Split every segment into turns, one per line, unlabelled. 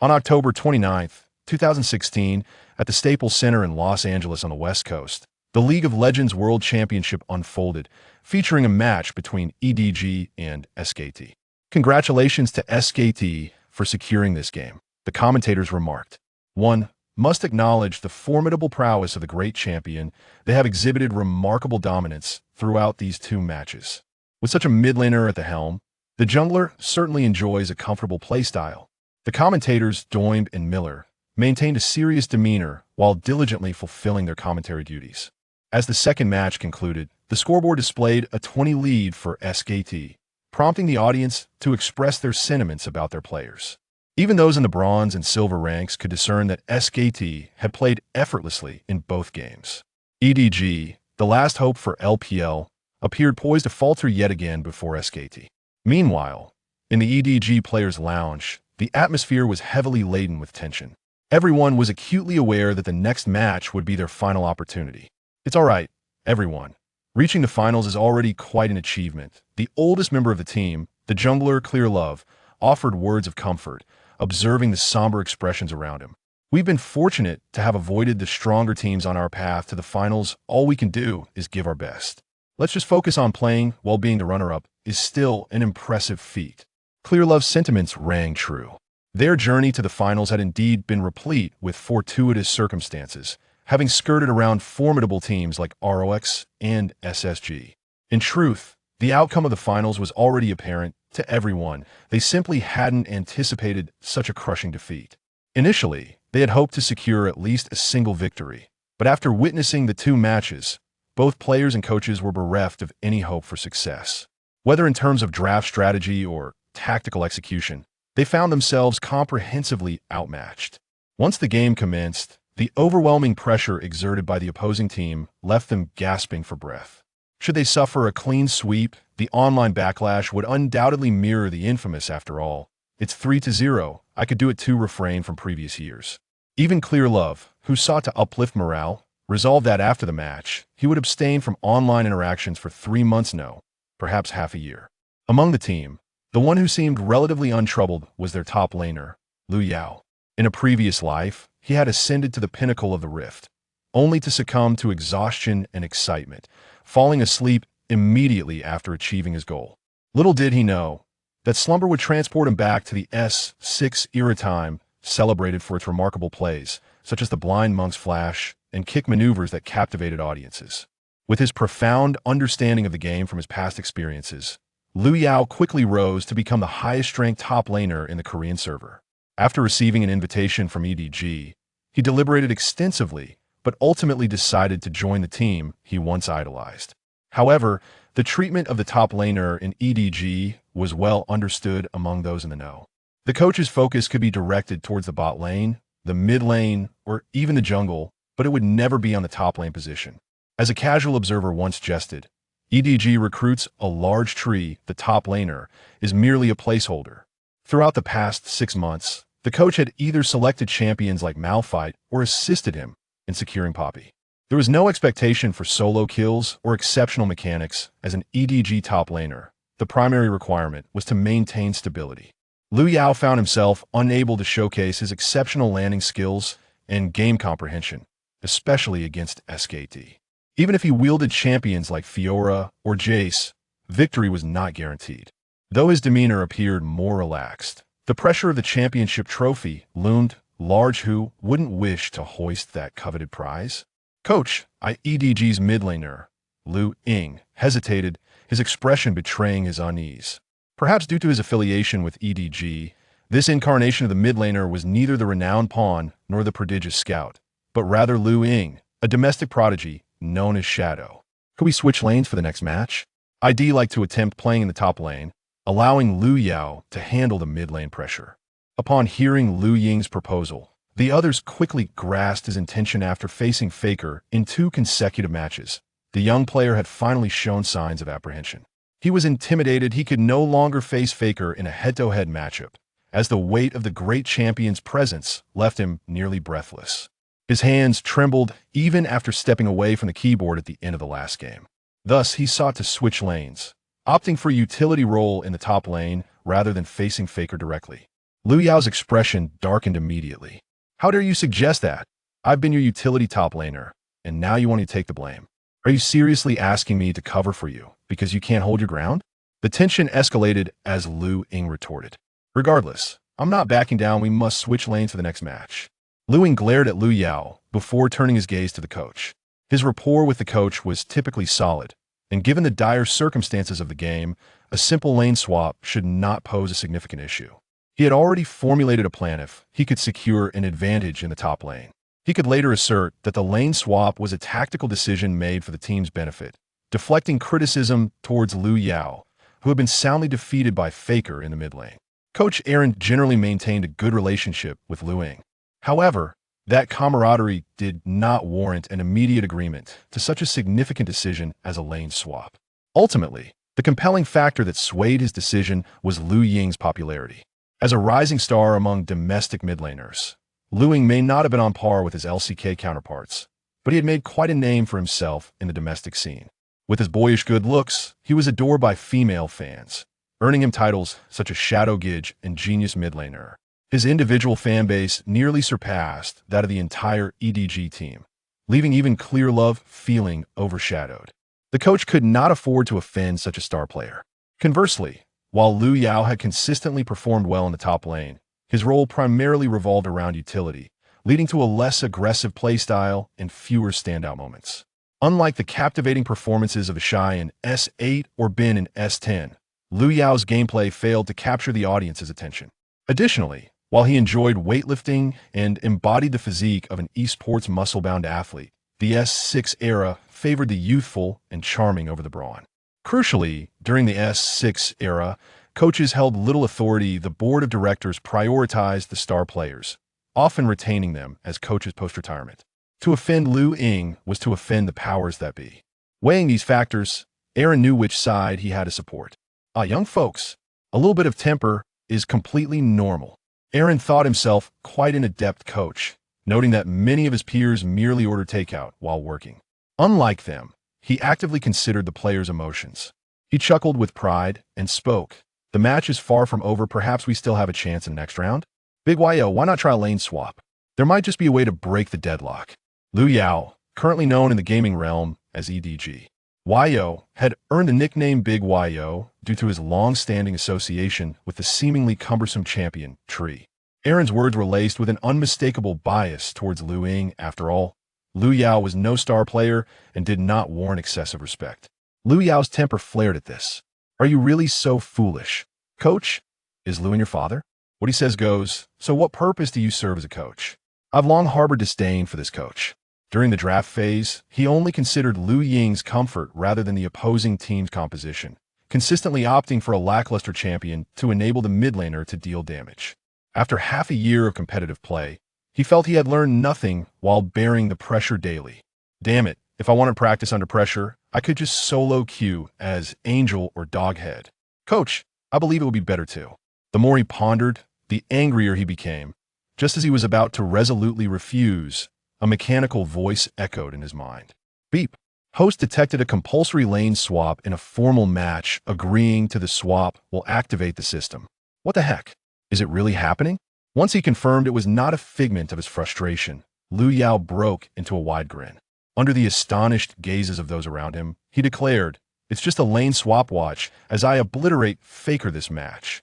On October 29th, 2016, at the Staples Center in Los Angeles on the West Coast, the League of Legends World Championship unfolded, featuring a match between EDG and SKT. Congratulations to SKT for securing this game, the commentators remarked. One must acknowledge the formidable prowess of the great champion. They have exhibited remarkable dominance throughout these two matches. With such a mid laner at the helm, the jungler certainly enjoys a comfortable playstyle. The commentators, Doimb and Miller, maintained a serious demeanor while diligently fulfilling their commentary duties. As the second match concluded, the scoreboard displayed a 20 lead for SKT, prompting the audience to express their sentiments about their players. Even those in the bronze and silver ranks could discern that SKT had played effortlessly in both games. EDG, the last hope for LPL, appeared poised to falter yet again before SKT. Meanwhile, in the EDG players' lounge, the atmosphere was heavily laden with tension. Everyone was acutely aware that the next match would be their final opportunity. It's all right, everyone. Reaching the finals is already quite an achievement. The oldest member of the team, the jungler Clear Love, offered words of comfort, observing the somber expressions around him. We've been fortunate to have avoided the stronger teams on our path to the finals. All we can do is give our best. Let's just focus on playing while being the runner-up is still an impressive feat. Clear Love's sentiments rang true. Their journey to the finals had indeed been replete with fortuitous circumstances, having skirted around formidable teams like ROX and SSG. In truth, the outcome of the finals was already apparent to everyone. They simply hadn't anticipated such a crushing defeat. Initially, they had hoped to secure at least a single victory, but after witnessing the two matches, both players and coaches were bereft of any hope for success. Whether in terms of draft strategy or tactical execution, they found themselves comprehensively outmatched. Once the game commenced, the overwhelming pressure exerted by the opposing team left them gasping for breath. Should they suffer a clean sweep, the online backlash would undoubtedly mirror the infamous "after all, it's 3-0, I could do it too" refrain from previous years. Even Clear Love, who sought to uplift morale, resolved that after the match, he would abstain from online interactions for 3 months, no, perhaps half a year. Among the team, the one who seemed relatively untroubled was their top laner, Lu Yao. In a previous life, he had ascended to the pinnacle of the rift, only to succumb to exhaustion and excitement, falling asleep immediately after achieving his goal. Little did he know that slumber would transport him back to the S6 era time, celebrated for its remarkable plays, such as the blind monk's flash and kick maneuvers that captivated audiences. With his profound understanding of the game from his past experiences, Lu Yao quickly rose to become the highest-ranked top laner in the Korean server. After receiving an invitation from EDG, he deliberated extensively, but ultimately decided to join the team he once idolized. However, the treatment of the top laner in EDG was well understood among those in the know. The coach's focus could be directed towards the bot lane, the mid lane, or even the jungle, but it would never be on the top lane position. As a casual observer once jested, EDG recruits a large tree, the top laner is merely a placeholder. Throughout the past 6 months, the coach had either selected champions like Malphite or assisted him in securing Poppy. There was no expectation for solo kills or exceptional mechanics as an EDG top laner. The primary requirement was to maintain stability. Lu Yao found himself unable to showcase his exceptional landing skills and game comprehension, especially against SKT. Even if he wielded champions like Fiora or Jace, victory was not guaranteed. Though his demeanor appeared more relaxed, the pressure of the championship trophy loomed large. Who wouldn't wish to hoist that coveted prize? Coach, EDG's mid laner, Lu Ying, hesitated, his expression betraying his unease. Perhaps due to his affiliation with EDG, this incarnation of the mid laner was neither the renowned pawn nor the prodigious scout, but rather Lu Ying, a domestic prodigy known as Shadow. Could we switch lanes for the next match? I'd like to attempt playing in the top lane, allowing Lu Yao to handle the mid lane pressure. Upon hearing Lu Ying's proposal, the others quickly grasped his intention. After facing Faker in 2 consecutive matches, the young player had finally shown signs of apprehension. He was intimidated. He could no longer face Faker in a head-to-head matchup, as the weight of the great champion's presence left him nearly breathless. His hands trembled even after stepping away from the keyboard at the end of the last game. Thus, he sought to switch lanes, opting for a utility role in the top lane rather than facing Faker directly. Lu Yao's expression darkened immediately. How dare you suggest that? I've been your utility top laner, and now you want to take the blame. Are you seriously asking me to cover for you because you can't hold your ground? The tension escalated as Lu Ying retorted. Regardless, I'm not backing down. We must switch lanes for the next match. Lu Ying glared at Lu Yao before turning his gaze to the coach. His rapport with the coach was typically solid, and given the dire circumstances of the game, a simple lane swap should not pose a significant issue. He had already formulated a plan if he could secure an advantage in the top lane. He could later assert that the lane swap was a tactical decision made for the team's benefit, deflecting criticism towards Lu Yao, who had been soundly defeated by Faker in the mid lane. Coach Aaron generally maintained a good relationship with Lu Ying. However, that camaraderie did not warrant an immediate agreement to such a significant decision as a lane swap. Ultimately, the compelling factor that swayed his decision was Lu Ying's popularity. As a rising star among domestic mid laners, Lu Ying may not have been on par with his LCK counterparts, but he had made quite a name for himself in the domestic scene. With his boyish good looks, he was adored by female fans, earning him titles such as Shadow Gidge and Genius Mid Laner. His individual fan base nearly surpassed that of the entire EDG team, leaving even Clear Love feeling overshadowed. The coach could not afford to offend such a star player. Conversely, while Lu Yao had consistently performed well in the top lane, his role primarily revolved around utility, leading to a less aggressive playstyle and fewer standout moments. Unlike the captivating performances of Ishai in S8 or Bin in S10, Lu Yao's gameplay failed to capture the audience's attention. Additionally, while he enjoyed weightlifting and embodied the physique of an esports muscle-bound athlete, the S6 era favored the youthful and charming over the brawn. Crucially, during the S6 era, coaches held little authority. The board of directors prioritized the star players, often retaining them as coaches post-retirement. To offend Lu Ying was to offend the powers that be. Weighing these factors, Aaron knew which side he had to support. Young folks, a little bit of temper is completely normal. Aaron thought himself quite an adept coach, noting that many of his peers merely ordered takeout while working. Unlike them, he actively considered the players' emotions. He chuckled with pride and spoke. The match is far from over. Perhaps we still have a chance in the next round? Big Yo, why not try a lane swap? There might just be a way to break the deadlock. Lu Yao, currently known in the gaming realm as EDG. Yo had earned the nickname Big Yo due to his long-standing association with the seemingly cumbersome champion, Tree. Aaron's words were laced with an unmistakable bias towards Lu Ying. After all, Lu Yao was no star player and did not warrant excessive respect. Lu Yao's temper flared at this. Are you really so foolish? Coach, is Lu Ying your father? What he says goes, so what purpose do you serve as a coach? I've long harbored disdain for this coach. During the draft phase, he only considered Lu Ying's comfort rather than the opposing team's composition, consistently opting for a lackluster champion to enable the mid laner to deal damage. After half a year of competitive play, he felt he had learned nothing while bearing the pressure daily. Damn it, if I wanted practice under pressure, I could just solo queue as Angel or Doghead. Coach, I believe it would be better too. The more he pondered, the angrier he became. Just as he was about to resolutely refuse, a mechanical voice echoed in his mind. Beep. Host detected a compulsory lane swap in a formal match. Agreeing to the swap will activate the system. What the heck? Is it really happening? Once he confirmed it was not a figment of his frustration, Lu Yao broke into a wide grin. Under the astonished gazes of those around him, he declared, "It's just a lane swap watch as I obliterate Faker this match."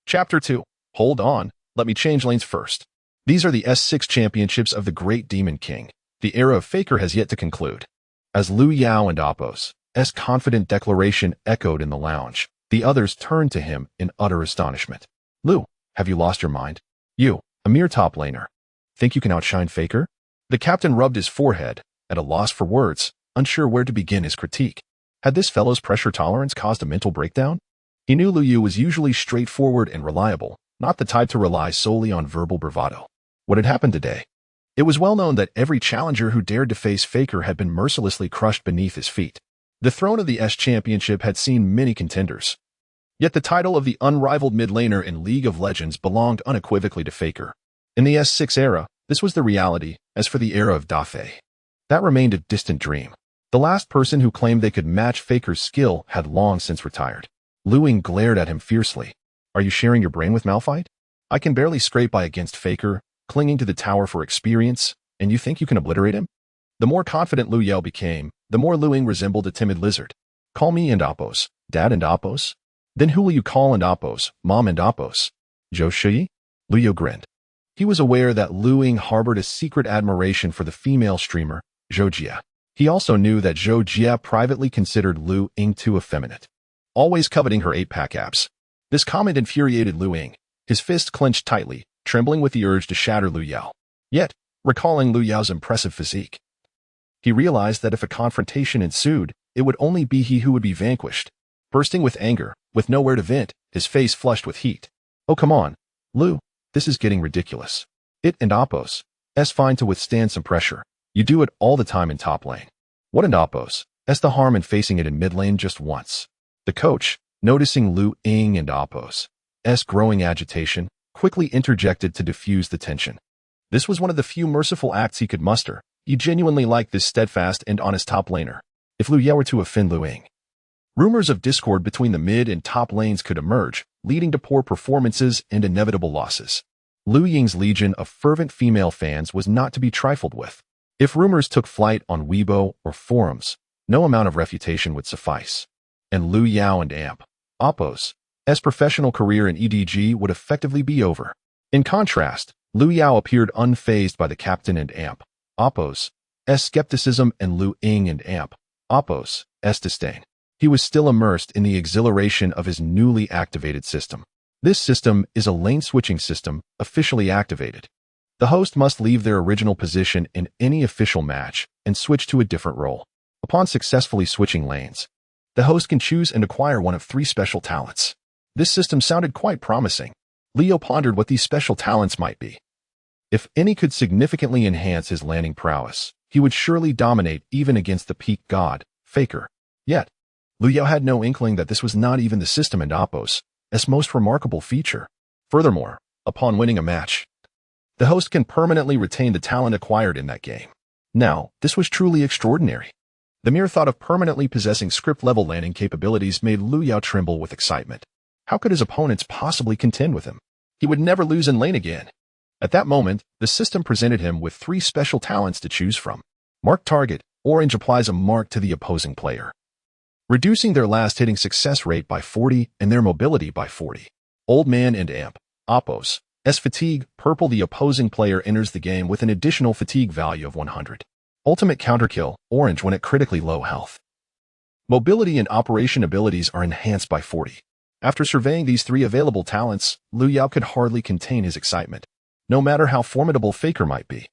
Chapter 2. Hold on, let me change lanes first. These are the S6 championships of the Great Demon King. The era of Faker has yet to conclude. As Lu Yao and Appo's confident declaration echoed in the lounge, the others turned to him in utter astonishment. Lu, have you lost your mind? You, a mere top laner, think you can outshine Faker? The captain rubbed his forehead, at a loss for words, unsure where to begin his critique. Had this fellow's pressure tolerance caused a mental breakdown? He knew Lu Yu was usually straightforward and reliable, not the type to rely solely on verbal bravado. What had happened today? It was well known that every challenger who dared to face Faker had been mercilessly crushed beneath his feet. The throne of the S Championship had seen many contenders. Yet the title of the unrivaled mid laner in League of Legends belonged unequivocally to Faker. In the S6 era, this was the reality. As for the era of Dafei, that remained a distant dream. The last person who claimed they could match Faker's skill had long since retired. Lu Ying glared at him fiercely. Are you sharing your brain with Malphite? I can barely scrape by against Faker, clinging to the tower for experience, and you think you can obliterate him? The more confident Liu Yao became, the more Liu Ying resembled a timid lizard. Call me and Appos, Dad and Appos? Then who will you call and Appos, Mom and Appos? Zhou Shi? Liu Yao grinned. He was aware that Liu Ying harbored a secret admiration for the female streamer, Zhou Jia. He also knew that Zhou Jia privately considered Liu Ying too effeminate, always coveting her 8-pack abs. This comment infuriated Liu Ying. His fist clenched tightly, trembling with the urge to shatter Liu Yao. Yet, recalling Liu Yao's impressive physique, he realized that if a confrontation ensued, it would only be he who would be vanquished. Bursting with anger, with nowhere to vent, his face flushed with heat. Oh, come on, Liu, this is getting ridiculous. It and Appos, fine to withstand some pressure. You do it all the time in top lane. What and Appos, the harm in facing it in mid lane just once? The coach, noticing Liu Ying and Appos' growing agitation, quickly interjected to diffuse the tension. This was one of the few merciful acts he could muster. He genuinely liked this steadfast and honest top laner. If Liu Yao were to offend Liu Ying, rumors of discord between the mid and top lanes could emerge, leading to poor performances and inevitable losses. Liu Ying's legion of fervent female fans was not to be trifled with. If rumors took flight on Weibo or forums, no amount of refutation would suffice. And Liu Yao and Appos' professional career in EDG would effectively be over. In contrast, Liu Yao appeared unfazed by the captain and Appos' skepticism and Liu Ying and Appos' disdain. He was still immersed in the exhilaration of his newly activated system. This system is a lane-switching system, officially activated. The host must leave their original position in any official match and switch to a different role. Upon successfully switching lanes, the host can choose and acquire one of 3 special talents. This system sounded quite promising. Leo pondered what these special talents might be. If any could significantly enhance his landing prowess, he would surely dominate even against the peak god, Faker. Yet, Liu Yao had no inkling that this was not even the system and Appos' most remarkable feature. Furthermore, upon winning a match, the host can permanently retain the talent acquired in that game. Now, this was truly extraordinary. The mere thought of permanently possessing script-level landing capabilities made Liu Yao tremble with excitement. How could his opponents possibly contend with him? He would never lose in lane again. At that moment, the system presented him with 3 special talents to choose from. Mark target. Orange applies a mark to the opposing player, reducing their last hitting success rate by 40 and their mobility by 40. Old Man and Appos' fatigue. Purple. The opposing player enters the game with an additional fatigue value of 100. Ultimate counterkill. Orange when at critically low health. Mobility and operation abilities are enhanced by 40. After surveying these 3 available talents, Liu Yao could hardly contain his excitement. No matter how formidable Faker might be,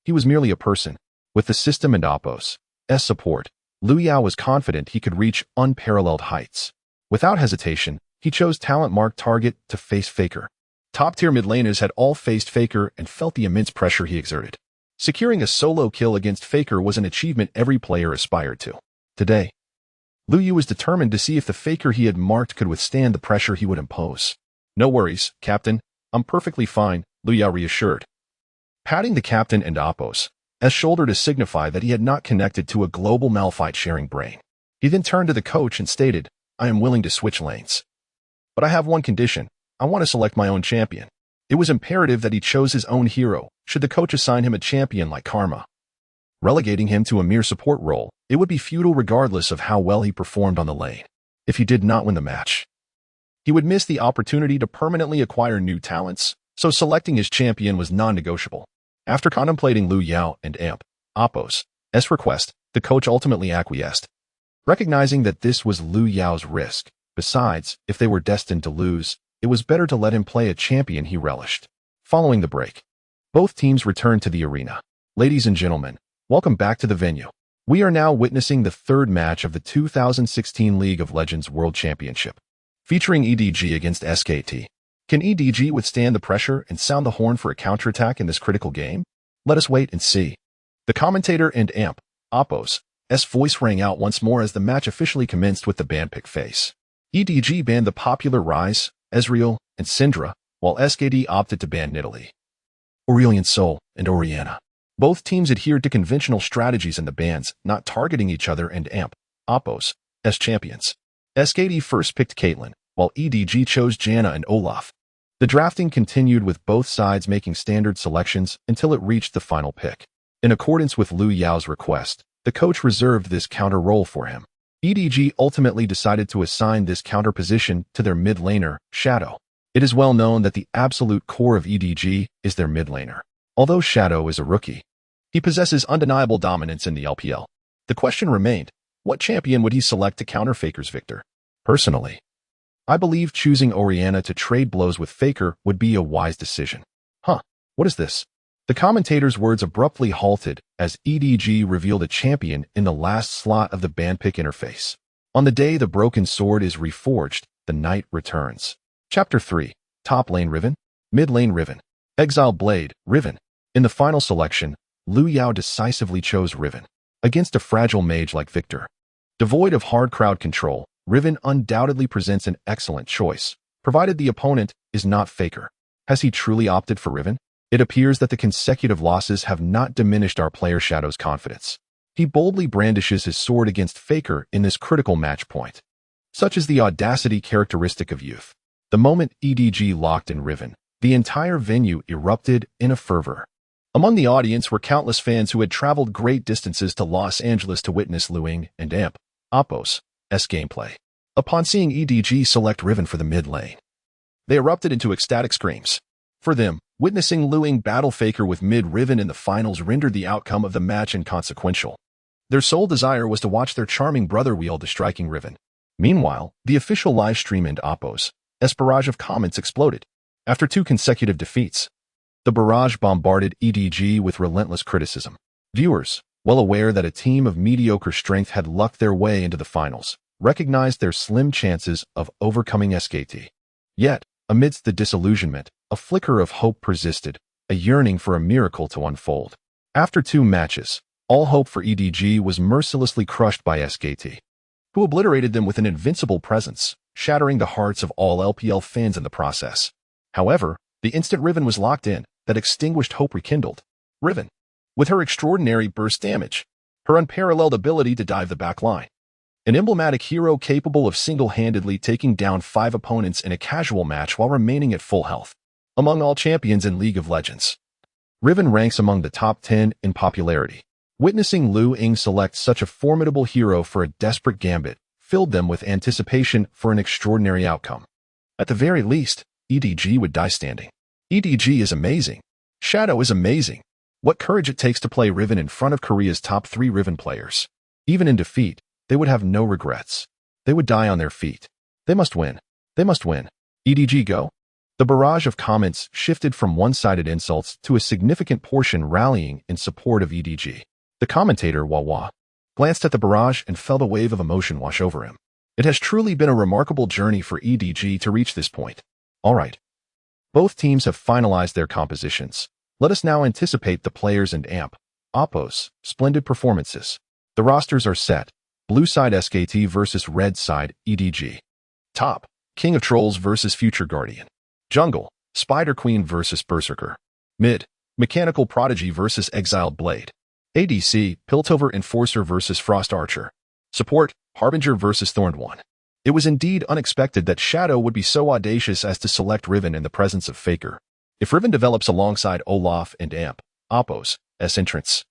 he was merely a person. With the system and Appos' support, Liu Yao was confident he could reach unparalleled heights. Without hesitation, he chose talent Mark target to face Faker. Top-tier mid laners had all faced Faker and felt the immense pressure he exerted. Securing a solo kill against Faker was an achievement every player aspired to. Today, Liu Yu was determined to see if the Faker he had marked could withstand the pressure he would impose. No worries, Captain. I'm perfectly fine, Liu Yao reassured, patting the captain and Appos' shoulder to signify that he had not connected to a global Malphite-sharing brain. He then turned to the coach and stated, I am willing to switch lanes. But I have one condition. I want to select my own champion. It was imperative that he chose his own hero, should the coach assign him a champion like Karma. Relegating him to a mere support role, it would be futile regardless of how well he performed on the lane. If he did not win the match, he would miss the opportunity to permanently acquire new talents, so selecting his champion was non-negotiable. After contemplating Liu Yao and Appos' request, the coach ultimately acquiesced, recognizing that this was Liu Yao's risk. Besides, if they were destined to lose, it was better to let him play a champion he relished. Following the break, both teams returned to the arena. Ladies and gentlemen, welcome back to the venue. We are now witnessing the 3rd match of the 2016 League of Legends World Championship, featuring EDG against SKT. Can EDG withstand the pressure and sound the horn for a counterattack in this critical game? Let us wait and see. The commentator and Appos' voice rang out once more as the match officially commenced with the ban pick phase. EDG banned the popular Ryze, Ezreal, and Syndra, while SKT opted to ban Nidalee, Aurelion Sol, and Orianna. Both teams adhered to conventional strategies in the bans, not targeting each other and Appos' champions. SKT first picked Caitlyn, while EDG chose Janna and Olaf. The drafting continued with both sides making standard selections until it reached the final pick. In accordance with Liu Yao's request, the coach reserved this counter role for him. EDG ultimately decided to assign this counter position to their mid laner, Shadow. It is well known that the absolute core of EDG is their mid laner. Although Shadow is a rookie, he possesses undeniable dominance in the LPL. The question remained, what champion would he select to counter Faker's Victor? Personally, I believe choosing Orianna to trade blows with Faker would be a wise decision. Huh, what is this? The commentator's words abruptly halted as EDG revealed a champion in the last slot of the band pick interface. On the day the broken sword is reforged, the knight returns. Chapter 3. Top lane Riven, mid lane Riven, exile Blade, Riven. In the final selection, Liu Yao decisively chose Riven. Against a fragile mage like Victor, devoid of hard crowd control, Riven undoubtedly presents an excellent choice, provided the opponent is not Faker. Has he truly opted for Riven? It appears that the consecutive losses have not diminished our player Shadow's confidence. He boldly brandishes his sword against Faker in this critical match point. Such is the audacity characteristic of youth. The moment EDG locked in Riven, the entire venue erupted in a fervor. Among the audience were countless fans who had traveled great distances to Los Angeles to witness Luing and Amp, Oppo's gameplay. Upon seeing EDG select Riven for the mid lane, they erupted into ecstatic screams. For them, witnessing Luing battle Faker with mid Riven in the finals rendered the outcome of the match inconsequential. Their sole desire was to watch their charming brother wield the striking Riven. Meanwhile, the official live stream and Oppo's barrage of comments exploded. After 2 consecutive defeats, the barrage bombarded EDG with relentless criticism. Viewers, well aware that a team of mediocre strength had lucked their way into the finals, recognized their slim chances of overcoming SKT. Yet, amidst the disillusionment, a flicker of hope persisted, a yearning for a miracle to unfold. After 2 matches, all hope for EDG was mercilessly crushed by SKT, who obliterated them with an invincible presence, shattering the hearts of all LPL fans in the process. However, the instant Riven was locked in, that extinguished hope rekindled. Riven, with her extraordinary burst damage, her unparalleled ability to dive the back line, an emblematic hero capable of single-handedly taking down 5 opponents in a casual match while remaining at full health. Among all champions in League of Legends, Riven ranks among the top 10 in popularity. Witnessing Liu Ying select such a formidable hero for a desperate gambit filled them with anticipation for an extraordinary outcome. At the very least, EDG would die standing. EDG is amazing. Shadow is amazing. What courage it takes to play Riven in front of Korea's top 3 Riven players. Even in defeat, they would have no regrets. They would die on their feet. They must win. They must win. EDG go? The barrage of comments shifted from one-sided insults to a significant portion rallying in support of EDG. The commentator, Wawa, glanced at the barrage and felt a wave of emotion wash over him. It has truly been a remarkable journey for EDG to reach this point. All right. Both teams have finalized their compositions. Let us now anticipate the players and Amp, Oppo's splendid performances. The rosters are set. Blue side SKT versus red side EDG. Top, King of Trolls versus Future Guardian. Jungle, Spider Queen versus Berserker. Mid, Mechanical Prodigy versus Exiled Blade. ADC, Piltover Enforcer versus Frost Archer. Support, Harbinger versus Thorned One. It was indeed unexpected that Shadow would be so audacious as to select Riven in the presence of Faker. If Riven develops alongside Olaf and Amp, Oppo's entrance,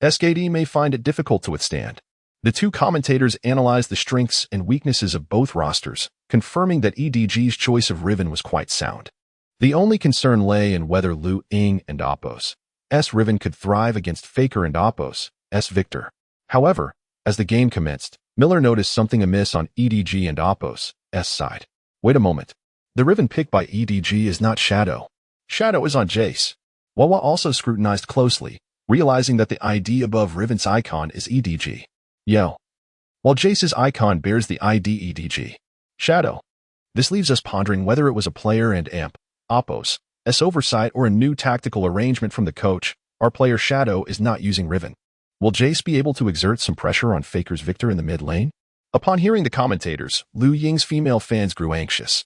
SKT may find it difficult to withstand. The 2 commentators analyzed the strengths and weaknesses of both rosters, confirming that EDG's choice of Riven was quite sound. The only concern lay in whether Liu Ying and Oppo's Riven could thrive against Faker and Oppo's Victor. However, as the game commenced, Miller noticed something amiss on EDG and Oppo's side. Wait a moment. The Riven picked by EDG is not Shadow. Shadow is on Jace. Wawa also scrutinized closely, realizing that the ID above Riven's icon is EDG. Yo. While Jace's icon bears the ID EDG. Shadow. This leaves us pondering whether it was a player and Amp, Oppo's oversight or a new tactical arrangement from the coach. Our player Shadow is not using Riven. Will Jace be able to exert some pressure on Faker's Victor in the mid lane? Upon hearing the commentators, Liu Ying's female fans grew anxious.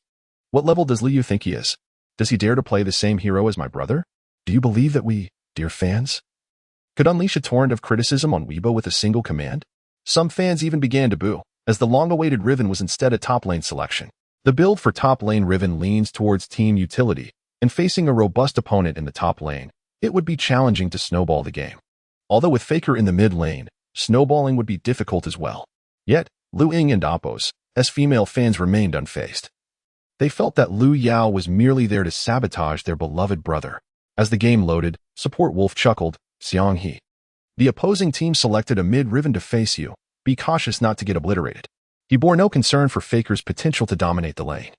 What level does Liu think he is? Does he dare to play the same hero as my brother? Do you believe that we, dear fans, could unleash a torrent of criticism on Weibo with a single command? Some fans even began to boo, as the long-awaited Riven was instead a top lane selection. The build for top lane Riven leans towards team utility, and facing a robust opponent in the top lane, it would be challenging to snowball the game. Although with Faker in the mid lane, snowballing would be difficult as well. Yet, Lu Ying and Appos, as female fans remained unfazed. They felt that Lu Yao was merely there to sabotage their beloved brother. As the game loaded, support Wolf chuckled, Xiang He. The opposing team selected a mid-Riven to face you. Be cautious not to get obliterated. He bore no concern for Faker's potential to dominate the lane.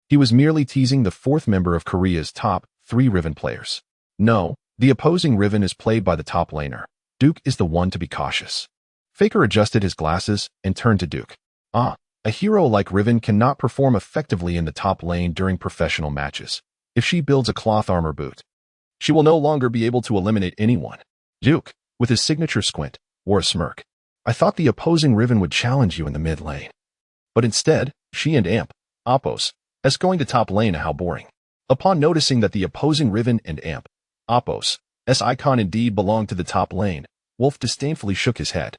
He was merely teasing the fourth member of Korea's top 3 Riven players. No, the opposing Riven is played by the top laner. Duke is the one to be cautious. Faker adjusted his glasses and turned to Duke. A hero like Riven cannot perform effectively in the top lane during professional matches. If she builds a cloth armor boot, she will no longer be able to eliminate anyone. Duke, with his signature squint, wore a smirk. I thought the opposing Riven would challenge you in the mid lane. But instead, she and Appos, going to top lane. How boring. Upon noticing that the opposing Riven and Appos' icon indeed belonged to the top lane, Wolf disdainfully shook his head.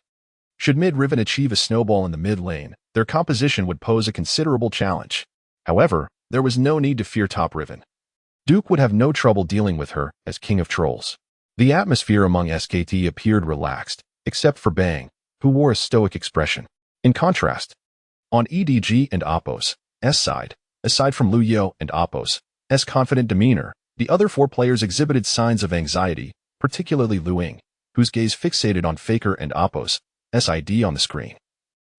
Should mid-Riven achieve a snowball in the mid lane, their composition would pose a considerable challenge. However, there was no need to fear top Riven. Duke would have no trouble dealing with her as King of Trolls. The atmosphere among SKT appeared relaxed, except for Bang, who wore a stoic expression. In contrast, on EDG and Appos' side, aside from Lu Yao and Appos' confident demeanor, the other 4 players exhibited signs of anxiety, particularly Lu Ying, whose gaze fixated on Faker and Appos' ID on the screen.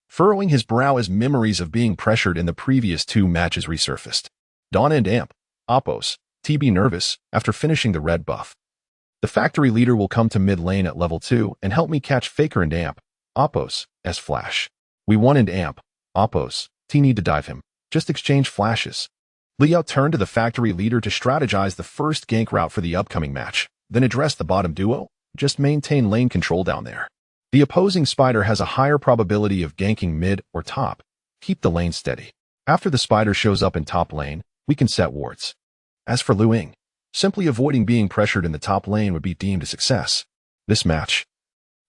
Furrowing his brow as memories of being pressured in the previous 2 matches resurfaced. Dawn and Appos, TB nervous after finishing the red buff. The factory leader will come to mid lane at level 2 and help me catch Faker and Appos' flash. We won and Appos, need to dive him. Just exchange flashes. Liao turned to the factory leader to strategize the first gank route for the upcoming match, then addressed the bottom duo. Just maintain lane control down there. The opposing spider has a higher probability of ganking mid or top. Keep the lane steady. After the spider shows up in top lane, we can set wards. As for Lu Ying, simply avoiding being pressured in the top lane would be deemed a success. This match,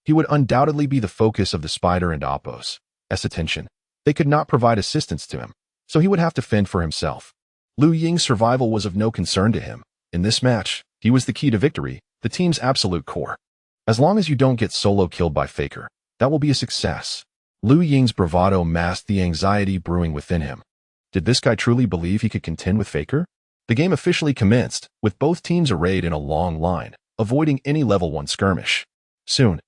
he would undoubtedly be the focus of the spider and Appos' attention. They could not provide assistance to him, so he would have to fend for himself. Lu Ying's survival was of no concern to him. In this match, he was the key to victory, the team's absolute core. As long as you don't get solo killed by Faker, that will be a success. Lu Ying's bravado masked the anxiety brewing within him. Did this guy truly believe he could contend with Faker? The game officially commenced, with both teams arrayed in a long line, avoiding any level 1 skirmish. Soon,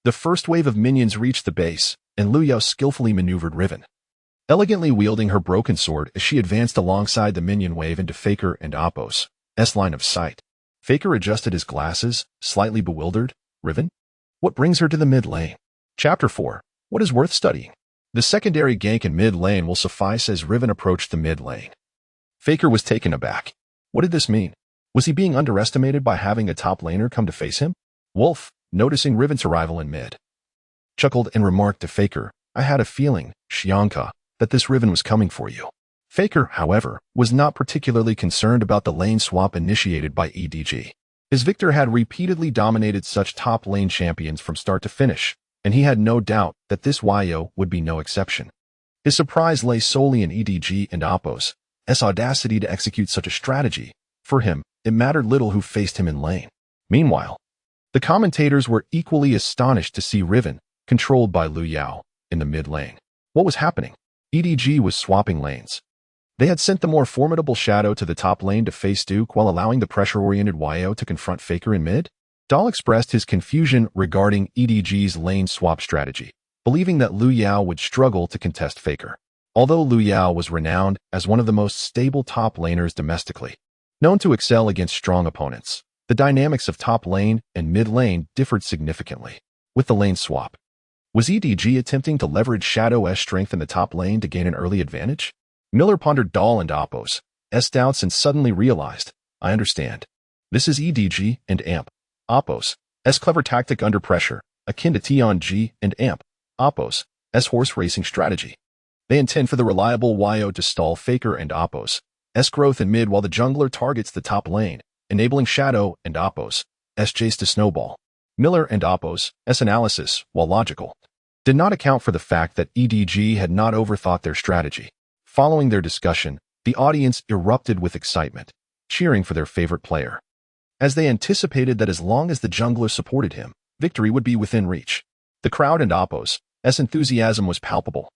the first wave of minions reached the base, and Lu Yao skillfully maneuvered Riven, elegantly wielding her broken sword as she advanced alongside the minion wave into Faker and Appos' line of sight. Faker adjusted his glasses, slightly bewildered. Riven? What brings her to the mid lane? Chapter 4. What is worth studying? The secondary gank in mid lane will suffice as Riven approached the mid lane. Faker was taken aback. What did this mean? Was he being underestimated by having a top laner come to face him? Wolf, noticing Riven's arrival in mid, chuckled and remarked to Faker, I had a feeling, Xiangka, that this Riven was coming for you. Faker, however, was not particularly concerned about the lane swap initiated by EDG. His Victor had repeatedly dominated such top lane champions from start to finish, and he had no doubt that this Yo would be no exception. His surprise lay solely in EDG and Appos' audacity to execute such a strategy. For him, it mattered little who faced him in lane. Meanwhile, the commentators were equally astonished to see Riven, controlled by Lu Yao, in the mid lane. What was happening? EDG was swapping lanes. They had sent the more formidable Shadow to the top lane to face Duke while allowing the pressure-oriented Yo to confront Faker in mid? Dahl expressed his confusion regarding EDG's lane swap strategy, believing that Lu Yao would struggle to contest Faker. Although Lu Yao was renowned as one of the most stable top laners domestically, known to excel against strong opponents, the dynamics of top lane and mid lane differed significantly. With the lane swap, was EDG attempting to leverage Shadow's strength in the top lane to gain an early advantage? Miller pondered Dahl and Appos' doubts and suddenly realized, I understand. This is EDG and Appos' clever tactic under pressure, akin to TNG and Appos' horse racing strategy. They intend for the reliable Yo to stall Faker and Appos' growth in mid while the jungler targets the top lane, enabling Shadow and Appos' chase to snowball. Miller and Appos' analysis, while logical, did not account for the fact that EDG had not overthought their strategy. Following their discussion, the audience erupted with excitement, cheering for their favorite player, as they anticipated that as long as the jungler supported him, victory would be within reach. The crowd and Oppos' enthusiasm was palpable.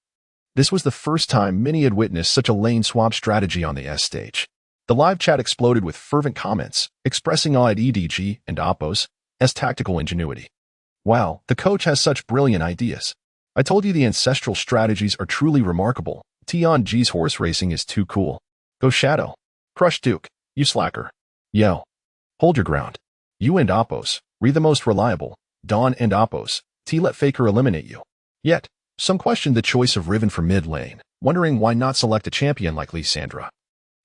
This was the first time many had witnessed such a lane swap strategy on the S stage. The live chat exploded with fervent comments, expressing awe at EDG and Oppos' tactical ingenuity. Wow, the coach has such brilliant ideas. I told you the ancestral strategies are truly remarkable. Tion G's horse racing is too cool. Go Shadow. Crush Duke, you slacker. Yo. Hold your ground. You and Oppos, re the most reliable. Dawn and Oppos, T let Faker eliminate you. Yet, some questioned the choice of Riven for mid lane, wondering why not select a champion like Lysandra.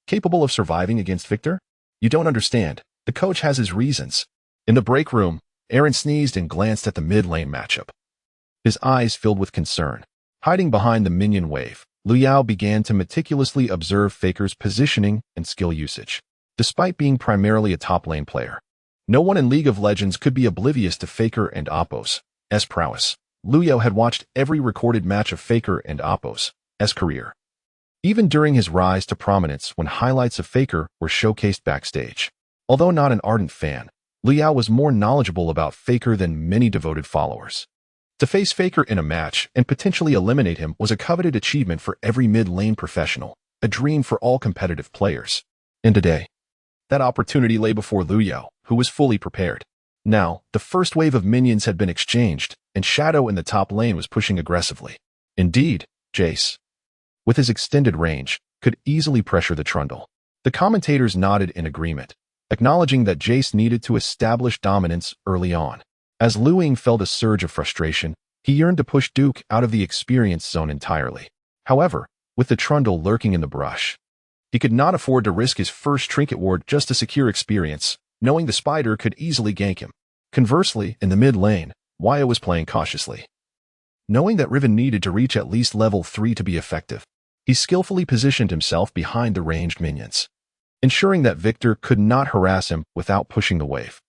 Capable of surviving against Victor? You don't understand. The coach has his reasons. In the break room, Aaron sneezed and glanced at the mid lane matchup. His eyes filled with concern. Hiding behind the minion wave, Liu Yao began to meticulously observe Faker's positioning and skill usage. Despite being primarily a top lane player, no one in League of Legends could be oblivious to Faker and Oppos' prowess. Liu Yao had watched every recorded match of Faker and Oppos' career, even during his rise to prominence when highlights of Faker were showcased backstage. Although not an ardent fan, Liu Yao was more knowledgeable about Faker than many devoted followers. To face Faker in a match and potentially eliminate him was a coveted achievement for every mid-lane professional, a dream for all competitive players. And today, that opportunity lay before Liu Yao, who was fully prepared. Now, the first wave of minions had been exchanged, and Shadow in the top lane was pushing aggressively. Indeed, Jace, with his extended range, could easily pressure the Trundle. The commentators nodded in agreement, acknowledging that Jace needed to establish dominance early on. As Liu Ying felt a surge of frustration, he yearned to push Duke out of the experience zone entirely. However, with the Trundle lurking in the brush, he could not afford to risk his first trinket ward just to secure experience, knowing the spider could easily gank him. Conversely, in the mid lane, Waya was playing cautiously. Knowing that Riven needed to reach at least level 3 to be effective, he skillfully positioned himself behind the ranged minions, ensuring that Victor could not harass him without pushing the wave.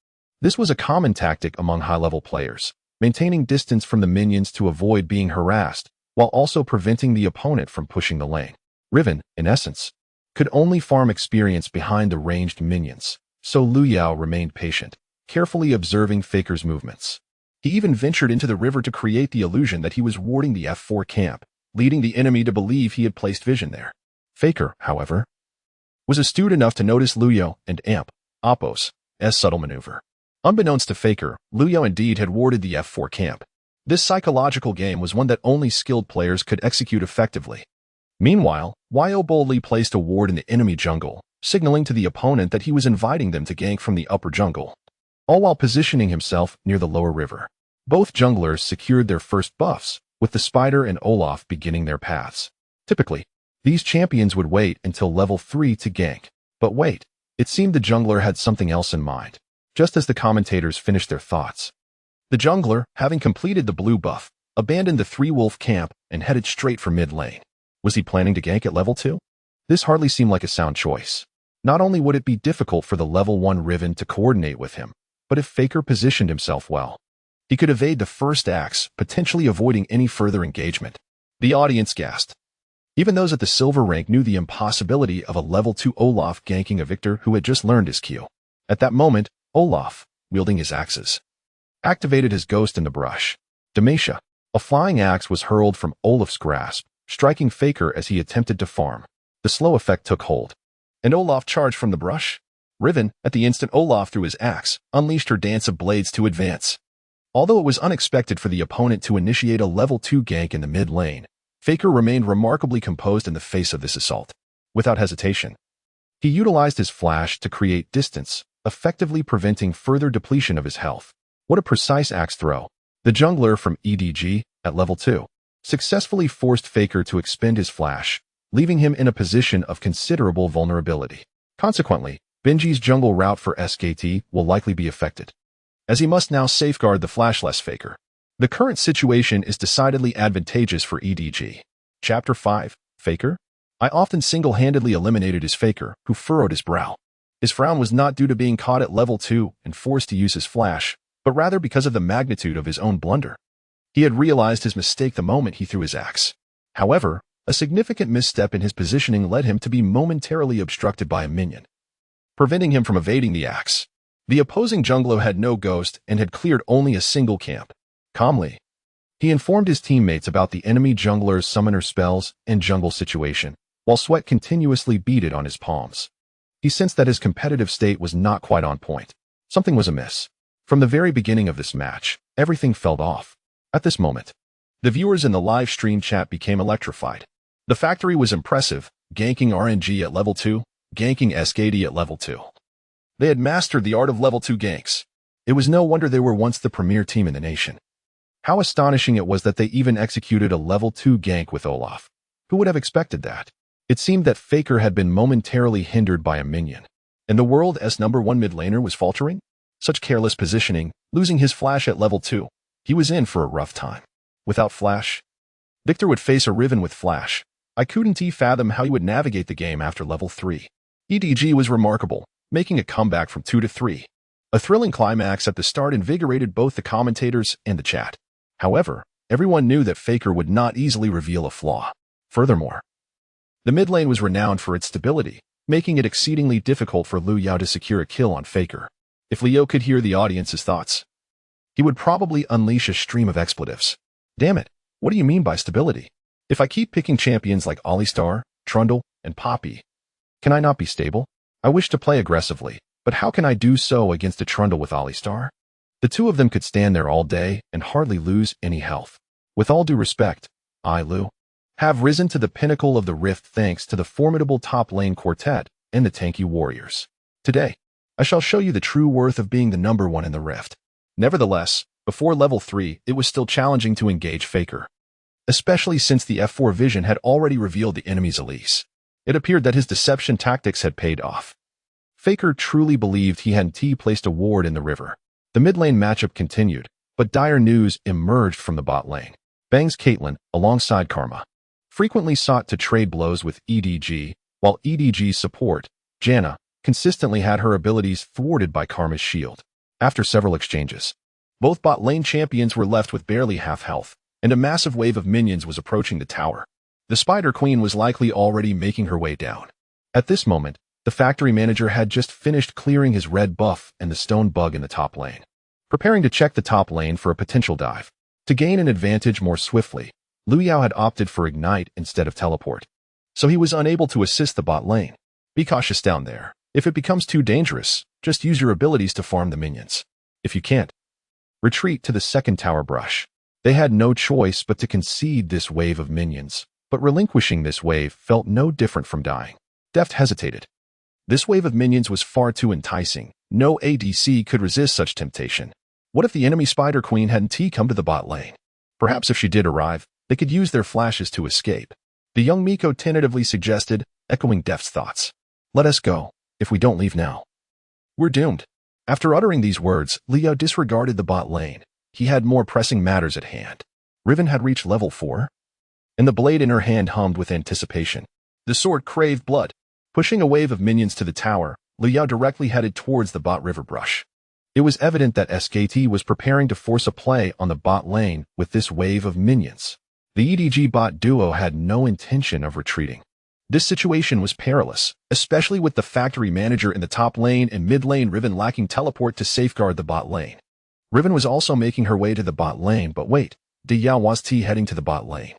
This was a common tactic among high-level players, maintaining distance from the minions to avoid being harassed, while also preventing the opponent from pushing the lane. Riven, in essence, could only farm experience behind the ranged minions, so Liu Yao remained patient, carefully observing Faker's movements. He even ventured into the river to create the illusion that he was warding the F4 camp, leading the enemy to believe he had placed vision there. Faker, however, was astute enough to notice Liu Yao and Oppos' subtle maneuver. Unbeknownst to Faker, Liu Yao indeed had warded the F4 camp. This psychological game was one that only skilled players could execute effectively. Meanwhile, Wyo boldly placed a ward in the enemy jungle, signaling to the opponent that he was inviting them to gank from the upper jungle, all while positioning himself near the lower river. Both junglers secured their first buffs, with the Spider and Olaf beginning their paths. Typically, these champions would wait until level 3 to gank. But wait, it seemed the jungler had something else in mind. Just as the commentators finished their thoughts, the jungler, having completed the blue buff, abandoned the 3-wolf camp and headed straight for mid lane. Was he planning to gank at level 2? This hardly seemed like a sound choice. Not only would it be difficult for the level 1 Riven to coordinate with him, but if Faker positioned himself well, he could evade the first axe, potentially avoiding any further engagement. The audience gasped. Even those at the silver rank knew the impossibility of a level 2 Olaf ganking a Victor who had just learned his Q. At that moment, Olaf, wielding his axes, activated his ghost in the brush. Demacia, a flying axe was hurled from Olaf's grasp, striking Faker as he attempted to farm. The slow effect took hold, and Olaf charged from the brush. Riven, at the instant Olaf threw his axe, unleashed her dance of blades to advance. Although it was unexpected for the opponent to initiate a level 2 gank in the mid lane, Faker remained remarkably composed in the face of this assault. Without hesitation, he utilized his flash to create distance, effectively preventing further depletion of his health. What a precise axe throw. The jungler from EDG, at level 2, successfully forced Faker to expend his flash, leaving him in a position of considerable vulnerability. Consequently, Benji's jungle route for SKT will likely be affected, as he must now safeguard the flashless Faker. The current situation is decidedly advantageous for EDG. Chapter 5, Faker? I often single-handedly eliminated his Faker, who furrowed his brow. His frown was not due to being caught at level 2 and forced to use his flash, but rather because of the magnitude of his own blunder. He had realized his mistake the moment he threw his axe. However, A significant misstep in his positioning led him to be momentarily obstructed by a minion, preventing him from evading the axe. The opposing jungler had no ghost and had cleared only a single camp. Calmly, he informed his teammates about the enemy jungler's summoner spells and jungle situation, while sweat continuously beaded on his palms. He sensed that his competitive state was not quite on point. Something was amiss. From the very beginning of this match, everything felt off. At this moment, the viewers in the live stream chat became electrified. The factory was impressive, ganking RNG at level 2, ganking SKD at level 2. They had mastered the art of level 2 ganks. It was no wonder they were once the premier team in the nation. How astonishing it was that they even executed a level 2 gank with Olaf. Who would have expected that? It seemed that Faker had been momentarily hindered by a minion, and the world's #1 mid laner was faltering? Such careless positioning, losing his flash at level 2. He was in for a rough time. Without flash, Victor would face a Riven with flash. I couldn't fathom how he would navigate the game after level 3. EDG was remarkable, making a comeback from 2 to 3. A thrilling climax at the start invigorated both the commentators and the chat. However, everyone knew that Faker would not easily reveal a flaw. Furthermore, the mid lane was renowned for its stability, making it exceedingly difficult for Liu Yao to secure a kill on Faker. If Leo could hear the audience's thoughts, he would probably unleash a stream of expletives. Damn it, what do you mean by stability? If I keep picking champions like Alistar, Trundle, and Poppy, can I not be stable? I wish to play aggressively, but how can I do so against a Trundle with Alistar? The two of them could stand there all day and hardly lose any health. With all due respect, I, Liu, have risen to the pinnacle of the rift thanks to the formidable top lane quartet and the tanky warriors. Today, I shall show you the true worth of being the #1 in the rift. Nevertheless, before level 3, it was still challenging to engage Faker, especially since the F4 vision had already revealed the enemy's Elise. It appeared that his deception tactics had paid off. Faker truly believed he hadn't placed a ward in the river. The mid lane matchup continued, but dire news emerged from the bot lane. Bang's Caitlyn, alongside Karma, frequently sought to trade blows with EDG, while EDG's support, Janna, consistently had her abilities thwarted by Karma's shield. After several exchanges, both bot lane champions were left with barely half health, and a massive wave of minions was approaching the tower. The Spider Queen was likely already making her way down. At this moment, the factory manager had just finished clearing his red buff and the stone bug in the top lane, preparing to check the top lane for a potential dive. To gain an advantage more swiftly, Liu Yao had opted for Ignite instead of Teleport, so he was unable to assist the bot lane. Be cautious down there. If it becomes too dangerous, just use your abilities to farm the minions. If you can't, retreat to the second tower brush. They had no choice but to concede this wave of minions, but relinquishing this wave felt no different from dying. Deft hesitated. This wave of minions was far too enticing. No ADC could resist such temptation. What if the enemy Spider Queen hadn't come to the bot lane? Perhaps if she did arrive, they could use their flashes to escape. The young Miko tentatively suggested, echoing Deft's thoughts. Let us go. If we don't leave now, we're doomed. After uttering these words, Leo disregarded the bot lane. He had more pressing matters at hand. Riven had reached level 4, and the blade in her hand hummed with anticipation. The sword craved blood. Pushing a wave of minions to the tower, Liu directly headed towards the bot river brush. It was evident that SKT was preparing to force a play on the bot lane with this wave of minions. The EDG bot duo had no intention of retreating. This situation was perilous, especially with the factory manager in the top lane and mid lane Riven lacking teleport to safeguard the bot lane. Riven was also making her way to the bot lane, but wait, Di Yao was heading to the bot lane.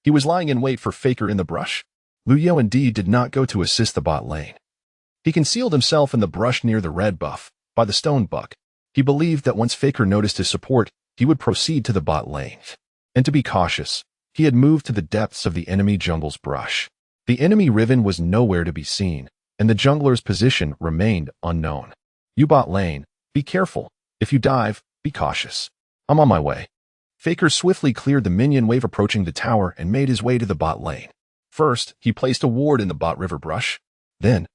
He was lying in wait for Faker in the brush. Liu Yao indeed did not go to assist the bot lane. He concealed himself in the brush near the red buff, by the stone bug. He believed that once Faker noticed his support, he would proceed to the bot lane. And to be cautious, he had moved to the depths of the enemy jungle's brush. The enemy Riven was nowhere to be seen, and the jungler's position remained unknown. You bot lane, be careful. If you dive, be cautious. I'm on my way. Faker swiftly cleared the minion wave approaching the tower and made his way to the bot lane. First, he placed a ward in the bot river brush. Then,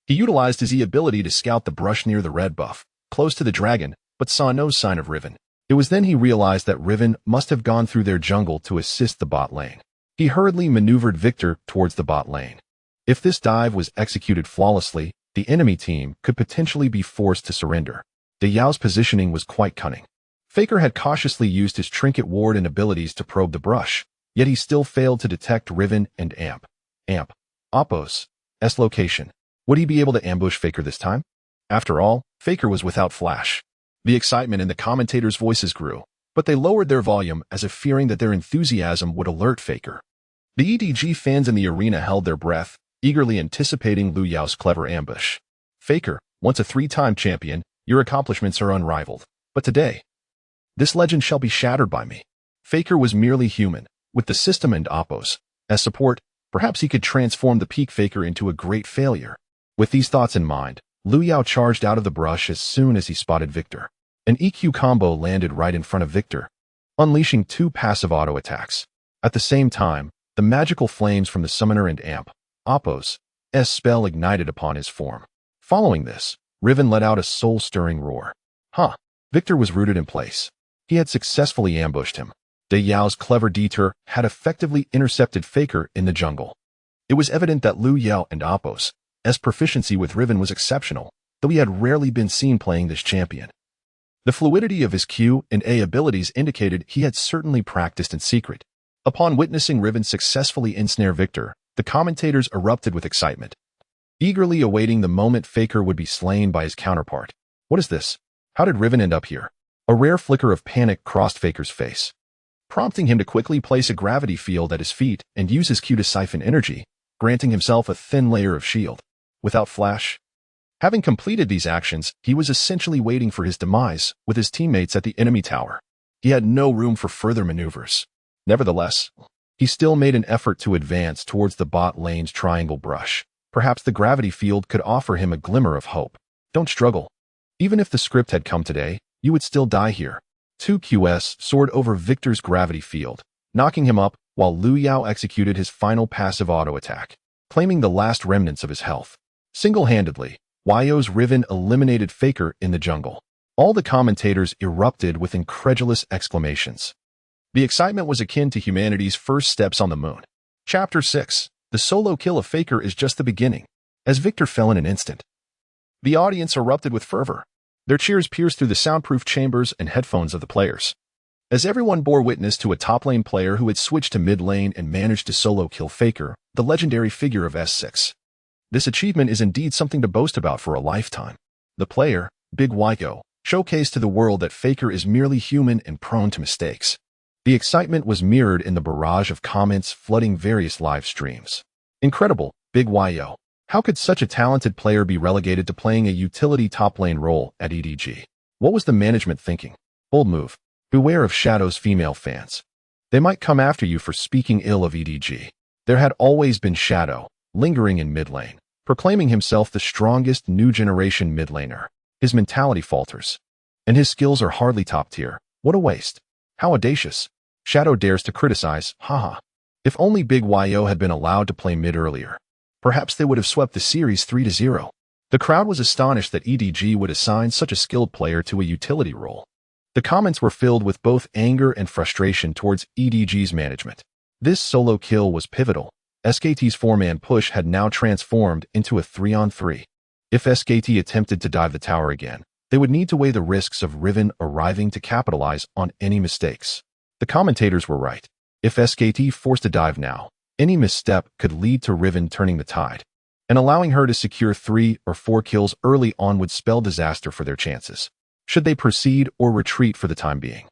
he utilized his E ability to scout the brush near the red buff, close to the dragon, but saw no sign of Riven. It was then he realized that Riven must have gone through their jungle to assist the bot lane. He hurriedly maneuvered Victor towards the bot lane. If this dive was executed flawlessly, the enemy team could potentially be forced to surrender. Di Yao's positioning was quite cunning. Faker had cautiously used his trinket ward and abilities to probe the brush, Yet he still failed to detect Riven and Oppo's location. Would he be able to ambush Faker this time? After all, Faker was without flash. The excitement in the commentators' voices grew, but they lowered their volume as if fearing that their enthusiasm would alert Faker. The EDG fans in the arena held their breath, eagerly anticipating Liu Yao's clever ambush. Faker, once a 3-time champion, your accomplishments are unrivaled. But today, this legend shall be shattered by me. Faker was merely human. With the system and Oppos as support, perhaps he could transform the peak Faker into a great failure. With these thoughts in mind, Liu Yao charged out of the brush as soon as he spotted Victor. An EQ combo landed right in front of Victor, unleashing 2 passive auto attacks. At the same time, the magical flames from the summoner and Oppos' spell ignited upon his form. Following this, Riven let out a soul-stirring roar. Victor was rooted in place. He had successfully ambushed him. De Yao's clever detour had effectively intercepted Faker in the jungle. It was evident that Liu Yao and Oppos' proficiency with Riven was exceptional, though he had rarely been seen playing this champion. The fluidity of his Q and A abilities indicated he had certainly practiced in secret. Upon witnessing Riven successfully ensnare Victor, the commentators erupted with excitement, eagerly awaiting the moment Faker would be slain by his counterpart. What is this? How did Riven end up here? A rare flicker of panic crossed Faker's face, prompting him to quickly place a gravity field at his feet and use his Q to siphon energy, granting himself a thin layer of shield. Without flash, having completed these actions, he was essentially waiting for his demise with his teammates at the enemy tower. He had no room for further maneuvers. Nevertheless, he still made an effort to advance towards the bot lane's triangle brush. Perhaps the gravity field could offer him a glimmer of hope. Don't struggle. Even if the script had come today, you would still die here. 2QS soared over Victor's gravity field, knocking him up while Liu Yao executed his final passive auto attack, claiming the last remnants of his health. Single-handedly, Yao's Riven eliminated Faker in the jungle. All the commentators erupted with incredulous exclamations. The excitement was akin to humanity's first steps on the moon. Chapter 6. The solo kill of Faker is just the beginning. As Victor fell in an instant, the audience erupted with fervor. Their cheers pierced through the soundproof chambers and headphones of the players. As everyone bore witness to a top-lane player who had switched to mid-lane and managed to solo kill Faker, the legendary figure of S6. This achievement is indeed something to boast about for a lifetime. The player, Big Waiko, showcased to the world that Faker is merely human and prone to mistakes. The excitement was mirrored in the barrage of comments flooding various live streams. Incredible, Big Waiko. How could such a talented player be relegated to playing a utility top-lane role at EDG? What was the management thinking? Bold move. Beware of Shadow's female fans. They might come after you for speaking ill of EDG. There had always been Shadow, lingering in mid lane, proclaiming himself the strongest new generation mid laner. His mentality falters, and his skills are hardly top tier. What a waste. How audacious. Shadow dares to criticize, haha. If only Big Yo had been allowed to play mid earlier, perhaps they would have swept the series 3-0. The crowd was astonished that EDG would assign such a skilled player to a utility role. The comments were filled with both anger and frustration towards EDG's management. This solo kill was pivotal. SKT's 4-man push had now transformed into a 3-on-3. If SKT attempted to dive the tower again, they would need to weigh the risks of Riven arriving to capitalize on any mistakes. The commentators were right. If SKT forced a dive now, any misstep could lead to Riven turning the tide, and allowing her to secure 3 or 4 kills early on would spell disaster for their chances, should they proceed or retreat for the time being.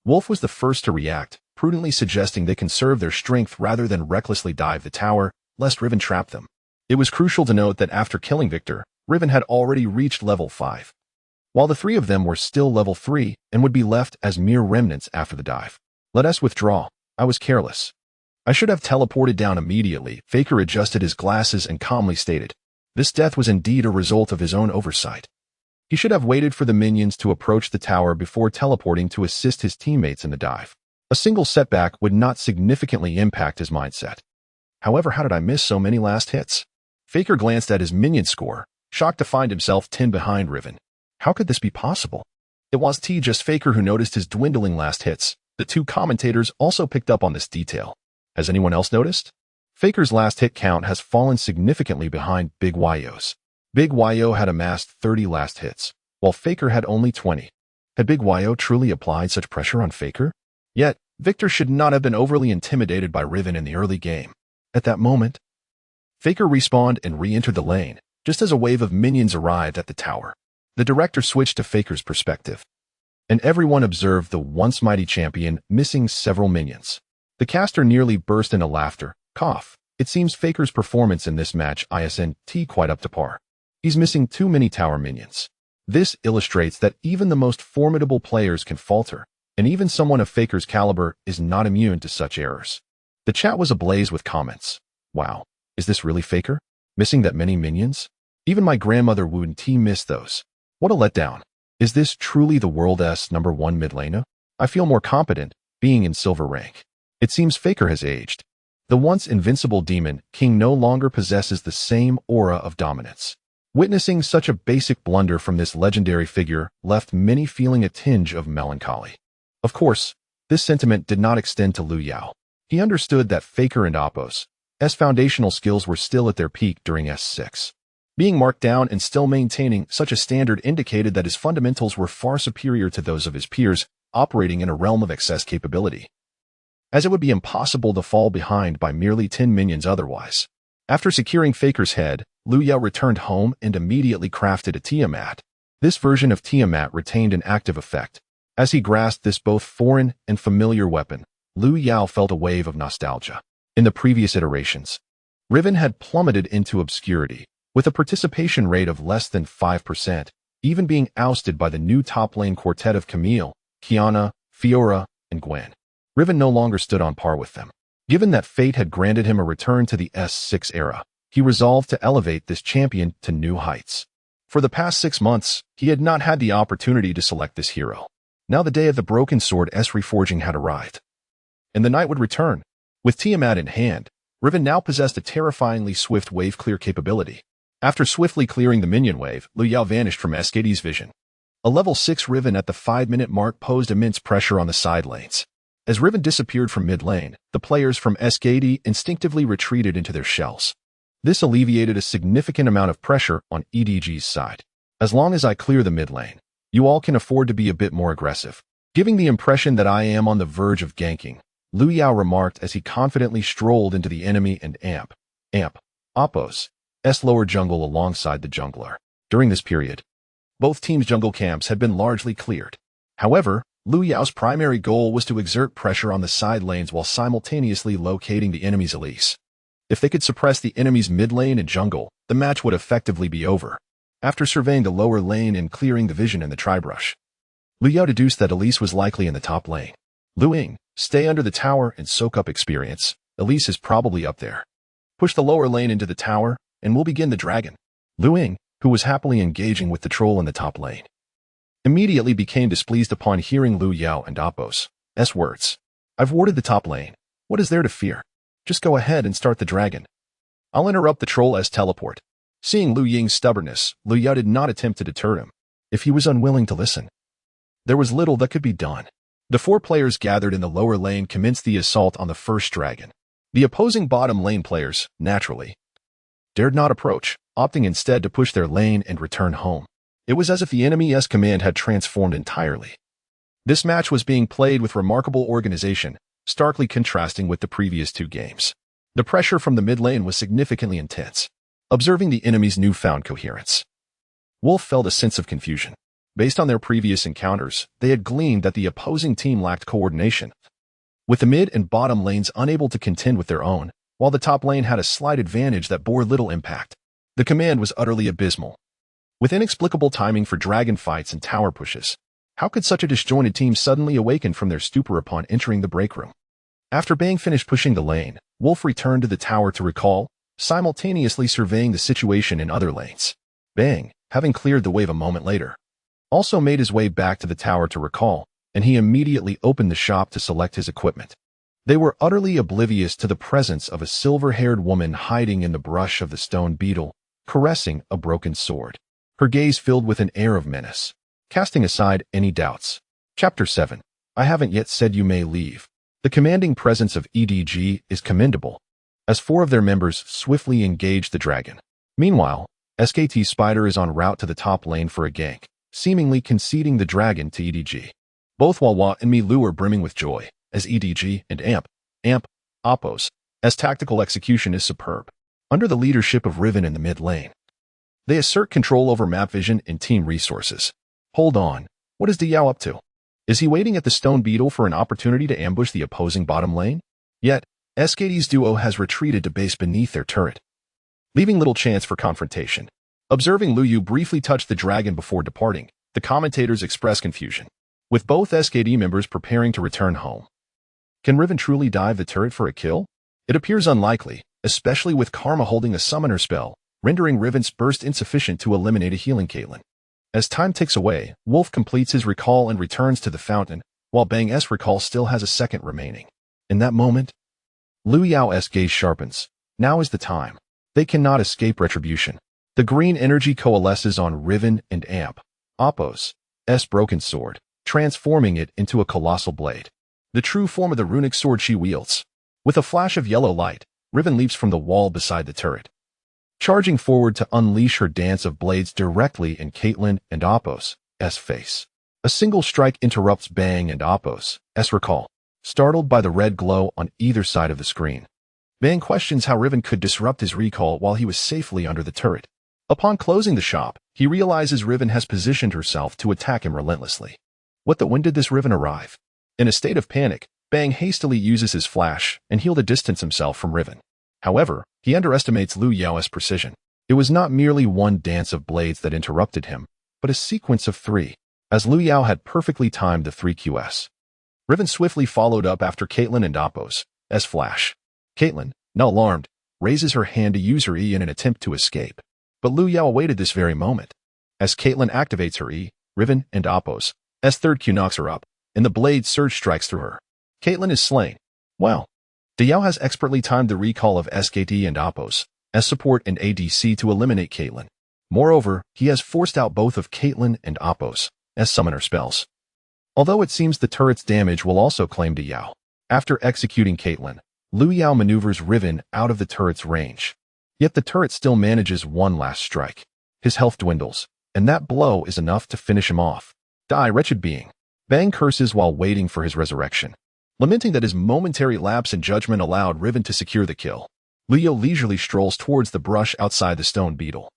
Wolf was the first to react, prudently suggesting they conserve their strength rather than recklessly dive the tower, lest Riven trap them. It was crucial to note that after killing Victor, Riven had already reached level 5, while the 3 of them were still level 3 and would be left as mere remnants after the dive. Let us withdraw. I was careless. I should have teleported down immediately. Faker adjusted his glasses and calmly stated, this death was indeed a result of his own oversight. He should have waited for the minions to approach the tower before teleporting to assist his teammates in the dive. A single setback would not significantly impact his mindset. However, how did I miss so many last hits? Faker glanced at his minion score, shocked to find himself 10 behind Riven. How could this be possible? It was just Faker who noticed his dwindling last hits. The 2 commentators also picked up on this detail. Has anyone else noticed? Faker's last hit count has fallen significantly behind Big Yo's. Big Yo had amassed 30 last hits, while Faker had only 20. Had Big Yo truly applied such pressure on Faker? Yet, Victor should not have been overly intimidated by Riven in the early game. At that moment, Faker respawned and re-entered the lane, just as a wave of minions arrived at the tower. The director switched to Faker's perspective, and everyone observed the once mighty champion missing several minions. The caster nearly burst into laughter. Cough. It seems Faker's performance in this match isn't quite up to par. He's missing too many tower minions. This illustrates that even the most formidable players can falter, and even someone of Faker's caliber is not immune to such errors. The chat was ablaze with comments. Wow, is this really Faker? Missing that many minions? Even my grandmother wouldn't miss those. What a letdown. Is this truly the world's #1 mid laner? I feel more competent, being in silver rank. It seems Faker has aged. The once invincible demon king no longer possesses the same aura of dominance. Witnessing such a basic blunder from this legendary figure left many feeling a tinge of melancholy. Of course, this sentiment did not extend to Liu Yao. He understood that Faker and Apos' foundational skills were still at their peak during S6. Being marked down and still maintaining such a standard indicated that his fundamentals were far superior to those of his peers, operating in a realm of excess capability, as it would be impossible to fall behind by merely 10 minions otherwise. After securing Faker's head, Liu Yao returned home and immediately crafted a Tiamat. This version of Tiamat retained an active effect. As he grasped this both foreign and familiar weapon, Liu Yao felt a wave of nostalgia. In the previous iterations, Riven had plummeted into obscurity, with a participation rate of less than 5%, even being ousted by the new top lane quartet of Camille, Kiana, Fiora, and Gwen. Riven no longer stood on par with them. Given that fate had granted him a return to the S6 era, he resolved to elevate this champion to new heights. For the past 6 months, he had not had the opportunity to select this hero. Now the day of the Broken Sword's reforging had arrived, and the night would return. With Tiamat in hand, Riven now possessed a terrifyingly swift wave clear capability. After swiftly clearing the minion wave, Liu Yao vanished from SKD's vision. A level 6 Riven at the 5-minute mark posed immense pressure on the side lanes. As Riven disappeared from mid lane, the players from SKD instinctively retreated into their shells. This alleviated a significant amount of pressure on EDG's side. As long as I clear the mid lane, you all can afford to be a bit more aggressive. Giving the impression that I am on the verge of ganking, Liu Yao remarked as he confidently strolled into the enemy and Apos' lower jungle alongside the jungler. During this period, both teams' jungle camps had been largely cleared. However, Liu Yao's primary goal was to exert pressure on the side lanes while simultaneously locating the enemy's Elise. If they could suppress the enemy's mid lane and jungle, the match would effectively be over. After surveying the lower lane and clearing the vision in the tri-brush, Liu Yao deduced that Elise was likely in the top lane. Lu Ying, stay under the tower and soak up experience. Elise is probably up there. Push the lower lane into the tower, and we'll begin the dragon. Lu Ying, who was happily engaging with the troll in the top lane, immediately became displeased upon hearing Liu Yao and Apos' words. I've warded the top lane. What is there to fear? Just go ahead and start the dragon. I'll interrupt the troll's teleport. Seeing Lu Ying's stubbornness, Liu Yao did not attempt to deter him. If he was unwilling to listen, there was little that could be done. The 4 players gathered in the lower lane commenced the assault on the first dragon. The opposing bottom lane players, naturally, dared not approach, opting instead to push their lane and return home. It was as if the enemy's command had transformed entirely. This match was being played with remarkable organization, starkly contrasting with the previous 2 games. The pressure from the mid lane was significantly intense. Observing the enemy's newfound coherence, Wolf felt a sense of confusion. Based on their previous encounters, they had gleaned that the opposing team lacked coordination, with the mid and bottom lanes unable to contend with their own, while the top lane had a slight advantage that bore little impact. The command was utterly abysmal, with inexplicable timing for dragon fights and tower pushes. How could such a disjointed team suddenly awaken from their stupor upon entering the break room? After Bang finished pushing the lane, Wolf returned to the tower to recall, simultaneously surveying the situation in other lanes. Bang, having cleared the wave a moment later, also made his way back to the tower to recall, and he immediately opened the shop to select his equipment. They were utterly oblivious to the presence of a silver-haired woman hiding in the brush of the stone beetle, caressing a broken sword. Her gaze filled with an air of menace, casting aside any doubts. Chapter 7. I haven't yet said you may leave. The commanding presence of EDG is commendable, as 4 of their members swiftly engage the dragon. Meanwhile, SKT Spider is en route to the top lane for a gank, seemingly conceding the dragon to EDG. Both Wawa and Milu are brimming with joy, as EDG and AMP, Oppos, as tactical execution is superb. Under the leadership of Riven in the mid lane, they assert control over map vision and team resources. Hold on, what is Diao up to? Is he waiting at the Stone Beetle for an opportunity to ambush the opposing bottom lane? Yet, SKD's duo has retreated to base beneath their turret, leaving little chance for confrontation. Observing Lu Yu briefly touch the dragon before departing, the commentators express confusion. With both SKD members preparing to return home, can Riven truly dive the turret for a kill? It appears unlikely, especially with Karma holding a summoner spell, rendering Riven's burst insufficient to eliminate a healing Caitlyn. As time ticks away, Wolf completes his recall and returns to the fountain, while Bang's recall still has a second remaining. In that moment, Lu Yao's gaze sharpens. Now is the time. They cannot escape retribution. The green energy coalesces on Riven and AMP, Oppos' broken sword, transforming it into a colossal blade, the true form of the runic sword she wields. With a flash of yellow light, Riven leaps from the wall beside the turret, charging forward to unleash her dance of blades directly in Caitlyn and Oppos' face. A single strike interrupts Bang and Oppos' recall, startled by the red glow on either side of the screen. Bang questions how Riven could disrupt his recall while he was safely under the turret. Upon closing the shop, he realizes Riven has positioned herself to attack him relentlessly. When did this Riven arrive? In a state of panic, Bang hastily uses his flash and heal to distance himself from Riven. However, he underestimates Lu Yao's precision. It was not merely one dance of blades that interrupted him, but a sequence of three, as Lu Yao had perfectly timed the 3Qs. Riven swiftly followed up after Caitlyn and Oppos' flash. Caitlyn, now alarmed, raises her hand to use her E in an attempt to escape. But Lu Yao awaited this very moment. As Caitlyn activates her E, Riven and Oppos' third Q knocks her up, and the blade surge strikes through her. Caitlyn is slain. Wow. Diao has expertly timed the recall of SKD and Oppos' support and ADC to eliminate Caitlyn. Moreover, he has forced out both of Caitlyn and Oppos' summoner spells. Although it seems the turret's damage will also claim Diao. After executing Caitlyn, Lu Yao maneuvers Riven out of the turret's range. Yet the turret still manages one last strike. His health dwindles, and that blow is enough to finish him off. Die, wretched being. Bang curses while waiting for his resurrection, lamenting that his momentary lapse in judgment allowed Riven to secure the kill. Lu Yao leisurely strolls towards the brush outside the Stone Beetle,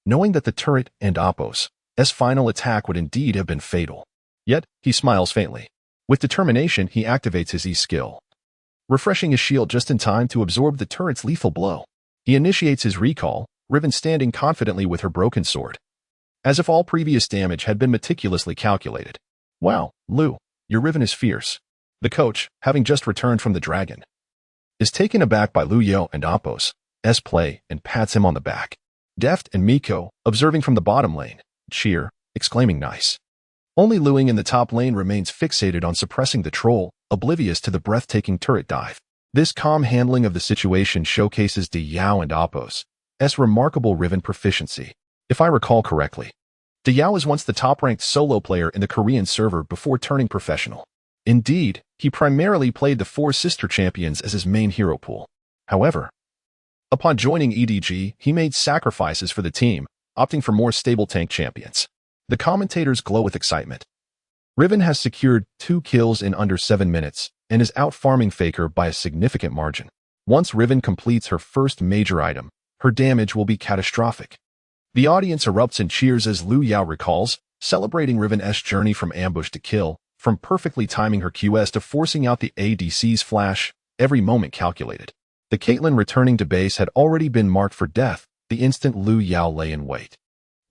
knowing that the turret and Oppos' final attack would indeed have been fatal. Yet, he smiles faintly. With determination, he activates his E-skill, refreshing his shield just in time to absorb the turret's lethal blow. He initiates his recall, Riven standing confidently with her broken sword, as if all previous damage had been meticulously calculated. Wow, Lu, your Riven is fierce. The coach, having just returned from the dragon, is taken aback by Lu Yao and Oppos' play and pats him on the back. Deft and Miko, observing from the bottom lane, cheer, exclaiming nice. Only Luing in the top lane remains fixated on suppressing the troll, oblivious to the breathtaking turret dive. This calm handling of the situation showcases Diao and Oppos' remarkable Riven proficiency. If I recall correctly, Diao was once the top-ranked solo player in the Korean server before turning professional. Indeed, he primarily played the four sister champions as his main hero pool. However, upon joining EDG, he made sacrifices for the team, opting for more stable tank champions. The commentators glow with excitement. Riven has secured 2 kills in under 7 minutes and is out-farming Faker by a significant margin. Once Riven completes her first major item, her damage will be catastrophic. The audience erupts in cheers as Lu Yao recalls, celebrating Riven's journey from ambush to kill, from perfectly timing her QS to forcing out the ADC's flash, every moment calculated. The Caitlyn returning to base had already been marked for death the instant Lu Yao lay in wait.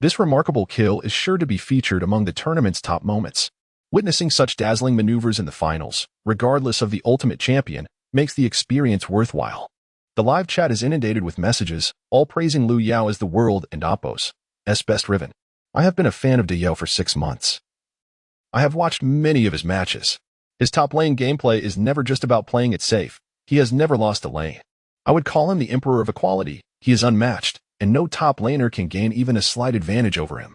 This remarkable kill is sure to be featured among the tournament's top moments. Witnessing such dazzling maneuvers in the finals, regardless of the ultimate champion, makes the experience worthwhile. The live chat is inundated with messages, all praising Lu Yao as the world and Oppos' best Riven. I have been a fan of Diao for 6 months. I have watched many of his matches. His top lane gameplay is never just about playing it safe. He has never lost a lane. I would call him the Emperor of Equality. He is unmatched, and no top laner can gain even a slight advantage over him.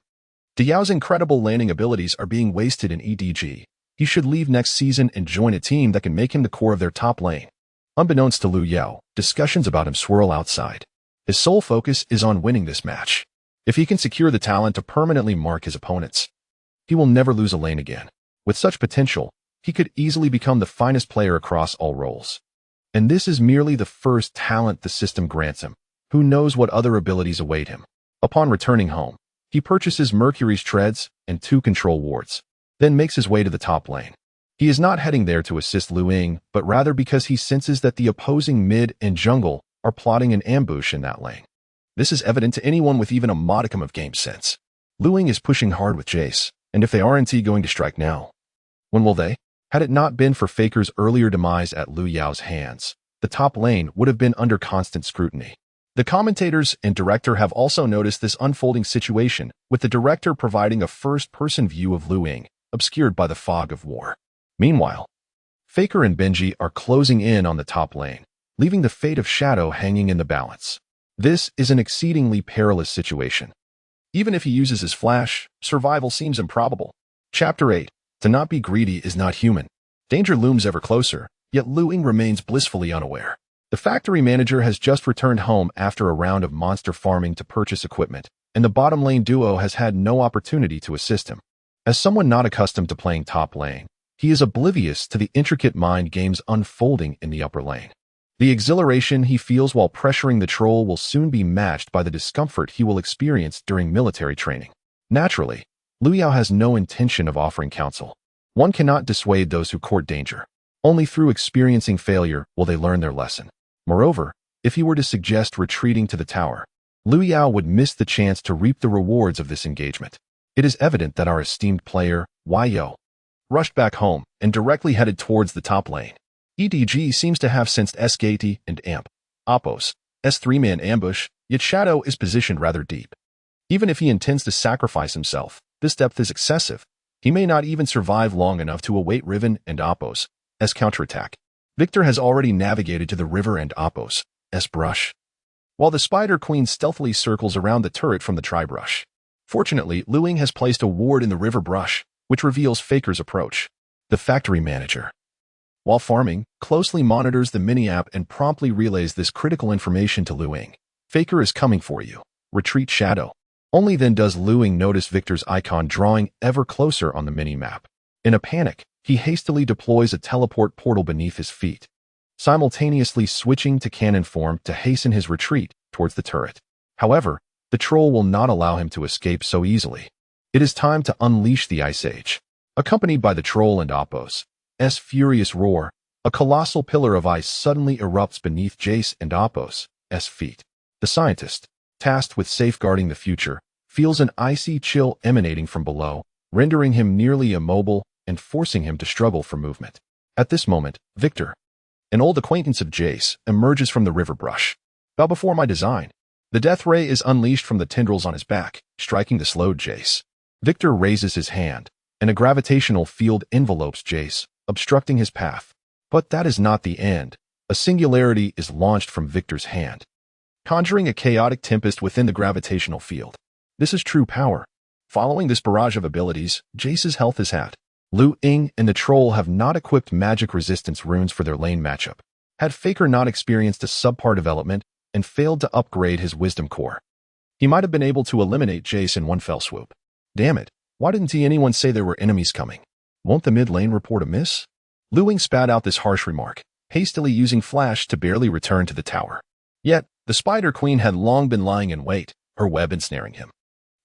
Diao's incredible laning abilities are being wasted in EDG. He should leave next season and join a team that can make him the core of their top lane. Unbeknownst to Lu Yao, discussions about him swirl outside. His sole focus is on winning this match. If he can secure the talent to permanently mark his opponents, he will never lose a lane again. With such potential, he could easily become the finest player across all roles. And this is merely the first talent the system grants him. Who knows what other abilities await him? Upon returning home, he purchases Mercury's treads and 2 control wards, then makes his way to the top lane. He is not heading there to assist Lu Ying, but rather because he senses that the opposing mid and jungle are plotting an ambush in that lane. This is evident to anyone with even a modicum of game sense. Lu Ying is pushing hard with Jace, and if they aren't going to strike now, when will they? Had it not been for Faker's earlier demise at Liu Yao's hands, the top lane would have been under constant scrutiny. The commentators and director have also noticed this unfolding situation, with the director providing a first-person view of Lu Ying, obscured by the fog of war. Meanwhile, Faker and Benji are closing in on the top lane, leaving the fate of Shadow hanging in the balance. This is an exceedingly perilous situation. Even if he uses his flash, survival seems improbable. Chapter 8. To not be greedy is not human. Danger looms ever closer, yet Lu Ying remains blissfully unaware. The factory manager has just returned home after a round of monster farming to purchase equipment, and the bottom lane duo has had no opportunity to assist him. As someone not accustomed to playing top lane, he is oblivious to the intricate mind games unfolding in the upper lane. The exhilaration he feels while pressuring the troll will soon be matched by the discomfort he will experience during military training. Naturally, Liu Yao has no intention of offering counsel. One cannot dissuade those who court danger. Only through experiencing failure will they learn their lesson. Moreover, if he were to suggest retreating to the tower, Liu Yao would miss the chance to reap the rewards of this engagement. It is evident that our esteemed player, Yo, rushed back home and directly headed towards the top lane. EDG seems to have sensed SKT and AMP, Oppo's, S3-man ambush, yet Shadow is positioned rather deep. Even if he intends to sacrifice himself, this depth is excessive. He may not even survive long enough to await Riven and Oppo's S counterattack. Victor has already navigated to the river and Oppo's S brush, while the Spider Queen stealthily circles around the turret from the tri-brush. Fortunately, Lu Ying has placed a ward in the river brush, which reveals Faker's approach. The factory manager, while farming, closely monitors the mini-app and promptly relays this critical information to Lu Ying. Faker is coming for you. Retreat Shadow. Only then does Lu Ying notice Victor's icon drawing ever closer on the mini-map. In a panic, he hastily deploys a teleport portal beneath his feet, simultaneously switching to cannon form to hasten his retreat towards the turret. However, the troll will not allow him to escape so easily. It is time to unleash the Ice Age. Accompanied by the troll and Oppo's S furious roar, a colossal pillar of ice suddenly erupts beneath Jace and Oppo's S feet. The scientist, tasked with safeguarding the future, feels an icy chill emanating from below, rendering him nearly immobile and forcing him to struggle for movement. At this moment, Victor, an old acquaintance of Jace, emerges from the river brush. Bow before my design. The death ray is unleashed from the tendrils on his back, striking the slowed Jace. Victor raises his hand, and a gravitational field envelopes Jace, obstructing his path. But that is not the end. A singularity is launched from Victor's hand, conjuring a chaotic tempest within the gravitational field. This is true power. Following this barrage of abilities, Jace's health is at. Lu Ying and the troll have not equipped magic resistance runes for their lane matchup. Had Faker not experienced a subpar development and failed to upgrade his wisdom core, he might have been able to eliminate Jace in one fell swoop. Damn it, why didn't anyone say there were enemies coming? Won't the mid lane report a miss? Lu Ying spat out this harsh remark, hastily using flash to barely return to the tower. Yet, the Spider Queen had long been lying in wait, her web ensnaring him.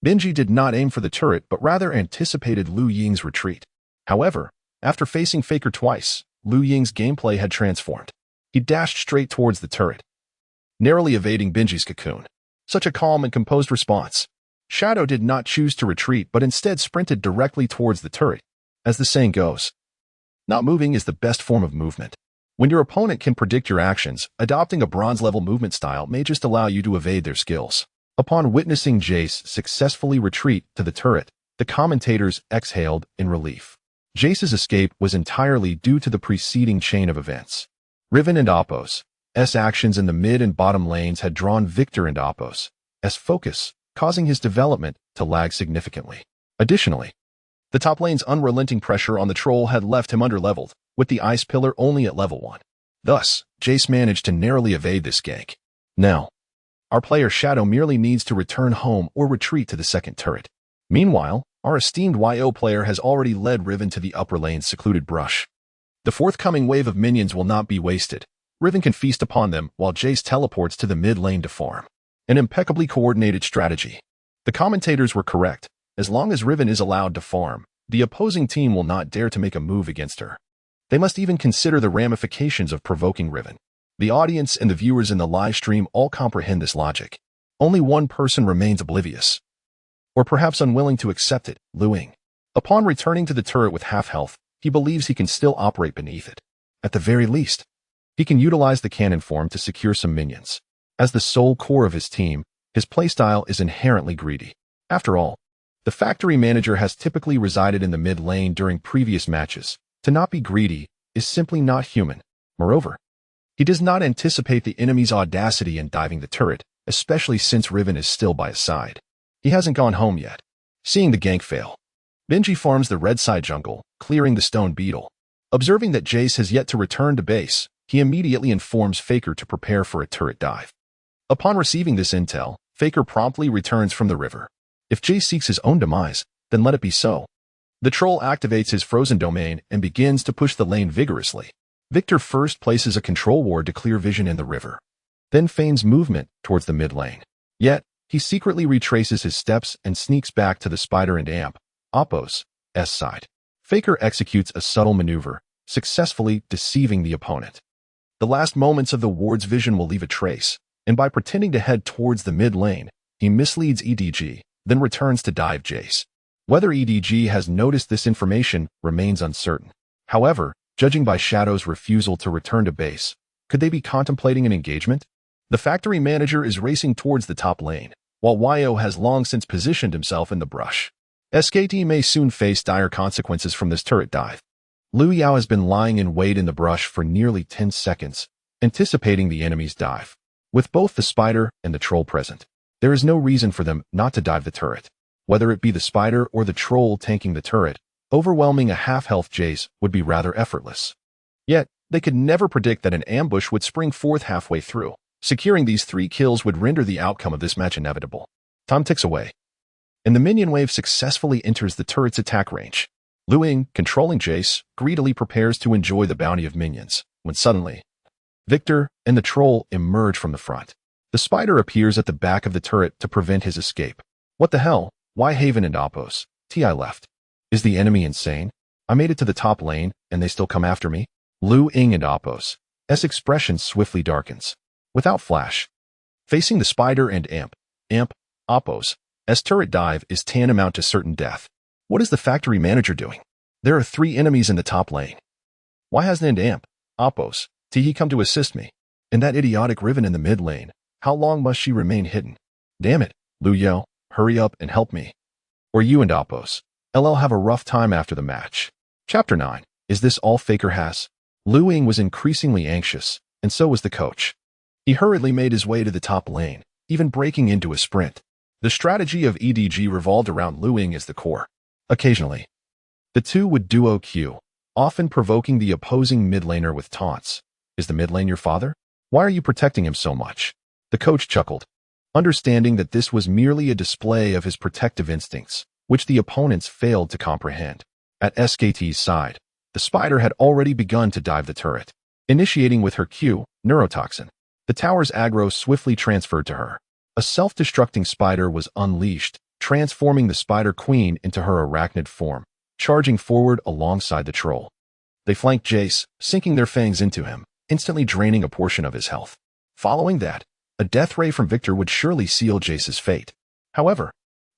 Benji did not aim for the turret but rather anticipated Lu Ying's retreat. However, after facing Faker twice, Lu Ying's gameplay had transformed. He dashed straight towards the turret, narrowly evading Benji's cocoon. Such a calm and composed response. Shadow did not choose to retreat but instead sprinted directly towards the turret. As the saying goes, not moving is the best form of movement. When your opponent can predict your actions, adopting a bronze-level movement style may just allow you to evade their skills. Upon witnessing Jace successfully retreat to the turret, the commentators exhaled in relief. Jace's escape was entirely due to the preceding chain of events. Riven and Oppo's S actions in the mid and bottom lanes had drawn Victor and Oppo's S focus, causing his development to lag significantly. Additionally, the top lane's unrelenting pressure on the troll had left him underleveled, with the ice pillar only at level 1. Thus, Jace managed to narrowly evade this gank. Now, our player Shadow merely needs to return home or retreat to the second turret. Meanwhile, Our esteemed YO player has already led Riven to the upper lane's secluded brush. The forthcoming wave of minions will not be wasted. Riven can feast upon them while Jace teleports to the mid lane to farm. An impeccably coordinated strategy. The commentators were correct. As long as Riven is allowed to farm, the opposing team will not dare to make a move against her. They must even consider the ramifications of provoking Riven. The audience and the viewers in the live stream all comprehend this logic. Only one person remains oblivious, or perhaps unwilling to accept it, Luing. Upon returning to the turret with half health, he believes he can still operate beneath it. At the very least, he can utilize the cannon form to secure some minions. As the sole core of his team, his playstyle is inherently greedy. After all, the factory manager has typically resided in the mid lane during previous matches. To not be greedy is simply not human. Moreover, he does not anticipate the enemy's audacity in diving the turret, especially since Riven is still by his side. He hasn't gone home yet. Seeing the gank fail, Benji farms the red side jungle, clearing the stone beetle. Observing that Jace has yet to return to base, he immediately informs Faker to prepare for a turret dive. Upon receiving this intel, Faker promptly returns from the river. If Jace seeks his own demise, then let it be so. The troll activates his frozen domain and begins to push the lane vigorously. Victor first places a control ward to clear vision in the river, then feigns movement towards the mid lane. Yet, he secretly retraces his steps and sneaks back to the Spider and Amp, Oppo's, S side. Faker executes a subtle maneuver, successfully deceiving the opponent. The last moments of the ward's vision will leave a trace, and by pretending to head towards the mid lane, he misleads EDG, then returns to dive Jace. Whether EDG has noticed this information remains uncertain. However, judging by Shadow's refusal to return to base, could they be contemplating an engagement? The factory manager is racing towards the top lane, while YO has long since positioned himself in the brush. SKT may soon face dire consequences from this turret dive. Liu Yao has been lying in wait in the brush for nearly 10 seconds, anticipating the enemy's dive. With both the spider and the troll present, there is no reason for them not to dive the turret. Whether it be the spider or the troll tanking the turret, overwhelming a half-health Jace would be rather effortless. Yet, they could never predict that an ambush would spring forth halfway through. Securing these 3 kills would render the outcome of this match inevitable. Time ticks away, and the minion wave successfully enters the turret's attack range. Luing, controlling Jace, greedily prepares to enjoy the bounty of minions, when suddenly, Victor and the troll emerge from the front. The spider appears at the back of the turret to prevent his escape. What the hell? Why Haven and Oppos? TI left. Is the enemy insane? I made it to the top lane, and they still come after me? Lu Ying and Oppos. S expression swiftly darkens. Without flash. Facing the spider and Amp, Oppos, S turret dive is tantamount to certain death. What is the factory manager doing? There are 3 enemies in the top lane. Why hasn't Amp, Oppos, he come to assist me? And that idiotic Riven in the mid lane, how long must she remain hidden? Damn it, Liu Yao, hurry up and help me. Or you and Oppos. LL have a rough time after the match. Chapter 9. Is this all Faker has? Lu Ying was increasingly anxious, and so was the coach. He hurriedly made his way to the top lane, even breaking into a sprint. The strategy of EDG revolved around Lu Ying as the core. Occasionally, the two would duo Q, often provoking the opposing mid laner with taunts. Is the mid lane your father? Why are you protecting him so much? The coach chuckled, understanding that this was merely a display of his protective instincts, which the opponents failed to comprehend. At SKT's side, the spider had already begun to dive the turret, initiating with her Q, neurotoxin. The tower's aggro swiftly transferred to her. A self-destructing spider was unleashed, transforming the Spider Queen into her arachnid form, charging forward alongside the troll. They flanked Jace, sinking their fangs into him, instantly draining a portion of his health. Following that, a death ray from Victor would surely seal Jace's fate. However,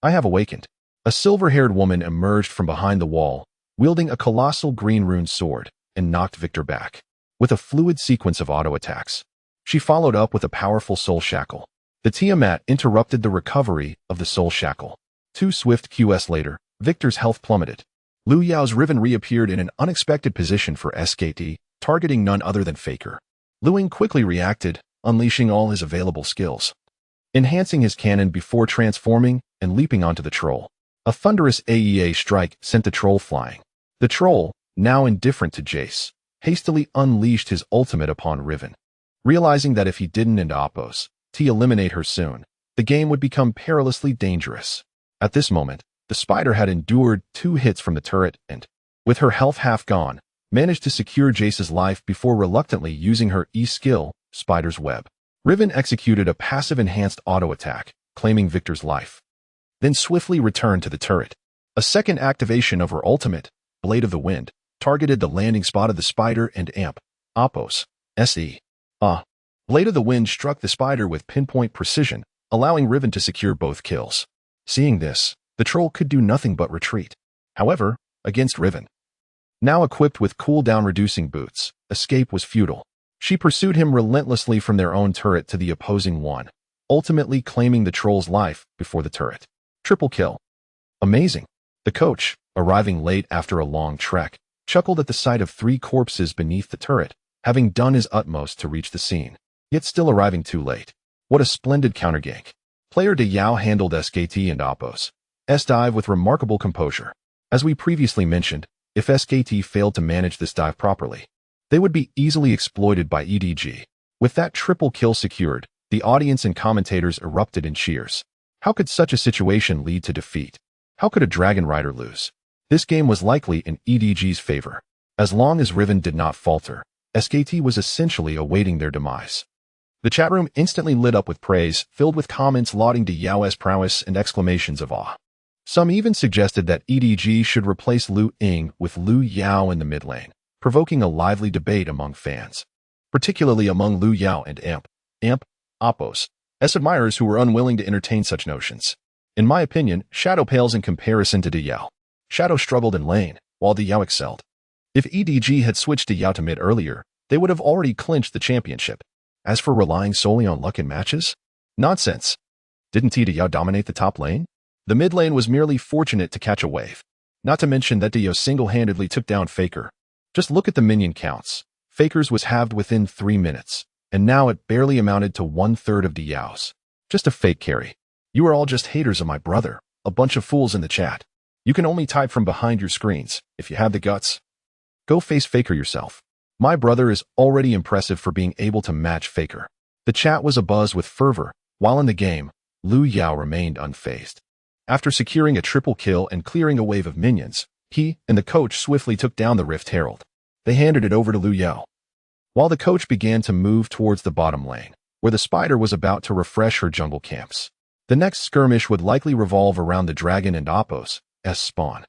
I have awakened. A silver-haired woman emerged from behind the wall, wielding a colossal green rune sword, and knocked Victor back. With a fluid sequence of auto-attacks, she followed up with a powerful soul shackle. The Tiamat interrupted the recovery of the soul shackle. 2 swift QS later, Victor's health plummeted. Liu Yao's Riven reappeared in an unexpected position for SKT, targeting none other than Faker. Lu Ying quickly reacted, unleashing all his available skills, enhancing his cannon before transforming and leaping onto the troll. A thunderous AEA strike sent the troll flying. The troll, now indifferent to Jace, hastily unleashed his ultimate upon Riven. Realizing that if he didn't end Oppos, to eliminate her soon, the game would become perilously dangerous. At this moment, The spider had endured 2 hits from the turret and, with her health half gone, managed to secure Jace's life before reluctantly using her E-skill, Spider's Web. Riven executed a passive enhanced auto attack, claiming Victor's life, then swiftly returned to the turret. A second activation of her ultimate, Blade of the Wind, targeted the landing spot of the spider and amp, Oppos, SE. Blade of the Wind struck the spider with pinpoint precision, allowing Riven to secure both kills. Seeing this, the troll could do nothing but retreat. However, against Riven, now equipped with cooldown-reducing boots, escape was futile. She pursued him relentlessly from their own turret to the opposing one, ultimately claiming the troll's life before the turret. Triple kill. Amazing. The coach, arriving late after a long trek, chuckled at the sight of 3 corpses beneath the turret, having done his utmost to reach the scene, yet still arriving too late. What a splendid countergank. Player De Yao handled SKT and Oppos' dive with remarkable composure. As we previously mentioned, if SKT failed to manage this dive properly, they would be easily exploited by EDG. With that triple kill secured, the audience and commentators erupted in cheers. How could such a situation lead to defeat? How could a Dragon Rider lose? This game was likely in EDG's favor. As long as Riven did not falter, SKT was essentially awaiting their demise. The chat room instantly lit up with praise, filled with comments lauding De Yao's prowess and exclamations of awe. Some even suggested that EDG should replace Lu Ying with Lu Yao in the mid lane, provoking a lively debate among fans, particularly among Lu Yao and Oppos' admirers who were unwilling to entertain such notions. In my opinion, Shadow pales in comparison to De Yao. Shadow struggled in lane, while De Yao excelled. If EDG had switched De Yao to mid earlier, they would have already clinched the championship. As for relying solely on luck in matches, nonsense. Didn't De Yao dominate the top lane? The mid lane was merely fortunate to catch a wave. Not to mention that De Yao single-handedly took down Faker. Just look at the minion counts. Faker's was halved within 3 minutes, and now it barely amounted to 1/3 of De Yao's. Just a fake carry. You are all just haters of my brother, a bunch of fools in the chat. You can only type from behind your screens. If you have the guts, go face Faker yourself. My brother is already impressive for being able to match Faker. The chat was abuzz with fervor, while in the game, Lu Yao remained unfazed. After securing a triple kill and clearing a wave of minions, he and the coach swiftly took down the Rift Herald. They handed it over to Lu Yao, while the coach began to move towards the bottom lane, where the spider was about to refresh her jungle camps. The next skirmish would likely revolve around the dragon and Oppos' spawn.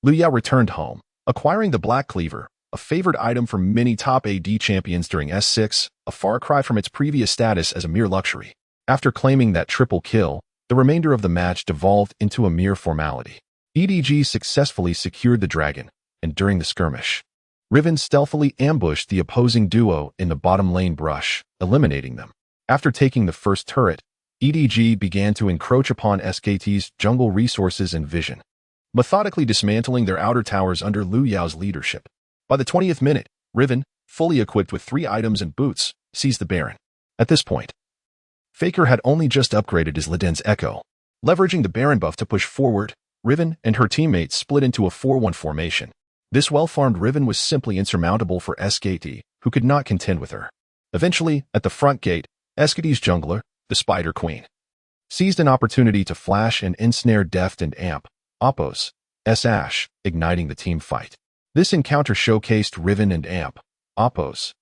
Lu Yao returned home, acquiring the Black Cleaver, a favored item for many top AD champions during S6, a far cry from its previous status as a mere luxury. After claiming that triple kill, the remainder of the match devolved into a mere formality. EDG successfully secured the dragon, and during the skirmish, Riven stealthily ambushed the opposing duo in the bottom lane brush, eliminating them. After taking the first turret, EDG began to encroach upon SKT's jungle resources and vision, methodically dismantling their outer towers under Lu Yao's leadership. By the 20th minute, Riven, fully equipped with 3 items and boots, seized the Baron. At this point, Faker had only just upgraded his Liden's Echo. Leveraging the Baron buff to push forward, Riven and her teammates split into a 4-1 formation. This well-farmed Riven was simply insurmountable for SKT, who could not contend with her. Eventually, at the front gate, SKT's jungler, the Spider Queen, seized an opportunity to flash and ensnare Deft and Amp, Oppos' Ashe, igniting the team fight. This encounter showcased Riven and Amp, Oppos'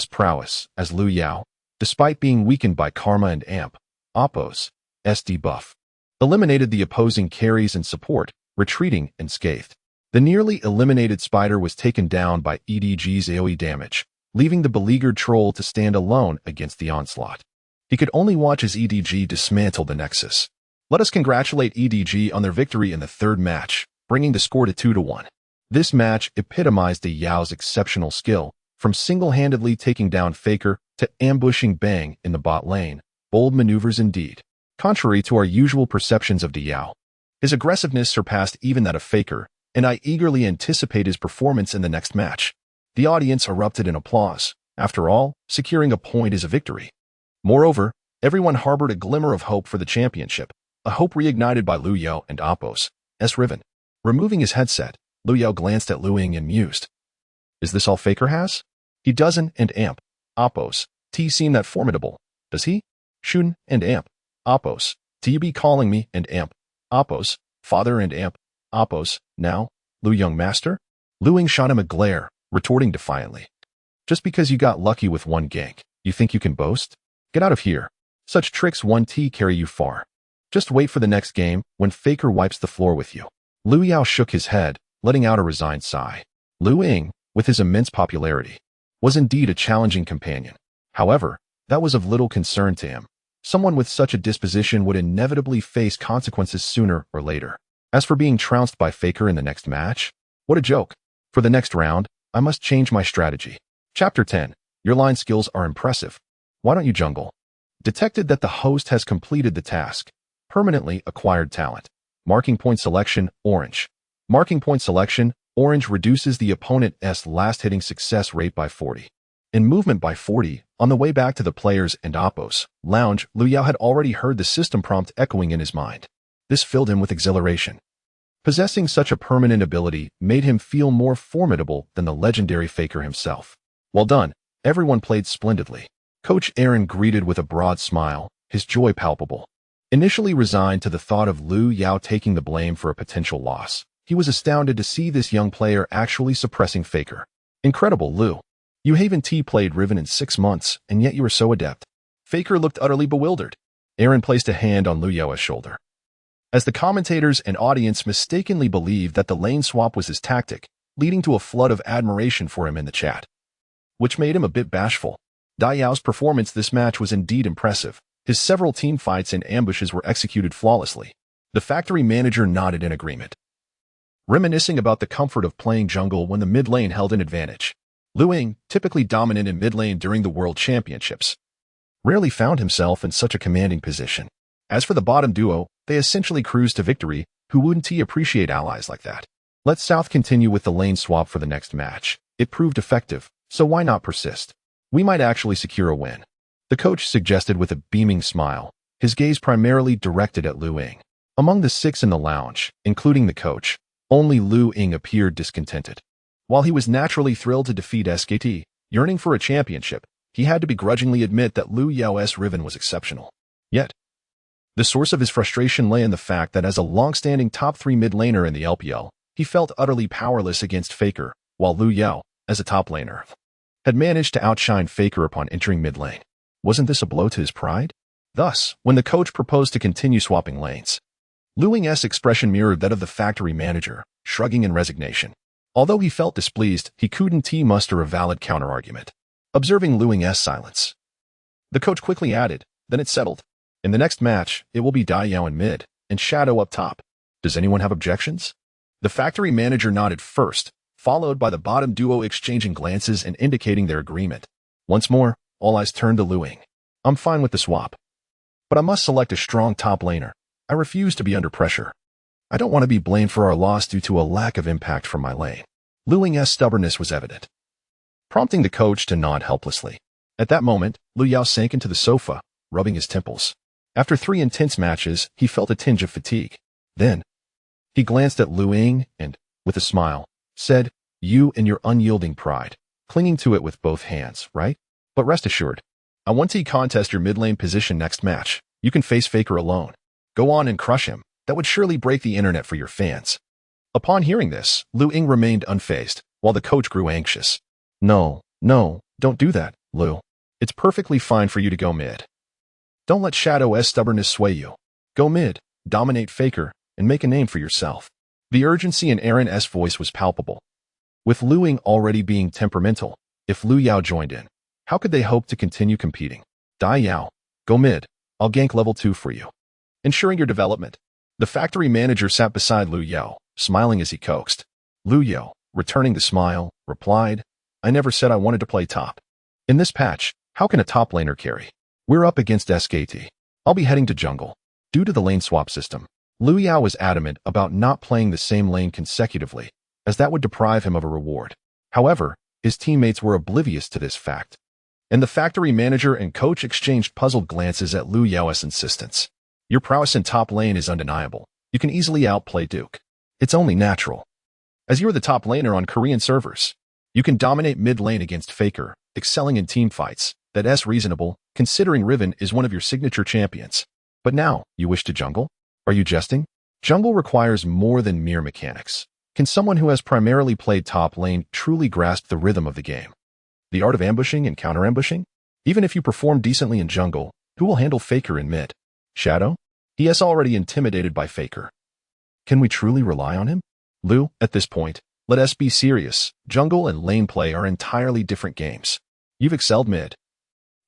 prowess as Lu Yao, despite being weakened by Karma and Amp, Oppos' debuff, eliminated the opposing carries and support, retreating unscathed. The nearly eliminated spider was taken down by EDG's AoE damage, leaving the beleaguered troll to stand alone against the onslaught. He could only watch as EDG dismantle the Nexus. Let us congratulate EDG on their victory in the third match, bringing the score to 2-1. This match epitomized De Yao's exceptional skill, from single-handedly taking down Faker to ambushing Bang in the bot lane. Bold maneuvers indeed. Contrary to our usual perceptions of De Yao, his aggressiveness surpassed even that of Faker, and I eagerly anticipate his performance in the next match. The audience erupted in applause. After all, securing a point is a victory. Moreover, everyone harbored a glimmer of hope for the championship, a hope reignited by Lu Yao and Oppos' Riven. Removing his headset, Lu Yao glanced at Lu Ying and mused. Is this all Faker has? He doesn't, and Amp, Oppos' seem that formidable, does he? Shun and Amp, Oppos, you be calling me and Amp, Oppos, father and Amp, Oppos, now, Liu Young Master? Liu Ying shot him a glare, retorting defiantly. Just because you got lucky with one gank, you think you can boast? Get out of here. Such tricks 1T carry you far. Just wait for the next game when Faker wipes the floor with you. Liu Yao shook his head, letting out a resigned sigh. Liu Ying, with his immense popularity, was indeed a challenging companion. However, that was of little concern to him. Someone with such a disposition would inevitably face consequences sooner or later. As for being trounced by Faker in the next match, what a joke. For the next round, I must change my strategy. Chapter 10. Your line skills are impressive. Why don't you jungle? Detected that the host has completed the task. Permanently acquired talent. Marking point selection, orange. Marking point selection, orange reduces the opponent's last hitting success rate by 40. In movement by 40, on the way back to the players and Oppos lounge, Liu Yao had already heard the system prompt echoing in his mind. This filled him with exhilaration. Possessing such a permanent ability made him feel more formidable than the legendary Faker himself. Well done, everyone played splendidly. Coach Aaron greeted with a broad smile, his joy palpable. Initially resigned to the thought of Liu Yao taking the blame for a potential loss, he was astounded to see this young player actually suppressing Faker. Incredible, Liu. You haven't played Riven in 6 months, and yet you are so adept. Faker looked utterly bewildered. Aaron placed a hand on Liu Yao's shoulder. As the commentators and audience mistakenly believed that the lane swap was his tactic, leading to a flood of admiration for him in the chat, which made him a bit bashful. Dai Yao's performance this match was indeed impressive. His several team fights and ambushes were executed flawlessly. The factory manager nodded in agreement, reminiscing about the comfort of playing jungle when the mid lane held an advantage. Liu Ying, typically dominant in mid lane during the World Championships, rarely found himself in such a commanding position. As for the bottom duo, they essentially cruised to victory. Who wouldn't appreciate allies like that? Let South continue with the lane swap for the next match. It proved effective, so why not persist? We might actually secure a win. The coach suggested with a beaming smile, his gaze primarily directed at Liu Ying. Among the 6 in the lounge, including the coach, only Liu Ying appeared discontented. While he was naturally thrilled to defeat SKT, yearning for a championship, he had to begrudgingly admit that Liu Yao's Riven was exceptional. Yet, the source of his frustration lay in the fact that as a long-standing top 3 mid laner in the LPL, he felt utterly powerless against Faker, while Liu Yao, as a top laner, had managed to outshine Faker upon entering mid lane. Wasn't this a blow to his pride? Thus, when the coach proposed to continue swapping lanes, Liu Ying's expression mirrored that of the factory manager, shrugging in resignation. Although he felt displeased, he couldn't muster a valid counterargument. Observing Liu Ying's silence, the coach quickly added, then it's settled. In the next match, it will be Dai Yao in mid, and Shadow up top. Does anyone have objections? The factory manager nodded first, followed by the bottom duo exchanging glances and indicating their agreement. Once more, all eyes turned to Liu Ying. I'm fine with the swap, but I must select a strong top laner. I refuse to be under pressure. I don't want to be blamed for our loss due to a lack of impact from my lane. Liu Ying's stubbornness was evident, prompting the coach to nod helplessly. At that moment, Liu Yao sank into the sofa, rubbing his temples. After 3 intense matches, he felt a tinge of fatigue. Then, he glanced at Liu Ying and, with a smile, said, you and your unyielding pride, clinging to it with both hands, right? But rest assured, I want to contest your mid lane position next match. You can face Faker alone. Go on and crush him. That would surely break the internet for your fans. Upon hearing this, Liu Ying remained unfazed, while the coach grew anxious. No, don't do that, Liu. It's perfectly fine for you to go mid. Don't let Shadow's stubbornness sway you. Go mid, dominate Faker, and make a name for yourself. The urgency in Aaron's voice was palpable. With Liu Ying already being temperamental, if Liu Yao joined in, how could they hope to continue competing? Dai Yao, go mid. I'll gank level 2 for you, ensuring your development. The factory manager sat beside Liu Yao, smiling as he coaxed. Liu Yao, returning the smile, replied, I never said I wanted to play top. In this patch, how can a top laner carry? We're up against SKT. I'll be heading to jungle. Due to the lane swap system, Liu Yao was adamant about not playing the same lane consecutively, as that would deprive him of a reward. However, his teammates were oblivious to this fact, and the factory manager and coach exchanged puzzled glances at Liu Yao's insistence. Your prowess in top lane is undeniable. You can easily outplay Duke. It's only natural. As you're the top laner on Korean servers, you can dominate mid lane against Faker, excelling in team fights. That's reasonable, considering Riven is one of your signature champions. But now, you wish to jungle? Are you jesting? Jungle requires more than mere mechanics. Can someone who has primarily played top lane truly grasp the rhythm of the game? The art of ambushing and counter-ambushing? Even if you perform decently in jungle, who will handle Faker in mid? Shadow? He is already intimidated by Faker. Can we truly rely on him? Lu, at this point, let us be serious. Jungle and lane play are entirely different games. You've excelled mid.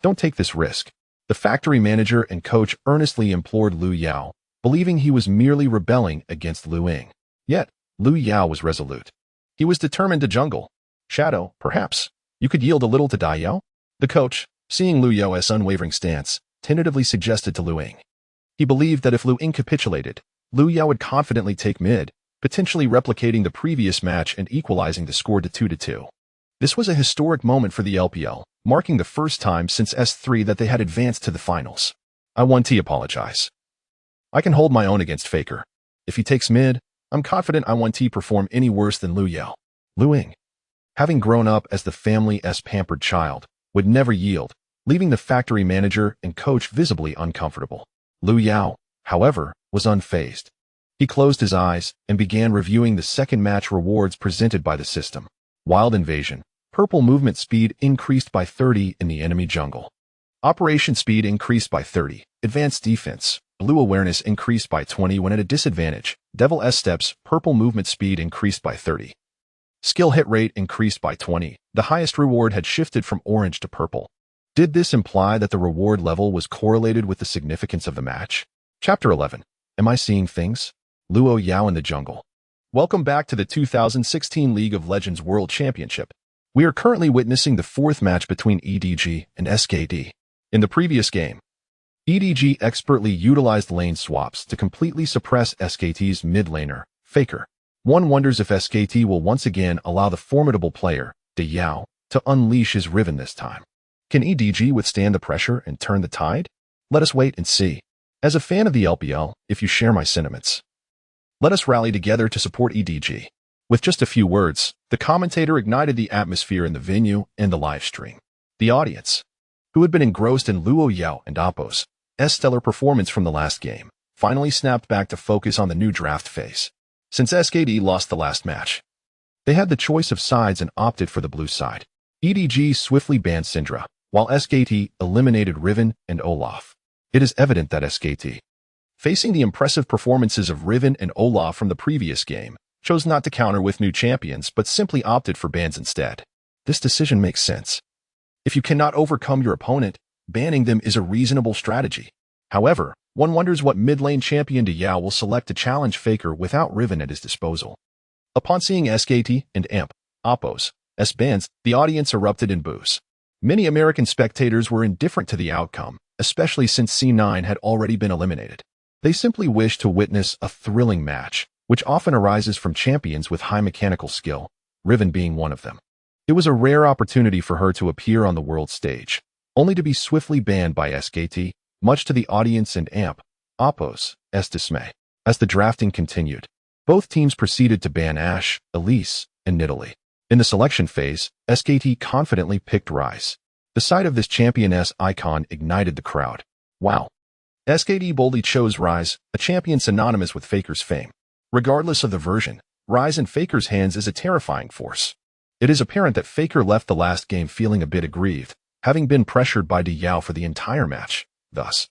Don't take this risk. The factory manager and coach earnestly implored Lu Yao, believing he was merely rebelling against Lu Ying. Yet, Lu Yao was resolute. He was determined to jungle. Shadow, perhaps. You could yield a little to Dai Yao? The coach, seeing Lu Yao's unwavering stance, tentatively suggested to Lu Ying. He believed that if Lu Ying capitulated, Lu Yao would confidently take mid, potentially replicating the previous match and equalizing the score to 2-2. This was a historic moment for the LPL, marking the first time since S3 that they had advanced to the finals. I want to apologize. I can hold my own against Faker. If he takes mid, I'm confident I won't perform any worse than Lu Yao. Lu Ying, having grown up as the family's pampered child, would never yield, leaving the factory manager and coach visibly uncomfortable. Lu Yao, however, was unfazed. He closed his eyes and began reviewing the second match rewards presented by the system. Wild Invasion. Purple movement speed increased by 30 in the enemy jungle. Operation speed increased by 30. Advanced defense. Blue awareness increased by 20 when at a disadvantage. Devil S steps. Purple movement speed increased by 30. Skill hit rate increased by 20. The highest reward had shifted from orange to purple. Did this imply that the reward level was correlated with the significance of the match? Chapter 11. Am I seeing things? Luo Yao in the jungle. Welcome back to the 2016 League of Legends World Championship. We are currently witnessing the fourth match between EDG and SKD. In the previous game, EDG expertly utilized lane swaps to completely suppress SKT's mid laner, Faker. One wonders if SKT will once again allow the formidable player, De Yao, to unleash his Riven this time. Can EDG withstand the pressure and turn the tide? Let us wait and see. As a fan of the LPL, if you share my sentiments, let us rally together to support EDG. With just a few words, the commentator ignited the atmosphere in the venue and the live stream. The audience, who had been engrossed in Luo Yao and Oppo's stellar performance from the last game, finally snapped back to focus on the new draft phase. Since SKD lost the last match, they had the choice of sides and opted for the blue side. EDG swiftly banned Syndra, while SKT eliminated Riven and Olaf. It is evident that SKT, facing the impressive performances of Riven and Olaf from the previous game, chose not to counter with new champions but simply opted for bans instead. This decision makes sense. If you cannot overcome your opponent, banning them is a reasonable strategy. However, one wonders what mid-lane champion De Yao will select to challenge Faker without Riven at his disposal. Upon seeing SKT and AMP, Oppo's bans, the audience erupted in boos. Many American spectators were indifferent to the outcome, especially since C9 had already been eliminated. They simply wished to witness a thrilling match, which often arises from champions with high mechanical skill, Riven being one of them. It was a rare opportunity for her to appear on the world stage, only to be swiftly banned by SKT, much to the audience and AMP, Oppo's dismay. As the drafting continued, both teams proceeded to ban Ashe, Elise, and Nidalee. In the selection phase, SKT confidently picked Ryze. The sight of this championess icon ignited the crowd. Wow. SKT boldly chose Ryze, a champion synonymous with Faker's fame. Regardless of the version, Ryze in Faker's hands is a terrifying force. It is apparent that Faker left the last game feeling a bit aggrieved, having been pressured by De Yao for the entire match. Thus,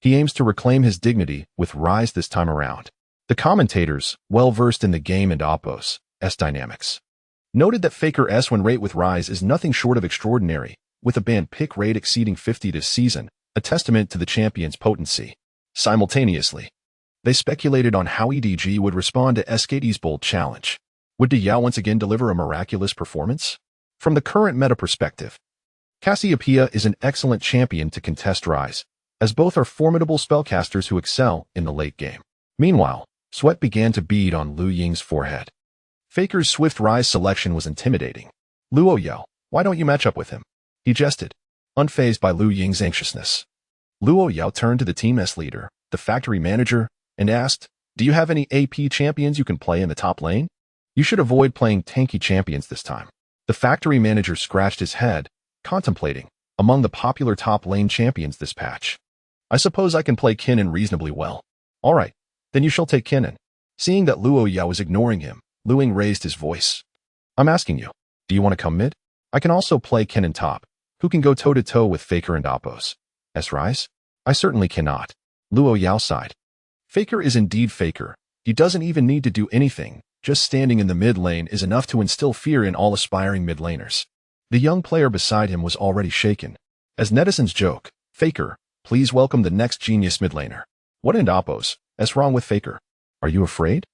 he aims to reclaim his dignity with Ryze this time around. The commentators, well-versed in the game and Oppo's dynamics, noted that Faker's win rate with Ryze is nothing short of extraordinary, with a ban pick rate exceeding 50 this season, a testament to the champion's potency. Simultaneously, they speculated on how EDG would respond to SKT's bold challenge. Would De Yao once again deliver a miraculous performance? From the current meta perspective, Cassiopeia is an excellent champion to contest Ryze, as both are formidable spellcasters who excel in the late game. Meanwhile, sweat began to bead on Lu Ying's forehead. Faker's swift Ryze selection was intimidating. Luo Yao, why don't you match up with him? He jested, unfazed by Lu Ying's anxiousness. Luo Yao turned to the team's leader, the factory manager, and asked, "Do you have any AP champions you can play in the top lane? You should avoid playing tanky champions this time." The factory manager scratched his head, contemplating, among the popular top lane champions this patch, "I suppose I can play Kinnan reasonably well. All right, Then you shall take Kennen. Seeing that Luo Yao was ignoring him, Luing raised his voice. I'm asking you, do you want to come mid? I can also play Kennen top, who can go toe-to-toe with Faker and Oppos. S-Rise? I certainly cannot. Luo Yao sighed. Faker is indeed Faker. He doesn't even need to do anything. Just standing in the mid lane is enough to instill fear in all aspiring mid laners. The young player beside him was already shaken. As netizens joke, Faker, please welcome the next genius mid laner. What in Oppos? What's wrong with Faker? Are you afraid?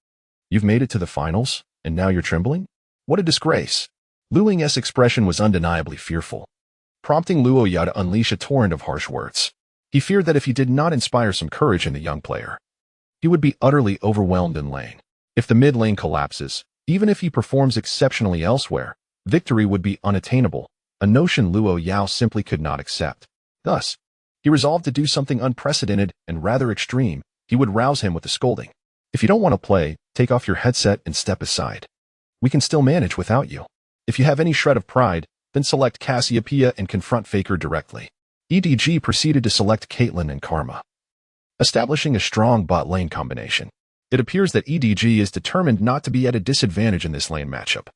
You've made it to the finals, and now you're trembling? What a disgrace. Luing's expression was undeniably fearful, prompting Luo Yao to unleash a torrent of harsh words. He feared that if he did not inspire some courage in the young player, he would be utterly overwhelmed in lane. If the mid lane collapses, even if he performs exceptionally elsewhere, victory would be unattainable, a notion Luo Yao simply could not accept. Thus, he resolved to do something unprecedented and rather extreme. He would rouse him with a scolding. If you don't want to play, take off your headset and step aside. We can still manage without you. If you have any shred of pride, then select Cassiopeia and confront Faker directly. EDG proceeded to select Caitlyn and Karma, establishing a strong bot lane combination. It appears that EDG is determined not to be at a disadvantage in this lane matchup,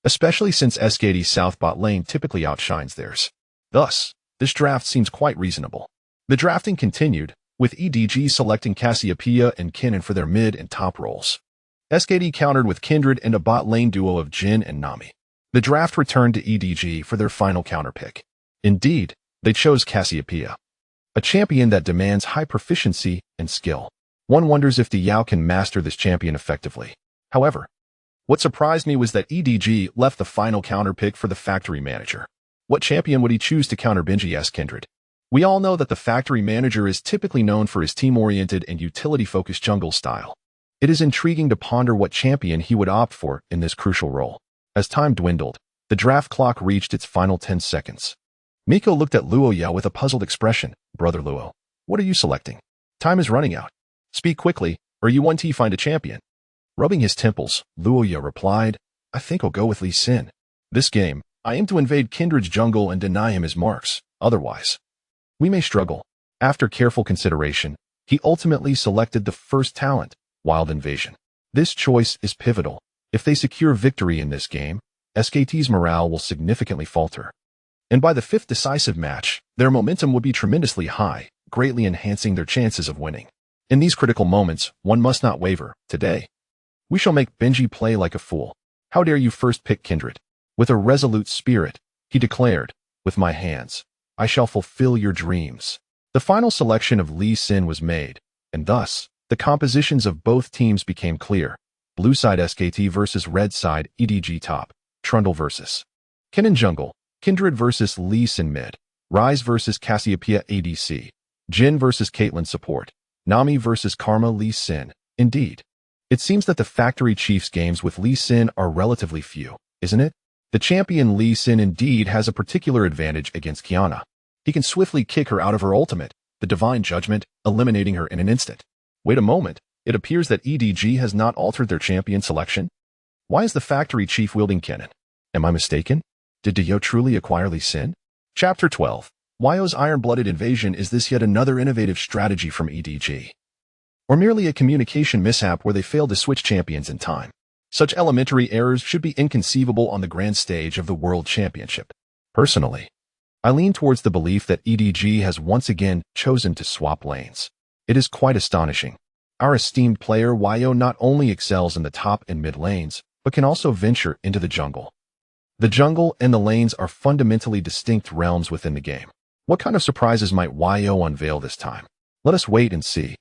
especially since SKD's South bot lane typically outshines theirs. Thus, this draft seems quite reasonable. The drafting continued, with EDG selecting Cassiopeia and Kennen for their mid and top roles. SKD countered with Kindred and a bot lane duo of Jhin and Nami. The draft returned to EDG for their final counter pick. Indeed, they chose Cassiopeia, a champion that demands high proficiency and skill. One wonders if the Yao can master this champion effectively. However, what surprised me was that EDG left the final counter pick for the factory manager. What champion would he choose to counter Benji's Kindred? We all know that the factory manager is typically known for his team-oriented and utility-focused jungle style. It is intriguing to ponder what champion he would opt for in this crucial role. As time dwindled, the draft clock reached its final 10 seconds. Miko looked at Luo Yao with a puzzled expression. Brother Luo, what are you selecting? Time is running out. Speak quickly, or you want to find a champion. Rubbing his temples, Luo Yao replied, I think I'll go with Lee Sin. This game, I aim to invade Kindred's jungle and deny him his marks. Otherwise, we may struggle. After careful consideration, he ultimately selected the first talent, Wild Invasion. This choice is pivotal. If they secure victory in this game, SKT's morale will significantly falter. And by the fifth decisive match, their momentum would be tremendously high, greatly enhancing their chances of winning. In these critical moments, one must not waver. Today, we shall make Benji play like a fool. How dare you first pick Kindred? With a resolute spirit, he declared, with my hands, I shall fulfill your dreams. The final selection of Lee Sin was made, and thus, the compositions of both teams became clear. Blue side SKT versus red side EDG top. Trundle versus Kennen jungle. Kindred versus Lee Sin mid. Rise versus Cassiopeia ADC. Jhin versus Caitlyn support. Nami versus Karma Lee Sin. Indeed, it seems that the Factory Chiefs games with Lee Sin are relatively few, isn't it? The champion Lee Sin indeed has a particular advantage against Qiyana. He can swiftly kick her out of her ultimate, the Divine Judgment, eliminating her in an instant. Wait a moment, it appears that EDG has not altered their champion selection. Why is the Factory Chief wielding Kennen? Am I mistaken? Did Dio truly acquire Lee Sin? Chapter 12. Yo's Iron-Blooded Invasion. Is this yet another innovative strategy from EDG? Or merely a communication mishap where they failed to switch champions in time? Such elementary errors should be inconceivable on the grand stage of the World Championship. Personally, I lean towards the belief that EDG has once again chosen to swap lanes. It is quite astonishing. Our esteemed player Yo not only excels in the top and mid lanes, but can also venture into the jungle. The jungle and the lanes are fundamentally distinct realms within the game. What kind of surprises might Yo unveil this time? Let us wait and see.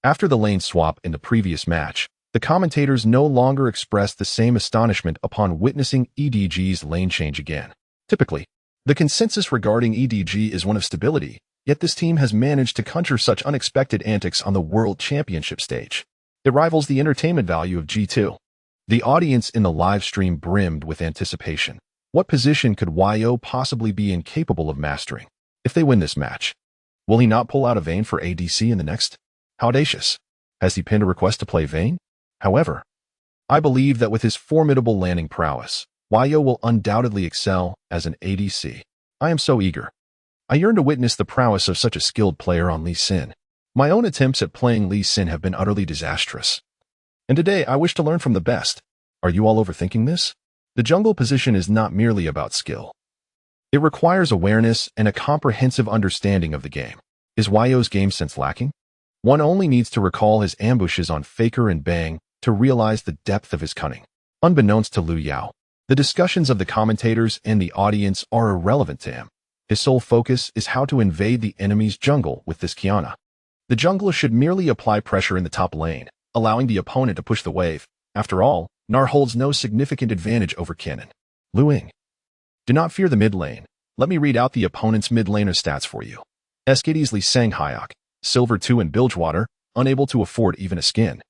After the lane swap in the previous match, the commentators no longer expressed the same astonishment upon witnessing EDG's lane change again. Typically, the consensus regarding EDG is one of stability, yet this team has managed to conjure such unexpected antics on the World Championship stage. It rivals the entertainment value of G2. The audience in the live stream brimmed with anticipation. What position could Yo possibly be incapable of mastering? If they win this match, will he not pull out a Vayne for ADC in the next? How audacious. Has he pinned a request to play Vayne? However, I believe that with his formidable landing prowess, Yo will undoubtedly excel as an ADC. I am so eager. I yearn to witness the prowess of such a skilled player on Lee Sin. My own attempts at playing Lee Sin have been utterly disastrous. And today I wish to learn from the best. Are you all overthinking this? The jungle position is not merely about skill. It requires awareness and a comprehensive understanding of the game. Is Yo's game sense lacking? One only needs to recall his ambushes on Faker and Bang to realize the depth of his cunning. Unbeknownst to Liu Yao, the discussions of the commentators and the audience are irrelevant to him. His sole focus is how to invade the enemy's jungle with this Qiyana. The jungler should merely apply pressure in the top lane, allowing the opponent to push the wave. After all, Nar holds no significant advantage over Kennen. Lu Ying. Do not fear the mid lane. Let me read out the opponent's mid laner stats for you. SKT's Lee Sang Hyok, Silver 2 in Bilgewater, unable to afford even a skin.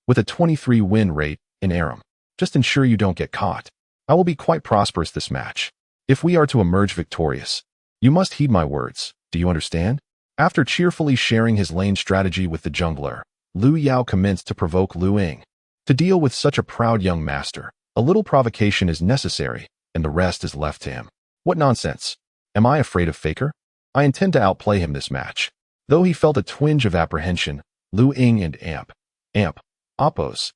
With a 23 win rate in Aram. Just ensure you don't get caught. I will be quite prosperous this match. If we are to emerge victorious, you must heed my words. Do you understand? After cheerfully sharing his lane strategy with the jungler, Liu Yao commenced to provoke Lu Ying. To deal with such a proud young master, a little provocation is necessary, and the rest is left to him. What nonsense! Am I afraid of Faker? I intend to outplay him this match. Though he felt a twinge of apprehension, Lu Ying and Oppo's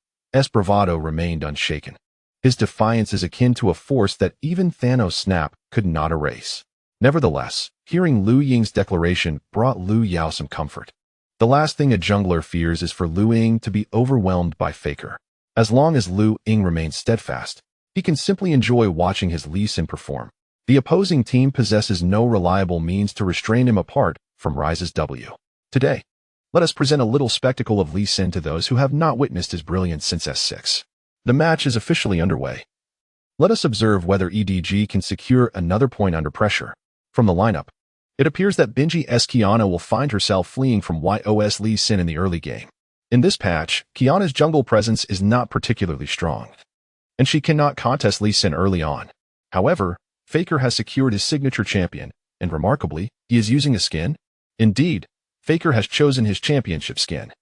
bravado remained unshaken. His defiance is akin to a force that even Thanos' snap could not erase. Nevertheless, hearing Lu Ying's declaration brought Liu Yao some comfort. The last thing a jungler fears is for Lu Ying to be overwhelmed by Faker. As long as Lu Ying remains steadfast, he can simply enjoy watching his Lee Sin perform. The opposing team possesses no reliable means to restrain him apart from Ryze's W. Today, let us present a little spectacle of Lee Sin to those who have not witnessed his brilliance since S6. The match is officially underway. Let us observe whether EDG can secure another point under pressure. From the lineup, it appears that Binji's Qiyana will find herself fleeing from YOS Lee Sin in the early game. In this patch, Qiyana's jungle presence is not particularly strong, and she cannot contest Lee Sin early on. However, Faker has secured his signature champion, and remarkably, he is using a skin. Indeed, Faker has chosen his championship skin,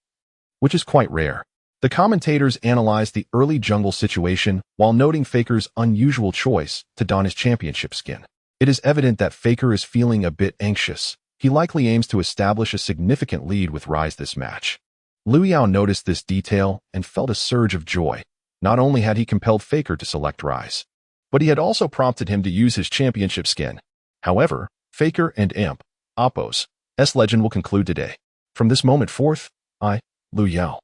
which is quite rare. The commentators analyzed the early jungle situation while noting Faker's unusual choice to don his championship skin. It is evident that Faker is feeling a bit anxious. He likely aims to establish a significant lead with Ryze this match. Liu Yao noticed this detail and felt a surge of joy. Not only had he compelled Faker to select Ryze, but he had also prompted him to use his championship skin. However, Faker and Oppo's legend will conclude today. From this moment forth, Liu Yao,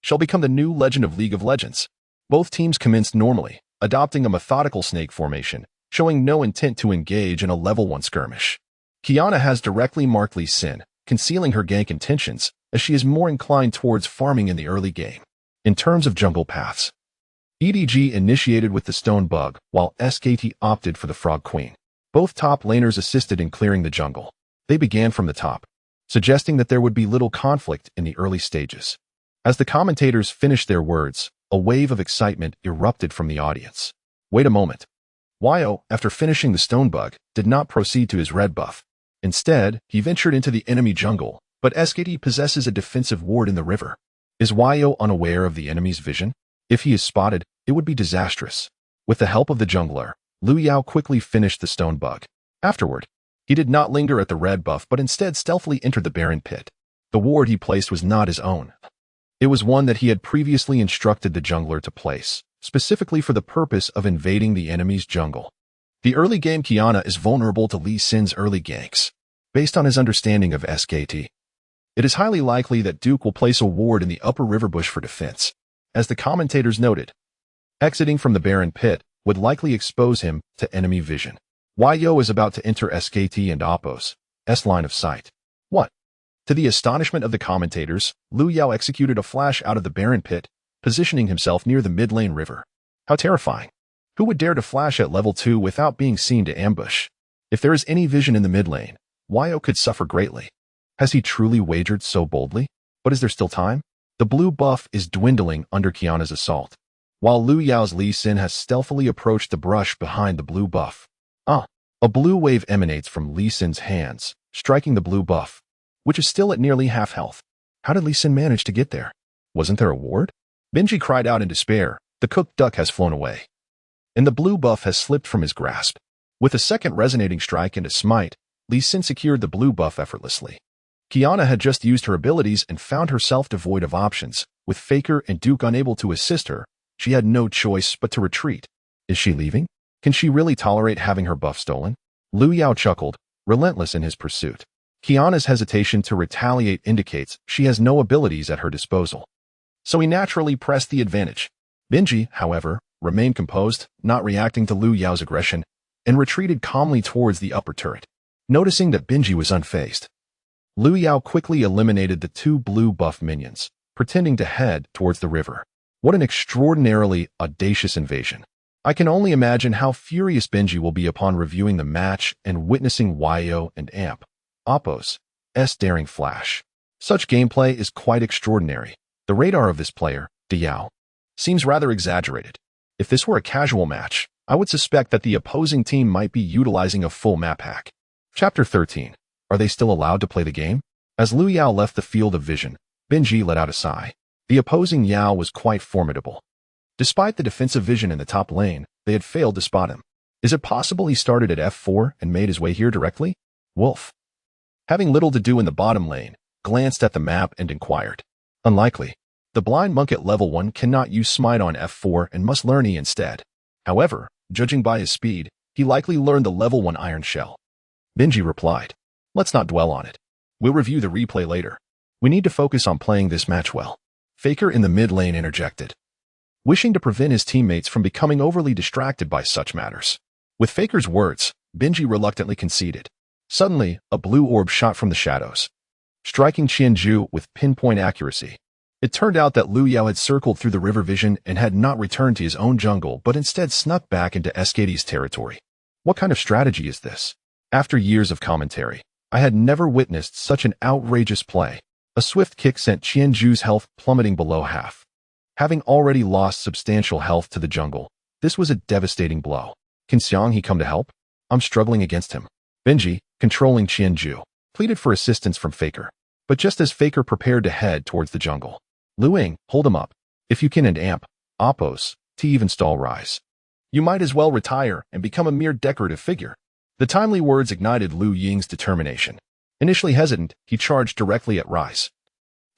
shall become the new legend of League of Legends. Both teams commenced normally, adopting a methodical snake formation, showing no intent to engage in a level 1 skirmish. Qiyana has directly marked Lee Sin, concealing her gank intentions, as she is more inclined towards farming in the early game. In terms of jungle paths, EDG initiated with the Stone Bug, while SKT opted for the Frog Queen. Both top laners assisted in clearing the jungle. They began from the top, suggesting that there would be little conflict in the early stages. As the commentators finished their words, a wave of excitement erupted from the audience. Wait a moment. Yo, after finishing the Stone Bug, did not proceed to his red buff. Instead, he ventured into the enemy jungle, but SKT possesses a defensive ward in the river. Is Yo unaware of the enemy's vision? If he is spotted, it would be disastrous. With the help of the jungler, Liu Yao quickly finished the Stone Bug. Afterward, he did not linger at the red buff but instead stealthily entered the barren pit. The ward he placed was not his own. It was one that he had previously instructed the jungler to place, specifically for the purpose of invading the enemy's jungle. The early game Qiyana is vulnerable to Lee Sin's early ganks. Based on his understanding of SKT, it is highly likely that Duke will place a ward in the upper river bush for defense. As the commentators noted, exiting from the barren pit would likely expose him to enemy vision. Yo is about to enter SKT and Oppo's line of sight. What? To the astonishment of the commentators, Liu Yao executed a flash out of the barren pit, positioning himself near the mid-lane river. How terrifying. Who would dare to flash at level 2 without being seen to ambush? If there is any vision in the mid lane, Yo could suffer greatly. Has he truly wagered so boldly? But is there still time? The blue buff is dwindling under Qiyana's assault, while Liu Yao's Lee Sin has stealthily approached the brush behind the blue buff. A blue wave emanates from Lee Sin's hands, striking the blue buff, which is still at nearly half health. How did Lee Sin manage to get there? Wasn't there a ward? Binji cried out in despair. The cooked duck has flown away, and the blue buff has slipped from his grasp. With a second resonating strike and a smite, Lee Sin secured the blue buff effortlessly. Kiana had just used her abilities and found herself devoid of options. With Faker and Duke unable to assist her, she had no choice but to retreat. Is she leaving? Can she really tolerate having her buff stolen? Liu Yao chuckled, relentless in his pursuit. Kiana's hesitation to retaliate indicates she has no abilities at her disposal. So he naturally pressed the advantage. Benji, however, remained composed, not reacting to Liu Yao's aggression, and retreated calmly towards the upper turret. Noticing that Benji was unfazed, Liu Yao quickly eliminated the two blue buff minions, pretending to head towards the river. What an extraordinarily audacious invasion. I can only imagine how furious Benji will be upon reviewing the match and witnessing Yo and Amp, Oppo's daring flash. Such gameplay is quite extraordinary. The radar of this player, Yao, seems rather exaggerated. If this were a casual match, I would suspect that the opposing team might be utilizing a full map hack. Chapter 13. Are they still allowed to play the game? As Liu Yao left the field of vision, Benji let out a sigh. The opposing Yao was quite formidable. Despite the defensive vision in the top lane, they had failed to spot him. Is it possible he started at F4 and made his way here directly? Wolf, having little to do in the bottom lane, glanced at the map and inquired. Unlikely. The blind monk at level 1 cannot use smite on F4 and must learn E instead. However, judging by his speed, he likely learned the level 1 iron shell. Benji replied. Let's not dwell on it. We'll review the replay later. We need to focus on playing this match well. Faker in the mid lane interjected, wishing to prevent his teammates from becoming overly distracted by such matters. With Faker's words, Benji reluctantly conceded. Suddenly, a blue orb shot from the shadows, striking Qianju with pinpoint accuracy. It turned out that Liu Yao had circled through the river vision and had not returned to his own jungle but instead snuck back into SKD's territory. What kind of strategy is this? After years of commentary, I had never witnessed such an outrageous play. A swift kick sent Qianju's health plummeting below half. Having already lost substantial health to the jungle, this was a devastating blow. Can Xiang he come to help? I'm struggling against him. Benji, controlling Qianju, pleaded for assistance from Faker. But just as Faker prepared to head towards the jungle, Lu Ying, hold him up. If you can and Amp, Oppos, to even stall Rise. You might as well retire and become a mere decorative figure. The timely words ignited Lu Ying's determination. Initially hesitant, he charged directly at Rise,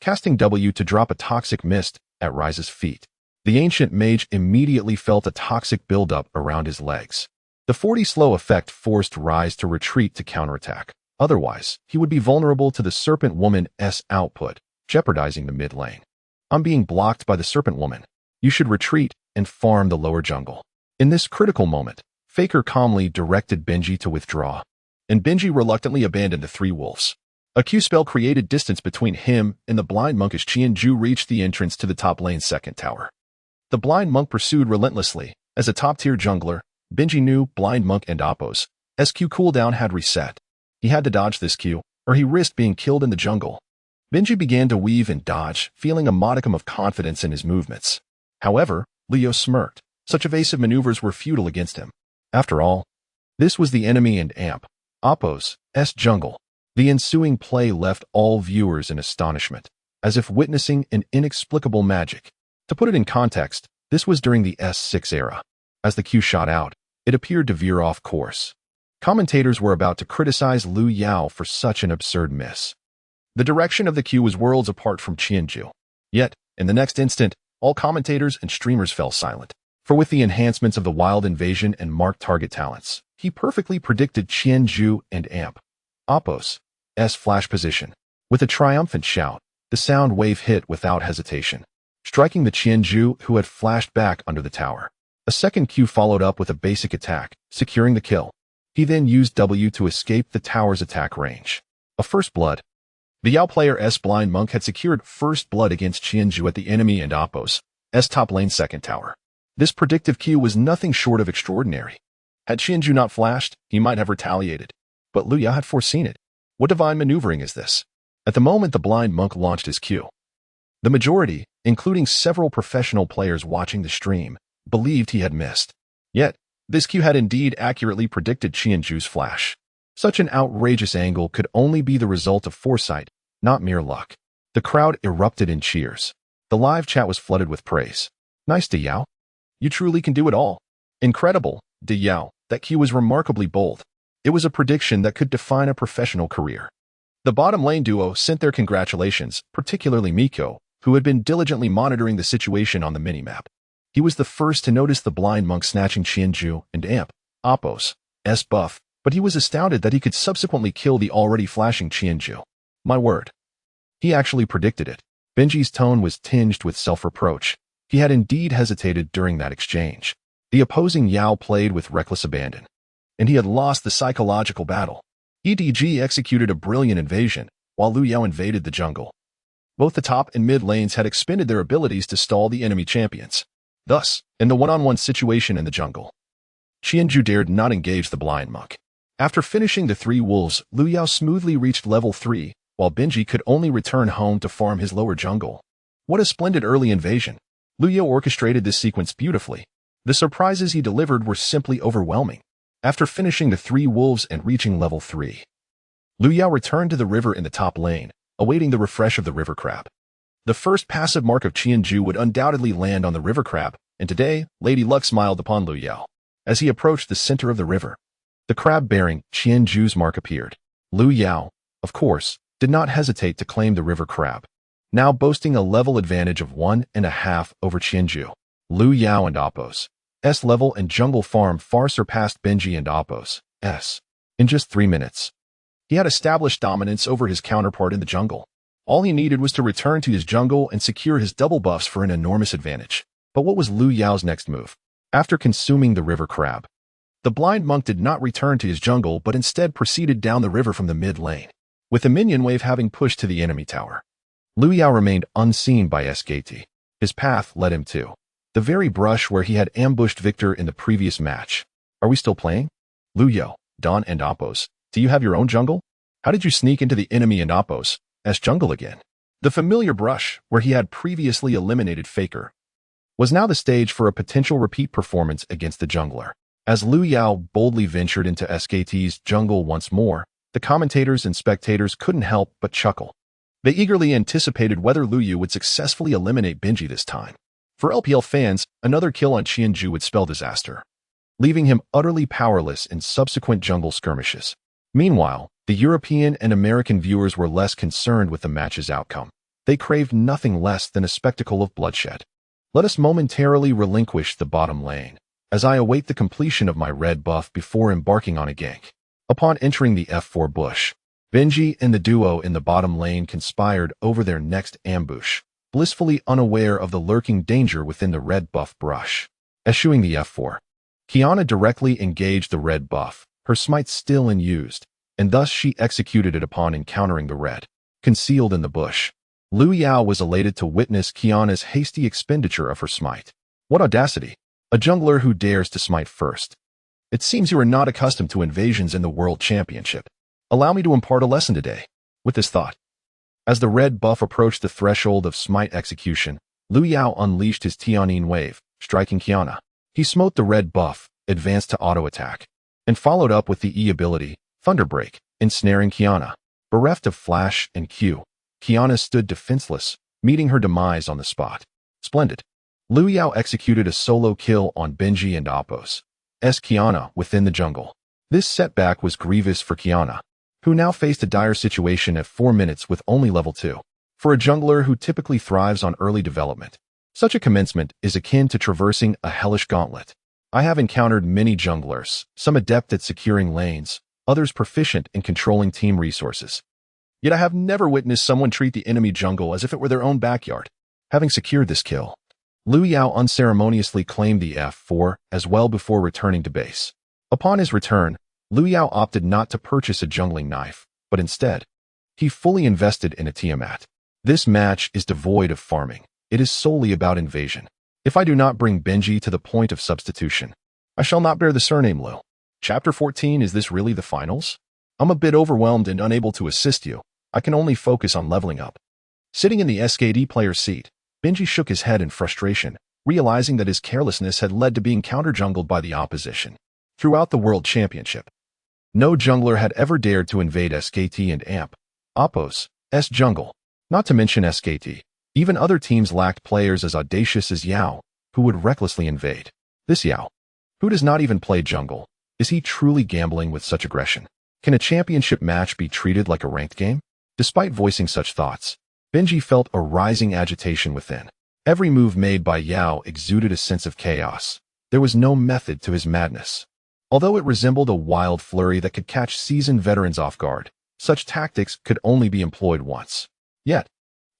casting W to drop a toxic mist at Rise's feet. The ancient mage immediately felt a toxic buildup around his legs. The 40 slow effect forced Rise to retreat to counterattack. Otherwise, he would be vulnerable to the Serpent Woman's output, jeopardizing the mid lane. I'm being blocked by the Serpent Woman. You should retreat and farm the lower jungle. In this critical moment, Faker calmly directed Benji to withdraw, and Benji reluctantly abandoned the three wolves. A Q spell created distance between him and the blind monk as Qianju reached the entrance to the top lane's second tower. The blind monk pursued relentlessly. As a top-tier jungler, Benji knew blind monk and Oppo's SQ cooldown had reset. He had to dodge this Q, or he risked being killed in the jungle. Benji began to weave and dodge, feeling a modicum of confidence in his movements. However, Leo smirked. Such evasive maneuvers were futile against him. After all, this was the enemy and Amp, Oppo's jungle. The ensuing play left all viewers in astonishment, as if witnessing an inexplicable magic. To put it in context, this was during the S6 era. As the Q shot out, it appeared to veer off course. Commentators were about to criticize Liu Yao for such an absurd miss. The direction of the Q was worlds apart from Qianju. Yet, in the next instant, all commentators and streamers fell silent. For with the enhancements of the wild invasion and marked target talents, he perfectly predicted Qianju and Amp, Oppo's flash position. With a triumphant shout, the sound wave hit without hesitation, striking the Qianju who had flashed back under the tower. A second Q followed up with a basic attack, securing the kill. He then used W to escape the tower's attack range. A first blood. The Yao player's blind monk had secured first blood against Qianju at the enemy and Oppo's top lane second tower. This predictive Q was nothing short of extraordinary. Had Qianju not flashed, he might have retaliated. But Liu Yao had foreseen it. What divine maneuvering is this? At the moment the blind monk launched his Q, the majority, including several professional players watching the stream, believed he had missed. Yet, this Q had indeed accurately predicted Qianju's flash. Such an outrageous angle could only be the result of foresight, not mere luck. The crowd erupted in cheers. The live chat was flooded with praise. Nice, Yao. You truly can do it all. Incredible, Yao. That Q was remarkably bold. It was a prediction that could define a professional career. The bottom lane duo sent their congratulations, particularly Miko, who had been diligently monitoring the situation on the minimap. He was the first to notice the blind monk snatching Qianju and Amp, Oppo's buff, but he was astounded that he could subsequently kill the already flashing Qianju. My word. He actually predicted it. Benji's tone was tinged with self-reproach. He had indeed hesitated during that exchange. The opposing Yao played with reckless abandon, and he had lost the psychological battle. EDG executed a brilliant invasion, while Liu Yao invaded the jungle. Both the top and mid lanes had expended their abilities to stall the enemy champions. Thus, in the one-on-one situation in the jungle, Qianju dared not engage the blind monk. After finishing the 3 wolves, Liu Yao smoothly reached level 3, while Benji could only return home to farm his lower jungle. What a splendid early invasion. Liu Yao orchestrated this sequence beautifully. The surprises he delivered were simply overwhelming. After finishing the 3 wolves and reaching level 3, Liu Yao returned to the river in the top lane, awaiting the refresh of the river crab. The first passive mark of Qianju would undoubtedly land on the river crab, and today, Lady Luck smiled upon Liu Yao. As he approached the center of the river, the crab bearing Qianju's mark appeared. Liu Yao, of course, did not hesitate to claim the river crab, now boasting a level advantage of 1.5 over Qianju. Liu Yao and Oppo's level and jungle farm far surpassed Benji and Oppo's in just 3 minutes. He had established dominance over his counterpart in the jungle. All he needed was to return to his jungle and secure his double buffs for an enormous advantage. But what was Liu Yao's next move? After consuming the river crab, the blind monk did not return to his jungle but instead proceeded down the river from the mid lane, with the minion wave having pushed to the enemy tower. Liu Yao remained unseen by SKT. His path led him to the very brush where he had ambushed Victor in the previous match. Are we still playing? Liu Yao, Don and Oppo's, do you have your own jungle? How did you sneak into the enemy and Oppo's jungle again? The familiar brush, where he had previously eliminated Faker, was now the stage for a potential repeat performance against the jungler. As Liu Yao boldly ventured into SKT's jungle once more, the commentators and spectators couldn't help but chuckle. They eagerly anticipated whether Liu Yao would successfully eliminate Benji this time. For LPL fans, another kill on Qianju would spell disaster, leaving him utterly powerless in subsequent jungle skirmishes. Meanwhile, the European and American viewers were less concerned with the match's outcome. They craved nothing less than a spectacle of bloodshed. Let us momentarily relinquish the bottom lane, as I await the completion of my red buff before embarking on a gank. Upon entering the F4 bush, Benji and the duo in the bottom lane conspired over their next ambush, blissfully unaware of the lurking danger within the red buff brush. Eschewing the F4, Qiyana directly engaged the red buff, her smite still unused, and thus she executed it upon encountering the red, concealed in the bush. Liu Yao was elated to witness Qiyana's hasty expenditure of her smite. What audacity! A jungler who dares to smite first. It seems you are not accustomed to invasions in the World Championship. Allow me to impart a lesson today. With this thought, as the red buff approached the threshold of smite execution, Liu Yao unleashed his Tianyin wave, striking Qiyana. He smote the red buff, advanced to auto-attack, and followed up with the E ability, Thunderbreak, ensnaring Qiyana. Bereft of flash and Q, Qiyana stood defenseless, meeting her demise on the spot. Splendid. Liu Yao executed a solo kill on Benji and Oppo's Qiyana within the jungle. This setback was grievous for Qiyana, who now faced a dire situation at 4 minutes with only level 2. For a jungler who typically thrives on early development, such a commencement is akin to traversing a hellish gauntlet. I have encountered many junglers, some adept at securing lanes, others proficient in controlling team resources. Yet I have never witnessed someone treat the enemy jungle as if it were their own backyard. Having secured this kill, Liu Yao unceremoniously claimed the F4 as well before returning to base. Upon his return, Liu Yao opted not to purchase a jungling knife, but instead, he fully invested in a Tiamat. This match is devoid of farming. It is solely about invasion. If I do not bring Benji to the point of substitution, I shall not bear the surname Liu. Chapter 14. Is this really the finals? I'm a bit overwhelmed and unable to assist you. I can only focus on leveling up. Sitting in the SKD player's seat, Benji shook his head in frustration, realizing that his carelessness had led to being counter-jungled by the opposition. Throughout the World Championship, no jungler had ever dared to invade SKT and AMP, Oppo's jungle. Not to mention SKT. Even other teams lacked players as audacious as Yao, who would recklessly invade. This Yao, who does not even play jungle, is he truly gambling with such aggression? Can a championship match be treated like a ranked game? Despite voicing such thoughts, Benji felt a rising agitation within. Every move made by Yao exuded a sense of chaos. There was no method to his madness. Although it resembled a wild flurry that could catch seasoned veterans off guard, such tactics could only be employed once. Yet,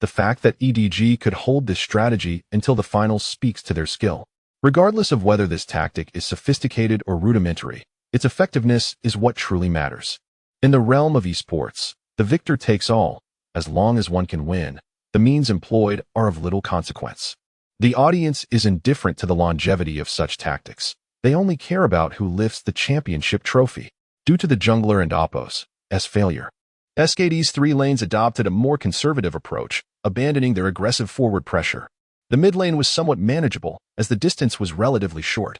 the fact that EDG could hold this strategy until the final speaks to their skill. Regardless of whether this tactic is sophisticated or rudimentary, its effectiveness is what truly matters. In the realm of esports, the victor takes all. As long as one can win, the means employed are of little consequence. The audience is indifferent to the longevity of such tactics. They only care about who lifts the championship trophy. Due to the jungler and Oppo's failure, SKD's 3 lanes adopted a more conservative approach, abandoning their aggressive forward pressure. The mid lane was somewhat manageable, as the distance was relatively short.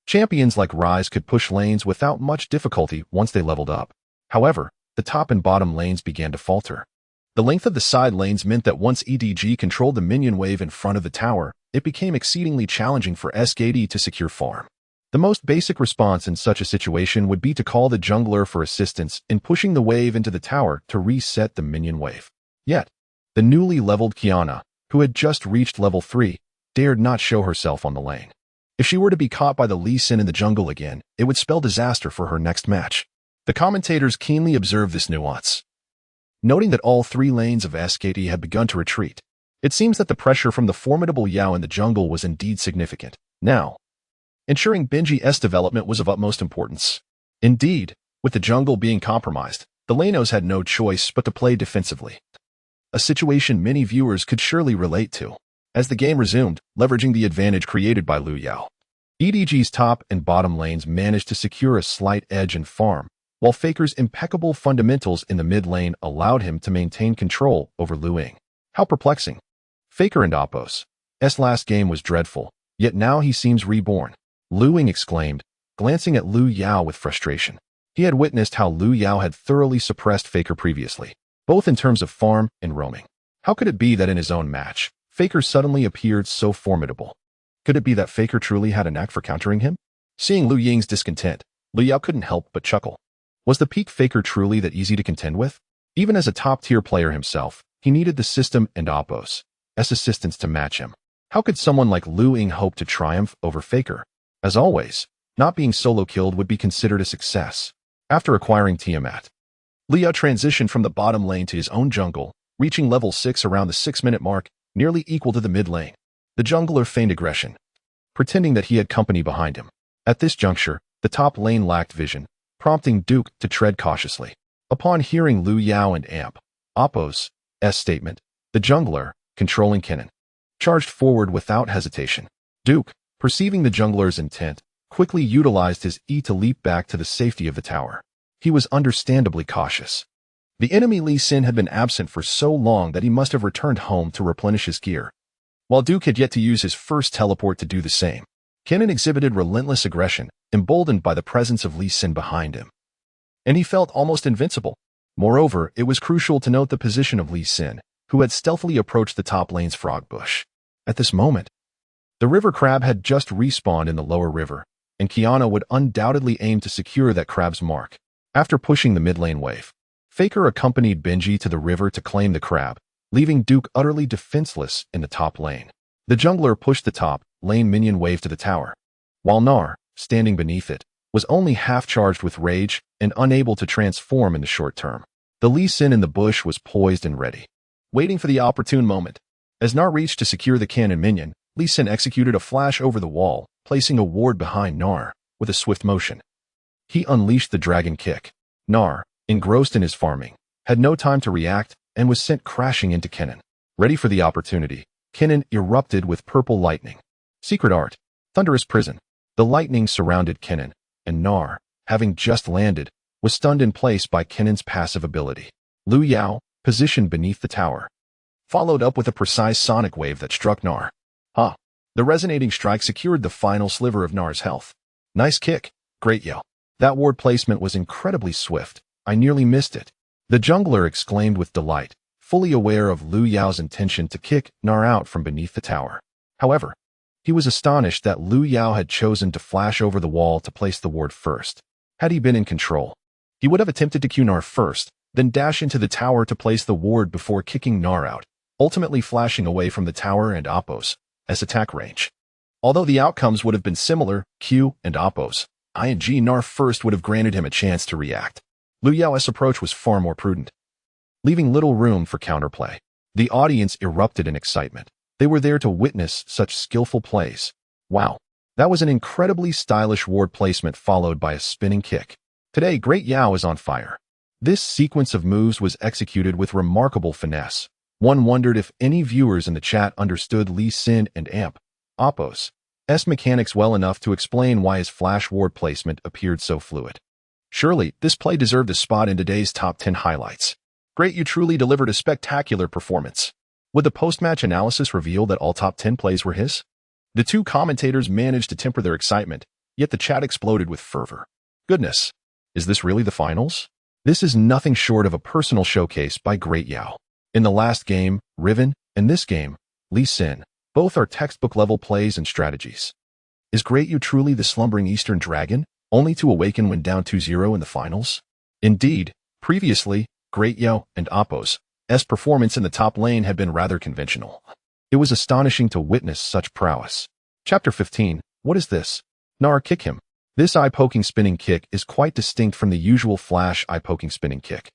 Champions like Ryze could push lanes without much difficulty once they leveled up. However, the top and bottom lanes began to falter. The length of the side lanes meant that once EDG controlled the minion wave in front of the tower, it became exceedingly challenging for SKD to secure farm. The most basic response in such a situation would be to call the jungler for assistance in pushing the wave into the tower to reset the minion wave. Yet, the newly leveled Qiyana, who had just reached level 3, dared not show herself on the lane. If she were to be caught by the Lee Sin in the jungle again, it would spell disaster for her next match. The commentators keenly observed this nuance, noting that all 3 lanes of SKD had begun to retreat. It seems that the pressure from the formidable Yao in the jungle was indeed significant. Now, ensuring Benji's development was of utmost importance. Indeed, with the jungle being compromised, the lanos had no choice but to play defensively. A situation many viewers could surely relate to. As the game resumed, leveraging the advantage created by Liu Yao, EDG's top and bottom lanes managed to secure a slight edge in farm, while Faker's impeccable fundamentals in the mid lane allowed him to maintain control over Liu Ying. How perplexing. Faker and Oppo's last game was dreadful, yet now he seems reborn, Liu Ying exclaimed, glancing at Liu Yao with frustration. He had witnessed how Liu Yao had thoroughly suppressed Faker previously, both in terms of farm and roaming. How could it be that in his own match, Faker suddenly appeared so formidable? Could it be that Faker truly had a knack for countering him? Seeing Liu Ying's discontent, Liu Yao couldn't help but chuckle. Was the peak Faker truly that easy to contend with? Even as a top-tier player himself, he needed the system and Oppo's assistance to match him. How could someone like Liu Ying hope to triumph over Faker? As always, not being solo-killed would be considered a success. After acquiring Tiamat, Liu Yao transitioned from the bottom lane to his own jungle, reaching level 6 around the 6-minute mark, nearly equal to the mid lane. The jungler feigned aggression, pretending that he had company behind him. At this juncture, the top lane lacked vision, prompting Duke to tread cautiously. Upon hearing Liu Yao and Oppo's statement, the jungler, controlling Kennen, charged forward without hesitation. Duke, perceiving the jungler's intent, quickly utilized his E to leap back to the safety of the tower. He was understandably cautious. The enemy Lee Sin had been absent for so long that he must have returned home to replenish his gear, while Duke had yet to use his first teleport to do the same. Kennen exhibited relentless aggression, emboldened by the presence of Lee Sin behind him, and he felt almost invincible. Moreover, it was crucial to note the position of Lee Sin, who had stealthily approached the top lane's frog bush. At this moment, the river crab had just respawned in the lower river, and Qiyana would undoubtedly aim to secure that crab's mark. After pushing the mid lane wave, Faker accompanied Benji to the river to claim the crab, leaving Duke utterly defenseless in the top lane. The jungler pushed the top lane minion wave to the tower, while Gnar, standing beneath it, was only half charged with rage and unable to transform in the short term. The Lee Sin in the bush was poised and ready, waiting for the opportune moment. As Gnar reached to secure the cannon minion, Lee Sin executed a flash over the wall, placing a ward behind Gnar with a swift motion. He unleashed the dragon kick. Gnar, engrossed in his farming, had no time to react and was sent crashing into Kennen. Ready for the opportunity, Kennen erupted with purple lightning. Secret art, thunderous prison. The lightning surrounded Kennen, and Gnar, having just landed, was stunned in place by Kennen's passive ability. Liu Yao, positioned beneath the tower, followed up with a precise sonic wave that struck Gnar. The resonating strike secured the final sliver of Gnar's health. Nice kick, great yell. That ward placement was incredibly swift. I nearly missed it. The jungler exclaimed with delight, fully aware of Liu Yao's intention to kick Gnar out from beneath the tower. However, he was astonished that Liu Yao had chosen to flash over the wall to place the ward first. Had he been in control, he would have attempted to Q Gnar first, then dash into the tower to place the ward before kicking Gnar out, ultimately flashing away from the tower and Oppo's attack range. Although the outcomes would have been similar, Q and Oppo's ING Gnar first would have granted him a chance to react. Liu Yao's approach was far more prudent, leaving little room for counterplay. The audience erupted in excitement. They were there to witness such skillful plays. Wow, that was an incredibly stylish ward placement followed by a spinning kick. Today, Great Yao is on fire. This sequence of moves was executed with remarkable finesse. One wondered if any viewers in the chat understood Lee Sin and Oppo's mechanics well enough to explain why his flash ward placement appeared so fluid. Surely, this play deserved a spot in today's top 10 highlights. Great Yao truly delivered a spectacular performance. Would the post-match analysis reveal that all top 10 plays were his? The two commentators managed to temper their excitement, yet the chat exploded with fervor. Goodness, is this really the finals? This is nothing short of a personal showcase by Great Yao. In the last game, Riven, and this game, Lee Sin, both are textbook-level plays and strategies. Is Great Yao truly the slumbering Eastern Dragon, only to awaken when down 2-0 in the finals? Indeed, previously, Great Yao and Oppo's performance in the top lane had been rather conventional. It was astonishing to witness such prowess. Chapter 15, what is this? Gnar kick him. This eye-poking spinning kick is quite distinct from the usual flash eye-poking spinning kick.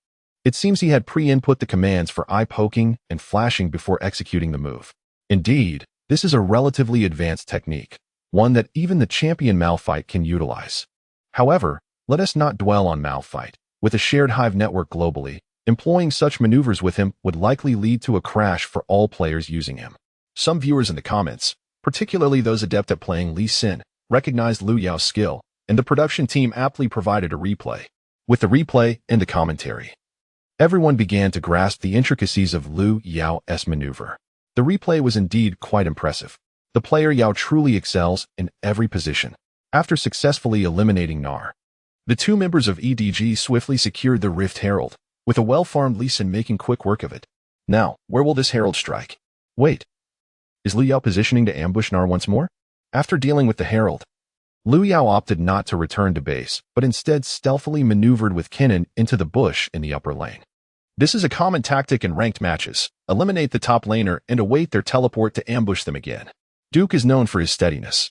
It seems he had pre-input the commands for eye-poking and flashing before executing the move. Indeed, this is a relatively advanced technique, one that even the champion Malphite can utilize. However, let us not dwell on Malphite. With a shared Hive network globally, employing such maneuvers with him would likely lead to a crash for all players using him. Some viewers in the comments, particularly those adept at playing Lee Sin, recognized Liu Yao's skill, and the production team aptly provided a replay. With the replay and the commentary, everyone began to grasp the intricacies of Liu Yao's maneuver. The replay was indeed quite impressive. The player Yao truly excels in every position. After successfully eliminating Gnar, the two members of EDG swiftly secured the Rift Herald, with a well-farmed Lee Sin making quick work of it. Now, where will this Herald strike? Wait, is Liu Yao positioning to ambush Gnar once more? After dealing with the Herald, Liu Yao opted not to return to base, but instead stealthily maneuvered with Kennen into the bush in the upper lane. This is a common tactic in ranked matches. Eliminate the top laner and await their teleport to ambush them again. Duke is known for his steadiness.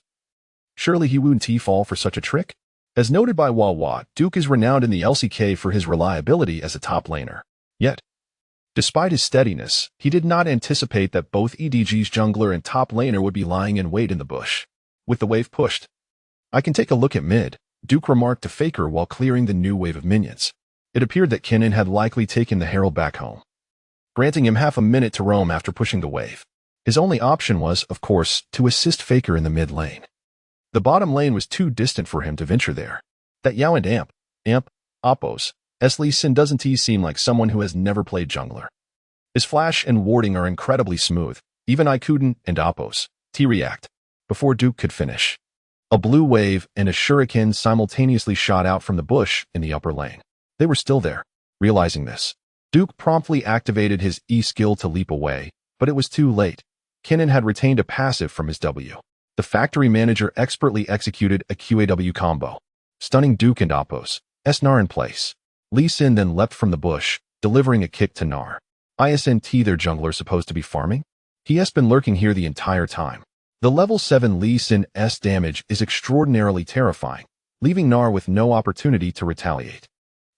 Surely he wouldn't fall for such a trick? As noted by Wawa, Duke is renowned in the LCK for his reliability as a top laner. Yet, despite his steadiness, he did not anticipate that both EDG's jungler and top laner would be lying in wait in the bush. With the wave pushed, I can take a look at mid, Duke remarked to Faker while clearing the new wave of minions. It appeared that Kennen had likely taken the Herald back home, granting him half a minute to roam after pushing the wave. His only option was, of course, to assist Faker in the mid lane. The bottom lane was too distant for him to venture there. That Yao and Oppo's Lee Sin doesn't seem like someone who has never played jungler. His flash and warding are incredibly smooth. Even Ikuden and Oppo's react before Duke could finish. A blue wave and a shuriken simultaneously shot out from the bush in the upper lane. They were still there. Realizing this, Duke promptly activated his E skill to leap away, but it was too late. Kennen had retained a passive from his W. The factory manager expertly executed a QAW combo, stunning Duke and Oppo's Gnar in place. Lee Sin then leapt from the bush, delivering a kick to Gnar. Isn't their jungler supposed to be farming? He has been lurking here the entire time. The level 7 Lee Sin's damage is extraordinarily terrifying, leaving Gnar with no opportunity to retaliate.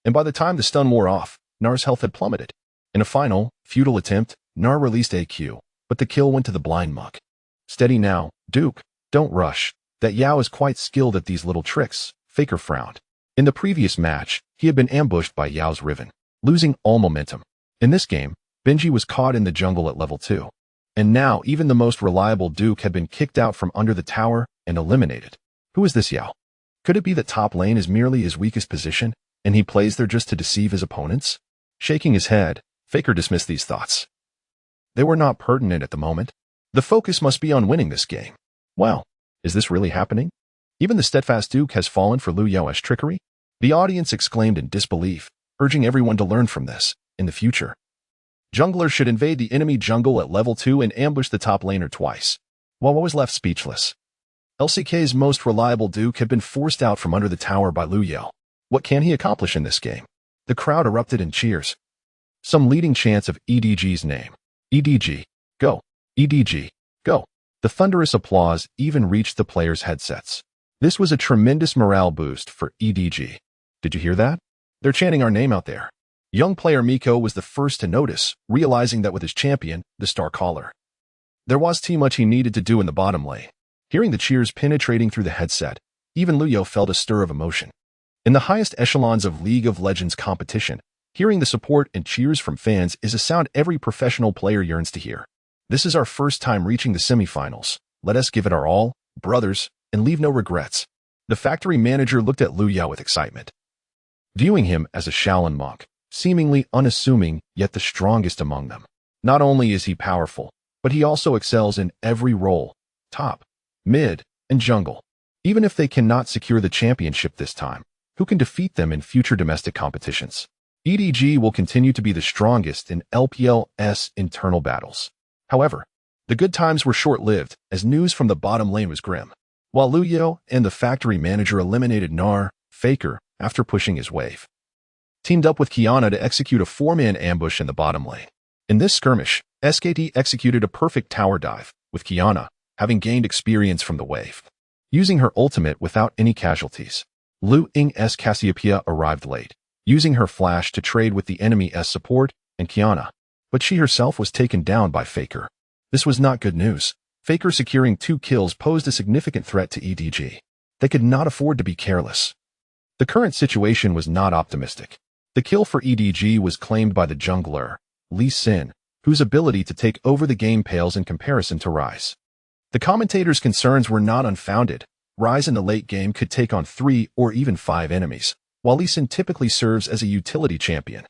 And by the time the stun wore off, Gnar's health had plummeted. In a final, futile attempt, Gnar released AQ, but the kill went to the blind muck. Steady now, Duke. Don't rush. That Yao is quite skilled at these little tricks, Faker frowned. In the previous match, he had been ambushed by Yao's Riven, losing all momentum. In this game, Benji was caught in the jungle at level 2. And now even the most reliable Duke had been kicked out from under the tower and eliminated. Who is this Yao? Could it be that top lane is merely his weakest position, and he plays there just to deceive his opponents? Shaking his head, Faker dismissed these thoughts. They were not pertinent at the moment. The focus must be on winning this game. Wow, is this really happening? Even the steadfast Duke has fallen for Liu Yao's trickery? The audience exclaimed in disbelief, urging everyone to learn from this. In the future, junglers should invade the enemy jungle at level 2 and ambush the top laner twice. Wawa was left speechless. LCK's most reliable Duke had been forced out from under the tower by Liu Yao. What can he accomplish in this game? the crowd erupted in cheers. Some leading chants of EDG's name. EDG, go. EDG, go. The thunderous applause even reached the players' headsets. This was a tremendous morale boost for EDG. Did you hear that? They're chanting our name out there. Young player Miko was the first to notice, realizing that with his champion, the star caller, there was too much he needed to do in the bottom lane. Hearing the cheers penetrating through the headset, even Luyo felt a stir of emotion. In the highest echelons of League of Legends competition, hearing the support and cheers from fans is a sound every professional player yearns to hear. This is our first time reaching the semifinals. Let us give it our all, brothers, and leave no regrets. The factory manager looked at Luyo with excitement, viewing him as a Shaolin monk, seemingly unassuming yet the strongest among them. Not only is he powerful, but he also excels in every role, top, mid, and jungle. Even if they cannot secure the championship this time, who can defeat them in future domestic competitions? EDG will continue to be the strongest in LPL's internal battles. However, the good times were short-lived, as news from the bottom lane was grim. While Luyo and the factory manager eliminated Gnar, Faker, after pushing his wave, teamed up with Qiyana to execute a 4-man ambush in the bottom lane. In this skirmish, SKT executed a perfect tower dive, with Qiyana having gained experience from the wave, using her ultimate without any casualties. Lu Ying's Cassiopeia arrived late, using her flash to trade with the enemy's support and Qiyana, but she herself was taken down by Faker. This was not good news. Faker securing 2 kills posed a significant threat to EDG. They could not afford to be careless. The current situation was not optimistic. The kill for EDG was claimed by the jungler, Lee Sin, whose ability to take over the game pales in comparison to Ryze. The commentators' concerns were not unfounded. Ryze in the late game could take on 3 or even 5 enemies, while Lee Sin typically serves as a utility champion,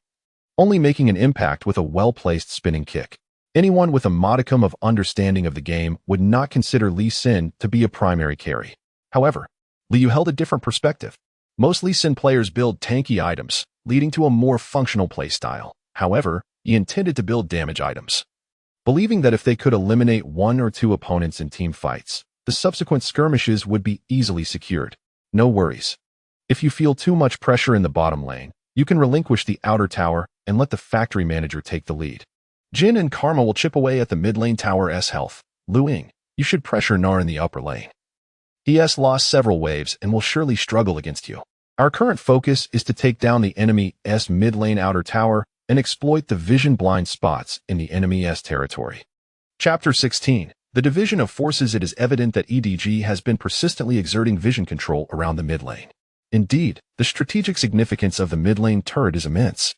only making an impact with a well-placed spinning kick. Anyone with a modicum of understanding of the game would not consider Lee Sin to be a primary carry. However, Liu held a different perspective. Most Lee Sin players build tanky items, leading to a more functional playstyle. However, he intended to build damage items, believing that if they could eliminate 1 or 2 opponents in team fights, the subsequent skirmishes would be easily secured. No worries. If you feel too much pressure in the bottom lane, you can relinquish the outer tower and let the factory manager take the lead. Jin and Karma will chip away at the mid lane tower's health. Lu Ying, you should pressure Gnar in the upper lane. He has lost several waves and will surely struggle against you. Our current focus is to take down the enemy's mid lane outer tower and exploit the vision blind spots in the enemy's territory. Chapter 16. The division of forces. It is evident that EDG has been persistently exerting vision control around the mid lane. Indeed, the strategic significance of the mid lane turret is immense.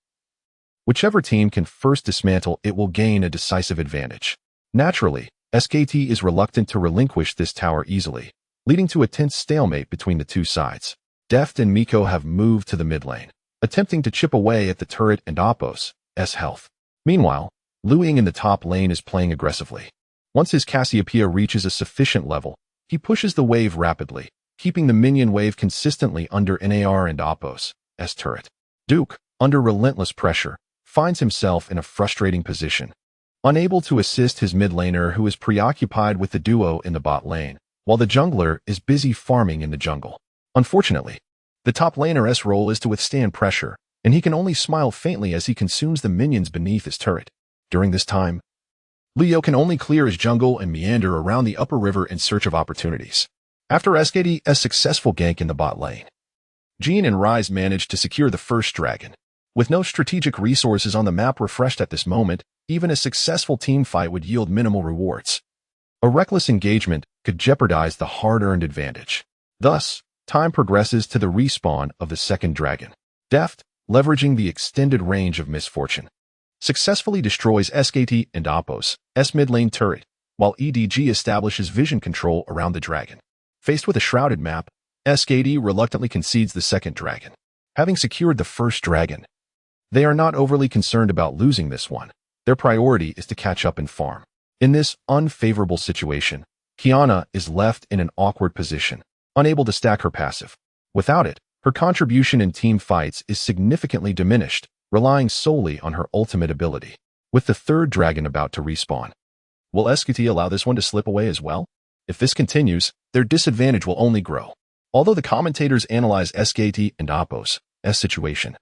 Whichever team can first dismantle it will gain a decisive advantage. Naturally, SKT is reluctant to relinquish this tower easily, leading to a tense stalemate between the two sides. Deft and Miko have moved to the mid lane, attempting to chip away at the turret and Oppo's health. Meanwhile, Lu Ying in the top lane is playing aggressively. Once his Cassiopeia reaches a sufficient level, he pushes the wave rapidly, keeping the minion wave consistently under Nar and Oppo's turret. Duke, under relentless pressure, finds himself in a frustrating position, unable to assist his mid laner who is preoccupied with the duo in the bot lane, while the jungler is busy farming in the jungle. Unfortunately, the top laner's role is to withstand pressure, and he can only smile faintly as he consumes the minions beneath his turret. During this time, Leo can only clear his jungle and meander around the upper river in search of opportunities. After SKT's successful gank in the bot lane, Jean and Ryze managed to secure the first dragon. With no strategic resources on the map refreshed at this moment, even a successful team fight would yield minimal rewards. A reckless engagement could jeopardize the hard-earned advantage. Thus, time progresses to the respawn of the second dragon. Deft, leveraging the extended range of misfortune, successfully destroys SKT and Oppo's mid lane turret, while EDG establishes vision control around the dragon. Faced with a shrouded map, SKT reluctantly concedes the second dragon. Having secured the first dragon, they are not overly concerned about losing this one. Their priority is to catch up and farm. In this unfavorable situation, Qiyana is left in an awkward position, unable to stack her passive. Without it, her contribution in team fights is significantly diminished, relying solely on her ultimate ability. With the third dragon about to respawn, will SKT allow this one to slip away as well? If this continues, their disadvantage will only grow. Although the commentators analyze SKT and Oppo's situation,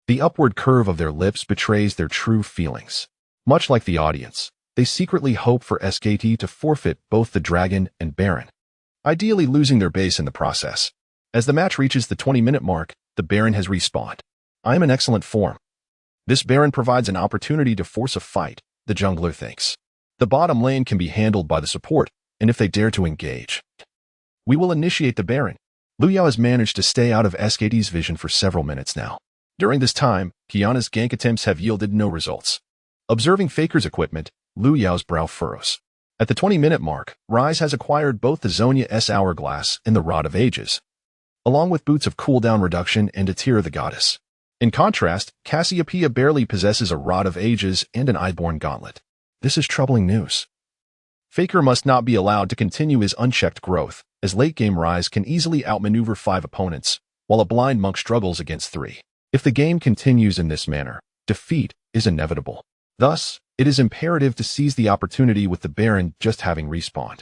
The upward curve of their lips betrays their true feelings. Much like the audience, they secretly hope for SKT to forfeit both the dragon and Baron, ideally losing their base in the process. As the match reaches the 20-minute mark, the Baron has respawned. I am in excellent form. This Baron provides an opportunity to force a fight, the jungler thinks. The bottom lane can be handled by the support, and if they dare to engage, we will initiate the Baron. Lu Yao has managed to stay out of SKT's vision for several minutes now. During this time, Qiyana's gank attempts have yielded no results. Observing Faker's equipment, Lu Yao's brow furrows. At the 20-minute mark, Ryze has acquired both the Zonia S Hourglass and the Rod of Ages, along with boots of cooldown reduction and a Tear of the Goddess. In contrast, Cassiopeia barely possesses a Rod of Ages and an Iceborne Gauntlet. This is troubling news. Faker must not be allowed to continue his unchecked growth, as late-game Ryze can easily outmaneuver 5 opponents, while a blind monk struggles against 3. If the game continues in this manner, defeat is inevitable. Thus, it is imperative to seize the opportunity with the Baron just having respawned.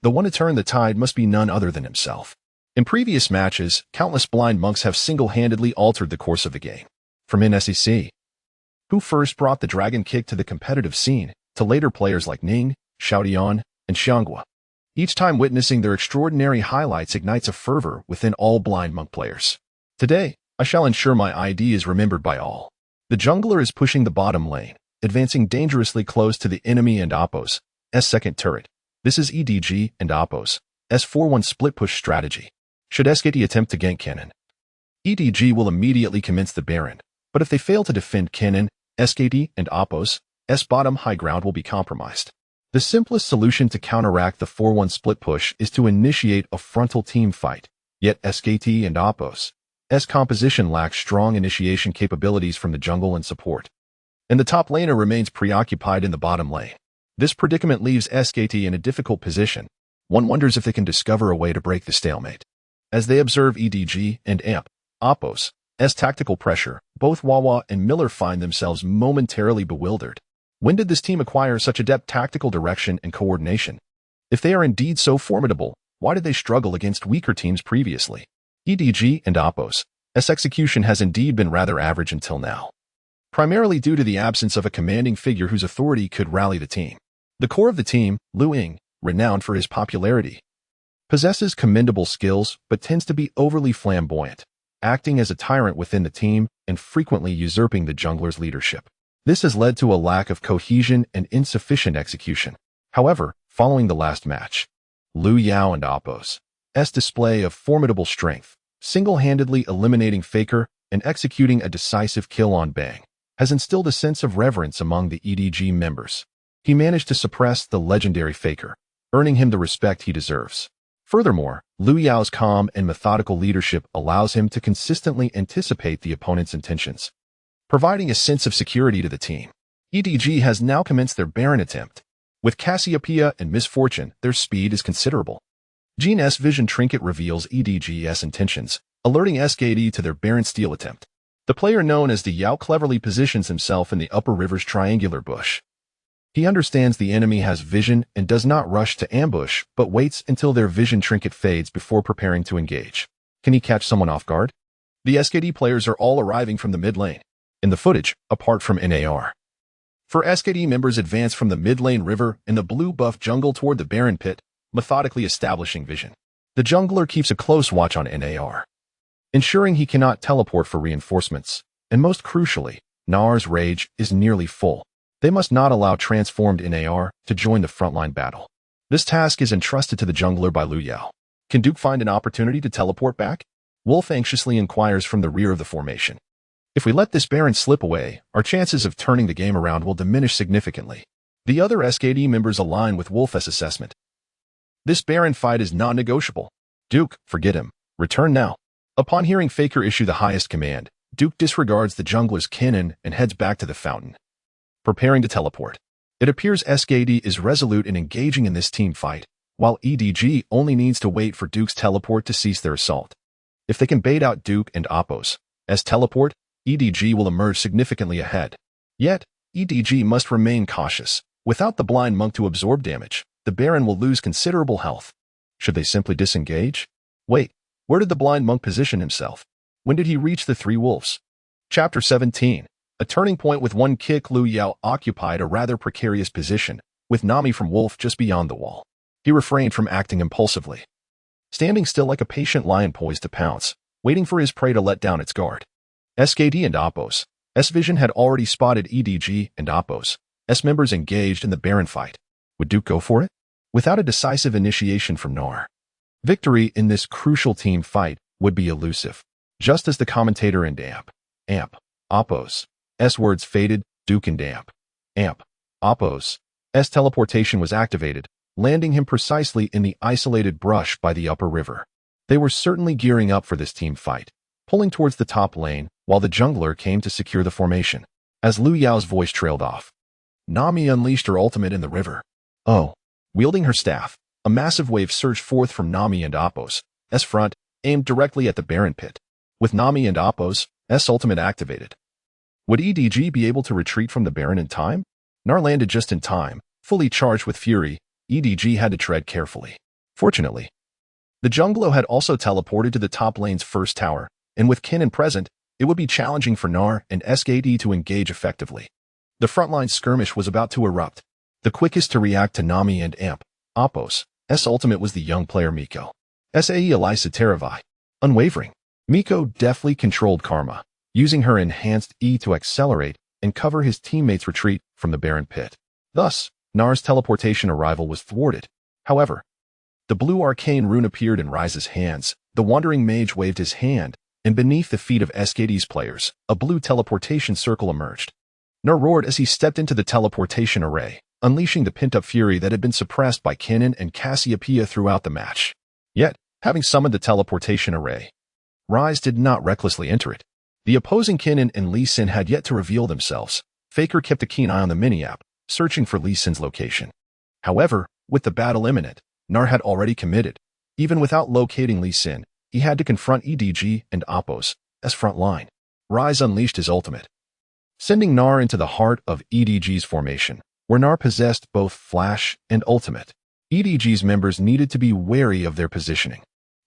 The one to turn the tide must be none other than himself. In previous matches, countless blind monks have single-handedly altered the course of the game. From NSEC, who first brought the Dragon Kick to the competitive scene, to later players like Ning, Xiaodian, and Xianghua. Each time witnessing their extraordinary highlights ignites a fervor within all blind monk players. Today, I shall ensure my ID is remembered by all. The jungler is pushing the bottom lane, advancing dangerously close to the enemy and Oppo's second turret. This is EDG and Oppo's 4-1 split push strategy. Should SKT attempt to gank Kennen, EDG will immediately commence the Baron, but if they fail to defend Kennen, SKT and Oppo's bottom high ground will be compromised. The simplest solution to counteract the 4-1 split push is to initiate a frontal team fight, yet SKT and Oppo's composition lacks strong initiation capabilities from the jungle and support, and the top laner remains preoccupied in the bottom lane. This predicament leaves SKT in a difficult position. One wonders if they can discover a way to break the stalemate. As they observe EDG and Oppo's tactical pressure, both Wawa and Miller find themselves momentarily bewildered. When did this team acquire such adept tactical direction and coordination? If they are indeed so formidable, why did they struggle against weaker teams previously? EDG and Oppo's execution has indeed been rather average until now, primarily due to the absence of a commanding figure whose authority could rally the team. The core of the team, Lu Ying, renowned for his popularity, possesses commendable skills but tends to be overly flamboyant, acting as a tyrant within the team and frequently usurping the jungler's leadership. This has led to a lack of cohesion and insufficient execution. However, following the last match, Lu Yao and Oppo's display of formidable strength, single-handedly eliminating Faker and executing a decisive kill on Bang, has instilled a sense of reverence among the EDG members. He managed to suppress the legendary Faker, earning him the respect he deserves. Furthermore, Lu Yao's calm and methodical leadership allows him to consistently anticipate the opponent's intentions, providing a sense of security to the team. EDG has now commenced their Baron attempt. With Cassiopeia and Misfortune, their speed is considerable. Jean's vision trinket reveals EDG's intentions, alerting SKT to their Baron steal attempt. The player known as the Yao cleverly positions himself in the upper river's triangular bush. He understands the enemy has vision and does not rush to ambush, but waits until their vision trinket fades before preparing to engage. Can he catch someone off guard? The SKT players are all arriving from the mid lane. In the footage, apart from NAR. For SKT members advance from the mid lane river in the blue buff jungle toward the Baron pit, methodically establishing vision. The jungler keeps a close watch on NAR, ensuring he cannot teleport for reinforcements, and most crucially, NAR's rage is nearly full. They must not allow transformed NAR to join the frontline battle. This task is entrusted to the jungler by Lu Yao. Can Duke find an opportunity to teleport back? Wolf anxiously inquires from the rear of the formation. If we let this Baron slip away, our chances of turning the game around will diminish significantly. The other SKT members align with Wolf's assessment. This Baron fight is non-negotiable. Duke, forget him. Return now. Upon hearing Faker issue the highest command, Duke disregards the jungler's Kennen and heads back to the fountain, preparing to teleport. It appears SKT is resolute in engaging in this team fight, while EDG only needs to wait for Duke's teleport to cease their assault. If they can bait out Duke and Oppo's teleport, EDG will emerge significantly ahead. Yet, EDG must remain cautious. Without the blind monk to absorb damage, the Baron will lose considerable health. Should they simply disengage? Wait, where did the blind monk position himself? When did he reach the three wolves? Chapter 17. A turning point. With one kick, Liu Yao occupied a rather precarious position, with Nami from Wolf just beyond the wall. He refrained from acting impulsively, standing still like a patient lion poised to pounce, waiting for his prey to let down its guard. SKD and Oppo's S-Vision had already spotted EDG and Oppo's S-members engaged in the Baron fight. Would Duke go for it? Without a decisive initiation from Nar, victory in this crucial team fight would be elusive. Just as the commentator and Amp, Oppo's S words faded, Duke and Amp, Oppo's S teleportation was activated, landing him precisely in the isolated brush by the upper river. They were certainly gearing up for this team fight, pulling towards the top lane while the jungler came to secure the formation. As Liu Yao's voice trailed off, Nami unleashed her ultimate in the river. Oh! Wielding her staff, a massive wave surged forth from Nami and Oppo's S front, aimed directly at the Baron pit. With Nami and Oppo's S ultimate activated, would EDG be able to retreat from the Baron in time? Nar landed just in time, fully charged with fury. EDG had to tread carefully. Fortunately, the jungler had also teleported to the top lane's first tower, and with Kinnan present, it would be challenging for Nar and SKD to engage effectively. The frontline skirmish was about to erupt. The quickest to react to Nami and Oppo's S ultimate was the young player Miko. SAE Elisa Teravai. Unwavering, Miko deftly controlled Karma, using her enhanced E to accelerate and cover his teammates' retreat from the Baron pit. Thus, Nar's teleportation arrival was thwarted. However, the blue arcane rune appeared in Ryze's hands. The wandering mage waved his hand, and beneath the feet of SKD's players, a blue teleportation circle emerged. Nar roared as he stepped into the teleportation array, unleashing the pent-up fury that had been suppressed by Kinnan and Cassiopeia throughout the match. Yet, having summoned the teleportation array, Ryze did not recklessly enter it. The opposing Kinnan and Lee Sin had yet to reveal themselves. Faker kept a keen eye on the mini-app, searching for Lee Sin's location. However, with the battle imminent, Nar had already committed. Even without locating Lee Sin, he had to confront EDG and Oppo's S front line. Ryze unleashed his ultimate, sending Nar into the heart of EDG's formation, where Nar possessed both flash and ultimate. EDG's members needed to be wary of their positioning.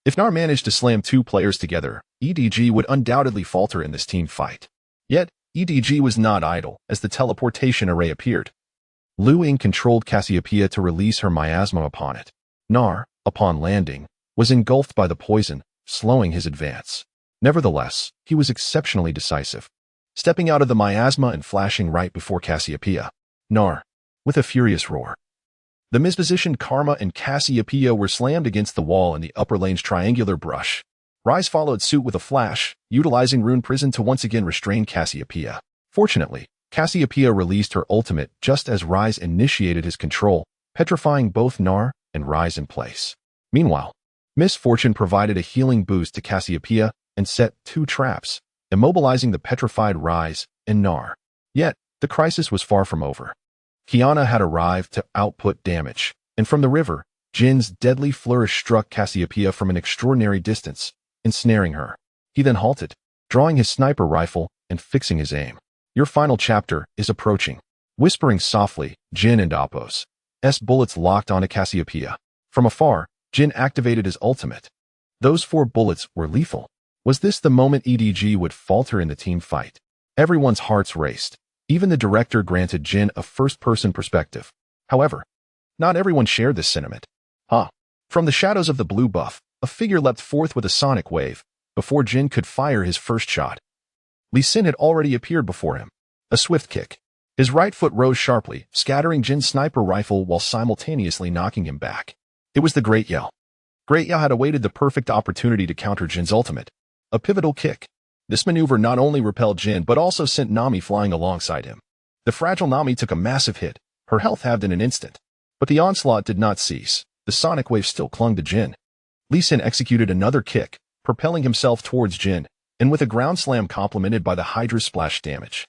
If Nar managed to slam two players together, EDG would undoubtedly falter in this team fight. Yet, EDG was not idle as the teleportation array appeared. Liu Ying controlled Cassiopeia to release her miasma upon it. Nar, upon landing, was engulfed by the poison, slowing his advance. Nevertheless, he was exceptionally decisive, stepping out of the miasma and flashing right before Cassiopeia. Nar, with a furious roar. The mispositioned Karma and Cassiopeia were slammed against the wall in the upper lane's triangular brush. Ryze followed suit with a flash, utilizing Rune Prison to once again restrain Cassiopeia. Fortunately, Cassiopeia released her ultimate just as Ryze initiated his control, petrifying both Nar and Ryze in place. Meanwhile, Miss Fortune provided a healing boost to Cassiopeia and set two traps, immobilizing the petrified Ryze and Nar. Yet, the crisis was far from over. Kiana had arrived to output damage, and from the river, Jin's deadly flourish struck Cassiopeia from an extraordinary distance, ensnaring her. He then halted, drawing his sniper rifle and fixing his aim. Your final chapter is approaching. Whispering softly, Jin and Oppo's S bullets locked onto Cassiopeia. From afar, Jin activated his ultimate. Those 4 bullets were lethal. Was this the moment EDG would falter in the team fight? Everyone's hearts raced. Even the director granted Jin a first-person perspective. However, not everyone shared this sentiment. From the shadows of the blue buff, a figure leapt forth with a sonic wave. Before Jin could fire his first shot, Lee Sin had already appeared before him. A swift kick. His right foot rose sharply, scattering Jin's sniper rifle while simultaneously knocking him back. It was the Great Yell. Great Yell had awaited the perfect opportunity to counter Jin's ultimate. A pivotal kick. This maneuver not only repelled Jin but also sent Nami flying alongside him. The fragile Nami took a massive hit, her health halved in an instant. But the onslaught did not cease. The sonic wave still clung to Jin. Lee Sin executed another kick, propelling himself towards Jin, and with a ground slam complemented by the Hydra splash damage.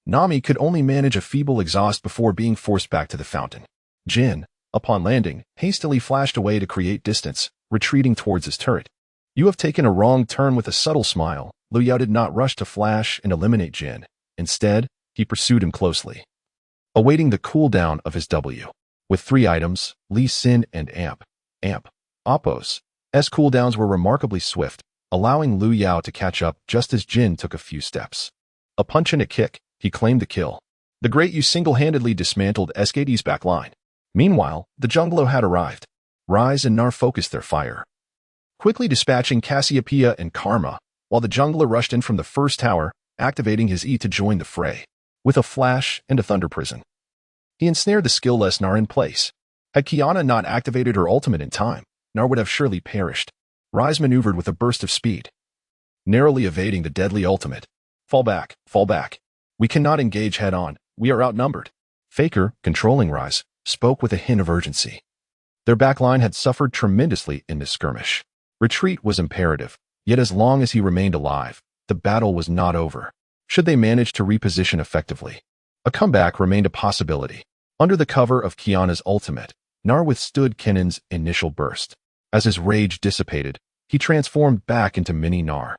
Nami could only manage a feeble exhaust before being forced back to the fountain. Jin, upon landing, hastily flashed away to create distance, retreating towards his turret. You have taken a wrong turn. With a subtle smile, Liu Yao did not rush to flash and eliminate Jin. Instead, he pursued him closely, awaiting the cooldown of his W. With 3 items, Lee Sin and Oppo's S cooldowns were remarkably swift, allowing Lu Yao to catch up just as Jin took a few steps. A punch and a kick, he claimed the kill. The Great Yu single-handedly dismantled SKT's backline. Meanwhile, the jungler had arrived. Rise and Nar focused their fire, quickly dispatching Cassiopeia and Karma, while the jungler rushed in from the first tower, activating his E to join the fray. With a flash and a thunder prison, he ensnared the skill-less Nar in place. Had Qiyana not activated her ultimate in time, Nar would have surely perished. Rise maneuvered with a burst of speed, narrowly evading the deadly ultimate. Fall back, fall back. We cannot engage head-on, we are outnumbered. Faker, controlling Rise, spoke with a hint of urgency. Their backline had suffered tremendously in this skirmish. Retreat was imperative, yet as long as he remained alive, the battle was not over. Should they manage to reposition effectively, a comeback remained a possibility. Under the cover of Qiyana's ultimate, Nar withstood Kinan's initial burst. As his rage dissipated, he transformed back into Mini Nar,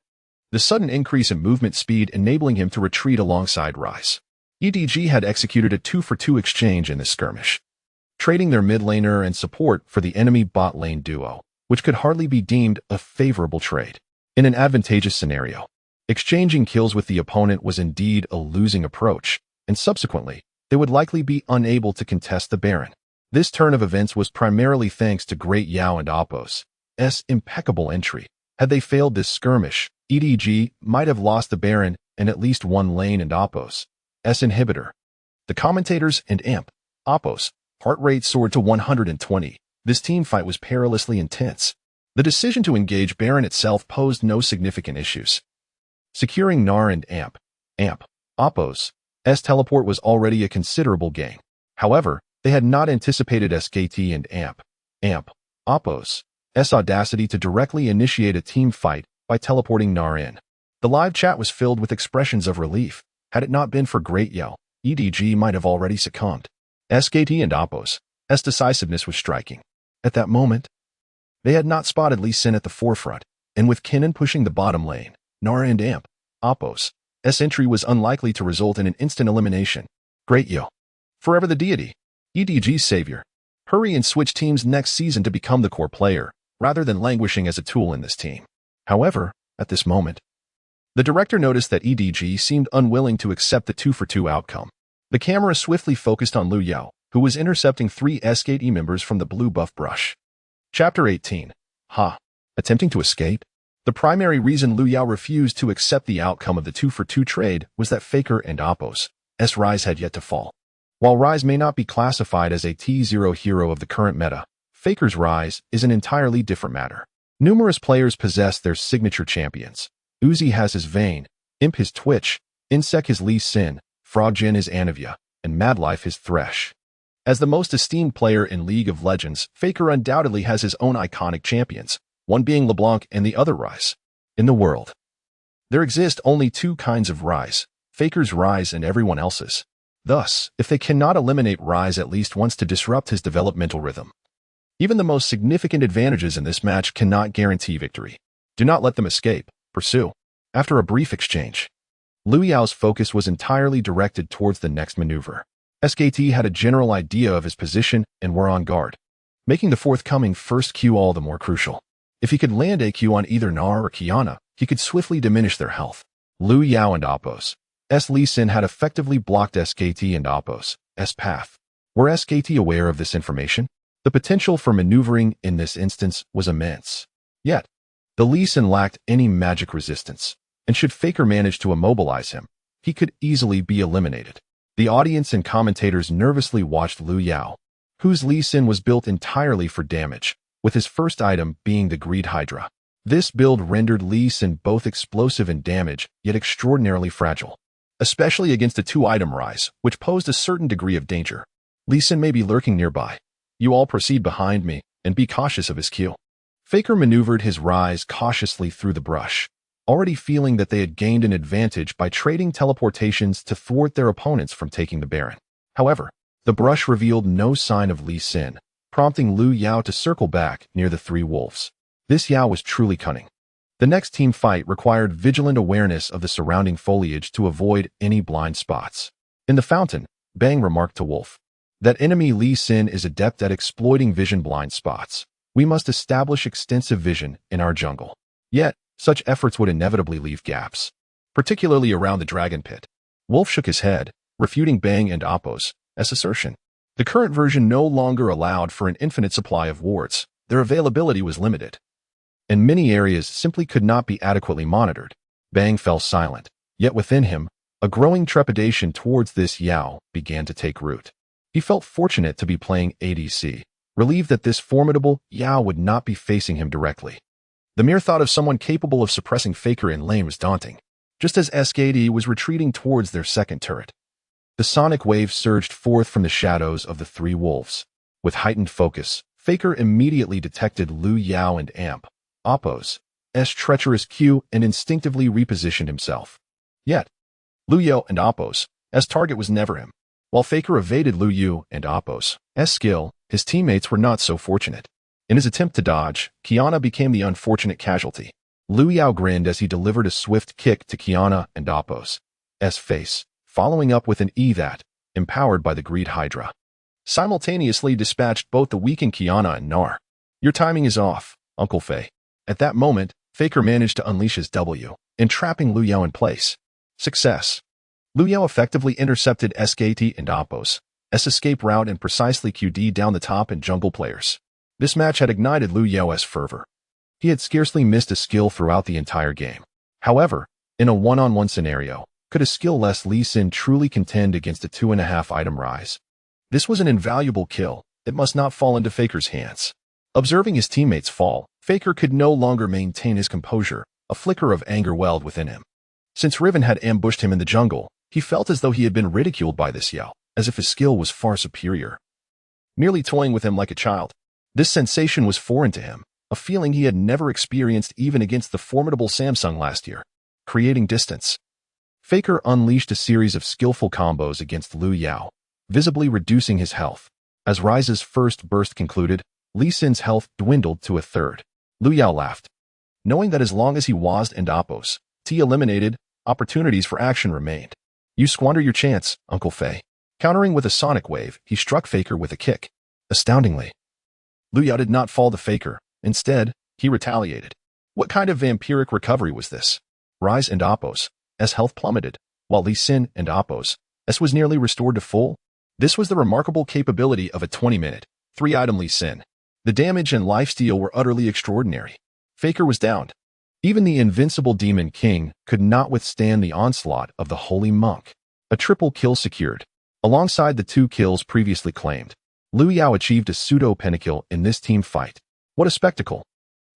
the sudden increase in movement speed enabling him to retreat alongside Rise. EDG had executed a 2-for-2 exchange in this skirmish, trading their mid laner and support for the enemy bot lane duo, which could hardly be deemed a favorable trade. In an advantageous scenario, exchanging kills with the opponent was indeed a losing approach, and subsequently, they would likely be unable to contest the Baron. This turn of events was primarily thanks to Great Yao and Apos' impeccable entry. Had they failed this skirmish, EDG might have lost the Baron and at least one lane and Apos' inhibitor. The commentators and Apos' heart rate soared to 120. This team fight was perilously intense. The decision to engage Baron itself posed no significant issues. Securing Nar and Apos' teleport was already a considerable gain. However, they had not anticipated SKT and Apos' audacity to directly initiate a team fight by teleporting Nar in. The live chat was filled with expressions of relief. Had it not been for Great Yao, EDG might have already succumbed. SKT and Apos' decisiveness was striking. At that moment, they had not spotted Lee Sin at the forefront, and with Kinan pushing the bottom lane, Nar and Apos' entry was unlikely to result in an instant elimination. Great Yao, forever the deity, EDG's savior. Hurry and switch teams next season to become the core player, rather than languishing as a tool in this team. However, at this moment, the director noticed that EDG seemed unwilling to accept the 2-for-2 outcome. The camera swiftly focused on Lu Yao, who was intercepting 3 SKT members from the blue buff brush. Chapter 18. Attempting to escape? The primary reason Lu Yao refused to accept the outcome of the 2-for-2 trade was that Faker and Apos' Rise had yet to fall. While Rise may not be classified as a T0 hero of the current meta, Faker's rise is an entirely different matter. Numerous players possess their signature champions. Uzi has his Vayne, Imp his Twitch, Insec his Lee Sin, Frogjin his Anivia, and Madlife his Thresh. As the most esteemed player in League of Legends, Faker undoubtedly has his own iconic champions, one being LeBlanc and the other Rise. In the world, there exist only 2 kinds of Rise, Faker's Rise and everyone else's. Thus, if they cannot eliminate Rise at least once to disrupt his developmental rhythm, even the most significant advantages in this match cannot guarantee victory. Do not let them escape. Pursue. After a brief exchange, Lu Yao's focus was entirely directed towards the next maneuver. SKT had a general idea of his position and were on guard, making the forthcoming first Q all the more crucial. If he could land a Q on either Nar or Qiyana, he could swiftly diminish their health. Lu Yao and Apos' Lee Sin had effectively blocked SKT and Apos' path. Were SKT aware of this information? The potential for maneuvering in this instance was immense. Yet, the Lee Sin lacked any magic resistance, and should Faker manage to immobilize him, he could easily be eliminated. The audience and commentators nervously watched Lu Yao, whose Lee Sin was built entirely for damage, with his first item being the Greed Hydra. This build rendered Lee Sin both explosive in damage, yet extraordinarily fragile, especially against a 2-item Rise, which posed a certain degree of danger. Lee Sin may be lurking nearby. You all proceed behind me, and be cautious of his Q. Faker maneuvered his Rise cautiously through the brush, already feeling that they had gained an advantage by trading teleportations to thwart their opponents from taking the Baron. However, the brush revealed no sign of Lee Sin, prompting Lu Yao to circle back near the 3 wolves. This Yao was truly cunning. The next team fight required vigilant awareness of the surrounding foliage to avoid any blind spots. In the fountain, Bang remarked to Wolf, "That enemy Lee Sin is adept at exploiting vision blind spots. We must establish extensive vision in our jungle." Yet, Such efforts would inevitably leave gaps, particularly around the dragon pit. Wolf shook his head, refuting Bang and Appo's assertion. The current version no longer allowed for an infinite supply of wards. Their availability was limited, and many areas simply could not be adequately monitored. Bang fell silent, yet within him, a growing trepidation towards this Yao began to take root. He felt fortunate to be playing ADC, relieved that this formidable Yao would not be facing him directly. The mere thought of someone capable of suppressing Faker in lane was daunting, just as SKD was retreating towards their second turret. The sonic wave surged forth from the shadows of the three wolves. With heightened focus, Faker immediately detected Lu Yao and Appo's treacherous cue and instinctively repositioned himself. Yet, Lu Yao and Appo's target was never him. While Faker evaded Lu Yao and Appo's skill, his teammates were not so fortunate. In his attempt to dodge, Qiyana became the unfortunate casualty. Lu Yao grinned as he delivered a swift kick to Qiyana and Appo's face, following up with an E that, empowered by the Greed Hydra, simultaneously dispatched both the weakened Qiyana and Nar. Your timing is off, Uncle Fei. At that moment, Faker managed to unleash his W, entrapping Lu Yao in place. Success. Lu Yao effectively intercepted SKT and Appo's escape route and precisely QD down the top and jungle players. This match had ignited Lu Yao's fervor. He had scarcely missed a skill throughout the entire game. However, in a one-on-one scenario, could a skill-less Lee Sin truly contend against a 2.5-item rise? This was an invaluable kill. It must not fall into Faker's hands. Observing his teammates fall, Faker could no longer maintain his composure. A flicker of anger welled within him. Since Riven had ambushed him in the jungle, he felt as though he had been ridiculed by this Yao, as if his skill was far superior. Merely toying with him like a child. This sensation was foreign to him, a feeling he had never experienced even against the formidable Samsung last year. Creating distance. Faker unleashed a series of skillful combos against Lu Yao, visibly reducing his health. As Rise's first burst concluded, Lee Sin's health dwindled to a third. Lu Yao laughed, knowing that as long as he was and Appo's eliminated, opportunities for action remained. You squander your chance, Uncle Fei. Countering with a sonic wave, he struck Faker with a kick. Astoundingly, Lu Yao did not fall to Faker. Instead, he retaliated. What kind of vampiric recovery was this? Rise and Appo's health plummeted, while Lee Sin and Appo's was nearly restored to full. This was the remarkable capability of a 20-minute, 3-item Lee Sin. The damage and lifesteal were utterly extraordinary. Faker was downed. Even the invincible Demon King could not withstand the onslaught of the Holy Monk. A triple kill secured. Alongside the 2 kills previously claimed, Lu Yao achieved a pseudo-pentakill in this team fight. What a spectacle.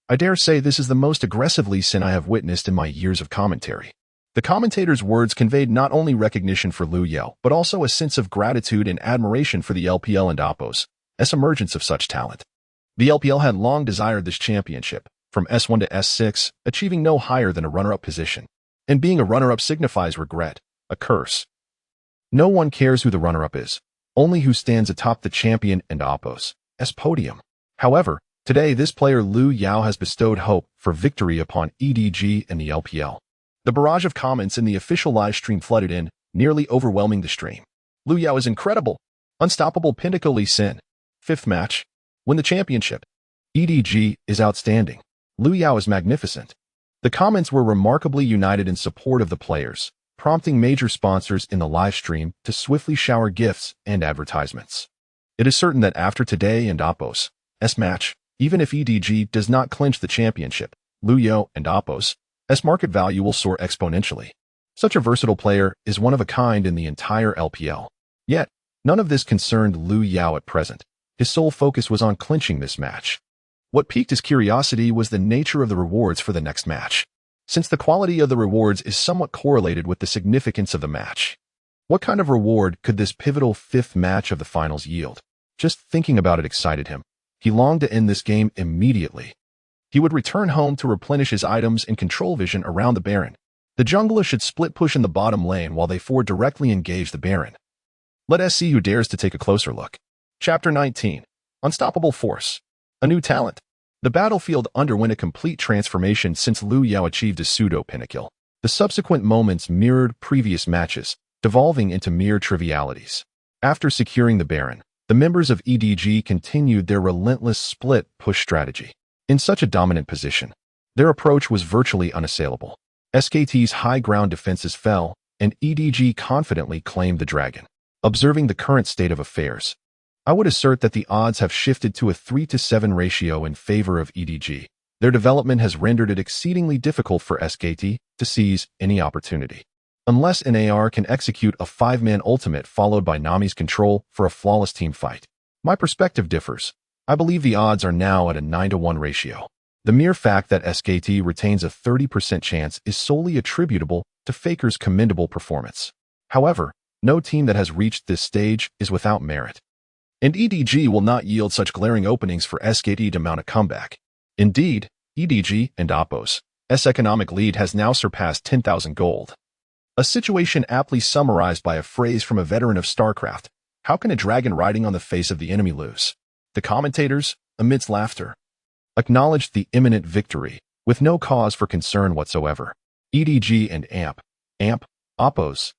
I dare say this is the most aggressive Lee Sin I have witnessed in my years of commentary. The commentator's words conveyed not only recognition for Lu Yao, but also a sense of gratitude and admiration for the LPL and Appo's emergence of such talent. The LPL had long desired this championship, from S1 to S6, achieving no higher than a runner-up position. And being a runner-up signifies regret, a curse. No one cares who the runner-up is, only who stands atop the champion and Appo's podium. However, today this player Lu Yao has bestowed hope for victory upon EDG and the LPL. The barrage of comments in the official live stream flooded in, nearly overwhelming the stream. Lu Yao is incredible. Unstoppable Pinnacle Lee Sin. 5th match. Win the championship. EDG is outstanding. Lu Yao is magnificent. The comments were remarkably united in support of the players, prompting major sponsors in the live stream to swiftly shower gifts and advertisements. It is certain that after today and Appo's match, even if EDG does not clinch the championship, Lu Yao and Appo's market value will soar exponentially. Such a versatile player is one of a kind in the entire LPL. Yet, none of this concerned Lu Yao at present. His sole focus was on clinching this match. What piqued his curiosity was the nature of the rewards for the next match, since the quality of the rewards is somewhat correlated with the significance of the match. What kind of reward could this pivotal 5th match of the finals yield? Just thinking about it excited him. He longed to end this game immediately. He would return home to replenish his items and control vision around the Baron. The jungler should split push in the bottom lane while they 4 directly engage the Baron. Let us see who dares to take a closer look. Chapter 19. Unstoppable Force. A new talent. The battlefield underwent a complete transformation since Lu Yao achieved a pseudo-pentakill. The subsequent moments mirrored previous matches, devolving into mere trivialities. After securing the Baron, the members of EDG continued their relentless split push strategy. In such a dominant position, Their approach was virtually unassailable. SKT's high ground defenses fell, and EDG confidently claimed the dragon. Observing the current state of affairs, I would assert that the odds have shifted to a 3-to-7 ratio in favor of EDG. Their development has rendered it exceedingly difficult for SKT to seize any opportunity. Unless NAR can execute a 5-man ultimate followed by Nami's control for a flawless team fight. My perspective differs. I believe the odds are now at a 9-to-1 ratio. The mere fact that SKT retains a 30% chance is solely attributable to Faker's commendable performance. However, no team that has reached this stage is without merit. And EDG will not yield such glaring openings for SKT to mount a comeback. Indeed, EDG and Oppo's economic lead has now surpassed 10,000 gold. A situation aptly summarized by a phrase from a veteran of StarCraft: how can a dragon riding on the face of the enemy lose? The commentators, amidst laughter, acknowledged the imminent victory, with no cause for concern whatsoever. EDG and Oppo's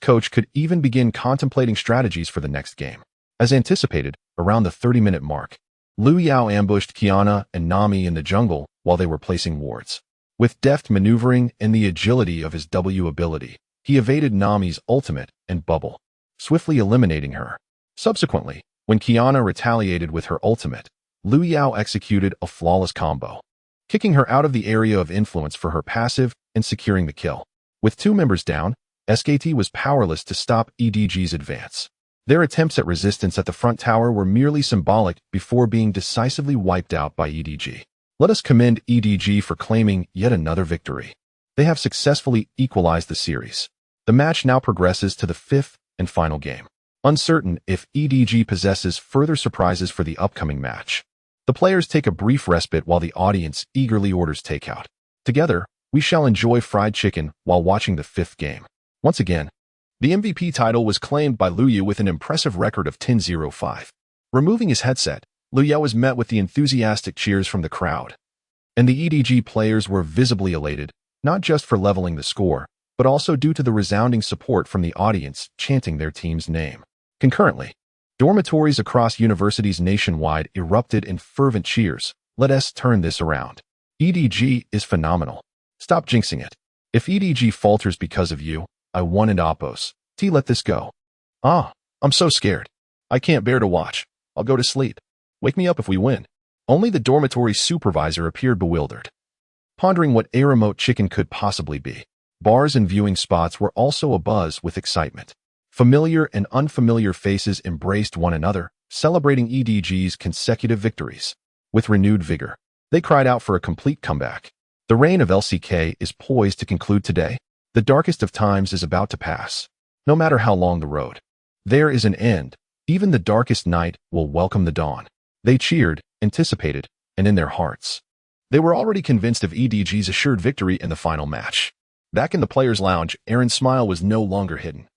coach could even begin contemplating strategies for the next game. As anticipated, around the 30-minute mark, Liu Yao ambushed Qiyana and Nami in the jungle while they were placing wards. With deft maneuvering and the agility of his W ability, he evaded Nami's ultimate and bubble, swiftly eliminating her. Subsequently, when Qiyana retaliated with her ultimate, Liu Yao executed a flawless combo, kicking her out of the area of influence for her passive and securing the kill. With 2 members down, SKT was powerless to stop EDG's advance. Their attempts at resistance at the front tower were merely symbolic before being decisively wiped out by EDG. Let us commend EDG for claiming yet another victory. They have successfully equalized the series. The match now progresses to the 5th and final game. Uncertain if EDG possesses further surprises for the upcoming match, the players take a brief respite while the audience eagerly orders takeout. Together, we shall enjoy fried chicken while watching the 5th game. Once again, the MVP title was claimed by Liu Yao with an impressive record of 10-0-5. Removing his headset, Liu Yao was met with the enthusiastic cheers from the crowd. And the EDG players were visibly elated, not just for leveling the score, but also due to the resounding support from the audience chanting their team's name. Concurrently, dormitories across universities nationwide erupted in fervent cheers. Let us turn this around. EDG is phenomenal. Stop jinxing it. If EDG falters because of you, I won and Oppos. Let this go. I'm so scared. I can't bear to watch. I'll go to sleep. Wake me up if we win. Only the dormitory supervisor appeared bewildered, pondering what a remote chicken could possibly be. Bars and viewing spots were also abuzz with excitement. Familiar and unfamiliar faces embraced one another, celebrating EDG's consecutive victories. With renewed vigor, they cried out for a complete comeback. The reign of LCK is poised to conclude today. The darkest of times is about to pass. No matter how long the road, there is an end. Even the darkest night will welcome the dawn. They cheered, anticipated, and in their hearts, they were already convinced of EDG's assured victory in the final match. Back in the players' lounge, Aaron's smile was no longer hidden.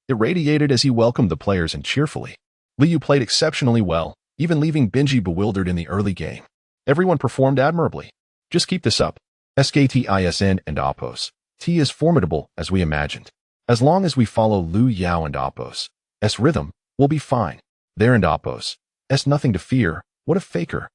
It radiated as he welcomed the players and cheerfully. Liu played exceptionally well, even leaving Benji bewildered in the early game. Everyone performed admirably. Just keep this up. SKT and Oppos. T is formidable as we imagined. As long as we follow Liu Yao and Oppos' rhythm, we'll be fine. There and Oppos' nothing to fear. What a faker.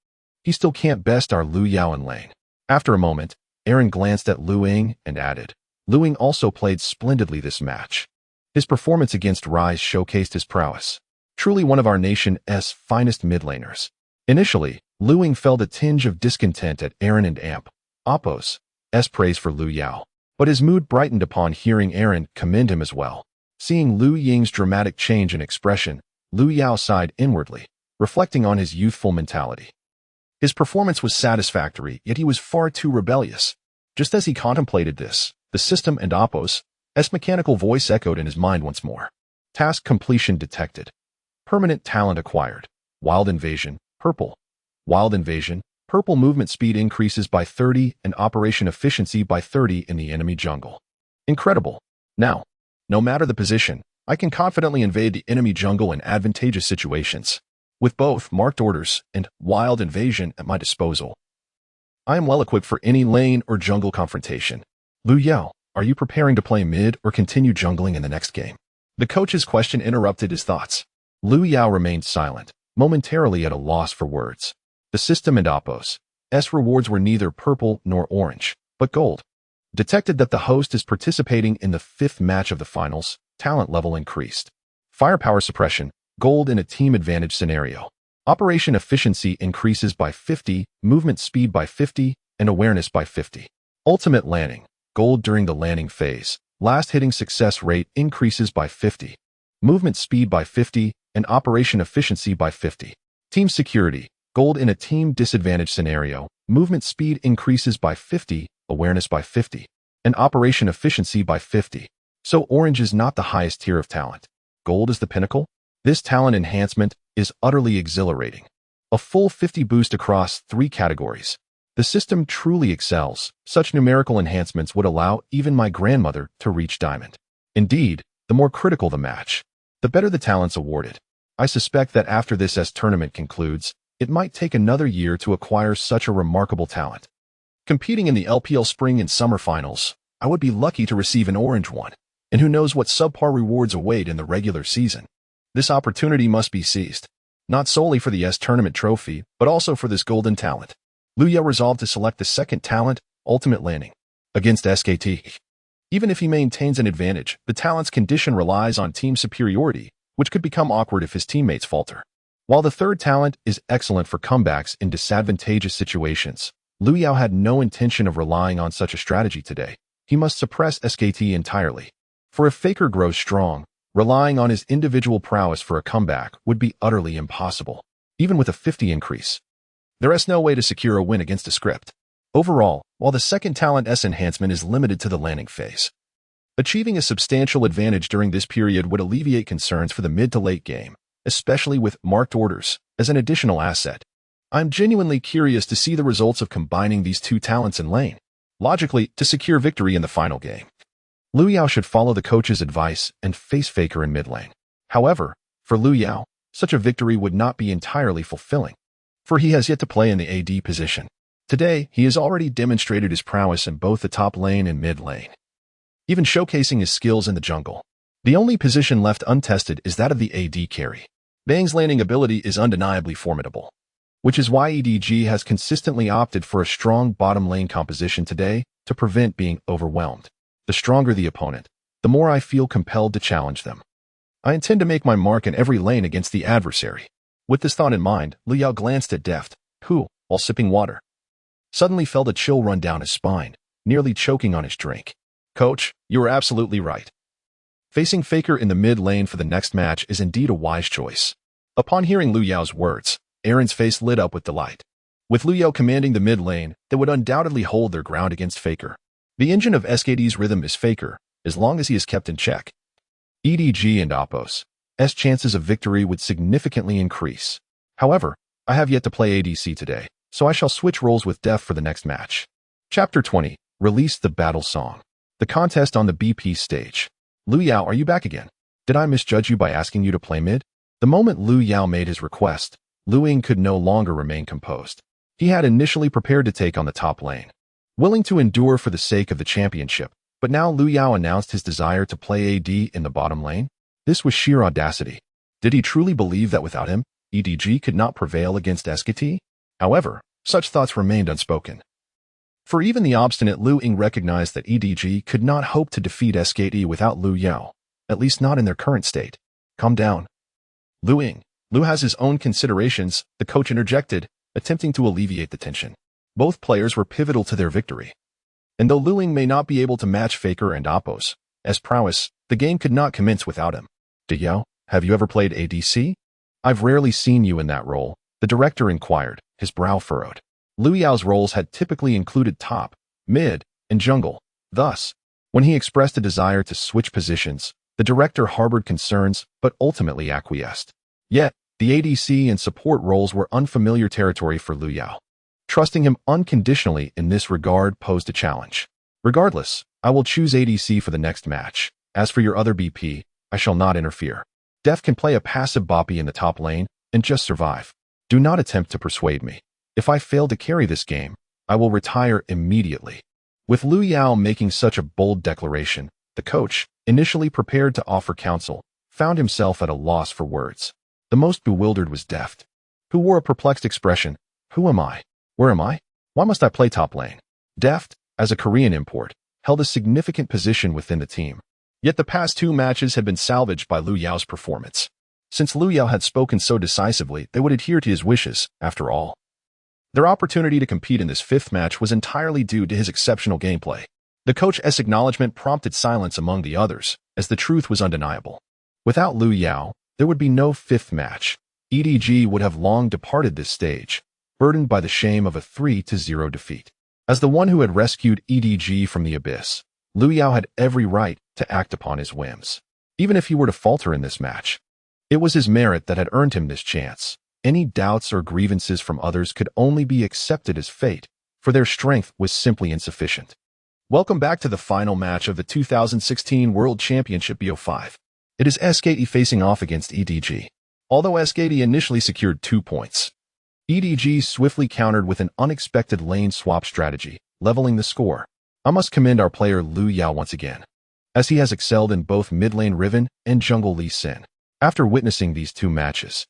He still can't best our Liu Yao in lane. After a moment, Aaron glanced at Liu Ying and added, Liu Ying also played splendidly this match. His performance against Rise showcased his prowess. Truly one of our nation's finest mid laners. Initially, Liu Ying felt a tinge of discontent at Aaron and Oppos' praise for Liu Yao. But his mood brightened upon hearing Aaron commend him as well. Seeing Liu Ying's dramatic change in expression, Liu Yao sighed inwardly, reflecting on his youthful mentality. His performance was satisfactory, yet he was far too rebellious. Just as he contemplated this, the system and Oppos' mechanical voice echoed in his mind once more. Task completion detected. Permanent talent acquired. Wild invasion, purple. Wild invasion, purple movement speed increases by 30 and operation efficiency by 30 in the enemy jungle. Incredible. Now, no matter the position, I can confidently invade the enemy jungle in advantageous situations. With both marked orders and wild invasion at my disposal, I am well equipped for any lane or jungle confrontation. Liu Yao, are you preparing to play mid or continue jungling in the next game? The coach's question interrupted his thoughts. Liu Yao remained silent, momentarily at a loss for words. The system and Oppos' rewards were neither purple nor orange, but gold. Detected that the host is participating in the 5th match of the finals, talent level increased. Firepower suppression, gold in a team advantage scenario. Operation efficiency increases by 50, movement speed by 50, and awareness by 50. Ultimate landing, gold during the landing phase. Last hitting success rate increases by 50. Movement speed by 50, and operation efficiency by 50. Team security, gold in a team disadvantage scenario. Movement speed increases by 50, awareness by 50, and operation efficiency by 50. So orange is not the highest tier of talent. Gold is the pinnacle? This talent enhancement is utterly exhilarating. A full 50 boost across 3 categories. The system truly excels. Such numerical enhancements would allow even my grandmother to reach diamond. Indeed, the more critical the match, the better the talents awarded. I suspect that after this tournament concludes, it might take another year to acquire such a remarkable talent. Competing in the LPL Spring and Summer Finals, I would be lucky to receive an orange one, and who knows what subpar rewards await in the regular season. This opportunity must be seized, not solely for the tournament trophy, but also for this golden talent. Lu Yao resolved to select the second talent, ultimate landing, against SKT. Even if he maintains an advantage, the talent's condition relies on team superiority, which could become awkward if his teammates falter. While the third talent is excellent for comebacks in disadvantageous situations, Lu Yao had no intention of relying on such a strategy today. He must suppress SKT entirely. For if Faker grows strong, relying on his individual prowess for a comeback would be utterly impossible, even with a 50 increase. There is no way to secure a win against a script. Overall, while the second talent's enhancement is limited to the landing phase, achieving a substantial advantage during this period would alleviate concerns for the mid to late game, especially with marked orders as an additional asset. I'm genuinely curious to see the results of combining these 2 talents in lane, logically to secure victory in the final game. Lu Yao should follow the coach's advice and face Faker in mid lane. However, for Lu Yao, such a victory would not be entirely fulfilling, for he has yet to play in the AD position. Today, he has already demonstrated his prowess in both the top lane and mid lane, even showcasing his skills in the jungle. The only position left untested is that of the AD carry. Bang's landing ability is undeniably formidable, which is why EDG has consistently opted for a strong bottom lane composition today to prevent being overwhelmed. The stronger the opponent, the more I feel compelled to challenge them. I intend to make my mark in every lane against the adversary. With this thought in mind, Lu Yao glanced at Deft, who, while sipping water, suddenly felt a chill run down his spine, nearly choking on his drink. Coach, you are absolutely right. Facing Faker in the mid lane for the next match is indeed a wise choice. Upon hearing Lu Yao's words, Aaron's face lit up with delight. With Lu Yao commanding the mid lane, they would undoubtedly hold their ground against Faker. The engine of SKT's rhythm is Faker, as long as he is kept in check. EDG and Oppos's chances of victory would significantly increase. However, I have yet to play ADC today, so I shall switch roles with Def for the next match. Chapter 20. Release the Battle Song. The contest on the BP stage. Lu Yao, are you back again? Did I misjudge you by asking you to play mid? The moment Lu Yao made his request, Lu Ying could no longer remain composed. He had initially prepared to take on the top lane, willing to endure for the sake of the championship, but now Lu Yao announced his desire to play AD in the bottom lane. This was sheer audacity. Did he truly believe that without him, EDG could not prevail against SKT? However, such thoughts remained unspoken. For even the obstinate Lu Ying recognized that EDG could not hope to defeat SKT without Lu Yao, at least not in their current state. Calm down. Lu Ying. Lu has his own considerations, the coach interjected, attempting to alleviate the tension. Both players were pivotal to their victory. And though Lu Ying may not be able to match Faker and Oppos's prowess, the game could not commence without him. Yao, have you ever played ADC? I've rarely seen you in that role, the director inquired, his brow furrowed. Lu Yao's roles had typically included top, mid, and jungle. Thus, when he expressed a desire to switch positions, the director harbored concerns but ultimately acquiesced. Yet, the ADC and support roles were unfamiliar territory for Lu Yao. Trusting him unconditionally in this regard posed a challenge. Regardless, I will choose ADC for the next match. As for your other BP, I shall not interfere. Def can play a passive boppy in the top lane and just survive. Do not attempt to persuade me. If I fail to carry this game, I will retire immediately. With Lu Yao making such a bold declaration, the coach, initially prepared to offer counsel, found himself at a loss for words. The most bewildered was Deft, who wore a perplexed expression. Who am I? Where am I? Why must I play top lane? Deft, as a Korean import, held a significant position within the team. Yet the past 2 matches had been salvaged by Lu Yao's performance. Since Lu Yao had spoken so decisively, they would adhere to his wishes, after all. Their opportunity to compete in this 5th match was entirely due to his exceptional gameplay. The coach's acknowledgement prompted silence among the others, as the truth was undeniable. Without Lu Yao, there would be no 5th match. EDG would have long departed this stage, burdened by the shame of a 3-0 defeat. As the one who had rescued EDG from the abyss, Lu Yao had every right to act upon his whims. Even if he were to falter in this match, it was his merit that had earned him this chance. Any doubts or grievances from others could only be accepted as fate, for their strength was simply insufficient. Welcome back to the final match of the 2016 World Championship BO5. It is SKT facing off against EDG. Although SKT initially secured 2 points, EDG swiftly countered with an unexpected lane swap strategy, leveling the score. I must commend our player Lu Yao once again, as he has excelled in both mid lane Riven and jungle Lee Sin. After witnessing these 2 matches,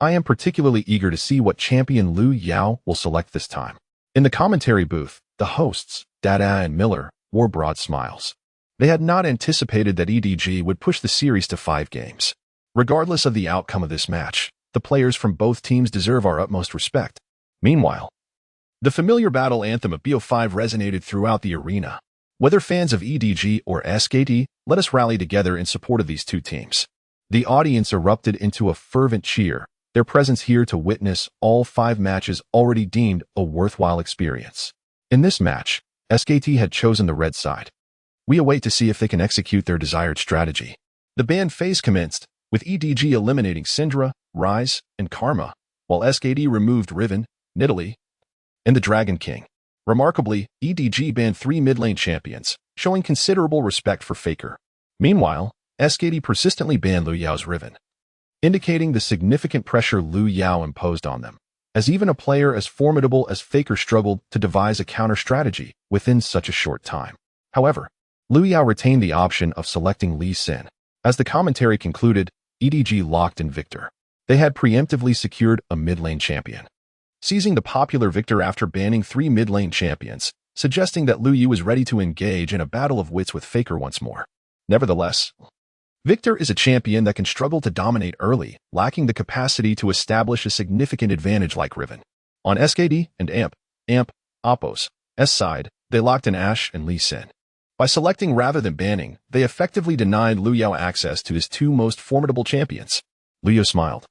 I am particularly eager to see what champion Lu Yao will select this time. In the commentary booth, the hosts, Dada and Miller, wore broad smiles. They had not anticipated that EDG would push the series to 5 games. Regardless of the outcome of this match, the players from both teams deserve our utmost respect. Meanwhile, the familiar battle anthem of BO5 resonated throughout the arena. Whether fans of EDG or SKT, let us rally together in support of these 2 teams. The audience erupted into a fervent cheer, their presence here to witness all 5 matches already deemed a worthwhile experience. In this match, SKT had chosen the red side. We await to see if they can execute their desired strategy. The band phase commenced, with EDG eliminating Syndra, Rise, and Karma, while SKT removed Riven, Nidalee, and the Dragon King. Remarkably, EDG banned 3 mid-lane champions, showing considerable respect for Faker. Meanwhile, SKT persistently banned Lu Yao's Riven, indicating the significant pressure Lu Yao imposed on them, as even a player as formidable as Faker struggled to devise a counter-strategy within such a short time. However, Lu Yao retained the option of selecting Lee Sin. As the commentary concluded, EDG locked in Victor. They had preemptively secured a mid-lane champion, seizing the popular Victor after banning 3 mid-lane champions, suggesting that Lu Yu was ready to engage in a battle of wits with Faker once more. Nevertheless, Victor is a champion that can struggle to dominate early, lacking the capacity to establish a significant advantage like Riven. On SKT and AMP, Oppo's S side, they locked in Ashe and Lee Sin. By selecting rather than banning, they effectively denied Lu Yao access to his 2 most formidable champions. Lu Yao smiled,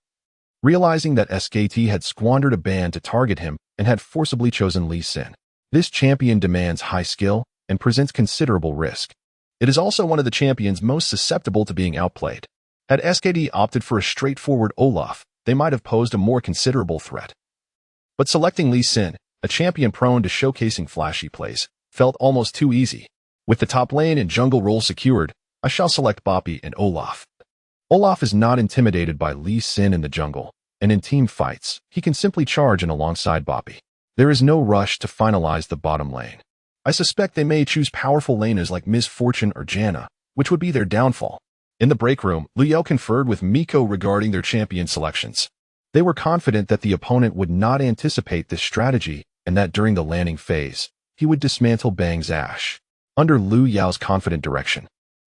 realizing that SKT had squandered a ban to target him and had forcibly chosen Lee Sin. This champion demands high skill and presents considerable risk. It is also one of the champions most susceptible to being outplayed. Had SKT opted for a straightforward Olaf, they might have posed a more considerable threat. But selecting Lee Sin, a champion prone to showcasing flashy plays, felt almost too easy. With the top lane and jungle role secured, I shall select Boppy and Olaf. Olaf is not intimidated by Lee Sin in the jungle, and in team fights, he can simply charge in alongside Boppy. There is no rush to finalize the bottom lane. I suspect they may choose powerful laners like Miss Fortune or Janna, which would be their downfall. In the break room, Lu Yao conferred with Miko regarding their champion selections. They were confident that the opponent would not anticipate this strategy and that during the landing phase, he would dismantle Bang's Ashe. Under Lu Yao's confident direction,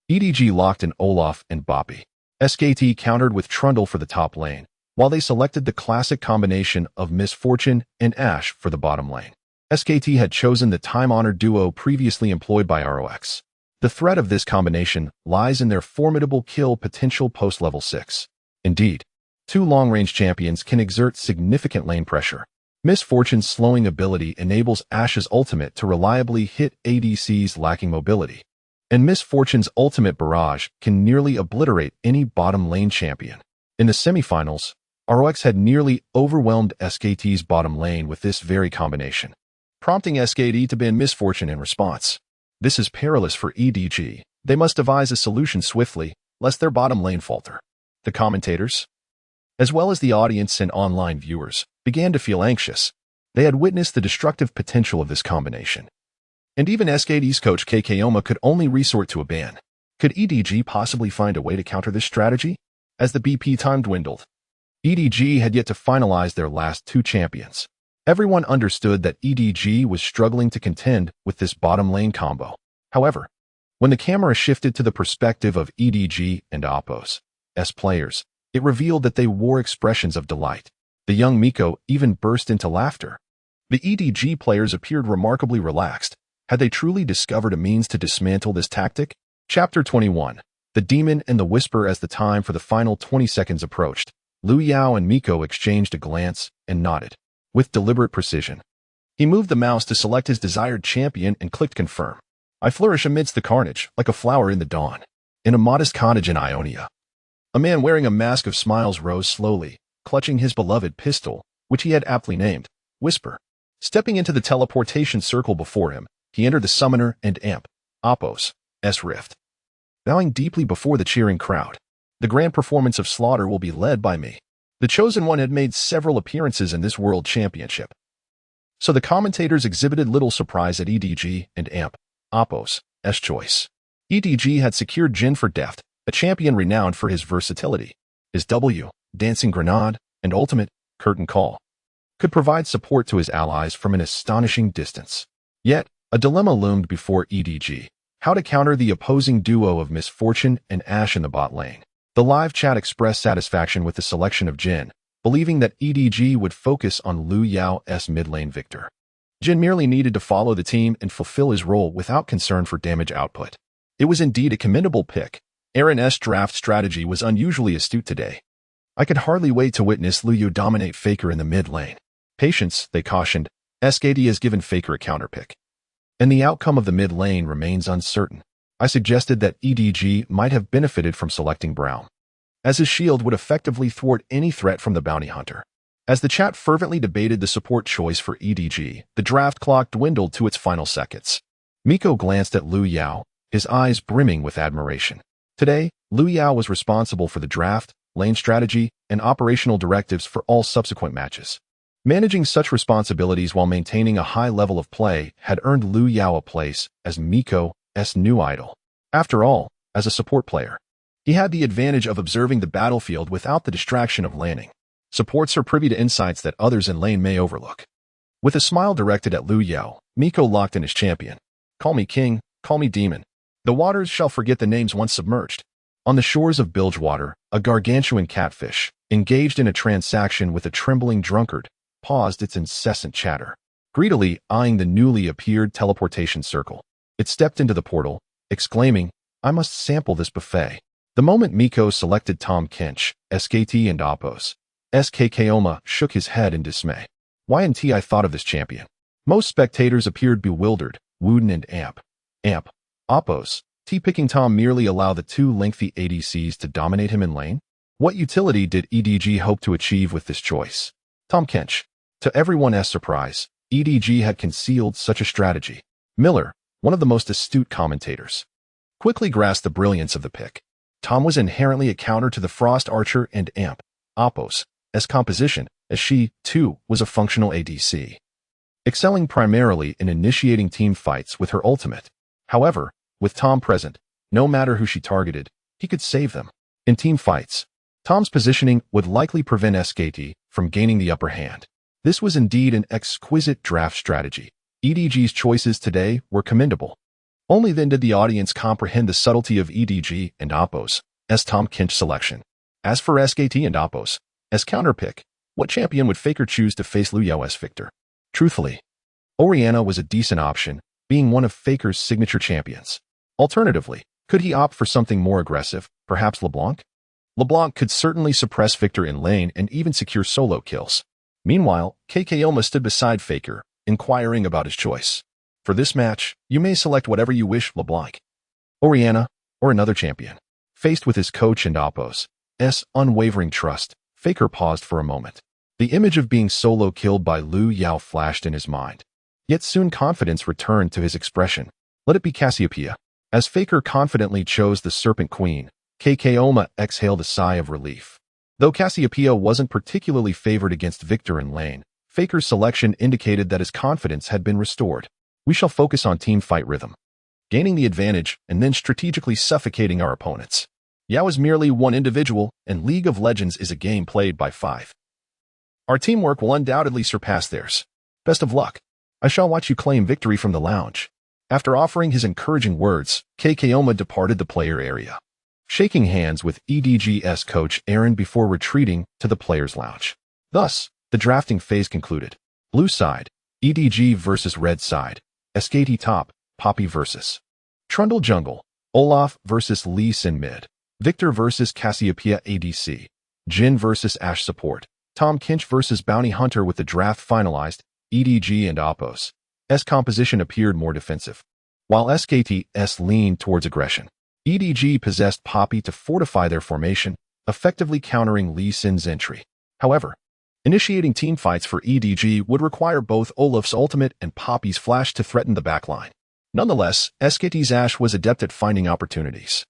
EDG locked in Olaf and Boppy. SKT countered with Trundle for the top lane, while they selected the classic combination of Miss Fortune and Ashe for the bottom lane. SKT had chosen the time-honored duo previously employed by ROX. The threat of this combination lies in their formidable kill potential post-level 6. Indeed, 2 long-range champions can exert significant lane pressure. Miss Fortune's slowing ability enables Ashe's ultimate to reliably hit ADCs lacking mobility, and Miss Fortune's ultimate barrage can nearly obliterate any bottom lane champion. In the semifinals, ROX had nearly overwhelmed SKT's bottom lane with this very combination, prompting SKT to ban Miss Fortune in response. This is perilous for EDG. They must devise a solution swiftly, lest their bottom lane falter. The commentators, as well as the audience and online viewers, began to feel anxious. They had witnessed the destructive potential of this combination. And even SKT's coach KKOMA could only resort to a ban. Could EDG possibly find a way to counter this strategy? As the BP time dwindled, EDG had yet to finalize their last 2 champions. Everyone understood that EDG was struggling to contend with this bottom lane combo. However, when the camera shifted to the perspective of EDG and Oppo's players, it revealed that they wore expressions of delight. The young Miko even burst into laughter. The EDG players appeared remarkably relaxed. Had they truly discovered a means to dismantle this tactic? Chapter 21. The Demon and the Whisper. As the time for the final 20 seconds approached, Liu Yao and Miko exchanged a glance and nodded. With deliberate precision, he moved the mouse to select his desired champion and clicked confirm. I flourish amidst the carnage, like a flower in the dawn. In a modest cottage in Ionia, a man wearing a mask of smiles rose slowly, clutching his beloved pistol, which he had aptly named Whisper. Stepping into the teleportation circle before him, he entered the Summoner and Amp Oppo's rift. Bowing deeply before the cheering crowd, the grand performance of slaughter will be led by me. The Chosen One had made several appearances in this World Championship, so the commentators exhibited little surprise at EDG and Amp Oppo's choice. EDG had secured Jin for Deft, a champion renowned for his versatility. His W, Dancing Grenade, and ultimate, Curtain Call, could provide support to his allies from an astonishing distance. Yet, a dilemma loomed before EDG: how to counter the opposing duo of Misfortune and Ash in the bot lane. The live chat expressed satisfaction with the selection of Jin, believing that EDG would focus on Liu Yao's mid lane victor. Jin merely needed to follow the team and fulfill his role without concern for damage output. It was indeed a commendable pick. Aaron's draft strategy was unusually astute today. I could hardly wait to witness Liu dominate Faker in the mid lane. Patience, they cautioned. SKT has given Faker a counterpick, and the outcome of the mid lane remains uncertain. I suggested that EDG might have benefited from selecting Braum, as his shield would effectively thwart any threat from the bounty hunter. As the chat fervently debated the support choice for EDG, the draft clock dwindled to its final seconds. Miko glanced at Liu Yao, his eyes brimming with admiration. Today, Liu Yao was responsible for the draft, lane strategy, and operational directives for all subsequent matches. Managing such responsibilities while maintaining a high level of play had earned Liu Yao a place as Miko's new idol. After all, as a support player, he had the advantage of observing the battlefield without the distraction of laning. Supports are privy to insights that others in lane may overlook. With a smile directed at Liu Yao, Miko locked in his champion. Call me king, call me demon. The waters shall forget the names once submerged. On the shores of Bilgewater, a gargantuan catfish, engaged in a transaction with a trembling drunkard, paused its incessant chatter, greedily eyeing the newly appeared teleportation circle. It stepped into the portal, exclaiming, I must sample this buffet. The moment Miko selected Tom Kench, SKT and Oppo's Keoma shook his head in dismay. Why in I thought of this champion? Most spectators appeared bewildered. Wooden and Amp Oppo's picking Tom merely allow the two lengthy ADCs to dominate him in lane? What utility did EDG hope to achieve with this choice? Tom Kench. To everyone's surprise, EDG had concealed such a strategy. Miller, one of the most astute commentators, quickly grasped the brilliance of the pick. Tom was inherently a counter to the Frost Archer and Amp Oppo's composition, as she, too, was a functional ADC, excelling primarily in initiating team fights with her ultimate. However, with Tom present, no matter who she targeted, he could save them. In team fights, Tom's positioning would likely prevent SKT from gaining the upper hand. This was indeed an exquisite draft strategy. EDG's choices today were commendable. Only then did the audience comprehend the subtlety of EDG and Oppo's Tom Kench selection. As for SKT and Oppo's counterpick, what champion would Faker choose to face Liu Yao's victor? Truthfully, Orianna was a decent option, being one of Faker's signature champions. Alternatively, could he opt for something more aggressive, perhaps LeBlanc? LeBlanc could certainly suppress Victor in lane and even secure solo kills. Meanwhile, Keoma stood beside Faker, inquiring about his choice. For this match, you may select whatever you wish, LeBlanc, Orianna, or another champion. Faced with his coach and Oppo's unwavering trust, Faker paused for a moment. The image of being solo killed by Liu Yao flashed in his mind. Yet soon confidence returned to his expression. Let it be Cassiopeia. As Faker confidently chose the Serpent Queen, Keoma exhaled a sigh of relief. Though Cassiopeia wasn't particularly favored against Victor in lane, Faker's selection indicated that his confidence had been restored. We shall focus on team fight rhythm, gaining the advantage and then strategically suffocating our opponents. Yao is merely one individual, and League of Legends is a game played by 5. Our teamwork will undoubtedly surpass theirs. Best of luck. I shall watch you claim victory from the lounge." After offering his encouraging words, Kekeoma departed the player area, shaking hands with EDG's coach Aaron before retreating to the players' lounge. Thus, the drafting phase concluded. Blue side, EDG versus red side, SKT top, Poppy versus Trundle jungle, Olaf versus Lee Sin mid, Victor versus Cassiopeia ADC, Jin versus Ashe support, Tom Kinch versus Bounty Hunter. With the draft finalized, EDG and Oppo's composition appeared more defensive, while SKT's leaned towards aggression. EDG possessed Poppy to fortify their formation, effectively countering Lee Sin's entry. However, initiating teamfights for EDG would require both Olaf's ultimate and Poppy's flash to threaten the backline. Nonetheless, SKT's Ashe was adept at finding opportunities.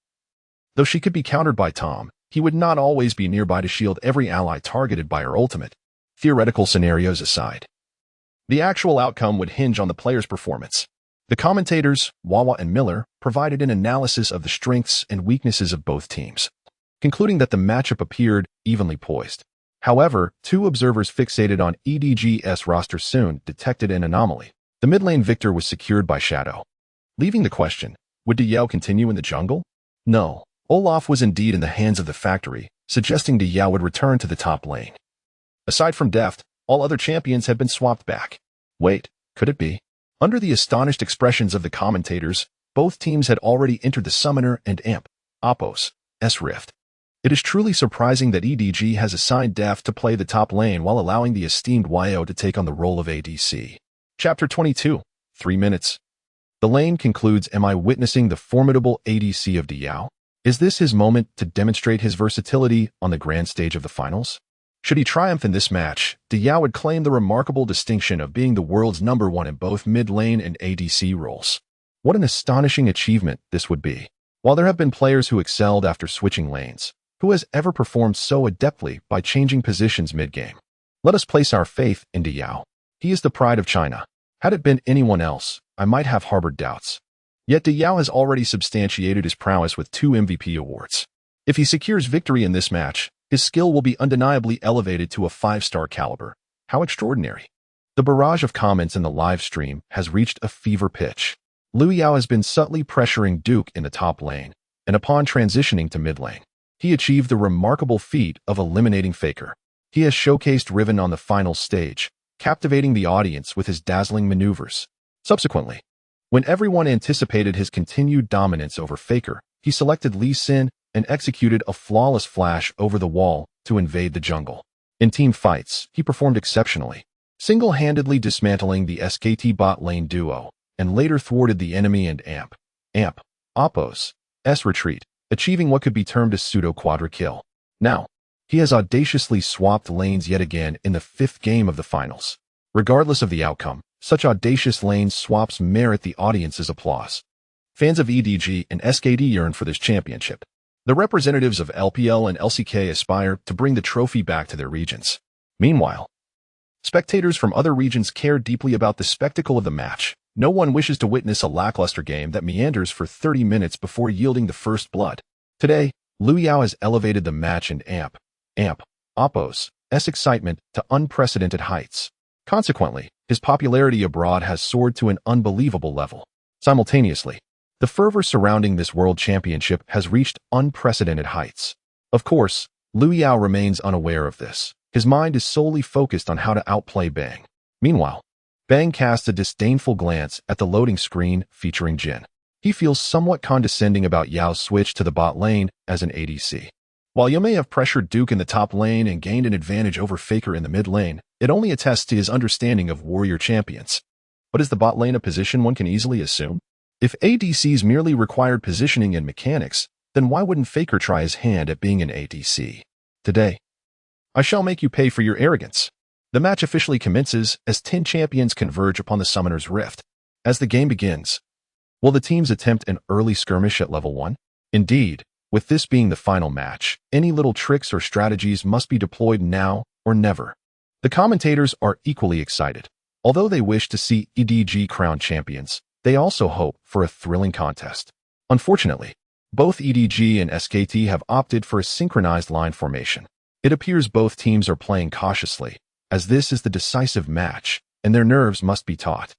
Though she could be countered by Tom, he would not always be nearby to shield every ally targeted by her ultimate. Theoretical scenarios aside, the actual outcome would hinge on the player's performance. The commentators, Wawa and Miller, provided an analysis of the strengths and weaknesses of both teams, concluding that the matchup appeared evenly poised. However, two observers fixated on EDG's roster soon detected an anomaly. The mid lane Victor was secured by Shadow, leaving the question, would Diao continue in the jungle? No. Olaf was indeed in the hands of the factory, suggesting Diao would return to the top lane. Aside from Deft, all other champions had been swapped back. Wait, could it be? Under the astonished expressions of the commentators, both teams had already entered the Summoner and Amp, Oppo's rift. It is truly surprising that EDG has assigned Deft to play the top lane while allowing the esteemed YO to take on the role of ADC. Chapter 22, 3 minutes. The lane concludes. Am I witnessing the formidable ADC of Diao? Is this his moment to demonstrate his versatility on the grand stage of the finals? Should he triumph in this match, Diao would claim the remarkable distinction of being the world's #1 in both mid lane and ADC roles. What an astonishing achievement this would be. While there have been players who excelled after switching lanes, who has ever performed so adeptly by changing positions mid-game? Let us place our faith in Diao. He is the pride of China. Had it been anyone else, I might have harbored doubts. Yet Diao has already substantiated his prowess with 2 MVP awards. If he secures victory in this match, his skill will be undeniably elevated to a 5-star caliber. How extraordinary. The barrage of comments in the live stream has reached a fever pitch. Liu Yao has been subtly pressuring Duke in the top lane, and upon transitioning to mid lane, he achieved the remarkable feat of eliminating Faker. He has showcased Riven on the final stage, captivating the audience with his dazzling maneuvers. Subsequently, when everyone anticipated his continued dominance over Faker, he selected Lee Sin and executed a flawless flash over the wall to invade the jungle. In team fights, he performed exceptionally, single-handedly dismantling the SKT bot lane duo, and later thwarted the enemy and Amp, Oppo's retreat, achieving what could be termed a pseudo-quadra kill. Now, he has audaciously swapped lanes yet again in the 5th game of the finals. Regardless of the outcome, such audacious lane swaps merit the audience's applause. Fans of EDG and SKT yearn for this championship. The representatives of LPL and LCK aspire to bring the trophy back to their regions. Meanwhile, spectators from other regions care deeply about the spectacle of the match. No one wishes to witness a lackluster game that meanders for 30 minutes before yielding the first blood. Today, Liu Yao has elevated the match and Amp, Oppo's excitement to unprecedented heights. Consequently, his popularity abroad has soared to an unbelievable level. Simultaneously, the fervor surrounding this world championship has reached unprecedented heights. Of course, Liu Yao remains unaware of this. His mind is solely focused on how to outplay Bang. Meanwhile, Bang casts a disdainful glance at the loading screen featuring Jin. He feels somewhat condescending about Yao's switch to the bot lane as an ADC. While Yao may have pressured Duke in the top lane and gained an advantage over Faker in the mid lane, it only attests to his understanding of warrior champions. But is the bot lane a position one can easily assume? If ADCs merely required positioning and mechanics, then why wouldn't Faker try his hand at being an ADC? Today, I shall make you pay for your arrogance. The match officially commences as 10 champions converge upon the Summoner's Rift. As the game begins, will the teams attempt an early skirmish at level 1? Indeed, with this being the final match, any little tricks or strategies must be deployed now or never. The commentators are equally excited. Although they wish to see EDG crowned champions, they also hope for a thrilling contest. Unfortunately, both EDG and SKT have opted for a synchronized line formation. It appears both teams are playing cautiously, as this is the decisive match, and their nerves must be taut.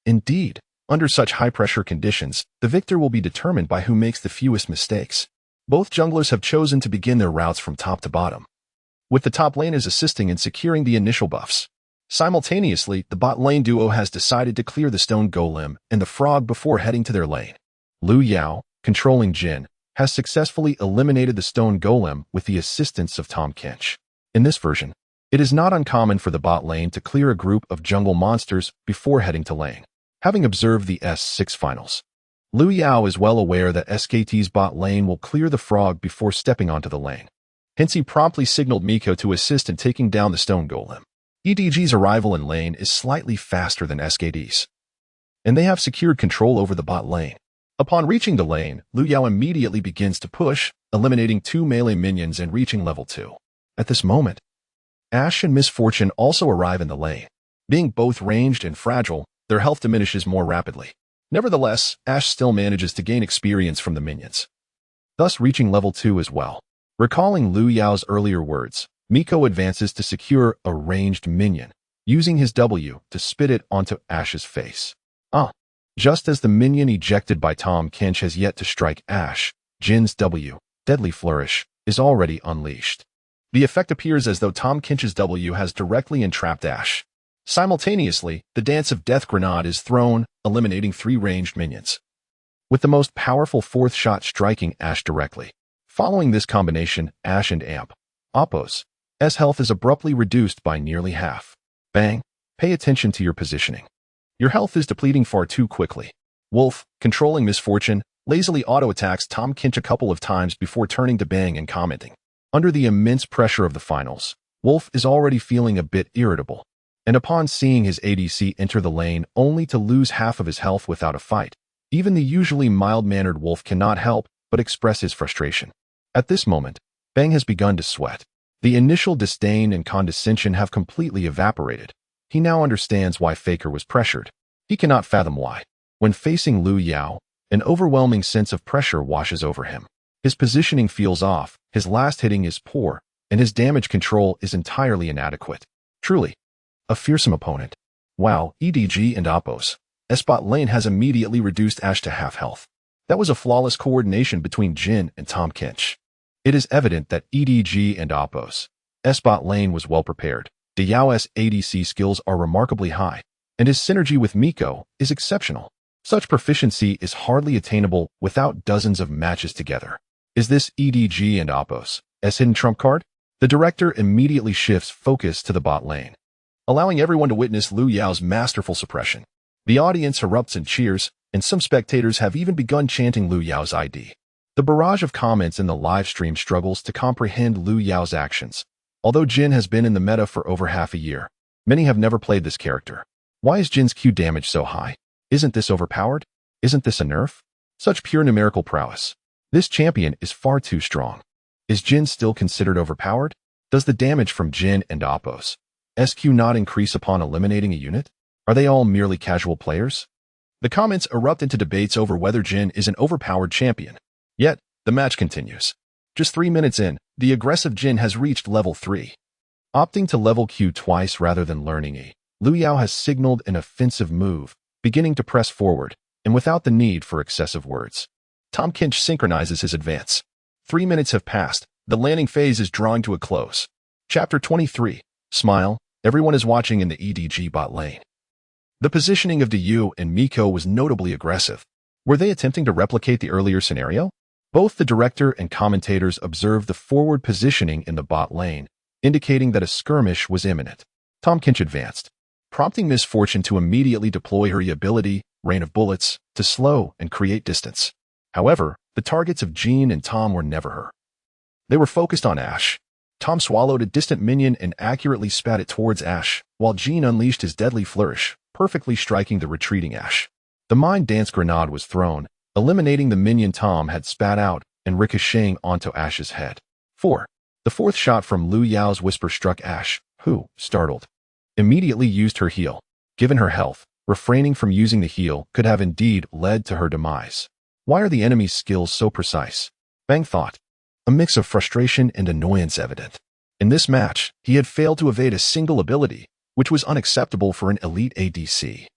Indeed, under such high-pressure conditions, the victor will be determined by who makes the fewest mistakes. Both junglers have chosen to begin their routes from top to bottom, with the top laners assisting in securing the initial buffs. Simultaneously, the bot lane duo has decided to clear the stone golem and the frog before heading to their lane. Liu Yao, controlling Jhin, has successfully eliminated the stone golem with the assistance of Tahm Kench. In this version, it is not uncommon for the bot lane to clear a group of jungle monsters before heading to lane. Having observed the S6 finals, Liu Yao is well aware that SKT's bot lane will clear the frog before stepping onto the lane. Hence he promptly signaled Miko to assist in taking down the stone golem. EDG's arrival in lane is slightly faster than SKT's, and they have secured control over the bot lane. Upon reaching the lane, Liu Yao immediately begins to push, eliminating 2 melee minions and reaching level 2. At this moment, Ashe and Miss Fortune also arrive in the lane. Being both ranged and fragile, their health diminishes more rapidly. Nevertheless, Ashe still manages to gain experience from the minions, thus reaching level 2 as well. Recalling Liu Yao's earlier words, Miko advances to secure a ranged minion, using his W to spit it onto Ashe's face. Just as the minion ejected by Tahm Kench has yet to strike Ashe, Jin's W, Deadly Flourish, is already unleashed. The effect appears as though Tahm Kench's W has directly entrapped Ashe. Simultaneously, the Dance of Death grenade is thrown, eliminating 3 ranged minions, with the most powerful 4th shot striking Ashe directly. Following this combination, Ashe and Oppo's health is abruptly reduced by nearly half. Bang! Pay attention to your positioning. Your health is depleting far too quickly. Wolf, controlling Miss Fortune, lazily auto-attacks Tahm Kench a couple of times before turning to Bang and commenting. Under the immense pressure of the finals, Wolf is already feeling a bit irritable, and upon seeing his ADC enter the lane only to lose half of his health without a fight, even the usually mild-mannered Wolf cannot help but express his frustration. At this moment, Bang has begun to sweat. The initial disdain and condescension have completely evaporated. He now understands why Faker was pressured. He cannot fathom why. When facing Liu Yao, an overwhelming sense of pressure washes over him. His positioning feels off, his last hitting is poor, and his damage control is entirely inadequate. Truly, a fearsome opponent. Wow, EDG and Oppo's bot lane has immediately reduced Ashe to half health. That was a flawless coordination between Jhin and Tahm Kench. It is evident that EDG and Oppo's bot lane was well prepared. De Yao's ADC skills are remarkably high, and his synergy with Miko is exceptional. Such proficiency is hardly attainable without dozens of matches together. Is this EDG and Oppo's hidden trump card? The director immediately shifts focus to the bot lane, allowing everyone to witness Liu Yao's masterful suppression. The audience erupts in cheers, and some spectators have even begun chanting Liu Yao's ID. The barrage of comments in the live stream struggles to comprehend Liu Yao's actions. Although Jhin has been in the meta for over half a year, many have never played this character. Why is Jin's Q damage so high? Isn't this overpowered? Isn't this a nerf? Such pure numerical prowess. This champion is far too strong. Is Jhin still considered overpowered? Does the damage from Jhin and Oppo's SQ not increase upon eliminating a unit? Are they all merely casual players? The comments erupt into debates over whether Jhin is an overpowered champion. Yet, the match continues. Just 3 minutes in, the aggressive Jhin has reached level 3. Opting to level Q twice rather than learning E, Liu Yao has signaled an offensive move, beginning to press forward, and without the need for excessive words. Tahm Kench synchronizes his advance. 3 minutes have passed. The landing phase is drawing to a close. Chapter 23. Smile. Everyone is watching in the EDG bot lane. The positioning of Yu and Miko was notably aggressive. Were they attempting to replicate the earlier scenario? Both the director and commentators observed the forward positioning in the bot lane, indicating that a skirmish was imminent. Tahm Kench advanced, prompting Miss Fortune to immediately deploy her ability, Rain of Bullets, to slow and create distance. However, the targets of Jhin and Tahm were never her. They were focused on Ashe. Tahm swallowed a distant minion and accurately spat it towards Ashe, while Jhin unleashed his deadly flourish, perfectly striking the retreating Ashe. The Mind Dance grenade was thrown, eliminating the minion Tahm had spat out and ricocheting onto Ashe's head. 4. The 4th shot from Liu Yao's whisper struck Ashe, who, startled, immediately used her heal. Given her health, refraining from using the heal could have indeed led to her demise. Why are the enemy's skills so precise? Bang thought. A mix of frustration and annoyance evident. In this match, he had failed to evade a single ability, which was unacceptable for an elite ADC.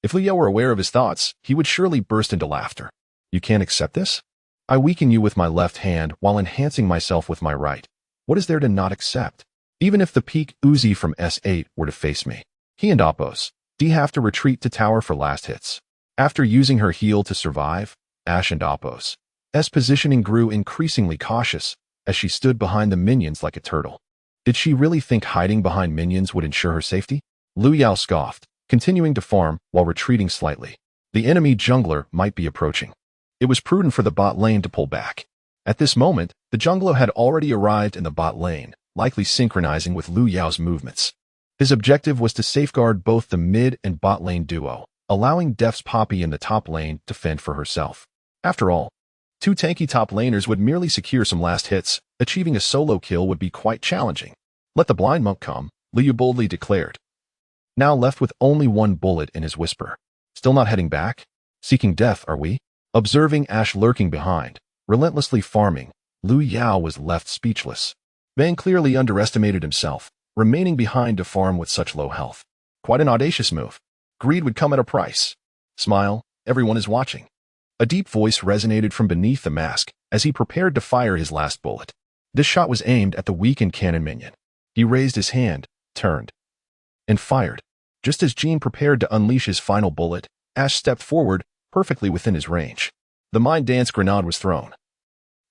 If Liu Yao were aware of his thoughts, he would surely burst into laughter. You can't accept this? I weaken you with my left hand while enhancing myself with my right. What is there to not accept? Even if the peak Uzi from S8 were to face me, he and Oppos, D have to retreat to tower for last hits. After using her heal to survive, Ashe and Oppos' positioning grew increasingly cautious as she stood behind the minions like a turtle. Did she really think hiding behind minions would ensure her safety? Liu Yao scoffed, continuing to farm while retreating slightly. The enemy jungler might be approaching. It was prudent for the bot lane to pull back. At this moment, the jungler had already arrived in the bot lane, likely synchronizing with Liu Yao's movements. His objective was to safeguard both the mid and bot lane duo, allowing Def's Poppy in the top lane to fend for herself. After all, two tanky top laners would merely secure some last hits. Achieving a solo kill would be quite challenging. Let the blind monk come, Liu boldly declared. Now left with only one bullet in his whisper. Still not heading back? Seeking death, are we? Observing Ashe lurking behind, relentlessly farming, Liu Yao was left speechless. Bang clearly underestimated himself, remaining behind to farm with such low health. Quite an audacious move. Greed would come at a price. Smile, everyone is watching. A deep voice resonated from beneath the mask as he prepared to fire his last bullet. This shot was aimed at the weakened cannon minion. He raised his hand, turned, and fired. Just as Jean prepared to unleash his final bullet, Ashe stepped forward, perfectly within his range. The Mind Dance grenade was thrown,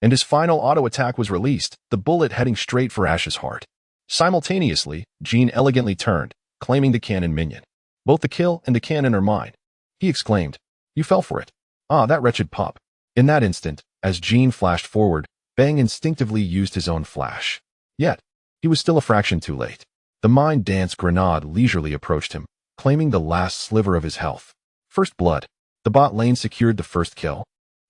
and his final auto attack was released, the bullet heading straight for Ashe's heart. Simultaneously, Jean elegantly turned, claiming the cannon minion. Both the kill and the cannon are mine, he exclaimed. You fell for it. Ah, that wretched pup. In that instant, as Jean flashed forward, Bang instinctively used his own flash. Yet, he was still a fraction too late. The Mind Dance grenade leisurely approached him, claiming the last sliver of his health. First blood. The bot lane secured the first kill,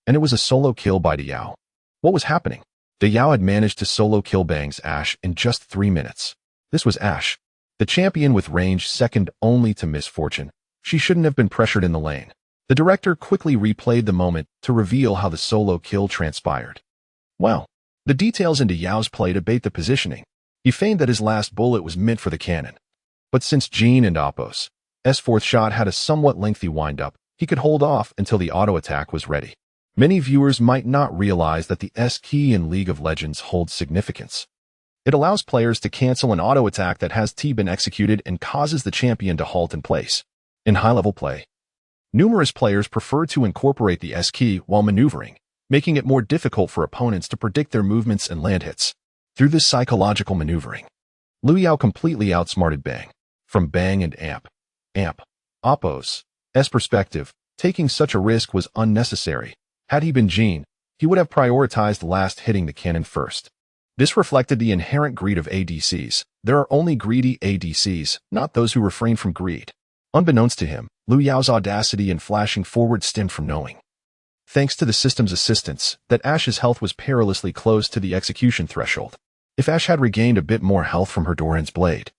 and it was a solo kill by De Yao. What was happening? De Yao had managed to solo kill Bang's Ashe in just 3 minutes. This was Ashe, the champion with range second only to Misfortune. She shouldn't have been pressured in the lane. The director quickly replayed the moment to reveal how the solo kill transpired. Well, the details in De Yao's play debate the positioning. He feigned that his last bullet was meant for the cannon. But since Jean and Oppos' fourth shot had a somewhat lengthy wind-up, he could hold off until the auto-attack was ready. Many viewers might not realize that the S key in League of Legends holds significance. It allows players to cancel an auto-attack that has been executed and causes the champion to halt in place. In high-level play, numerous players prefer to incorporate the S key while maneuvering, making it more difficult for opponents to predict their movements and land hits. Through this psychological maneuvering, Liu Yao completely outsmarted Bang. From Bang and Oppos' perspective, taking such a risk was unnecessary. Had he been Jean, he would have prioritized last hitting the cannon first. This reflected the inherent greed of ADCs. There are only greedy ADCs, not those who refrain from greed. Unbeknownst to him, Liu Yao's audacity in flashing forward stemmed from knowing, thanks to the system's assistance, that Ashe's health was perilously close to the execution threshold. If Ashe had regained a bit more health from her Doran's blade,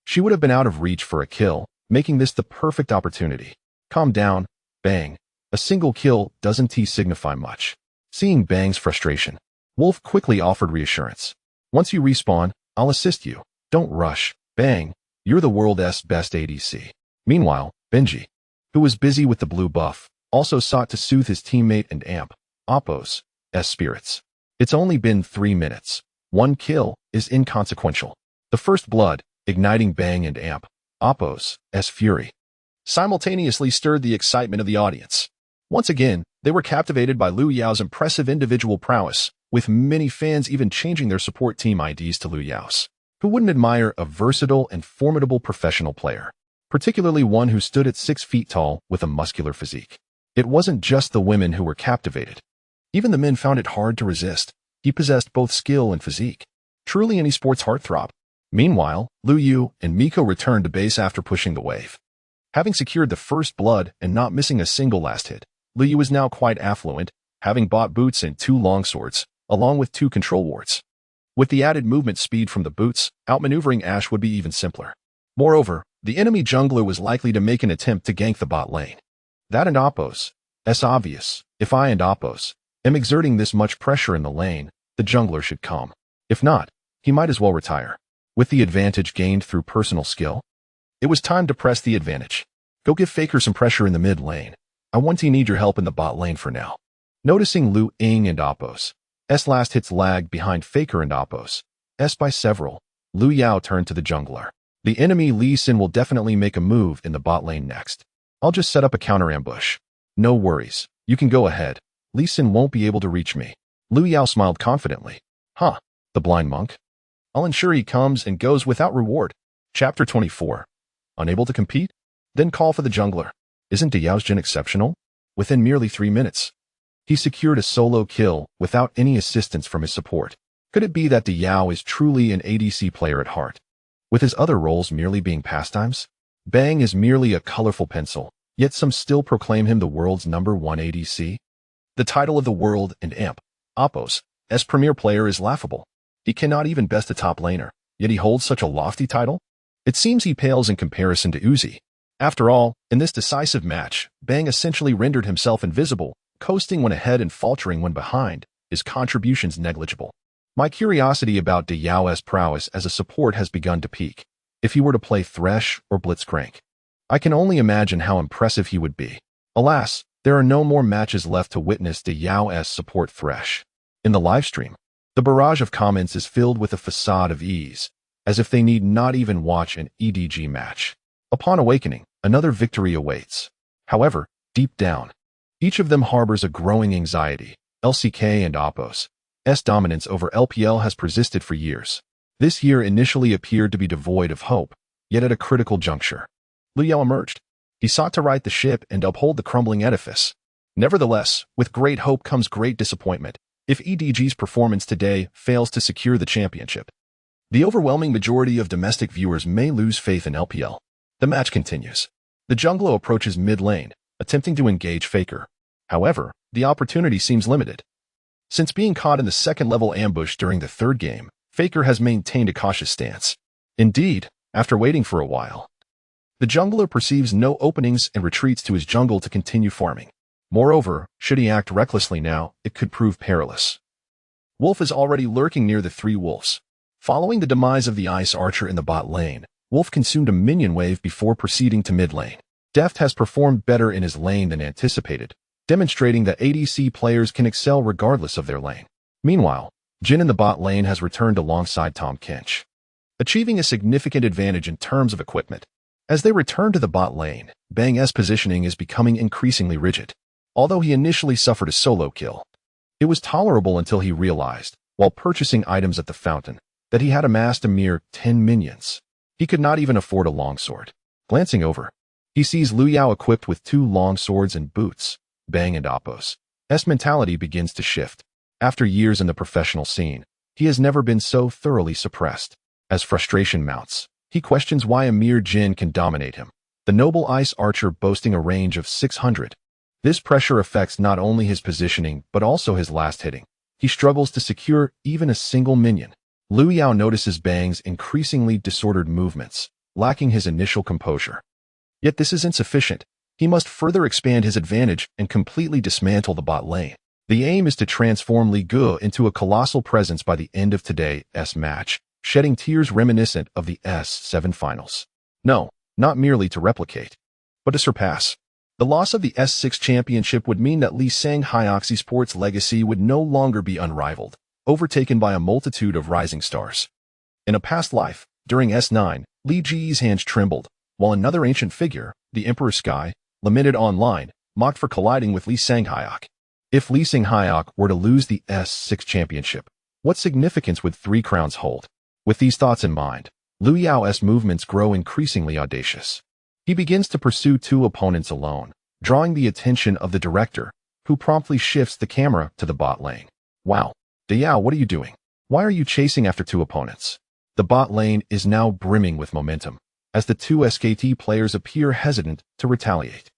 she would have been out of reach for a kill, making this the perfect opportunity. Calm down, Bang. A single kill doesn't signify much. Seeing Bang's frustration, Wolf quickly offered reassurance. Once you respawn, I'll assist you. Don't rush, Bang. You're the world's best ADC. Meanwhile, Benji, who was busy with the blue buff, also sought to soothe his teammate and Oppos' spirits. It's only been 3 minutes. One kill is inconsequential. The first blood, igniting Bang and Oppos' fury, simultaneously stirred the excitement of the audience. Once again, they were captivated by Liu Yao's impressive individual prowess, with many fans even changing their support team IDs to Liu Yao's. Who wouldn't admire a versatile and formidable professional player, particularly one who stood at 6 feet tall with a muscular physique? It wasn't just the women who were captivated. Even the men found it hard to resist. He possessed both skill and physique. Truly an esports heartthrob. Meanwhile, Liu Yu and Miko returned to base after pushing the wave. Having secured the first blood and not missing a single last hit, Liu Yu is now quite affluent, having bought boots and 2 longswords, along with 2 control wards. With the added movement speed from the boots, outmaneuvering Ashe would be even simpler. Moreover, the enemy jungler was likely to make an attempt to gank the bot lane. That and Oppos' obvious. If I and Oppos am exerting this much pressure in the lane, the jungler should come. If not, he might as well retire. With the advantage gained through personal skill, It was time to press the advantage. Go give Faker some pressure in the mid lane. I want to need your help in the bot lane for now. Noticing Liu Ying and Appos. S last hits lagged behind Faker and Appos. S by several. Liu Yao turned to the jungler. The enemy Lee Sin will definitely make a move in the bot lane next. I'll just set up a counter ambush. No worries. You can go ahead. Lee Sin won't be able to reach me. Liu Yao smiled confidently. Huh, the blind monk. I'll ensure he comes and goes without reward. Chapter 24. Unable to compete? Then call for the jungler. Isn't Yao's Jin exceptional? Within merely 3 minutes, he secured a solo kill without any assistance from his support. Could it be that Yao is truly an ADC player at heart, with his other roles merely being pastimes? Bang is merely a colorful pencil, yet some still proclaim him the world's #1 ADC. The title of the world and Amp, Appos, as premier player is laughable. He cannot even best a top laner, yet he holds such a lofty title? It seems he pales in comparison to Uzi. After all, in this decisive match, Bang essentially rendered himself invisible, coasting when ahead and faltering when behind, his contributions negligible. My curiosity about Yao's prowess as a support has begun to peak. If he were to play Thresh or Blitzcrank, I can only imagine how impressive he would be. Alas, there are no more matches left to witness Yao's support Thresh. In the livestream, the barrage of comments is filled with a facade of ease, as if they need not even watch an EDG match. Upon awakening, another victory awaits. However, deep down, each of them harbors a growing anxiety. LCK and Appos' dominance over LPL has persisted for years. This year initially appeared to be devoid of hope, yet at a critical juncture, Liu Yao emerged. He sought to right the ship and uphold the crumbling edifice. Nevertheless, with great hope comes great disappointment if EDG's performance today fails to secure the championship. The overwhelming majority of domestic viewers may lose faith in LPL. The match continues. The jungler approaches mid lane, attempting to engage Faker. However, the opportunity seems limited. Since being caught in the second-level ambush during the third game, Faker has maintained a cautious stance. Indeed, after waiting for a while, the jungler perceives no openings and retreats to his jungle to continue farming. Moreover, should he act recklessly now, it could prove perilous. Wolf is already lurking near the 3 wolves. Following the demise of the Ice Archer in the bot lane, Wolf consumed a minion wave before proceeding to mid lane. Deft has performed better in his lane than anticipated, demonstrating that ADC players can excel regardless of their lane. Meanwhile, Jin in the bot lane has returned alongside Tom Kench, achieving a significant advantage in terms of equipment. As they return to the bot lane, Bang's positioning is becoming increasingly rigid. Although he initially suffered a solo kill, it was tolerable until he realized, while purchasing items at the fountain, that he had amassed a mere 10 minions. He could not even afford a longsword. Glancing over, he sees Liu Yao equipped with 2 longswords and boots. Bang and Appos' mentality begins to shift. After years in the professional scene, he has never been so thoroughly suppressed. As frustration mounts, he questions why a mere Jin can dominate him, the noble Ice Archer boasting a range of 600. This pressure affects not only his positioning but also his last hitting. He struggles to secure even a single minion. Liu Yao notices Bang's increasingly disordered movements, lacking his initial composure. Yet this is insufficient. He must further expand his advantage and completely dismantle the bot lane. The aim is to transform Li Gu into a colossal presence by the end of today's match, shedding tears reminiscent of the S7 finals. No, not merely to replicate, but to surpass. The loss of the S6 championship would mean that Lee Sang-Hyoxi Sports' legacy would no longer be unrivaled, overtaken by a multitude of rising stars. In a past life, during S9, Li Ji's hands trembled, while another ancient figure, the Emperor Sky, lamented online, mocked for colliding with Lee Sang-Hyok. If Lee Sang-Hyok were to lose the S6 championship, what significance would 3 crowns hold? With these thoughts in mind, Liu Yao's movements grow increasingly audacious. He begins to pursue 2 opponents alone, drawing the attention of the director, who promptly shifts the camera to the bot lane. Wow, Yao, what are you doing? Why are you chasing after 2 opponents? The bot lane is now brimming with momentum, as the 2 SKT players appear hesitant to retaliate.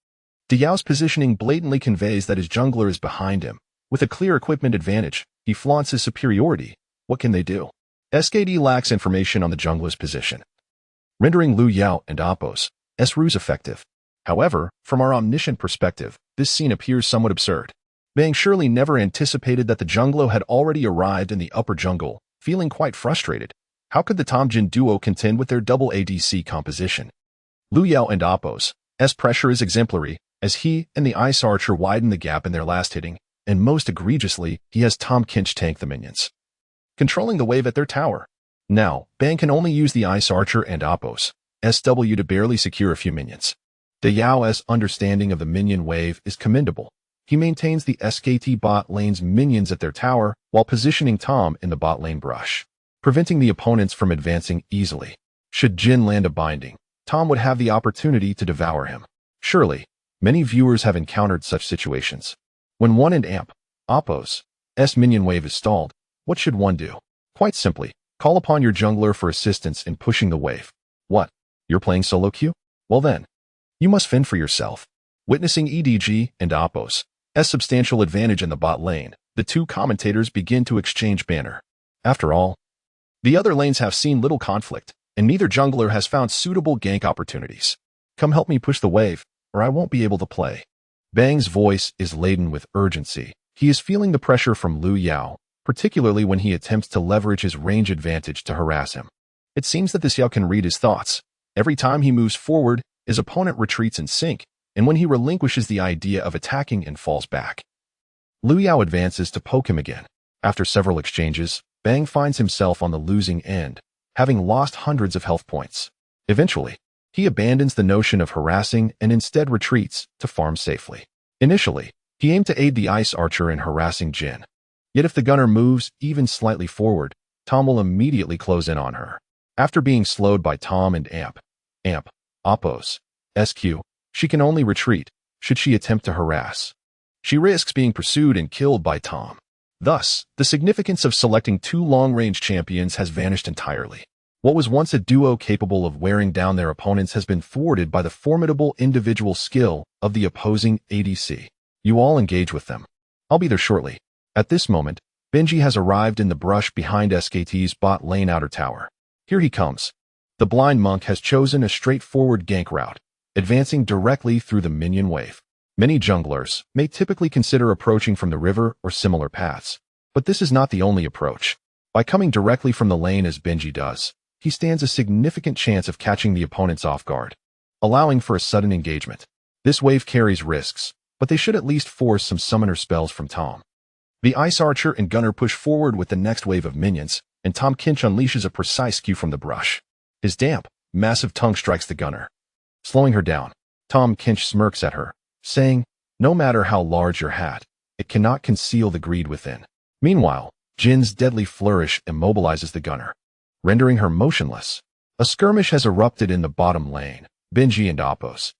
Yao's positioning blatantly conveys that his jungler is behind him. With a clear equipment advantage, he flaunts his superiority. What can they do? SKT lacks information on the jungler's position, rendering Liu Yao and Appos' ruse effective. However, from our omniscient perspective, this scene appears somewhat absurd. Bang surely never anticipated that the jungler had already arrived in the upper jungle, feeling quite frustrated. How could the Tom Jin duo contend with their double ADC composition? Liu Yao and Appo's pressure is exemplary, as he and the Ice Archer widen the gap in their last hitting, and most egregiously, he has Tahm Kench tank the minions, controlling the wave at their tower. Now, Bang can only use the Ice Archer and Appo's SW to barely secure a few minions. De Yao's understanding of the minion wave is commendable. He maintains the SKT bot lane's minions at their tower while positioning Tahm in the bot lane brush, preventing the opponents from advancing easily. Should Jin land a binding, Tahm would have the opportunity to devour him. Surely, many viewers have encountered such situations. When one and Appo's minion wave is stalled, what should one do? Quite simply, call upon your jungler for assistance in pushing the wave. What? You're playing solo queue? Well then, you must fend for yourself. Witnessing EDG and Appo's substantial advantage in the bot lane, the two commentators begin to exchange banter. After all, the other lanes have seen little conflict, and neither jungler has found suitable gank opportunities. Come help me push the wave, or I won't be able to play. Bang's voice is laden with urgency. He is feeling the pressure from Liu Yao, particularly when he attempts to leverage his range advantage to harass him. It seems that this Yao can read his thoughts. Every time he moves forward, his opponent retreats in sync, and when he relinquishes the idea of attacking and falls back, Liu Yao advances to poke him again. After several exchanges, Bang finds himself on the losing end, having lost hundreds of health points. Eventually, he abandons the notion of harassing and instead retreats to farm safely. Initially, he aimed to aid the Ice Archer in harassing Jin. Yet if the gunner moves even slightly forward, Tahm will immediately close in on her. After being slowed by Tahm and Appo's SQ, she can only retreat should she attempt to harass. She risks being pursued and killed by Tahm. Thus, the significance of selecting two long-range champions has vanished entirely. What was once a duo capable of wearing down their opponents has been thwarted by the formidable individual skill of the opposing ADC. You all engage with them. I'll be there shortly. At this moment, Benji has arrived in the brush behind SKT's bot lane outer tower. Here he comes. The blind monk has chosen a straightforward gank route, advancing directly through the minion wave. Many junglers may typically consider approaching from the river or similar paths, but this is not the only approach. By coming directly from the lane as Benji does, he stands a significant chance of catching the opponents off guard, allowing for a sudden engagement. This wave carries risks, but they should at least force some summoner spells from Tahm. The Ice Archer and Gunner push forward with the next wave of minions, and Tahm Kench unleashes a precise cue from the brush. His damp, massive tongue strikes the Gunner, slowing her down. Tahm Kench smirks at her, saying, "No matter how large your hat, it cannot conceal the greed within." Meanwhile, Jin's deadly flourish immobilizes the Gunner, rendering her motionless. A skirmish has erupted in the bottom lane. Benji and Appo's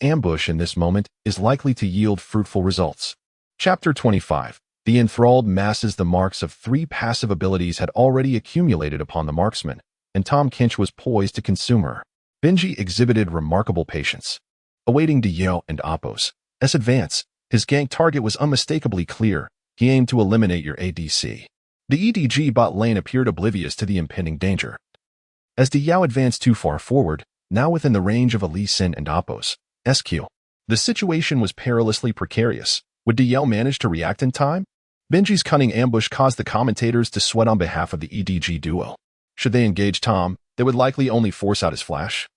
ambush in this moment is likely to yield fruitful results. Chapter 25. The enthralled masses. The marks of 3 passive abilities had already accumulated upon the marksman, and Tahm Kench was poised to consume her. Benji exhibited remarkable patience, awaiting De Yao and Appo's advance. His gank target was unmistakably clear. He aimed to eliminate your ADC. The EDG bot lane appeared oblivious to the impending danger. As De Yao advanced too far forward, now within the range of Lee Sin and Appo's SQ, the situation was perilously precarious. Would De Yao manage to react in time? Benji's cunning ambush caused the commentators to sweat on behalf of the EDG duo. Should they engage Tahm, they would likely only force out his flash.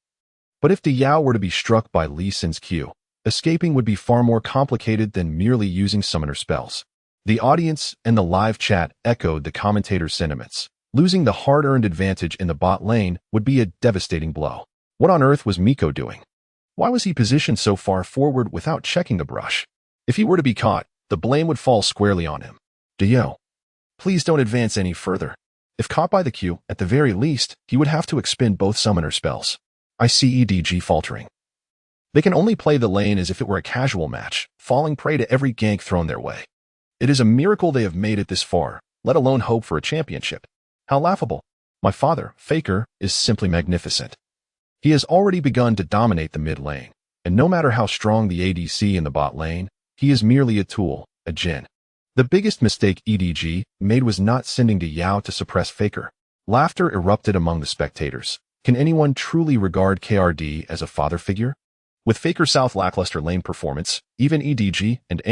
But if De Yao were to be struck by Lee Sin's Q, escaping would be far more complicated than merely using summoner spells. The audience and the live chat echoed the commentators' sentiments. Losing the hard-earned advantage in the bot lane would be a devastating blow. What on earth was Miko doing? Why was he positioned so far forward without checking the brush? If he were to be caught, the blame would fall squarely on him. De Yao, please don't advance any further. If caught by the Q, at the very least, he would have to expend both summoner spells. I see EDG faltering. They can only play the lane as if it were a casual match, falling prey to every gank thrown their way. It is a miracle they have made it this far, let alone hope for a championship. How laughable. My father, Faker, is simply magnificent. He has already begun to dominate the mid lane, and no matter how strong the ADC in the bot lane, he is merely a tool, a djinn. The biggest mistake EDG made was not sending De Yao to suppress Faker. Laughter erupted among the spectators. Can anyone truly regard KRD as a father figure? With Faker South lackluster lane performance, even EDG and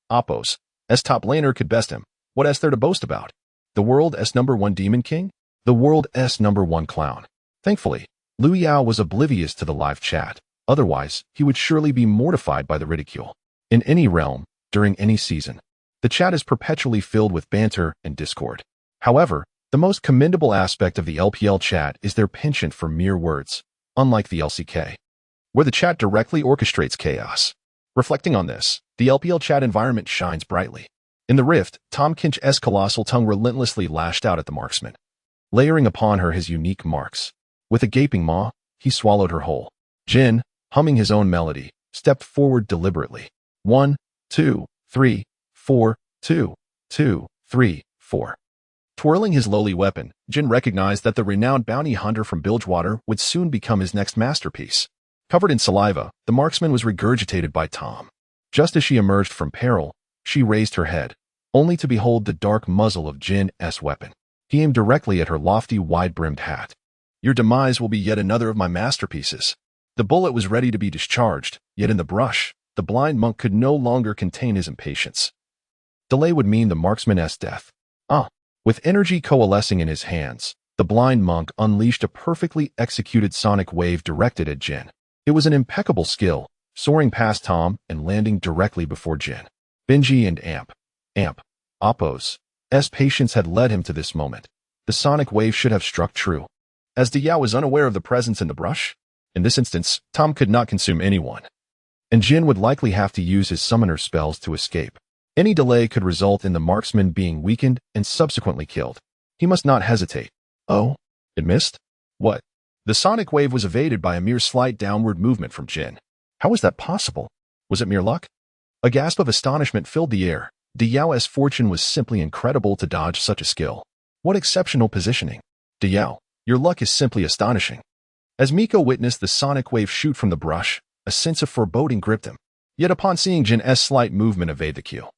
Appo's top laner could best him. What is there to boast about? The world's #1 demon king? The world's #1 clown. Thankfully, Liu Yao was oblivious to the live chat. Otherwise, he would surely be mortified by the ridicule. In any realm, during any season, the chat is perpetually filled with banter and discord. However, the most commendable aspect of the LPL chat is their penchant for mere words, unlike the LCK, where the chat directly orchestrates chaos. Reflecting on this, the LPL chat environment shines brightly. In the Rift, Tahm Kench's colossal tongue relentlessly lashed out at the marksman, layering upon her his unique marks. With a gaping maw, he swallowed her whole. Jin, humming his own melody, stepped forward deliberately. 1, 2, 3, 4, 2, 2, 3, 4. Twirling his lowly weapon, Jin recognized that the renowned bounty hunter from Bilgewater would soon become his next masterpiece. Covered in saliva, the marksman was regurgitated by Tahm. Just as she emerged from peril, she raised her head, only to behold the dark muzzle of Jin's weapon. He aimed directly at her lofty, wide-brimmed hat. Your demise will be yet another of my masterpieces. The bullet was ready to be discharged, yet in the brush, the blind monk could no longer contain his impatience. Delay would mean the marksman's death. With energy coalescing in his hands, the blind monk unleashed a perfectly executed sonic wave directed at Jin. It was an impeccable skill, soaring past Tahm and landing directly before Jin. Benji and Oppo's patience had led him to this moment. The sonic wave should have struck true. As Diao was unaware of the presence in the brush, in this instance, Tahm could not consume anyone, and Jin would likely have to use his summoner spells to escape. Any delay could result in the marksman being weakened and subsequently killed. He must not hesitate. Oh, it missed? What? The sonic wave was evaded by a mere slight downward movement from Jin. How was that possible? Was it mere luck? A gasp of astonishment filled the air. Diao's fortune was simply incredible to dodge such a skill. What exceptional positioning. Diao, your luck is simply astonishing. As Miko witnessed the sonic wave shoot from the brush, a sense of foreboding gripped him. Yet upon seeing Jin's slight movement evade the cue,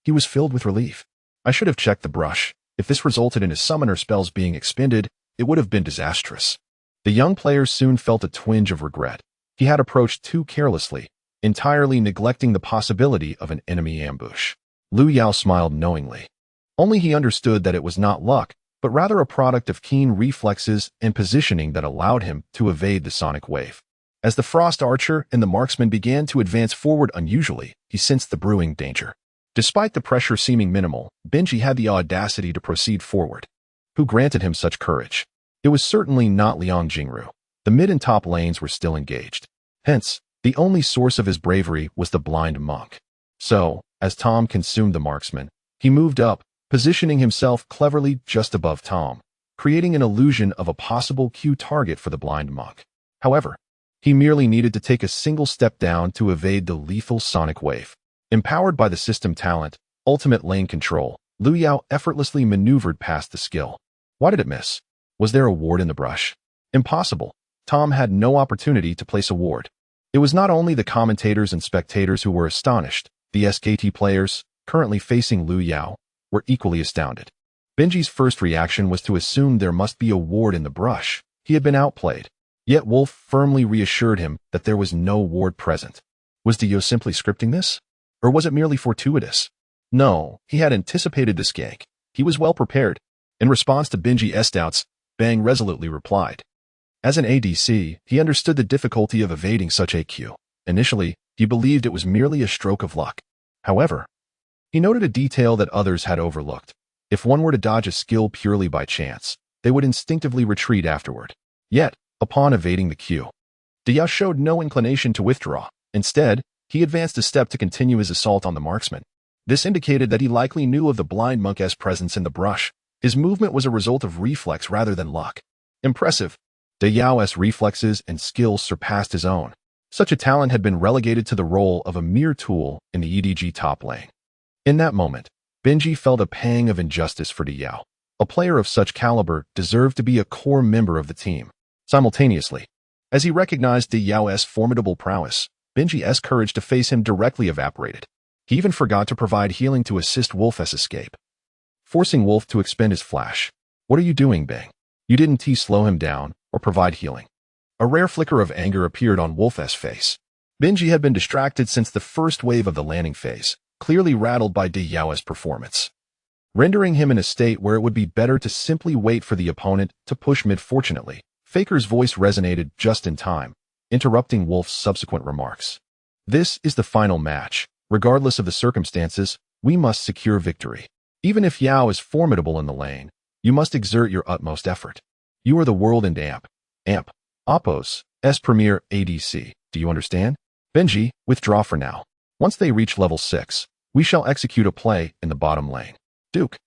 he was filled with relief. I should have checked the brush. If this resulted in his summoner spells being expended, it would have been disastrous. The young player soon felt a twinge of regret. He had approached too carelessly, entirely neglecting the possibility of an enemy ambush. Liu Yao smiled knowingly. Only he understood that it was not luck, but rather a product of keen reflexes and positioning that allowed him to evade the sonic wave. As the frost archer and the marksman began to advance forward unusually, he sensed the brewing danger. Despite the pressure seeming minimal, Benji had the audacity to proceed forward. Who granted him such courage? It was certainly not Liang Jingru. The mid and top lanes were still engaged. Hence, the only source of his bravery was the blind monk. So, as Tahm consumed the marksman, he moved up, positioning himself cleverly just above Tahm, creating an illusion of a possible Q target for the blind monk. However, he merely needed to take a single step down to evade the lethal sonic wave. Empowered by the system talent, ultimate lane control, Liu Yao effortlessly maneuvered past the skill. Why did it miss? Was there a ward in the brush? Impossible. Tahm had no opportunity to place a ward. It was not only the commentators and spectators who were astonished. The SKT players, currently facing Liu Yao, were equally astounded. Benji's first reaction was to assume there must be a ward in the brush. He had been outplayed. Yet Wolf firmly reassured him that there was no ward present. Was Dio simply scripting this? Or was it merely fortuitous? No, he had anticipated the gank. He was well prepared. In response to Benji's doubts, Bang resolutely replied. As an ADC, he understood the difficulty of evading such a Q. Initially, he believed it was merely a stroke of luck. However, he noted a detail that others had overlooked. If one were to dodge a skill purely by chance, they would instinctively retreat afterward. Yet, upon evading the Q, Dia showed no inclination to withdraw. Instead, he advanced a step to continue his assault on the marksman. This indicated that he likely knew of the blind monk's presence in the brush. His movement was a result of reflex rather than luck. Impressive. Diao's reflexes and skills surpassed his own. Such a talent had been relegated to the role of a mere tool in the EDG top lane. In that moment, Benji felt a pang of injustice for Diao. A player of such caliber deserved to be a core member of the team. Simultaneously, as he recognized Diao's formidable prowess, Benji's courage to face him directly evaporated. He even forgot to provide healing to assist Wolf's escape, forcing Wolf to expend his flash. What are you doing, Bang? You didn't slow him down or provide healing. A rare flicker of anger appeared on Wolf's face. Benji had been distracted since the first wave of the landing phase, clearly rattled by Diao's performance, rendering him in a state where it would be better to simply wait for the opponent to push mid. Fortunately, Faker's voice resonated just in time, interrupting Wolf's subsequent remarks. This is the final match. Regardless of the circumstances, we must secure victory. Even if Yao is formidable in the lane, you must exert your utmost effort. You are the world and Amp. Oppo's premier ADC. Do you understand? Benji, withdraw for now. Once they reach level 6, we shall execute a play in the bottom lane. Duke,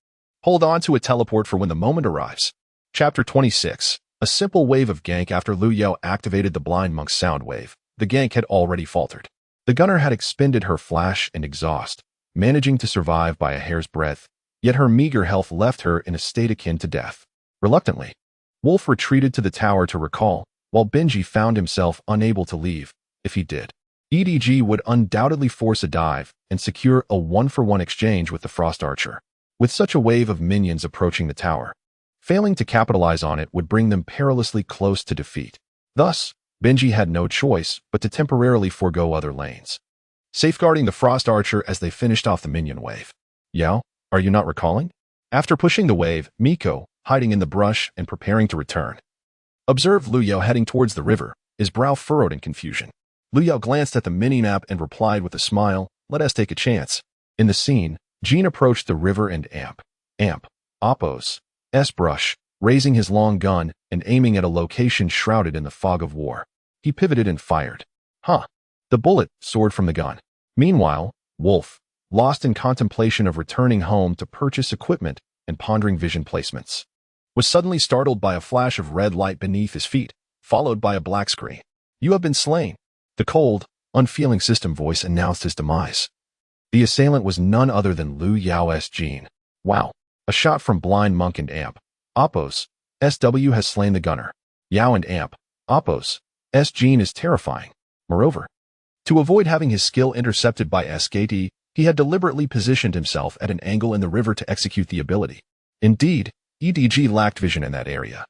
hold on to a teleport for when the moment arrives. Chapter 26. A simple wave of gank. After Lu Yao activated the Blind Monk's sound wave, the gank had already faltered. The gunner had expended her flash and exhaust, managing to survive by a hair's breadth, yet her meager health left her in a state akin to death. Reluctantly, Wolf retreated to the tower to recall, while Benji found himself unable to leave. If he did, EDG would undoubtedly force a dive and secure a 1-for-1 exchange with the Frost Archer. With such a wave of minions approaching the tower, failing to capitalize on it would bring them perilously close to defeat. Thus, Benji had no choice but to temporarily forego other lanes, safeguarding the Frost Archer as they finished off the minion wave. Yao, are you not recalling? After pushing the wave, Miko, hiding in the brush and preparing to return, observed Lu Yao heading towards the river, his brow furrowed in confusion. Lu Yao glanced at the mini-map and replied with a smile, "Let us take a chance." In the scene, Jean approached the river and Oppo's brush, raising his long gun and aiming at a location shrouded in the fog of war. He pivoted and fired. The bullet soared from the gun. Meanwhile, Wolf, lost in contemplation of returning home to purchase equipment and pondering vision placements, was suddenly startled by a flash of red light beneath his feet, followed by a black screen. "You have been slain." The cold, unfeeling system voice announced his demise. The assailant was none other than Lu Yao's Jean. Wow. A shot from Blind Monk and Oppo's SW has slain the gunner. Yao and Oppo's Jean is terrifying. Moreover, to avoid having his skill intercepted by SKT, he had deliberately positioned himself at an angle in the river to execute the ability. Indeed, EDG lacked vision in that area,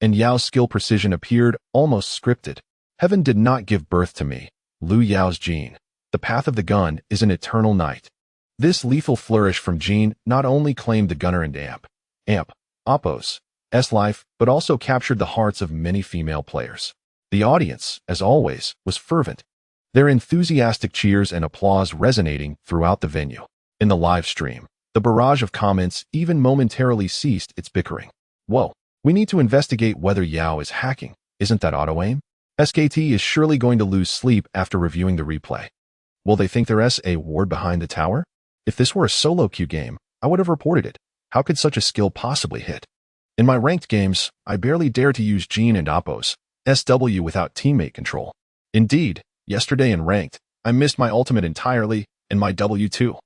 and Yao's skill precision appeared almost scripted. Heaven did not give birth to me, Lu Yao's Jean. The path of the gun is an eternal night. This lethal flourish from Jean not only claimed the gunner and Oppo's life, but also captured the hearts of many female players. The audience, as always, was fervent, their enthusiastic cheers and applause resonating throughout the venue. In the live stream, the barrage of comments even momentarily ceased its bickering. "Whoa, we need to investigate whether Yao is hacking. Isn't that auto-aim? SKT is surely going to lose sleep after reviewing the replay. Will they think there's a ward behind the tower? If this were a solo queue game, I would have reported it. How could such a skill possibly hit? In my ranked games, I barely dare to use Jean and Oppo's SW without teammate control. Indeed, yesterday in ranked, I missed my ultimate entirely, and my W too.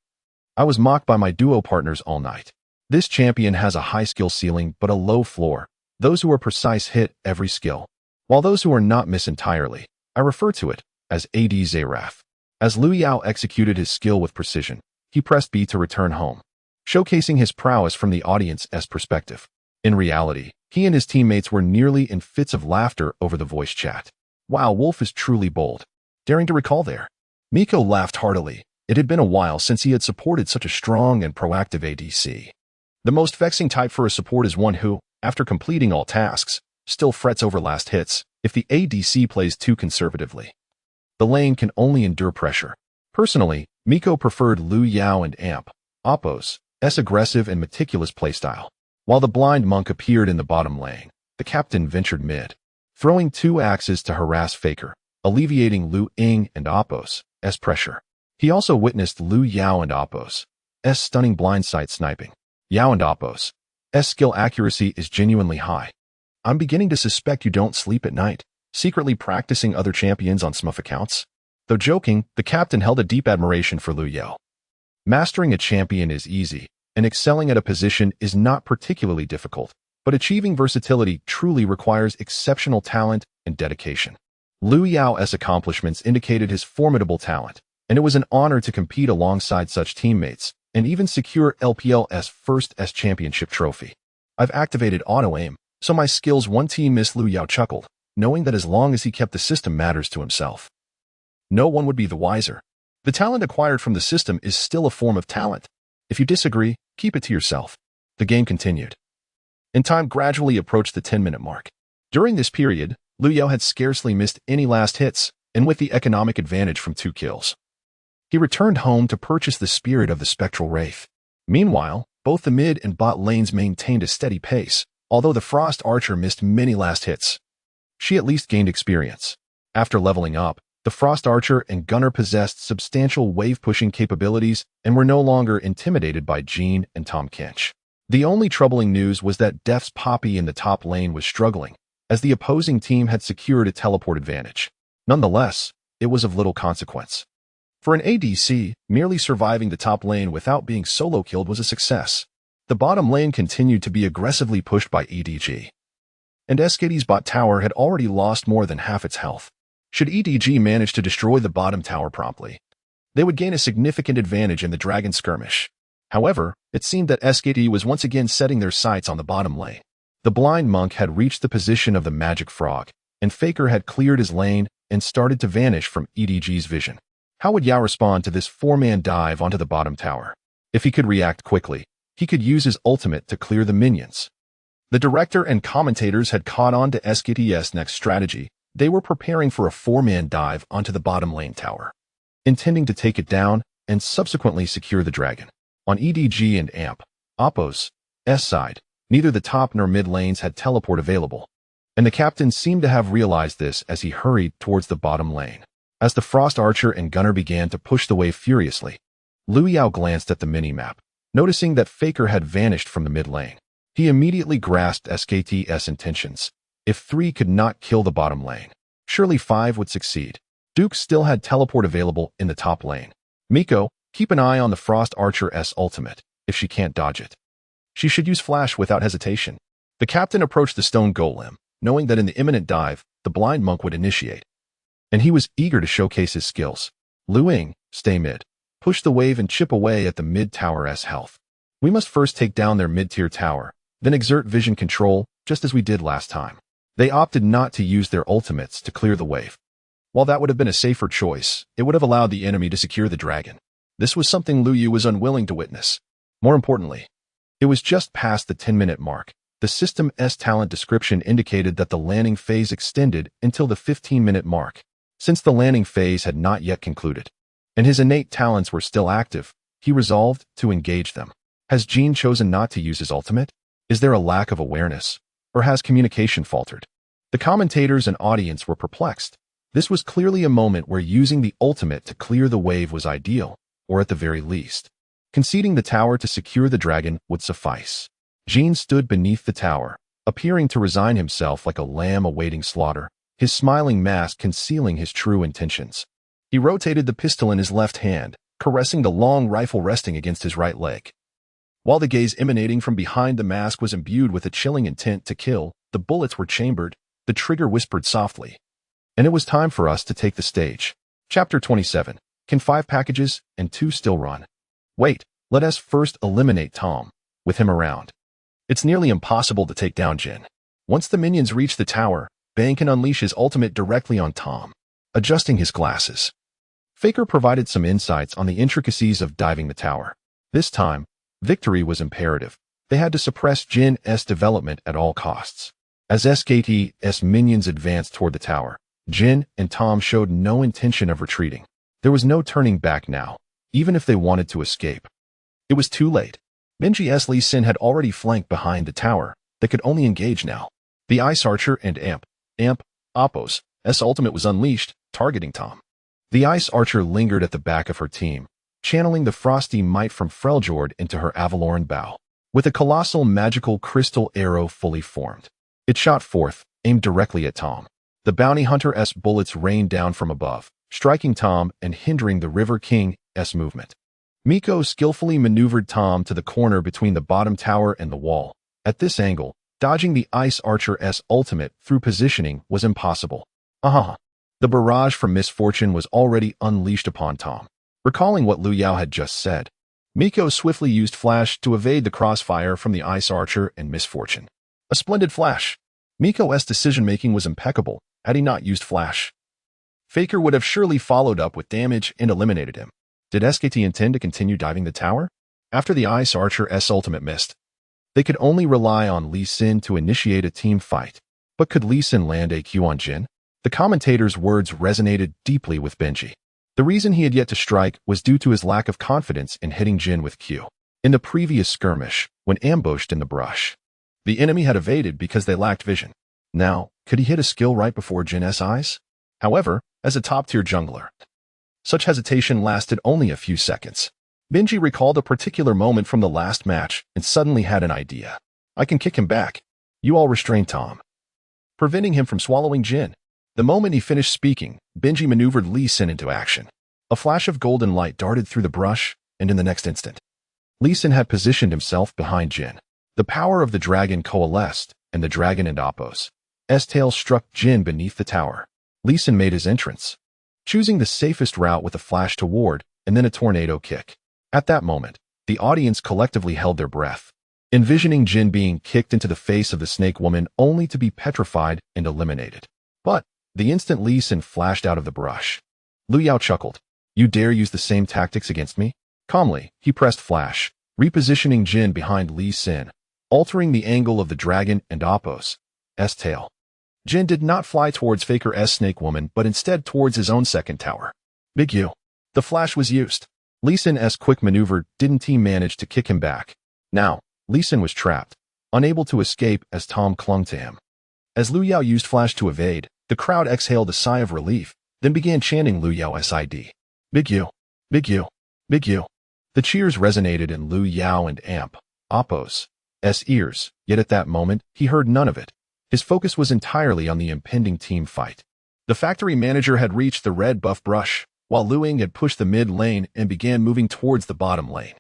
I was mocked by my duo partners all night. This champion has a high skill ceiling but a low floor. Those who are precise hit every skill, while those who are not miss entirely. I refer to it as AD Zaraf. As Lu Yao executed his skill with precision, he pressed B to return home, showcasing his prowess from the audience's perspective. In reality, he and his teammates were nearly in fits of laughter over the voice chat. Wow, Wolf is truly bold. Daring to recall there. Miko laughed heartily. It had been a while since he had supported such a strong and proactive ADC. The most vexing type for a support is one who, after completing all tasks, still frets over last hits if the ADC plays too conservatively. The lane can only endure pressure. Personally, Miko preferred Lu Yao and Oppo's aggressive and meticulous playstyle. While the Blind Monk appeared in the bottom lane, the captain ventured mid, throwing 2 axes to harass Faker, alleviating Lu Ying and Oppo's pressure. He also witnessed Lu Yao and Oppo's stunning blindside sniping. Yao and Oppo's skill accuracy is genuinely high. I'm beginning to suspect you don't sleep at night, secretly practicing other champions on Smurf accounts. Though joking, the captain held a deep admiration for Lu Yao. Mastering a champion is easy, and excelling at a position is not particularly difficult, but achieving versatility truly requires exceptional talent and dedication. Lu Yao's accomplishments indicated his formidable talent, and it was an honor to compete alongside such teammates and even secure LPL's first championship trophy. I've activated auto-aim, so my skills one team miss. Lu Yao chuckled, knowing that as long as he kept the system matters to himself, no one would be the wiser. The talent acquired from the system is still a form of talent. If you disagree, keep it to yourself. The game continued, and time gradually approached the 10-minute mark. During this period, Liu Yao had scarcely missed any last hits, and with the economic advantage from 2 kills. He returned home to purchase the spirit of the Spectral Wraith. Meanwhile, both the mid and bot lanes maintained a steady pace, although the Frost Archer missed many last hits. She at least gained experience. After leveling up, the Frost Archer and Gunner possessed substantial wave-pushing capabilities and were no longer intimidated by Jean and Tahm Kench. The only troubling news was that Def's Poppy in the top lane was struggling, as the opposing team had secured a teleport advantage. Nonetheless, it was of little consequence. For an ADC, merely surviving the top lane without being solo-killed was a success. The bottom lane continued to be aggressively pushed by EDG. And SKT's bot tower had already lost more than half its health. Should EDG manage to destroy the bottom tower promptly, they would gain a significant advantage in the Dragon skirmish. However, it seemed that SKT was once again setting their sights on the bottom lane. The blind monk had reached the position of the magic frog, and Faker had cleared his lane and started to vanish from EDG's vision. How would Yao respond to this 4-man dive onto the bottom tower? If he could react quickly, he could use his ultimate to clear the minions. The director and commentators had caught on to SKT's next strategy. They were preparing for a 4-man dive onto the bottom lane tower, intending to take it down and subsequently secure the dragon. On EDG and Oppo's side, neither the top nor mid lanes had teleport available, and the captain seemed to have realized this as he hurried towards the bottom lane. As the Frost Archer and Gunner began to push the wave furiously, Liu Yao glanced at the minimap, noticing that Faker had vanished from the mid lane. He immediately grasped SKT's intentions. If 3 could not kill the bottom lane, surely 5 would succeed. Duke still had teleport available in the top lane. Miko, keep an eye on the Frost Archer's ultimate. If she can't dodge it, she should use flash without hesitation. The captain approached the stone golem, knowing that in the imminent dive, the blind monk would initiate. And he was eager to showcase his skills. Lu Ying, stay mid. Push the wave and chip away at the mid tower's health. We must first take down their mid-tier tower, then exert vision control, just as we did last time. They opted not to use their ultimates to clear the wave. While that would have been a safer choice, it would have allowed the enemy to secure the dragon. This was something Liu Yu was unwilling to witness. More importantly, it was just past the 10-minute mark. The system's talent description indicated that the landing phase extended until the 15-minute mark. Since the landing phase had not yet concluded, and his innate talents were still active, he resolved to engage them. Has Jean chosen not to use his ultimate? Is there a lack of awareness? Or has communication faltered? The commentators and audience were perplexed. This was clearly a moment where using the ultimate to clear the wave was ideal, or at the very least, conceding the tower to secure the dragon would suffice. Jean stood beneath the tower, appearing to resign himself like a lamb awaiting slaughter, his smiling mask concealing his true intentions. He rotated the pistol in his left hand, caressing the long rifle resting against his right leg. While the gaze emanating from behind the mask was imbued with a chilling intent to kill, the bullets were chambered, the trigger whispered softly. And it was time for us to take the stage. Chapter 27. Can 5 packages and 2 still run? Wait, let us first eliminate Tom. With him around, it's nearly impossible to take down Jin. Once the minions reach the tower, Bang can unleash his ultimate directly on Tom, adjusting his glasses. Faker provided some insights on the intricacies of diving the tower. This time, victory was imperative. They had to suppress Jin's development at all costs. As SKT's minions advanced toward the tower, Jin and Tom showed no intention of retreating. There was no turning back now, even if they wanted to escape. It was too late. Minji's Lee Sin had already flanked behind the tower. They could only engage now. The Ice Archer and Oppo's ultimate was unleashed, targeting Tom. The Ice Archer lingered at the back of her team, channeling the frosty might from Freljord into her Avalorn bow. With a colossal magical crystal arrow fully formed, it shot forth, aimed directly at Tom. The bounty hunter's bullets rained down from above, striking Tom and hindering the River King's movement. Miko skillfully maneuvered Tom to the corner between the bottom tower and the wall. At this angle, dodging the Ice Archer's ultimate through positioning was impossible. The barrage from misfortune was already unleashed upon Tom. Recalling what Liu Yao had just said, Miko swiftly used flash to evade the crossfire from the Ice Archer and misfortune. A splendid flash. Miko's decision-making was impeccable had he not used flash. Faker would have surely followed up with damage and eliminated him. Did SKT intend to continue diving the tower? After the Ice Archer's ultimate missed, they could only rely on Lee Sin to initiate a team fight. But could Lee Sin land a Q on Jin? The commentator's words resonated deeply with Benji. The reason he had yet to strike was due to his lack of confidence in hitting Jin with Q. In the previous skirmish, when ambushed in the brush, the enemy had evaded because they lacked vision. Now, could he hit a skill right before Jin's eyes? However, as a top-tier jungler, such hesitation lasted only a few seconds. Benji recalled a particular moment from the last match and suddenly had an idea. I can kick him back. You all restrain Tom, preventing him from swallowing Jin. The moment he finished speaking, Benji maneuvered Lee Sin into action. A flash of golden light darted through the brush, and in the next instant, Lee Sin had positioned himself behind Jin. The power of the dragon coalesced, and the dragon and Oppo's tail struck Jin beneath the tower. Lee Sin made his entrance, choosing the safest route with a flash to ward, and then a tornado kick. At that moment, the audience collectively held their breath, envisioning Jin being kicked into the face of the snake woman only to be petrified and eliminated. But the instant Lee Sin flashed out of the brush, Liu Yao chuckled. You dare use the same tactics against me? Calmly, he pressed flash, repositioning Jin behind Lee Sin, altering the angle of the dragon and Oppo's tail. Jin did not fly towards Faker's snake woman, but instead towards his own second tower. Big U. The flash was used. Lee Sin's quick maneuver didn't he manage to kick him back. Now, Lee Sin was trapped, unable to escape as Tom clung to him. As Liu Yao used flash to evade, the crowd exhaled a sigh of relief, then began chanting Liu Yao's ID. Big U. Big U. Big U. The cheers resonated in Liu Yao and Oppo's ears, yet at that moment, he heard none of it. His focus was entirely on the impending team fight. The factory manager had reached the red buff brush, while Liu Ying had pushed the mid lane and began moving towards the bottom lane.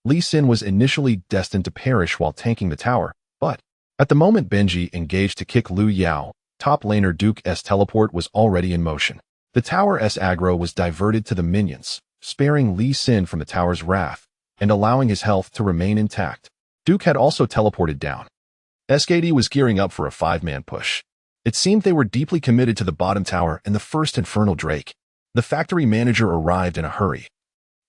Lee Sin was initially destined to perish while tanking the tower, but at the moment Benji engaged to kick Liu Yao, top laner Duke's teleport was already in motion. The tower's aggro was diverted to the minions, sparing Lee Sin from the tower's wrath and allowing his health to remain intact. Duke had also teleported down. SKD was gearing up for a 5-man push. It seemed they were deeply committed to the bottom tower and the first Infernal Drake. The factory manager arrived in a hurry.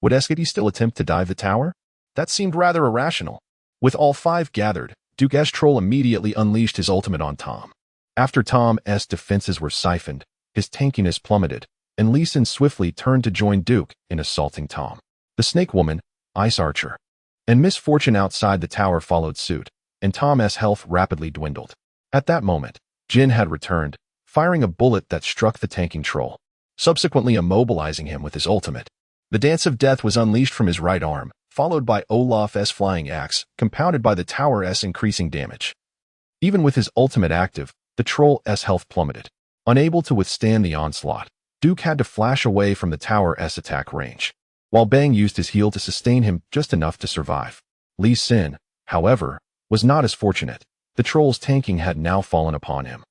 Would SKD still attempt to dive the tower? That seemed rather irrational. With all 5 gathered, Duke's troll immediately unleashed his ultimate on Tom. After Tom's defenses were siphoned, his tankiness plummeted, and Lee Sin swiftly turned to join Duke in assaulting Tom. The Snake Woman, Ice Archer, and Misfortune outside the tower followed suit, and Tom's health rapidly dwindled. At that moment, Jin had returned, firing a bullet that struck the tanking troll, subsequently immobilizing him with his ultimate. The Dance of Death was unleashed from his right arm, followed by Olaf's flying axe, compounded by the tower's increasing damage. Even with his ultimate active, the troll's health plummeted. Unable to withstand the onslaught, Duke had to flash away from the tower's attack range, while Bang used his heal to sustain him just enough to survive. Lee Sin, however, was not as fortunate. The troll's tanking had now fallen upon him.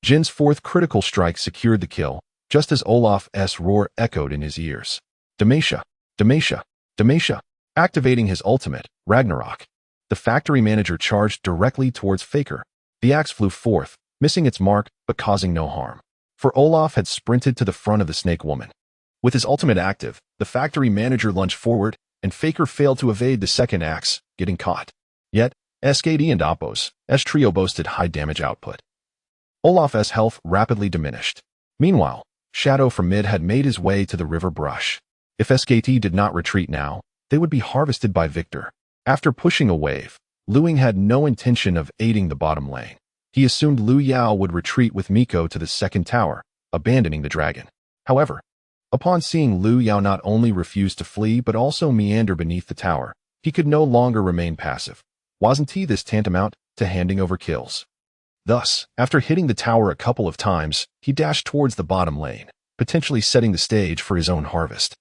Jin's 4th critical strike secured the kill, just as Olaf's roar echoed in his ears. Demacia, Demacia, Demacia. Activating his ultimate, Ragnarok, the factory manager charged directly towards Faker. The axe flew forth, missing its mark but causing no harm. For Olaf had sprinted to the front of the Snake Woman. With his ultimate active, the factory manager lunged forward, and Faker failed to evade the second axe, getting caught. Yet, SKD and Oppo's trio boasted high damage output. Olaf's health rapidly diminished. Meanwhile, Shadow from mid had made his way to the river brush. If SKT did not retreat now, they would be harvested by Victor. After pushing a wave, Liu Ying had no intention of aiding the bottom lane. He assumed Liu Yao would retreat with Miko to the second tower, abandoning the dragon. However, upon seeing Liu Yao not only refuse to flee but also meander beneath the tower, he could no longer remain passive. Wasn't he this tantamount to handing over kills? Thus, after hitting the tower a couple of times, he dashed towards the bottom lane, potentially setting the stage for his own harvest.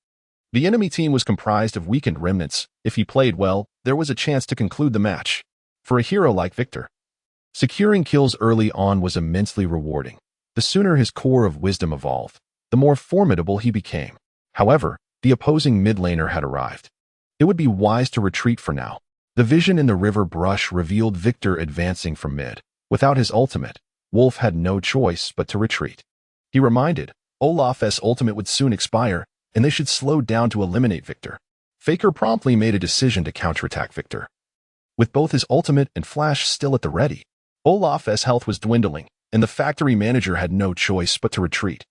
The enemy team was comprised of weakened remnants. If he played well, there was a chance to conclude the match. For a hero like Victor, securing kills early on was immensely rewarding. The sooner his core of wisdom evolved, the more formidable he became. However, the opposing mid laner had arrived. It would be wise to retreat for now. The vision in the river brush revealed Victor advancing from mid. Without his ultimate, Wolf had no choice but to retreat. He reminded Olaf's ultimate would soon expire, and they should slow down to eliminate Victor. Faker promptly made a decision to counterattack Victor. With both his ultimate and flash still at the ready, Olaf's health was dwindling, and the factory manager had no choice but to retreat.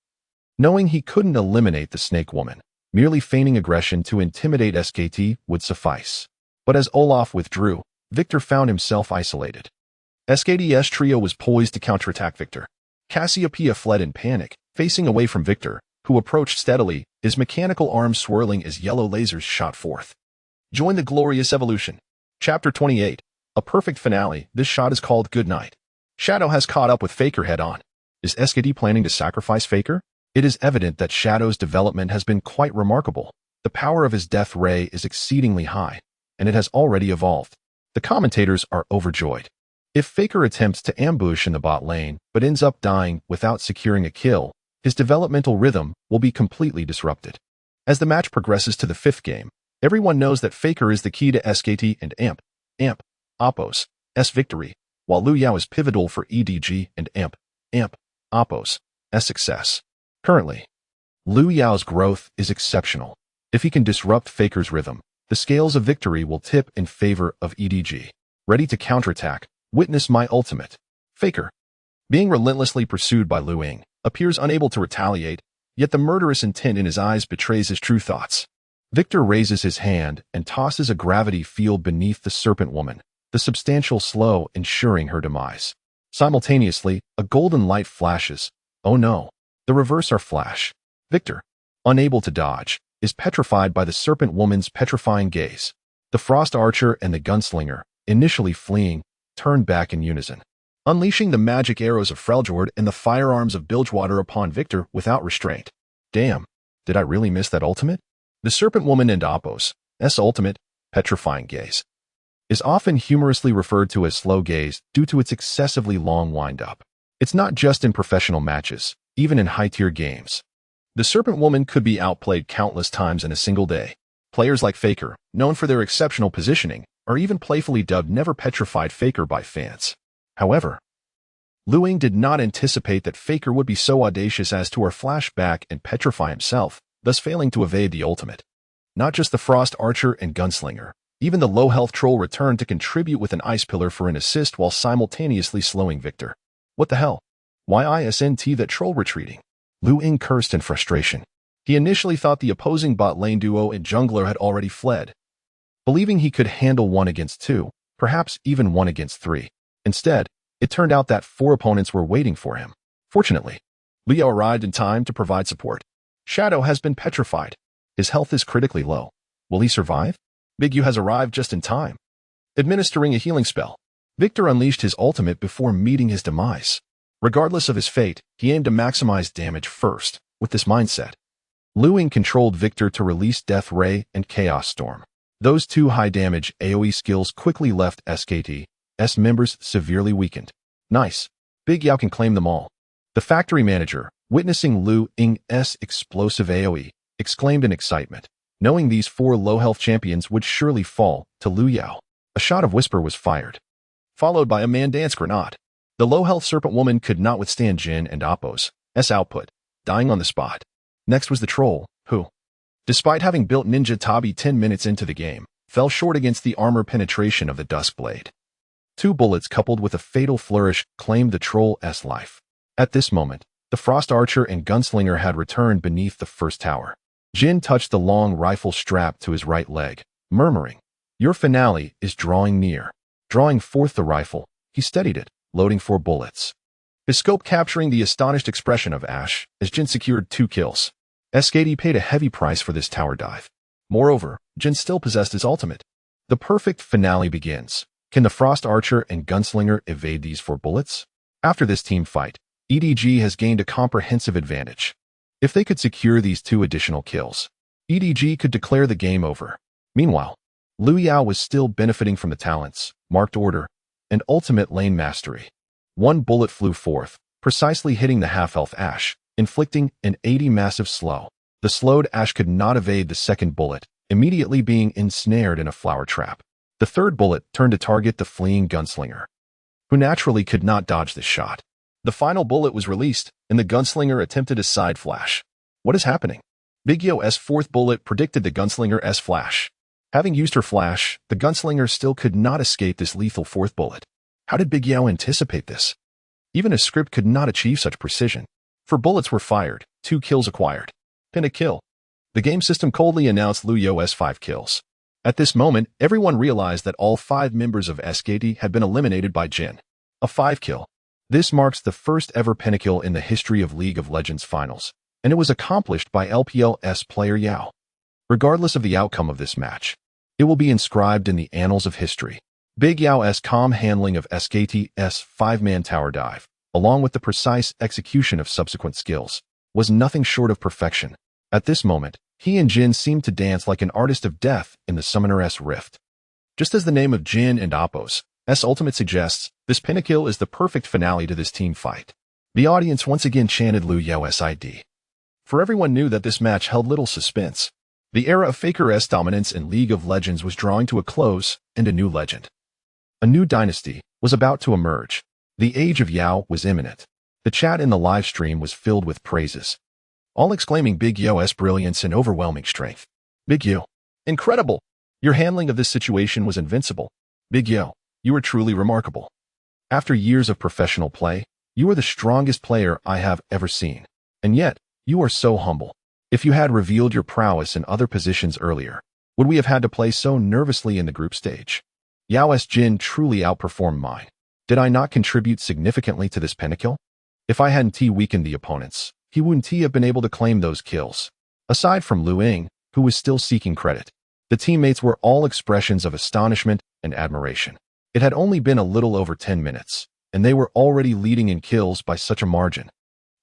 Knowing he couldn't eliminate the snake woman, merely feigning aggression to intimidate SKT would suffice. But as Olaf withdrew, Victor found himself isolated. SKT's trio was poised to counterattack Victor. Cassiopeia fled in panic, facing away from Victor, who approached steadily, his mechanical arms swirling as yellow lasers shot forth. Join the glorious evolution. Chapter 28. A perfect finale. This shot is called Good Night. Shadow has caught up with Faker head-on. Is SKT planning to sacrifice Faker? It is evident that Shadow's development has been quite remarkable. The power of his death ray is exceedingly high, and it has already evolved. The commentators are overjoyed. If Faker attempts to ambush in the bot lane, but ends up dying without securing a kill, his developmental rhythm will be completely disrupted. As the match progresses to the 5th game, everyone knows that Faker is the key to SKT and Oppo's victory, while Lu Yao is pivotal for EDG and Oppo's success. Currently, Lu Yao's growth is exceptional. If he can disrupt Faker's rhythm, the scales of victory will tip in favor of EDG. Ready to counterattack, witness my ultimate. Faker, being relentlessly pursued by Lu Ying, appears unable to retaliate, yet the murderous intent in his eyes betrays his true thoughts. Victor raises his hand and tosses a gravity field beneath the serpent woman, the substantial slow ensuring her demise. Simultaneously, a golden light flashes. Oh no, the reverse are flash. Victor, unable to dodge, is petrified by the serpent woman's petrifying gaze. The frost archer and the gunslinger, initially fleeing, turn back in unison, unleashing the magic arrows of Freljord and the firearms of Bilgewater upon Victor without restraint. Damn, did I really miss that ultimate? The serpent woman and Oppo's ultimate, petrifying gaze, is often humorously referred to as slow gaze due to its excessively long wind-up. It's not just in professional matches, even in high-tier games. The serpent woman could be outplayed countless times in a single day. Players like Faker, known for their exceptional positioning, are even playfully dubbed Never Petrified Faker by fans. However, Lu Ying did not anticipate that Faker would be so audacious as to flash back and petrify himself, thus failing to evade the ultimate. Not just the frost archer and gunslinger, even the low-health troll returned to contribute with an ice pillar for an assist while simultaneously slowing Victor. What the hell? Why isn't that troll retreating? Lu Ying cursed in frustration. He initially thought the opposing bot lane duo and jungler had already fled, believing he could handle 1 against 2, perhaps even 1 against 3. Instead, it turned out that 4 opponents were waiting for him. Fortunately, Leo arrived in time to provide support. Shadow has been petrified. His health is critically low. Will he survive? Big U has arrived just in time. Administering a healing spell, Victor unleashed his ultimate before meeting his demise. Regardless of his fate, he aimed to maximize damage first. With this mindset, Lu Ying controlled Victor to release Death Ray and Chaos Storm. Those 2 high-damage AoE skills quickly left SKT's members severely weakened. Nice. Big Yao can claim them all. The factory manager, witnessing Lu Ying's explosive AoE, exclaimed in excitement, knowing these 4 low-health champions would surely fall to Lu Yao. A shot of Whisper was fired, followed by a man-dance grenade. The low-health serpent woman could not withstand Jin and Oppo's output, dying on the spot. Next was the troll, who, despite having built Ninja Tabi 10 minutes into the game, fell short against the armor penetration of the Duskblade. 2 bullets coupled with a fatal flourish claimed the troll's life. At this moment, the Frost Archer and Gunslinger had returned beneath the first tower. Jin touched the long rifle strap to his right leg, murmuring, "Your finale is drawing near." Drawing forth the rifle, he steadied it, loading 4 bullets. His scope capturing the astonished expression of Ash as Jin secured 2 kills. SKT paid a heavy price for this tower dive. Moreover, Jin still possessed his ultimate. The perfect finale begins. Can the Frost Archer and Gunslinger evade these 4 bullets? After this team fight, EDG has gained a comprehensive advantage. If they could secure these 2 additional kills, EDG could declare the game over. Meanwhile, Lu Yao was still benefiting from the talents, marked order, and ultimate lane mastery. 1 bullet flew forth, precisely hitting the half-health Ash, inflicting an 80 massive slow. The slowed Ash could not evade the second bullet, immediately being ensnared in a flower trap. The third bullet turned to target the fleeing Gunslinger, who naturally could not dodge this shot. The final bullet was released, and the Gunslinger attempted a side flash. What is happening? Big Yo's 4th bullet predicted the Gunslinger's flash. Having used her flash, the Gunslinger still could not escape this lethal 4th bullet. How did Big Yao anticipate this? Even a script could not achieve such precision. 4 bullets were fired, 2 kills acquired. Pin a kill. The game system coldly announced Liu Yao's 5 kills. At this moment, everyone realized that all 5 members of SKT had been eliminated by Jin. A 5 kill. This marks the first ever pentakill in the history of League of Legends finals, and it was accomplished by LPL's player Yao. Regardless of the outcome of this match, it will be inscribed in the annals of history. Big Yao's calm handling of SKT's 5-man tower dive, along with the precise execution of subsequent skills, was nothing short of perfection. At this moment, he and Jin seemed to dance like an artist of death in the Summoner's Rift. Just as the name of Jin and Apos' ultimate suggests, this pentakill is the perfect finale to this team fight. The audience once again chanted Liu Yao's ID. For everyone knew that this match held little suspense. The era of Faker's dominance in League of Legends was drawing to a close, and a new legend, a new dynasty, was about to emerge. The age of Yao was imminent. The chat in the live stream was filled with praises, all exclaiming Big Yao's brilliance and overwhelming strength. Big Yao, incredible! Your handling of this situation was invincible. Big Yao, you are truly remarkable. After years of professional play, you are the strongest player I have ever seen. And yet, you are so humble. If you had revealed your prowess in other positions earlier, would we have had to play so nervously in the group stage? Yao's Jin truly outperformed mine. Did I not contribute significantly to this pentakill? If I hadn't weakened the opponents, he wouldn't have been able to claim those kills. Aside from Lu Ying, who was still seeking credit, the teammates were all expressions of astonishment and admiration. It had only been a little over 10 minutes, and they were already leading in kills by such a margin.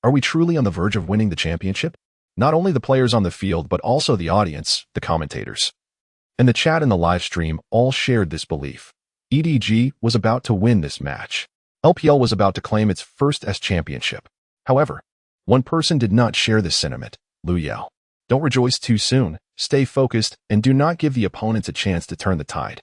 Are we truly on the verge of winning the championship? Not only the players on the field but also the audience, the commentators, and the chat in the live stream all shared this belief. EDG was about to win this match. LPL was about to claim its first championship. However, one person did not share this sentiment, Liu Yao. Don't rejoice too soon, stay focused, and do not give the opponents a chance to turn the tide.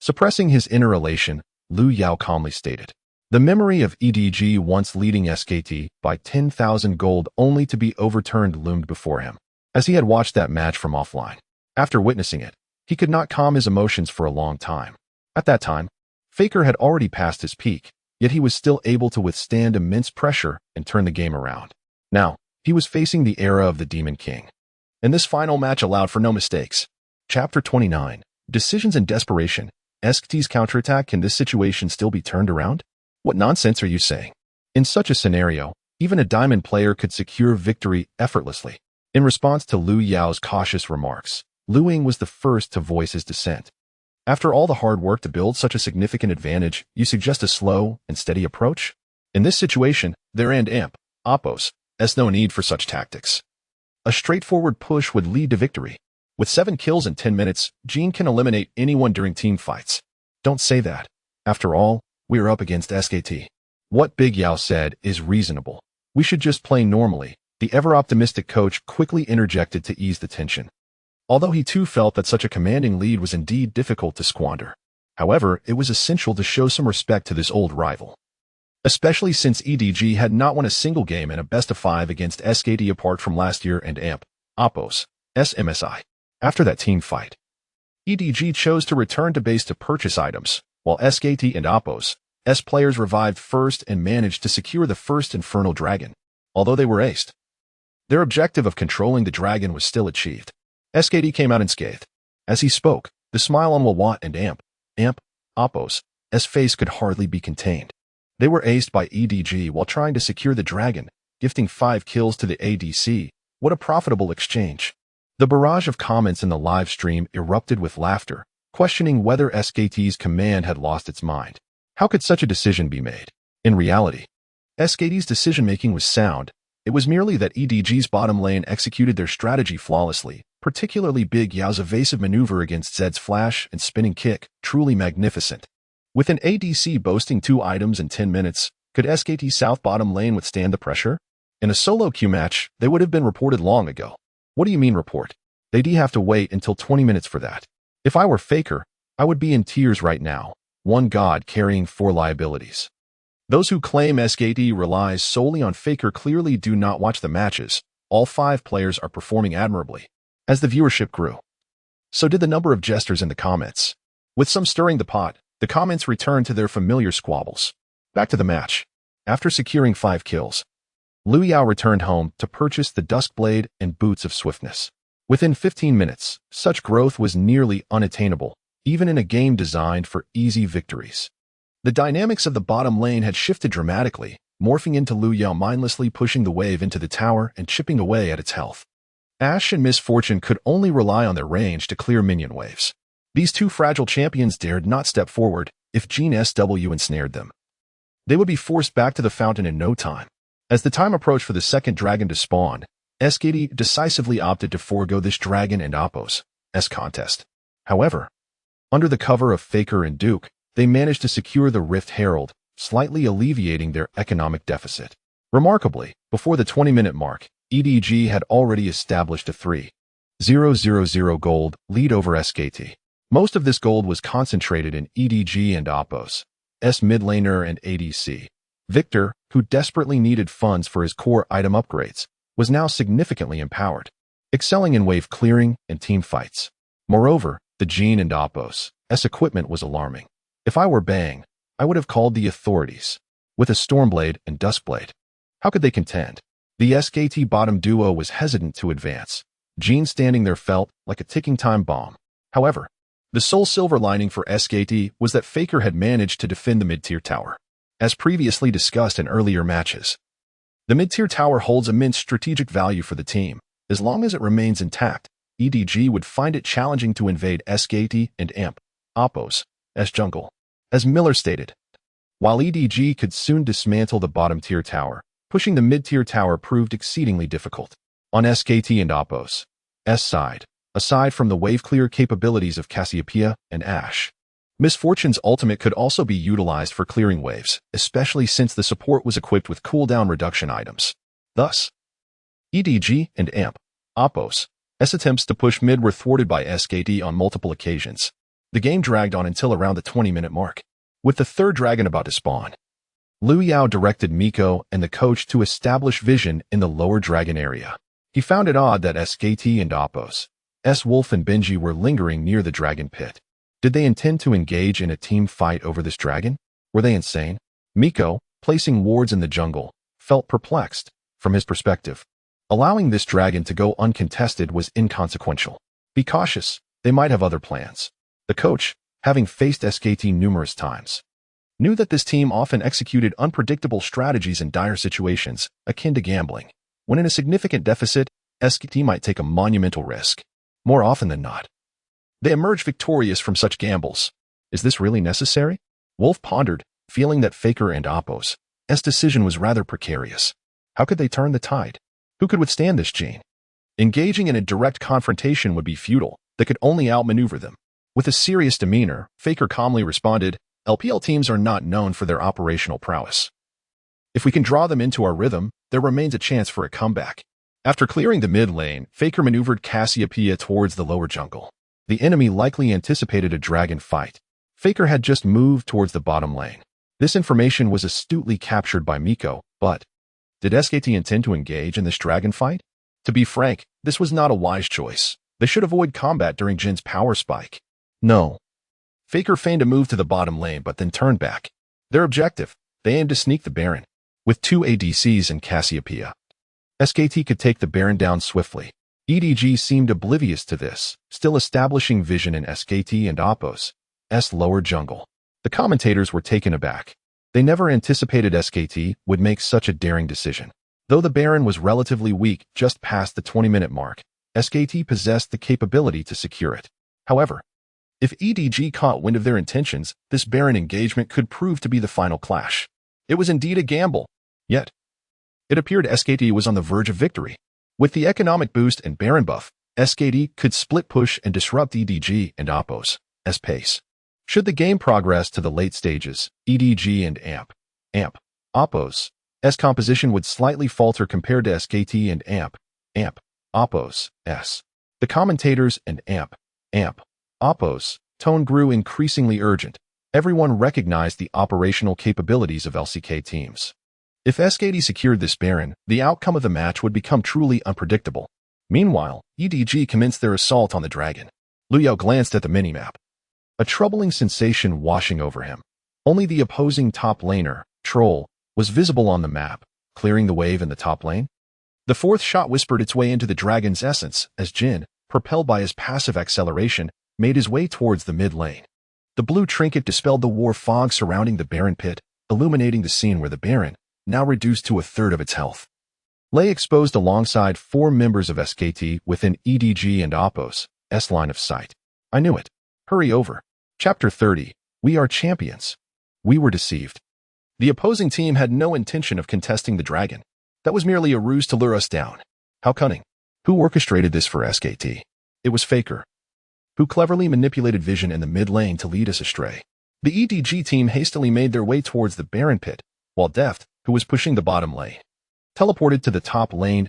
Suppressing his inner elation, Liu Yao calmly stated, the memory of EDG once leading SKT by 10,000 gold only to be overturned loomed before him, as he had watched that match from offline. After witnessing it, he could not calm his emotions for a long time. At that time, Faker had already passed his peak, yet he was still able to withstand immense pressure and turn the game around. Now, he was facing the era of the Demon King. And this final match allowed for no mistakes. Chapter 29, Decisions and Desperation. SKT's counterattack. Can this situation still be turned around? What nonsense are you saying? In such a scenario, even a diamond player could secure victory effortlessly. In response to Liu Yao's cautious remarks, Lu Ying was the first to voice his dissent. After all the hard work to build such a significant advantage, you suggest a slow and steady approach? In this situation, there and Apos' no need for such tactics. A straightforward push would lead to victory. With 7 kills in 10 minutes, Jin can eliminate anyone during team fights. Don't say that. After all, we are up against SKT. What Big Yao said is reasonable. We should just play normally. The ever-optimistic coach quickly interjected to ease the tension, although he too felt that such a commanding lead was indeed difficult to squander. However, it was essential to show some respect to this old rival, especially since EDG had not won a single game in a best-of-5 against SKT apart from last year and Apos' MSI. After that team fight, EDG chose to return to base to purchase items, while SKT and Apos' players revived first and managed to secure the first Infernal Dragon. Although they were aced, their objective of controlling the dragon was still achieved. SKT came out unscathed. As he spoke, the smile on Wawat and Apos' face could hardly be contained. They were aced by EDG while trying to secure the dragon, gifting 5 kills to the ADC. What a profitable exchange. The barrage of comments in the live stream erupted with laughter, questioning whether SKT's command had lost its mind. How could such a decision be made? In reality, SKT's decision-making was sound. It was merely that EDG's bottom lane executed their strategy flawlessly, particularly Big Yao's evasive maneuver against Zed's flash and spinning kick, truly magnificent. With an ADC boasting 2 items in 10 minutes, could SKT's south bottom lane withstand the pressure? In a solo queue match, they would have been reported long ago. What do you mean report? They'd have to wait until 20 minutes for that. If I were Faker, I would be in tears right now. One god carrying 4 liabilities. Those who claim SKT relies solely on Faker clearly do not watch the matches. All 5 players are performing admirably. As the viewership grew, so did the number of jesters in the comments. With some stirring the pot, the comments returned to their familiar squabbles. Back to the match. After securing 5 kills, Liu Yao returned home to purchase the Duskblade and Boots of Swiftness. Within 15 minutes, such growth was nearly unattainable, even in a game designed for easy victories. The dynamics of the bottom lane had shifted dramatically, morphing into Liu Yao mindlessly pushing the wave into the tower and chipping away at its health. Ashe and Miss Fortune could only rely on their range to clear minion waves. These two fragile champions dared not step forward if Jean SW ensnared them. They would be forced back to the fountain in no time. As the time approached for the second dragon to spawn, SKT decisively opted to forego this dragon and Oppo's contest. However, under the cover of Faker and Duke, they managed to secure the Rift Herald, slightly alleviating their economic deficit. Remarkably, before the 20-minute mark, EDG had already established a 3,000 gold lead over SKT. Most of this gold was concentrated in EDG and Oppo's mid laner and ADC. Victor, who desperately needed funds for his core item upgrades, was now significantly empowered, excelling in wave clearing and team fights. Moreover, the Jean and Oppo's equipment was alarming. If I were Bang, I would have called the authorities. With a Stormblade and Duskblade, how could they contend? The SKT bottom duo was hesitant to advance. Jean standing there felt like a ticking time bomb. However, the sole silver lining for SKT was that Faker had managed to defend the mid-tier tower. As previously discussed in earlier matches, the mid-tier tower holds immense strategic value for the team. As long as it remains intact, EDG would find it challenging to invade SKT and Oppo's jungle. As Miller stated, while EDG could soon dismantle the bottom-tier tower, pushing the mid-tier tower proved exceedingly difficult. On SKT and Oppo's side, aside from the wave-clear capabilities of Cassiopeia and Ashe, Miss Fortune's ultimate could also be utilized for clearing waves, especially since the support was equipped with cooldown reduction items. Thus, EDG and Oppo's attempts to push mid were thwarted by SKT on multiple occasions. The game dragged on until around the 20-minute mark. With the third dragon about to spawn, Liu Yao directed Miko and the coach to establish vision in the lower dragon area. He found it odd that SKT and Oppo's Wolf and Benji were lingering near the dragon pit. Did they intend to engage in a team fight over this dragon? Were they insane? Miko, placing wards in the jungle, felt perplexed. From his perspective, allowing this dragon to go uncontested was inconsequential. Be cautious, they might have other plans. The coach, having faced SKT numerous times, knew that this team often executed unpredictable strategies in dire situations, akin to gambling. When in a significant deficit, SKT might take a monumental risk. More often than not, they emerge victorious from such gambles. Is this really necessary? Wolf pondered, feeling that Faker and Oppo's decision was rather precarious. How could they turn the tide? Who could withstand this Jean? Engaging in a direct confrontation would be futile. They could only outmaneuver them. With a serious demeanor, Faker calmly responded, LPL teams are not known for their operational prowess. If we can draw them into our rhythm, there remains a chance for a comeback. After clearing the mid lane, Faker maneuvered Cassiopeia towards the lower jungle. The enemy likely anticipated a dragon fight. Faker had just moved towards the bottom lane. This information was astutely captured by Miko, but did SKT intend to engage in this dragon fight? To be frank, this was not a wise choice. They should avoid combat during Jin's power spike. No. Faker feigned a move to the bottom lane but then turned back. Their objective, they aimed to sneak the Baron. With 2 ADCs and Cassiopeia, SKT could take the Baron down swiftly. EDG seemed oblivious to this, still establishing vision in SKT and Oppo's lower jungle. The commentators were taken aback. They never anticipated SKT would make such a daring decision. Though the Baron was relatively weak just past the 20-minute mark, SKT possessed the capability to secure it. However, if EDG caught wind of their intentions, this Baron engagement could prove to be the final clash. It was indeed a gamble. Yet, it appeared SKT was on the verge of victory. With the economic boost and Baron buff, SKT could split push and disrupt EDG and Oppo's pace. Should the game progress to the late stages, EDG and Oppo's composition would slightly falter compared to SKT and Oppo's. The commentators and Oppo's tone grew increasingly urgent. Everyone recognized the operational capabilities of LCK teams. If SKT secured this Baron, the outcome of the match would become truly unpredictable. Meanwhile, EDG commenced their assault on the dragon. Liu Yao glanced at the minimap. A troubling sensation washing over him. Only the opposing top laner, Troll, was visible on the map, clearing the wave in the top lane. The fourth shot whispered its way into the dragon's essence as Jin, propelled by his passive acceleration, made his way towards the mid lane. The blue trinket dispelled the war fog surrounding the Baron pit, illuminating the scene where the Baron, now reduced to a third of its health, lay exposed alongside 4 members of SKT within EDG and Oppo's line of sight. I knew it. Hurry over. Chapter 30. We are champions. We were deceived. The opposing team had no intention of contesting the dragon. That was merely a ruse to lure us down. How cunning. Who orchestrated this for SKT? It was Faker, who cleverly manipulated vision in the mid lane to lead us astray. The EDG team hastily made their way towards the Baron pit, while Deft, who was pushing the bottom lane, teleported to the top lane's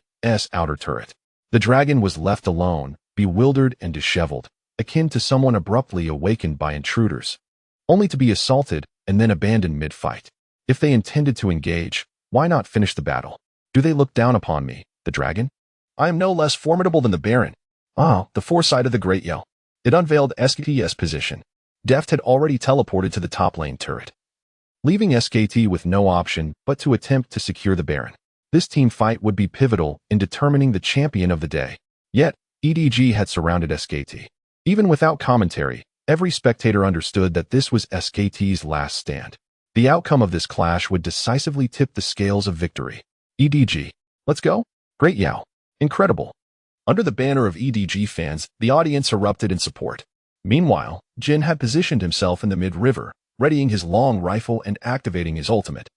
outer turret. The dragon was left alone, bewildered and disheveled, akin to someone abruptly awakened by intruders, only to be assaulted and then abandoned mid-fight. If they intended to engage, why not finish the battle? Do they look down upon me, the dragon? I am no less formidable than the Baron. Ah, the foresight of the Great Yell. It unveiled SKT's position. Deft had already teleported to the top lane turret, leaving SKT with no option but to attempt to secure the Baron. This team fight would be pivotal in determining the champion of the day. Yet, EDG had surrounded SKT. Even without commentary, every spectator understood that this was SKT's last stand. The outcome of this clash would decisively tip the scales of victory. EDG. Let's go. Great Yao. Incredible. Under the banner of EDG fans, the audience erupted in support. Meanwhile, Jin had positioned himself in the mid-river, readying his long rifle and activating his ultimate.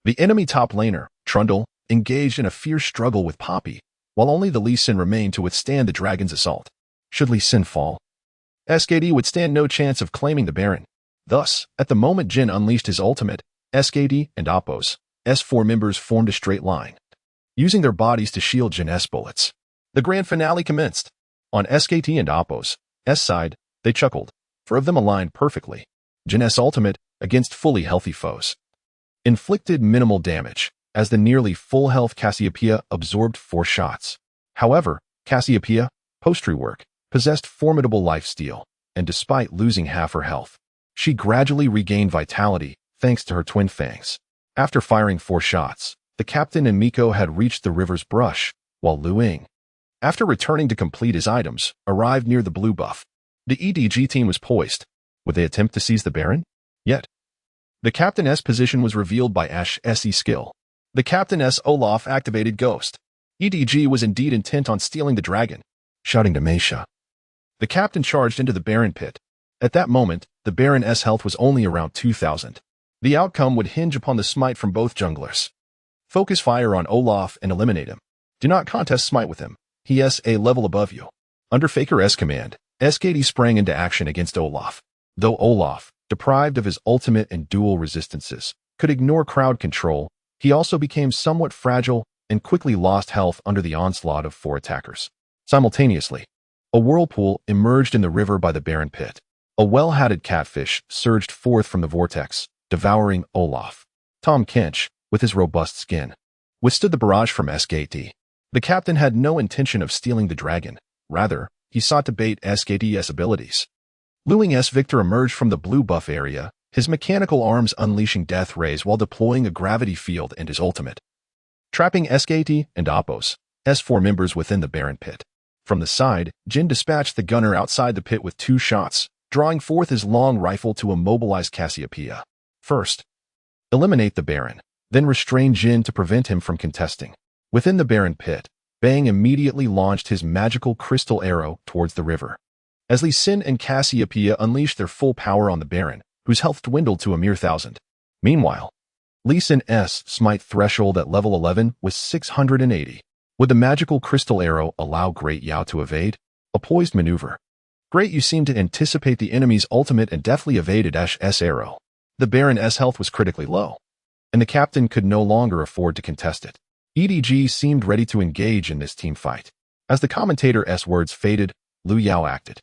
The enemy top laner, Trundle, engaged in a fierce struggle with Poppy, while only the Lee Sin remained to withstand the dragon's assault. Should Lee Sin fall, SKT would stand no chance of claiming the Baron. Thus, at the moment Jin unleashed his ultimate, SKT and Oppo's 4 members formed a straight line, using their bodies to shield Jin's bullets. The grand finale commenced. On SKT and Oppo's side, they chuckled, 4 of them aligned perfectly. Jin's ultimate, against fully healthy foes, inflicted minimal damage, as the nearly full health Cassiopeia absorbed 4 shots. However, Cassiopeia, post-rework, possessed formidable lifesteal, and despite losing half her health, she gradually regained vitality thanks to her twin fangs. After firing 4 shots, the captain and Miko had reached the river's brush, while Lu Ying, after returning to complete his items, arrived near the blue buff. The EDG team was poised. Would they attempt to seize the Baron? Yet, the captain's position was revealed by sassy skill. The captain's Olaf activated Ghost. EDG was indeed intent on stealing the dragon. Shouting to Meisha, the captain charged into the Baron pit. At that moment, the Baron's health was only around 2,000. The outcome would hinge upon the smite from both junglers. Focus fire on Olaf and eliminate him. Do not contest smite with him. He is a level above you. Under Faker's command, SKT sprang into action against Olaf. Though Olaf, deprived of his ultimate and dual resistances, could ignore crowd control, he also became somewhat fragile and quickly lost health under the onslaught of 4 attackers. Simultaneously, a whirlpool emerged in the river by the Baron pit. A well-hatted catfish surged forth from the vortex, devouring Olaf. Tom Kench, with his robust skin, withstood the barrage from SKT. The captain had no intention of stealing the dragon. Rather, he sought to bait SKT's abilities. Lu Ying's Victor emerged from the blue buff area, his mechanical arms unleashing death rays while deploying a gravity field and his ultimate, trapping SKT and Oppo's 4 members within the Baron pit. From the side, Jin dispatched the gunner outside the pit with 2 shots, drawing forth his long rifle to immobilize Cassiopeia. First, eliminate the Baron, then restrain Jin to prevent him from contesting. Within the Baron pit, Bang immediately launched his magical crystal arrow towards the river. As Lee Sin and Cassiopeia unleashed their full power on the Baron, whose health dwindled to a mere 1,000. Meanwhile, Lee Sin's smite threshold at level 11 was 680. Would the magical crystal arrow allow Great Yao to evade? A poised maneuver. Great Yao seemed to anticipate the enemy's ultimate and deftly evaded S arrow. The Baron's health was critically low, and the captain could no longer afford to contest it. EDG seemed ready to engage in this team fight. As the commentator's words faded, Lu Yao acted.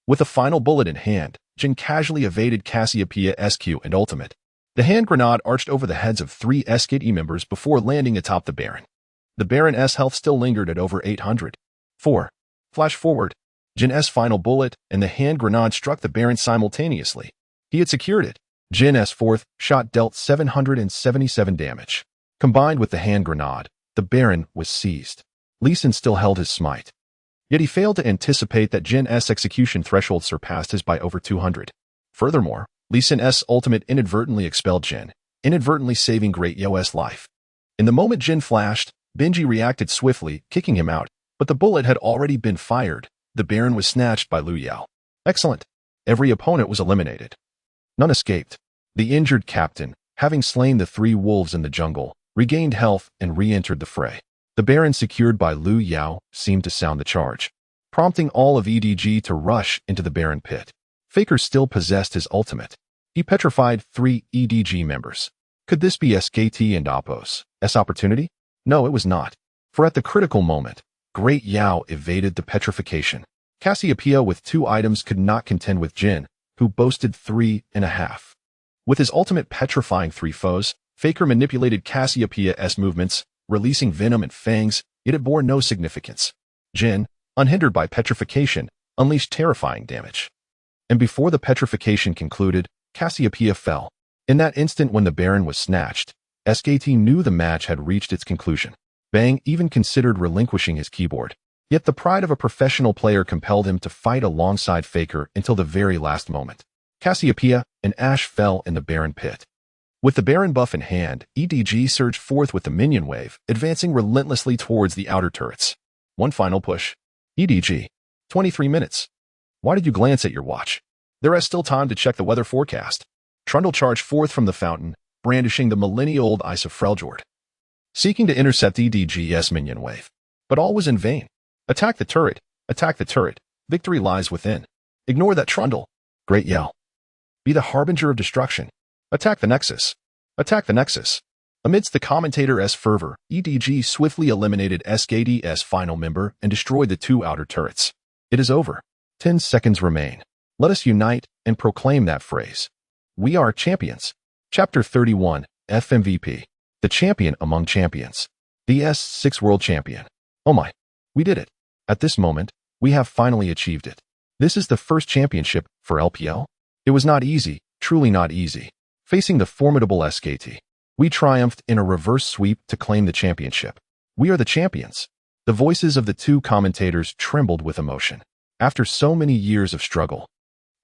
With a final bullet in hand, Jin casually evaded Cassiopeia's Q and ultimate. The hand grenade arched over the heads of 3 SKT members before landing atop the Baron. The Baron's health still lingered at over 800. 4. Flash forward. Jin's final bullet and the hand grenade struck the Baron simultaneously. He had secured it. Jin's fourth shot dealt 777 damage. Combined with the hand grenade, the Baron was seized. Lee Sin still held his smite. Yet he failed to anticipate that Jin's execution threshold surpassed his by over 200. Furthermore, Lee Sin's ultimate inadvertently expelled Jin, inadvertently saving Great Yo's life. In the moment Jin flashed, Benji reacted swiftly, kicking him out, but the bullet had already been fired. The Baron was snatched by Liu Yao. Excellent. Every opponent was eliminated. None escaped. The injured captain, having slain the 3 wolves in the jungle, regained health and re-entered the fray. The Baron secured by Liu Yao seemed to sound the charge, prompting all of EDG to rush into the Baron pit. Faker still possessed his ultimate. He petrified 3 EDG members. Could this be SKT and Oppo's opportunity? No, it was not. For at the critical moment, Great Yao evaded the petrification. Cassiopeia with 2 items could not contend with Jin, who boasted 3.5. With his ultimate petrifying 3 foes, Faker manipulated Cassiopeia's movements, releasing venom and fangs, yet it bore no significance. Jin, unhindered by petrification, unleashed terrifying damage. And before the petrification concluded, Cassiopeia fell. In that instant when the Baron was snatched, SKT knew the match had reached its conclusion. Bang even considered relinquishing his keyboard. Yet the pride of a professional player compelled him to fight alongside Faker until the very last moment. Cassiopeia and Ash fell in the Baron pit. With the Baron buff in hand, EDG surged forth with the minion wave, advancing relentlessly towards the outer turrets. One final push. EDG. 23 minutes. Why did you glance at your watch? There is still time to check the weather forecast. Trundle charged forth from the fountain, brandishing the millennia-old Ice of Freljord, seeking to intercept EDG's minion wave. But all was in vain. Attack the turret. Attack the turret. Victory lies within. Ignore that Trundle. Great Yell. Be the harbinger of destruction. Attack the Nexus. Attack the Nexus. Amidst the commentator's fervor, EDG swiftly eliminated SKD's final member and destroyed the 2 outer turrets. It is over. 10 seconds remain. Let us unite and proclaim that phrase. We are champions. Chapter 31, FMVP. The champion among champions. The S6 world champion. Oh my. We did it. At this moment, we have finally achieved it. This is the first championship for LPL. It was not easy, truly not easy. Facing the formidable SKT, we triumphed in a reverse sweep to claim the championship. We are the champions. The voices of the 2 commentators trembled with emotion. After so many years of struggle,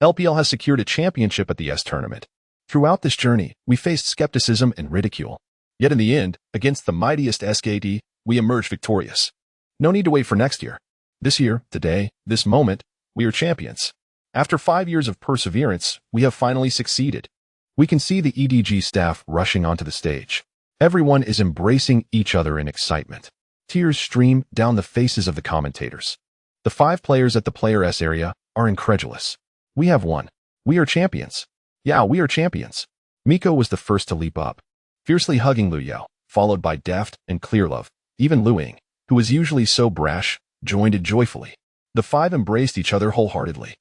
LPL has secured a championship at the S tournament. Throughout this journey, we faced skepticism and ridicule. Yet in the end, against the mightiest SKT, we emerged victorious. No need to wait for next year. This year, today, this moment, we are champions. After 5 years of perseverance, we have finally succeeded. We can see the EDG staff rushing onto the stage. Everyone is embracing each other in excitement. Tears stream down the faces of the commentators. The 5 players at the Player S area are incredulous. We have won. We are champions. Yeah, we are champions. Miko was the first to leap up, fiercely hugging Liu Yao, followed by Deft and Clearlove. Even Lu Ying, who was usually so brash, joined it joyfully. The 5 embraced each other wholeheartedly.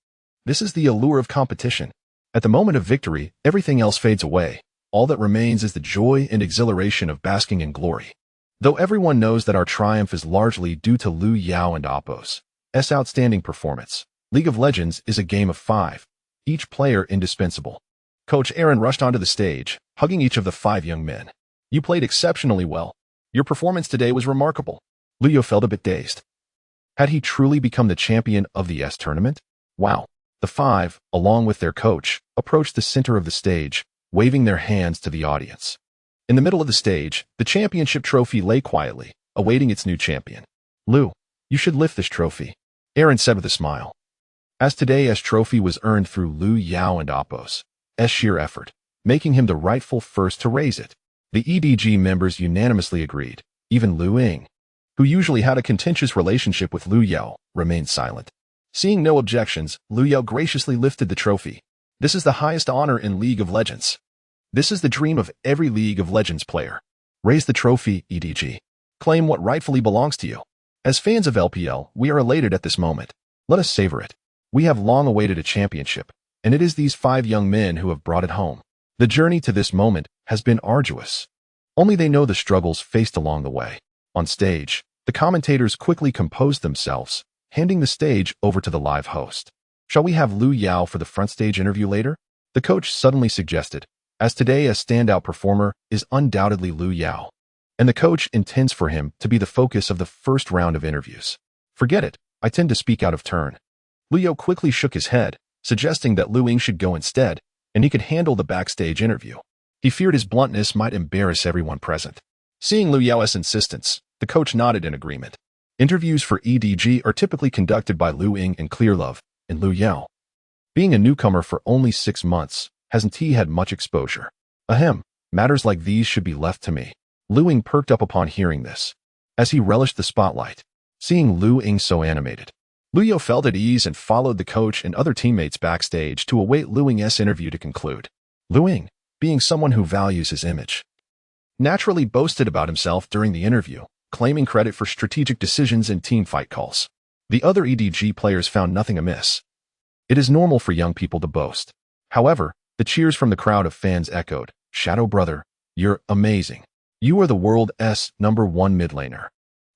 This is the allure of competition. At the moment of victory, everything else fades away. All that remains is the joy and exhilaration of basking in glory. Though everyone knows that our triumph is largely due to Liu Yao and Oppo's outstanding performance, League of Legends is a game of 5, each player indispensable. Coach Aaron rushed onto the stage, hugging each of the 5 young men. You played exceptionally well. Your performance today was remarkable. Liu Yao felt a bit dazed. Had he truly become the champion of the S tournament? Wow. The 5, along with their coach, approached the center of the stage, waving their hands to the audience. In the middle of the stage, the championship trophy lay quietly, awaiting its new champion. Liu, you should lift this trophy, Aaron said with a smile. As today's trophy was earned through Liu Yao and Oppo's sheer effort, making him the rightful first to raise it. The EDG members unanimously agreed. Even Lu Ying, who usually had a contentious relationship with Liu Yao, remained silent. Seeing no objections, Liu Yao graciously lifted the trophy. This is the highest honor in League of Legends. This is the dream of every League of Legends player. Raise the trophy, EDG. Claim what rightfully belongs to you. As fans of LPL, we are elated at this moment. Let us savor it. We have long awaited a championship, and it is these 5 young men who have brought it home. The journey to this moment has been arduous. Only they know the struggles faced along the way. On stage, the commentators quickly composed themselves, handing the stage over to the live host. Shall we have Liu Yao for the front stage interview later? The coach suddenly suggested, as today a standout performer is undoubtedly Liu Yao, and the coach intends for him to be the focus of the first round of interviews. Forget it, I tend to speak out of turn. Liu Yao quickly shook his head, suggesting that Lu Ying should go instead, and he could handle the backstage interview. He feared his bluntness might embarrass everyone present. Seeing Liu Yao's insistence, the coach nodded in agreement. Interviews for EDG are typically conducted by Lu Ying and Clearlove, and Liu Yao, being a newcomer for only 6 months, hasn't he had much exposure? Ahem, matters like these should be left to me. Lu Ying perked up upon hearing this, as he relished the spotlight. Seeing Lu Ying so animated, Liu Yao felt at ease and followed the coach and other teammates backstage to await Lu Ying's interview to conclude. Lu Ying, being someone who values his image, naturally boasted about himself during the interview, claiming credit for strategic decisions and team fight calls. The other EDG players found nothing amiss. It is normal for young people to boast. However, the cheers from the crowd of fans echoed, "Shadow Brother, you're amazing. You are the world's #1 mid laner.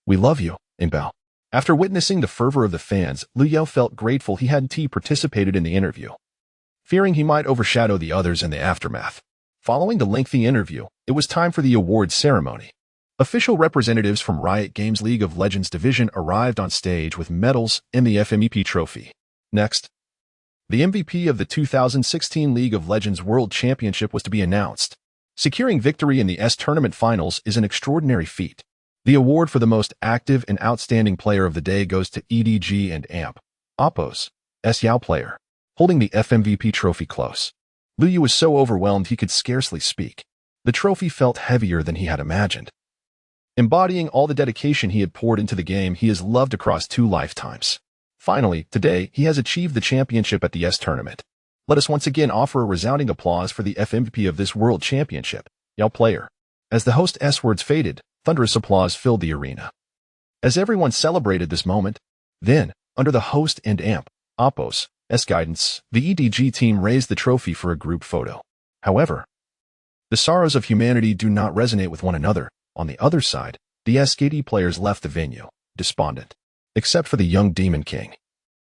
We love you, Inbao." After witnessing the fervor of the fans, Liu Yao felt grateful he hadn't participated in the interview, fearing he might overshadow the others in the aftermath. Following the lengthy interview, it was time for the awards ceremony. Official representatives from Riot Games' League of Legends division arrived on stage with medals and the FMVP trophy. Next, the MVP of the 2016 League of Legends World Championship was to be announced. Securing victory in the tournament finals is an extraordinary feat. The award for the most active and outstanding player of the day goes to EDG and AMP, Oppo's Yao player, holding the FMVP trophy close. Liu Yu was so overwhelmed he could scarcely speak. The trophy felt heavier than he had imagined. Embodying all the dedication he had poured into the game he has loved across 2 lifetimes. Finally, today, he has achieved the championship at the tournament. Let us once again offer a resounding applause for the FMVP of this World Championship, Yao player. As the host's words faded, thunderous applause filled the arena. As everyone celebrated this moment, then, under the host and AMP, Oppo's guidance, the EDG team raised the trophy for a group photo. However, the sorrows of humanity do not resonate with one another. On the other side, the SKT players left the venue, despondent, except for the young Demon King,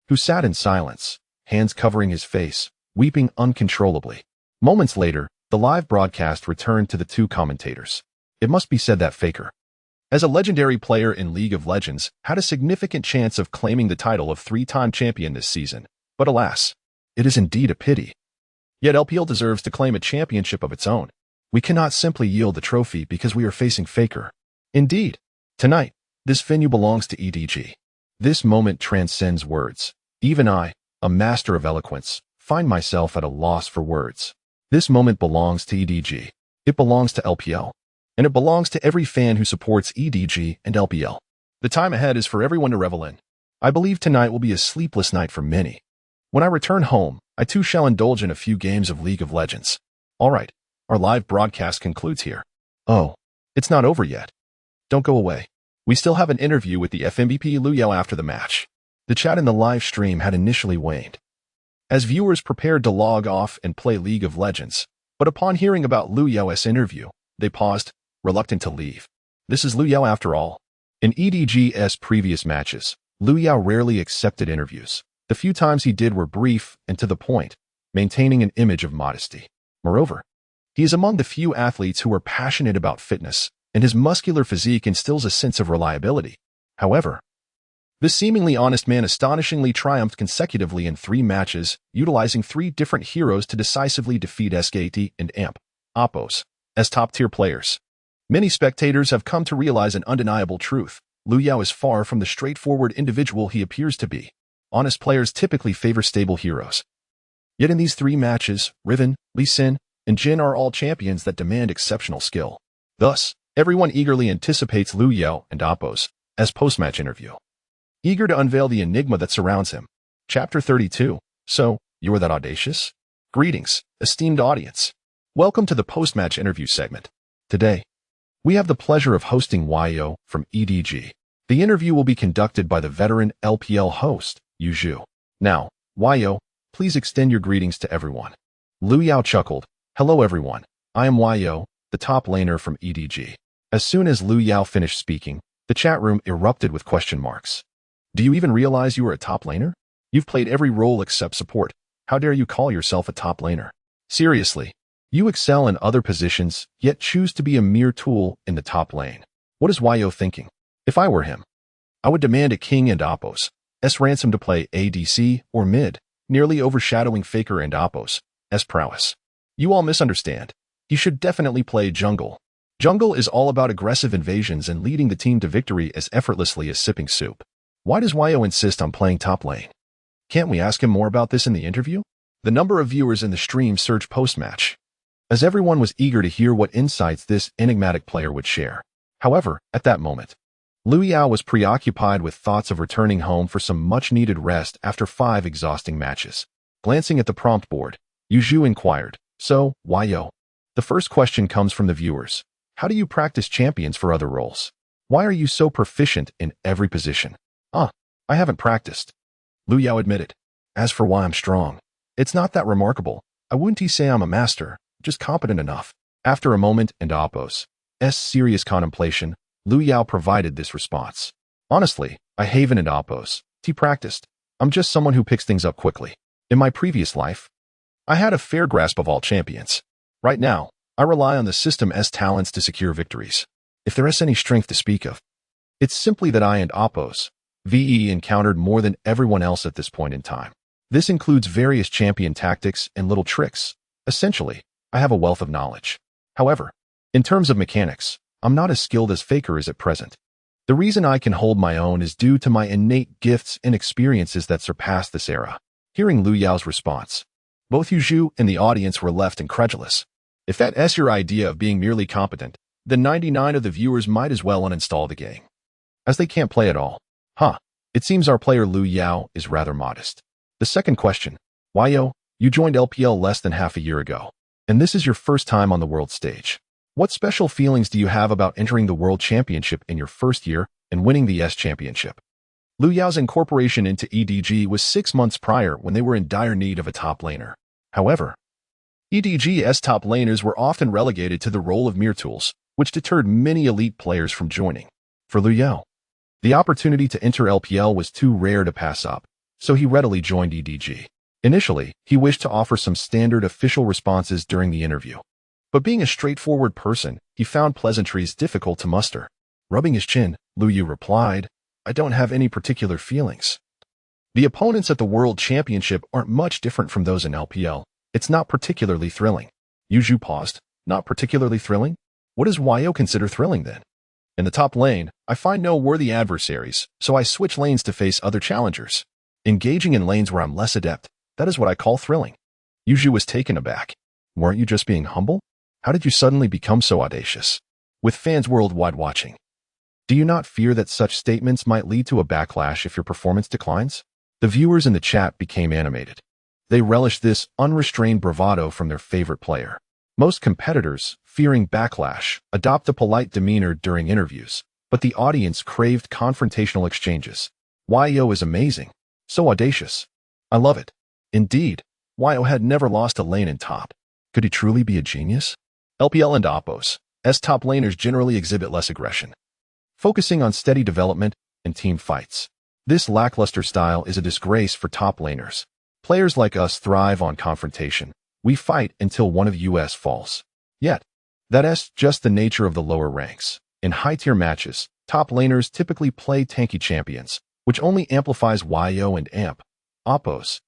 who sat in silence, hands covering his face, weeping uncontrollably. Moments later, the live broadcast returned to the 2 commentators. It must be said that Faker, as a legendary player in League of Legends, had a significant chance of claiming the title of 3-time champion this season. But alas, it is indeed a pity. Yet LPL deserves to claim a championship of its own. We cannot simply yield the trophy because we are facing Faker. Indeed, tonight, this venue belongs to EDG. This moment transcends words. Even I, a master of eloquence, find myself at a loss for words. This moment belongs to EDG. It belongs to LPL. And it belongs to every fan who supports EDG and LPL. The time ahead is for everyone to revel in. I believe tonight will be a sleepless night for many. When I return home, I too shall indulge in a few games of League of Legends. Alright, our live broadcast concludes here. Oh, it's not over yet. Don't go away. We still have an interview with the FMVP Liu Yao after the match. The chat in the live stream had initially waned, as viewers prepared to log off and play League of Legends, but upon hearing about Liu Yao's interview, they paused, reluctant to leave. This is Liu Yao after all. In EDG's previous matches, Liu Yao rarely accepted interviews. The few times he did were brief and to the point, maintaining an image of modesty. Moreover, he is among the few athletes who are passionate about fitness, and his muscular physique instills a sense of reliability. However, this seemingly honest man astonishingly triumphed consecutively in 3 matches, utilizing 3 different heroes to decisively defeat SKT and AMP, Oppo's, as top-tier players. Many spectators have come to realize an undeniable truth. Liu Yao is far from the straightforward individual he appears to be. Honest players typically favor stable heroes. Yet in these 3 matches, Riven, Lee Sin, and Jin are all champions that demand exceptional skill. Thus, everyone eagerly anticipates Liu Yao and Oppo's as post-match interview, eager to unveil the enigma that surrounds him. Chapter 32. So, you are that audacious? Greetings, esteemed audience. Welcome to the post-match interview segment. Today, we have the pleasure of hosting Yo from EDG. The interview will be conducted by the veteran LPL host, Yu Zhu. Now, Yo, please extend your greetings to everyone. Liu Yao chuckled. Hello everyone, I am Yo, the top laner from EDG. As soon as Liu Yao finished speaking, the chat room erupted with question marks. Do you even realize you are a top laner? You've played every role except support. How dare you call yourself a top laner? Seriously, You excel in other positions, yet choose to be a mere tool in the top lane. What is Yo thinking? If I were him, I would demand a king and Oppo's ransom to play ADC or mid, nearly overshadowing Faker and Oppo's prowess. You all misunderstand. He should definitely play jungle. Jungle is all about aggressive invasions and leading the team to victory as effortlessly as sipping soup. Why does Yo insist on playing top lane? Can't we ask him more about this in the interview? The number of viewers in the stream surged post-match, as everyone was eager to hear what insights this enigmatic player would share. However, at that moment, Liu Yao was preoccupied with thoughts of returning home for some much-needed rest after 5 exhausting matches. Glancing at the prompt board, Yu Zhu inquired, "So, Yo?" The first question comes from the viewers. How do you practice champions for other roles? Why are you so proficient in every position? I haven't practiced, Liu Yao admitted. As for why I'm strong, it's not that remarkable. I wouldn't say I'm a master, just competent enough. After a moment and Oppo's serious contemplation, Liu Yao provided this response. Honestly, I haven't and Oppo's practiced. I'm just someone who picks things up quickly. In my previous life, I had a fair grasp of all champions. Right now, I rely on the system's talents to secure victories. If there is any strength to speak of, it's simply that I and Oppo's encountered more than everyone else at this point in time. This includes various champion tactics and little tricks. Essentially, I have a wealth of knowledge. However, in terms of mechanics, I'm not as skilled as Faker is at present. The reason I can hold my own is due to my innate gifts and experiences that surpass this era. Hearing Liu Yao's response, both Yu Zhu and the audience were left incredulous. If that's your idea of being merely competent, then 99 of the viewers might as well uninstall the game, as they can't play at all. It seems our player Liu Yao is rather modest. The second question, Yo, you joined LPL less than half a year ago, and this is your first time on the world stage. What special feelings do you have about entering the World Championship in your first year and winning the Championship? Liu Yao's incorporation into EDG was 6 months prior when they were in dire need of a top laner. However, EDG's top laners were often relegated to the role of mere tools, which deterred many elite players from joining. For Liu Yao, the opportunity to enter LPL was too rare to pass up, so he readily joined EDG. Initially, he wished to offer some standard official responses during the interview. But being a straightforward person, he found pleasantries difficult to muster. Rubbing his chin, Liu Yu replied, I don't have any particular feelings. The opponents at the World Championship aren't much different from those in LPL. It's not particularly thrilling. Yu Zhu paused. Not particularly thrilling? What does Yo consider thrilling then? In the top lane, I find no worthy adversaries, so I switch lanes to face other challengers. Engaging in lanes where I'm less adept, that is what I call thrilling. Yu Zhu was taken aback. Weren't you just being humble? How did you suddenly become so audacious? With fans worldwide watching, do you not fear that such statements might lead to a backlash if your performance declines? The viewers in the chat became animated. They relished this unrestrained bravado from their favorite player. Most competitors, fearing backlash, adopt a polite demeanor during interviews, but the audience craved confrontational exchanges. Yo is amazing. So audacious. I love it. Indeed, Yo had never lost a lane in top. Could he truly be a genius? LPL and Oppo's top laners generally exhibit less aggression, focusing on steady development and team fights. This lackluster style is a disgrace for top laners. Players like us thrive on confrontation. We fight until one of us falls. Yet, that's just the nature of the lower ranks. In high-tier matches, top laners typically play tanky champions, which only amplifies Yo and Oppo's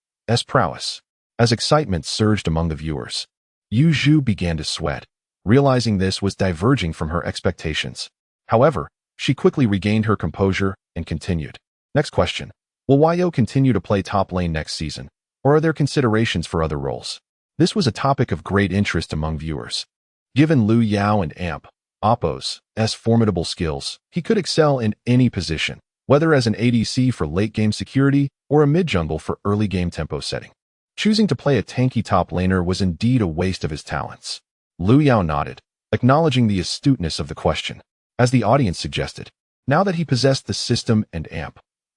prowess. As excitement surged among the viewers, Yu Zhu began to sweat, realizing this was diverging from her expectations. However, she quickly regained her composure and continued. Next question. Will Yo continue to play top lane next season, or are there considerations for other roles? This was a topic of great interest among viewers. Given Liu Yao and Oppo's formidable skills, he could excel in any position, whether as an ADC for late-game security or a mid-jungle for early-game tempo setting. Choosing to play a tanky top laner was indeed a waste of his talents. Liu Yao nodded, acknowledging the astuteness of the question. As the audience suggested, now that he possessed the system and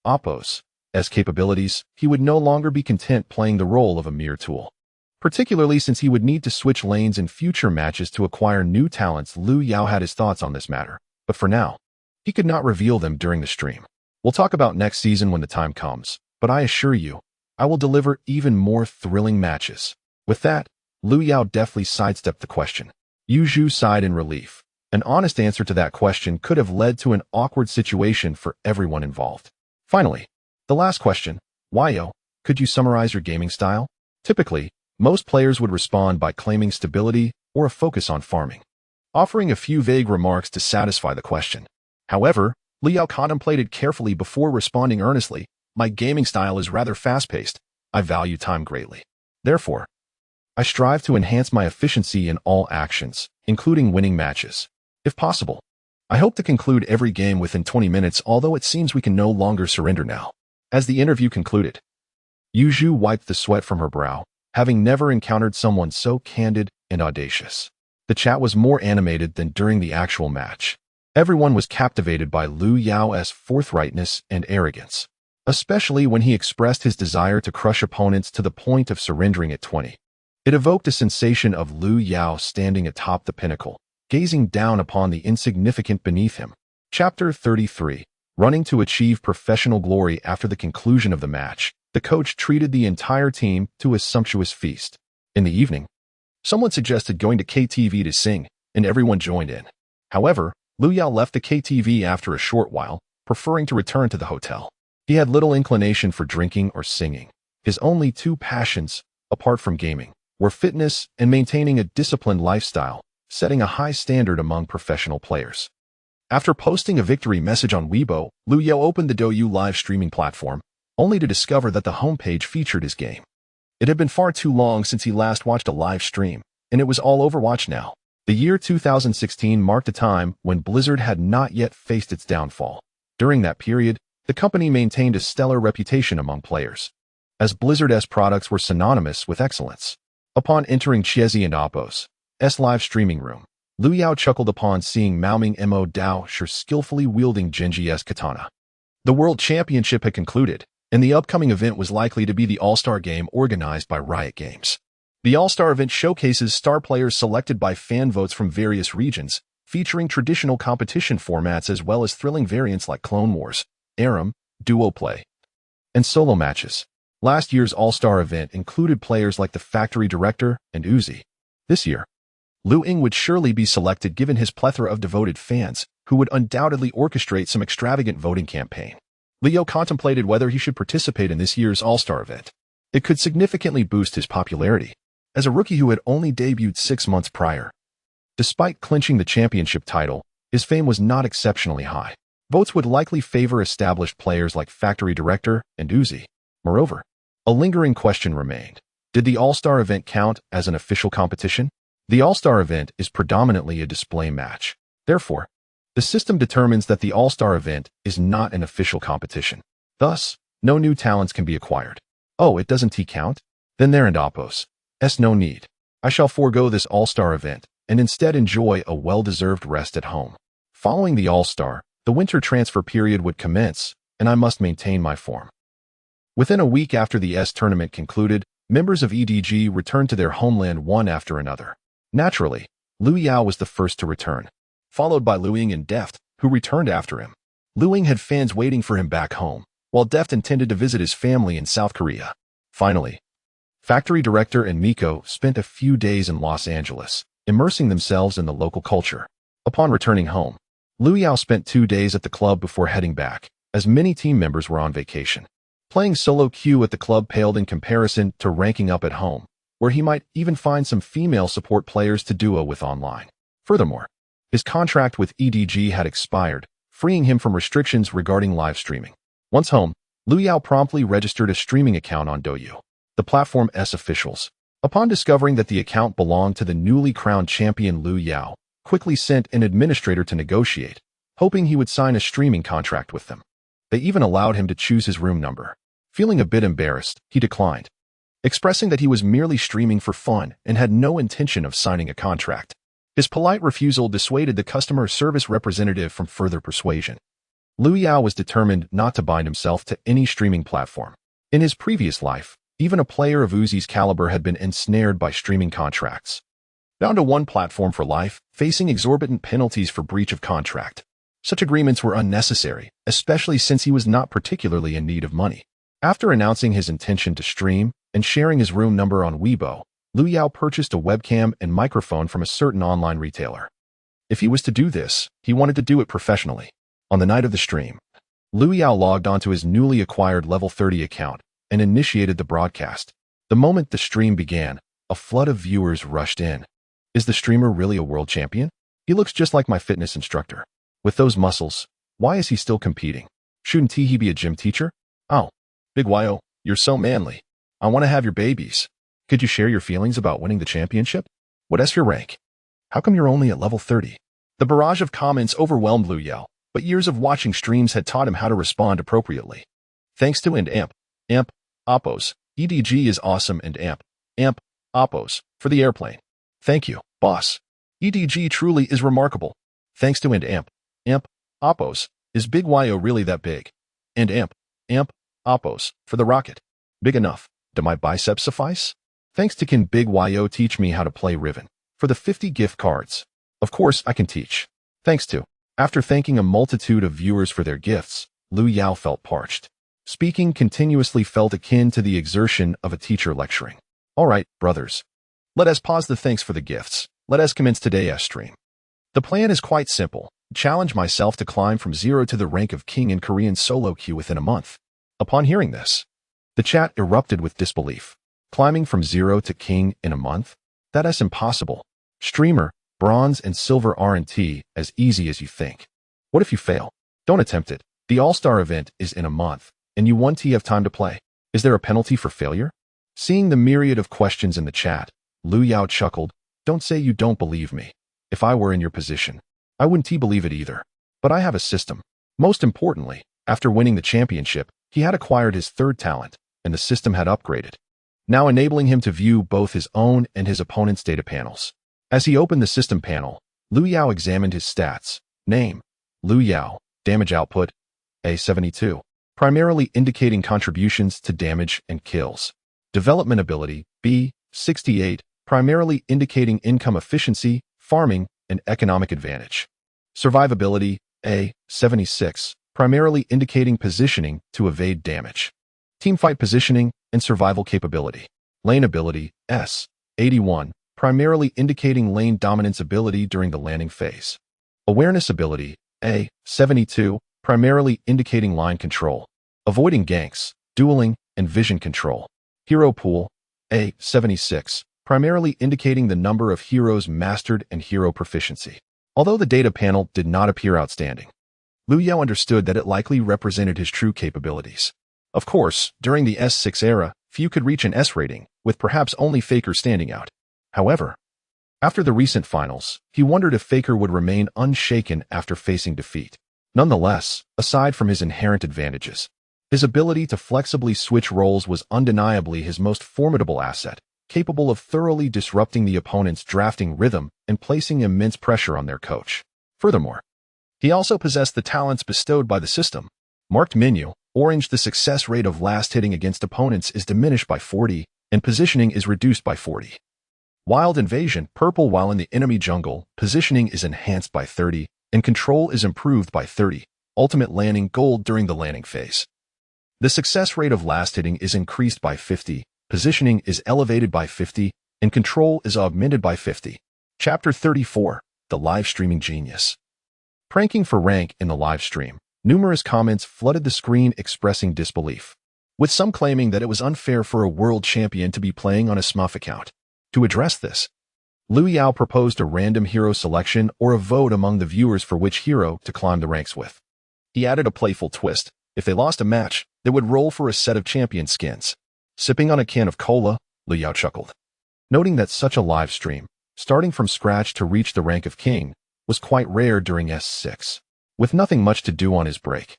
Oppo's capabilities, he would no longer be content playing the role of a mere tool. Particularly since he would need to switch lanes in future matches to acquire new talents. Liu Yao had his thoughts on this matter, but for now, he could not reveal them during the stream. We'll talk about next season when the time comes, but I assure you, I will deliver even more thrilling matches. With that, Lu Yao deftly sidestepped the question. Yu Zhu sighed in relief. An honest answer to that question could have led to an awkward situation for everyone involved. Finally, the last question. Yo, could you summarize your gaming style? Typically, most players would respond by claiming stability or a focus on farming, offering a few vague remarks to satisfy the question. However, Liao contemplated carefully before responding earnestly. My gaming style is rather fast-paced. I value time greatly. Therefore, I strive to enhance my efficiency in all actions, including winning matches. If possible, I hope to conclude every game within 20 minutes, although it seems we can no longer surrender now. As the interview concluded, Yu Zhu wiped the sweat from her brow, having never encountered someone so candid and audacious. The chat was more animated than during the actual match. Everyone was captivated by Lu Yao's forthrightness and arrogance, especially when he expressed his desire to crush opponents to the point of surrendering at 20. It evoked a sensation of Lu Yao standing atop the pinnacle, gazing down upon the insignificant beneath him. Chapter 33. Running to achieve professional glory. After the conclusion of the match, the coach treated the entire team to a sumptuous feast. In the evening, someone suggested going to KTV to sing, and everyone joined in. However, Lu Yao left the KTV after a short while, preferring to return to the hotel. He had little inclination for drinking or singing. His only two passions, apart from gaming, were fitness and maintaining a disciplined lifestyle, setting a high standard among professional players. After posting a victory message on Weibo, Lu Yao opened the Douyu live streaming platform, only to discover that the homepage featured his game. It had been far too long since he last watched a live stream, and it was all Overwatch now. The year 2016 marked a time when Blizzard had not yet faced its downfall. During that period, the company maintained a stellar reputation among players, as Blizzard's products were synonymous with excellence. Upon entering Chiesi and Oppo's live streaming room, Lu Yao chuckled upon seeing Maoming Mo Dao Shi skillfully wielding Genji's katana. The World Championship had concluded, and the upcoming event was likely to be the All-Star Game organized by Riot Games. The All-Star event showcases star players selected by fan votes from various regions, featuring traditional competition formats as well as thrilling variants like Clone Wars, Aram, duo play, and solo matches. Last year's All-Star event included players like the Factory Director and Uzi. This year, Liu Ying would surely be selected given his plethora of devoted fans, who would undoubtedly orchestrate some extravagant voting campaign. Leo contemplated whether he should participate in this year's All-Star event. It could significantly boost his popularity, as a rookie who had only debuted 6 months prior. Despite clinching the championship title, his fame was not exceptionally high. Votes would likely favor established players like Factory Director and Uzi. Moreover, a lingering question remained. Did the All-Star event count as an official competition? The All-Star event is predominantly a display match. Therefore, the system determines that the All-Star event is not an official competition. Thus, no new talents can be acquired. Oh, it doesn't count? Then there and Oppos. No need. I shall forego this All-Star event and instead enjoy a well-deserved rest at home. Following the All-Star, the winter transfer period would commence, and I must maintain my form. Within a week after the tournament concluded, members of EDG returned to their homeland one after another. Naturally, Lu Yao was the first to return, followed by Liu Ying and Deft, who returned after him. Liu Ying had fans waiting for him back home, while Deft intended to visit his family in South Korea. Finally, Factory Director and Miko spent a few days in Los Angeles, immersing themselves in the local culture. Upon returning home, Lu Yao spent 2 days at the club before heading back, as many team members were on vacation. Playing solo queue at the club paled in comparison to ranking up at home, where he might even find some female support players to duo with online. Furthermore, his contract with EDG had expired, freeing him from restrictions regarding live streaming. Once home, Lu Yao promptly registered a streaming account on Douyu, the platform's officials. Upon discovering that the account belonged to the newly crowned champion, Lu Yao quickly sent an administrator to negotiate, hoping he would sign a streaming contract with them. They even allowed him to choose his room number. Feeling a bit embarrassed, he declined, expressing that he was merely streaming for fun and had no intention of signing a contract. His polite refusal dissuaded the customer service representative from further persuasion. Lu Yao was determined not to bind himself to any streaming platform. In his previous life, even a player of Uzi's caliber had been ensnared by streaming contracts. Bound to one platform for life, facing exorbitant penalties for breach of contract. Such agreements were unnecessary, especially since he was not particularly in need of money. After announcing his intention to stream and sharing his room number on Weibo, Lu Yao purchased a webcam and microphone from a certain online retailer. If he was to do this, he wanted to do it professionally. On the night of the stream, Lu Yao logged onto his newly acquired level 30 account and initiated the broadcast. The moment the stream began, a flood of viewers rushed in. Is the streamer really a world champion? He looks just like my fitness instructor. With those muscles, why is he still competing? Shouldn't he be a gym teacher? Oh, Big Yo, you're so manly. I want to have your babies. Could you share your feelings about winning the championship? What's your rank? How come you're only at level 30? The barrage of comments overwhelmed Lu Yao, but years of watching streams had taught him how to respond appropriately. Thanks to Amp, Oppos, EDG is awesome and Amp, Oppos, for the airplane. Thank you, boss. EDG truly is remarkable. Thanks to Amp, Oppos, is Big Yo really that big? And Amp, Oppos, for the rocket. Big enough. Do my biceps suffice? Thanks to Can Big Yo teach me how to play Riven. For the 50 gift cards. Of course I can teach. Thanks to. After thanking a multitude of viewers for their gifts, Lu Yao felt parched. Speaking continuously felt akin to the exertion of a teacher lecturing. All right, brothers. Let us pause the thanks for the gifts. Let us commence today's stream. The plan is quite simple. Challenge myself to climb from 0 to the rank of king in Korean solo queue within a month. Upon hearing this, the chat erupted with disbelief. Climbing from 0 to king in a month? That is impossible. Streamer, bronze and silver aren't as easy as you think. What if you fail? Don't attempt it. The All-Star event is in a month, and you won't have time to play. Is there a penalty for failure? Seeing the myriad of questions in the chat, Lu Yao chuckled. Don't say you don't believe me. If I were in your position, I wouldn't believe it either. But I have a system. Most importantly, after winning the championship, he had acquired his third talent, and the system had upgraded, now enabling him to view both his own and his opponent's data panels. As he opened the system panel, Lu Yao examined his stats. Name, Lu Yao. Damage output, A72, primarily indicating contributions to damage and kills. Development ability, B68, primarily indicating income efficiency, farming, and economic advantage. Survivability, A76, primarily indicating positioning to evade damage. Teamfight positioning and survival capability. Lane ability, S81, primarily indicating lane dominance ability during the landing phase. Awareness ability, A72, primarily indicating line control, avoiding ganks, dueling, and vision control. Hero pool, A76, primarily indicating the number of heroes mastered and hero proficiency. Although the data panel did not appear outstanding, Lu Yao understood that it likely represented his true capabilities. Of course, during the S6 era, few could reach an S rating, with perhaps only Faker standing out. However, after the recent finals, he wondered if Faker would remain unshaken after facing defeat. Nonetheless, aside from his inherent advantages, his ability to flexibly switch roles was undeniably his most formidable asset, capable of thoroughly disrupting the opponent's drafting rhythm and placing immense pressure on their coach. Furthermore, he also possessed the talents bestowed by the system. Marked menu, orange. The success rate of last hitting against opponents is diminished by 40, and positioning is reduced by 40. Wild invasion, purple. While in the enemy jungle, positioning is enhanced by 30, and control is improved by 30. Ultimate landing, gold. During the landing phase, the success rate of last hitting is increased by 50, positioning is elevated by 50, and control is augmented by 50. Chapter 34, The Live Streaming Genius. Pranking for rank in the live stream. Numerous comments flooded the screen expressing disbelief, with some claiming that it was unfair for a world champion to be playing on a SMUF account. To address this, Lu Yao proposed a random hero selection or a vote among the viewers for which hero to climb the ranks with. He added a playful twist. If they lost a match, they would roll for a set of champion skins. Sipping on a can of cola, Lu Yao chuckled, noting that such a live stream, starting from scratch to reach the rank of king, was quite rare during S6. With nothing much to do on his break,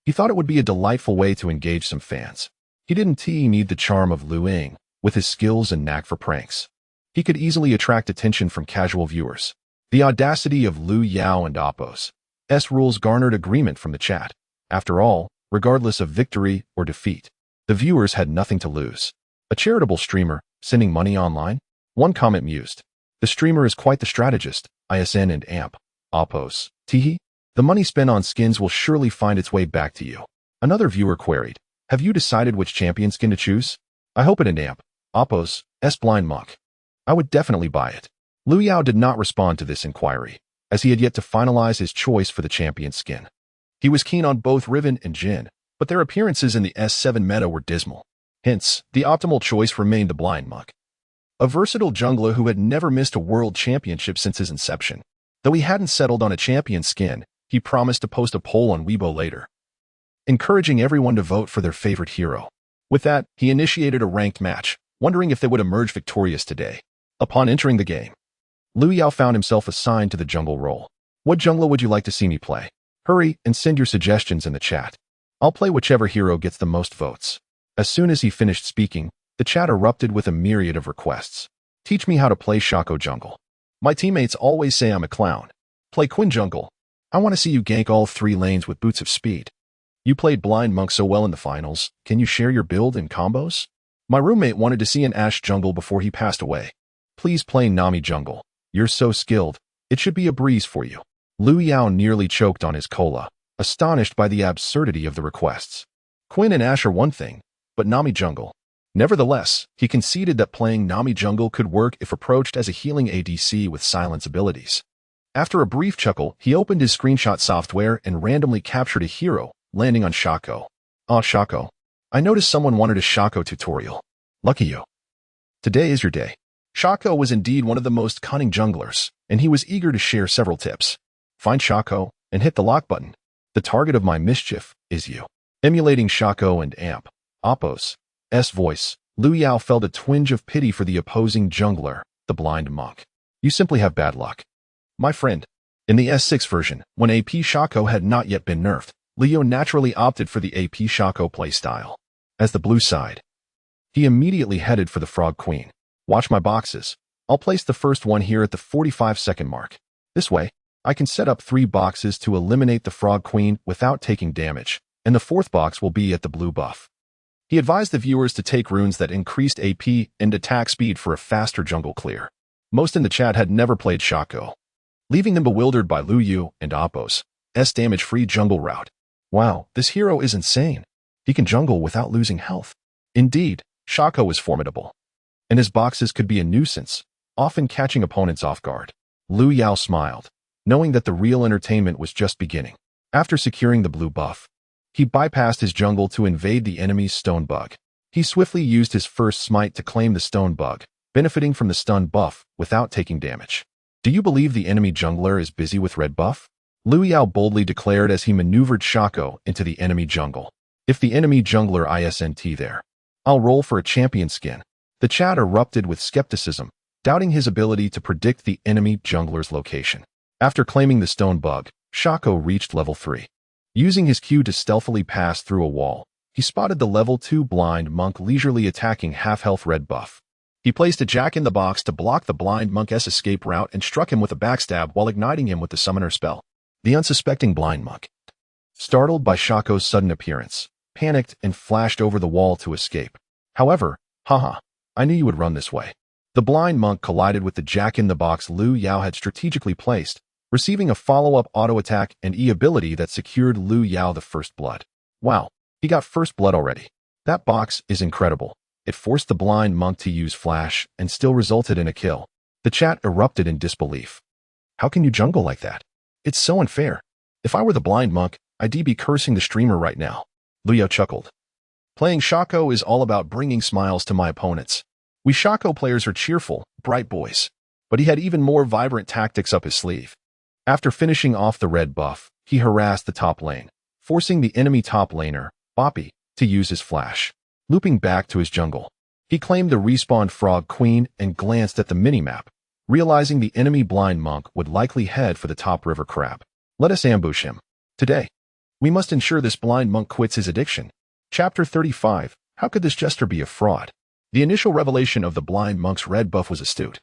he thought it would be a delightful way to engage some fans. He didn't need the charm of Lu Ying, with his skills and knack for pranks. He could easily attract attention from casual viewers. The audacity of Lu Yao and Oppos' rules garnered agreement from the chat. After all, regardless of victory or defeat, the viewers had nothing to lose. A charitable streamer, sending money online? One comment mused. The streamer is quite the strategist. ISN and Amp, Oppos, Teehee. The money spent on skins will surely find its way back to you. Another viewer queried, have you decided which champion skin to choose? I hope it an Amp, Oppos, blind monk. I would definitely buy it. Liu Yao did not respond to this inquiry, as he had yet to finalize his choice for the champion skin. He was keen on both Riven and Jin, but their appearances in the S7 meta were dismal. Hence, the optimal choice remained the Blind Monk, a versatile jungler who had never missed a world championship since his inception. Though he hadn't settled on a champion skin, he promised to post a poll on Weibo later, encouraging everyone to vote for their favorite hero. With that, he initiated a ranked match, wondering if they would emerge victorious today. Upon entering the game, Liu Yao found himself assigned to the jungle role. What jungler would you like to see me play? Hurry and send your suggestions in the chat. I'll play whichever hero gets the most votes. As soon as he finished speaking, the chat erupted with a myriad of requests. Teach me how to play Shaco jungle. My teammates always say I'm a clown. Play Quinn jungle. I want to see you gank all 3 lanes with boots of speed. You played Blind Monk so well in the finals. Can you share your build and combos? My roommate wanted to see an Ashe jungle before he passed away. Please play Nami jungle. You're so skilled. It should be a breeze for you. Liu Yao nearly choked on his cola, astonished by the absurdity of the requests. Quinn and Ashe are one thing, but Nami jungle. Nevertheless, he conceded that playing Nami jungle could work if approached as a healing ADC with silence abilities. After a brief chuckle, he opened his screenshot software and randomly captured a hero, landing on Shaco. Ah, Shaco. I noticed someone wanted a Shaco tutorial. Lucky you. Today is your day. Shaco was indeed one of the most cunning junglers, and he was eager to share several tips. Find Shaco and hit the lock button. The target of my mischief is you. Emulating Shaco and Amp, Oppo's voice, Liu Yao felt a twinge of pity for the opposing jungler, the Blind Monk. You simply have bad luck. My friend, in the S6 version, when AP Shaco had not yet been nerfed, Leo naturally opted for the AP Shaco playstyle. As the blue side, he immediately headed for the Frog Queen. Watch my boxes. I'll place the first one here at the 45-second mark. This way, I can set up 3 boxes to eliminate the Frog Queen without taking damage, and the 4th box will be at the blue buff. He advised the viewers to take runes that increased AP and attack speed for a faster jungle clear. Most in the chat had never played Shaco, leaving them bewildered by Liu Yu and Oppo's damage-free jungle route. Wow, this hero is insane. He can jungle without losing health. Indeed, Shaco is formidable, and his boxes could be a nuisance, often catching opponents off guard. Liu Yao smiled, knowing that the real entertainment was just beginning. After securing the blue buff, he bypassed his jungle to invade the enemy's stone bug. He swiftly used his first smite to claim the stone bug, benefiting from the stun buff without taking damage. Do you believe the enemy jungler is busy with red buff? Liu Yao boldly declared as he maneuvered Shaco into the enemy jungle. If the enemy jungler isn't there, I'll roll for a champion skin. The chat erupted with skepticism, doubting his ability to predict the enemy jungler's location. After claiming the stone bug, Shaco reached level 3. Using his Q to stealthily pass through a wall, he spotted the level 2 Blind Monk leisurely attacking half-health red buff. He placed a jack-in-the-box to block the Blind Monk's escape route and struck him with a backstab while igniting him with the summoner spell. The unsuspecting Blind Monk, startled by Shaco's sudden appearance, panicked and flashed over the wall to escape. However, I knew you would run this way. The Blind Monk collided with the jack-in-the-box Liu Yao had strategically placed, receiving a follow-up auto-attack and E ability that secured Liu Yao the first blood. Wow, he got first blood already. That box is incredible. It forced the Blind Monk to use flash and still resulted in a kill. The chat erupted in disbelief. How can you jungle like that? It's so unfair. If I were the Blind Monk, I'd be cursing the streamer right now. Liu Yao chuckled. Playing Shaco is all about bringing smiles to my opponents. We Shaco players are cheerful, bright boys. But he had even more vibrant tactics up his sleeve. After finishing off the red buff, he harassed the top lane, forcing the enemy top laner, Boppy, to use his flash. Looping back to his jungle, he claimed the respawned Frog Queen and glanced at the minimap, realizing the enemy Blind Monk would likely head for the top river crab. Let us ambush him. Today, we must ensure this Blind Monk quits his addiction. Chapter 35. How could this jester be a fraud? The initial revelation of the Blind Monk's red buff was astute,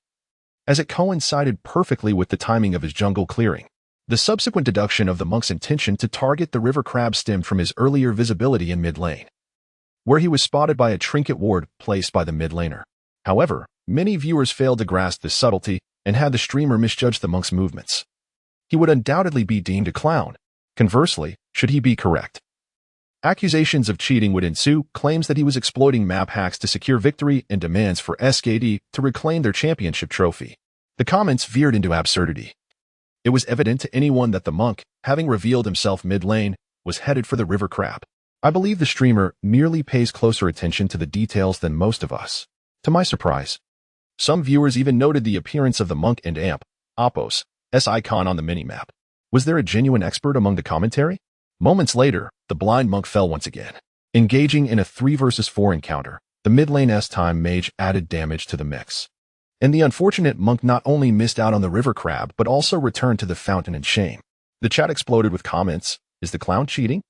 as it coincided perfectly with the timing of his jungle clearing. The subsequent deduction of the monk's intention to target the river crab stemmed from his earlier visibility in mid lane, where he was spotted by a trinket ward placed by the mid laner. However, many viewers failed to grasp this subtlety and had the streamer misjudge the monk's movements. He would undoubtedly be deemed a clown. Conversely, should he be correct, Accusations of cheating would ensue, claims that he was exploiting map hacks to secure victory, and demands for SKD to reclaim their championship trophy. The comments veered into absurdity. It was evident to anyone that the monk, having revealed himself mid-lane, was headed for the river crab. I believe the streamer merely pays closer attention to the details than most of us. To my surprise, some viewers even noted the appearance of the monk and amp, Oppos, icon on the minimap. Was there a genuine expert among the commentary? Moments later, the blind monk fell once again. Engaging in a 3 versus 4 encounter, the mid-lane S-time mage added damage to the mix. And the unfortunate monk not only missed out on the river crab, but also returned to the fountain in shame. The chat exploded with comments. Is the clown cheating?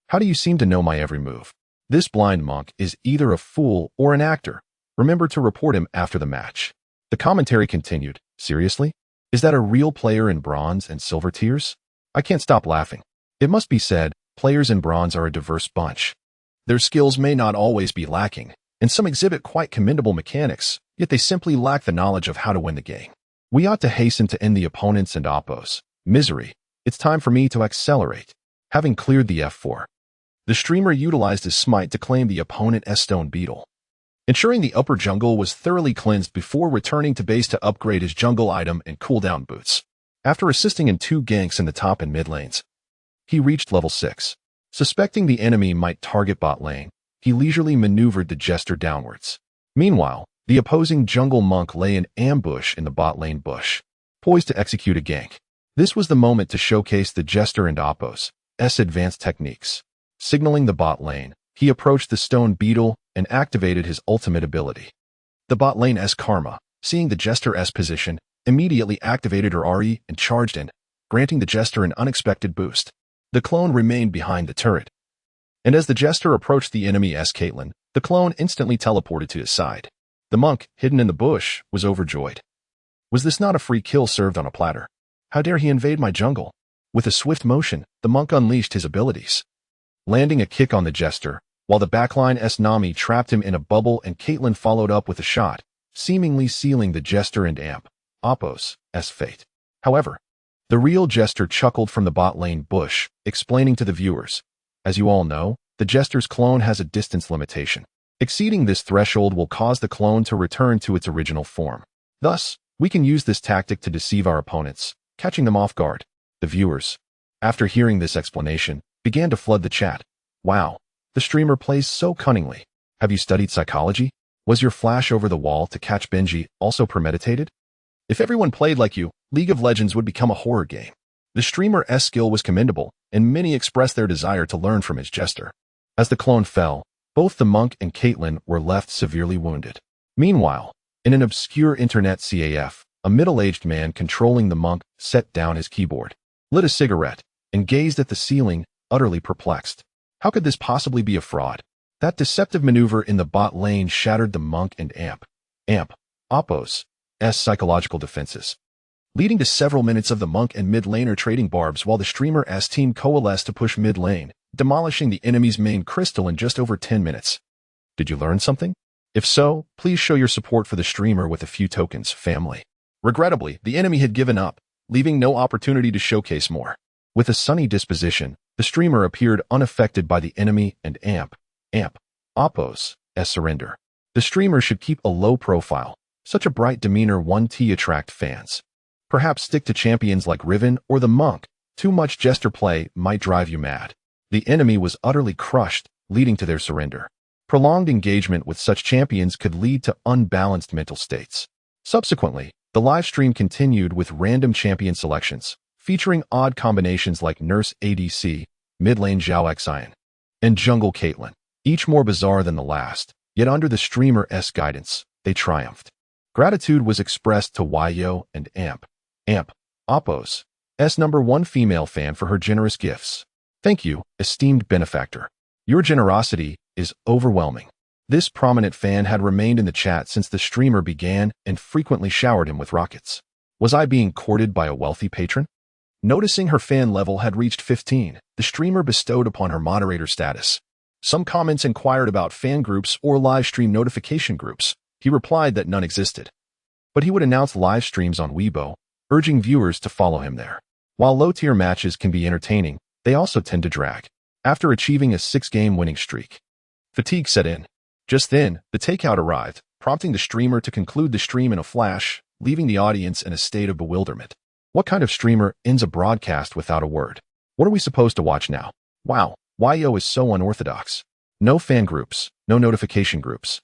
How do you seem to know my every move? This blind monk is either a fool or an actor. Remember to report him after the match. The commentary continued. Seriously? Is that a real player in bronze and silver tiers? I can't stop laughing. It must be said, players in bronze are a diverse bunch. Their skills may not always be lacking, and some exhibit quite commendable mechanics, yet they simply lack the knowledge of how to win the game. We ought to hasten to end the opponents and oppos. Misery. It's time for me to accelerate. Having cleared the F4, the streamer utilized his smite to claim the opponent's stone beetle, ensuring the upper jungle was thoroughly cleansed before returning to base to upgrade his jungle item and cooldown boots. After assisting in 2 ganks in the top and mid lanes, he reached level 6. Suspecting the enemy might target bot lane, he leisurely maneuvered the jester downwards. Meanwhile, the opposing jungle monk lay in ambush in the bot lane bush, poised to execute a gank. This was the moment to showcase the jester and oppos' advanced techniques. Signaling the bot lane, he approached the stone beetle and activated his ultimate ability. The bot lane's Karma, seeing the jester's position, immediately activated her RE and charged in, granting the jester an unexpected boost. The clone remained behind the turret, and as the jester approached the enemy's Caitlyn, the clone instantly teleported to his side. The monk, hidden in the bush, was overjoyed. Was this not a free kill served on a platter? How dare he invade my jungle? With a swift motion, the monk unleashed his abilities, landing a kick on the jester, while the backline's Nami trapped him in a bubble and Caitlyn followed up with a shot, seemingly sealing the jester and amp, Oppos' fate. However, the real jester chuckled from the bot lane bush, explaining to the viewers, as you all know, the jester's clone has a distance limitation. Exceeding this threshold will cause the clone to return to its original form. Thus, we can use this tactic to deceive our opponents, catching them off guard. The viewers, after hearing this explanation, began to flood the chat. Wow, the streamer plays so cunningly. Have you studied psychology? Was your flash over the wall to catch Benji also premeditated? If everyone played like you, League of Legends would become a horror game. The streamer's skill was commendable, and many expressed their desire to learn from his jester. As the clone fell, both the monk and Caitlyn were left severely wounded. Meanwhile, in an obscure internet CAF, a middle-aged man controlling the monk set down his keyboard, lit a cigarette, and gazed at the ceiling, utterly perplexed. How could this possibly be a fraud? That deceptive maneuver in the bot lane shattered the monk and amp, Oppos' psychological defenses, leading to several minutes of the monk and mid laner trading barbs while the streamer's team coalesced to push mid lane, demolishing the enemy's main crystal in just over 10 minutes. Did you learn something? If so, please show your support for the streamer with a few tokens, family. Regrettably, the enemy had given up, leaving no opportunity to showcase more. With a sunny disposition, the streamer appeared unaffected by the enemy and amp, Oppos' surrender. The streamer should keep a low profile. Such a bright demeanor won't attract fans. Perhaps stick to champions like Riven or the monk. Too much jester play might drive you mad. The enemy was utterly crushed, leading to their surrender. Prolonged engagement with such champions could lead to unbalanced mental states. Subsequently, the live stream continued with random champion selections, featuring odd combinations like Nurse ADC, mid lane Zhao Xian, and Jungle Caitlyn, each more bizarre than the last, yet under the streamer's guidance, they triumphed. Gratitude was expressed to Yo and amp, Oppos' #1 female fan for her generous gifts. Thank you, esteemed benefactor. Your generosity is overwhelming. This prominent fan had remained in the chat since the streamer began and frequently showered him with rockets. Was I being courted by a wealthy patron? Noticing her fan level had reached 15, the streamer bestowed upon her moderator status. Some comments inquired about fan groups or live stream notification groups. He replied that none existed, but he would announce live streams on Weibo, urging viewers to follow him there. While low-tier matches can be entertaining, they also tend to drag. after achieving a 6-game winning streak. Fatigue set in. Just then, the takeout arrived, prompting the streamer to conclude the stream in a flash, leaving the audience in a state of bewilderment. What kind of streamer ends a broadcast without a word? What are we supposed to watch now? Wow, YO is so unorthodox. No fan groups, no notification groups.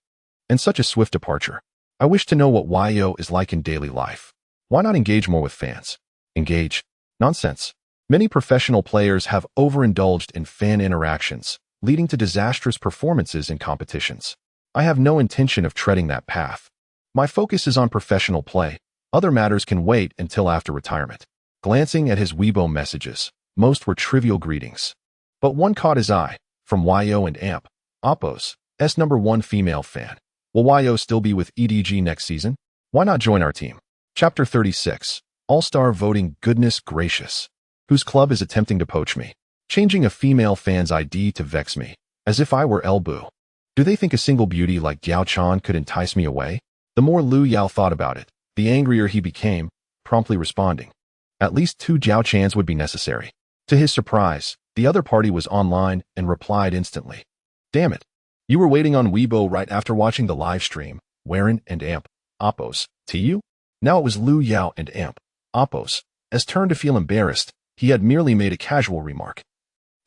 And such a swift departure. I wish to know what YO is like in daily life. Why not engage more with fans? Engage? Nonsense. Many professional players have overindulged in fan interactions, leading to disastrous performances in competitions. I have no intention of treading that path. My focus is on professional play. Other matters can wait until after retirement. Glancing at his Weibo messages, most were trivial greetings. But one caught his eye, from YO and AMP, Oppo's #1 female fan. Will YO still be with EDG next season? Why not join our team? Chapter 36. All-Star Voting. Goodness gracious. Whose club is attempting to poach me? Changing a female fan's ID to vex me, as if I were Elbu. Do they think a single beauty like Yao Chan could entice me away? The more Lu Yao thought about it, the angrier he became, promptly responding. At least 2 Jiao Chans would be necessary. To his surprise, the other party was online and replied instantly. Damn it. You were waiting on Weibo right after watching the live stream, Warren and AMP, Oppo's, to you? Now it was Lu Yao and AMP, Oppo's, as turned to feel embarrassed. He had merely made a casual remark.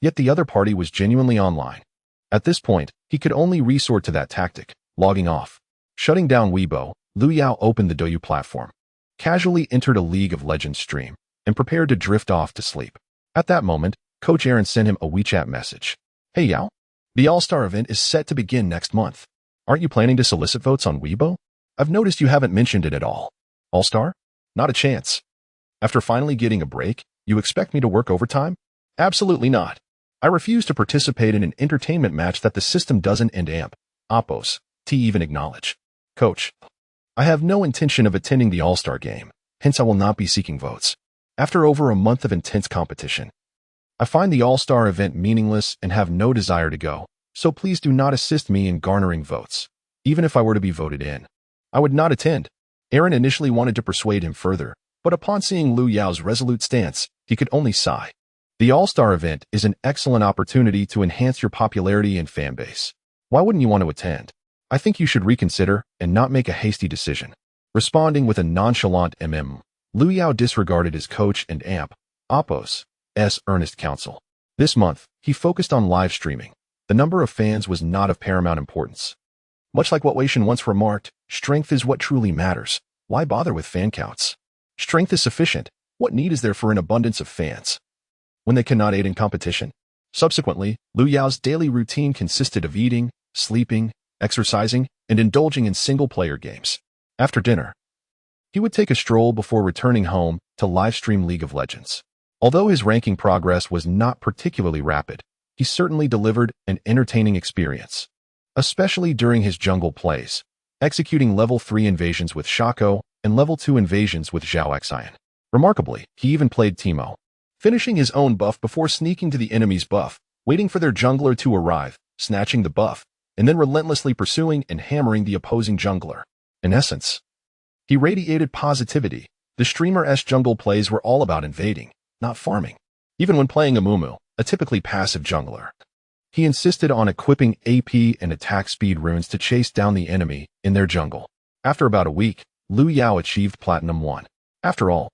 Yet the other party was genuinely online. At this point, he could only resort to that tactic, logging off. Shutting down Weibo, Lu Yao opened the Douyu platform, casually entered a League of Legends stream, and prepared to drift off to sleep. At that moment, Coach Aaron sent him a WeChat message. Hey Yao, the All-Star event is set to begin next month. Aren't you planning to solicit votes on Weibo? I've noticed you haven't mentioned it at all. All-Star? Not a chance. After finally getting a break, you expect me to work overtime? Absolutely not. I refuse to participate in an entertainment match that the system doesn't and AMP, Oppo's, to even acknowledge. Coach, I have no intention of attending the All-Star game, hence I will not be seeking votes. After over a month of intense competition, I find the All-Star event meaningless and have no desire to go, so please do not assist me in garnering votes. Even if I were to be voted in, I would not attend. Aaron initially wanted to persuade him further, but upon seeing Lu Yao's resolute stance, he could only sigh. The All-Star event is an excellent opportunity to enhance your popularity and fan base. Why wouldn't you want to attend? I think you should reconsider and not make a hasty decision. Responding with a nonchalant Lu Yao disregarded his coach and AMP, Oppo's, earnest counsel. This month, he focused on live streaming. The number of fans was not of paramount importance. Much like what Wei Shen once remarked, strength is what truly matters. Why bother with fan counts? Strength is sufficient. What need is there for an abundance of fans when they cannot aid in competition? Subsequently, Lu Yao's daily routine consisted of eating, sleeping, exercising, and indulging in single-player games. After dinner, he would take a stroll before returning home to live-stream League of Legends. Although his ranking progress was not particularly rapid, he certainly delivered an entertaining experience, especially during his jungle plays, executing level 3 invasions with Shaco and level 2 invasions with Zhao Xian. Remarkably, he even played Teemo, finishing his own buff before sneaking to the enemy's buff, waiting for their jungler to arrive, snatching the buff, and then relentlessly pursuing and hammering the opposing jungler. In essence, he radiated positivity. The streamer's jungle plays were all about invading, not farming. Even when playing Amumu, a typically passive jungler, he insisted on equipping AP and attack speed runes to chase down the enemy in their jungle. After about a week, Lu Yao achieved Platinum 1. After all,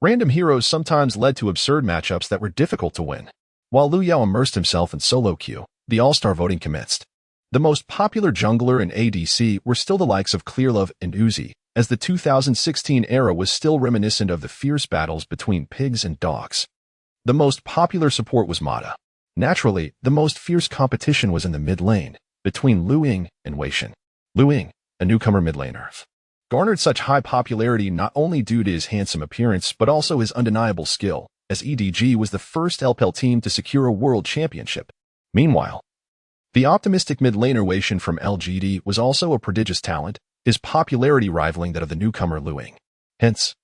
random heroes sometimes led to absurd matchups that were difficult to win. While Lu Yao immersed himself in solo queue, the All-Star voting commenced. The most popular jungler and ADC were still the likes of Clearlove and Uzi, as the 2016 era was still reminiscent of the fierce battles between pigs and dogs. The most popular support was Mata. Naturally, the most fierce competition was in the mid lane, between Lu Ying and Wei Shen. Lu Ying, a newcomer mid laner, garnered such high popularity not only due to his handsome appearance but also his undeniable skill, as EDG was the first LPL team to secure a world championship. Meanwhile, the optimistic mid laner Wei Shen from LGD was also a prodigious talent, his popularity rivaling that of the newcomer Lu Ying. Hence,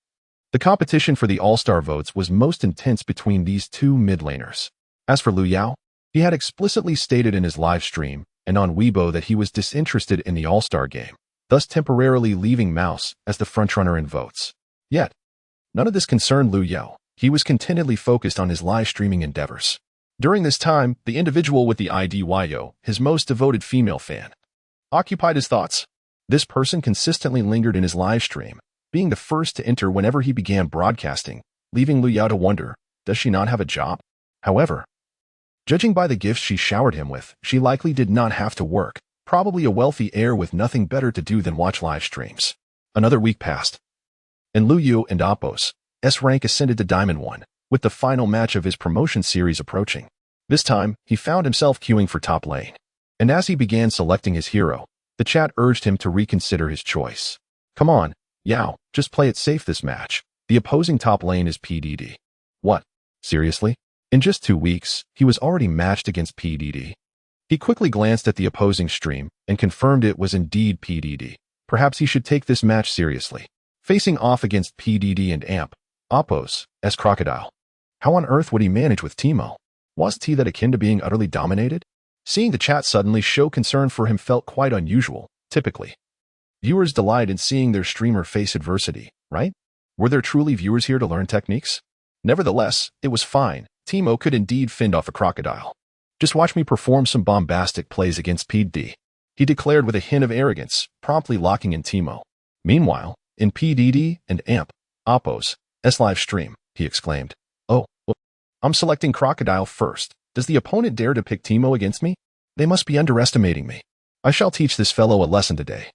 the competition for the All-Star votes was most intense between these two mid laners. As for Lu Yao, he had explicitly stated in his live stream and on Weibo that he was disinterested in the All-Star game, thus temporarily leaving Mouse as the frontrunner in votes. Yet, none of this concerned Lu Yao. He was contentedly focused on his live streaming endeavors. During this time, the individual with the IDYO, his most devoted female fan, occupied his thoughts. This person consistently lingered in his live stream, being the first to enter whenever he began broadcasting, leaving Lu Yao to wonder, does she not have a job? However, judging by the gifts she showered him with, she likely did not have to work, probably a wealthy heir with nothing better to do than watch live streams. Another week passed, and Lu Yu and Appo's rank ascended to Diamond 1, with the final match of his promotion series approaching. This time, he found himself queuing for top lane. And as he began selecting his hero, the chat urged him to reconsider his choice. Come on, Yao, just play it safe this match. The opposing top lane is PDD. What? Seriously? In just 2 weeks, he was already matched against PDD. He quickly glanced at the opposing stream and confirmed it was indeed PDD. Perhaps he should take this match seriously. Facing off against PDD and Appo's Crocodile. How on earth would he manage with Teemo? Was T that akin to being utterly dominated? Seeing the chat suddenly show concern for him felt quite unusual. Typically, viewers delight in seeing their streamer face adversity, right? Were there truly viewers here to learn techniques? Nevertheless, it was fine. Teemo could indeed fend off a crocodile. Just watch me perform some bombastic plays against PDD, he declared with a hint of arrogance, promptly locking in Teemo. Meanwhile, in PDD and Appo's live stream, he exclaimed, "Oh, I'm selecting Crocodile first. Does the opponent dare to pick Teemo against me? They must be underestimating me. I shall teach this fellow a lesson today.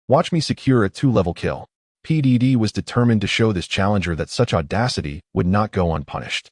Watch me secure a 2-level kill." PDD was determined to show this challenger that such audacity would not go unpunished.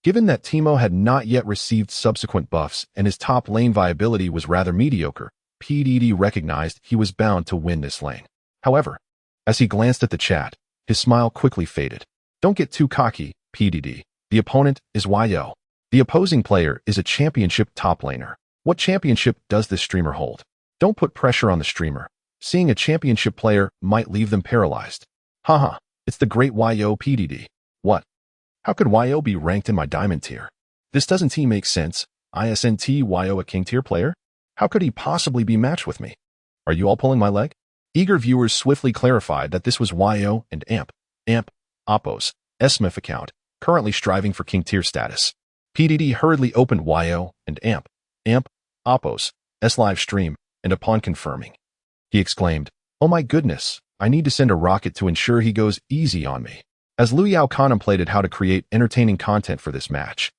Given that Teemo had not yet received subsequent buffs and his top lane viability was rather mediocre, PDD recognized he was bound to win this lane. However, as he glanced at the chat, his smile quickly faded. Don't get too cocky, PDD. The opponent is YO. The opposing player is a championship top laner. What championship does this streamer hold? Don't put pressure on the streamer. Seeing a championship player might leave them paralyzed. Haha, it's the great YO PDD. What? How could YO be ranked in my diamond tier? This doesn't make sense. Isn't YO a king tier player? How could he possibly be matched with me? Are you all pulling my leg? Eager viewers swiftly clarified that this was YO and Appo's Smith account, currently striving for king tier status. PDD hurriedly opened YO and Appo's live stream, and upon confirming, he exclaimed, "Oh my goodness, I need to send a rocket to ensure he goes easy on me." As Lu Yao contemplated how to create entertaining content for this match,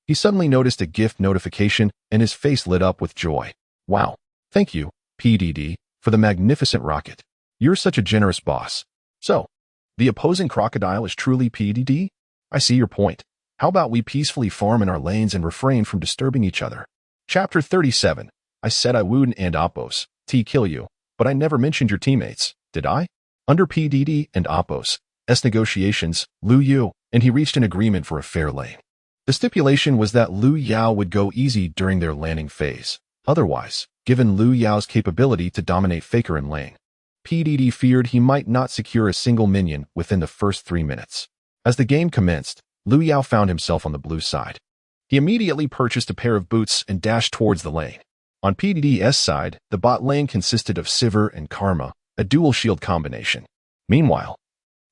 he suddenly noticed a gift notification and his face lit up with joy. Wow, thank you, PDD, for the magnificent rocket. You're such a generous boss. So, the opposing crocodile is truly PDD? I see your point. How about we peacefully farm in our lanes and refrain from disturbing each other? Chapter 37. I said I would and Appo's kill you, but I never mentioned your teammates, did I? Under PDD and Appo's negotiations, Lu Yu and he reached an agreement for a fair lane. The stipulation was that Lu Yao would go easy during their landing phase. Otherwise, given Lu Yao's capability to dominate Faker in lane, PDD feared he might not secure a single minion within the first 3 minutes. As the game commenced, Lu Yao found himself on the blue side. He immediately purchased a pair of boots and dashed towards the lane. On PDD's side, the bot lane consisted of Sivir and Karma, a dual shield combination. Meanwhile,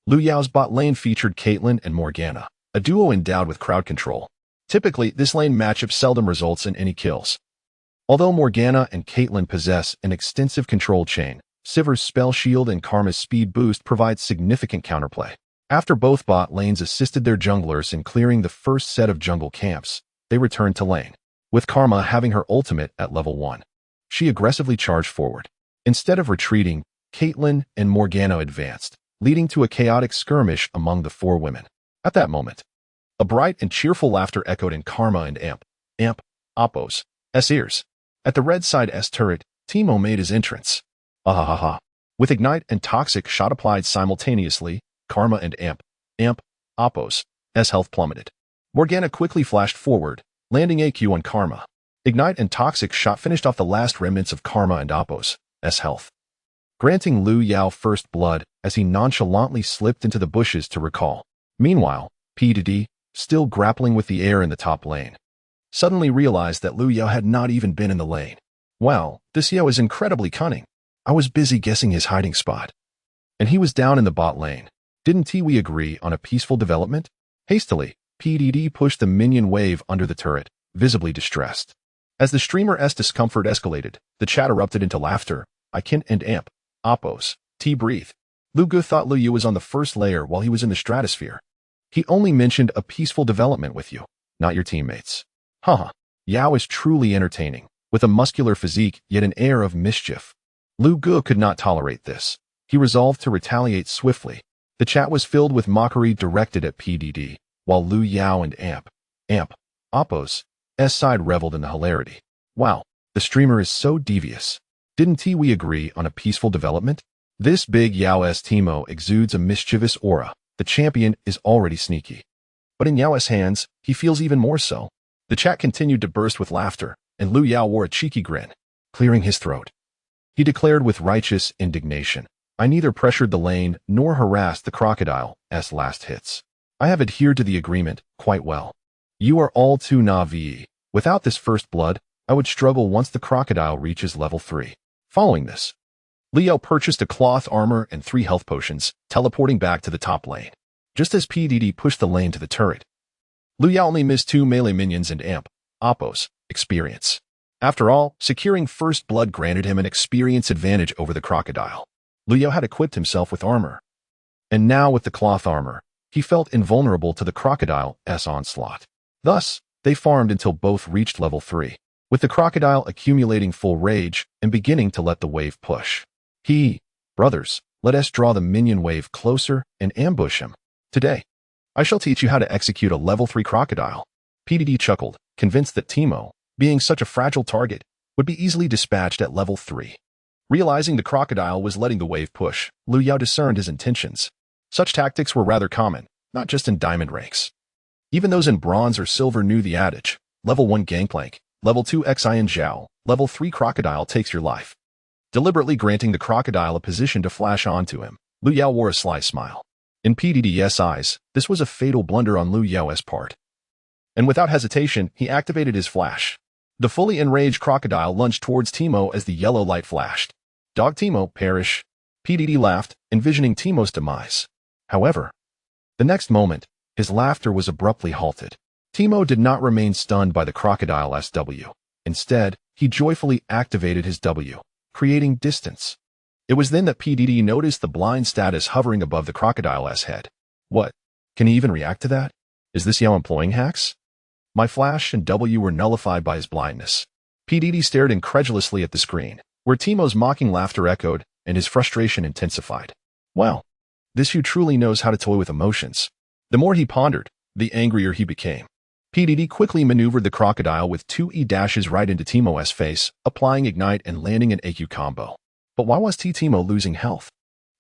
Lu Yao's bot lane featured Caitlyn and Morgana, a duo endowed with crowd control. Typically, this lane matchup seldom results in any kills. Although Morgana and Caitlyn possess an extensive control chain, Sivir's spell shield and Karma's speed boost provide significant counterplay. After both bot lanes assisted their junglers in clearing the first set of jungle camps, they returned to lane, with Karma having her ultimate at level 1. She aggressively charged forward. Instead of retreating, Caitlyn and Morgana advanced, leading to a chaotic skirmish among the 4 women. At that moment, a bright and cheerful laughter echoed in Karma and Appo's ears. At the red side turret, Teemo made his entrance. Ahahaha. With Ignite and Toxic shot applied simultaneously, Karma and Appo's health plummeted. Morgana quickly flashed forward, landing AQ on Karma. Ignite and Toxic shot finished off the last remnants of Karma and Appo's health, granting Lu Yao first blood as he nonchalantly slipped into the bushes to recall. Meanwhile, PDD, still grappling with the air in the top lane, suddenly realized that Lu Yao had not even been in the lane. Wow, this Yao is incredibly cunning. I was busy guessing his hiding spot. And he was down in the bot lane. Didn't we agree on a peaceful development? Hastily, PDD pushed the minion wave under the turret, visibly distressed. As the streamer's discomfort escalated, the chat erupted into laughter. I can and amp. Oppos. Breathe. Lu Gu thought Lu Yu was on the first layer while he was in the stratosphere. He only mentioned a peaceful development with you, not your teammates. Haha. Yao is truly entertaining, with a muscular physique yet an air of mischief. Lu Gu could not tolerate this. He resolved to retaliate swiftly. The chat was filled with mockery directed at PDD, while Lu Yao and amp. Oppos. Side reveled in the hilarity. Wow, the streamer is so devious. Didn't we agree on a peaceful development? This big Yao's Timo exudes a mischievous aura. The champion is already sneaky. But in Yao's hands, he feels even more so. The chat continued to burst with laughter, and Lu Yao wore a cheeky grin, clearing his throat. He declared with righteous indignation, I neither pressured the lane nor harassed the crocodile's last hits. I have adhered to the agreement quite well. You are all too naive. Without this first blood, I would struggle once the crocodile reaches level 3. Following this, Leo purchased a cloth armor and 3 health potions, teleporting back to the top lane. Just as PDD pushed the lane to the turret, Lu Yao only missed 2 melee minions and amp. Oppos. Experience. After all, securing first blood granted him an experience advantage over the crocodile. Lu Yao had equipped himself with armor. And now with the cloth armor, he felt invulnerable to the crocodile's onslaught. Thus, they farmed until both reached level 3, with the crocodile accumulating full rage and beginning to let the wave push. Brothers, let us draw the minion wave closer and ambush him. Today, I shall teach you how to execute a level 3 crocodile. PDD chuckled, convinced that Timo, being such a fragile target, would be easily dispatched at level 3. Realizing the crocodile was letting the wave push, Lu Yao discerned his intentions. Such tactics were rather common, not just in diamond ranks. Even those in bronze or silver knew the adage, level 1 gangplank, level 2 Xian Zhao, level 3 crocodile takes your life. Deliberately granting the crocodile a position to flash onto him, Lu Yao wore a sly smile. In PDD's eyes, this was a fatal blunder on Lu Yao's part. And without hesitation, he activated his flash. The fully enraged crocodile lunged towards Timo as the yellow light flashed. Dog Timo, perish. PDD laughed, envisioning Timo's demise. However, the next moment, his laughter was abruptly halted. Timo did not remain stunned by the crocodile's W. Instead, he joyfully activated his W, creating distance. It was then that PDD noticed the blind status hovering above the crocodile's head. What? Can he even react to that? Is this Yao employing hacks? My flash and W were nullified by his blindness. PDD stared incredulously at the screen, where Timo's mocking laughter echoed and his frustration intensified. Wow, this Yu truly knows how to toy with emotions. The more he pondered, the angrier he became. PDD quickly maneuvered the crocodile with 2 E dashes right into Timo's face, applying Ignite and landing an AQ combo. But why was Timo losing health?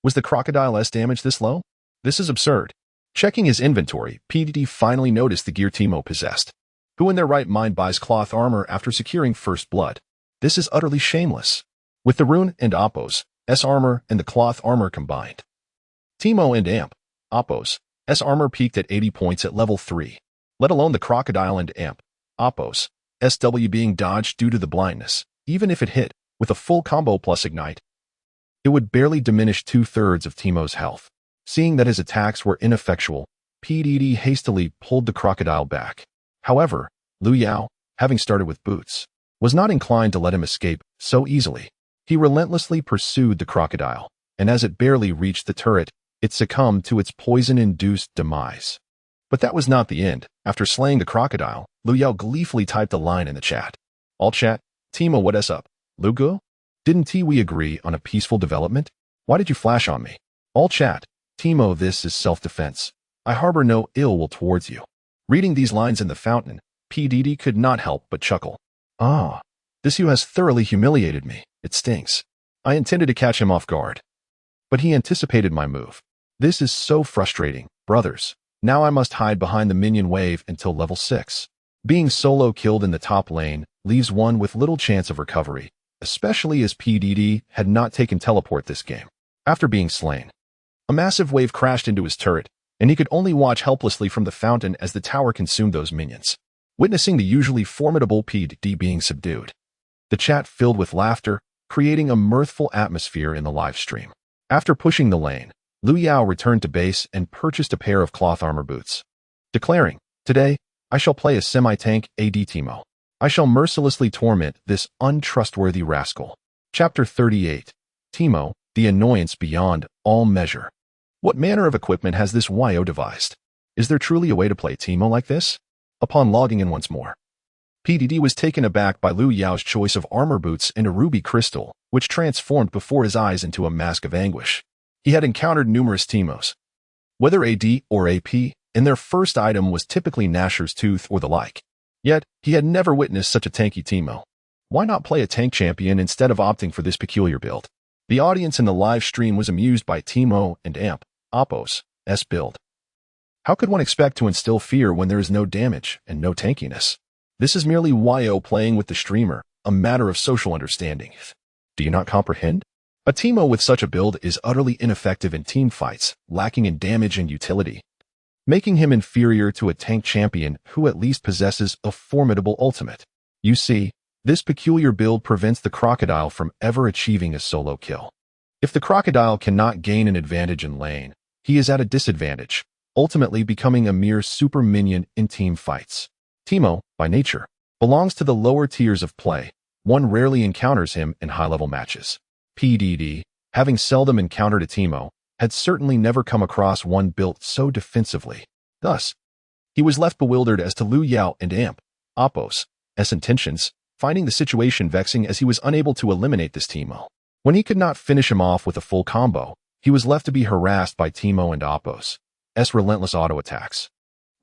Was the crocodile's damage this low? This is absurd. Checking his inventory, PDD finally noticed the gear Timo possessed. Who in their right mind buys cloth armor after securing first blood? This is utterly shameless. With the rune and Oppos, armor and the cloth armor combined, Timo and amp. Oppos, armor peaked at 80 points at level 3, let alone the crocodile and amp. Oppos, SW being dodged due to the blindness. Even if it hit, with a full combo plus Ignite, it would barely diminish 2/3 of Timo's health. Seeing that his attacks were ineffectual, PDD hastily pulled the crocodile back. However, Lu Yao, having started with boots, was not inclined to let him escape so easily. He relentlessly pursued the crocodile, and as it barely reached the turret, it succumbed to its poison-induced demise. But that was not the end. After slaying the crocodile, Lu Yao gleefully typed a line in the chat. All chat, Timo, what up? Lu Gu? Didn't we agree on a peaceful development? Why did you flash on me? All chat, Timo, this is self-defense. I harbor no ill will towards you. Reading these lines in the fountain, PDD could not help but chuckle. Ah, this Yu has thoroughly humiliated me. It stinks. I intended to catch him off guard, but he anticipated my move. This is so frustrating, brothers. Now I must hide behind the minion wave until level 6. Being solo killed in the top lane leaves one with little chance of recovery, especially as PDD had not taken teleport this game. After being slain, a massive wave crashed into his turret, and he could only watch helplessly from the fountain as the tower consumed those minions, witnessing the usually formidable PDD being subdued. The chat filled with laughter, creating a mirthful atmosphere in the live stream. After pushing the lane, Lu Yao returned to base and purchased a pair of cloth armor boots, declaring, today, I shall play a semi-tank AD Teemo. I shall mercilessly torment this untrustworthy rascal. Chapter 38. Teemo, the annoyance beyond all measure. What manner of equipment has this YO devised? Is there truly a way to play Teemo like this? Upon logging in once more, PDD was taken aback by Liu Yao's choice of armor boots and a ruby crystal, which transformed before his eyes into a mask of anguish. He had encountered numerous Teemos, whether AD or AP, and their first item was typically Nashor's Tooth or the like. Yet, he had never witnessed such a tanky Teemo. Why not play a tank champion instead of opting for this peculiar build? The audience in the live stream was amused by Teemo and Amp, Oppo's build. How could one expect to instill fear when there is no damage and no tankiness? This is merely YO playing with the streamer, a matter of social understanding. Do you not comprehend? A Teemo with such a build is utterly ineffective in team fights, lacking in damage and utility, making him inferior to a tank champion who at least possesses a formidable ultimate. You see, this peculiar build prevents the crocodile from ever achieving a solo kill. If the crocodile cannot gain an advantage in lane, he is at a disadvantage, ultimately becoming a mere super minion in team fights. Teemo, by nature, belongs to the lower tiers of play. One rarely encounters him in high-level matches. PDD, having seldom encountered a Teemo, had certainly never come across one built so defensively. Thus, he was left bewildered as to Liu Yao and Amp, Oppo's intentions, finding the situation vexing as he was unable to eliminate this Teemo. When he could not finish him off with a full combo, he was left to be harassed by Teemo and Oppo's relentless auto-attacks,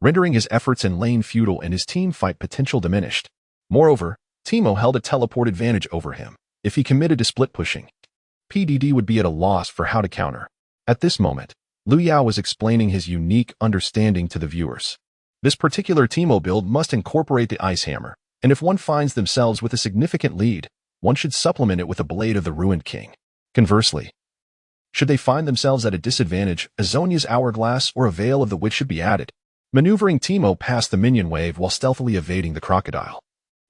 rendering his efforts in lane futile and his team fight potential diminished. Moreover, Teemo held a teleport advantage over him. If he committed to split pushing, PDD would be at a loss for how to counter. At this moment, Liu Yao was explaining his unique understanding to the viewers. This particular Teemo build must incorporate the Ice Hammer, and if one finds themselves with a significant lead, one should supplement it with a Blade of the Ruined King. Conversely, should they find themselves at a disadvantage, a Zhonya's Hourglass or a Veil of the Witch should be added, maneuvering Teemo past the minion wave while stealthily evading the crocodile.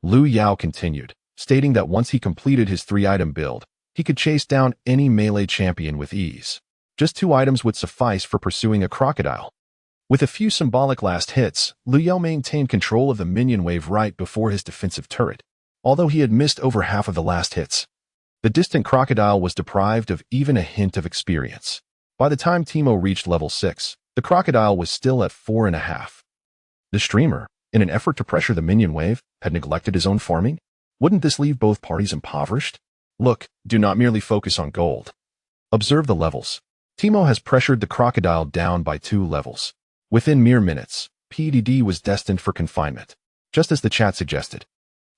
Liu Yao continued, stating that once he completed his 3-item build, he could chase down any melee champion with ease. Just 2 items would suffice for pursuing a crocodile. With a few symbolic last hits, Liu Yao maintained control of the minion wave right before his defensive turret, although he had missed over half of the last hits. The distant crocodile was deprived of even a hint of experience. By the time Teemo reached level 6, the crocodile was still at 4.5. The streamer, in an effort to pressure the minion wave, had neglected his own farming? Wouldn't this leave both parties impoverished? Look, do not merely focus on gold. Observe the levels. Teemo has pressured the crocodile down by 2 levels. Within mere minutes, PDD was destined for confinement, just as the chat suggested.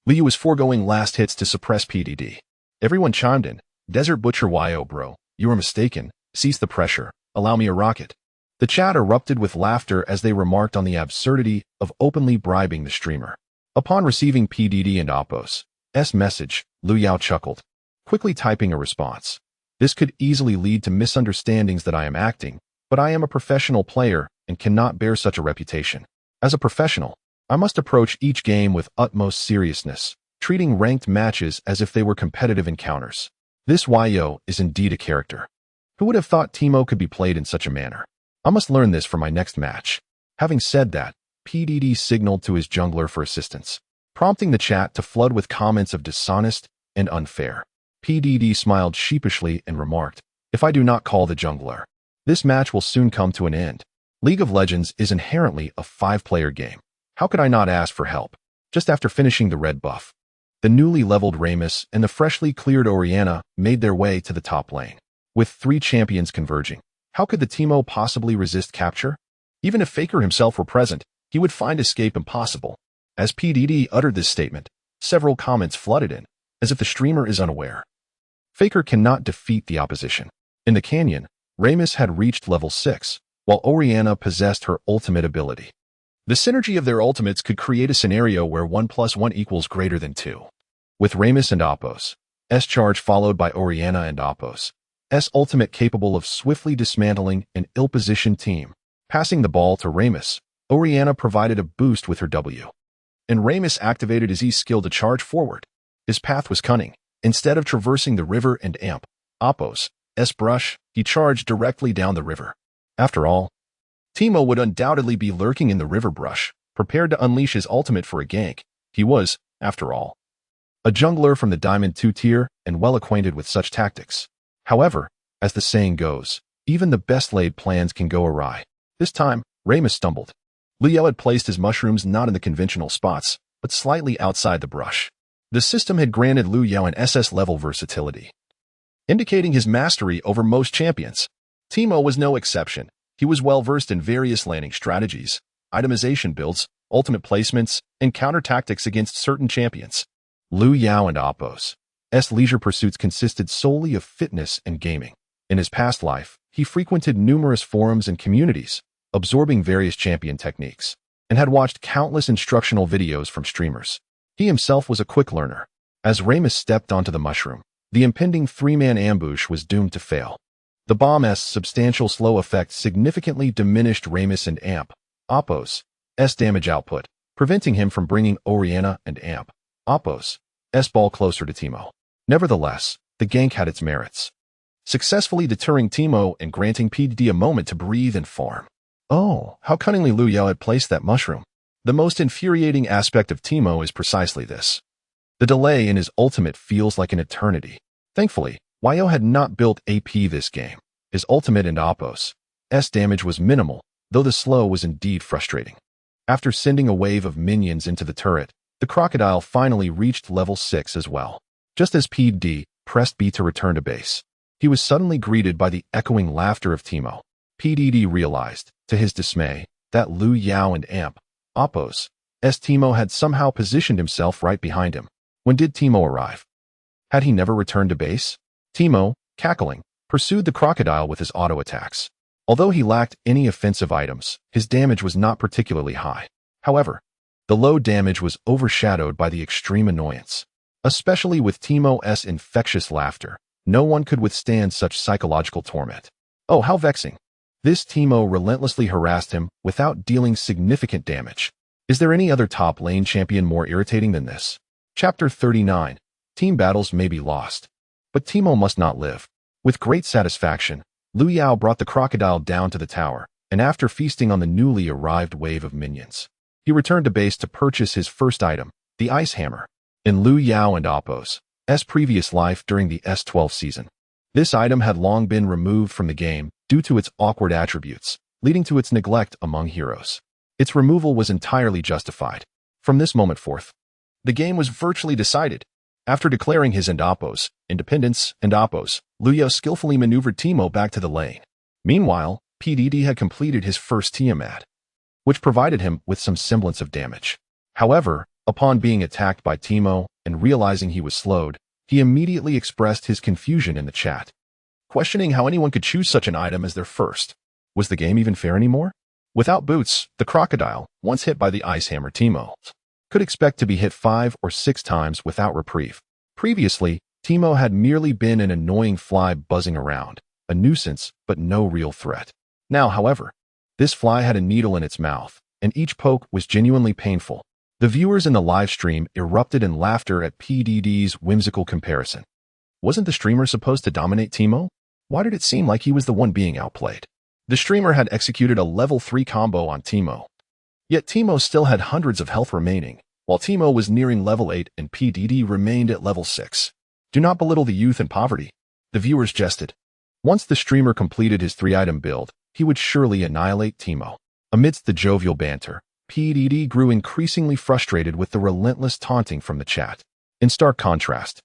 Liu was foregoing last hits to suppress PDD. Everyone chimed in, Desert Butcher YO bro, you are mistaken, cease the pressure, allow me a rocket. The chat erupted with laughter as they remarked on the absurdity of openly bribing the streamer. Upon receiving PDD and Oppo's message, Liu Yao chuckled, quickly typing a response. This could easily lead to misunderstandings that I am acting, but I am a professional player and cannot bear such a reputation. As a professional, I must approach each game with utmost seriousness, treating ranked matches as if they were competitive encounters. This YO is indeed a character. Who would have thought Teemo could be played in such a manner? I must learn this for my next match. Having said that, PDD signaled to his jungler for assistance, prompting the chat to flood with comments of dishonest and unfair. PDD smiled sheepishly and remarked, if I do not call the jungler, this match will soon come to an end. League of Legends is inherently a 5-player game. How could I not ask for help? Just after finishing the red buff, the newly leveled Ramus and the freshly cleared Orianna made their way to the top lane. With 3 champions converging, how could the Teemo possibly resist capture? Even if Faker himself were present, he would find escape impossible. As PDD uttered this statement, several comments flooded in, as if the streamer is unaware. Faker cannot defeat the opposition. In the canyon, Ramus had reached level 6, while Orianna possessed her ultimate ability. The synergy of their ultimates could create a scenario where 1 + 1 equals greater than 2. With Ramus and Oppo's charge followed by Orianna and Oppo's ultimate capable of swiftly dismantling an ill-positioned team. Passing the ball to Ramus, Orianna provided a boost with her W, and Ramus activated his E skill to charge forward. His path was cunning. Instead of traversing the river and Amp, Oppo's brush, he charged directly down the river. After all, Teemo would undoubtedly be lurking in the river brush, prepared to unleash his ultimate for a gank. He was, after all, a jungler from the Diamond 2 tier and well acquainted with such tactics. However, as the saying goes, even the best laid plans can go awry. This time, Ramus stumbled. Liu Yao had placed his mushrooms not in the conventional spots, but slightly outside the brush. The system had granted Liu Yao an SS-level versatility, indicating his mastery over most champions. Teemo was no exception. He was well-versed in various laning strategies, itemization builds, ultimate placements, and counter tactics against certain champions. Liu Yao and Oppo's leisure pursuits consisted solely of fitness and gaming. In his past life, he frequented numerous forums and communities, absorbing various champion techniques, and had watched countless instructional videos from streamers. He himself was a quick learner. As Ramus stepped onto the mushroom, the impending three-man ambush was doomed to fail. The bomb's substantial slow effect significantly diminished Ramus and Oppo's damage output, preventing him from bringing Orianna and Oppo's ball closer to Teemo. Nevertheless, the gank had its merits, successfully deterring Teemo and granting PDD a moment to breathe and form. Oh, how cunningly Liu Yao had placed that mushroom. The most infuriating aspect of Teemo is precisely this. The delay in his ultimate feels like an eternity. Thankfully, Yao had not built AP this game. His ultimate and Oppo's damage was minimal, though the slow was indeed frustrating. After sending a wave of minions into the turret, the crocodile finally reached level 6 as well. Just as PD pressed B to return to base, he was suddenly greeted by the echoing laughter of Teemo. PDD realized, to his dismay, that Liu Yao and Oppo's Teemo had somehow positioned himself right behind him. When did Teemo arrive? Had he never returned to base? Teemo, cackling, pursued the crocodile with his auto attacks. Although he lacked any offensive items, his damage was not particularly high. However, the low damage was overshadowed by the extreme annoyance. Especially with Teemo's infectious laughter, no one could withstand such psychological torment. Oh, how vexing. This Teemo relentlessly harassed him without dealing significant damage. Is there any other top lane champion more irritating than this? Chapter 39. Team battles may be lost, but Teemo must not live. With great satisfaction, Liu Yao brought the crocodile down to the tower, and after feasting on the newly arrived wave of minions, he returned to base to purchase his first item, the ice hammer. In Liu Yao and Oppo's previous life during the S12 season, this item had long been removed from the game due to its awkward attributes, leading to its neglect among heroes. Its removal was entirely justified. From this moment forth, the game was virtually decided. After declaring his and Oppo's independence and Oppo's, Liu Yao skillfully maneuvered Teemo back to the lane. Meanwhile, PDD had completed his first Tiamat, which provided him with some semblance of damage. However, upon being attacked by Teemo and realizing he was slowed, he immediately expressed his confusion in the chat, questioning how anyone could choose such an item as their first. Was the game even fair anymore? Without boots, the crocodile, once hit by the ice hammer Teemo, could expect to be hit 5 or 6 times without reprieve. Previously, Teemo had merely been an annoying fly buzzing around, a nuisance but no real threat. Now, however, this fly had a needle in its mouth, and each poke was genuinely painful. The viewers in the live stream erupted in laughter at PDD's whimsical comparison. Wasn't the streamer supposed to dominate Teemo? Why did it seem like he was the one being outplayed? The streamer had executed a level 3 combo on Teemo. Yet Teemo still had hundreds of health remaining, while Teemo was nearing level 8 and PDD remained at level 6. Do not belittle the youth and poverty. The viewers jested. Once the streamer completed his 3-item build, he would surely annihilate Teemo. Amidst the jovial banter, PDD grew increasingly frustrated with the relentless taunting from the chat. In stark contrast,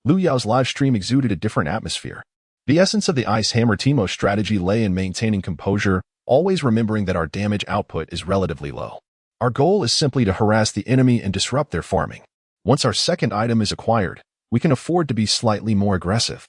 Liu Yao's live stream exuded a different atmosphere. The essence of the Ice Hammer Teemo strategy lay in maintaining composure, always remembering that our damage output is relatively low. Our goal is simply to harass the enemy and disrupt their farming. Once our second item is acquired, we can afford to be slightly more aggressive,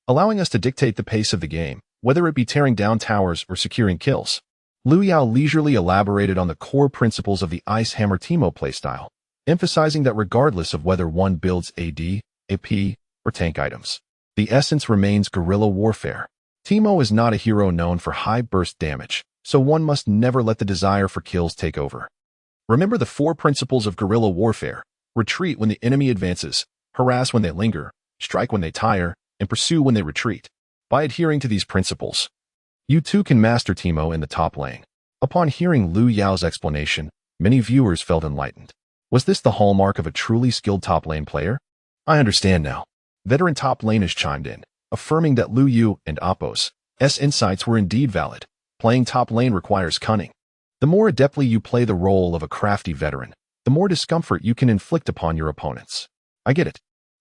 allowing us to dictate the pace of the game, whether it be tearing down towers or securing kills. Liu Yao leisurely elaborated on the core principles of the Ice Hammer Teemo playstyle, emphasizing that regardless of whether one builds AD, AP, or tank items, the essence remains guerrilla warfare. Teemo is not a hero known for high burst damage, so one must never let the desire for kills take over. Remember the 4 principles of guerrilla warfare: retreat when the enemy advances, harass when they linger, strike when they tire, and pursue when they retreat. By adhering to these principles, you too can master Teemo in the top lane. Upon hearing Liu Yao's explanation, Many viewers felt enlightened. Was this the hallmark of a truly skilled top lane player? I understand now. Veteran top laners chimed in, affirming that Lu Yu and Apos' insights were indeed valid. Playing top lane requires cunning. The more adeptly you play the role of a crafty veteran, the more discomfort you can inflict upon your opponents. I get it.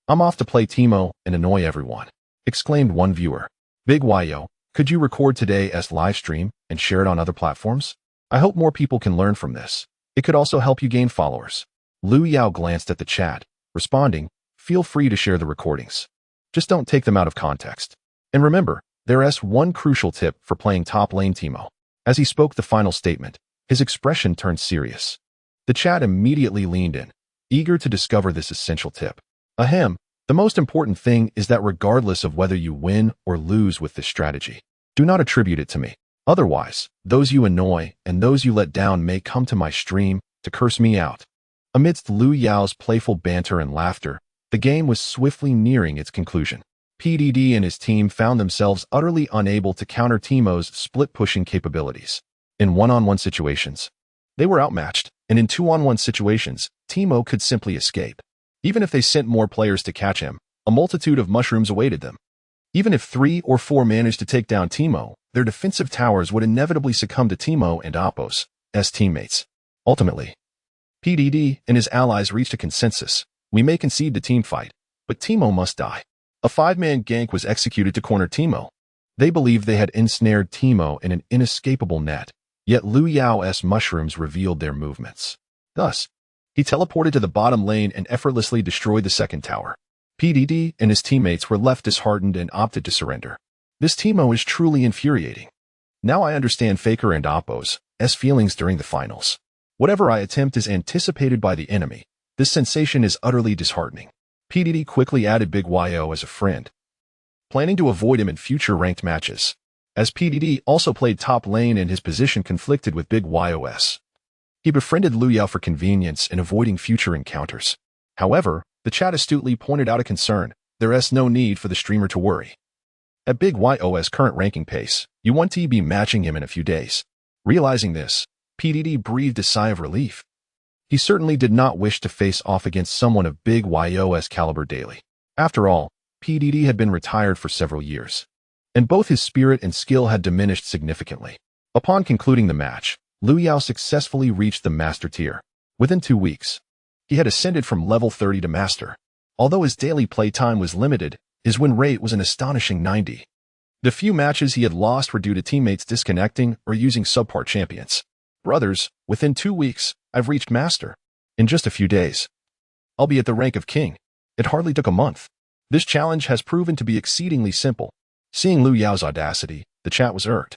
I'm off to play Teemo and annoy everyone, exclaimed one viewer. Big Yo, could you record today's live stream and share it on other platforms? I hope more people can learn from this. It could also help you gain followers. Lu Yao glanced at the chat, responding, feel free to share the recordings. Just don't take them out of context. And remember, there's one crucial tip for playing top lane Teemo. As he spoke the final statement, his expression turned serious. The chat immediately leaned in, eager to discover this essential tip. Ahem, the most important thing is that regardless of whether you win or lose with this strategy, do not attribute it to me. Otherwise, those you annoy and those you let down may come to my stream to curse me out. Amidst Lu Yao's playful banter and laughter, the game was swiftly nearing its conclusion. PDD and his team found themselves utterly unable to counter Teemo's split-pushing capabilities. In one-on-one situations, they were outmatched, and in two-on-one situations, Teemo could simply escape. Even if they sent more players to catch him, a multitude of mushrooms awaited them. Even if 3 or 4 managed to take down Teemo, their defensive towers would inevitably succumb to Teemo and Apos' teammates. Ultimately, PDD and his allies reached a consensus. We may concede the team fight, but Teemo must die. A 5-man gank was executed to corner Teemo. They believed they had ensnared Teemo in an inescapable net, yet Lu Yao's mushrooms revealed their movements. Thus, he teleported to the bottom lane and effortlessly destroyed the second tower. PDD and his teammates were left disheartened and opted to surrender. This Teemo is truly infuriating. Now I understand Faker and Apos' feelings during the finals. Whatever I attempt is anticipated by the enemy. This sensation is utterly disheartening. PDD quickly added Big Yo as a friend, planning to avoid him in future ranked matches. As PDD also played top lane and his position conflicted with Big Yos, he befriended Lu Yao for convenience in avoiding future encounters. However, the chat astutely pointed out a concern. There is no need for the streamer to worry. At Big Yos' current ranking pace, you want to be matching him in a few days. Realizing this, PDD breathed a sigh of relief. He certainly did not wish to face off against someone of Big Yos' caliber daily. After all, PDD had been retired for several years, and both his spirit and skill had diminished significantly. Upon concluding the match, Lu Yao successfully reached the Master tier. Within 2 weeks, he had ascended from level 30 to Master. Although his daily playtime was limited, his win rate was an astonishing 90. The few matches he had lost were due to teammates disconnecting or using subpar champions. Brothers, within 2 weeks, I've reached Master. In just a few days, I'll be at the rank of King. It hardly took a month. This challenge has proven to be exceedingly simple. Seeing Lu Yao's audacity, the chat was irked.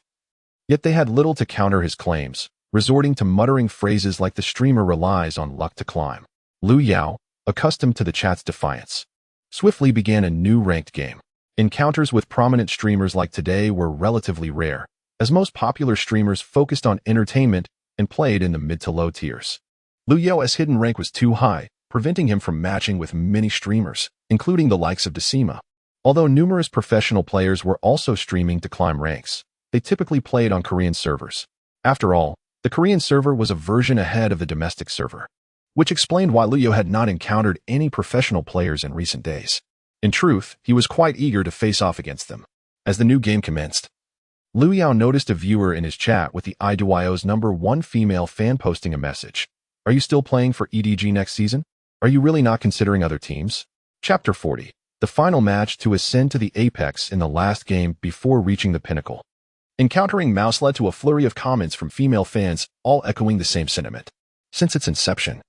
Yet they had little to counter his claims, resorting to muttering phrases like the streamer relies on luck to climb. Lu Yao, accustomed to the chat's defiance, swiftly began a new ranked game. Encounters with prominent streamers like today were relatively rare, as most popular streamers focused on entertainment and played in the mid to low tiers. Lu Yao's hidden rank was too high, preventing him from matching with many streamers, including the likes of Decima. Although numerous professional players were also streaming to climb ranks, they typically played on Korean servers. After all, the Korean server was a version ahead of the domestic server, which explained why Lu Yao had not encountered any professional players in recent days. In truth, he was quite eager to face off against them. As the new game commenced, Lu Yao noticed a viewer in his chat with the IDYO's #1 female fan posting a message. Are you still playing for EDG next season? Are you really not considering other teams? Chapter 40. The final match to ascend to the apex in the last game before reaching the pinnacle. Encountering Mouse led to a flurry of comments from female fans, all echoing the same sentiment. Since its inception,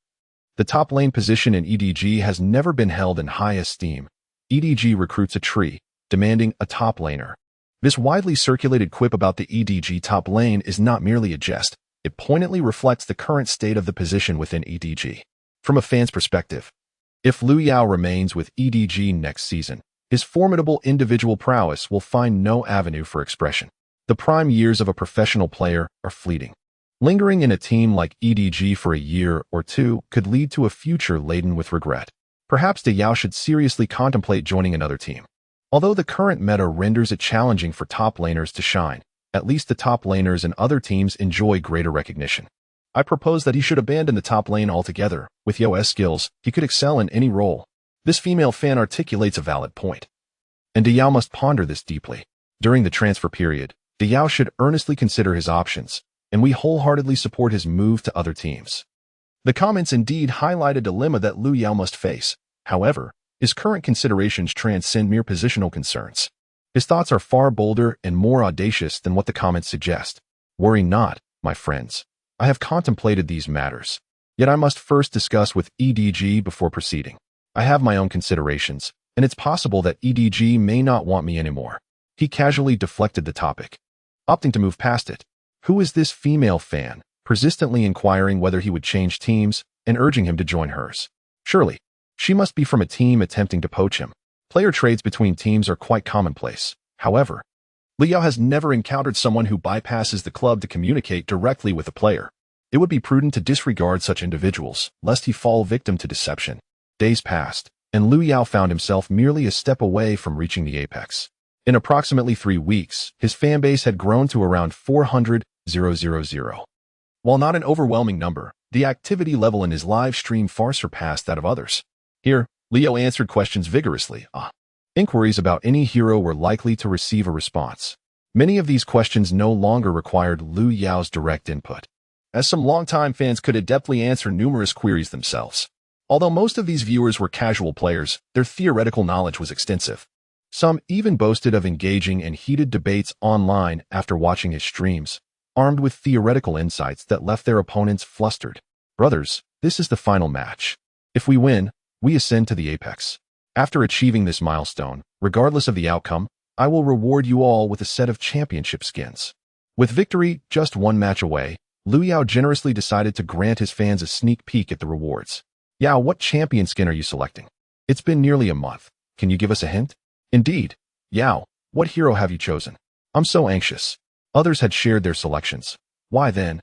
the top lane position in EDG has never been held in high esteem. EDG recruits a tree, demanding a top laner. This widely circulated quip about the EDG top lane is not merely a jest. It poignantly reflects the current state of the position within EDG. From a fan's perspective, if Lu Yao remains with EDG next season, his formidable individual prowess will find no avenue for expression. The prime years of a professional player are fleeting. Lingering in a team like EDG for a year or two could lead to a future laden with regret. Perhaps De Yao should seriously contemplate joining another team. Although the current meta renders it challenging for top laners to shine, at least the top laners in other teams enjoy greater recognition. I propose that he should abandon the top lane altogether. With Yao's skills, he could excel in any role. This female fan articulates a valid point. And Yao must ponder this deeply. During the transfer period, Yao should earnestly consider his options, and we wholeheartedly support his move to other teams. The comments indeed highlight a dilemma that Lu Yao must face. However, his current considerations transcend mere positional concerns. His thoughts are far bolder and more audacious than what the comments suggest. Worry not, my friends. I have contemplated these matters. Yet I must first discuss with EDG before proceeding. I have my own considerations, and it's possible that EDG may not want me anymore. He casually deflected the topic, opting to move past it. Who is this female fan, persistently inquiring whether he would change teams and urging him to join hers? Surely, she must be from a team attempting to poach him. Player trades between teams are quite commonplace. However, Liao has never encountered someone who bypasses the club to communicate directly with a player. It would be prudent to disregard such individuals, lest he fall victim to deception. Days passed, and Lu Yao found himself merely a step away from reaching the apex. In approximately 3 weeks, his fanbase had grown to around 400,000. While not an overwhelming number, the activity level in his live stream far surpassed that of others. Here, Leo answered questions vigorously. Inquiries about any hero were likely to receive a response. Many of these questions no longer required Lu Yao's direct input, as some longtime fans could adeptly answer numerous queries themselves. Although most of these viewers were casual players, their theoretical knowledge was extensive. Some even boasted of engaging in heated debates online after watching his streams, armed with theoretical insights that left their opponents flustered. Brothers, this is the final match. If we win, we ascend to the apex. After achieving this milestone, regardless of the outcome, I will reward you all with a set of championship skins. With victory just 1 match away, Lu Yao generously decided to grant his fans a sneak peek at the rewards. Yao, what champion skin are you selecting? It's been nearly a month. Can you give us a hint? Indeed. Yao, what hero have you chosen? I'm so anxious. Others had shared their selections. Why then?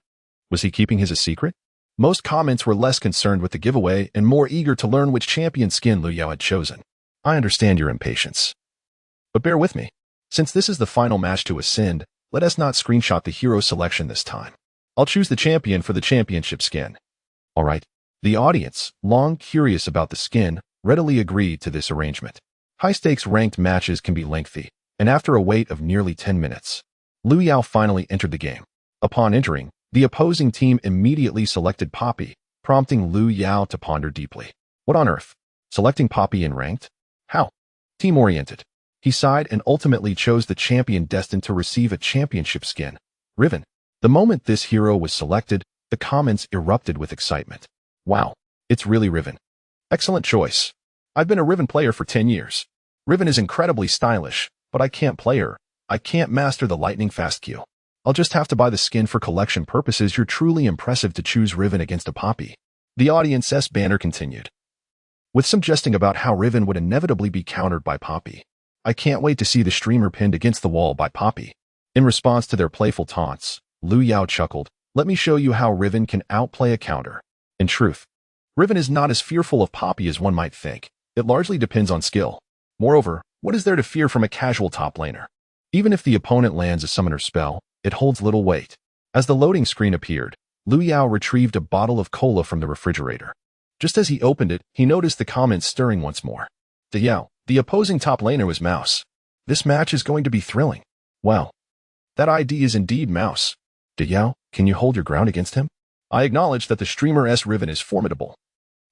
Was he keeping his a secret? Most comments were less concerned with the giveaway and more eager to learn which champion skin Lu Yao had chosen. I understand your impatience. But bear with me. Since this is the final match to ascend, let us not screenshot the hero selection this time. I'll choose the champion for the championship skin. All right. The audience, long curious about the skin, readily agreed to this arrangement. High-stakes ranked matches can be lengthy, and after a wait of nearly 10 minutes, Lu Yao finally entered the game. Upon entering, the opposing team immediately selected Poppy, prompting Lu Yao to ponder deeply. What on earth? Selecting Poppy in ranked? How? Team-oriented. He sighed and ultimately chose the champion destined to receive a championship skin, Riven. The moment this hero was selected, the comments erupted with excitement. Wow, it's really Riven. Excellent choice. I've been a Riven player for 10 years. Riven is incredibly stylish, but I can't play her. I can't master the lightning fast Q. I'll just have to buy the skin for collection purposes. You're truly impressive to choose Riven against a Poppy. The audience's banner continued, with some jesting about how Riven would inevitably be countered by Poppy. I can't wait to see the streamer pinned against the wall by Poppy. In response to their playful taunts, Lu Yao chuckled, let me show you how Riven can outplay a counter. In truth, Riven is not as fearful of Poppy as one might think. It largely depends on skill. Moreover, what is there to fear from a casual top laner? Even if the opponent lands a summoner spell, it holds little weight. As the loading screen appeared, Lu Yao retrieved a bottle of cola from the refrigerator. Just as he opened it, he noticed the comments stirring once more. Yao, the opposing top laner was Mouse. This match is going to be thrilling. Well, that ID is indeed Mouse. Yao, can you hold your ground against him? I acknowledge that the streamer's Riven is formidable.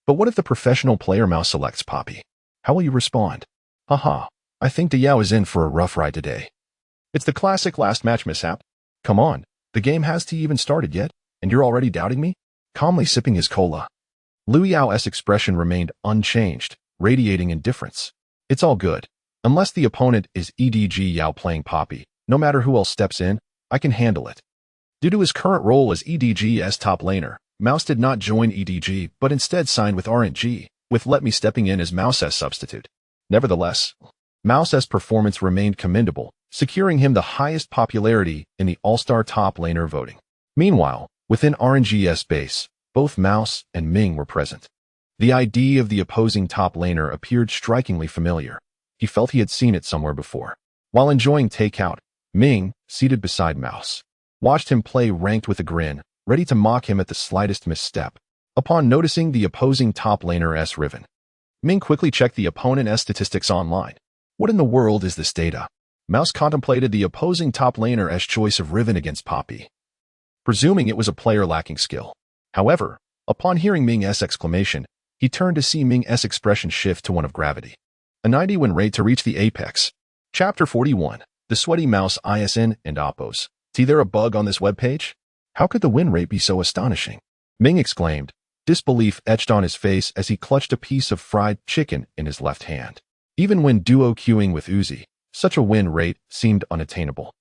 But what if the professional player Mouse selects Poppy? How will you respond? Haha, I think Yao is in for a rough ride today. It's the classic last match mishap. Come on, the game hasn't even started yet, and you're already doubting me? Calmly sipping his cola, Lu Yao's expression remained unchanged, radiating indifference. It's all good. Unless the opponent is EDG Yao playing Poppy, no matter who else steps in, I can handle it. Due to his current role as EDG's top laner, Mouse did not join EDG but instead signed with RNG, with Let Me stepping in as Mouse's substitute. Nevertheless, Mouse's performance remained commendable, securing him the highest popularity in the All-Star top laner voting. Meanwhile, within RNG's base, both Mouse and Ming were present. The ID of the opposing top laner appeared strikingly familiar. He felt he had seen it somewhere before. While enjoying takeout, Ming, seated beside Mouse, watched him play ranked with a grin, ready to mock him at the slightest misstep. Upon noticing the opposing top laner's Riven, Ming quickly checked the opponent's statistics online. What in the world is this data? Mouse contemplated the opposing top laner's choice of Riven against Poppy, presuming it was a player lacking skill. However, upon hearing Ming's exclamation, he turned to see Ming's expression shift to one of gravity. A 90 win rate to reach the apex. Chapter 41. The Sweaty Mouse ISN and Oppos. See there a bug on this webpage? How could the win rate be so astonishing? Ming exclaimed, disbelief etched on his face as he clutched a piece of fried chicken in his left hand. Even when duo queuing with Uzi, such a win rate seemed unattainable.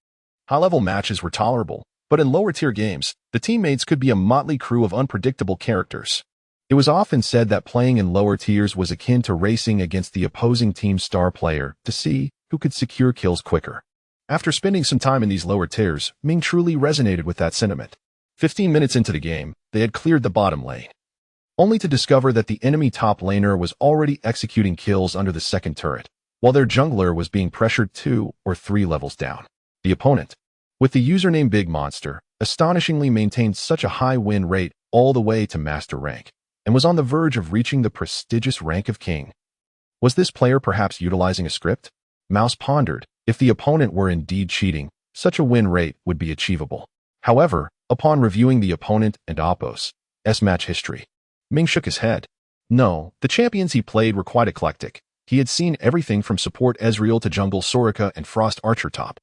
High-level matches were tolerable, but in lower-tier games, the teammates could be a motley crew of unpredictable characters. It was often said that playing in lower tiers was akin to racing against the opposing team's star player to see who could secure kills quicker. After spending some time in these lower tiers, Ming truly resonated with that sentiment. 15 minutes into the game, they had cleared the bottom lane, only to discover that the enemy top laner was already executing kills under the second turret, while their jungler was being pressured 2 or 3 levels down. The opponent, with the username Big Monster, astonishingly maintained such a high win rate all the way to master rank, and was on the verge of reaching the prestigious rank of king. Was this player perhaps utilizing a script? Mouse pondered. If the opponent were indeed cheating, such a win rate would be achievable. However, upon reviewing the opponent and Oppos' match history, Ming shook his head. No, the champions he played were quite eclectic. He had seen everything from support Ezreal to jungle Soraka and Frost Archer top.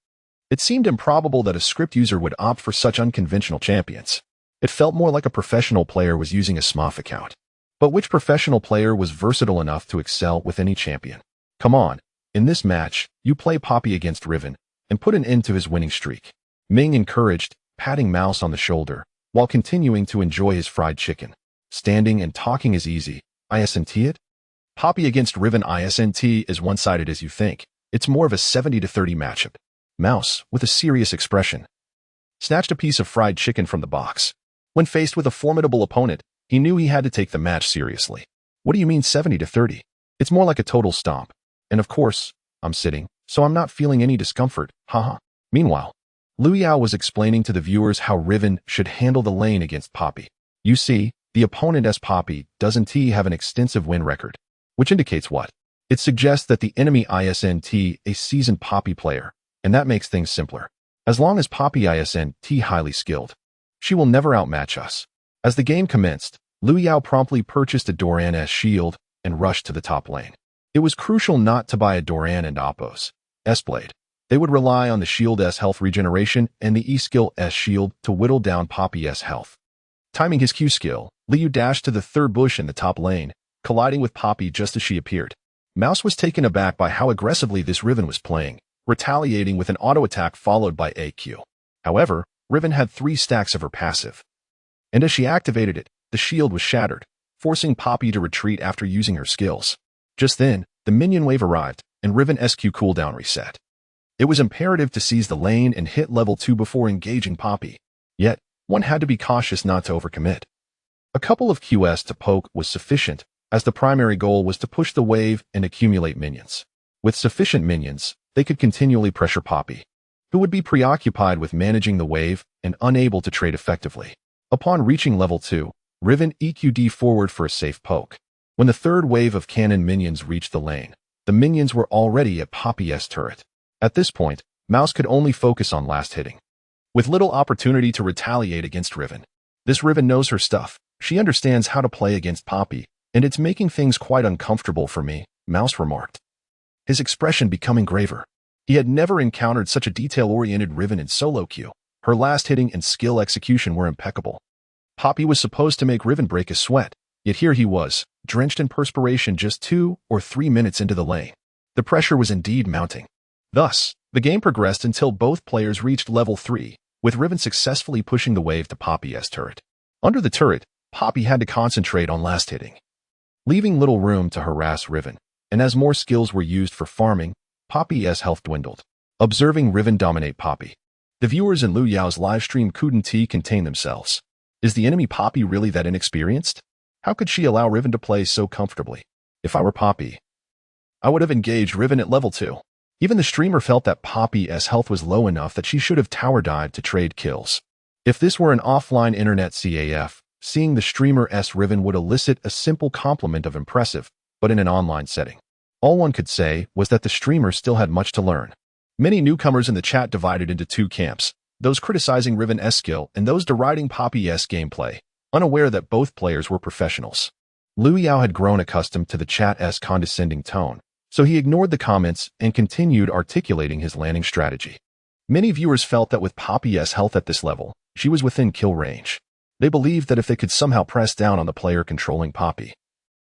It seemed improbable that a script user would opt for such unconventional champions. It felt more like a professional player was using a SMOF account. But which professional player was versatile enough to excel with any champion? Come on, in this match, you play Poppy against Riven, and put an end to his winning streak. Ming encouraged, patting Mouse on the shoulder, while continuing to enjoy his fried chicken. Standing and talking is easy. ISNT it? Poppy against Riven ISNT is one-sided as you think. It's more of a 70-30 matchup. Mouse, with a serious expression, snatched a piece of fried chicken from the box. When faced with a formidable opponent, he knew he had to take the match seriously. What do you mean 70-30? It's more like a total stomp. And of course, I'm sitting, so I'm not feeling any discomfort, haha. Meanwhile, Liu Yao was explaining to the viewers how Riven should handle the lane against Poppy. You see, the opponent's Poppy doesn't have an extensive win record. Which indicates what? It suggests that the enemy ISNT a seasoned Poppy player, and that makes things simpler. As long as Poppy ISNT highly skilled, she will never outmatch us. As the game commenced, Liu Yao promptly purchased a Doran's shield and rushed to the top lane. It was crucial not to buy a Doran and Oppos' blade. They would rely on the shield's health regeneration and the E-skill's shield to whittle down Poppy's health. Timing his Q skill, Liu dashed to the third bush in the top lane, colliding with Poppy just as she appeared. Mouse was taken aback by how aggressively this Riven was playing, retaliating with an auto-attack followed by a Q. However, Riven had 3 stacks of her passive, and as she activated it, the shield was shattered, forcing Poppy to retreat after using her skills. Just then, the minion wave arrived, and Riven's Q cooldown reset. It was imperative to seize the lane and hit level 2 before engaging Poppy. Yet, one had to be cautious not to overcommit. A couple of Qs to poke was sufficient, as the primary goal was to push the wave and accumulate minions. With sufficient minions, they could continually pressure Poppy, who would be preoccupied with managing the wave and unable to trade effectively. Upon reaching level 2, Riven EQ'd forward for a safe poke. When the third wave of cannon minions reached the lane, the minions were already at Poppy's turret. At this point, Mouse could only focus on last hitting, with little opportunity to retaliate against Riven. This Riven knows her stuff. She understands how to play against Poppy, and it's making things quite uncomfortable for me, Mouse remarked, his expression becoming graver. He had never encountered such a detail-oriented Riven in solo queue. Her last hitting and skill execution were impeccable. Poppy was supposed to make Riven break a sweat, yet here he was, drenched in perspiration just 2 or 3 minutes into the lane. The pressure was indeed mounting. Thus, the game progressed until both players reached level 3, with Riven successfully pushing the wave to Poppy's turret. Under the turret, Poppy had to concentrate on last hitting, leaving little room to harass Riven, and as more skills were used for farming, Poppy's health dwindled. Observing Riven dominate Poppy, the viewers in Liu Yao's livestream couldn't contain themselves. Is the enemy Poppy really that inexperienced? How could she allow Riven to play so comfortably? If I were Poppy, I would have engaged Riven at level 2. Even the streamer felt that Poppy's health was low enough that she should have tower dived to trade kills. If this were an offline internet CAF, seeing the streamer's Riven would elicit a simple compliment of impressive, but in an online setting, all one could say was that the streamer still had much to learn. Many newcomers in the chat divided into two camps, those criticizing Riven's skill and those deriding Poppy's gameplay, unaware that both players were professionals. Liu Yao had grown accustomed to the chat's condescending tone, so he ignored the comments and continued articulating his landing strategy. Many viewers felt that with Poppy's health at this level, she was within kill range. They believed that if they could somehow press down on the player controlling Poppy,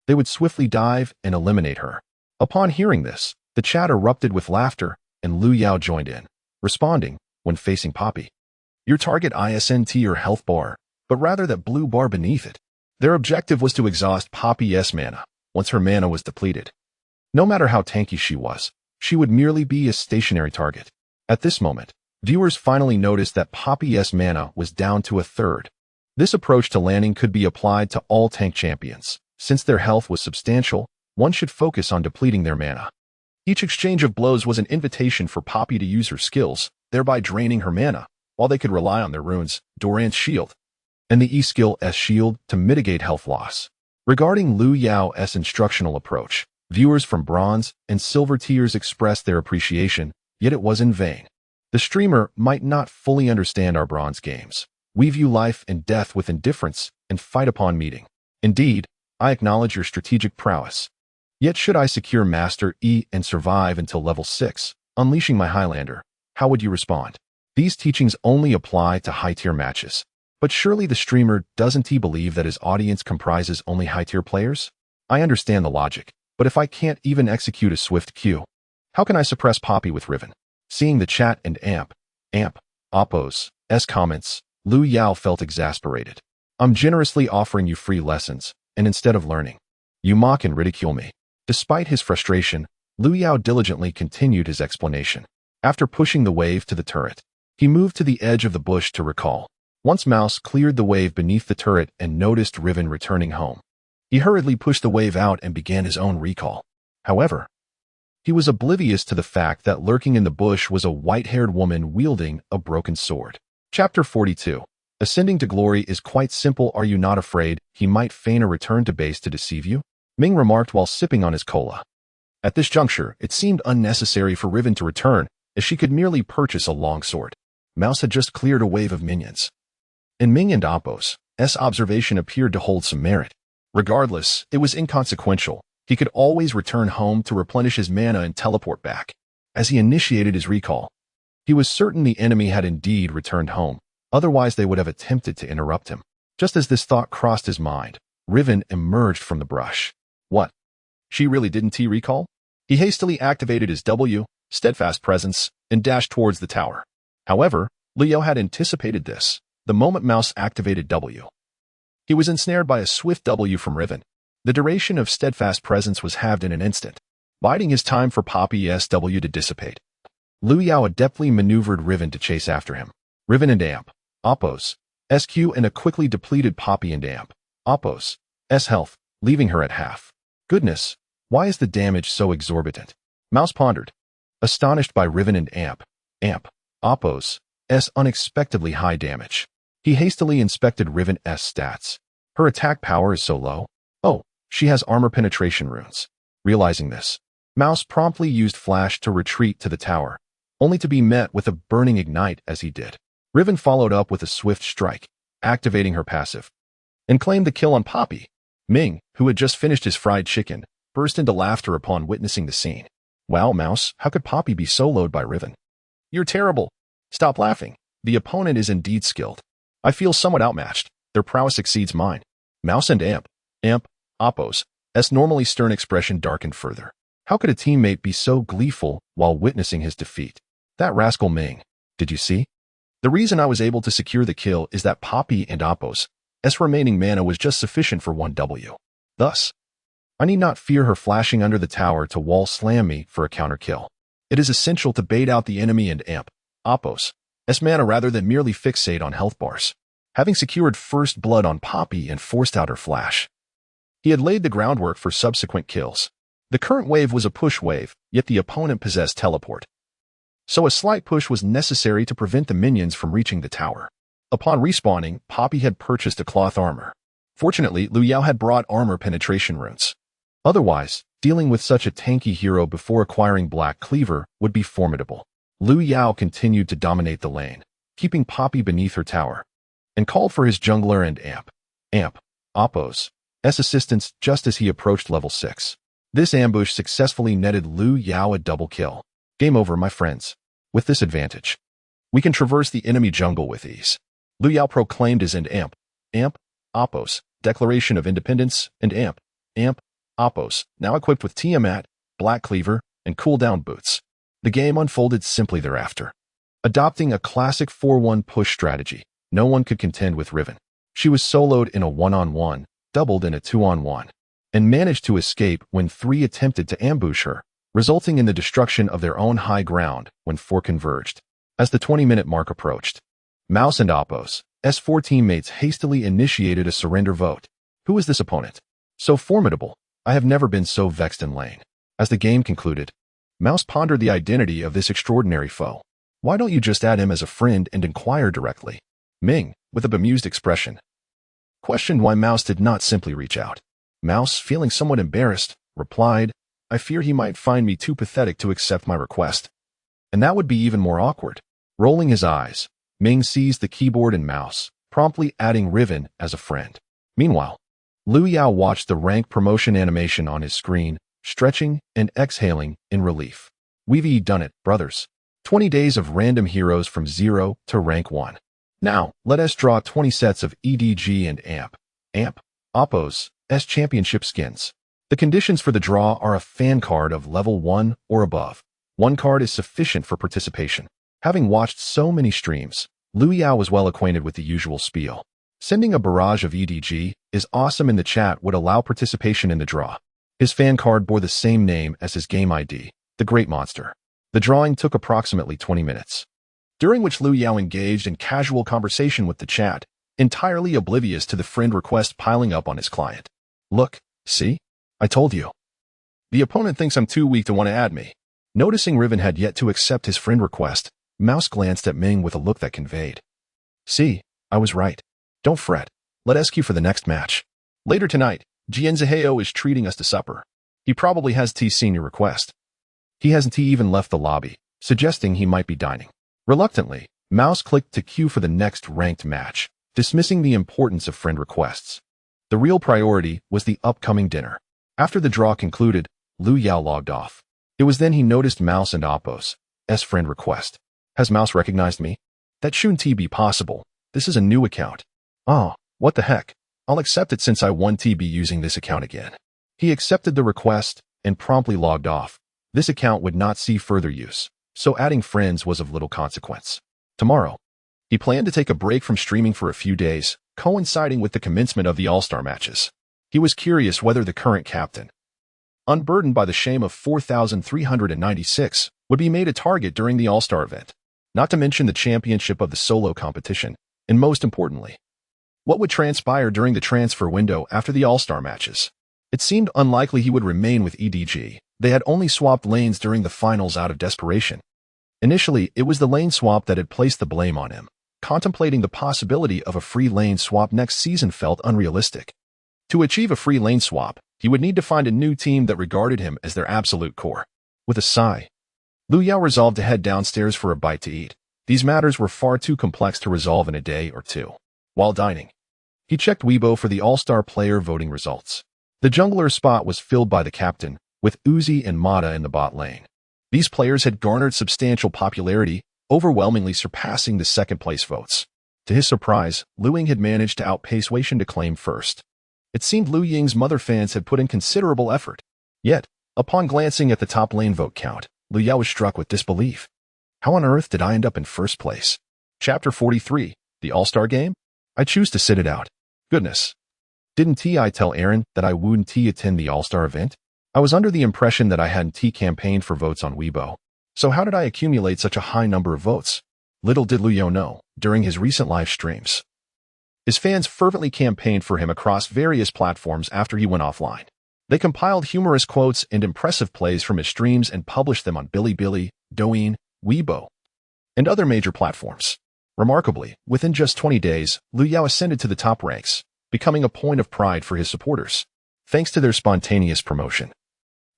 they would swiftly dive and eliminate her. Upon hearing this, the chat erupted with laughter, and Liu Yao joined in, responding, when facing Poppy, "Your target isn't your health bar, but rather that blue bar beneath it." Their objective was to exhaust Poppy's mana once her mana was depleted. No matter how tanky she would merely be a stationary target. At this moment, viewers finally noticed that Poppy's mana was down to a third. This approach to landing could be applied to all tank champions. Since their health was substantial, one should focus on depleting their mana. Each exchange of blows was an invitation for Poppy to use her skills, thereby draining her mana, while they could rely on their runes, Doran's shield, and the E-skill-S shield to mitigate health loss. Regarding Liu Yao's instructional approach, viewers from bronze and silver tiers expressed their appreciation, yet it was in vain. The streamer might not fully understand our bronze games. We view life and death with indifference and fight upon meeting. Indeed, I acknowledge your strategic prowess. Yet should I secure Master E and survive until level 6, unleashing my Highlander, how would you respond? These teachings only apply to high-tier matches. But surely the streamer doesn't he believe that his audience comprises only high-tier players? I understand the logic, but if I can't even execute a swift Q, how can I suppress Poppy with Riven? Seeing the chat and Oppo's comments, Liu Yao felt exasperated. I'm generously offering you free lessons, and instead of learning, you mock and ridicule me. Despite his frustration, Liu Yao diligently continued his explanation. After pushing the wave to the turret, he moved to the edge of the bush to recall. Once Mouse cleared the wave beneath the turret and noticed Riven returning home, he hurriedly pushed the wave out and began his own recall. However, he was oblivious to the fact that lurking in the bush was a white-haired woman wielding a broken sword. Chapter 42. Ascending to glory is quite simple. Are you not afraid he might feign a return to base to deceive you? Ming remarked while sipping on his cola. At this juncture, it seemed unnecessary for Riven to return, as she could merely purchase a longsword. Mouse had just cleared a wave of minions. And Ming and Oppo's observation appeared to hold some merit. Regardless, it was inconsequential. He could always return home to replenish his mana and teleport back. As he initiated his recall, he was certain the enemy had indeed returned home. Otherwise, they would have attempted to interrupt him. Just as this thought crossed his mind, Riven emerged from the brush. What? She really didn't recall? He hastily activated his W, steadfast presence, and dashed towards the tower. However, Leo had anticipated this. The moment Mouse activated W, he was ensnared by a swift W from Riven. The duration of steadfast presence was halved in an instant, biding his time for Poppy's W to dissipate. Liu Yao adeptly maneuvered Riven to chase after him. Riven and Oppo's SQ and a quickly depleted Poppy and Oppo's health, leaving her at half. Goodness, why is the damage so exorbitant? Mouse pondered, astonished by Riven and Oppo's unexpectedly high damage. He hastily inspected Riven's stats. Her attack power is so low. Oh, she has armor penetration runes. Realizing this, Mouse promptly used Flash to retreat to the tower, only to be met with a burning ignite as he did. Riven followed up with a swift strike, activating her passive, and claimed the kill on Poppy. Ming, who had just finished his fried chicken, burst into laughter upon witnessing the scene. Wow, Mouse, how could Poppy be soloed by Riven? You're terrible. Stop laughing. The opponent is indeed skilled. I feel somewhat outmatched. Their prowess exceeds mine. Mouse and Oppo's normally stern expression darkened further. How could a teammate be so gleeful while witnessing his defeat? That rascal Ming. Did you see? The reason I was able to secure the kill is that Poppy and Oppo's remaining mana was just sufficient for one W. Thus, I need not fear her flashing under the tower to wall slam me for a counter kill. It is essential to bait out the enemy and Oppo's mana rather than merely fixate on health bars. Having secured first blood on Poppy and forced out her flash, he had laid the groundwork for subsequent kills. The current wave was a push wave, yet the opponent possessed teleport. So a slight push was necessary to prevent the minions from reaching the tower. Upon respawning, Poppy had purchased a cloth armor. Fortunately, Liu Yao had brought armor penetration runes. Otherwise, dealing with such a tanky hero before acquiring Black Cleaver would be formidable. Liu Yao continued to dominate the lane, keeping Poppy beneath her tower, and called for his jungler and Amp, Oppo's assistance just as he approached level 6. This ambush successfully netted Liu Yao a double kill. Game over, my friends. With this advantage, we can traverse the enemy jungle with ease. Liu Yao proclaimed his Amp, Oppo's declaration of independence, and Amp, Oppo's, now equipped with Tiamat, Black Cleaver, and cooldown boots. The game unfolded simply thereafter. Adopting a classic 4-1 push strategy, no one could contend with Riven. She was soloed in a 1-on-1, doubled in a 2-on-1, and managed to escape when 3 attempted to ambush her, resulting in the destruction of their own high ground when 4 converged. As the 20-minute mark approached, Mouse and Oppo's S4 teammates hastily initiated a surrender vote. Who is this opponent? So formidable. I have never been so vexed in lane. As the game concluded, Mouse pondered the identity of this extraordinary foe. Why don't you just add him as a friend and inquire directly? Ming, with a bemused expression, questioned why Mouse did not simply reach out. Mouse, feeling somewhat embarrassed, replied, I fear he might find me too pathetic to accept my request. And that would be even more awkward. Rolling his eyes, Ming seized the keyboard and mouse, promptly adding Riven as a friend. Meanwhile, Liu Yao watched the rank promotion animation on his screen, stretching and exhaling in relief. We've done it, brothers. 20 days of random heroes from 0 to rank 1. Now, let us draw 20 sets of EDG and Amp, Oppo's S championship skins. The conditions for the draw are a fan card of level 1 or above. 1 card is sufficient for participation. Having watched so many streams, Liu Yao was well acquainted with the usual spiel. Sending a barrage of EDG is awesome in the chat would allow participation in the draw. His fan card bore the same name as his game ID, the Great Monster. The drawing took approximately 20 minutes, during which Liu Yao engaged in casual conversation with the chat, entirely oblivious to the friend request piling up on his client. Look, see? I told you. The opponent thinks I'm too weak to want to add me. Noticing Riven had yet to accept his friend request, Mouse glanced at Ming with a look that conveyed, see, I was right. Don't fret. Let us queue for the next match. Later tonight, Jianziheo is treating us to supper. He probably has seen your request. He hasn't even left the lobby, suggesting he might be dining. Reluctantly, Mouse clicked to queue for the next ranked match, dismissing the importance of friend requests. The real priority was the upcoming dinner. After the draw concluded, Liu Yao logged off. It was then he noticed Mouse and Oppo's S friend request. Has Mouse recognized me? That shouldn't be possible. This is a new account. Oh, what the heck? I'll accept it since I won TB using this account again. He accepted the request and promptly logged off. This account would not see further use, so adding friends was of little consequence. Tomorrow, he planned to take a break from streaming for a few days, coinciding with the commencement of the All-Star matches. He was curious whether the current captain, unburdened by the shame of 4,396, would be made a target during the All-Star event, not to mention the championship of the solo competition, and most importantly, what would transpire during the transfer window after the All-Star matches. It seemed unlikely he would remain with EDG. They had only swapped lanes during the finals out of desperation. Initially, it was the lane swap that had placed the blame on him. Contemplating the possibility of a free lane swap next season felt unrealistic. To achieve a free lane swap, he would need to find a new team that regarded him as their absolute core. With a sigh, Liu Yao resolved to head downstairs for a bite to eat. These matters were far too complex to resolve in a day or two. While dining, he checked Weibo for the All-Star player voting results. The jungler spot was filled by the captain, with Uzi and Mata in the bot lane. These players had garnered substantial popularity, overwhelmingly surpassing the second-place votes. To his surprise, Liu Ying had managed to outpace Wei Shen to claim first. It seemed Liu Ying's mother fans had put in considerable effort. Yet, upon glancing at the top lane vote count, Liu Yao was struck with disbelief. How on earth did I end up in first place? Chapter 43, the All-Star Game? I choose to sit it out. Goodness. Didn't I tell Aaron that I wouldn't attend the All-Star event? I was under the impression that I hadn't campaigned for votes on Weibo. So how did I accumulate such a high number of votes? Little did Liu Yao know, during his recent live streams, his fans fervently campaigned for him across various platforms after he went offline. They compiled humorous quotes and impressive plays from his streams and published them on Bilibili, Douyin, Weibo, and other major platforms. Remarkably, within just 20 days, Liu Yao ascended to the top ranks, becoming a point of pride for his supporters. Thanks to their spontaneous promotion,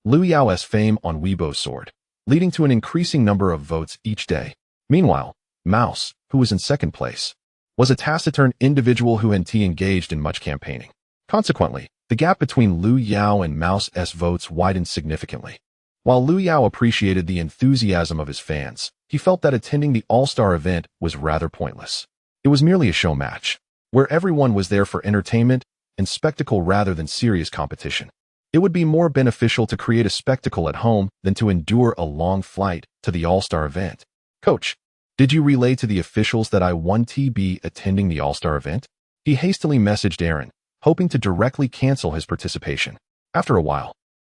Liu Yao's fame on Weibo soared, leading to an increasing number of votes each day. Meanwhile, Mouse, who was in second place, was a taciturn individual who hadn't engaged in much campaigning. Consequently, the gap between Liu Yao and Mouse's votes widened significantly. While Liu Yao appreciated the enthusiasm of his fans, he felt that attending the All-Star event was rather pointless. It was merely a show match, where everyone was there for entertainment and spectacle rather than serious competition. It would be more beneficial to create a spectacle at home than to endure a long flight to the All-Star event. Coach, did you relay to the officials that I won't be attending the All-Star event? He hastily messaged Aaron, hoping to directly cancel his participation. After a while,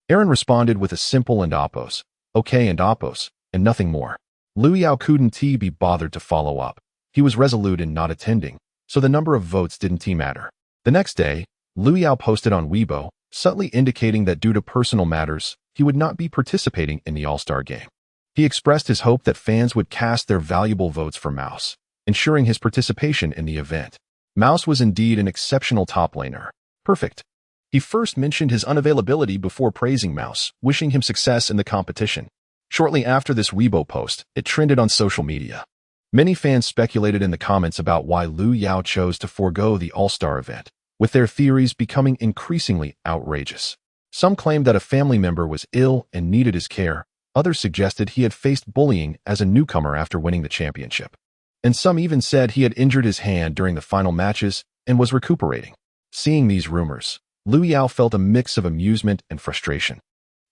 Aaron responded with a simple and oppose, okay and oppose, and nothing more. Liu Yao couldn't be bothered to follow up. He was resolute in not attending, so the number of votes didn't matter. The next day, Liu Yao posted on Weibo, subtly indicating that due to personal matters, he would not be participating in the All-Star game. He expressed his hope that fans would cast their valuable votes for Mouse, ensuring his participation in the event. Mouse was indeed an exceptional top laner. Perfect. He first mentioned his unavailability before praising Mouse, wishing him success in the competition. Shortly after this Weibo post, it trended on social media. Many fans speculated in the comments about why Liu Yao chose to forego the All-Star event, with their theories becoming increasingly outrageous. Some claimed that a family member was ill and needed his care. Others suggested he had faced bullying as a newcomer after winning the championship. And some even said he had injured his hand during the final matches and was recuperating. Seeing these rumors, Liu Yao felt a mix of amusement and frustration.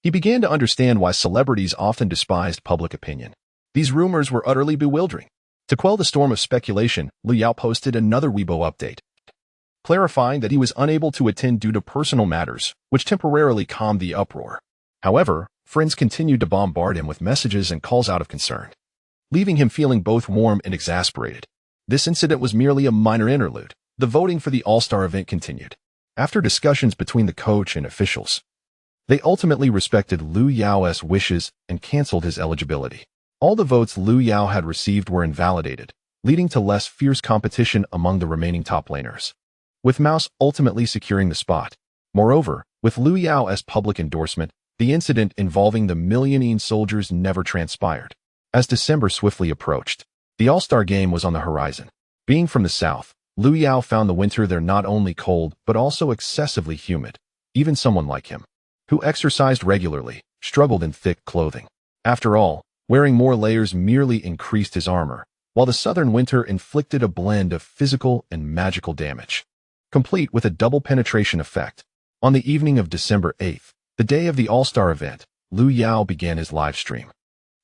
He began to understand why celebrities often despised public opinion. These rumors were utterly bewildering. To quell the storm of speculation, Liu Yao posted another Weibo update, clarifying that he was unable to attend due to personal matters, which temporarily calmed the uproar. However, friends continued to bombard him with messages and calls out of concern, leaving him feeling both warm and exasperated. This incident was merely a minor interlude. The voting for the All-Star event continued. After discussions between the coach and officials, they ultimately respected Liu Yao's wishes and canceled his eligibility. All the votes Liu Yao had received were invalidated, leading to less fierce competition among the remaining top laners, with Mouse ultimately securing the spot. Moreover, with Liu Yao as public endorsement, the incident involving the millionaire soldiers never transpired. As December swiftly approached, the All-Star game was on the horizon. Being from the south, Liu Yao found the winter there not only cold but also excessively humid. Even someone like him, who exercised regularly, struggled in thick clothing. After all, wearing more layers merely increased his armor, while the southern winter inflicted a blend of physical and magical damage, complete with a double penetration effect. On the evening of December 8th, the day of the All-Star event, Liu Yao began his live stream.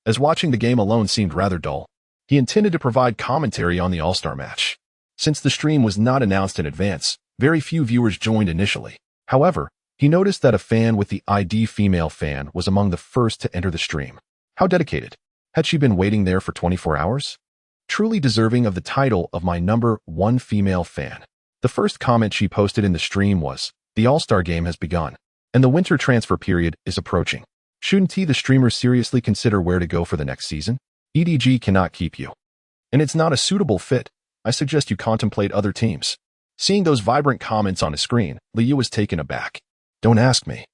As watching the game alone seemed rather dull, he intended to provide commentary on the All-Star match. Since the stream was not announced in advance, very few viewers joined initially. However, he noticed that a fan with the ID female fan was among the first to enter the stream. How dedicated. Had she been waiting there for 24 hours? Truly deserving of the title of my #1 female fan. The first comment she posted in the stream was, "The All-Star game has begun, and the winter transfer period is approaching. Shouldn't the streamer seriously consider where to go for the next season? EDG cannot keep you, and it's not a suitable fit. I suggest you contemplate other teams." Seeing those vibrant comments on his screen, Liu was taken aback. "Don't ask me.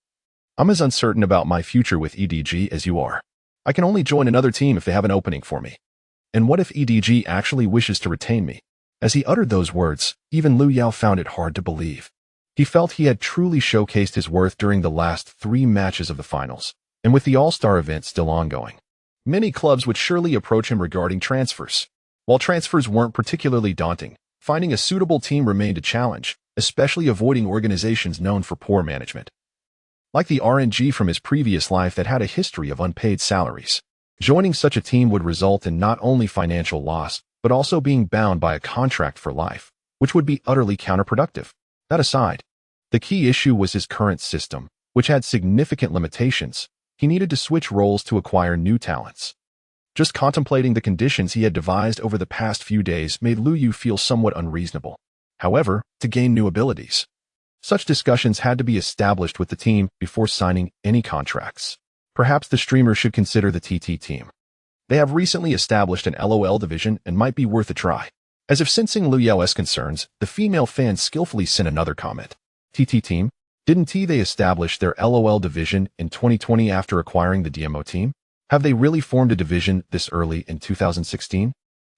I'm as uncertain about my future with EDG as you are. I can only join another team if they have an opening for me. And what if EDG actually wishes to retain me?" As he uttered those words, even Liu Yao found it hard to believe. He felt he had truly showcased his worth during the last 3 matches of the finals, and with the All-Star event still ongoing, many clubs would surely approach him regarding transfers. While transfers weren't particularly daunting, finding a suitable team remained a challenge, especially avoiding organizations known for poor management, like the RNG from his previous life that had a history of unpaid salaries. Joining such a team would result in not only financial loss, but also being bound by a contract for life, which would be utterly counterproductive. That aside, the key issue was his current system, which had significant limitations. He needed to switch roles to acquire new talents. Just contemplating the conditions he had devised over the past few days made Liu Yu feel somewhat unreasonable. However, to gain new abilities, such discussions had to be established with the team before signing any contracts. Perhaps the streamer should consider the TT team. They have recently established an LOL division and might be worth a try. As if sensing Liu Yao's concerns, the female fan skillfully sent another comment. TT team? Didn't they establish their LOL division in 2020 after acquiring the DMO team? Have they really formed a division this early in 2016?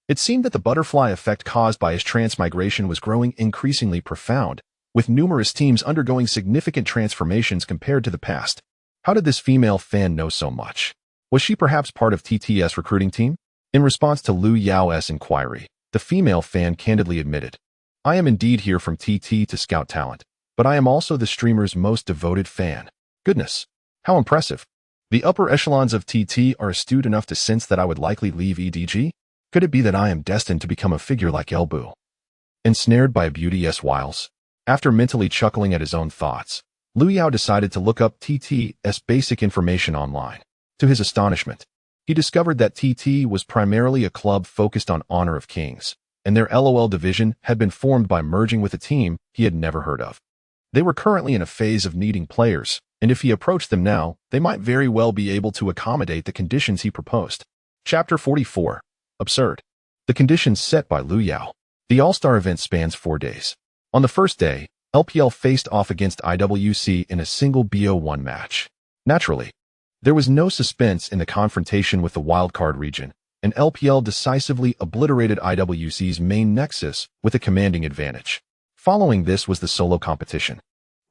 It seemed that the butterfly effect caused by his transmigration was growing increasingly profound, with numerous teams undergoing significant transformations compared to the past. How did this female fan know so much? Was she perhaps part of TT's recruiting team? In response to Liu Yao's inquiry, the female fan candidly admitted, I am indeed here from TT to scout talent, but I am also the streamer's most devoted fan. Goodness, how impressive. The upper echelons of TT are astute enough to sense that I would likely leave EDG? Could it be that I am destined to become a figure like Elbu? Ensnared by beauty's wiles, after mentally chuckling at his own thoughts, Liu Yao decided to look up TT's basic information online. To his astonishment, he discovered that TT was primarily a club focused on honor of kings, and their LOL division had been formed by merging with a team he had never heard of. They were currently in a phase of needing players, and if he approached them now, they might very well be able to accommodate the conditions he proposed. Chapter 44. Absurd. The conditions set by Liu Yao. The All-Star event spans 4 days. On the first day, LPL faced off against IWC in a single BO1 match. Naturally, there was no suspense in the confrontation with the wildcard region, and LPL decisively obliterated IWC's main nexus with a commanding advantage. Following this was the solo competition,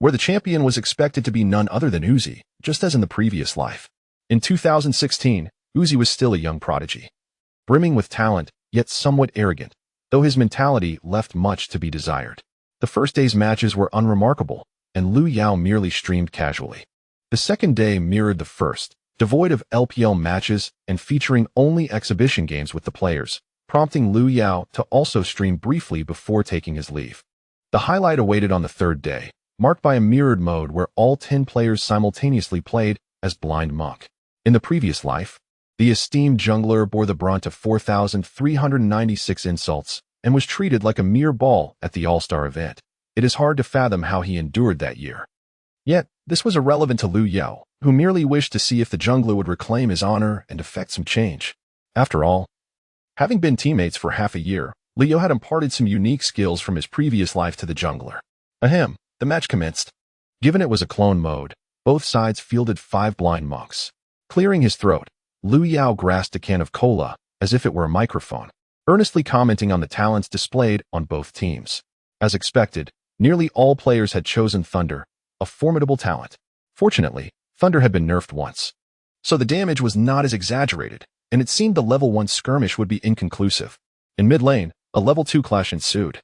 where the champion was expected to be none other than Uzi, just as in the previous life. In 2016, Uzi was still a young prodigy, brimming with talent, yet somewhat arrogant, though his mentality left much to be desired. The first day's matches were unremarkable, and Liu Yao merely streamed casually. The second day mirrored the first, devoid of LPL matches and featuring only exhibition games with the players, prompting Liu Yao to also stream briefly before taking his leave. The highlight awaited on the third day, marked by a mirrored mode where all 10 players simultaneously played as Blind Monk. In the previous life, the esteemed jungler bore the brunt of 4,396 insults and was treated like a mere ball at the All-Star event. It is hard to fathom how he endured that year. Yet, this was irrelevant to Liu Yao, who merely wished to see if the jungler would reclaim his honor and effect some change. After all, having been teammates for half a year, Liu had imparted some unique skills from his previous life to the jungler. Ahem, the match commenced. Given it was a clone mode, both sides fielded 5 blind monks. Clearing his throat, Liu Yao grasped a can of cola, as if it were a microphone, earnestly commenting on the talents displayed on both teams. As expected, nearly all players had chosen Thunder, a formidable talent. Fortunately, Thunder had been nerfed once, so the damage was not as exaggerated, and it seemed the level 1 skirmish would be inconclusive. In mid lane, a level 2 clash ensued,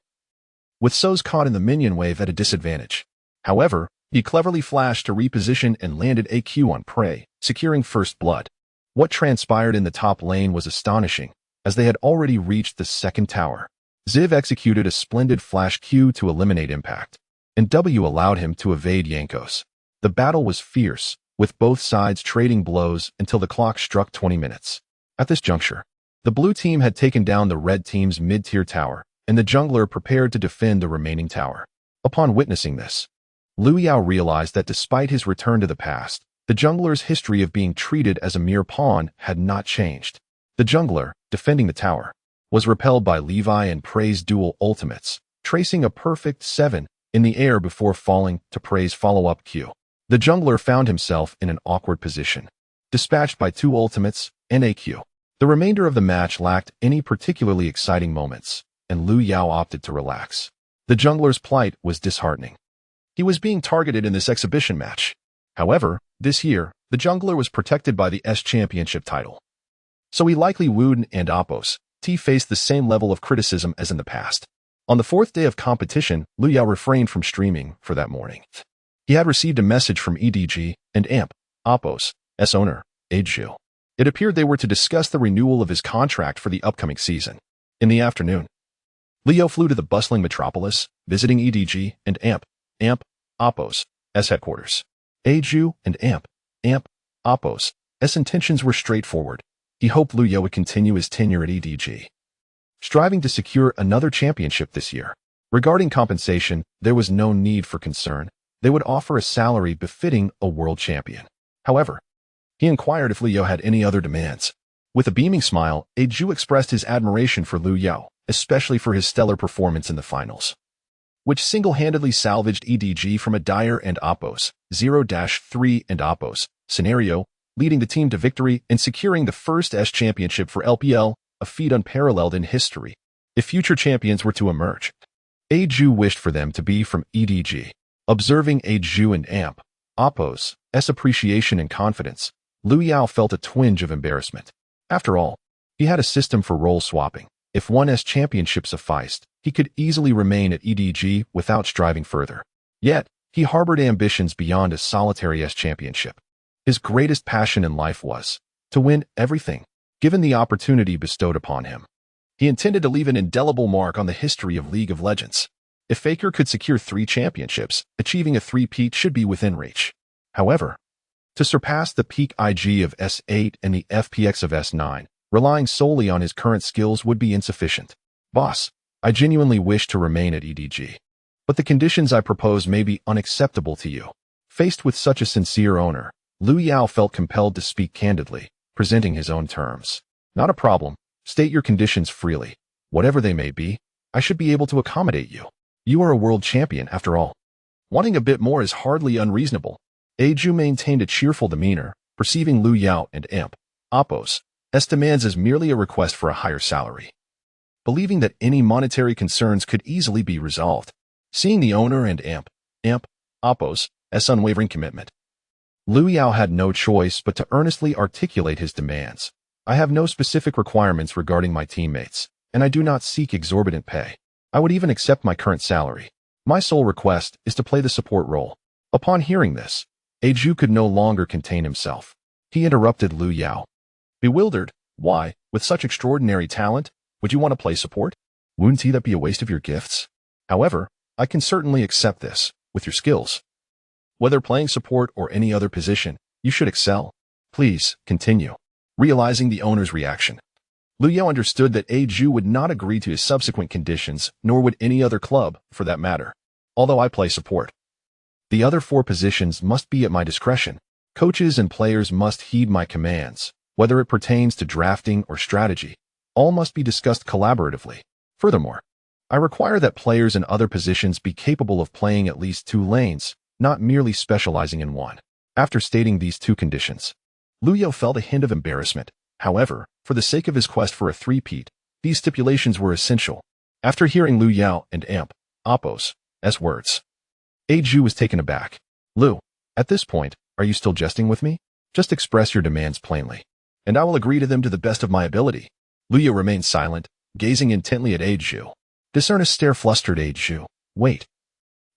with Soz caught in the minion wave at a disadvantage. However, he cleverly flashed to reposition and landed a Q on prey, securing first blood. What transpired in the top lane was astonishing, as they had already reached the second tower. Ziv executed a splendid flash Q to eliminate impact, and W allowed him to evade Yankos. The battle was fierce, with both sides trading blows until the clock struck 20 minutes. At this juncture, the blue team had taken down the red team's mid-tier tower, and the jungler prepared to defend the remaining tower. Upon witnessing this, Liu Yao realized that despite his return to the past, the jungler's history of being treated as a mere pawn had not changed. The jungler, defending the tower, was repelled by Levi and Prey's dual ultimates, tracing a perfect 7 in the air before falling to Prey's follow-up Q. The jungler found himself in an awkward position, dispatched by 2 ultimates and a Q. The remainder of the match lacked any particularly exciting moments, and Liu Yao opted to relax. The jungler's plight was disheartening. He was being targeted in this exhibition match. However, this year, the jungler was protected by the S Championship title, so he likely would and Oppos faced the same level of criticism as in the past. On the 4th day of competition, Liu Yao refrained from streaming for that morning. He had received a message from EDG and AMP, Oppos' owner, Aiju. It appeared they were to discuss the renewal of his contract for the upcoming season. In the afternoon, Liu flew to the bustling metropolis, visiting EDG and AMP, Oppos' headquarters. Aiju and AMP, Oppos' intentions were straightforward. He hoped Liu Yao would continue his tenure at EDG, striving to secure another championship this year. Regarding compensation, there was no need for concern. They would offer a salary befitting a world champion. However, he inquired if Liu Yao had any other demands. With a beaming smile, Aiju expressed his admiration for Liu Yao especially for his stellar performance in the finals, which single-handedly salvaged EDG from a dire and Oppos 0-3 and Oppos scenario, leading the team to victory and securing the first S championship for LPL, a feat unparalleled in history. If future champions were to emerge, Aju wished for them to be from EDG. Observing Aju and Amp, Oppos' appreciation and confidence, Liu Yao felt a twinge of embarrassment. After all, he had a system for role swapping. If one S championship sufficed, he could easily remain at EDG without striving further. Yet, he harbored ambitions beyond a solitary S championship. His greatest passion in life was to win everything, given the opportunity bestowed upon him. He intended to leave an indelible mark on the history of League of Legends. If Faker could secure 3 championships, achieving a three-peat should be within reach. However, to surpass the peak IG of S8 and the FPX of S9, relying solely on his current skills would be insufficient. Boss, I genuinely wish to remain at EDG, but the conditions I propose may be unacceptable to you. Faced with such a sincere owner, Liu Yao felt compelled to speak candidly, presenting his own terms. Not a problem. State your conditions freely. Whatever they may be, I should be able to accommodate you. You are a world champion, after all. Wanting a bit more is hardly unreasonable. Aju maintained a cheerful demeanor, perceiving Liu Yao and Imp, Oppos' demands as merely a request for a higher salary. Believing that any monetary concerns could easily be resolved, seeing the owner and Imp, Oppos' unwavering commitment, Liu Yao had no choice but to earnestly articulate his demands. I have no specific requirements regarding my teammates, and I do not seek exorbitant pay. I would even accept my current salary. My sole request is to play the support role. Upon hearing this, Aju could no longer contain himself. He interrupted Liu Yao. Bewildered, why, with such extraordinary talent, would you want to play support? Wouldn't that be a waste of your gifts? However, I can certainly accept this, with your skills. Whether playing support or any other position, you should excel. Please, continue. Realizing the owner's reaction, Liu Yao understood that Aju would not agree to his subsequent conditions, nor would any other club, for that matter. Although I play support, the other 4 positions must be at my discretion. Coaches and players must heed my commands, whether it pertains to drafting or strategy. All must be discussed collaboratively. Furthermore, I require that players in other positions be capable of playing at least 2 lanes, not merely specializing in one. After stating these 2 conditions, Liu Yao felt a hint of embarrassment. However, for the sake of his quest for a three-peat, these stipulations were essential. After hearing Liu Yao and Amp, Oppos' words, Aju was taken aback. Liu, at this point, are you still jesting with me? Just express your demands plainly, and I will agree to them to the best of my ability. Liu Yao remained silent, gazing intently at Aju. This earnest stare flustered Aju. Wait,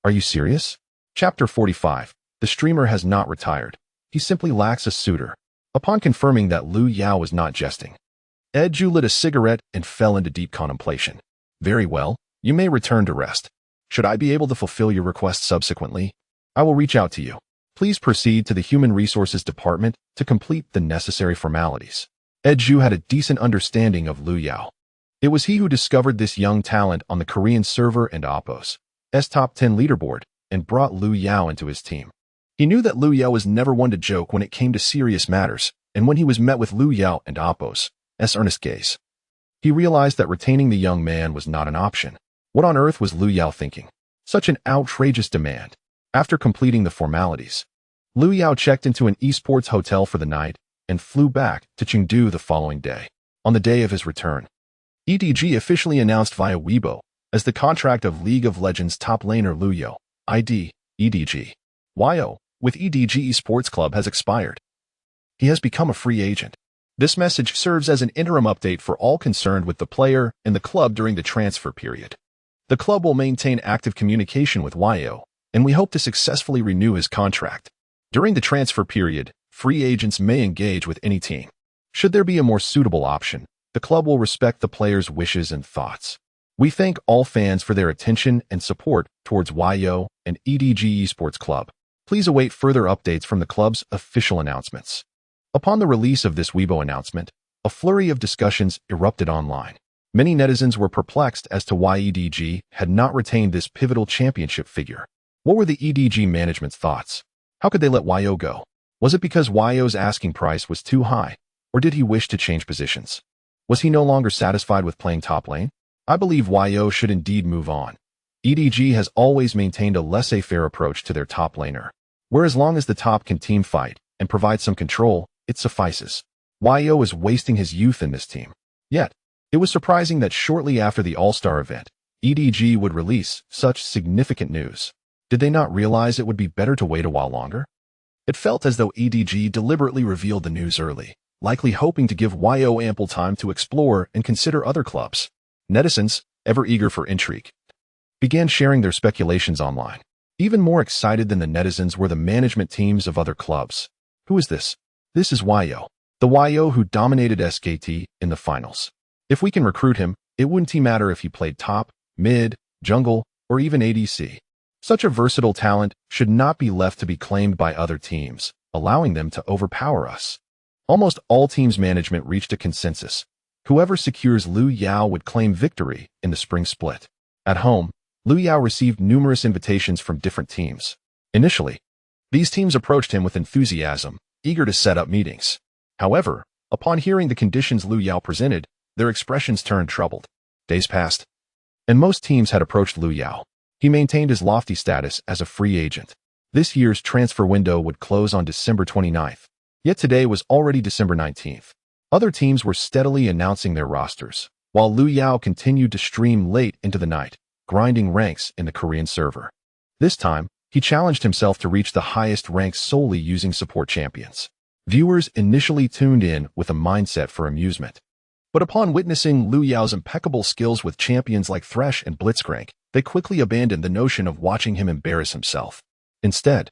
are you serious? Chapter 45. The streamer has not retired. He simply lacks a suitor. Upon confirming that Liu Yao was not jesting, Aju lit a cigarette and fell into deep contemplation. Very well, you may return to rest. Should I be able to fulfill your request subsequently, I will reach out to you. Please proceed to the Human Resources Department to complete the necessary formalities. Aju had a decent understanding of Liu Yao. It was he who discovered this young talent on the Korean server and Oppos' top 10 leaderboard and brought Liu Yao into his team. He knew that Liu Yao was never one to joke when it came to serious matters, and when he was met with Liu Yao and Oppos' earnest gaze, he realized that retaining the young man was not an option. What on earth was Liu Yao thinking? Such an outrageous demand. After completing the formalities, Liu Yao checked into an esports hotel for the night and flew back to Chengdu the following day. On the day of his return, EDG officially announced via Weibo as the contract of League of Legends top laner Liu Yao, ID, EDG. YO, with EDG Esports Club has expired. He has become a free agent. This message serves as an interim update for all concerned with the player and the club during the transfer period. The club will maintain active communication with YO, and we hope to successfully renew his contract. During the transfer period, free agents may engage with any team. Should there be a more suitable option, the club will respect the player's wishes and thoughts. We thank all fans for their attention and support towards YO and EDG Esports Club. Please await further updates from the club's official announcements. Upon the release of this Weibo announcement, a flurry of discussions erupted online. Many netizens were perplexed as to why EDG had not retained this pivotal championship figure. What were the EDG management's thoughts? How could they let YO go? Was it because YO's asking price was too high, or did he wish to change positions? Was he no longer satisfied with playing top lane? I believe YO should indeed move on. EDG has always maintained a laissez-faire approach to their top laner, where as long as the top can team fight and provide some control, it suffices. YO is wasting his youth in this team. Yet, it was surprising that shortly after the All-Star event, EDG would release such significant news. Did they not realize it would be better to wait a while longer? It felt as though EDG deliberately revealed the news early, likely hoping to give YO ample time to explore and consider other clubs. Netizens, ever eager for intrigue, began sharing their speculations online. Even more excited than the netizens were the management teams of other clubs. Who is this? This is YO. The YO who dominated SKT in the finals. If we can recruit him, it wouldn't matter if he played top, mid, jungle, or even ADC. Such a versatile talent should not be left to be claimed by other teams, allowing them to overpower us. Almost all teams' management reached a consensus. Whoever secures Liu Yao would claim victory in the spring split. At home, Liu Yao received numerous invitations from different teams. Initially, these teams approached him with enthusiasm, eager to set up meetings. However, upon hearing the conditions Liu Yao presented, their expressions turned troubled. Days passed, and most teams had approached Liu Yao. He maintained his lofty status as a free agent. This year's transfer window would close on December 29th, yet today was already December 19th. Other teams were steadily announcing their rosters, while Liu Yao continued to stream late into the night, grinding ranks in the Korean server. This time, he challenged himself to reach the highest ranks solely using support champions. Viewers initially tuned in with a mindset for amusement. But upon witnessing Liu Yao's impeccable skills with champions like Thresh and Blitzcrank, they quickly abandoned the notion of watching him embarrass himself. Instead,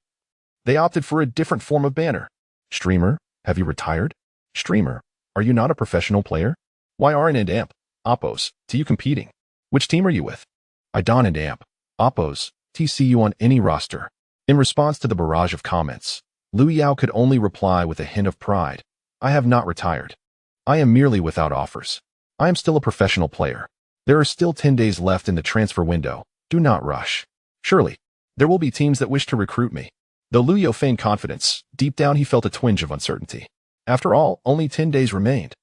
they opted for a different form of banner. Streamer, have you retired? Streamer, are you not a professional player? Why aren't and Amp, Oppos, to you competing? Which team are you with? I don and Amp, Oppos, TC you on any roster. In response to the barrage of comments, Liu Yao could only reply with a hint of pride. I have not retired. I am merely without offers. I am still a professional player. There are still 10 days left in the transfer window. Do not rush. Surely, there will be teams that wish to recruit me. Though Liu Yao feigned confidence, deep down he felt a twinge of uncertainty. After all, only 10 days remained.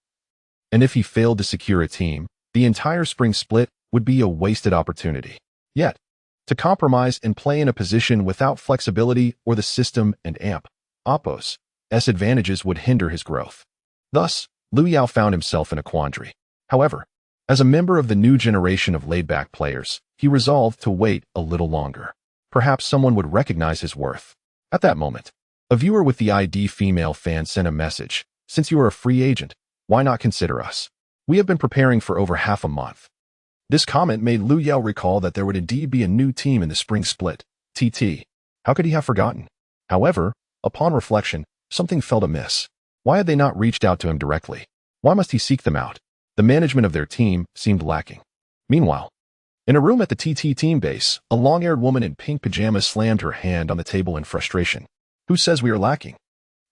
And if he failed to secure a team, the entire spring split would be a wasted opportunity. Yet, to compromise and play in a position without flexibility or the system and Amp, Oppos' advantages would hinder his growth. Thus, Liu Yao found himself in a quandary. However, as a member of the new generation of laid-back players, he resolved to wait a little longer. Perhaps someone would recognize his worth. At that moment, a viewer with the ID female fan sent a message. Since you are a free agent, why not consider us? We have been preparing for over half a month. This comment made Liu Yao recall that there would indeed be a new team in the spring split. TT. How could he have forgotten? However, upon reflection, something felt amiss. Why had they not reached out to him directly? Why must he seek them out? The management of their team seemed lacking. Meanwhile, in a room at the TT team base, a long-haired woman in pink pajamas slammed her hand on the table in frustration. Who says we are lacking?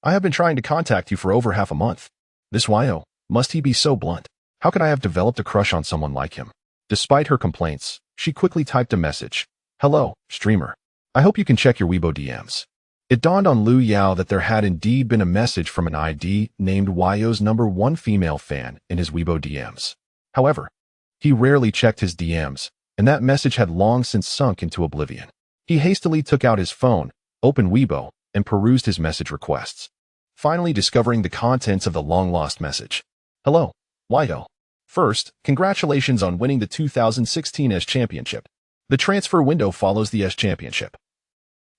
I have been trying to contact you for over half a month. This YO, must he be so blunt? How could I have developed a crush on someone like him? Despite her complaints, she quickly typed a message. Hello, streamer. I hope you can check your Weibo DMs. It dawned on Liu Yao that there had indeed been a message from an ID named YO's #1 female fan in his Weibo DMs. However, he rarely checked his DMs, and that message had long since sunk into oblivion. He hastily took out his phone, opened Weibo, and perused his message requests, finally discovering the contents of the long-lost message. Hello, YO. First, congratulations on winning the 2016 S Championship. The transfer window follows the S Championship.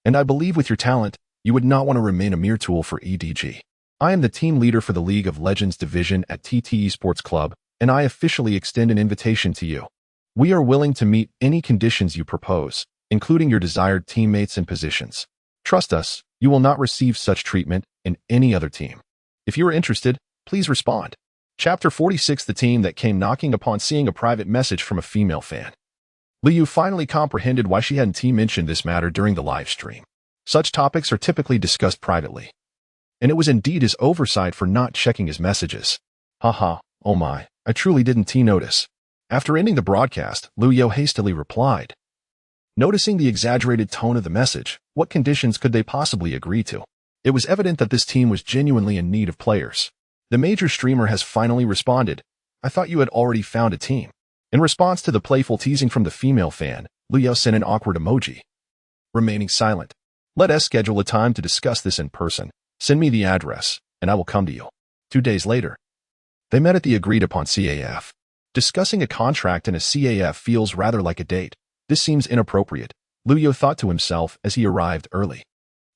And I believe with your talent, you would not want to remain a mere tool for EDG. I am the team leader for the League of Legends division at TT Esports Club, and I officially extend an invitation to you. We are willing to meet any conditions you propose, including your desired teammates and positions. Trust us, you will not receive such treatment in any other team. If you are interested, please respond. Chapter 46: The team that came knocking upon seeing a private message from a female fan. Liu finally comprehended why she hadn't mentioned this matter during the live stream. Such topics are typically discussed privately. And it was indeed his oversight for not checking his messages. Haha, oh my, I truly didn't notice. After ending the broadcast, Liu hastily replied. Noticing the exaggerated tone of the message, what conditions could they possibly agree to? It was evident that this team was genuinely in need of players. The major streamer has finally responded. I thought you had already found a team. In response to the playful teasing from the female fan, Liu Yao sent an awkward emoji. Remaining silent. Let us schedule a time to discuss this in person. Send me the address, and I will come to you. 2 days later, they met at the agreed-upon CAF. Discussing a contract in a CAF feels rather like a date. This seems inappropriate, Liu Yao thought to himself as he arrived early.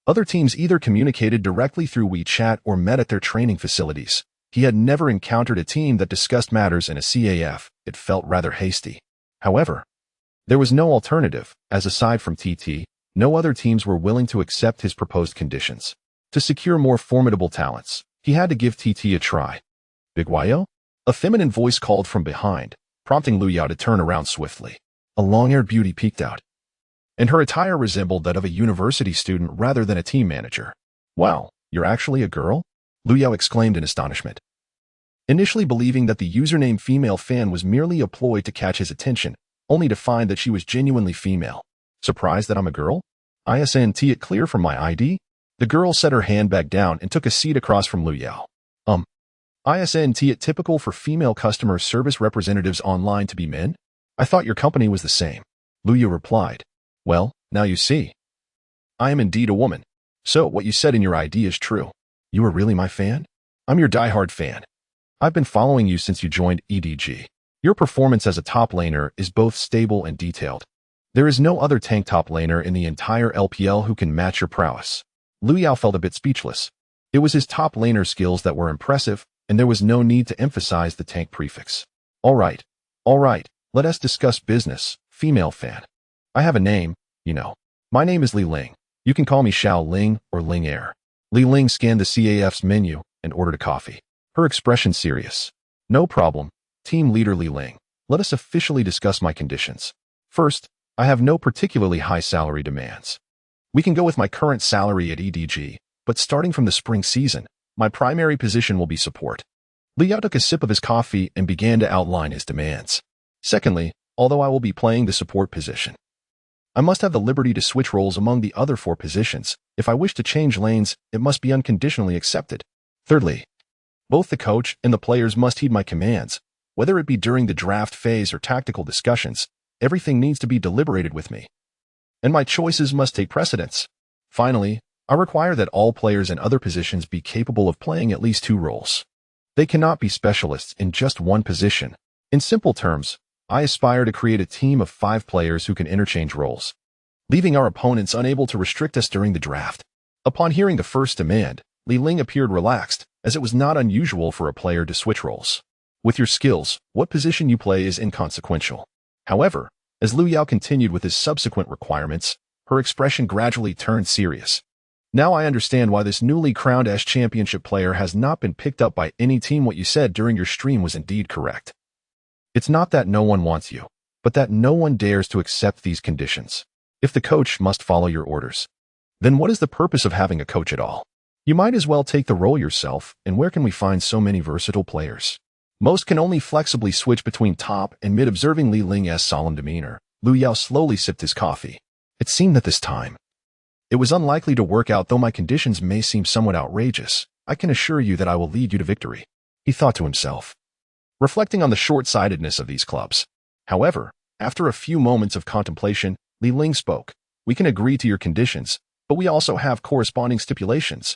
Other teams either communicated directly through WeChat or met at their training facilities. He had never encountered a team that discussed matters in a CAF. It felt rather hasty. However, there was no alternative, as aside from TT, no other teams were willing to accept his proposed conditions. To secure more formidable talents, he had to give TT a try. Big Yo? A feminine voice called from behind, prompting Liu Yao to turn around swiftly. A long-haired beauty peeked out, and her attire resembled that of a university student rather than a team manager. Wow, you're actually a girl? Liu Yao exclaimed in astonishment. Initially believing that the username female fan was merely a ploy to catch his attention, only to find that she was genuinely female. Surprised that I'm a girl? ISNT it clear from my ID? The girl set her handbag down and took a seat across from Liu Yao. ISNT it typical for female customer service representatives online to be men? I thought your company was the same. Liu Yao replied. Well, now you see. I am indeed a woman. So what you said in your ID is true. You are really my fan? I'm your diehard fan. I've been following you since you joined EDG. Your performance as a top laner is both stable and detailed. There is no other tank top laner in the entire LPL who can match your prowess. Liu Yao felt a bit speechless. It was his top laner skills that were impressive, and there was no need to emphasize the tank prefix. All right, let us discuss business, female fan. I have a name, you know. My name is Li Ling. You can call me Xiao Ling or Ling Air. Li Ling scanned the CAF's menu and ordered a coffee. Her expression serious. No problem, team leader Li Ling. Let us officially discuss my conditions. First, I have no particularly high salary demands. We can go with my current salary at EDG, but starting from the spring season, my primary position will be support. Liu Yao took a sip of his coffee and began to outline his demands. Secondly, although I will be playing the support position, I must have the liberty to switch roles among the other 4 positions. If I wish to change lanes, it must be unconditionally accepted. Thirdly, both the coach and the players must heed my commands. Whether it be during the draft phase or tactical discussions, everything needs to be deliberated with me. And my choices must take precedence. Finally, I require that all players in other positions be capable of playing at least 2 roles. They cannot be specialists in just one position. In simple terms, I aspire to create a team of 5 players who can interchange roles, leaving our opponents unable to restrict us during the draft. Upon hearing the first demand, Li Ling appeared relaxed, as it was not unusual for a player to switch roles. With your skills, what position you play is inconsequential. However, as Liu Yao continued with his subsequent requirements, her expression gradually turned serious. Now I understand why this newly crowned championship player has not been picked up by any team. What you said during your stream was indeed correct. It's not that no one wants you, but that no one dares to accept these conditions. If the coach must follow your orders, then what is the purpose of having a coach at all? You might as well take the role yourself, and where can we find so many versatile players? Most can only flexibly switch between top and mid. Observing Li Ling's solemn demeanor, Liu Yao slowly sipped his coffee. It seemed that this time, it was unlikely to work out. Though my conditions may seem somewhat outrageous, I can assure you that I will lead you to victory, he thought to himself, reflecting on the short-sightedness of these clubs. However, after a few moments of contemplation, Li Ling spoke. We can agree to your conditions, but we also have corresponding stipulations.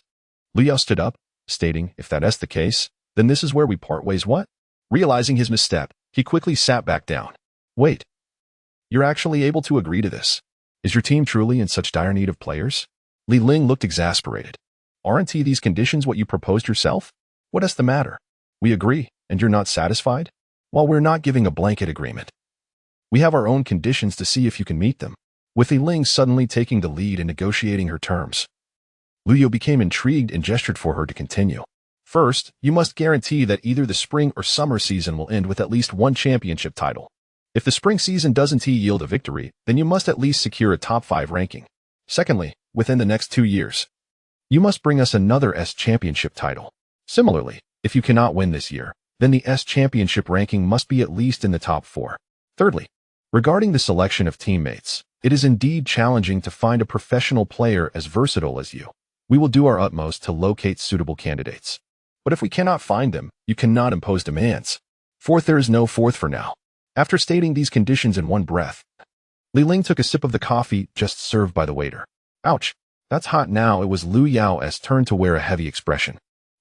Liu Yao stood up, stating, if that is the case, then this is where we part ways. What? Realizing his misstep, he quickly sat back down. Wait. You're actually able to agree to this? Is your team truly in such dire need of players? Li Ling looked exasperated. Aren't these conditions what you proposed yourself? What is the matter? We agree, and you're not satisfied? While we're not giving a blanket agreement, we have our own conditions to see if you can meet them. With Li Ling suddenly taking the lead in negotiating her terms, Liu Yao became intrigued and gestured for her to continue. First, you must guarantee that either the spring or summer season will end with at least 1 championship title. If the spring season doesn't yield a victory, then you must at least secure a top 5 ranking. Secondly, within the next 2 years, you must bring us another championship title. Similarly, if you cannot win this year, then the championship ranking must be at least in the top 4. Thirdly, regarding the selection of teammates, it is indeed challenging to find a professional player as versatile as you. We will do our utmost to locate suitable candidates. But if we cannot find them, you cannot impose demands. Fourth, there is no fourth for now. After stating these conditions in one breath, Li Ling took a sip of the coffee just served by the waiter. Ouch, that's hot now. It was Lu Yao's turn to wear a heavy expression,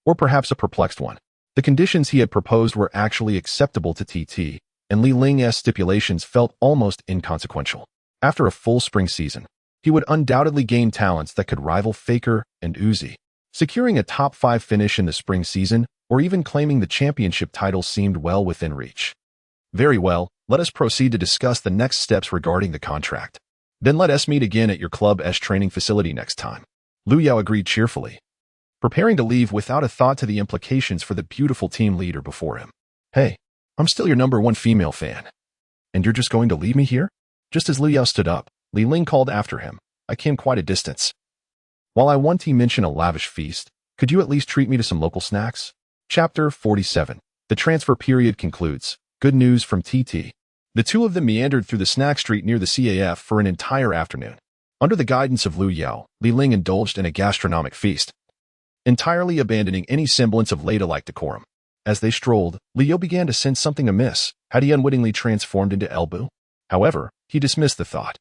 or perhaps a perplexed one. The conditions he had proposed were actually acceptable to TT, and Li Ling's stipulations felt almost inconsequential. After a full spring season, he would undoubtedly gain talents that could rival Faker and Uzi. Securing a top 5 finish in the spring season, or even claiming the championship title seemed well within reach. Very well, let us proceed to discuss the next steps regarding the contract. Then let us meet again at your club's training facility next time. Lu Yao agreed cheerfully, preparing to leave without a thought to the implications for the beautiful team leader before him. Hey, I'm still your #1 female fan. And you're just going to leave me here? Just as Lu Yao stood up, Li Ling called after him. I came quite a distance. While I want to mention a lavish feast, could you at least treat me to some local snacks? Chapter 47. The transfer period concludes. Good news from TT. The two of them meandered through the snack street near the CAF for an entire afternoon. Under the guidance of Lu Yao, Li Ling indulged in a gastronomic feast, entirely abandoning any semblance of ladylike decorum. As they strolled, Leo began to sense something amiss. Had he unwittingly transformed into Elbu? However, he dismissed the thought.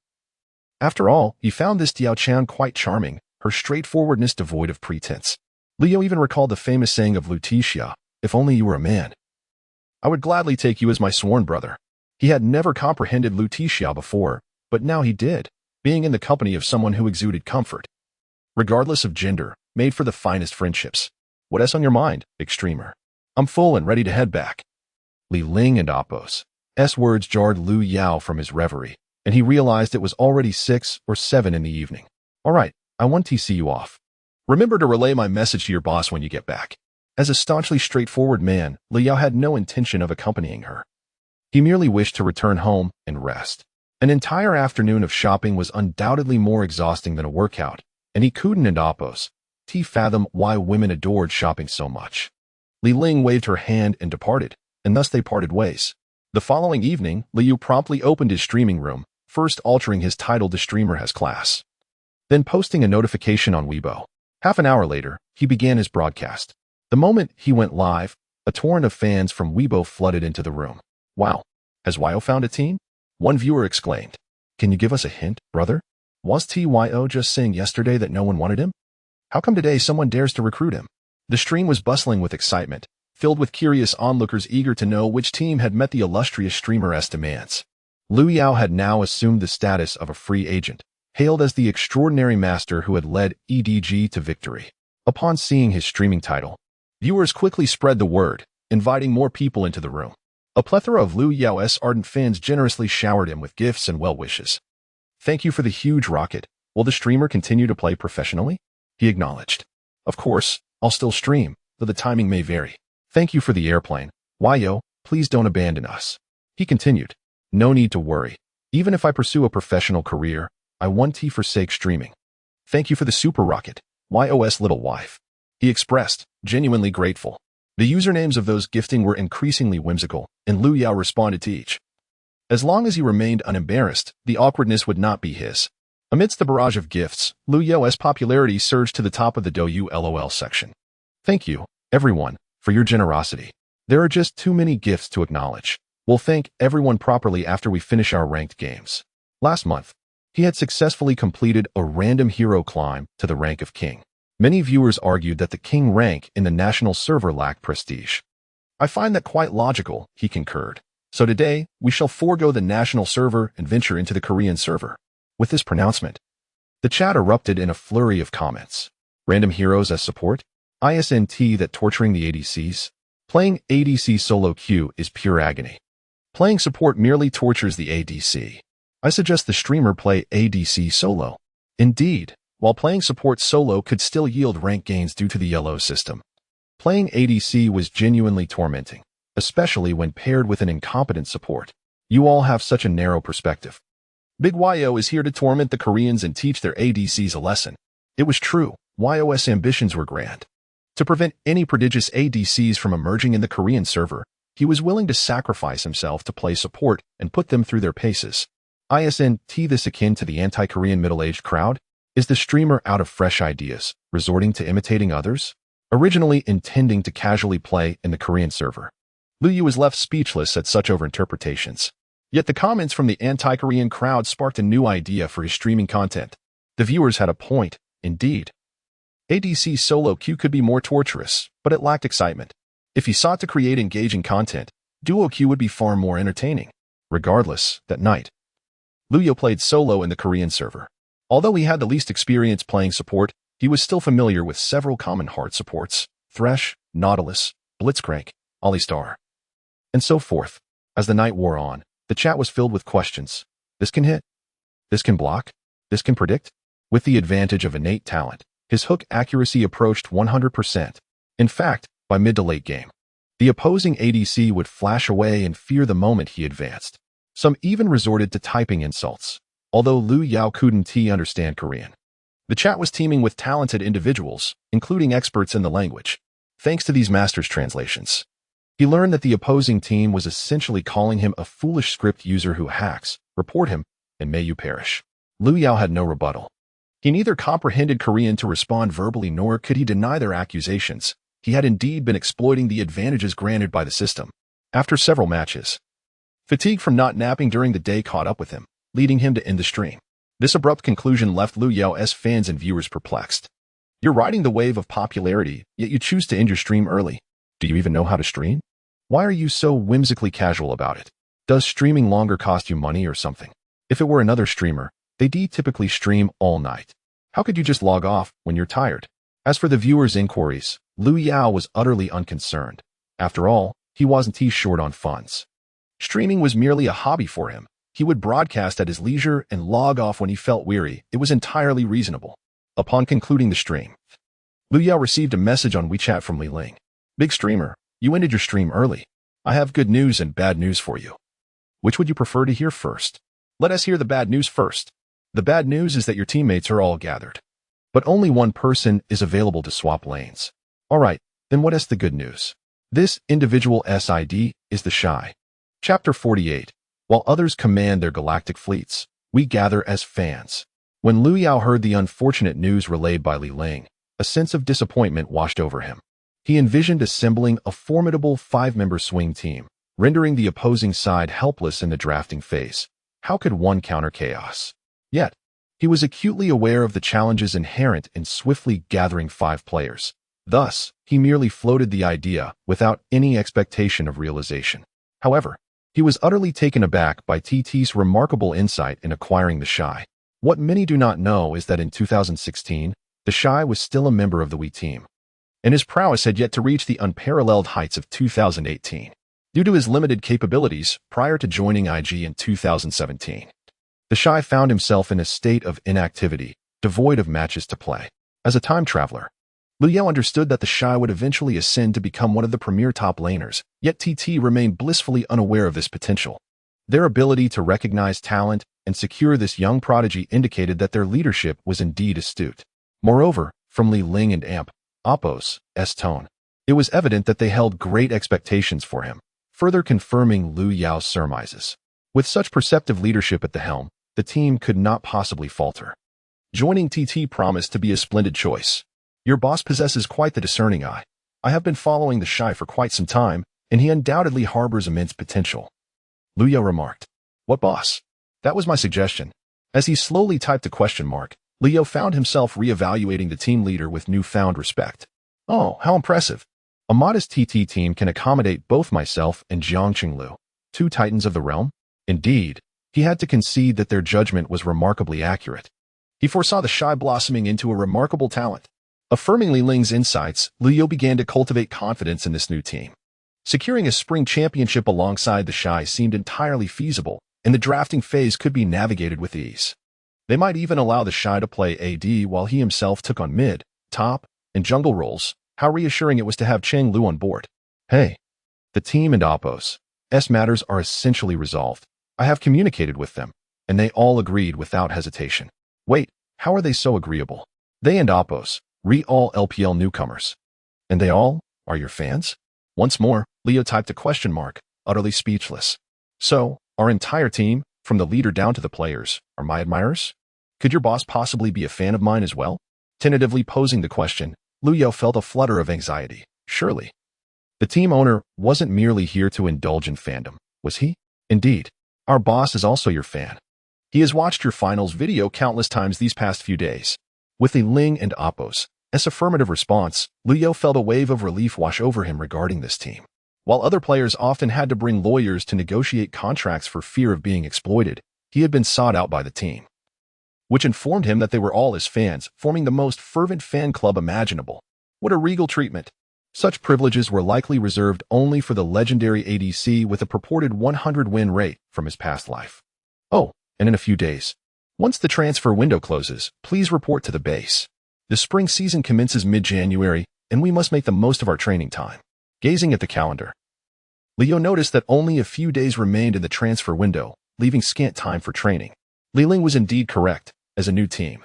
After all, he found this Diao Chan quite charming, her straightforwardness devoid of pretense. Leo even recalled the famous saying of Lutetia, "If only you were a man, I would gladly take you as my sworn brother." He had never comprehended Lutetia before, but now he did, being in the company of someone who exuded comfort. Regardless of gender, made for the finest friendships. What's on your mind, extremer? I'm full and ready to head back. Li Ling and Appo's words jarred Lu Yao from his reverie, and he realized it was already 6 or 7 in the evening. All right, I want to see you off. Remember to relay my message to your boss when you get back. As a staunchly straightforward man, Li Yao had no intention of accompanying her. He merely wished to return home and rest. An entire afternoon of shopping was undoubtedly more exhausting than a workout, and he couldn't fathom why women adored shopping so much. Li Ling waved her hand and departed, and thus they parted ways. The following evening, Liu promptly opened his streaming room, first altering his title to Streamer Has Class, then posting a notification on Weibo. Half an hour later, he began his broadcast. The moment he went live, a torrent of fans from Weibo flooded into the room. Wow, has Wyo found a team? One viewer exclaimed. Can you give us a hint, brother? Was Tyo just saying yesterday that no one wanted him? How come today someone dares to recruit him? The stream was bustling with excitement, filled with curious onlookers eager to know which team had met the illustrious streamer's demands. Lu Yao had now assumed the status of a free agent, hailed as the extraordinary master who had led EDG to victory. Upon seeing his streaming title, viewers quickly spread the word, inviting more people into the room. A plethora of Lu Yao's ardent fans generously showered him with gifts and well wishes. Thank you for the huge rocket. Will the streamer continue to play professionally? He acknowledged. Of course, I'll still stream, though the timing may vary. Thank you for the airplane. Wyo, please don't abandon us. He continued. No need to worry. Even if I pursue a professional career, I want to forsake streaming. Thank you for the super rocket, Yos little wife. He expressed, genuinely grateful. The usernames of those gifting were increasingly whimsical, and Lu Yao responded to each. As long as he remained unembarrassed, the awkwardness would not be his. Amidst the barrage of gifts, Lu Yao's popularity surged to the top of the Douyu LOL section. Thank you, everyone, for your generosity. There are just too many gifts to acknowledge. We'll thank everyone properly after we finish our ranked games. Last month, he had successfully completed a random hero climb to the rank of king. Many viewers argued that the king rank in the national server lacked prestige. I find that quite logical, he concurred. So today, we shall forego the national server and venture into the Korean server. With this pronouncement, the chat erupted in a flurry of comments. Random heroes as support? ISNT that torturing the ADCs? Playing ADC solo queue is pure agony. Playing support merely tortures the ADC. I suggest the streamer play ADC solo. Indeed, while playing support solo could still yield rank gains due to the yellow system, playing ADC was genuinely tormenting, especially when paired with an incompetent support. You all have such a narrow perspective. Big Yo is here to torment the Koreans and teach their ADCs a lesson. It was true, Yos ambitions were grand. To prevent any prodigious ADCs from emerging in the Korean server, he was willing to sacrifice himself to play support and put them through their paces. ISNT this akin to the anti-Korean middle-aged crowd? Is the streamer out of fresh ideas, resorting to imitating others? Originally intending to casually play in the Korean server, Lu Yu was left speechless at such overinterpretations. Yet the comments from the anti-Korean crowd sparked a new idea for his streaming content. The viewers had a point, indeed. ADC's solo queue could be more torturous, but it lacked excitement. If he sought to create engaging content, duo queue would be far more entertaining. Regardless, that night, Luyo played solo in the Korean server. Although he had the least experience playing support, he was still familiar with several common hard supports: Thresh, Nautilus, Blitzcrank, Alistar, and so forth. As the night wore on, the chat was filled with questions. This can hit. This can block. This can predict. With the advantage of innate talent, his hook accuracy approached 100%. In fact, by mid to late game, the opposing ADC would flash away and fear the moment he advanced. Some even resorted to typing insults, although Lu Yao couldn't understand Korean. The chat was teeming with talented individuals, including experts in the language. Thanks to these master's translations, he learned that the opposing team was essentially calling him a foolish script user who hacks. Report him, and may you perish. Lu Yao had no rebuttal. He neither comprehended Korean to respond verbally nor could he deny their accusations. He had indeed been exploiting the advantages granted by the system. After several matches, fatigue from not napping during the day caught up with him, leading him to end the stream. This abrupt conclusion left Lu Yao's fans and viewers perplexed. You're riding the wave of popularity, yet you choose to end your stream early. Do you even know how to stream? Why are you so whimsically casual about it? Does streaming longer cost you money or something? If it were another streamer, they'd typically stream all night. How could you just log off when you're tired? As for the viewers' inquiries, Lu Yao was utterly unconcerned. After all, he wasn't short on funds. Streaming was merely a hobby for him. He would broadcast at his leisure and log off when he felt weary. It was entirely reasonable. Upon concluding the stream, Lu Yao received a message on WeChat from Li Ling. Big streamer, you ended your stream early. I have good news and bad news for you. Which would you prefer to hear first? Let us hear the bad news first. The bad news is that your teammates are all gathered, but only one person is available to swap lanes. Alright, then what is the good news? This individual SID is the Shy. Chapter 48. While others command their galactic fleets, we gather as fans. When Lu Yao heard the unfortunate news relayed by Li Ling, a sense of disappointment washed over him. He envisioned assembling a formidable 5-member swing team, rendering the opposing side helpless in the drafting phase. How could one counter chaos? Yet, he was acutely aware of the challenges inherent in swiftly gathering 5 players. Thus, he merely floated the idea without any expectation of realization. However, he was utterly taken aback by TT's remarkable insight in acquiring the Shy. What many do not know is that in 2016, the Shy was still a member of the Wii team, and his prowess had yet to reach the unparalleled heights of 2018. Due to his limited capabilities prior to joining IG in 2017, the Shy found himself in a state of inactivity, devoid of matches to play. As a time traveler, Lu Yao understood that the Shy would eventually ascend to become one of the premier top laners, yet TT remained blissfully unaware of this potential. Their ability to recognize talent and secure this young prodigy indicated that their leadership was indeed astute. Moreover, from Li Ling and Oppo's tone, it was evident that they held great expectations for him, further confirming Lu Yao's surmises. With such perceptive leadership at the helm, the team could not possibly falter. Joining TT promised to be a splendid choice. Your boss possesses quite the discerning eye. I have been following the Shy for quite some time, and he undoubtedly harbors immense potential. Lu Yao remarked. What boss? That was my suggestion. As he slowly typed a question mark, Lu Yao found himself re-evaluating the team leader with newfound respect. Oh, how impressive. A modest TT team can accommodate both myself and Jiang Qinglu, 2 titans of the realm. Indeed, he had to concede that their judgment was remarkably accurate. He foresaw the Shy blossoming into a remarkable talent. Affirming Li Ling's insights, Lu Yao began to cultivate confidence in this new team. Securing a spring championship alongside the Shy seemed entirely feasible, and the drafting phase could be navigated with ease. They might even allow the Shy to play AD while he himself took on mid, top, and jungle roles. How reassuring it was to have Cheng Lu on board. Hey, the team and Oppo's matters are essentially resolved. I have communicated with them, and they all agreed without hesitation. Wait, how are they so agreeable? They and Oppo's, all LPL newcomers. And they all are your fans? Once more, Leo typed a question mark, utterly speechless. So, our entire team, from the leader down to the players, are my admirers? Could your boss possibly be a fan of mine as well? Tentatively posing the question, Lu Yao felt a flutter of anxiety. Surely. The team owner wasn't merely here to indulge in fandom, was he? Indeed. Our boss is also your fan. He has watched your finals video countless times these past few days. With a Ling and Appos as affirmative response, Liu Yao felt a wave of relief wash over him regarding this team. While other players often had to bring lawyers to negotiate contracts for fear of being exploited, he had been sought out by the team, which informed him that they were all his fans, forming the most fervent fan club imaginable. What a regal treatment! Such privileges were likely reserved only for the legendary ADC with a purported 100 win rate from his past life. Oh, and in a few days, once the transfer window closes, please report to the base. The spring season commences mid-January, and we must make the most of our training time. Gazing at the calendar, Leo noticed that only a few days remained in the transfer window, leaving scant time for training. Li Ling was indeed correct. As a new team,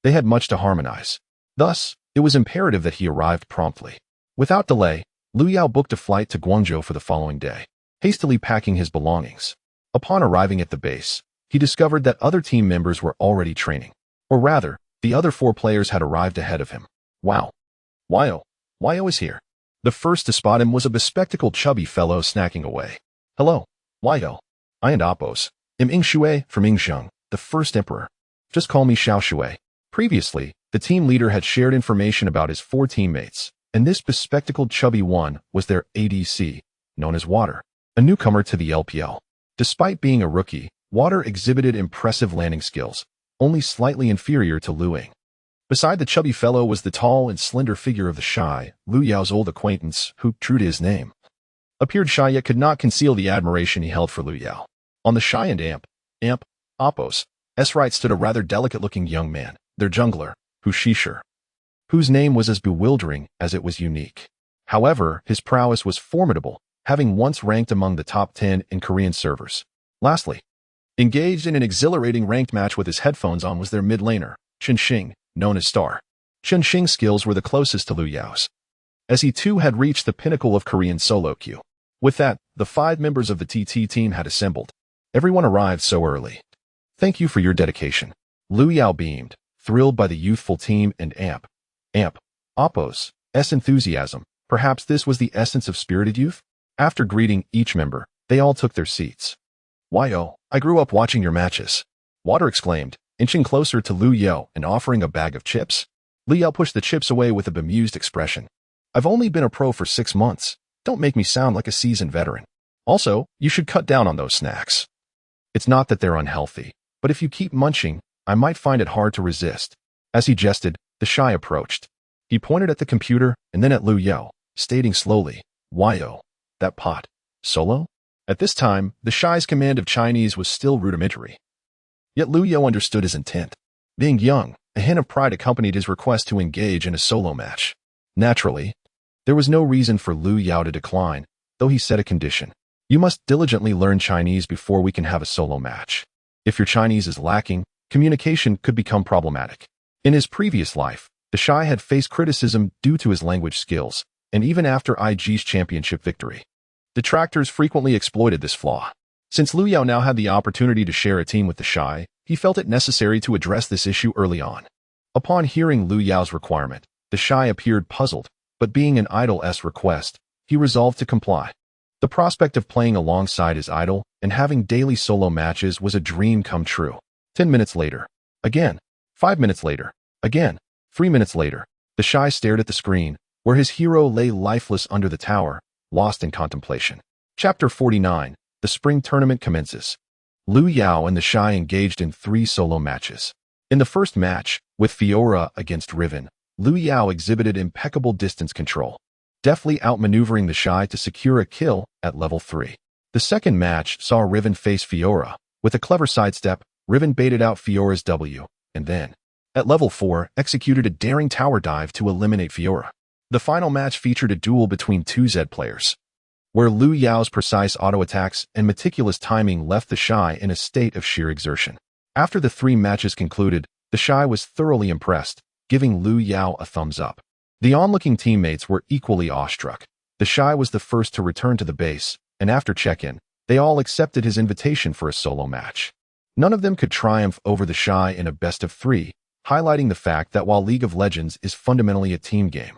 they had much to harmonize. Thus, it was imperative that he arrived promptly. Without delay, Liu Yao booked a flight to Guangzhou for the following day, hastily packing his belongings. Upon arriving at the base, he discovered that other team members were already training. Or rather, the other 4 players had arrived ahead of him. Wow! Wyo is here. The first to spot him was a bespectacled chubby fellow snacking away. Hello, Wyo. I and Appos am Ing Shui from Yingzheng, the first emperor. Just call me Xiao Shui. Previously, the team leader had shared information about his 4 teammates, and this bespectacled chubby one was their ADC, known as Water, a newcomer to the LPL. Despite being a rookie, Water exhibited impressive landing skills, only slightly inferior to Lu Ying. Beside the chubby fellow was the tall and slender figure of the shy, Liu Yao's old acquaintance, who, true to his name, appeared shy yet could not conceal the admiration he held for Liu Yao. On the shy and Appos' right stood a rather delicate-looking young man, their jungler, whose name was as bewildering as it was unique. However, his prowess was formidable, having once ranked among the top 10 in Korean servers. Lastly, engaged in an exhilarating ranked match with his headphones on was their mid laner, Chen Xing, known as Star. Chen Xing's skills were the closest to Liu Yao's, as he too had reached the pinnacle of Korean solo queue. With that, the 5 members of the TT team had assembled. Everyone arrived so early. Thank you for your dedication. Liu Yao beamed, thrilled by the youthful team and Appos' enthusiasm. Perhaps this was the essence of spirited youth? After greeting each member, they all took their seats. Wyo, I grew up watching your matches, Water exclaimed, inching closer to Liu Yao and offering a bag of chips. Liu Yao pushed the chips away with a bemused expression. I've only been a pro for 6 months. Don't make me sound like a seasoned veteran. Also, you should cut down on those snacks. It's not that they're unhealthy, but if you keep munching, I might find it hard to resist. As he jested, the shy approached. He pointed at the computer and then at Liu Yao, stating slowly, Wyo, that pot. Solo? At this time, the shy's command of Chinese was still rudimentary. Yet Liu Yao understood his intent. Being young, a hint of pride accompanied his request to engage in a solo match. Naturally, there was no reason for Liu Yao to decline, though he set a condition. You must diligently learn Chinese before we can have a solo match. If your Chinese is lacking, communication could become problematic. In his previous life, the shy had faced criticism due to his language skills, and even after IG's championship victory, detractors frequently exploited this flaw. Since Liu Yao now had the opportunity to share a team with the shy, he felt it necessary to address this issue early on. Upon hearing Liu Yao's requirement, the shy appeared puzzled, but being an idol's request, he resolved to comply. The prospect of playing alongside his idol and having daily solo matches was a dream come true. 10 minutes later. Again. 5 minutes later. Again. 3 minutes later. The shy stared at the screen, where his hero lay lifeless under the tower, lost in contemplation. Chapter 49. The spring tournament commences. Liu Yao and the shy engaged in 3 solo matches. In the first match, with Fiora against Riven, Liu Yao exhibited impeccable distance control, deftly outmaneuvering the shy to secure a kill at level 3. The second match saw Riven face Fiora. With a clever sidestep, Riven baited out Fiora's W, and then, at level 4, executed a daring tower dive to eliminate Fiora. The final match featured a duel between 2 Z players, where Liu Yao's precise auto-attacks and meticulous timing left the shy in a state of sheer exertion. After the 3 matches concluded, the shy was thoroughly impressed, giving Liu Yao a thumbs up. The onlooking teammates were equally awestruck. The shy was the first to return to the base, and after check-in, they all accepted his invitation for a solo match. None of them could triumph over the shy in a best-of-3, highlighting the fact that while League of Legends is fundamentally a team game,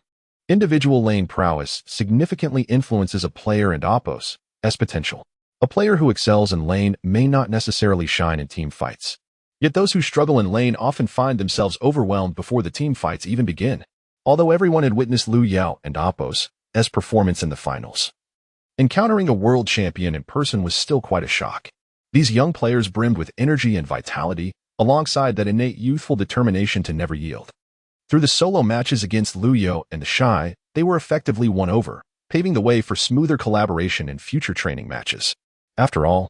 individual lane prowess significantly influences a player and Appos' potential. A player who excels in lane may not necessarily shine in team fights. Yet those who struggle in lane often find themselves overwhelmed before the team fights even begin. Although everyone had witnessed Liu Yao and Appo's performance in the finals, encountering a world champion in person was still quite a shock. These young players brimmed with energy and vitality, alongside that innate youthful determination to never yield. Through the solo matches against Liu Yao and the Shy, they were effectively won over, paving the way for smoother collaboration in future training matches. After all,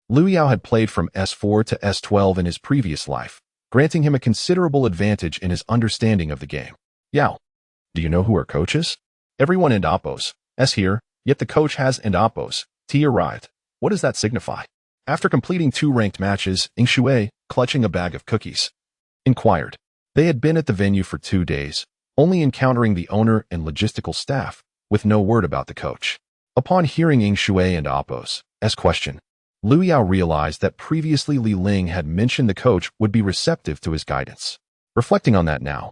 Liu Yao had played from S4 to S12 in his previous life, granting him a considerable advantage in his understanding of the game. Yao, do you know who our coach is? Everyone and Appo's here, yet the coach has and Appo's arrived. What does that signify? After completing 2 ranked matches, Shui, clutching a bag of cookies, inquired. They had been at the venue for 2 days, only encountering the owner and logistical staff, with no word about the coach. Upon hearing Shui and Appo's question, Liu Yao realized that previously Li Ling had mentioned the coach would be receptive to his guidance. Reflecting on that now,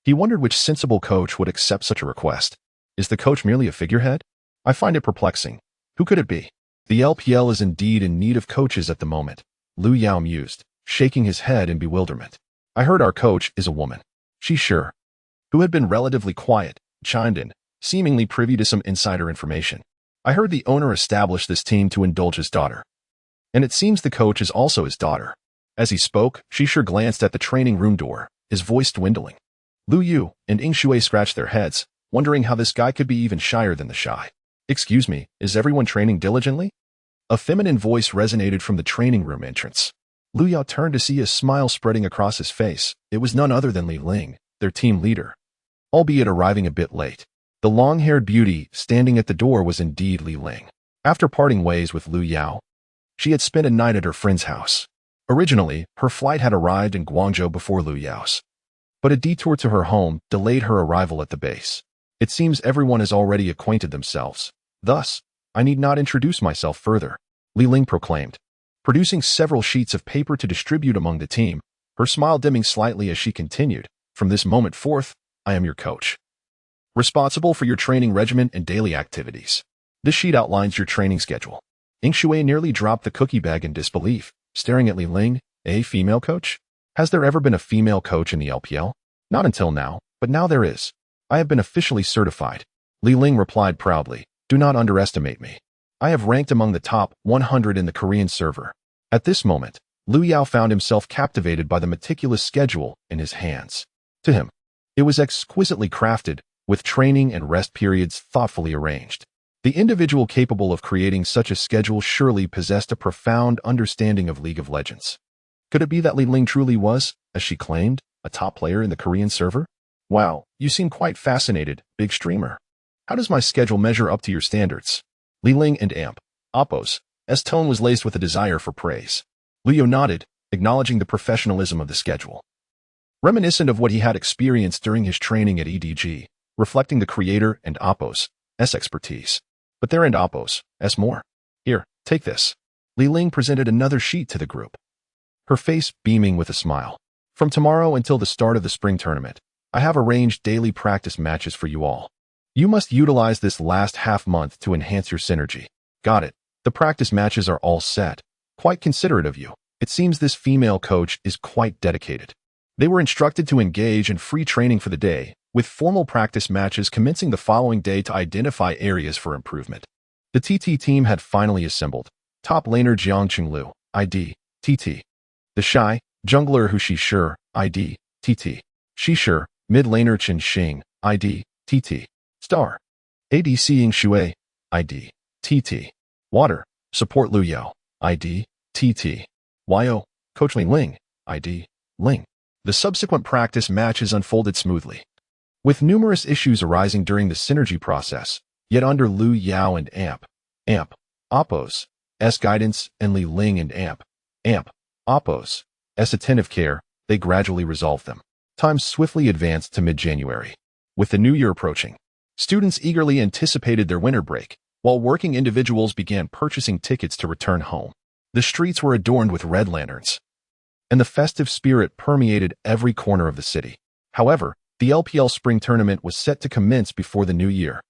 he wondered which sensible coach would accept such a request. Is the coach merely a figurehead? I find it perplexing. Who could it be? The LPL is indeed in need of coaches at the moment, Liu Yao mused, shaking his head in bewilderment. I heard our coach is a woman. She sure, who had been relatively quiet, chimed in, seemingly privy to some insider information. I heard the owner established this team to indulge his daughter. And it seems the coach is also his daughter. As he spoke, Shisher glanced at the training room door, his voice dwindling. Liu Yu and Shui scratched their heads, wondering how this guy could be even shyer than the Shy. Excuse me, is everyone training diligently? A feminine voice resonated from the training room entrance. Liu Yao turned to see a smile spreading across his face. It was none other than Li Ling, their team leader. Albeit arriving a bit late, the long-haired beauty standing at the door was indeed Li Ling. After parting ways with Liu Yao, she had spent a night at her friend's house. Originally, her flight had arrived in Guangzhou before Liu Yao's, but a detour to her home delayed her arrival at the base. It seems everyone has already acquainted themselves. Thus, I need not introduce myself further, Li Ling proclaimed, producing several sheets of paper to distribute among the team, her smile dimming slightly as she continued. From this moment forth, I am your coach, responsible for your training regimen and daily activities. This sheet outlines your training schedule. Shui nearly dropped the cookie bag in disbelief, staring at Li Ling. A female coach? Has there ever been a female coach in the LPL? Not until now, but now there is. I have been officially certified. Li Ling replied proudly. Do not underestimate me. I have ranked among the top 100 in the Korean server. At this moment, Liu Yao found himself captivated by the meticulous schedule in his hands. To him, it was exquisitely crafted, with training and rest periods thoughtfully arranged. The individual capable of creating such a schedule surely possessed a profound understanding of League of Legends. Could it be that Li Ling truly was, as she claimed, a top player in the Korean server? Wow, you seem quite fascinated, big streamer. How does my schedule measure up to your standards? Li Ling and Appo's tone was laced with a desire for praise. Liu Yao nodded, acknowledging the professionalism of the schedule, reminiscent of what he had experienced during his training at EDG, reflecting the creator and Appo's expertise. But there and Appo's more. Here, take this. Li Ling presented another sheet to the group, her face beaming with a smile. From tomorrow until the start of the spring tournament, I have arranged daily practice matches for you all. You must utilize this last half month to enhance your synergy. Got it. The practice matches are all set. Quite considerate of you. It seems this female coach is quite dedicated. They were instructed to engage in free training for the day, with formal practice matches commencing the following day to identify areas for improvement. The TT team had finally assembled. Top laner Jiang Qinglu, ID, TT. The Shy, jungler Hu Shishir, ID, TT. Shishir, mid laner Chen Xing, ID, TT. Star. ADC Shui, ID, TT. Water, support Liu Yao, ID, TT. YO, Coach Li Ling, ID, Ling. The subsequent practice matches unfolded smoothly, with numerous issues arising during the synergy process, yet under Liu Yao and Appo's guidance and Li Ling and Appo's attentive care, they gradually resolved them. Time swiftly advanced to mid-January. With the new year approaching, students eagerly anticipated their winter break, while working individuals began purchasing tickets to return home. The streets were adorned with red lanterns, and the festive spirit permeated every corner of the city. However, the LPL Spring Tournament was set to commence before the new year.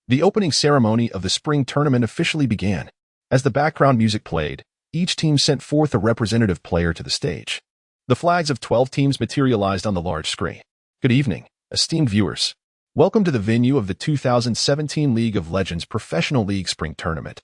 The opening ceremony of the Spring Tournament officially began. As the background music played, each team sent forth a representative player to the stage. The flags of 12 teams materialized on the large screen. Good evening, esteemed viewers. Welcome to the venue of the 2017 League of Legends Professional League Spring Tournament.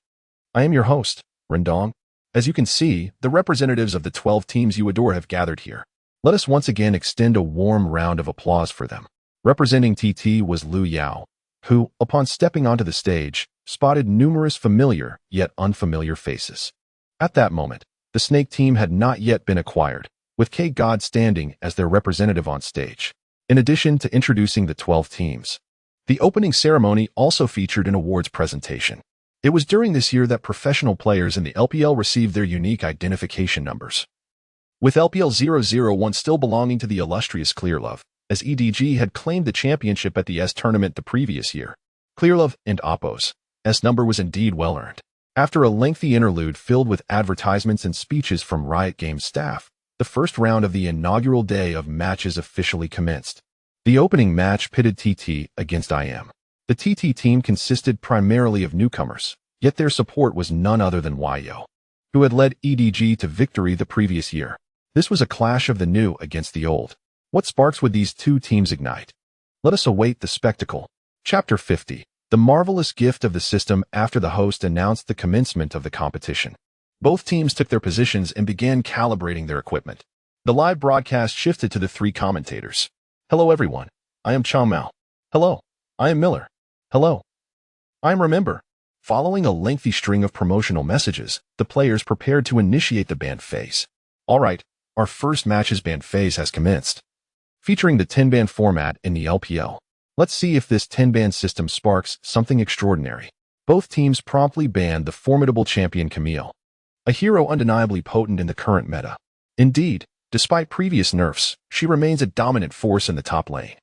I am your host, Rendong. As you can see, the representatives of the 12 teams you adore have gathered here. Let us once again extend a warm round of applause for them. Representing TT was Lu Yao, who, upon stepping onto the stage, spotted numerous familiar yet unfamiliar faces. At that moment, the Snake team had not yet been acquired, with K-God standing as their representative on stage. In addition to introducing the 12 teams, the opening ceremony also featured an awards presentation. It was during this year that professional players in the LPL received their unique identification numbers. With LPL 001 still belonging to the illustrious Clearlove, as EDG had claimed the championship at the S tournament the previous year. Clearlove and Oppo's S number was indeed well-earned. After a lengthy interlude filled with advertisements and speeches from Riot Games staff, the first round of the inaugural day of matches officially commenced. The opening match pitted TT against IM. The TT team consisted primarily of newcomers, yet their support was none other than Yo, who had led EDG to victory the previous year. This was a clash of the new against the old. What sparks would these two teams ignite? Let us await the spectacle. Chapter 50. The marvelous gift of the system after the host announced the commencement of the competition. Both teams took their positions and began calibrating their equipment. The live broadcast shifted to the three commentators. Hello everyone, I am Chong Mao. Hello, I am Miller. Hello, I am Remember. Following a lengthy string of promotional messages, the players prepared to initiate the band phase. Alright, our first match's band phase has commenced. Featuring the 10-band format in the LPL. Let's see if this 10-band system sparks something extraordinary. Both teams promptly banned the formidable champion Camille, a hero undeniably potent in the current meta. Indeed, despite previous nerfs, she remains a dominant force in the top lane,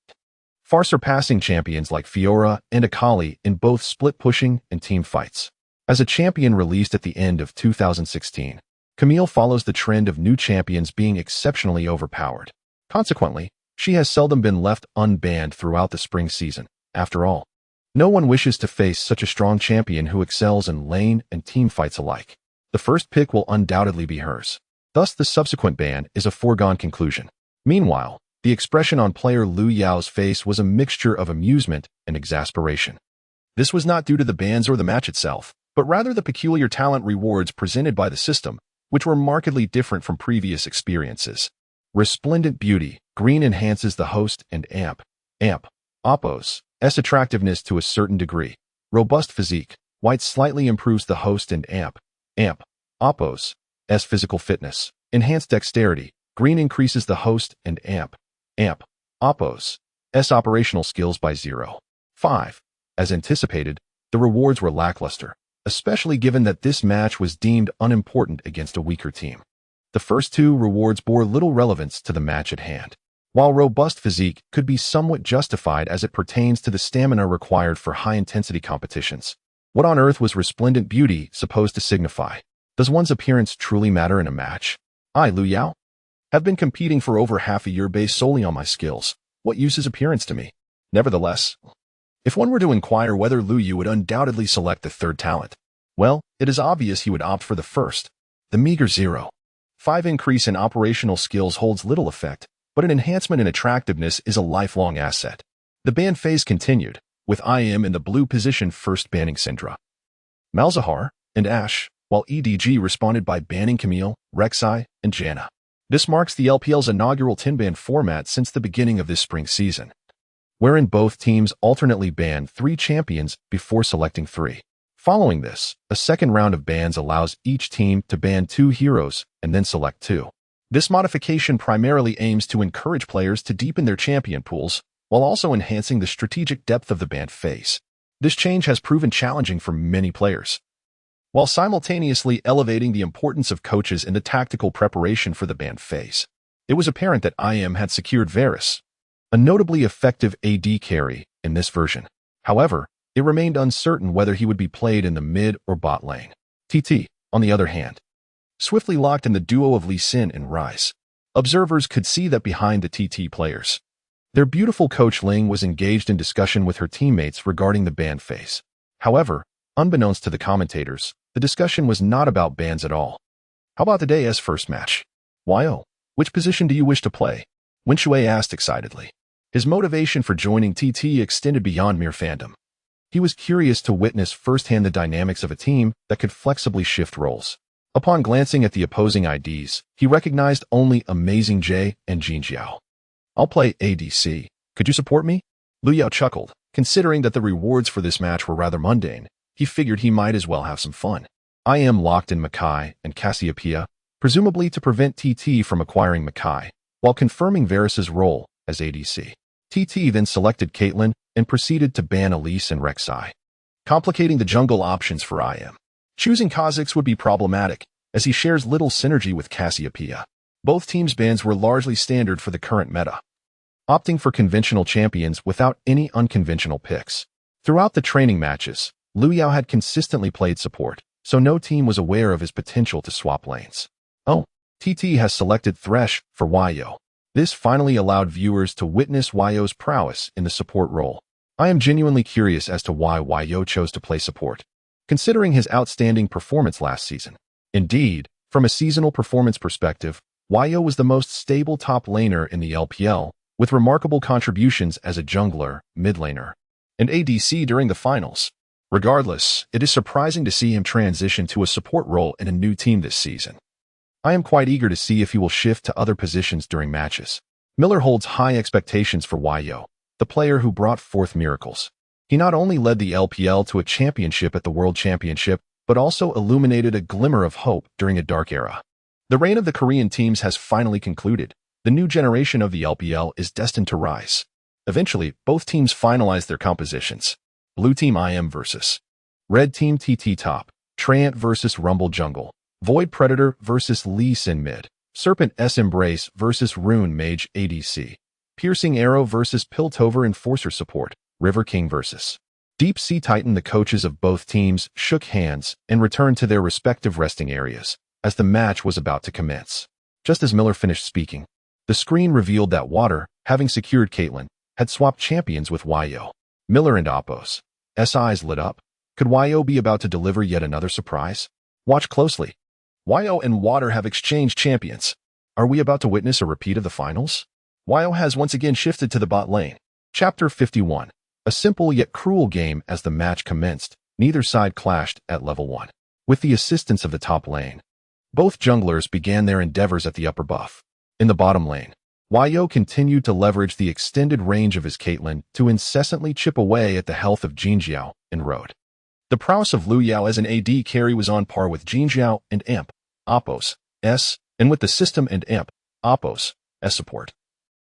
far surpassing champions like Fiora and Akali in both split pushing and team fights. As a champion released at the end of 2016, Camille follows the trend of new champions being exceptionally overpowered. Consequently, she has seldom been left unbanned throughout the spring season. After all, no one wishes to face such a strong champion who excels in lane and team fights alike. The first pick will undoubtedly be hers. Thus, the subsequent ban is a foregone conclusion. Meanwhile, the expression on player Lu Yao's face was a mixture of amusement and exasperation. This was not due to the bans or the match itself, but rather the peculiar talent rewards presented by the system, which were markedly different from previous experiences. Resplendent beauty, green enhances the host and amp, Oppo's S attractiveness to a certain degree. Robust physique, white slightly improves the host and amp, Oppo's S physical fitness. Enhanced dexterity, green increases the host and amp, Oppo's S operational skills by 0.5. As anticipated, the rewards were lackluster, especially given that this match was deemed unimportant against a weaker team. The first two rewards bore little relevance to the match at hand. While robust physique could be somewhat justified as it pertains to the stamina required for high-intensity competitions, what on earth was resplendent beauty supposed to signify? Does one's appearance truly matter in a match? I, Lu Yao, have been competing for over half a year based solely on my skills. What use is appearance to me? Nevertheless, if one were to inquire whether Lu Yu would undoubtedly select the third talent, well, it is obvious he would opt for the first. The meager 0.5 increase in operational skills holds little effect, but an enhancement in attractiveness is a lifelong asset. The ban phase continued, with IM in the blue position first banning Syndra, Malzahar, and Ashe, while EDG responded by banning Camille, Rek'Sai, and Janna. This marks the LPL's inaugural 10-ban format since the beginning of this spring season, wherein both teams alternately banned 3 champions before selecting 3. Following this, a second round of bans allows each team to ban 2 heroes and then select 2. This modification primarily aims to encourage players to deepen their champion pools, while also enhancing the strategic depth of the ban phase. This change has proven challenging for many players, while simultaneously elevating the importance of coaches in the tactical preparation for the ban phase. It was apparent that IM had secured Varus, a notably effective AD carry in this version. However, it remained uncertain whether he would be played in the mid or bot lane. TT, on the other hand, swiftly locked in the duo of Lee Sin and Ryze. Observers could see that behind the TT players, their beautiful coach Ling was engaged in discussion with her teammates regarding the ban phase. However, unbeknownst to the commentators, The discussion was not about bans at all. How about today's first match? Yo, which position do you wish to play? Winshui asked excitedly. His motivation for joining TT extended beyond mere fandom. He was curious to witness firsthand the dynamics of a team that could flexibly shift roles. Upon glancing at the opposing IDs, he recognized only Amazing J and Jin Jiao. I'll play ADC. Could you support me? Lu Yao chuckled. Considering that the rewards for this match were rather mundane, he figured he might as well have some fun. I am locked in Makai and Cassiopeia, presumably to prevent TT from acquiring Makai, while confirming Varus's role as ADC. TT then selected Caitlyn and proceeded to ban Elise and Rek'Sai, complicating the jungle options for IM. Choosing Kha'Zix would be problematic, as he shares little synergy with Cassiopeia. Both teams' bans were largely standard for the current meta, opting for conventional champions without any unconventional picks. Throughout the training matches, Lu Yao had consistently played support, so no team was aware of his potential to swap lanes. Oh, TT has selected Thresh for Yo. This finally allowed viewers to witness Yo's prowess in the support role. I am genuinely curious as to why Yo chose to play support, considering his outstanding performance last season. Indeed, from a seasonal performance perspective, Yo was the most stable top laner in the LPL, with remarkable contributions as a jungler, mid laner, and ADC during the finals. Regardless, it is surprising to see him transition to a support role in a new team this season. I am quite eager to see if he will shift to other positions during matches. Miller holds high expectations for Yo, the player who brought forth miracles. He not only led the LPL to a championship at the World Championship, but also illuminated a glimmer of hope during a dark era. The reign of the Korean teams has finally concluded. The new generation of the LPL is destined to rise. Eventually, both teams finalized their compositions. Blue Team IM versus Red Team TT Top, Treant versus Rumble Jungle, Void Predator versus Lee Sin Mid, Serpent S Embrace versus Rune Mage ADC, Piercing Arrow versus Piltover Enforcer Support, River King versus Deep Sea Titan. The coaches of both teams shook hands and returned to their respective resting areas as the match was about to commence. Just as Miller finished speaking, the screen revealed that Water, having secured Caitlyn, had swapped champions with Yo. Miller and Appos' eyes lit up. Could Yo be about to deliver yet another surprise? Watch closely. Yo and Water have exchanged champions. Are we about to witness a repeat of the finals? Yo has once again shifted to the bot lane. Chapter 51. A simple yet cruel game. As the match commenced, neither side clashed at level 1. With the assistance of the top lane, both junglers began their endeavors at the upper buff. In the bottom lane, Yo continued to leverage the extended range of his Caitlyn to incessantly chip away at the health of Jin Jiao and Road. The prowess of Lu Yao as an AD carry was on par with Jin Jiao and Amp, Appos, S, and with the system and Amp, Appos, S support.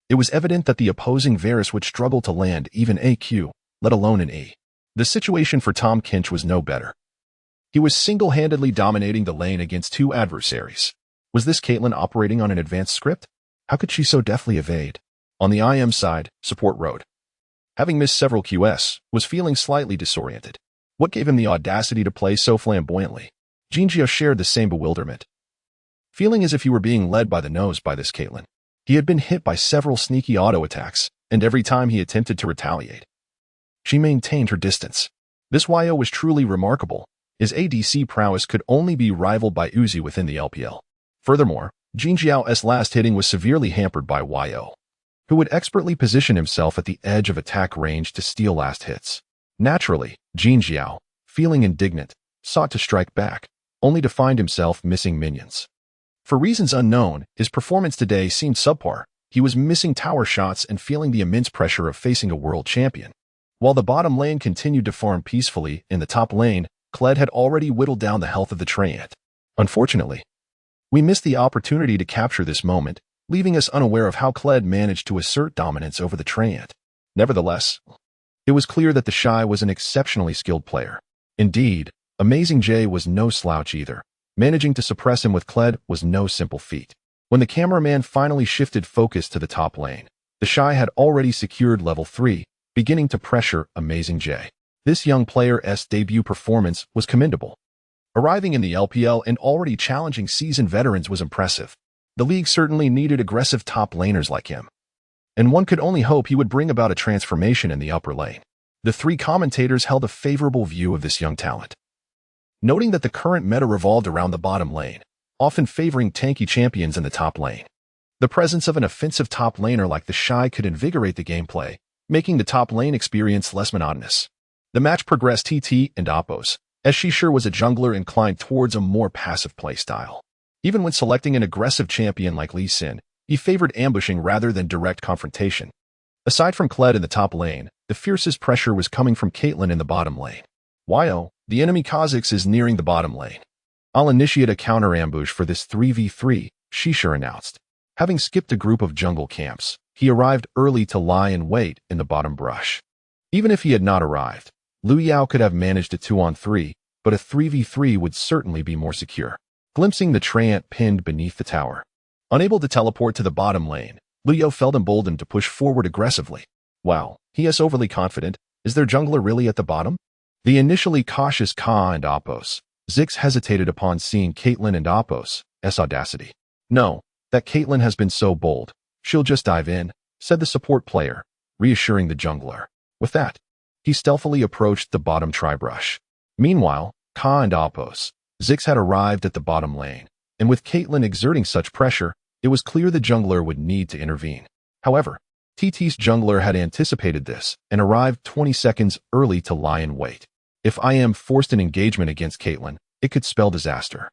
It was evident that the opposing Varus would struggle to land even AQ, let alone an E. The situation for Tom Kinch was no better. He was single-handedly dominating the lane against two adversaries. Was this Caitlyn operating on an advanced script? How could she so deftly evade? On the IM side, support Road, having missed several QS, was feeling slightly disoriented. What gave him the audacity to play so flamboyantly? Jin Jiao shared the same bewilderment, feeling as if he were being led by the nose by this Caitlyn. He had been hit by several sneaky auto attacks, and every time he attempted to retaliate, she maintained her distance. This Yo was truly remarkable. His ADC prowess could only be rivaled by Uzi within the LPL. Furthermore, Jin Jiao's last hitting was severely hampered by Yo, who would expertly position himself at the edge of attack range to steal last hits. Naturally, Jin Jiao, feeling indignant, sought to strike back, only to find himself missing minions. For reasons unknown, his performance today seemed subpar. He was missing tower shots and feeling the immense pressure of facing a world champion. While the bottom lane continued to farm peacefully, in the top lane, Kled had already whittled down the health of the Treant. Unfortunately, we missed the opportunity to capture this moment, leaving us unaware of how Kled managed to assert dominance over the Treant. Nevertheless, it was clear that the Shy was an exceptionally skilled player. Indeed, Amazing J was no slouch either. Managing to suppress him with Kled was no simple feat. When the cameraman finally shifted focus to the top lane, the Shy had already secured level 3, beginning to pressure Amazing J. This young player's debut performance was commendable. Arriving in the LPL and already challenging seasoned veterans was impressive. The league certainly needed aggressive top laners like him, and one could only hope he would bring about a transformation in the upper lane. The three commentators held a favorable view of this young talent. noting that the current meta revolved around the bottom lane, often favoring tanky champions in the top lane. The presence of an offensive top laner like the Shy could invigorate the gameplay, making the top lane experience less monotonous. The match progressed TT and Oppos, as Shishir was a jungler inclined towards a more passive playstyle. Even when selecting an aggressive champion like Lee Sin, he favored ambushing rather than direct confrontation. Aside from Kled in the top lane, the fiercest pressure was coming from Caitlyn in the bottom lane. Yo, the enemy Kha'Zix is nearing the bottom lane. I'll initiate a counter ambush for this 3v3, Shishir announced. Having skipped a group of jungle camps, he arrived early to lie in wait in the bottom brush. Even if he had not arrived, Liu Yao could have managed a 2-on-3, but a 3v3 would certainly be more secure. Glimpsing the Treant pinned beneath the tower. Unable to teleport to the bottom lane, Liu Yao felt emboldened to push forward aggressively. Wow, he is overly confident. Is their jungler really at the bottom? The initially cautious Ka and Oppos, Ziggs hesitated upon seeing Caitlyn and Oppos' audacity. No, that Caitlyn has been so bold. She'll just dive in, said the support player, reassuring the jungler. With that, he stealthily approached the bottom tri-brush. Meanwhile, Ka and Oppos, Ziggs had arrived at the bottom lane, and with Caitlyn exerting such pressure, it was clear the jungler would need to intervene. However, TT's jungler had anticipated this and arrived 20 seconds early to lie in wait. If IM forced an engagement against Caitlyn, it could spell disaster.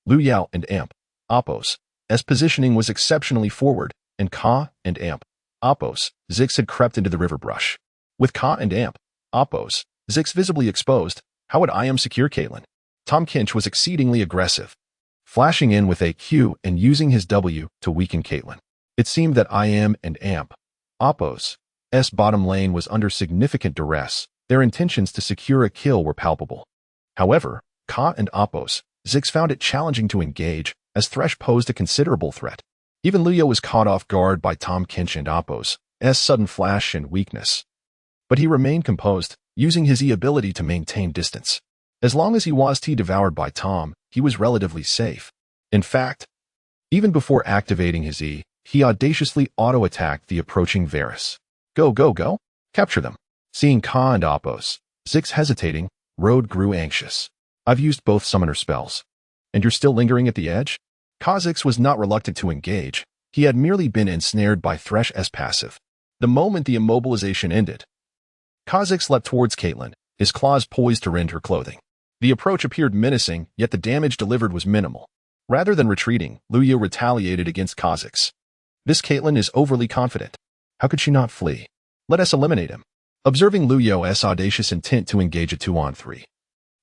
Liu Yao and Amp, Oppos, as positioning was exceptionally forward, and Ka and Amp, Oppos, Ziggs had crept into the river brush. With Ka and Amp, Oppos, Ziggs visibly exposed, how would IM secure Caitlyn? Tahm Kench was exceedingly aggressive, flashing in with a Q and using his W to weaken Caitlyn. It seemed that IM and Amp, Oppos' bottom lane was under significant duress. Their intentions to secure a kill were palpable. However, Ka and Oppos, Ziggs found it challenging to engage, as Thresh posed a considerable threat. Even Liu Yao was caught off guard by Tahm Kench and Oppos' sudden flash and weakness. But he remained composed, using his E ability to maintain distance. As long as he was devoured by Tahm, he was relatively safe. In fact, even before activating his E, he audaciously auto-attacked the approaching Varus. Go, go, go! Capture them! Seeing Ka and Oppos, Ziggs hesitating, Road grew anxious. I've used both summoner spells. And you're still lingering at the edge? Kha'Zix was not reluctant to engage. He had merely been ensnared by Thresh's passive. The moment the immobilization ended, Kha'Zix leapt towards Caitlyn, his claws poised to rend her clothing. The approach appeared menacing, yet the damage delivered was minimal. Rather than retreating, Liu Yao retaliated against Kha'Zix. This Caitlyn is overly confident. How could she not flee? Let us eliminate him. Observing Liu Yao's audacious intent to engage a 2-on-3,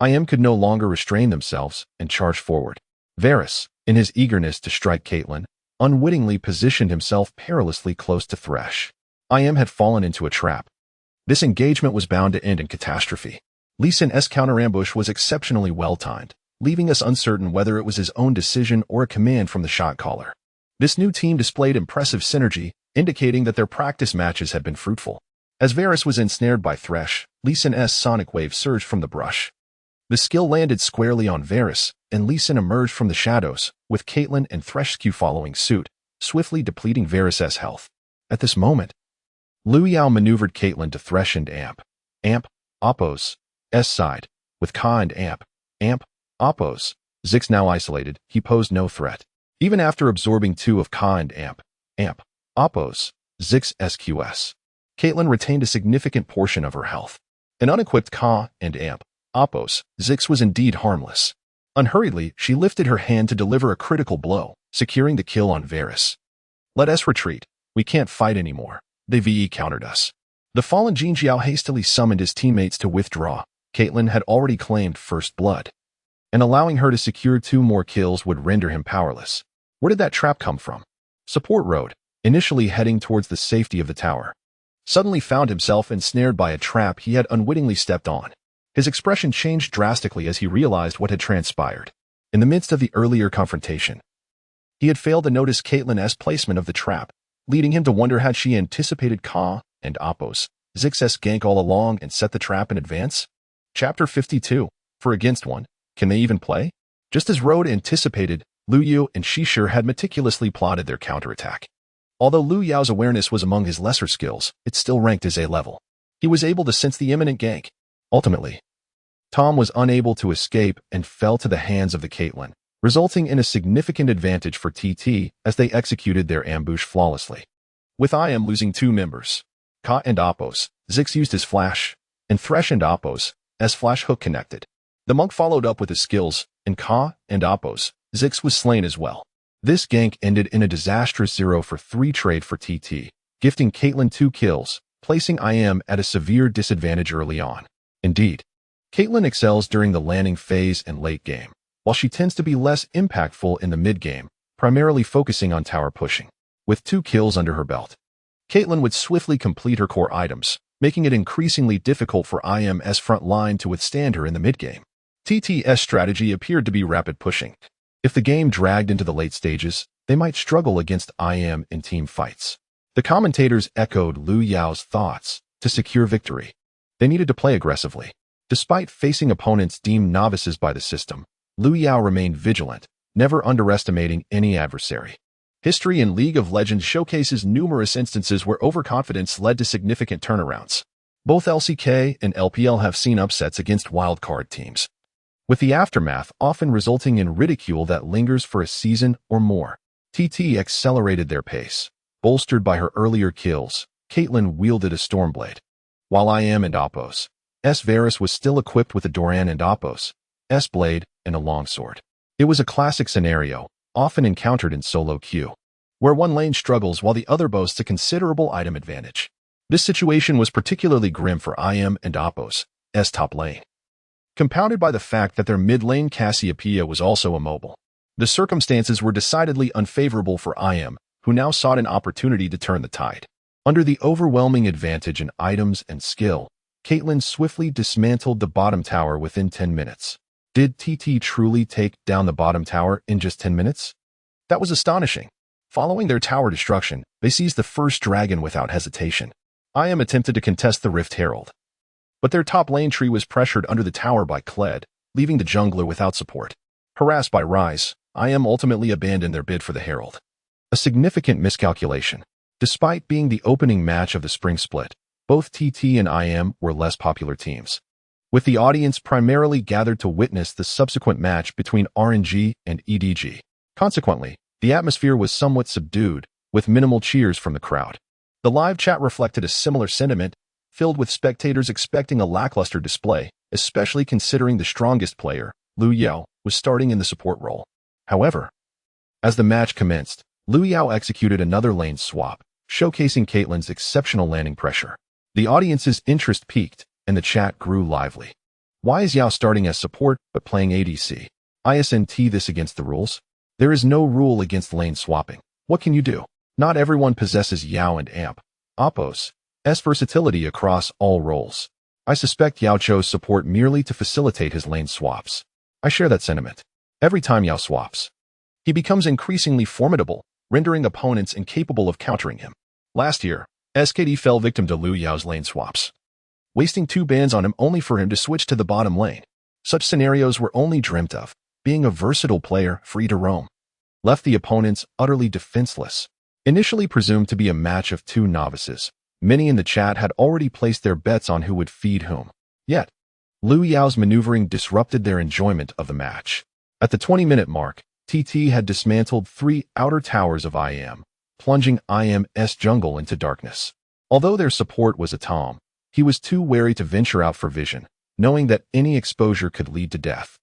IM could no longer restrain themselves and charged forward. Varus, in his eagerness to strike Caitlyn, unwittingly positioned himself perilously close to Thresh. IM had fallen into a trap. This engagement was bound to end in catastrophe. Lee Sin's counter-ambush was exceptionally well-timed, leaving us uncertain whether it was his own decision or a command from the shot caller. This new team displayed impressive synergy, indicating that their practice matches had been fruitful. As Varus was ensnared by Thresh, Lee Sin's sonic wave surged from the brush. The skill landed squarely on Varus, and Lee Sin emerged from the shadows, with Caitlyn and Thresh's following suit, swiftly depleting Varus's health. At this moment, Liu Yao maneuvered Caitlyn to Thresh and Amp, Oppos' side. With Ka and Amp, Oppos, Ziggs now isolated, he posed no threat. Even after absorbing 2 of Ka and Amp, Oppos, Ziggs' SQS, Caitlyn retained a significant portion of her health. An unequipped Ka and Amp, Oppos, Ziggs was indeed harmless. Unhurriedly, she lifted her hand to deliver a critical blow, securing the kill on Varus. Let us retreat. We can't fight anymore. They VE countered us. The fallen Jin Jiao hastily summoned his teammates to withdraw. Caitlyn had already claimed first blood, and allowing her to secure 2 more kills would render him powerless. Where did that trap come from? Support Road, initially heading towards the safety of the tower, suddenly found himself ensnared by a trap he had unwittingly stepped on. His expression changed drastically as he realized what had transpired. In the midst of the earlier confrontation, he had failed to notice Caitlyn's placement of the trap, leading him to wonder had she anticipated Ka and Oppos' Ziggs' gank all along and set the trap in advance? Chapter 52. For against one, can they even play? Just as Road anticipated, Liu Yao and Shishir had meticulously plotted their counterattack. Although Liu Yao's awareness was among his lesser skills, it still ranked as A level. He was able to sense the imminent gank. Ultimately, Tom was unable to escape and fell to the hands of the Caitlyn, resulting in a significant advantage for TT as they executed their ambush flawlessly. With IM losing 2 members, Ka and Appos, Zix used his flash, and Thresh and Appos, as flash hook connected. The monk followed up with his skills, and Ka and Appos, Zix was slain as well. This gank ended in a disastrous 0-for-3 trade for TT, gifting Caitlyn 2 kills, placing IM at a severe disadvantage early on. Indeed, Caitlyn excels during the landing phase and late game, while she tends to be less impactful in the mid-game, primarily focusing on tower pushing. With 2 kills under her belt, Caitlyn would swiftly complete her core items, making it increasingly difficult for IM's front line to withstand her in the mid-game. TT's strategy appeared to be rapid pushing. If the game dragged into the late stages, they might struggle against IM in team fights. The commentators echoed Lu Yao's thoughts to secure victory. They needed to play aggressively. Despite facing opponents deemed novices by the system, Lu Yao remained vigilant, never underestimating any adversary. History in League of Legends showcases numerous instances where overconfidence led to significant turnarounds. Both LCK and LPL have seen upsets against wildcard teams, with the aftermath often resulting in ridicule that lingers for a season or more. TT accelerated their pace. Bolstered by her earlier kills, Caitlyn wielded a Stormblade, while IM and Appos' Varus was still equipped with a Doran and Appos' Blade and a longsword. It was a classic scenario, often encountered in solo queue, where one lane struggles while the other boasts a considerable item advantage. This situation was particularly grim for IM and Appos' top lane, compounded by the fact that their mid lane Cassiopeia was also immobile. The circumstances were decidedly unfavorable for IM, who now sought an opportunity to turn the tide. Under the overwhelming advantage in items and skill, Caitlyn swiftly dismantled the bottom tower within 10 minutes. Did TT truly take down the bottom tower in just 10 minutes? That was astonishing. Following their tower destruction, they seized the first dragon without hesitation. IM attempted to contest the Rift Herald, but their top lane tree was pressured under the tower by Kled, leaving the jungler without support. Harassed by Ryze, IM ultimately abandoned their bid for the Herald. A significant miscalculation. Despite being the opening match of the spring split, both TT and IM were less popular teams, with the audience primarily gathered to witness the subsequent match between RNG and EDG. Consequently, the atmosphere was somewhat subdued, with minimal cheers from the crowd. The live chat reflected a similar sentiment, filled with spectators expecting a lackluster display, especially considering the strongest player, Lu Yao, was starting in the support role. However, as the match commenced, Lu Yao executed another lane swap, showcasing Caitlyn's exceptional landing pressure. The audience's interest peaked, and the chat grew lively. Why is Yao starting as support but playing ADC? ISNT this against the rules? There is no rule against lane swapping. What can you do? Not everyone possesses Yao and Amp, Appos' versatility across all roles. I suspect Yao chose support merely to facilitate his lane swaps. I share that sentiment. Every time Yao swaps, he becomes increasingly formidable, rendering opponents incapable of countering him. Last year, SKD fell victim to Lu Yao's lane swaps, wasting 2 bans on him only for him to switch to the bottom lane. Such scenarios were only dreamt of. Being a versatile player free to roam left the opponents utterly defenseless. Initially presumed to be a match of 2 novices, many in the chat had already placed their bets on who would feed whom. Yet, Lu Yao's maneuvering disrupted their enjoyment of the match. At the 20-minute mark, TT had dismantled 3 outer towers of IM, plunging IM's jungle into darkness. Although their support was a Tom, he was too wary to venture out for vision, knowing that any exposure could lead to death.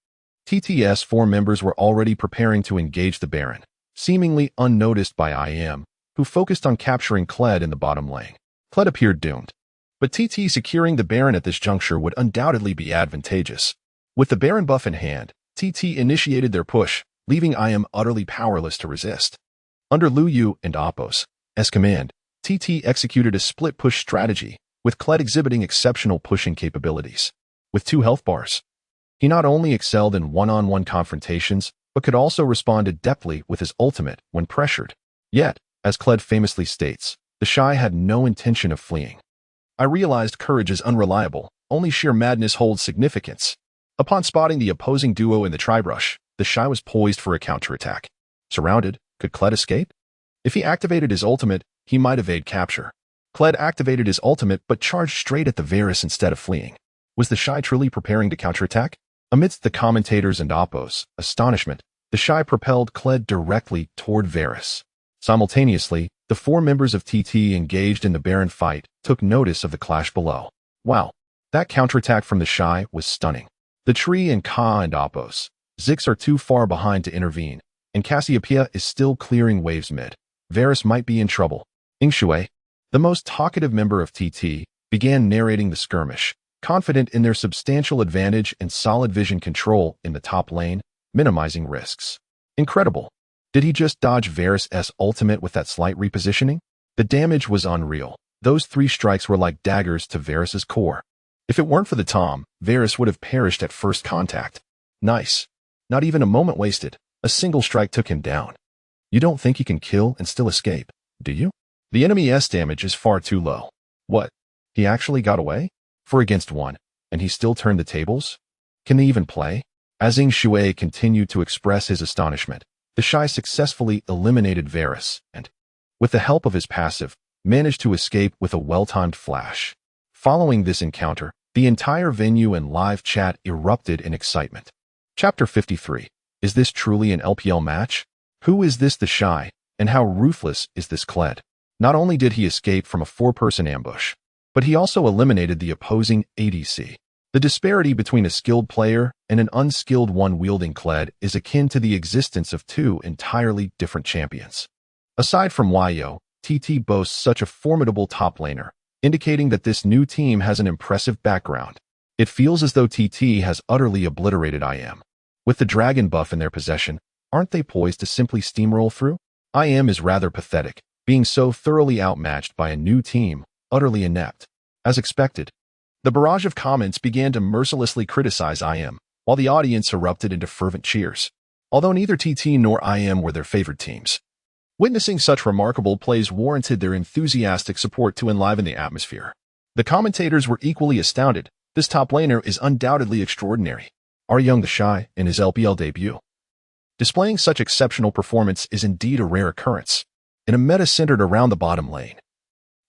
TT's 4 members were already preparing to engage the Baron, seemingly unnoticed by IM, who focused on capturing Kled in the bottom lane. Kled appeared doomed, but TT securing the Baron at this juncture would undoubtedly be advantageous. With the Baron buff in hand, TT initiated their push, leaving IM utterly powerless to resist. Under Lu Yu and Appos' command, TT executed a split push strategy, with Kled exhibiting exceptional pushing capabilities. With 2 health bars, he not only excelled in one-on-one confrontations, but could also respond adeptly with his ultimate when pressured. Yet, as Kled famously states, the Shy had no intention of fleeing. I realized courage is unreliable, only sheer madness holds significance. Upon spotting the opposing duo in the tri-brush, the Shy was poised for a counterattack. Surrounded, could Kled escape? If he activated his ultimate, he might evade capture. Kled activated his ultimate but charged straight at the Varus instead of fleeing. Was the Shy truly preparing to counterattack? Amidst the commentators and oppos' astonishment, the Shy propelled Kled directly toward Varus. Simultaneously, the four members of TT engaged in the barren fight took notice of the clash below. Wow, that counterattack from the Shy was stunning. The Tree and Ka and oppos' Zix are too far behind to intervene, and Cassiopeia is still clearing waves mid. Varus might be in trouble. Ingshui, the most talkative member of TT, began narrating the skirmish, confident in their substantial advantage and solid vision control in the top lane, minimizing risks. Incredible. Did he just dodge Varus' ultimate with that slight repositioning? The damage was unreal. Those 3 strikes were like daggers to Varus' core. If it weren't for the Tom, Varus would have perished at first contact. Nice. Not even a moment wasted. A single strike took him down. You don't think he can kill and still escape, do you? The enemy's damage is far too low. What? He actually got away? 4 against 1, and he still turned the tables? Can they even play? As Ingshui continued to express his astonishment, the Shy successfully eliminated Varus and, with the help of his passive, managed to escape with a well-timed flash. Following this encounter, the entire venue and live chat erupted in excitement. Chapter 53. Is this truly an LPL match? Who is this the Shy, and how ruthless is this Kled? Not only did he escape from a 4-person ambush, but he also eliminated the opposing ADC. The disparity between a skilled player and an unskilled one wielding Kled is akin to the existence of 2 entirely different champions. Aside from Yo, TT boasts such a formidable top laner, indicating that this new team has an impressive background. It feels as though TT has utterly obliterated IM. With the dragon buff in their possession, aren't they poised to simply steamroll through? IM is rather pathetic, being so thoroughly outmatched by a new team, utterly inept. As expected, the barrage of comments began to mercilessly criticize IM, while the audience erupted into fervent cheers. Although neither TT nor IM were their favored teams, witnessing such remarkable plays warranted their enthusiastic support to enliven the atmosphere. The commentators were equally astounded. This top laner is undoubtedly extraordinary. Young the Shy in his LPL debut. Displaying such exceptional performance is indeed a rare occurrence. In a meta centered around the bottom lane,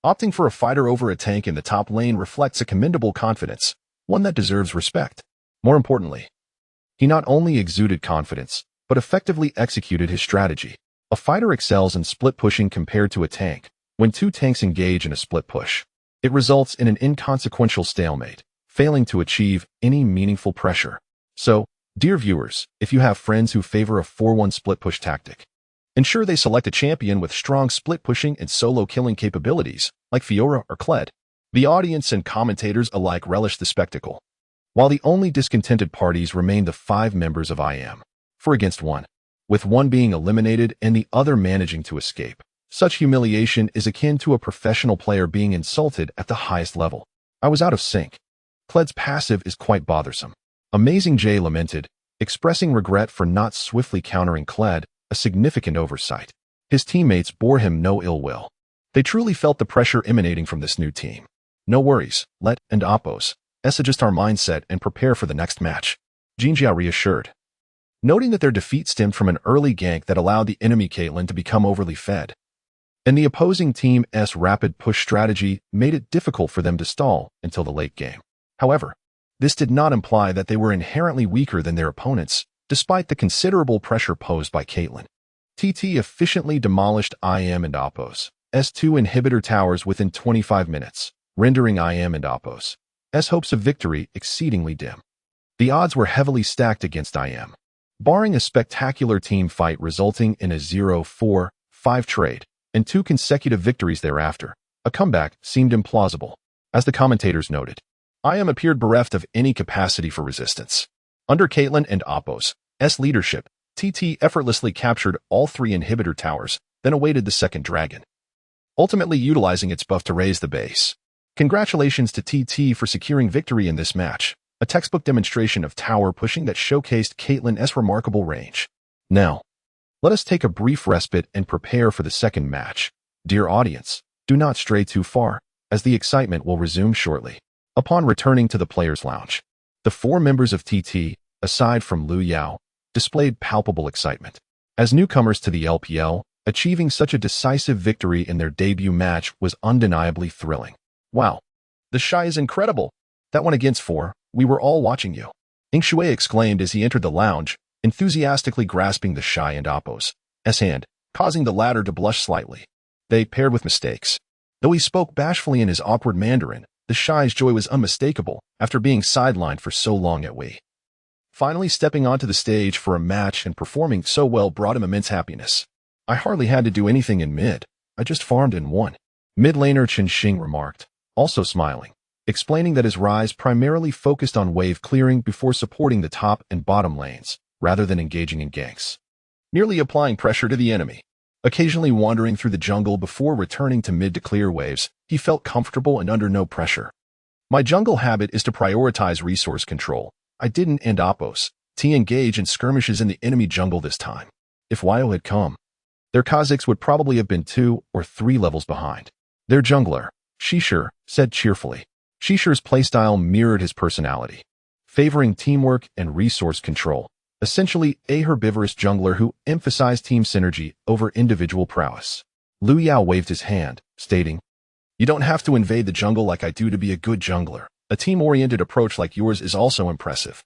opting for a fighter over a tank in the top lane reflects a commendable confidence, one that deserves respect. More importantly, he not only exuded confidence, but effectively executed his strategy. A fighter excels in split pushing compared to a tank. When 2 tanks engage in a split push, it results in an inconsequential stalemate, failing to achieve any meaningful pressure. So, dear viewers, if you have friends who favor a 4-1 split push tactic, ensure they select a champion with strong split pushing and solo killing capabilities, like Fiora or Kled. The audience and commentators alike relished the spectacle, while the only discontented parties remained the 5 members of IM. 4 against 1, with one being eliminated and the other managing to escape. Such humiliation is akin to a professional player being insulted at the highest level. I was out of sync. Kled's passive is quite bothersome. Amazing J lamented, expressing regret for not swiftly countering Kled, a significant oversight. His teammates bore him no ill will. They truly felt the pressure emanating from this new team. No worries, let and oppos' adjust our mindset and prepare for the next match, Jinjia reassured, noting that their defeat stemmed from an early gank that allowed the enemy Caitlyn to become overly fed, and the opposing team's rapid push strategy made it difficult for them to stall until the late game. However, this did not imply that they were inherently weaker than their opponents, despite the considerable pressure posed by Caitlyn. TT efficiently demolished IM and oppos' S2 inhibitor towers within 25 minutes, rendering IM and oppos' hopes of victory exceedingly dim. The odds were heavily stacked against IM, barring a spectacular team fight resulting in a 0-4-5 trade and 2 consecutive victories thereafter. A comeback seemed implausible. As the commentators noted, IM appeared bereft of any capacity for resistance. Under Caitlyn and oppos' leadership, TT effortlessly captured all 3 inhibitor towers, then awaited the second dragon, ultimately utilizing its buff to raise the base. Congratulations to TT for securing victory in this match, a textbook demonstration of tower pushing that showcased Caitlyn's remarkable range. Now, let us take a brief respite and prepare for the second match. Dear audience, do not stray too far, as the excitement will resume shortly. Upon returning to the Players' Lounge, the 4 members of TT, aside from Lu Yao, displayed palpable excitement. As newcomers to the LPL, achieving such a decisive victory in their debut match was undeniably thrilling. Wow, the Shy is incredible. That one against 4, we were all watching you. Shui exclaimed as he entered the lounge, enthusiastically grasping the shy and Appo's hand, causing the latter to blush slightly. They paired with mistakes. Though he spoke bashfully in his awkward Mandarin, the shy's joy was unmistakable after being sidelined for so long at Wii. Finally stepping onto the stage for a match and performing so well brought him immense happiness. I hardly had to do anything in mid. I just farmed and won. Mid laner Chen Xing remarked, also smiling, explaining that his rise primarily focused on wave clearing before supporting the top and bottom lanes, rather than engaging in ganks. Merely applying pressure to the enemy. Occasionally wandering through the jungle before returning to mid to clear waves, he felt comfortable and under no pressure. My jungle habit is to prioritize resource control. I didn't end Appo's engage in skirmishes in the enemy jungle this time. If Wyo had come, their Kazakhs would probably have been 2 or 3 levels behind. Their jungler, Shishir, said cheerfully. Shishir's playstyle mirrored his personality, favoring teamwork and resource control, essentially a herbivorous jungler who emphasized team synergy over individual prowess. Liu Yao waved his hand, stating, "You don't have to invade the jungle like I do to be a good jungler. A team-oriented approach like yours is also impressive.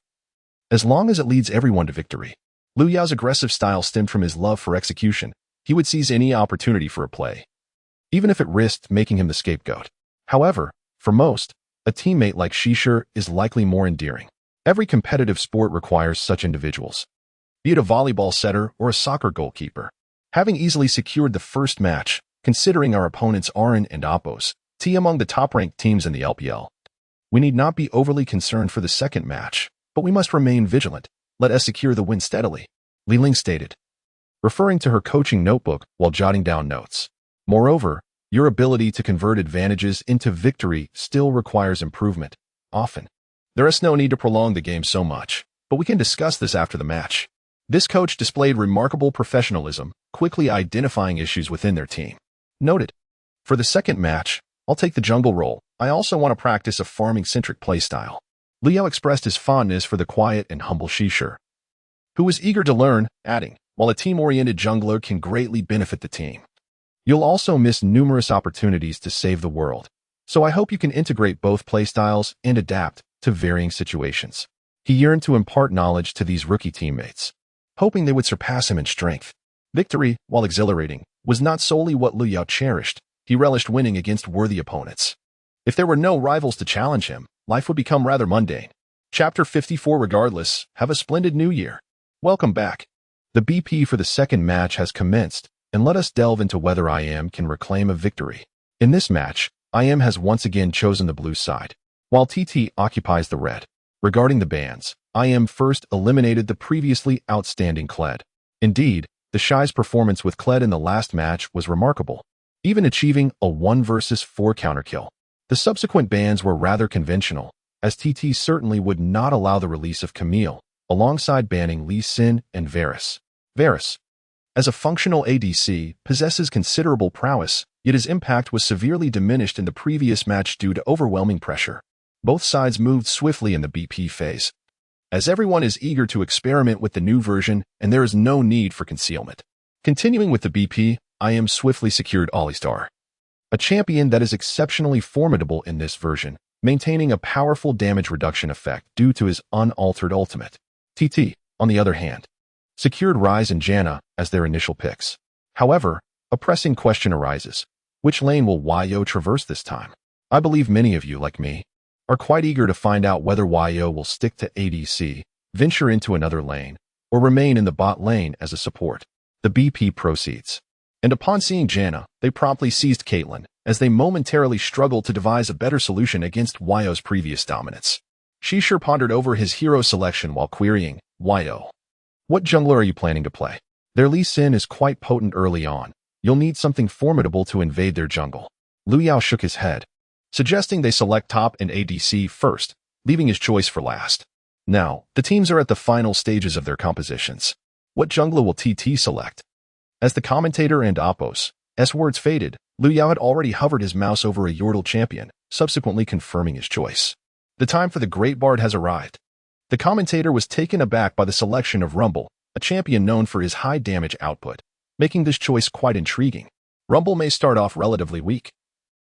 As long as it leads everyone to victory." Liu Yao's aggressive style stemmed from his love for execution. He would seize any opportunity for a play, even if it risked making him the scapegoat. However, for most, a teammate like Shishir is likely more endearing. Every competitive sport requires such individuals, be it a volleyball setter or a soccer goalkeeper. Having easily secured the first match, considering our opponents Arin and Appo's among the top-ranked teams in the LPL, we need not be overly concerned for the second match, but we must remain vigilant. Let us secure the win steadily, Li Ling stated, referring to her coaching notebook while jotting down notes. Moreover, your ability to convert advantages into victory still requires improvement. Often, there is no need to prolong the game so much, but we can discuss this after the match. This coach displayed remarkable professionalism, quickly identifying issues within their team. Noted. For the second match, I'll take the jungle role. I also want to practice a farming-centric playstyle. Leo expressed his fondness for the quiet and humble Shishir, who was eager to learn, adding, while a team-oriented jungler can greatly benefit the team, you'll also miss numerous opportunities to save the world. So I hope you can integrate both playstyles and adapt to varying situations. He yearned to impart knowledge to these rookie teammates, hoping they would surpass him in strength. Victory, while exhilarating, was not solely what Liu Yao cherished. He relished winning against worthy opponents. If there were no rivals to challenge him, life would become rather mundane. Chapter 54. Regardless, have a splendid new year. Welcome back. The BP for the second match has commenced, and let us delve into whether IM can reclaim a victory. In this match, IM has once again chosen the blue side, while TT occupies the red. Regarding the bans, IM first eliminated the previously outstanding Kled. Indeed, the Shy's performance with Kled in the last match was remarkable, even achieving a 1 versus 4 counterkill. The subsequent bans were rather conventional, as TT certainly would not allow the release of Camille, alongside banning Lee Sin and Varus. Varus, as a functional ADC, possesses considerable prowess, yet his impact was severely diminished in the previous match due to overwhelming pressure. Both sides moved swiftly in the BP phase, as everyone is eager to experiment with the new version and there is no need for concealment. Continuing with the BP, IM swiftly secured Alistar, a champion that is exceptionally formidable in this version, maintaining a powerful damage reduction effect due to his unaltered ultimate. TT, on the other hand, secured Ryze and Janna as their initial picks. However, a pressing question arises. Which lane will Wyo traverse this time? I believe many of you, like me, are quite eager to find out whether Wyo will stick to ADC, venture into another lane, or remain in the bot lane as a support. The BP proceeds. And upon seeing Janna, they promptly seized Caitlyn, as they momentarily struggled to devise a better solution against Wyo's previous dominance. Shishir pondered over his hero selection while querying, Wyo, what jungler are you planning to play? Their Lee Sin is quite potent early on. You'll need something formidable to invade their jungle. Liu Yao shook his head, suggesting they select top and ADC first, leaving his choice for last. Now, the teams are at the final stages of their compositions. What jungler will TT select? As the commentator and Appo's words faded, Liu Yao had already hovered his mouse over a Yordle champion, subsequently confirming his choice. The time for the Great Bard has arrived. The commentator was taken aback by the selection of Rumble, a champion known for his high damage output, making this choice quite intriguing. Rumble may start off relatively weak,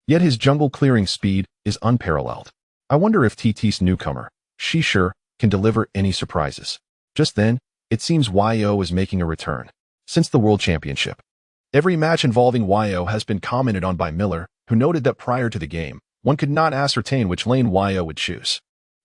yet his jungle clearing speed is unparalleled. I wonder if TT's newcomer, Shishir, can deliver any surprises. Just then, it seems YO is making a return. Since the World Championship, every match involving YO has been commented on by Miller, who noted that prior to the game, one could not ascertain which lane YO would choose.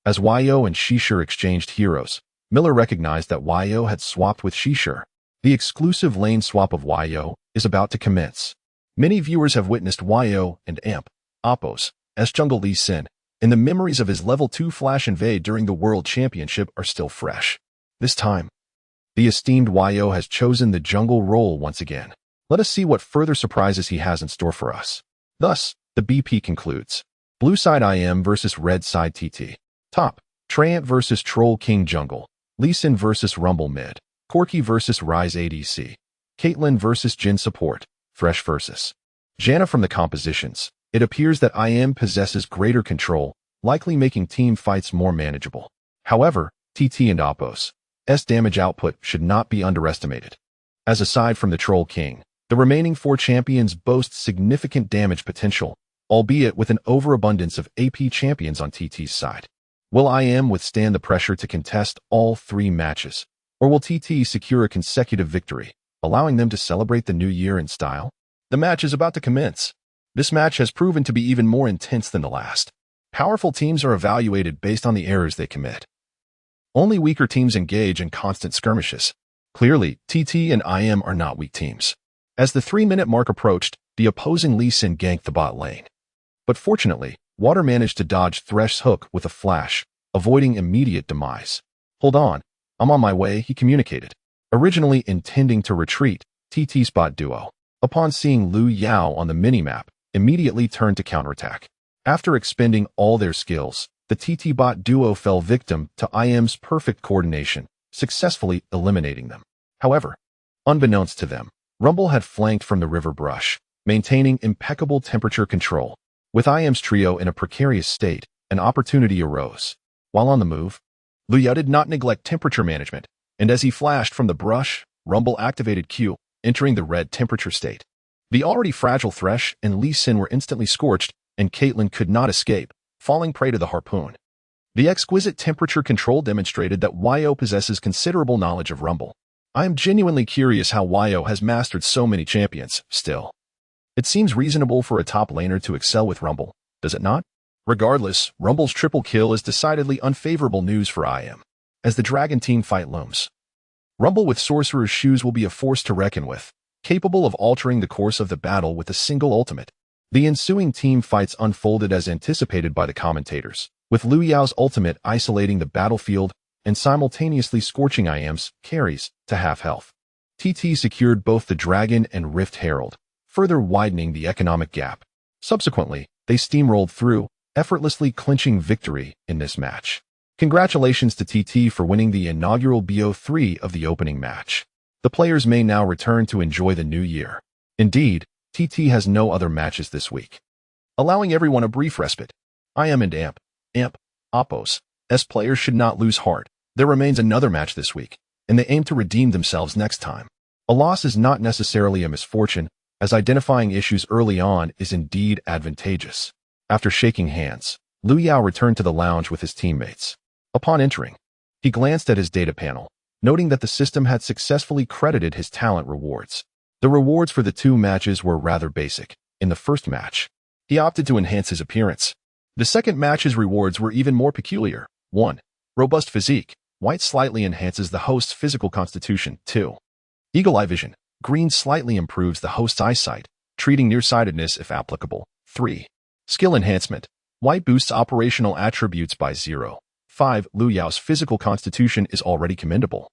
As YO and Shishir exchanged heroes, Miller recognized that YO had swapped with Shishir. The exclusive lane swap of YO is about to commence. Many viewers have witnessed YO and Amp, Oppos, as Jungle Lee Sin, and the memories of his level 2 flash invade during the World Championship are still fresh. This time, the esteemed YO has chosen the jungle role once again. Let us see what further surprises he has in store for us. Thus, the BP concludes. Blue side IM versus red side TT. Top, Treant versus Troll King Jungle. Lee Sin versus Rumble Mid. Corki versus Rise ADC. Caitlyn versus Jin Support. Thresh versus Janna. From the compositions, it appears that IM possesses greater control, likely making team fights more manageable. However, TT and Oppos' damage output should not be underestimated. As aside from the Troll King, the remaining 4 champions boast significant damage potential, albeit with an overabundance of AP champions on TT's side. Will IM withstand the pressure to contest all 3 matches, or will TT secure a consecutive victory, allowing them to celebrate the new year in style? The match is about to commence. This match has proven to be even more intense than the last. Powerful teams are evaluated based on the errors they commit. Only weaker teams engage in constant skirmishes. Clearly, TT and IM are not weak teams. As the 3-minute mark approached, the opposing Lee Sin ganked the bot lane. But fortunately, Water managed to dodge Thresh's hook with a flash, avoiding immediate demise. Hold on, I'm on my way, he communicated. Originally intending to retreat, TT's bot duo, upon seeing Lu Yao on the minimap, immediately turned to counterattack. After expending all their skills, the TT bot duo fell victim to IM's perfect coordination, successfully eliminating them. However, unbeknownst to them, Rumble had flanked from the river brush, maintaining impeccable temperature control. With IM's trio in a precarious state, an opportunity arose. While on the move, Lu Yao did not neglect temperature management, and as he flashed from the brush, Rumble activated Q, entering the red temperature state. The already fragile Thresh and Lee Sin were instantly scorched, and Caitlyn could not escape, falling prey to the harpoon. The exquisite temperature control demonstrated that YO possesses considerable knowledge of Rumble. I am genuinely curious how YO has mastered so many champions, still. It seems reasonable for a top laner to excel with Rumble, does it not? Regardless, Rumble's triple kill is decidedly unfavorable news for IM, as the Dragon team fight looms. Rumble with Sorcerer's Shoes will be a force to reckon with, capable of altering the course of the battle with a single ultimate. The ensuing team fights unfolded as anticipated by the commentators, with Lu Yao's ultimate isolating the battlefield and simultaneously scorching IM's carries to half health. TT secured both the Dragon and Rift Herald, further widening the economic gap. Subsequently, they steamrolled through, effortlessly clinching victory in this match. Congratulations to TT for winning the inaugural BO3 of the opening match. The players may now return to enjoy the new year. Indeed, TT has no other matches this week, allowing everyone a brief respite. IM and Amp, Oppos' players should not lose heart. There remains another match this week, and they aim to redeem themselves next time. A loss is not necessarily a misfortune, as identifying issues early on is indeed advantageous. After shaking hands, Lu Yao returned to the lounge with his teammates. Upon entering, he glanced at his data panel, noting that the system had successfully credited his talent rewards. The rewards for the 2 matches were rather basic. In the first match, he opted to enhance his appearance. The second match's rewards were even more peculiar. 1. Robust physique. White slightly enhances the host's physical constitution. 2. Eagle eye vision. Green slightly improves the host's eyesight, treating nearsightedness if applicable. 3. Skill enhancement. White boosts operational attributes by 0. 5. Lu Yao's physical constitution is already commendable,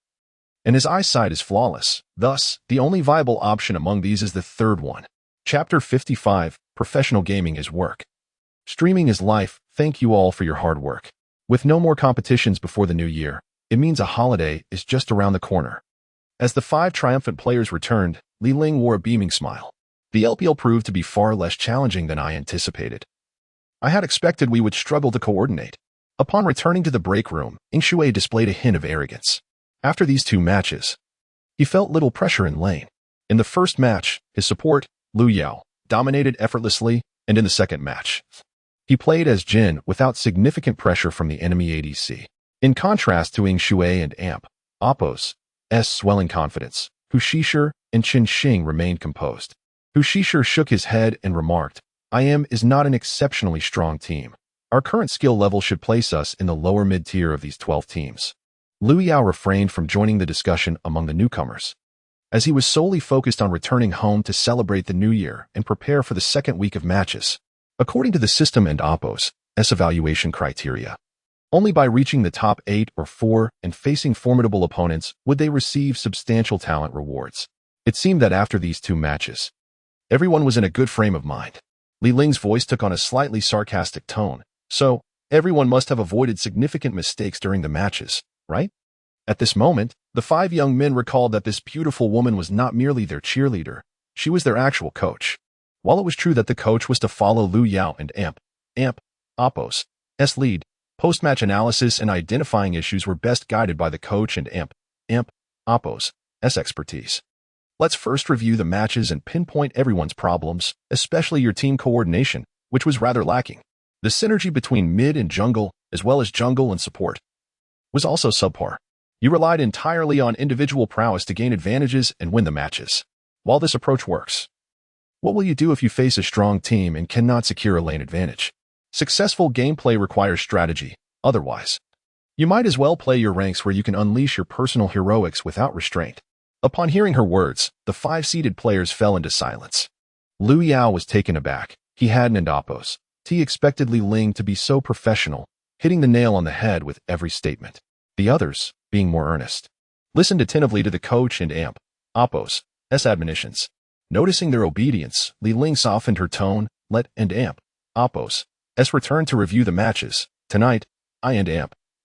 and his eyesight is flawless. Thus, the only viable option among these is the third one. Chapter 55, Professional Gaming is Work. Streaming is life. Thank you all for your hard work. With no more competitions before the new year, it means a holiday is just around the corner. As the 5 triumphant players returned, Li Ling wore a beaming smile. The LPL proved to be far less challenging than I anticipated. I had expected we would struggle to coordinate. Upon returning to the break room, Yingshui displayed a hint of arrogance. After these 2 matches, he felt little pressure in lane. In the first match, his support, Lu Yao, dominated effortlessly, and in the second match, He played as Jin without significant pressure from the enemy ADC. In contrast to Ying Shui and Amp, Oppo's swelling confidence, Hu Shishir and Qin Xing remained composed. Hu Shishir shook his head and remarked, "IM is not an exceptionally strong team. Our current skill level should place us in the lower mid-tier of these 12 teams." Liu Yao refrained from joining the discussion among the newcomers, as he was solely focused on returning home to celebrate the new year and prepare for the second week of matches. According to the system and Oppo's evaluation criteria, only by reaching the top 8 or 4 and facing formidable opponents would they receive substantial talent rewards. It seemed that after these 2 matches, everyone was in a good frame of mind. Li Ling's voice took on a slightly sarcastic tone. "So, everyone must have avoided significant mistakes during the matches, right?" At this moment, the 5 young men recalled that this beautiful woman was not merely their cheerleader, she was their actual coach. While it was true that the coach was to follow Liu Yao and Oppo's lead, post-match analysis and identifying issues were best guided by the coach and Oppo's expertise. Let's first review the matches and pinpoint everyone's problems, especially your team coordination, which was rather lacking. The synergy between mid and jungle, as well as jungle and support, was also subpar. You relied entirely on individual prowess to gain advantages and win the matches. While this approach works, what will you do if you face a strong team and cannot secure a lane advantage? Successful gameplay requires strategy. Otherwise, you might as well play your ranks where you can unleash your personal heroics without restraint. Upon hearing her words, the 5 seated players fell into silence. Liu Yao was taken aback. He hadn't Oppo's expected Li Ling to be so professional, hitting the nail on the head with every statement. The others, being more earnest, listened attentively to the coach and Oppo's admonitions. Noticing their obedience, Li Ling softened her tone. Oppo's return to review the matches. Tonight, I and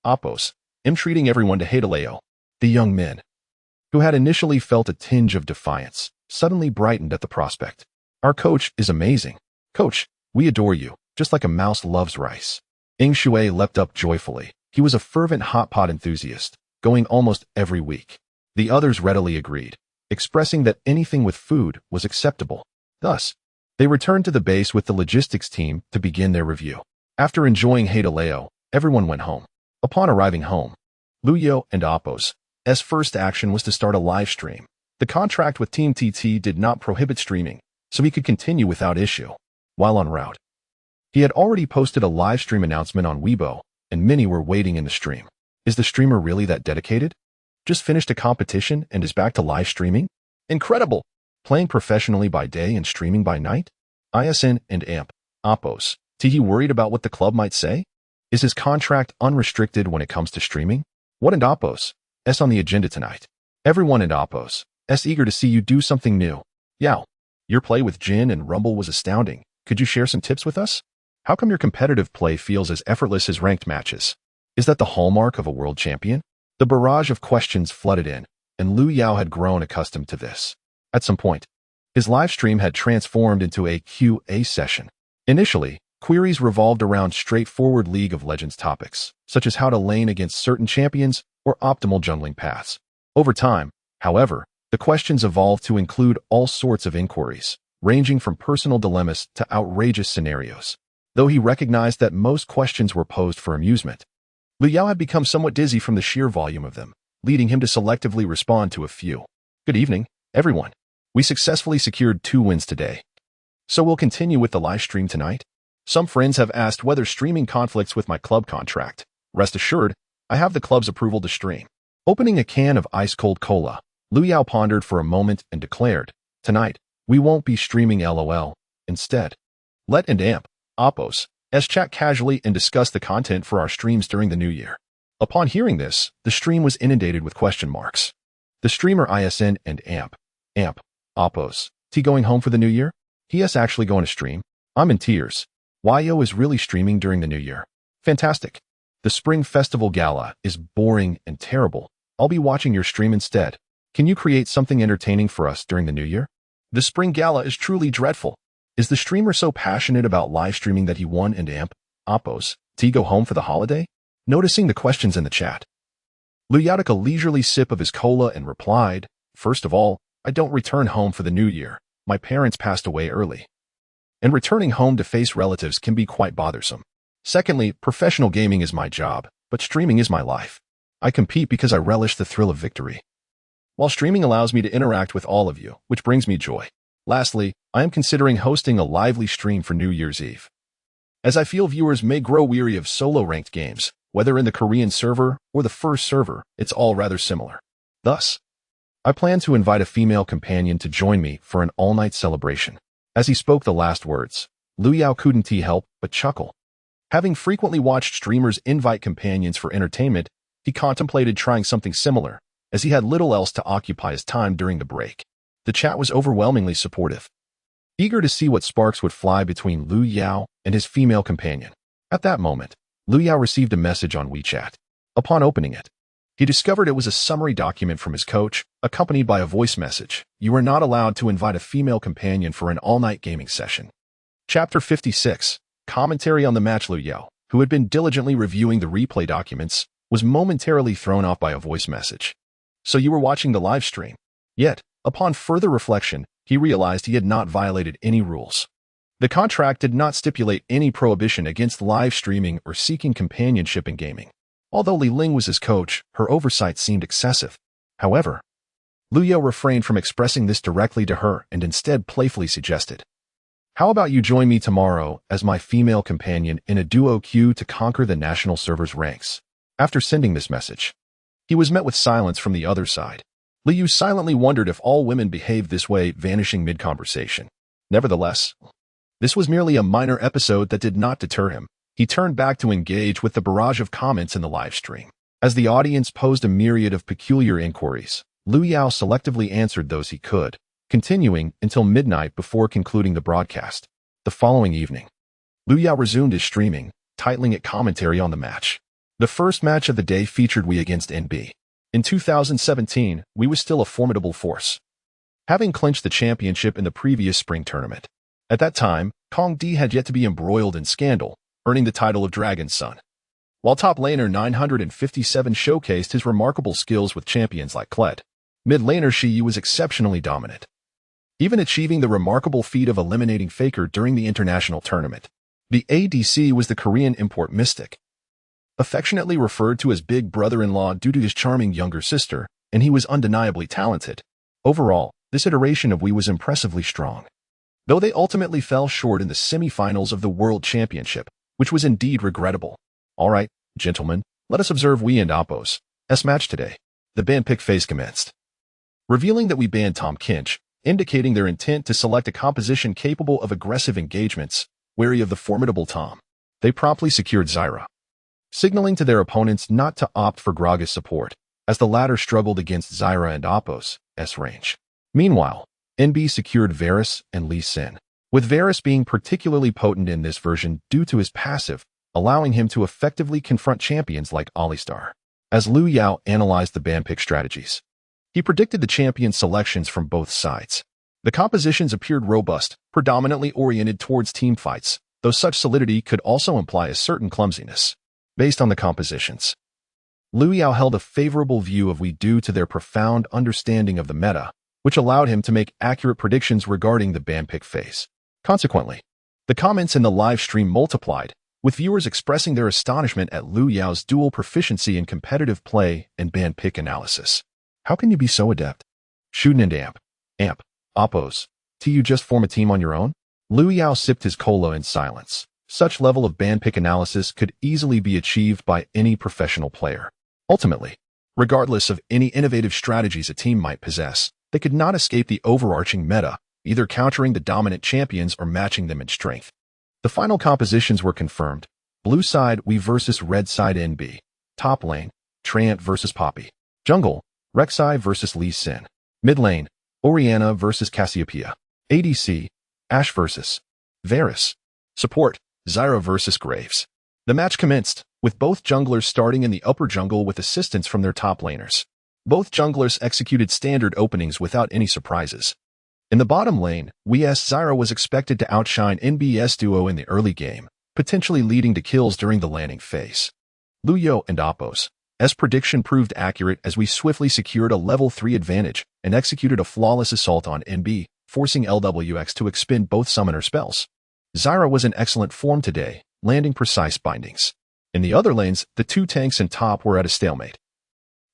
Oppo's am treating everyone to hexagonal. The young men, who had initially felt a tinge of defiance, suddenly brightened at the prospect. "Our coach is amazing. Coach, we adore you, just like a mouse loves rice." Ying Shui leapt up joyfully. He was a fervent hot pot enthusiast, going almost every week. The others readily agreed, expressing that anything with food was acceptable. Thus, they returned to the base with the logistics team to begin their review. After enjoying hexagonal, everyone went home. Upon arriving home, Liu Yao and Oppo's first action was to start a live stream. The contract with Team TT did not prohibit streaming, so he could continue without issue. While en route, he had already posted a live stream announcement on Weibo, and many were waiting in the stream. Is the streamer really that dedicated? Just finished a competition and is back to live streaming? Incredible! Playing professionally by day and streaming by night? ISN and Oppo's he worried about what the club might say? Is his contract unrestricted when it comes to streaming? What and Oppo's on the agenda tonight? Everyone and Oppo's eager to see you do something new. Yao, your play with Jin and Rumble was astounding. Could you share some tips with us? How come your competitive play feels as effortless as ranked matches? Is that the hallmark of a world champion? The barrage of questions flooded in, and Liu Yao had grown accustomed to this. At some point, his live stream had transformed into a QA session. Initially, queries revolved around straightforward League of Legends topics, such as how to lane against certain champions or optimal jungling paths. Over time, however, the questions evolved to include all sorts of inquiries, ranging from personal dilemmas to outrageous scenarios. Though he recognized that most questions were posed for amusement, Liu Yao had become somewhat dizzy from the sheer volume of them, leading him to selectively respond to a few. Good evening, everyone. We successfully secured 2 wins today. So we'll continue with the live stream tonight. Some friends have asked whether streaming conflicts with my club contract. Rest assured, I have the club's approval to stream. Opening a can of ice-cold cola, Liu Yao pondered for a moment and declared, "Tonight, we won't be streaming LOL. Instead, let Oppo's chat casually and discuss the content for our streams during the new year." Upon hearing this, the stream was inundated with question marks. The streamer ISN and Oppo's going home for the new year? He is actually going to stream? I'm in tears. YO is really streaming during the new year. Fantastic. The Spring Festival Gala is boring and terrible. I'll be watching your stream instead. Can you create something entertaining for us during the new year? The Spring Gala is truly dreadful. Is the streamer so passionate about live streaming that he won and Oppo's go home for the holiday? Noticing the questions in the chat, Liu Yao took a leisurely sip of his cola and replied, "First of all, I don't return home for the new year. My parents passed away early. and returning home to face relatives can be quite bothersome. Secondly, professional gaming is my job, but streaming is my life. I compete because I relish the thrill of victory, while streaming allows me to interact with all of you, which brings me joy. Lastly, I am considering hosting a lively stream for New Year's Eve, as I feel viewers may grow weary of solo-ranked games. Whether in the Korean server or the first server, it's all rather similar. Thus, I plan to invite a female companion to join me for an all-night celebration. As he spoke the last words, Liu Yao couldn't help but chuckle. Having frequently watched streamers invite companions for entertainment, he contemplated trying something similar, as he had little else to occupy his time during the break. The chat was overwhelmingly supportive, eager to see what sparks would fly between Liu Yao and his female companion. At that moment, Liu Yao received a message on WeChat. Upon opening it, he discovered it was a summary document from his coach, accompanied by a voice message. You are not allowed to invite a female companion for an all-night gaming session. Chapter 56. Commentary on the match. Liu Yao, who had been diligently reviewing the replay documents, was momentarily thrown off by a voice message. So you were watching the live stream? Yet, upon further reflection, he realized he had not violated any rules. The contract did not stipulate any prohibition against live streaming or seeking companionship in gaming. Although Li Ling was his coach, her oversight seemed excessive. However, Liu Yao refrained from expressing this directly to her and instead playfully suggested, how about you join me tomorrow as my female companion in a duo queue to conquer the national server's ranks? After sending this message, he was met with silence from the other side. Liu silently wondered if all women behaved this way, vanishing mid-conversation. Nevertheless, this was merely a minor episode that did not deter him. He turned back to engage with the barrage of comments in the live stream. As the audience posed a myriad of peculiar inquiries, Liu Yao selectively answered those he could, continuing until midnight before concluding the broadcast. The following evening, Liu Yao resumed his streaming, titling it Commentary on the Match. The first match of the day featured We against NB. In 2017, We was still a formidable force, having clinched the championship in the previous spring tournament. At that time, Kong Di had yet to be embroiled in scandal, earning the title of Dragon's Son, while top laner 957 showcased his remarkable skills with champions like Kled. Mid laner Shi Yu was exceptionally dominant, even achieving the remarkable feat of eliminating Faker during the international tournament. The ADC was the Korean import Mystic, affectionately referred to as Big Brother-in-law due to his charming younger sister, and he was undeniably talented. Overall, this iteration of We was impressively strong, though they ultimately fell short in the semi-finals of the World Championship, which was indeed regrettable. All right, gentlemen, let us observe We and Oppo's match today. The ban pick phase commenced, revealing that We banned Tom Kinch, indicating their intent to select a composition capable of aggressive engagements. Wary of the formidable Tom, they promptly secured Zyra, signaling to their opponents not to opt for Graga's support, as the latter struggled against Zyra and Oppo's range. Meanwhile, NB secured Varus and Lee Sin, with Varus being particularly potent in this version due to his passive, allowing him to effectively confront champions like Alistar. As Liu Yao analyzed the ban pick strategies, he predicted the champion selections from both sides. The compositions appeared robust, predominantly oriented towards team fights, though such solidity could also imply a certain clumsiness. Based on the compositions, Liu Yao held a favorable view of We due to their profound understanding of the meta, which allowed him to make accurate predictions regarding the ban pick phase. Consequently, the comments in the live stream multiplied, with viewers expressing their astonishment at Liu Yao's dual proficiency in competitive play and ban pick analysis. How can you be so adept? Shootin' and Amp, Oppos, you just form a team on your own? Liu Yao sipped his cola in silence. Such level of ban pick analysis could easily be achieved by any professional player. Ultimately, regardless of any innovative strategies a team might possess, they could not escape the overarching meta, either countering the dominant champions or matching them in strength. The final compositions were confirmed. Blue side We versus red side NB. Top lane, Trant versus Poppy. Jungle, Rek'Sai versus Lee Sin. Mid lane, Orianna versus Cassiopeia. ADC, Ashe versus Varus. Support, Zyra versus Graves. The match commenced, with both junglers starting in the upper jungle with assistance from their top laners. Both junglers executed standard openings without any surprises. In the bottom lane, Zyra was expected to outshine NB's duo in the early game, potentially leading to kills during the landing phase. Liu Yao and Oppo's prediction proved accurate as We swiftly secured a level 3 advantage and executed a flawless assault on NB, forcing LWX to expend both summoner spells. Zyra was in excellent form today, landing precise bindings. In the other lanes, the two tanks in top were at a stalemate,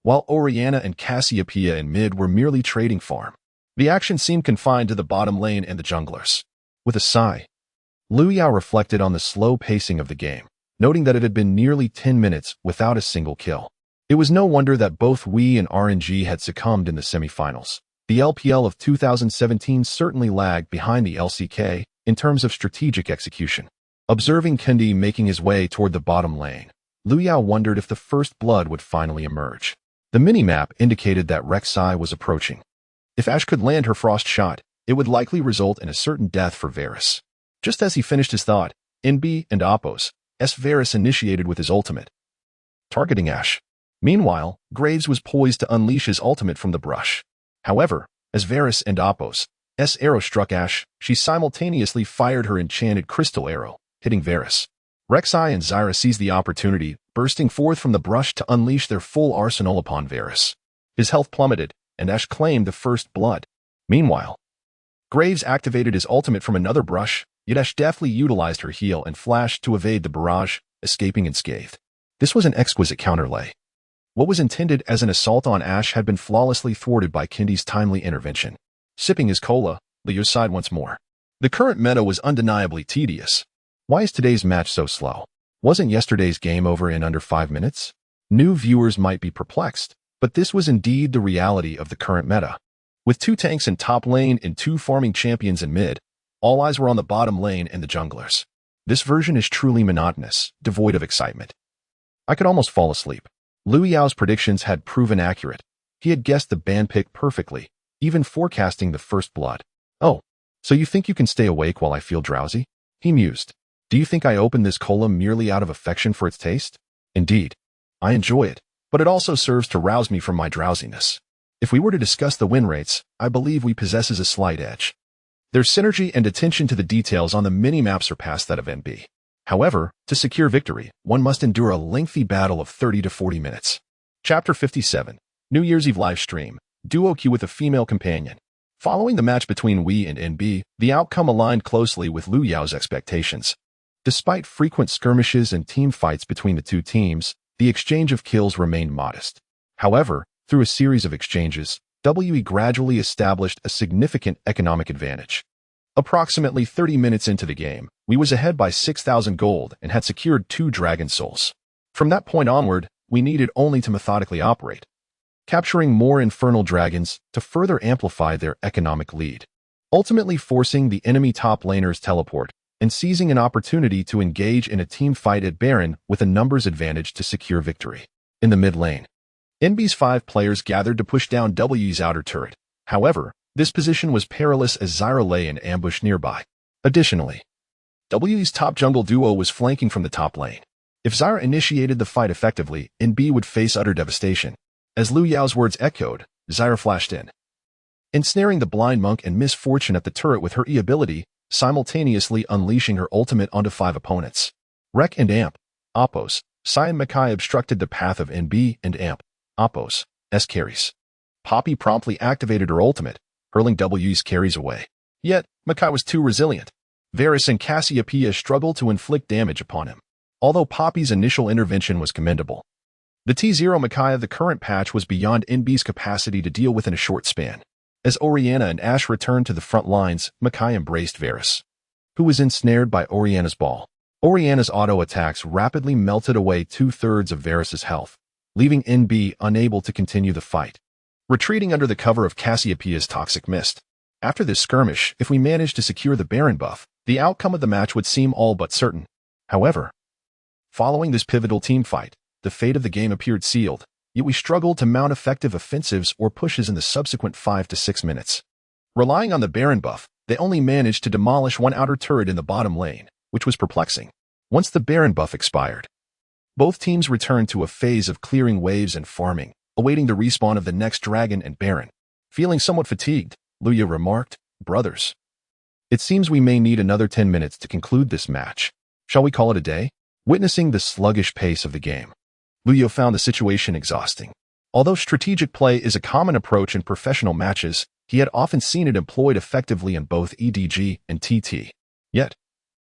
while Orianna and Cassiopeia in mid were merely trading farm. The action seemed confined to the bottom lane and the junglers. With a sigh, Liu Yao reflected on the slow pacing of the game, noting that it had been nearly 10 minutes without a single kill. It was no wonder that both Wii and RNG had succumbed in the semifinals. The LPL of 2017 certainly lagged behind the LCK in terms of strategic execution. Observing Kendi making his way toward the bottom lane, Liu Yao wondered if the first blood would finally emerge. The minimap indicated that Rek'Sai was approaching. If Ashe could land her frost shot, it would likely result in a certain death for Varus. Just as he finished his thought, NB and Oppos, Varus initiated with his ultimate, targeting Ashe. Meanwhile, Graves was poised to unleash his ultimate from the brush. However, as Varus and Oppos' arrow struck Ashe, she simultaneously fired her enchanted crystal arrow, hitting Varus. Rek'Sai and Zyra seized the opportunity, bursting forth from the brush to unleash their full arsenal upon Varus. His health plummeted, and Ashe claimed the first blood. Meanwhile, Graves activated his ultimate from another brush, yet Ashe deftly utilized her heal and flash to evade the barrage, escaping unscathed. This was an exquisite counterlay. What was intended as an assault on Ashe had been flawlessly thwarted by Kendi's timely intervention. Sipping his cola, Liu sighed once more. The current meta was undeniably tedious. Why is today's match so slow? Wasn't yesterday's game over in under 5 minutes? New viewers might be perplexed, but this was indeed the reality of the current meta. With 2 tanks in top lane and 2 farming champions in mid, all eyes were on the bottom lane and the junglers. This version is truly monotonous, devoid of excitement. I could almost fall asleep. Liu Yao's predictions had proven accurate. He had guessed the ban pick perfectly, even forecasting the first blood. Oh, so you think you can stay awake while I feel drowsy? He mused. Do you think I opened this cola merely out of affection for its taste? Indeed, I enjoy it, but it also serves to rouse me from my drowsiness. If we were to discuss the win rates, I believe we possesses a slight edge. Their synergy and attention to the details on the minimap surpass that of NB. However, to secure victory, one must endure a lengthy battle of 30 to 40 minutes. Chapter 57, New Year's Eve live stream, duo queue with a female companion. Following the match between Wii and NB, the outcome aligned closely with Liu Yao's expectations. Despite frequent skirmishes and team fights between the two teams, the exchange of kills remained modest. However, through a series of exchanges, WE gradually established a significant economic advantage. Approximately 30 minutes into the game, we was ahead by 6,000 gold and had secured 2 dragon souls. From that point onward, we needed only to methodically operate, capturing more infernal dragons to further amplify their economic lead, ultimately forcing the enemy top laners teleport and seizing an opportunity to engage in a team fight at Baron with a numbers advantage to secure victory. In the mid lane, NB's 5 players gathered to push down W's outer turret. However, this position was perilous as Zyra lay in ambush nearby. Additionally, W's top jungle duo was flanking from the top lane. If Zyra initiated the fight effectively, NB would face utter devastation. As Liu Yao's words echoed, Zyra flashed in, ensnaring the blind monk and misfortune at the turret with her E ability, simultaneously unleashing her ultimate onto 5 opponents. Rek and Amp, Oppos, Sai and Makai obstructed the path of NB and Amp, Oppos' carries. Poppy promptly activated her ultimate, hurling W's carries away. Yet, Makai was too resilient. Varus and Cassiopeia struggled to inflict damage upon him. Although Poppy's initial intervention was commendable, the T0 Makai of the current patch was beyond NB's capacity to deal with in a short span. As Orianna and Ashe returned to the front lines, Makai embraced Varus, who was ensnared by Orianna's ball. Orianna's auto attacks rapidly melted away 2/3 of Varus's health, leaving NB unable to continue the fight, retreating under the cover of Cassiopeia's toxic mist. After this skirmish, if we managed to secure the Baron buff, the outcome of the match would seem all but certain. However, following this pivotal team fight, the fate of the game appeared sealed, yet we struggled to mount effective offensives or pushes in the subsequent 5 to 6 minutes. Relying on the Baron buff, they only managed to demolish 1 outer turret in the bottom lane, which was perplexing. Once the Baron buff expired, both teams returned to a phase of clearing waves and farming, awaiting the respawn of the next dragon and Baron. Feeling somewhat fatigued, Liu Yao remarked, "Brothers, it seems we may need another 10 minutes to conclude this match. Shall we call it a day?" Witnessing the sluggish pace of the game, Liu Yao found the situation exhausting. Although strategic play is a common approach in professional matches, he had often seen it employed effectively in both EDG and TT. Yet,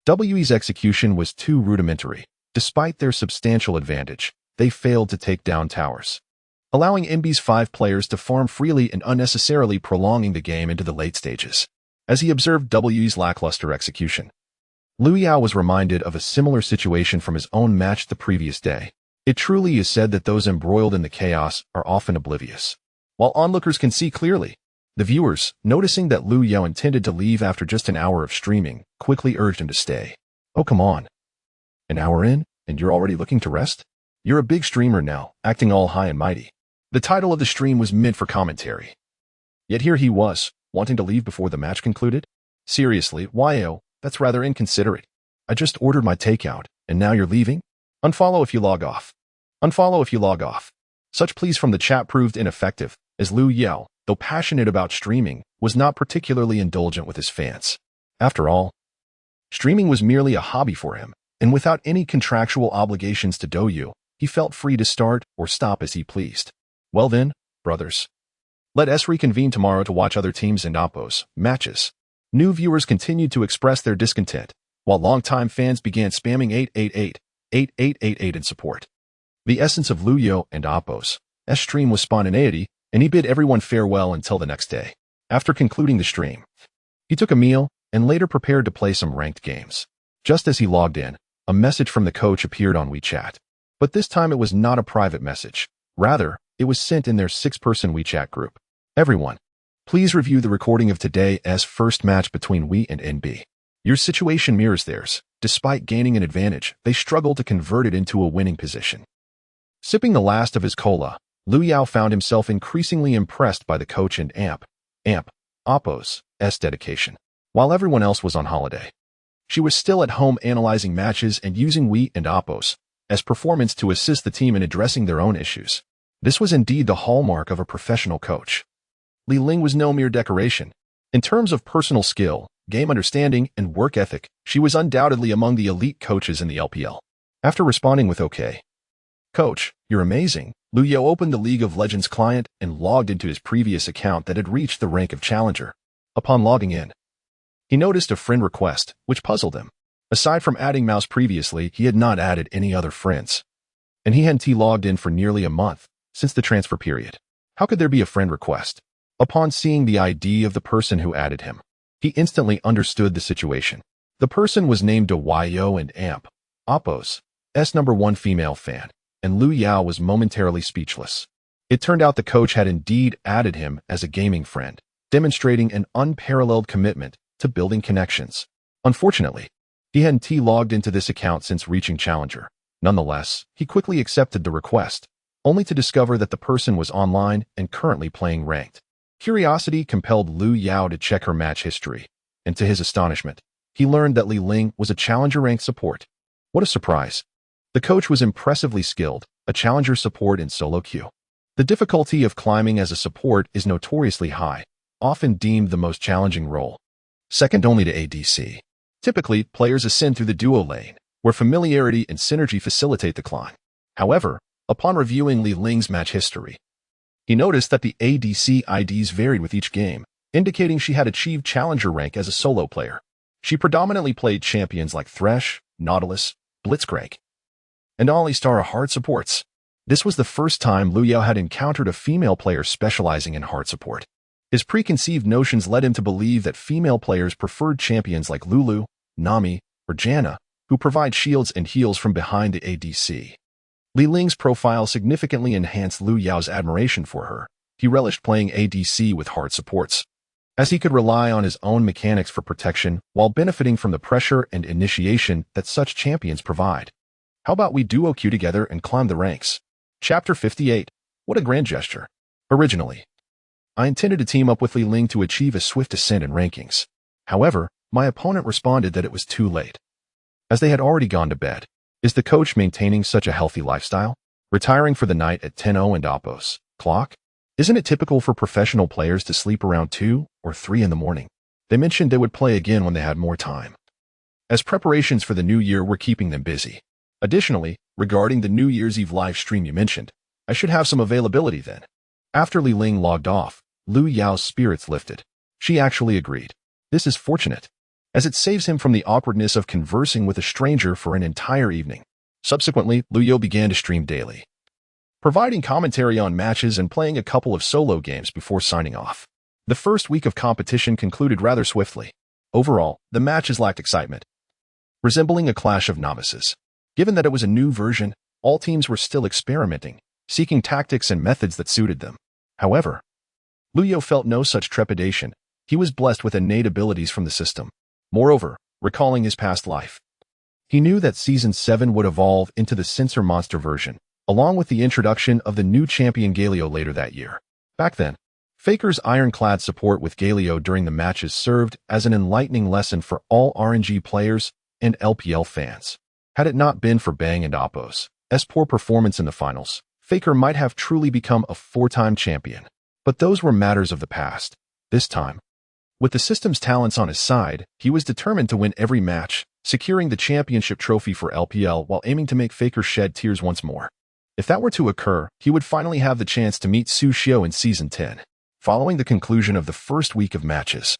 WE's execution was too rudimentary. Despite their substantial advantage, they failed to take down towers, allowing NB's 5 players to farm freely and unnecessarily prolonging the game into the late stages. As he observed WE's lackluster execution, Liu Yao was reminded of a similar situation from his own match the previous day. It truly is said that those embroiled in the chaos are often oblivious, while onlookers can see clearly. The viewers, noticing that Liu Yao intended to leave after just an hour of streaming, quickly urged him to stay. "Oh, come on. An hour in, and you're already looking to rest? You're a big streamer now, acting all high and mighty." The title of the stream was meant for commentary. Yet here he was, wanting to leave before the match concluded? Seriously, YO, that's rather inconsiderate. I just ordered my takeout, and now you're leaving? Unfollow if you log off. Unfollow if you log off. Such pleas from the chat proved ineffective, as Liu Yao, though passionate about streaming, was not particularly indulgent with his fans. After all, streaming was merely a hobby for him, and without any contractual obligations to Douyu, he felt free to start or stop as he pleased. Well then, brothers, let us reconvene tomorrow to watch other teams and oppos matches. New viewers continued to express their discontent, while longtime fans began spamming 888, 8888 in support. The essence of Liu Yao and oppos' stream was spontaneity, and he bid everyone farewell until the next day. After concluding the stream, he took a meal and later prepared to play some ranked games. Just as he logged in, a message from the coach appeared on WeChat. But this time it was not a private message. Rather, it was sent in their 6-person WeChat group. "Everyone, please review the recording of today's first match between We and NB. Your situation mirrors theirs. Despite gaining an advantage, they struggled to convert it into a winning position." Sipping the last of his cola, Liu Yao found himself increasingly impressed by the coach and oppos' dedication. While everyone else was on holiday, she was still at home analyzing matches and using We and oppos' performance to assist the team in addressing their own issues. This was indeed the hallmark of a professional coach. Li Ling was no mere decoration. In terms of personal skill, game understanding, and work ethic, she was undoubtedly among the elite coaches in the LPL. After responding with "Okay, Coach, you're amazing," Liu Yao opened the League of Legends client and logged into his previous account that had reached the rank of Challenger. Upon logging in, he noticed a friend request, which puzzled him. Aside from adding Mouse previously, he had not added any other friends. And he hadn't logged in for nearly a month, since the transfer period. How could there be a friend request? Upon seeing the ID of the person who added him, he instantly understood the situation. The person was named YO and oppos' #1 female fan, and Liu Yao was momentarily speechless. It turned out the coach had indeed added him as a gaming friend, demonstrating an unparalleled commitment to building connections. Unfortunately, he hadn't logged into this account since reaching Challenger. Nonetheless, he quickly accepted the request, only to discover that the person was online and currently playing ranked. Curiosity compelled Liu Yao to check her match history, and to his astonishment, he learned that Li Ling was a Challenger ranked support. What a surprise! The coach was impressively skilled, a Challenger support in solo queue. The difficulty of climbing as a support is notoriously high, often deemed the most challenging role, second only to ADC. Typically, players ascend through the duo lane, where familiarity and synergy facilitate the climb. However, upon reviewing Li Ling's match history, he noticed that the ADC IDs varied with each game, indicating she had achieved Challenger rank as a solo player. She predominantly played champions like Thresh, Nautilus, Blitzcrank, and Alistar hard supports. This was the first time Liu Yao had encountered a female player specializing in hard support. His preconceived notions led him to believe that female players preferred champions like Lulu, Nami, or Janna, who provide shields and heals from behind the ADC. Li Ling's profile significantly enhanced Liu Yao's admiration for her. He relished playing ADC with hard supports, as he could rely on his own mechanics for protection while benefiting from the pressure and initiation that such champions provide. How about we duo queue together and climb the ranks? Chapter 58. What a grand gesture. Originally, I intended to team up with Li Ling to achieve a swift ascent in rankings. However, my opponent responded that it was too late, as they had already gone to bed. Is the coach maintaining such a healthy lifestyle? Retiring for the night at 10:00 and oppos' clock? Isn't it typical for professional players to sleep around 2 or 3 in the morning? They mentioned they would play again when they had more time, as preparations for the new year were keeping them busy. Additionally, regarding the New Year's Eve live stream you mentioned, I should have some availability then. After Li Ling logged off, Liu Yao's spirits lifted. She actually agreed. This is fortunate, as it saves him from the awkwardness of conversing with a stranger for an entire evening. Subsequently, Luyo began to stream daily, providing commentary on matches and playing a couple of solo games before signing off. The first week of competition concluded rather swiftly. Overall, the matches lacked excitement, resembling a clash of novices. Given that it was a new version, all teams were still experimenting, seeking tactics and methods that suited them. However, Luyo felt no such trepidation. He was blessed with innate abilities from the system. Moreover, recalling his past life, he knew that Season 7 would evolve into the Censor Monster version, along with the introduction of the new champion Galio later that year. Back then, Faker's ironclad support with Galio during the matches served as an enlightening lesson for all RNG players and LPL fans. Had it not been for Bang and Oppo's poor performance in the finals, Faker might have truly become a 4-time champion. But those were matters of the past. This time, with the system's talents on his side, he was determined to win every match, securing the championship trophy for LPL while aiming to make Faker shed tears once more. If that were to occur, he would finally have the chance to meet Su Xiao in Season 10. Following the conclusion of the first week of matches,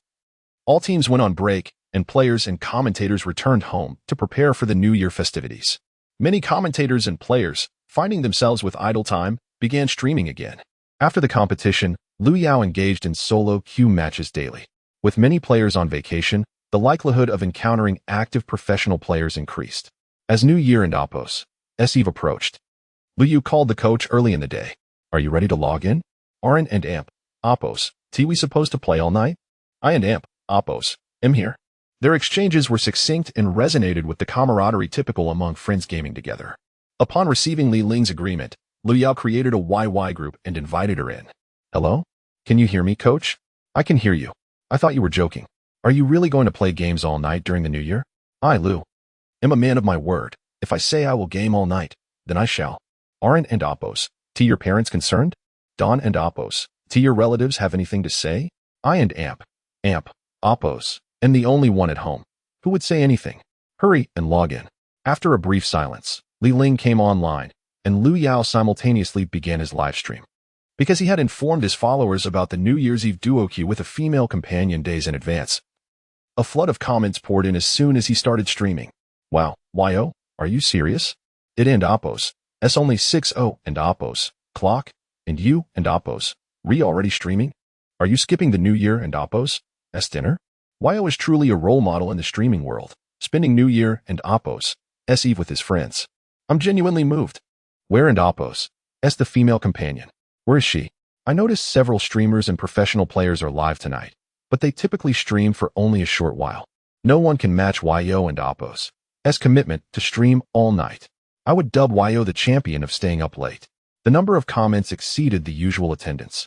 all teams went on break, and players and commentators returned home to prepare for the New Year festivities. Many commentators and players, finding themselves with idle time, began streaming again. After the competition, Lu Yao engaged in solo queue matches daily. With many players on vacation, the likelihood of encountering active professional players increased. As New Year and Oppo's Eve approached, Lu Yu called the coach early in the day. "Are you ready to log in? Arin and Amp, Oppo's, we supposed to play all night? I and Amp, Oppo's, here." Their exchanges were succinct and resonated with the camaraderie typical among friends gaming together. Upon receiving Li Ling's agreement, Lu Yao created a YY group and invited her in. "Hello? Can you hear me, coach?" "I can hear you. I thought you were joking. Are you really going to play games all night during the New Year?" "I, Lu, am a man of my word. If I say I will game all night, then I shall." "Arin and Oppo's, your parents concerned? Don and Oppo's, your relatives have anything to say?" "I and Amp, Oppo's, and the only one at home. Who would say anything? Hurry and log in." After a brief silence, Li Ling came online, and Lu Yao simultaneously began his live stream. Because he had informed his followers about the New Year's Eve duo queue with a female companion days in advance, a flood of comments poured in as soon as he started streaming. "Wow, YO, are you serious? It and Oppo's, only 6-0 and Oppo's, clock, and you and Oppo's, already streaming? Are you skipping the New Year and Oppo's dinner?" YO is truly a role model in the streaming world, spending New Year and Oppo's Eve with his friends. "I'm genuinely moved. Where and Oppo's the female companion? Where is she? I noticed several streamers and professional players are live tonight, but they typically stream for only a short while. No one can match YO and Oppo's commitment to stream all night. I would dub YO the champion of staying up late." The number of comments exceeded the usual attendance,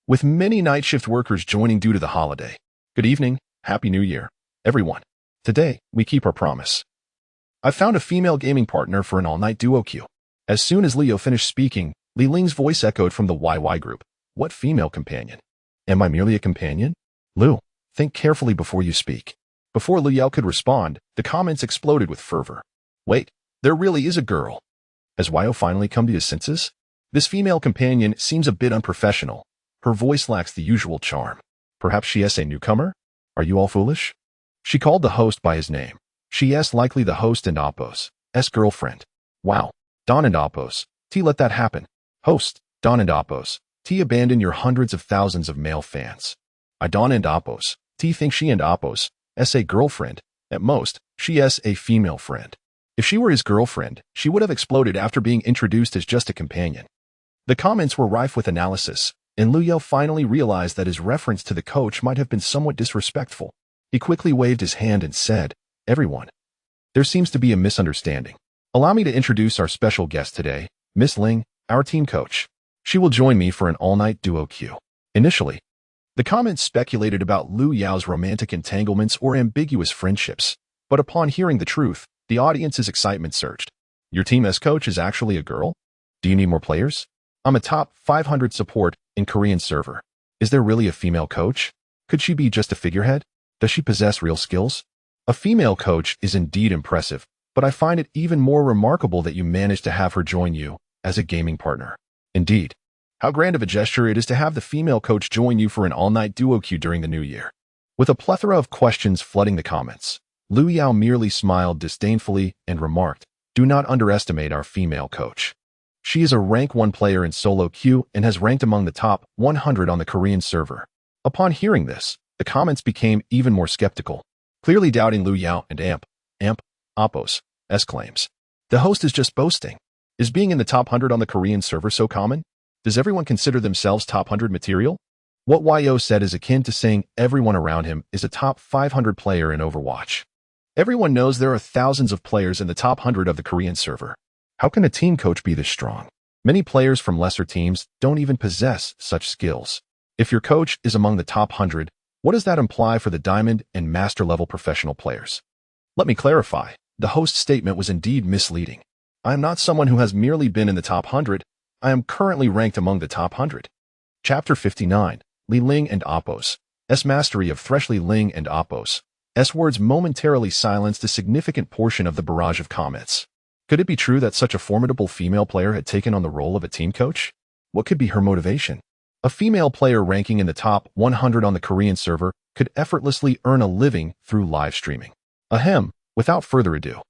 with many night shift workers joining due to the holiday. "Good evening, Happy New Year, everyone. Today, we keep our promise. I found a female gaming partner for an all-night duo queue." As soon as Leo finished speaking, Li Ling's voice echoed from the YY group. "What female companion? Am I merely a companion?" "Lu, think carefully before you speak." Before Lu Yao could respond, the comments exploded with fervor. "Wait, there really is a girl. Has YO finally come to his senses? This female companion seems a bit unprofessional. Her voice lacks the usual charm. Perhaps she is a newcomer? Are you all foolish?" She called the host by his name. She is likely the host and Oppo's girlfriend. "Wow, Don and Oppo's, let that happen. Host, Don and Oppo's, abandon your hundreds of thousands of male fans. I Don and Oppo's, think she and Oppo's a girlfriend. At most, she is a female friend. If she were his girlfriend, she would have exploded after being introduced as just a companion." The comments were rife with analysis, and Lu Yao finally realized that his reference to the coach might have been somewhat disrespectful. He quickly waved his hand and said, "Everyone, there seems to be a misunderstanding. Allow me to introduce our special guest today, Miss Ling, our team coach. She will join me for an all-night duo queue." Initially, the comments speculated about Lu Yao's romantic entanglements or ambiguous friendships, but upon hearing the truth, the audience's excitement surged. "Your team's coach is actually a girl? Do you need more players? I'm a top 500 support in Korean server. Is there really a female coach? Could she be just a figurehead? Does she possess real skills?" A female coach is indeed impressive, but I find it even more remarkable that you managed to have her join you as a gaming partner. Indeed, how grand of a gesture it is to have the female coach join you for an all-night duo queue during the New Year. With a plethora of questions flooding the comments, Lu Yao merely smiled disdainfully and remarked, "Do not underestimate our female coach. She is a rank 1 player in solo queue and has ranked among the top 100 on the Korean server." Upon hearing this, the comments became even more skeptical, clearly doubting Lu Yao and Oppo's claims. The host is just boasting. Is being in the top 100 on the Korean server so common? Does everyone consider themselves top 100 material? What Yo said is akin to saying everyone around him is a top 500 player in Overwatch. Everyone knows there are thousands of players in the top 100 of the Korean server. How can a team coach be this strong? Many players from lesser teams don't even possess such skills. If your coach is among the top 100, what does that imply for the diamond and master level professional players? Let me clarify. The host's statement was indeed misleading. I am not someone who has merely been in the top 100. I am currently ranked among the top 100. Chapter 59. Li Ling and Oppo's mastery of Thresh. Li Ling and Oppo's words momentarily silenced a significant portion of the barrage of comments. Could it be true that such a formidable female player had taken on the role of a team coach? What could be her motivation? A female player ranking in the top 100 on the Korean server could effortlessly earn a living through live streaming. Without further ado,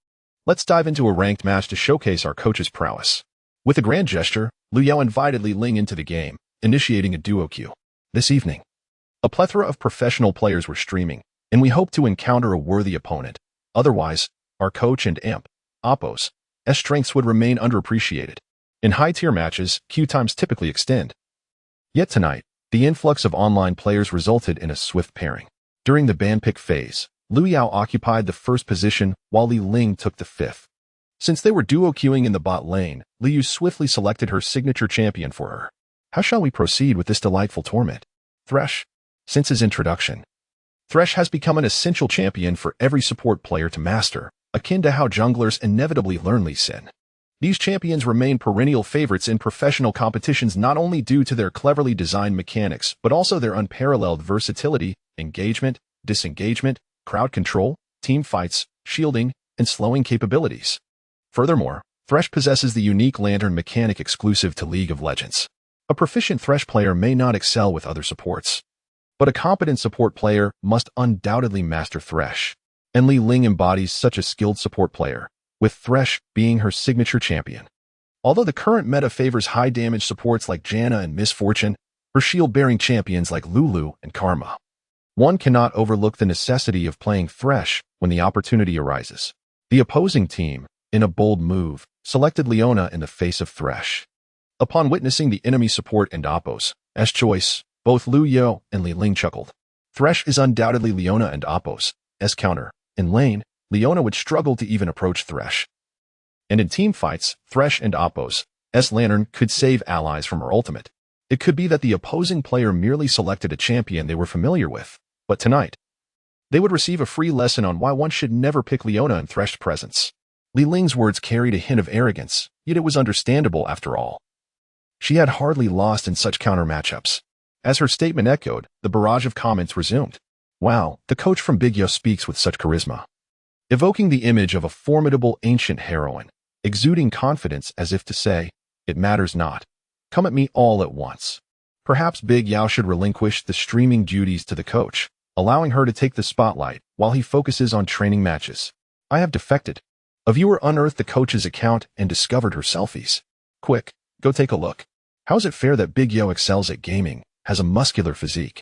let's dive into a ranked match to showcase our coach's prowess. With a grand gesture, Lu Yao invited Li Ling into the game, initiating a duo queue. This evening, a plethora of professional players were streaming, and we hope to encounter a worthy opponent. Otherwise, our coach and Oppo's strengths would remain underappreciated. In high-tier matches, queue times typically extend. Yet tonight, the influx of online players resulted in a swift pairing. During the ban pick phase, Lu Yao occupied the first position while Li Ling took the 5th. Since they were duo queuing in the bot lane, Li Yu swiftly selected her signature champion for her. How shall we proceed with this delightful tournament? Thresh. Since his introduction, Thresh has become an essential champion for every support player to master, akin to how junglers inevitably learn Lee Sin. These champions remain perennial favorites in professional competitions not only due to their cleverly designed mechanics, but also their unparalleled versatility, engagement, disengagement, crowd control, team fights, shielding, and slowing capabilities. Furthermore, Thresh possesses the unique lantern mechanic exclusive to League of Legends. A proficient Thresh player may not excel with other supports, but a competent support player must undoubtedly master Thresh. And Li Ling embodies such a skilled support player, with Thresh being her signature champion. Although the current meta favors high-damage supports like Janna and Miss Fortune, her shield-bearing champions like Lulu and Karma, one cannot overlook the necessity of playing Thresh when the opportunity arises. The opposing team, in a bold move, selected Leona in the face of Thresh. Upon witnessing the enemy support and Oppo's choice, both Lu Yao and Li Ling chuckled. Thresh is undoubtedly Leona and Oppo's counter. In lane, Leona would struggle to even approach Thresh. And in team fights, Thresh and Oppo's lantern could save allies from her ultimate. It could be that the opposing player merely selected a champion they were familiar with, but tonight, they would receive a free lesson on why one should never pick Leona in Thresh's presence. Li Ling's words carried a hint of arrogance, yet it was understandable after all. She had hardly lost in such counter matchups. As her statement echoed, the barrage of comments resumed. Wow, the coach from Big Yo speaks with such charisma, evoking the image of a formidable ancient heroine, exuding confidence as if to say, "It matters not. Come at me all at once." Perhaps Big Yao should relinquish the streaming duties to the coach, allowing her to take the spotlight while he focuses on training matches. I have defected. A viewer unearthed the coach's account and discovered her selfies. Quick, go take a look. How is it fair that Big Yo excels at gaming, has a muscular physique,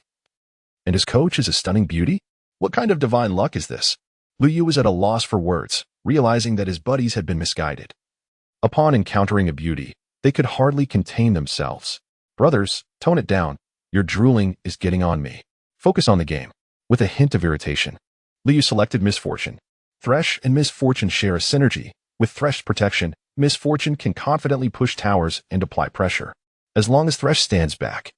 and his coach is a stunning beauty? What kind of divine luck is this? Lu Yu was at a loss for words, realizing that his buddies had been misguided. Upon encountering a beauty, they could hardly contain themselves. Brothers, tone it down. Your drooling is getting on me. Focus on the game. With a hint of irritation, Lu Yu selected Miss Fortune. Thresh and Miss Fortune share a synergy. With Thresh's protection, Miss Fortune can confidently push towers and apply pressure. As long as Thresh stands back,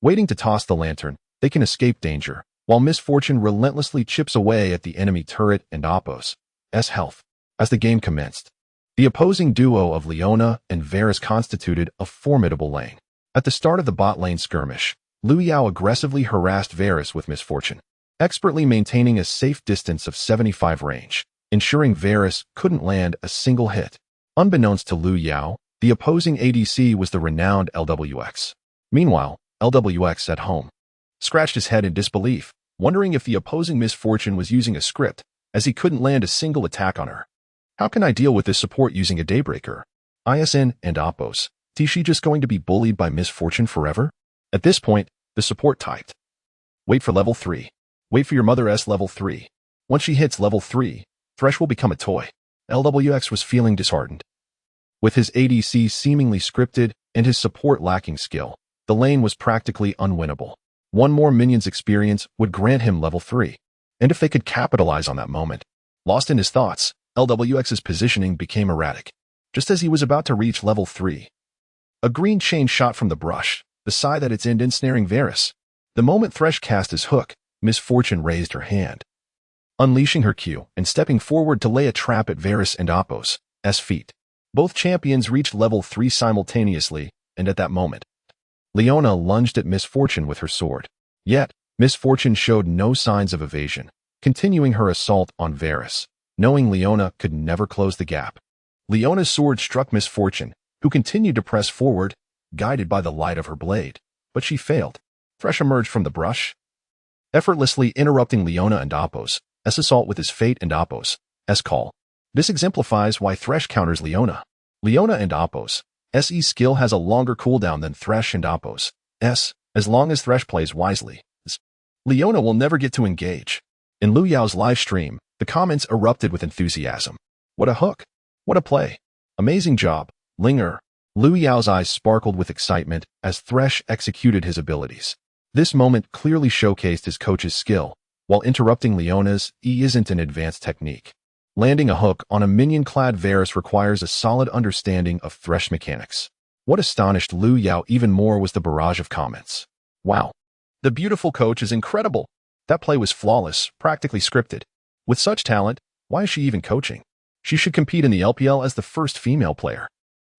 waiting to toss the lantern, they can escape danger, while Miss Fortune relentlessly chips away at the enemy turret and Oppo's health. As the game commenced, the opposing duo of Leona and Varus constituted a formidable lane. At the start of the bot lane skirmish, Lu Yao aggressively harassed Varus with Miss Fortune, expertly maintaining a safe distance of 75 range, ensuring Varus couldn't land a single hit. Unbeknownst to Lu Yao, the opposing ADC was the renowned LWX. Meanwhile, LWX at home scratched his head in disbelief. wondering if the opposing Misfortune was using a script, as he couldn't land a single attack on her. How can I deal with this support using a Daybreaker? ISN and Oppos. Is she just going to be bullied by Misfortune forever? At this point, the support typed. Wait for level 3. Wait for your mother's level 3. Once she hits level 3, Thresh will become a toy. LWX was feeling disheartened. With his ADC seemingly scripted and his support lacking skill, the lane was practically unwinnable. One more minion's experience would grant him level 3. And if they could capitalize on that moment. Lost in his thoughts, LWX's positioning became erratic. Just as he was about to reach level 3, a green chain shot from the brush, the side at its end ensnaring Varus. The moment Thresh cast his hook, Misfortune raised her hand, unleashing her Q and stepping forward to lay a trap at Varus and Oppos' feet. Both champions reached level 3 simultaneously, and at that moment, Leona lunged at Misfortune with her sword. Yet, Misfortune showed no signs of evasion, continuing her assault on Varus, knowing Leona could never close the gap. Leona's sword struck Misfortune, who continued to press forward, guided by the light of her blade. But she failed. Thresh emerged from the brush, effortlessly interrupting Leona and Oppos' assault with his fate and Oppos' call. This exemplifies why Thresh counters Leona. Leona and Oppos' skill has a longer cooldown than Thresh and Oppos' as long as Thresh plays wisely. Leona will never get to engage. In Lu Yao's live stream, the comments erupted with enthusiasm. What a hook! What a play! Amazing job, Linger. Lu Yao's eyes sparkled with excitement as Thresh executed his abilities. This moment clearly showcased his coach's skill, while interrupting Leona's isn't an advanced technique. Landing a hook on a minion-clad Varus requires a solid understanding of Thresh mechanics. What astonished Lu Yao even more was the barrage of comments. Wow! The beautiful coach is incredible! That play was flawless, practically scripted. With such talent, why is she even coaching? She should compete in the LPL as the first female player.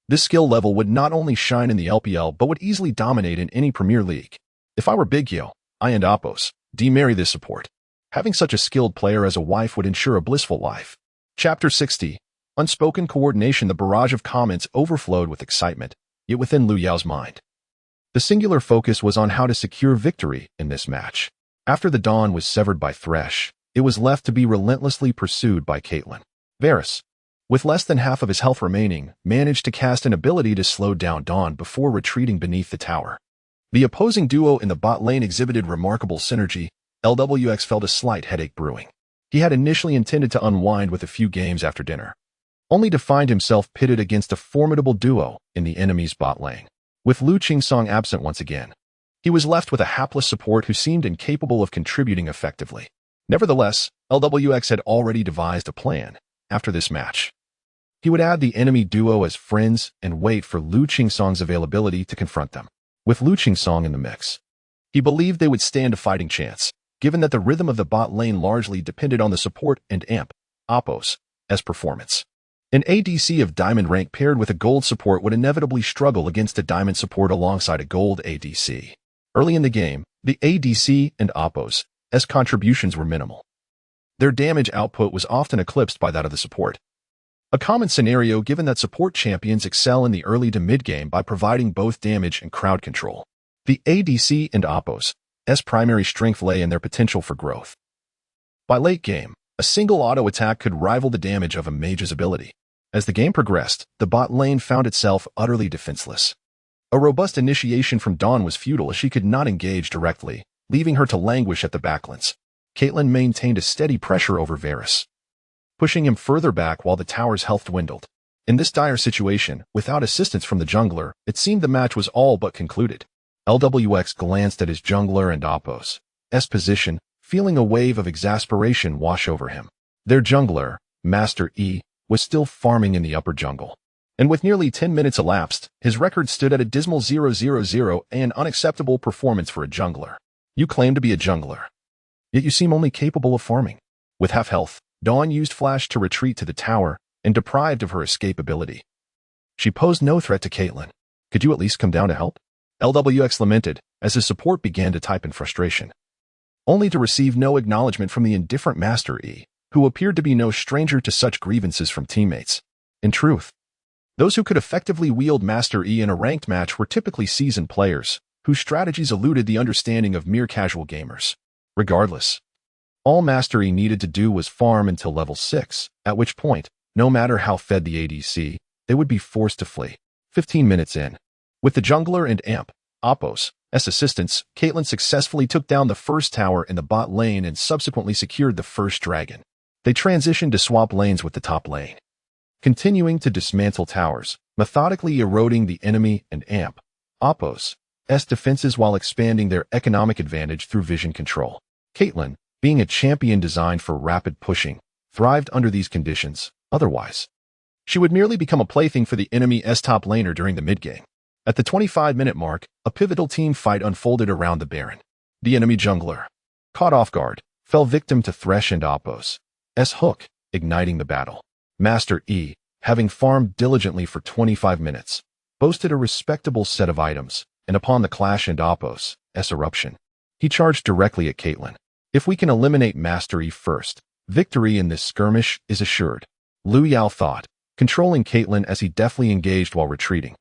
This skill level would not only shine in the LPL but would easily dominate in any Premier League. If I were Big Yo, I and Oppos, marry this support. Having such a skilled player as a wife would ensure a blissful life. Chapter 60. Unspoken coordination. The barrage of comments overflowed with excitement, yet within Lu Yao's mind, the singular focus was on how to secure victory in this match. After the Dawn was severed by Thresh, it was left to be relentlessly pursued by Caitlyn. Varus, with less than half of his health remaining, managed to cast an ability to slow down Dawn before retreating beneath the tower. The opposing duo in the bot lane exhibited remarkable synergy. LWX felt a slight headache brewing. He had initially intended to unwind with a few games after dinner, only to find himself pitted against a formidable duo in the enemy's bot lane. With Lu Qingsong absent once again, he was left with a hapless support who seemed incapable of contributing effectively. Nevertheless, LWX had already devised a plan. After this match, he would add the enemy duo as friends and wait for Lu Qingsong's availability to confront them. With Lu Qingsong in the mix, he believed they would stand a fighting chance, given that the rhythm of the bot lane largely depended on the support and amp, Oppos' performance. An ADC of diamond rank paired with a gold support would inevitably struggle against a diamond support alongside a gold ADC. Early in the game, the ADC and Oppos' contributions were minimal. Their damage output was often eclipsed by that of the support. A common scenario given that support champions excel in the early to mid-game by providing both damage and crowd control. The ADC and Oppos' primary strength lay in their potential for growth. By late game, a single auto attack could rival the damage of a mage's ability. As the game progressed, the bot lane found itself utterly defenseless. A robust initiation from Dawn was futile as she could not engage directly, leaving her to languish at the backlands. Caitlyn maintained a steady pressure over Varus, pushing him further back while the tower's health dwindled. In this dire situation, without assistance from the jungler, it seemed the match was all but concluded. LWX glanced at his jungler and Oppos' position, feeling a wave of exasperation wash over him. Their jungler, Master E, was still farming in the upper jungle. And with nearly 10 minutes elapsed, his record stood at a dismal 0-0-0, an unacceptable performance for a jungler. You claim to be a jungler, yet you seem only capable of farming. With half health, Dawn used Flash to retreat to the tower, and deprived of her escape ability, she posed no threat to Caitlyn. Could you at least come down to help? LWX lamented, as his support began to type in frustration, only to receive no acknowledgement from the indifferent Master E, who appeared to be no stranger to such grievances from teammates. In truth, those who could effectively wield Master E in a ranked match were typically seasoned players, whose strategies eluded the understanding of mere casual gamers. Regardless, all Master E needed to do was farm until level 6, at which point, no matter how fed the ADC, they would be forced to flee. 15 minutes in. With the jungler and AMP, Oppos, as assistants, Caitlyn successfully took down the first tower in the bot lane and subsequently secured the first dragon. They transitioned to swap lanes with the top lane, continuing to dismantle towers, methodically eroding the enemy and AMP, Oppos, defenses while expanding their economic advantage through vision control. Caitlyn, being a champion designed for rapid pushing, thrived under these conditions. Otherwise, she would merely become a plaything for the enemy's top laner during the mid-game. At the 25-minute mark, a pivotal team fight unfolded around the Baron. The enemy jungler, caught off guard, fell victim to Thresh and Oppos' hook, igniting the battle. Master E, having farmed diligently for 25 minutes, boasted a respectable set of items, and upon the clash and Oppos' eruption, he charged directly at Caitlyn. If we can eliminate Master E first, victory in this skirmish is assured, Liu Yao thought, controlling Caitlyn as he deftly engaged while retreating.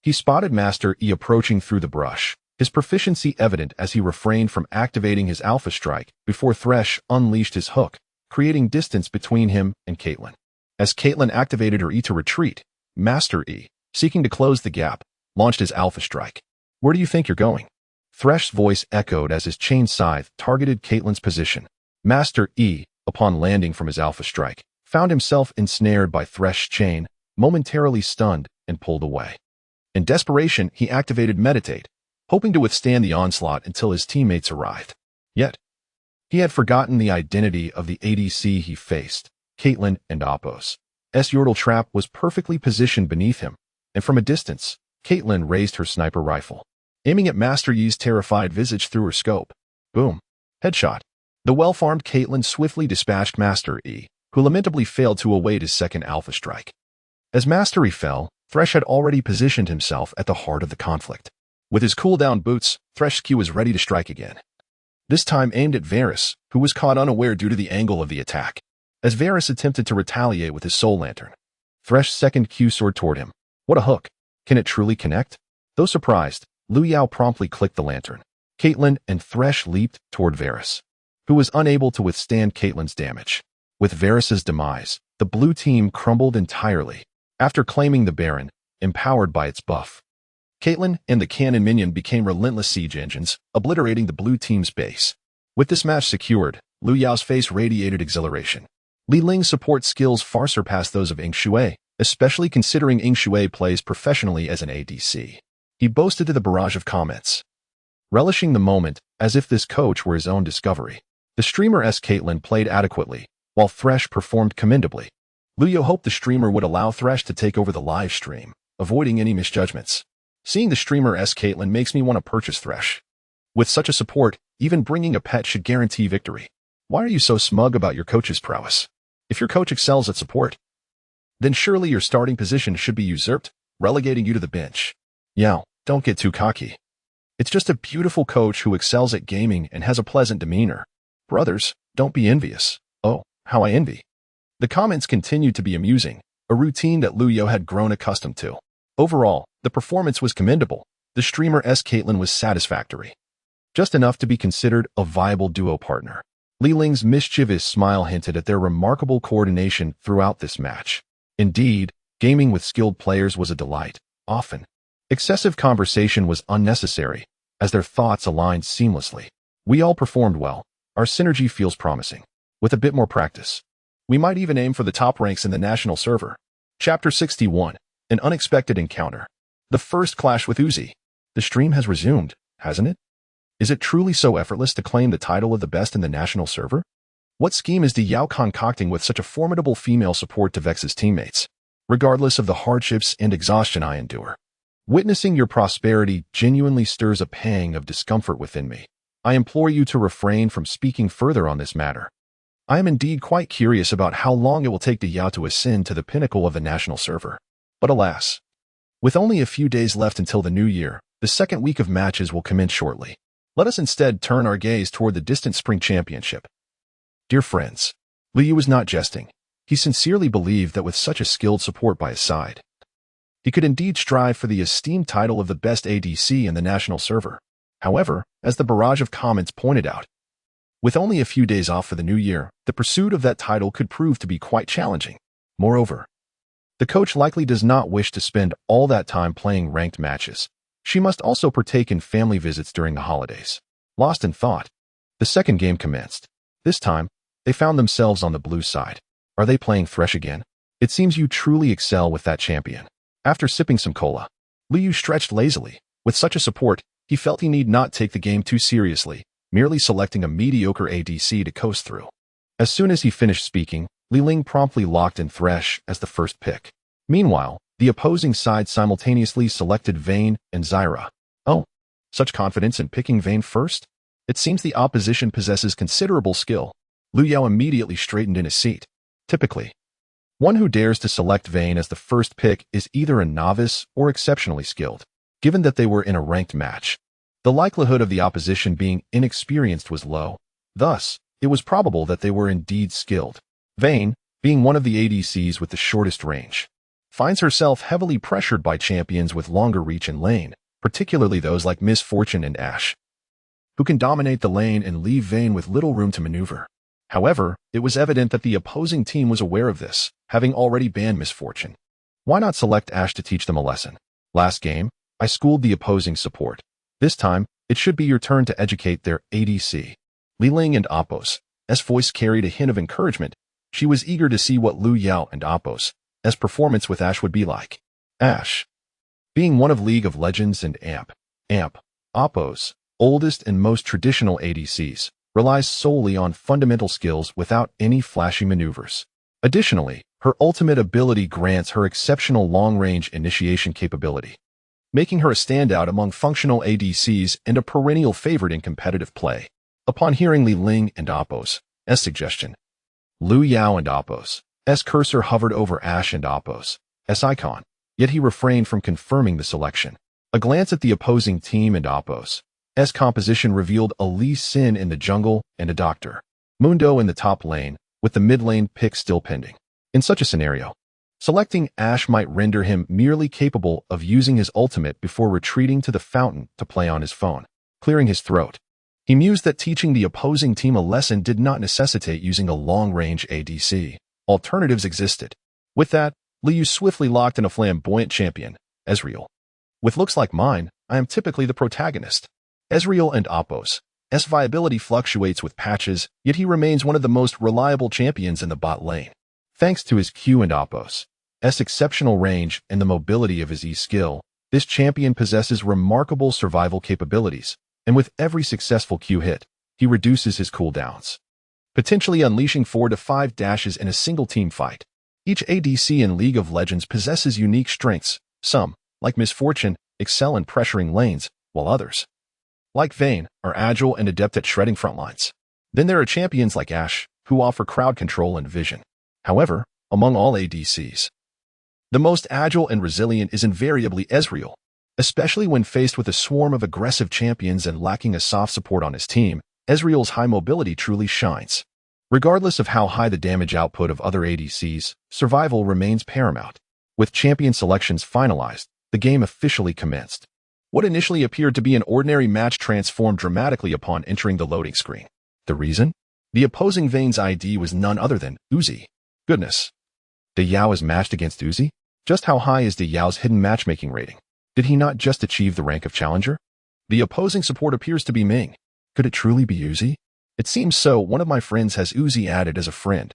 He spotted Master E approaching through the brush, his proficiency evident as he refrained from activating his Alpha Strike before Thresh unleashed his hook, creating distance between him and Caitlyn. As Caitlyn activated her E to retreat, Master E, seeking to close the gap, launched his Alpha Strike. "Where do you think you're going?" Thresh's voice echoed as his chain scythe targeted Caitlyn's position. Master E, upon landing from his Alpha Strike, found himself ensnared by Thresh's chain, momentarily stunned and pulled away. In desperation, he activated Meditate, hoping to withstand the onslaught until his teammates arrived. Yet, he had forgotten the identity of the ADC he faced. Caitlyn and Oppos' Yordle trap was perfectly positioned beneath him, and from a distance, Caitlyn raised her sniper rifle, aiming at Master Yi's terrified visage through her scope. Boom. Headshot. The well-farmed Caitlyn swiftly dispatched Master E, who lamentably failed to await his second Alpha Strike. As Master E fell, Thresh had already positioned himself at the heart of the conflict. With his cooldown boots, Thresh's Q was ready to strike again. This time aimed at Varus, who was caught unaware due to the angle of the attack. As Varus attempted to retaliate with his Soul Lantern, Thresh's second Q soared toward him. What a hook! Can it truly connect? Though surprised, Liu Yao promptly clicked the lantern. Caitlyn and Thresh leaped toward Varus, who was unable to withstand Caitlyn's damage. With Varus's demise, the blue team crumbled entirely. After claiming the Baron, empowered by its buff, Caitlyn and the cannon minion became relentless siege engines, obliterating the blue team's base. With this match secured, Liu Yao's face radiated exhilaration. Li Ling's support skills far surpassed those of Ying Shui, especially considering Ying Shui plays professionally as an ADC. He boasted to the barrage of comments, relishing the moment as if this coach were his own discovery. The streamer's Caitlyn played adequately, while Thresh performed commendably. Liu Yao hoped the streamer would allow Thresh to take over the live stream, avoiding any misjudgments. Seeing the streamer's Caitlyn makes me want to purchase Thresh. With such a support, even bringing a pet should guarantee victory. Why are you so smug about your coach's prowess? If your coach excels at support, then surely your starting position should be usurped, relegating you to the bench. Yao, don't get too cocky. It's just a beautiful coach who excels at gaming and has a pleasant demeanor. Brothers, don't be envious. Oh, how I envy. The comments continued to be amusing, a routine that Liu Yao had grown accustomed to. Overall, the performance was commendable. The streamer's Caitlyn was satisfactory, just enough to be considered a viable duo partner. Li Ling's mischievous smile hinted at their remarkable coordination throughout this match. Indeed, gaming with skilled players was a delight. Often, excessive conversation was unnecessary, as their thoughts aligned seamlessly. We all performed well. Our synergy feels promising. With a bit more practice, we might even aim for the top ranks in the national server. Chapter 61. An unexpected encounter. The first clash with Uzi. The stream has resumed, hasn't it? Is it truly so effortless to claim the title of the best in the national server? What scheme is Di Yao concocting with such a formidable female support to vex his teammates? Regardless of the hardships and exhaustion I endure, witnessing your prosperity genuinely stirs a pang of discomfort within me. I implore you to refrain from speaking further on this matter. I am indeed quite curious about how long it will take Di Yao to ascend to the pinnacle of the national server. But alas, with only a few days left until the new year, the second week of matches will commence shortly. Let us instead turn our gaze toward the distant spring championship. Dear friends, Liu was not jesting. He sincerely believed that with such a skilled support by his side, he could indeed strive for the esteemed title of the best ADC in the national server. However, as the barrage of comments pointed out, With only a few days off for the new year, the pursuit of that title could prove to be quite challenging. Moreover, the coach likely does not wish to spend all that time playing ranked matches. She must also partake in family visits during the holidays. Lost in thought, the second game commenced. This time, they found themselves on the blue side. Are they playing Thresh again? It seems you truly excel with that champion. After sipping some cola, Liu stretched lazily. With such a support, he felt he need not take the game too seriously, merely selecting a mediocre ADC to coast through. As soon as he finished speaking, Li Ling promptly locked in Thresh as the first pick. Meanwhile, the opposing side simultaneously selected Vayne and Zyra. Oh, such confidence in picking Vayne first? It seems the opposition possesses considerable skill. Liu Yao immediately straightened in his seat. Typically, one who dares to select Vayne as the first pick is either a novice or exceptionally skilled. Given that they were in a ranked match, the likelihood of the opposition being inexperienced was low. Thus, it was probable that they were indeed skilled. Vayne, being one of the ADCs with the shortest range, finds herself heavily pressured by champions with longer reach in lane, particularly those like Miss Fortune and Ashe, who can dominate the lane and leave Vayne with little room to maneuver. However, it was evident that the opposing team was aware of this, having already banned Miss Fortune. Why not select Ashe to teach them a lesson? Last game, I schooled the opposing support. This time, it should be your turn to educate their ADC. Li Ling and Apos, as voice carried a hint of encouragement. She was eager to see what Liu Yao and Apos, as performance with Ashe would be like. Ashe, being one of League of Legends and Apos, oldest and most traditional ADCs, relies solely on fundamental skills without any flashy maneuvers. Additionally, her ultimate ability grants her exceptional long-range initiation capability, making her a standout among functional ADCs and a perennial favorite in competitive play. Upon hearing Li Ling and Apos' suggestion, Liu Yao and Apos' cursor hovered over Ashe and Apos' icon, yet he refrained from confirming the selection. A glance at the opposing team and Apos' composition revealed a Lee Sin in the jungle and a Dr. Mundo in the top lane, with the mid lane pick still pending. In such a scenario, selecting Ashe might render him merely capable of using his ultimate before retreating to the fountain to play on his phone. Clearing his throat, he mused that teaching the opposing team a lesson did not necessitate using a long-range ADC. Alternatives existed. With that, Liu swiftly locked in a flamboyant champion, Ezreal. With looks like mine, I am typically the protagonist. Ezreal and Apos' viability fluctuates with patches, yet he remains one of the most reliable champions in the bot lane. Thanks to his Q and Apos' exceptional range and the mobility of his E skill, this champion possesses remarkable survival capabilities, and with every successful Q hit, he reduces his cooldowns, potentially unleashing 4 to 5 dashes in a single team fight. Each ADC in League of Legends possesses unique strengths. Some, like Miss Fortune, excel in pressuring lanes, while others, like Vayne, are agile and adept at shredding frontlines. Then there are champions like Ashe, who offer crowd control and vision. However, among all ADCs, the most agile and resilient is invariably Ezreal. Especially when faced with a swarm of aggressive champions and lacking a soft support on his team, Ezreal's high mobility truly shines. Regardless of how high the damage output of other ADCs, survival remains paramount. With champion selections finalized, the game officially commenced. What initially appeared to be an ordinary match transformed dramatically upon entering the loading screen. The reason? The opposing Vayne's ID was none other than Uzi. Goodness. De Yao is matched against Uzi? Just how high is De Yao's hidden matchmaking rating? Did he not just achieve the rank of challenger? The opposing support appears to be Ming. Could it truly be Uzi? It seems so. One of my friends has Uzi added as a friend,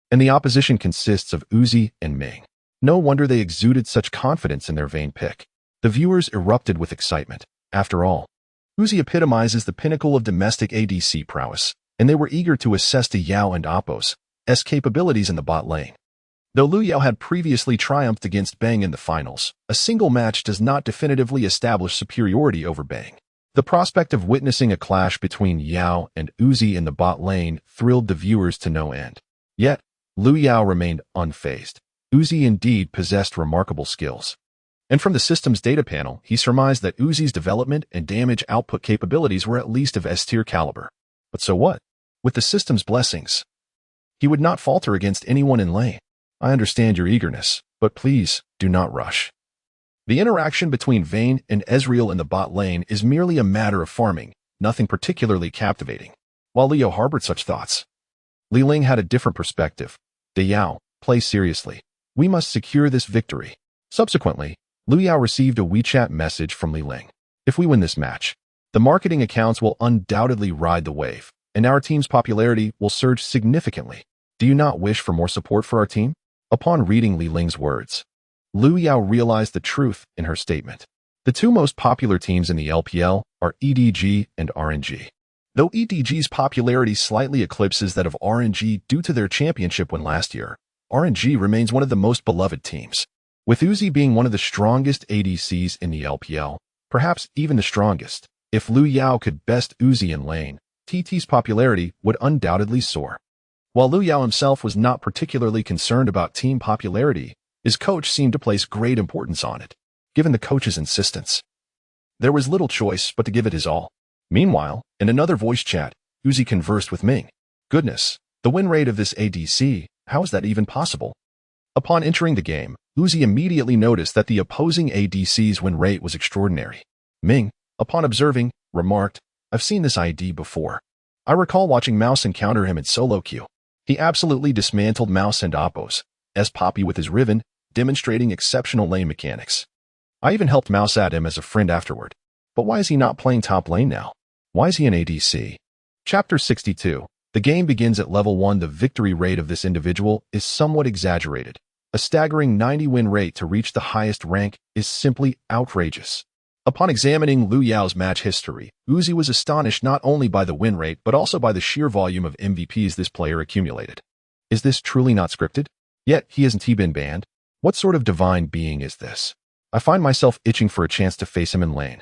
and the opposition consists of Uzi and Ming. No wonder they exuded such confidence in their Vayne pick. The viewers erupted with excitement. After all, Uzi epitomizes the pinnacle of domestic ADC prowess, and they were eager to assess De Yao and Apos' capabilities in the bot lane. Though Liu Yao had previously triumphed against Bang in the finals, a single match does not definitively establish superiority over Bang. The prospect of witnessing a clash between Yao and Uzi in the bot lane thrilled the viewers to no end. Yet, Liu Yao remained unfazed. Uzi indeed possessed remarkable skills. And from the system's data panel, he surmised that Uzi's development and damage output capabilities were at least of S-tier caliber. But so what? With the system's blessings, he would not falter against anyone in lane. I understand your eagerness, but please, do not rush. The interaction between Vayne and Ezreal in the bot lane is merely a matter of farming, nothing particularly captivating. while Liu harbored such thoughts. Li Ling had a different perspective. De Yao, play seriously. We must secure this victory. Subsequently, Liu Yao received a WeChat message from Li Ling. If we win this match, the marketing accounts will undoubtedly ride the wave, and our team's popularity will surge significantly. Do you not wish for more support for our team? Upon reading Li Ling's words, Liu Yao realized the truth in her statement. The two most popular teams in the LPL are EDG and RNG. Though EDG's popularity slightly eclipses that of RNG due to their championship win last year, RNG remains one of the most beloved teams. With Uzi being one of the strongest ADCs in the LPL, perhaps even the strongest, if Liu Yao could best Uzi in lane, TT's popularity would undoubtedly soar. While Liu Yao himself was not particularly concerned about team popularity, his coach seemed to place great importance on it. Given the coach's insistence, there was little choice but to give it his all. Meanwhile, in another voice chat, Uzi conversed with Ming. Goodness, the win rate of this ADC, how is that even possible? Upon entering the game, Uzi immediately noticed that the opposing ADC's win rate was extraordinary. Ming, upon observing, remarked, I've seen this ID before. I recall watching Mouse encounter him in solo queue. He absolutely dismantled Mouse and Oppo's Poppy with his Riven, demonstrating exceptional lane mechanics. I even helped Mouse at him as a friend afterward. But why is he not playing top lane now? Why is he an ADC? Chapter 62. The game begins at level 1. The victory rate of this individual is somewhat exaggerated. A staggering 90 win rate to reach the highest rank is simply outrageous. Upon examining Liu Yao's match history, Uzi was astonished not only by the win rate but also by the sheer volume of MVPs this player accumulated. Is this truly not scripted? Yet, hasn't he been banned? What sort of divine being is this? I find myself itching for a chance to face him in lane.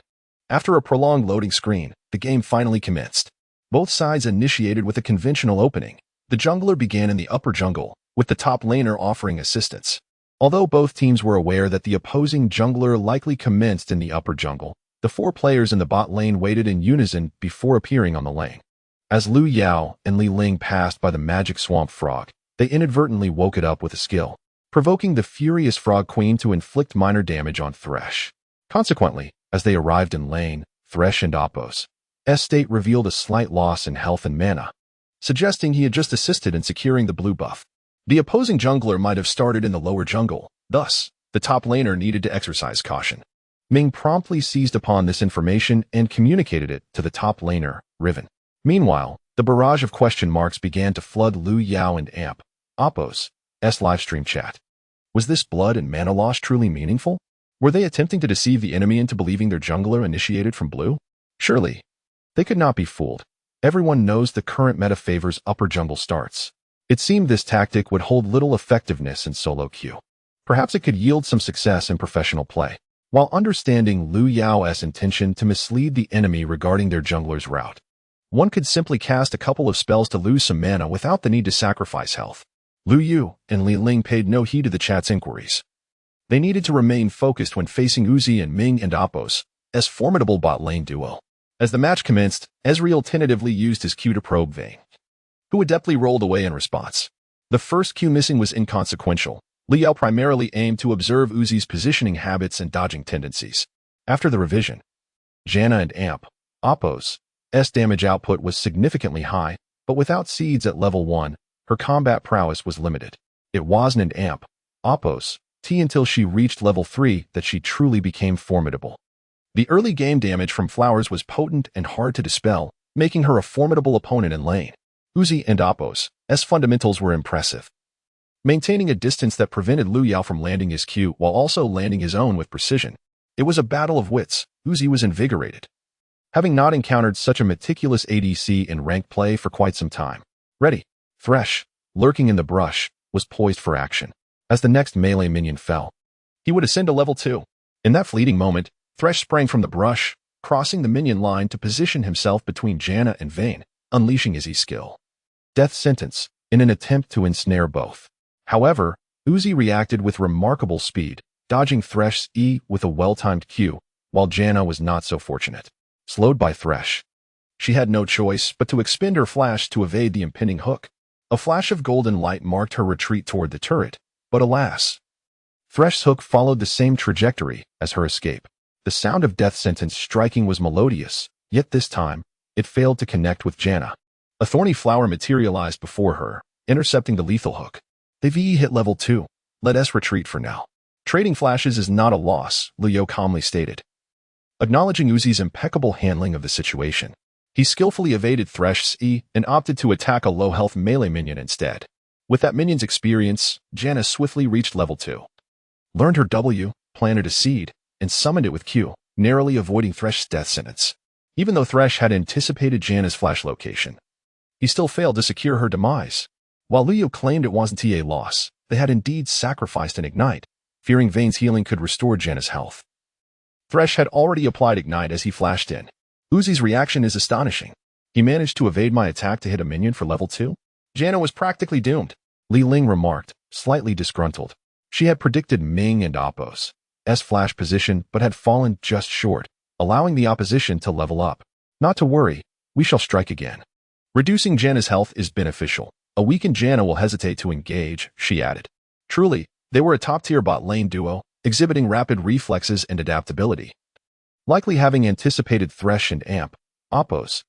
After a prolonged loading screen, the game finally commenced. Both sides initiated with a conventional opening. The jungler began in the upper jungle, with the top laner offering assistance. Although both teams were aware that the opposing jungler likely commenced in the upper jungle, the four players in the bot lane waited in unison before appearing on the lane. As Liu Yao and Li Ling passed by the magic swamp frog, they inadvertently woke it up with a skill, provoking the furious frog queen to inflict minor damage on Thresh. Consequently, as they arrived in lane, Thresh and Oppo's state revealed a slight loss in health and mana, suggesting he had just assisted in securing the blue buff. The opposing jungler might have started in the lower jungle, thus, the top laner needed to exercise caution. Ming promptly seized upon this information and communicated it to the top laner, Riven. Meanwhile, the barrage of question marks began to flood Liu Yao and Oppo's livestream chat. Was this blood and mana loss truly meaningful? Were they attempting to deceive the enemy into believing their jungler initiated from blue? Surely, they could not be fooled. Everyone knows the current meta favors upper jungle starts. It seemed this tactic would hold little effectiveness in solo queue. Perhaps it could yield some success in professional play. While understanding Liu Yao's intention to mislead the enemy regarding their jungler's route, one could simply cast a couple of spells to lose some mana without the need to sacrifice health. Liu Yu and Li Ling paid no heed to the chat's inquiries. They needed to remain focused when facing Uzi and Ming and Oppo's formidable bot lane duo. As the match commenced, Ezreal tentatively used his Q to probe Vayne, who adeptly rolled away in response. The first Q missing was inconsequential. Liu Yao primarily aimed to observe Uzi's positioning habits and dodging tendencies. After the revision, Janna and Oppo's damage output was significantly high, but without seeds at level 1, her combat prowess was limited. It wasn't in Oppo's until she reached level 3 that she truly became formidable. The early game damage from flowers was potent and hard to dispel, making her a formidable opponent in lane. Uzi and Oppo's fundamentals were impressive, maintaining a distance that prevented Liu Yao from landing his Q while also landing his own with precision. It was a battle of wits. Uzi was invigorated, having not encountered such a meticulous ADC in ranked play for quite some time. Ready, Thresh, lurking in the brush, was poised for action. As the next melee minion fell, he would ascend to level 2. In that fleeting moment, Thresh sprang from the brush, crossing the minion line to position himself between Janna and Vayne, unleashing his E-skill, Death Sentence, in an attempt to ensnare both. However, Uzi reacted with remarkable speed, dodging Thresh's E with a well-timed Q, while Janna was not so fortunate. Slowed by Thresh, she had no choice but to expend her flash to evade the impending hook. A flash of golden light marked her retreat toward the turret, but alas, Thresh's hook followed the same trajectory as her escape. The sound of Death Sentence striking was melodious, yet this time, it failed to connect with Janna. A thorny flower materialized before her, intercepting the lethal hook. The VE hit level 2. Let us retreat for now. Trading flashes is not a loss, Liu calmly stated. Acknowledging Uzi's impeccable handling of the situation, he skillfully evaded Thresh's E and opted to attack a low-health melee minion instead. With that minion's experience, Janna swiftly reached level 2. Learned her W, planted a seed, and summoned it with Q, narrowly avoiding Thresh's death sentence. Even though Thresh had anticipated Janna's flash location, he still failed to secure her demise. While Liu claimed it wasn't a loss, they had indeed sacrificed an Ignite, fearing Vayne's healing could restore Janna's health. Thresh had already applied Ignite as he flashed in. Uzi's reaction is astonishing. He managed to evade my attack to hit a minion for level 2? Janna was practically doomed, Li Ling remarked, slightly disgruntled. She had predicted Ming and Oppo's flash position but had fallen just short, allowing the opposition to level up. Not to worry, we shall strike again. Reducing Janna's health is beneficial. A weakened Janna will hesitate to engage, she added. Truly, they were a top-tier bot lane duo, exhibiting rapid reflexes and adaptability. Likely having anticipated Thresh and Oppo's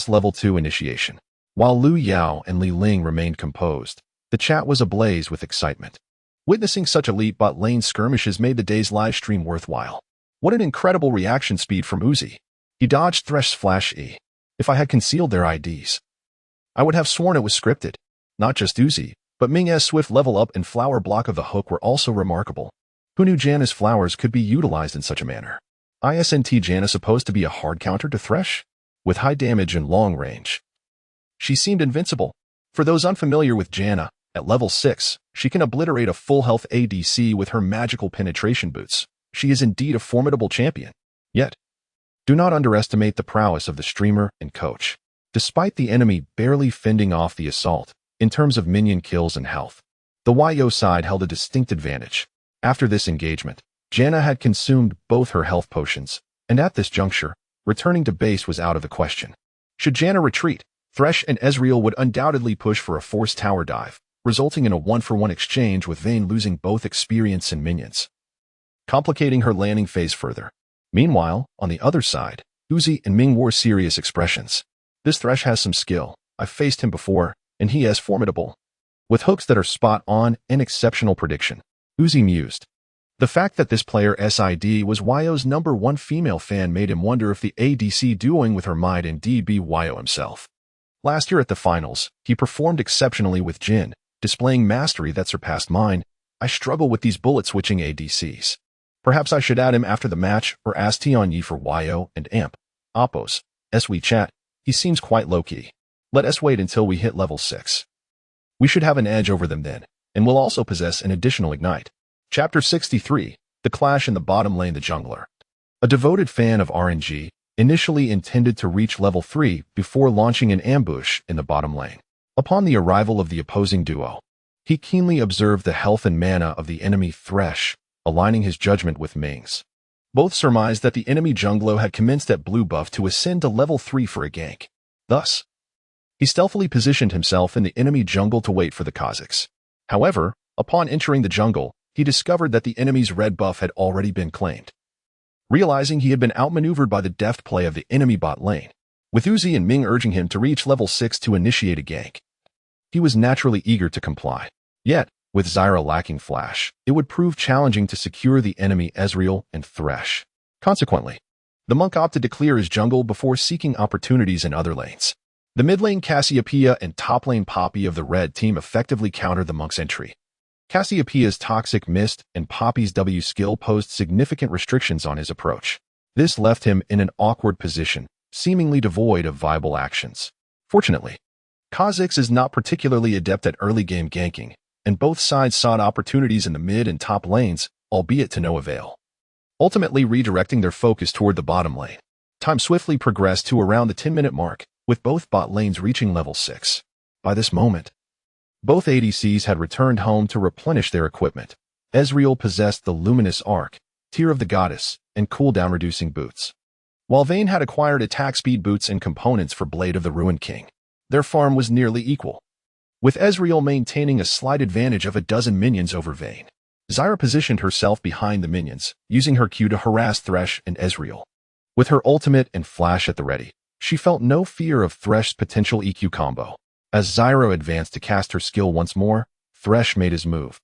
level 2 initiation. While Lu Yao and Li Ling remained composed, the chat was ablaze with excitement. Witnessing such elite bot lane skirmishes made the day's live stream worthwhile. What an incredible reaction speed from Uzi. He dodged Thresh's flash E. If I had concealed their IDs, I would have sworn it was scripted. Not just Uzi, but Ming's swift level up and flower block of the hook were also remarkable. Who knew Janna's flowers could be utilized in such a manner? Isn't Janna supposed to be a hard counter to Thresh? With high damage and long range, she seemed invincible. For those unfamiliar with Janna, at level 6, she can obliterate a full health ADC with her magical penetration boots. She is indeed a formidable champion. Yet, do not underestimate the prowess of the streamer and coach. Despite the enemy barely fending off the assault, in terms of minion kills and health, the YO side held a distinct advantage. After this engagement, Janna had consumed both her health potions, and at this juncture, returning to base was out of the question. Should Janna retreat, Thresh and Ezreal would undoubtedly push for a forced tower dive, resulting in a 1-for-1 exchange with Vayne losing both experience and minions, complicating her landing phase further. Meanwhile, on the other side, Uzi and Ming wore serious expressions. This Thresh has some skill. I've faced him before, and he is formidable. With hooks that are spot on and exceptional prediction, Uzi mused. The fact that this player SID was YO's #1 female fan made him wonder if the ADC duoing with her might indeed be YO himself. Last year at the finals, he performed exceptionally with Jhin, displaying mastery that surpassed mine. I struggle with these bullet-switching ADCs. Perhaps I should add him after the match or ask Tianyi for YO and Oppo's we chat. He seems quite low-key. Let us wait until we hit level 6. We should have an edge over them then, and we'll also possess an additional Ignite. Chapter 63, The Clash in the Bottom Lane. The Jungler. A devoted fan of RNG, initially intended to reach level 3 before launching an ambush in the bottom lane. Upon the arrival of the opposing duo, he keenly observed the health and mana of the enemy Thresh, aligning his judgment with Ming's. Both surmised that the enemy jungler had commenced at blue buff to ascend to level 3 for a gank. Thus, he stealthily positioned himself in the enemy jungle to wait for the Kazakhs. However, upon entering the jungle, he discovered that the enemy's red buff had already been claimed. Realizing he had been outmaneuvered by the deft play of the enemy bot lane, with Uzi and Ming urging him to reach level 6 to initiate a gank, he was naturally eager to comply. Yet, with Zyra lacking flash, it would prove challenging to secure the enemy Ezreal and Thresh. Consequently, the monk opted to clear his jungle before seeking opportunities in other lanes. The mid lane Cassiopeia and top lane Poppy of the red team effectively countered the monk's entry. Cassiopeia's Toxic Mist and Poppy's W skill posed significant restrictions on his approach. This left him in an awkward position, seemingly devoid of viable actions. Fortunately, Kha'Zix is not particularly adept at early game ganking, and both sides sought opportunities in the mid and top lanes, albeit to no avail. Ultimately redirecting their focus toward the bottom lane, time swiftly progressed to around the 10-minute mark, with both bot lanes reaching level 6. By this moment, both ADCs had returned home to replenish their equipment. Ezreal possessed the Luminous Arc, Tear of the Goddess, and cooldown reducing boots, while Vayne had acquired attack speed boots and components for Blade of the Ruined King. Their farm was nearly equal, with Ezreal maintaining a slight advantage of a dozen minions over Vayne. Zyra positioned herself behind the minions, using her Q to harass Thresh and Ezreal. With her ultimate and flash at the ready, She felt no fear of Thresh's potential EQ combo. As Zyra advanced to cast her skill once more, Thresh made his move,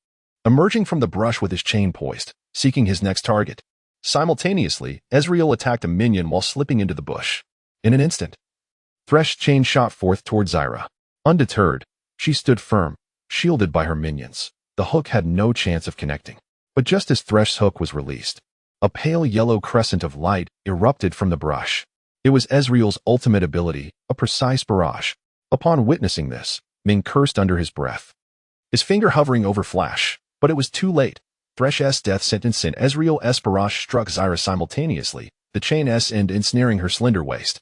emerging from the brush with his chain poised, seeking his next target. Simultaneously, Ezreal attacked a minion while slipping into the bush. In an instant, Thresh's chain shot forth toward Zyra. Undeterred, she stood firm, shielded by her minions. The hook had no chance of connecting. But just as Thresh's hook was released, a pale yellow crescent of light erupted from the brush. It was Ezreal's ultimate ability, a precise barrage. Upon witnessing this, Ming cursed under his breath, his finger hovering over Flash, but it was too late. Thresh's death sentence and Ezreal's barrage struck Zyra simultaneously, the chain end ensnaring her slender waist,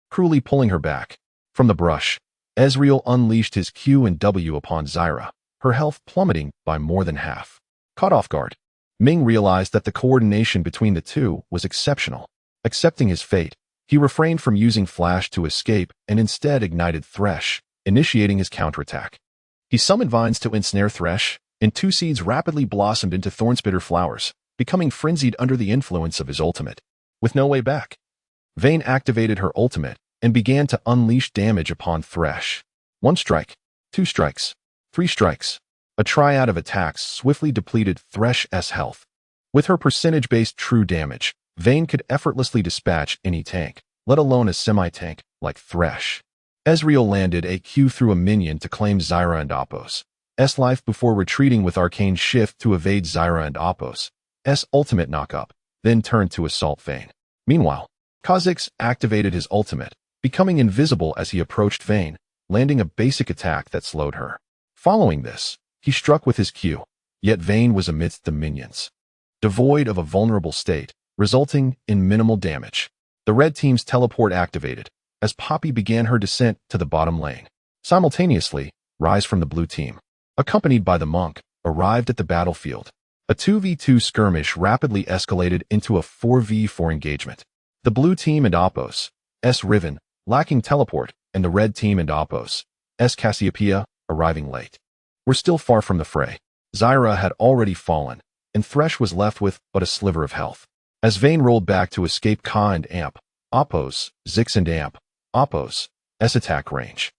cruelly pulling her back. From the brush, Ezreal unleashed his Q and W upon Zyra, her health plummeting by more than half. Caught off guard, Ming realized that the coordination between the two was exceptional. Accepting his fate, he refrained from using Flash to escape and instead ignited Thresh, initiating his counterattack. He summoned vines to ensnare Thresh, and two seeds rapidly blossomed into thornspitter flowers, becoming frenzied under the influence of his ultimate. With no way back, Vayne activated her ultimate and began to unleash damage upon Thresh. 1 strike, 2 strikes, 3 strikes. A triad of attacks swiftly depleted Thresh's health. With her percentage-based true damage, Vayne could effortlessly dispatch any tank, let alone a semi-tank like Thresh. Ezreal landed a Q through a minion to claim Zyra and Apos' life before retreating with Arcane Shift to evade Zyra and Apos' ultimate knockup, then turned to assault Vayne. Meanwhile, Kha'Zix activated his ultimate, becoming invisible as he approached Vayne, landing a basic attack that slowed her. Following this, he struck with his Q, yet Vayne was amidst the minions, devoid of a vulnerable state, resulting in minimal damage. The red team's teleport activated, as Poppy began her descent to the bottom lane. Simultaneously, Ryze from the blue team, accompanied by the monk, arrived at the battlefield. A 2v2 skirmish rapidly escalated into a 4v4 engagement. The blue team and Apos' Riven, lacking teleport, and the red team and Apos' Cassiopeia, arriving late, were still far from the fray. Zyra had already fallen, and Thresh was left with but a sliver of health. As Vayne rolled back to escape Ka and Amp, Apos', Zix and Amp, Apos' attack range,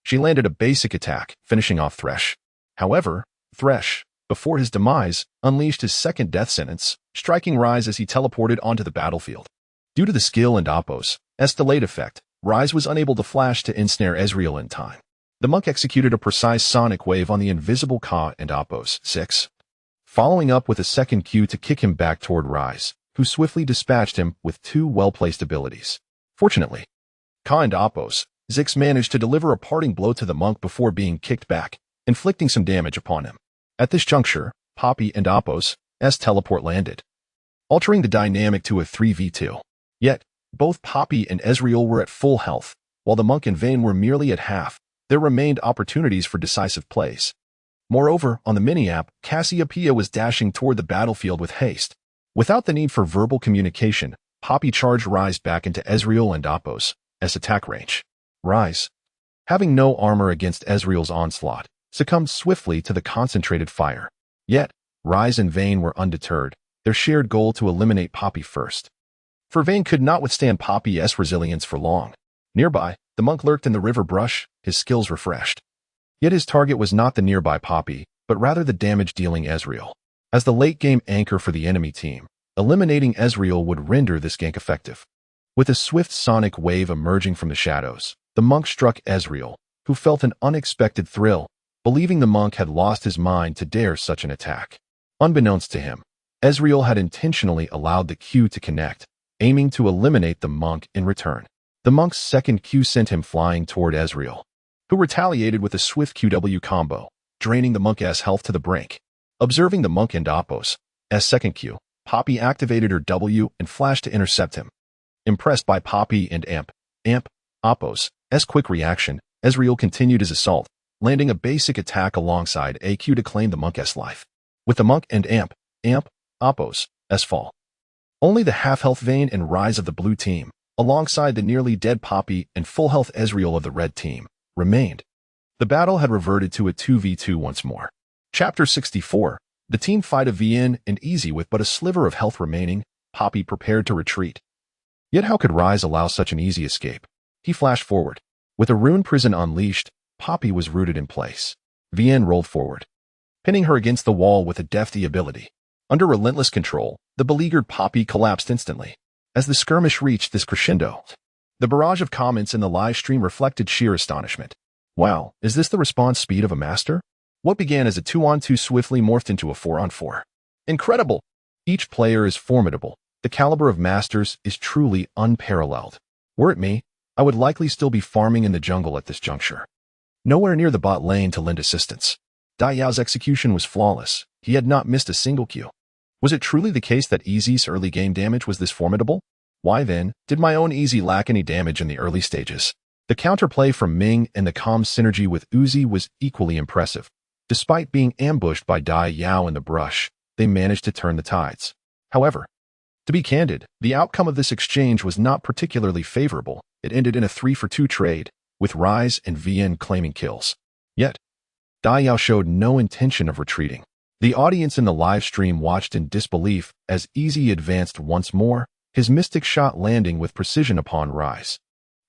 she landed a basic attack, finishing off Thresh. However, Thresh, before his demise, unleashed his second death sentence, striking Ryze as he teleported onto the battlefield. Due to the skill and Apos' delayed effect, Ryze was unable to flash to ensnare Ezreal in time. The monk executed a precise sonic wave on the invisible Ka and Apos' 6, following up with a second Q to kick him back toward Ryze, who swiftly dispatched him with 2 well-placed abilities. Fortunately, Ka and Apos' Zix managed to deliver a parting blow to the monk before being kicked back, inflicting some damage upon him. At this juncture, Poppy and Apos' teleport landed, altering the dynamic to a 3v2. Yet, both Poppy and Ezreal were at full health, while the monk and Vayne were merely at half. There remained opportunities for decisive plays. Moreover, on the mini-app, Cassiopeia was dashing toward the battlefield with haste. Without the need for verbal communication, Poppy charged Ryze back into Ezreal and Apos' attack range. Ryze, having no armor against Ezreal's onslaught, succumbed swiftly to the concentrated fire. Yet, Ryze and Vayne were undeterred, their shared goal to eliminate Poppy first. For Vayne could not withstand Poppy's resilience for long. Nearby, the monk lurked in the river brush, his skills refreshed. Yet his target was not the nearby Poppy, but rather the damage-dealing Ezreal. As the late-game anchor for the enemy team, eliminating Ezreal would render this gank effective. With a swift sonic wave emerging from the shadows, the monk struck Ezreal, who felt an unexpected thrill, believing the monk had lost his mind to dare such an attack. Unbeknownst to him, Ezreal had intentionally allowed the Q to connect, aiming to eliminate the monk in return. The monk's second Q sent him flying toward Ezreal, who retaliated with a swift QW combo, draining the monk's health to the brink. Observing the monk and Apos' second Q, Poppy activated her W and flashed to intercept him. Impressed by Poppy and Amp, Apos' quick reaction, Ezreal continued his assault, landing a basic attack alongside a Q to claim the monk's life. With the monk and Amp, Apos' fall, only the half-health Vayne and Ryze of the blue team, alongside the nearly dead Poppy and full-health Ezreal of the red team, remained. The battle had reverted to a 2v2 once more. Chapter 64. The team fight of VN and easy with but a sliver of health remaining, Poppy prepared to retreat. Yet how could Ryze allow such an easy escape? He flashed forward. With a rune prison unleashed, Poppy was rooted in place. Vienne rolled forward, pinning her against the wall with a defty ability. Under relentless control, the beleaguered Poppy collapsed instantly. As the skirmish reached this crescendo, the barrage of comments in the live stream reflected sheer astonishment. Wow, is this the response speed of a master? What began as a 2-on-2 swiftly morphed into a 4-on-4. Incredible! Each player is formidable. The caliber of masters is truly unparalleled. Were it me, I would likely still be farming in the jungle at this juncture. Nowhere near the bot lane to lend assistance. Dai Yao's execution was flawless. He had not missed a single Q. Was it truly the case that Easy's early game damage was this formidable? Why then, did my own Easy lack any damage in the early stages? The counterplay from Ming and the calm synergy with Uzi was equally impressive. Despite being ambushed by Dai Yao in the brush, they managed to turn the tides. However, to be candid, the outcome of this exchange was not particularly favorable. It ended in a 3-for-2 trade, with Rise and Vienne claiming kills. Yet, Dai Yao showed no intention of retreating. The audience in the live stream watched in disbelief as Easy advanced once more, his mystic shot landing with precision upon Rise,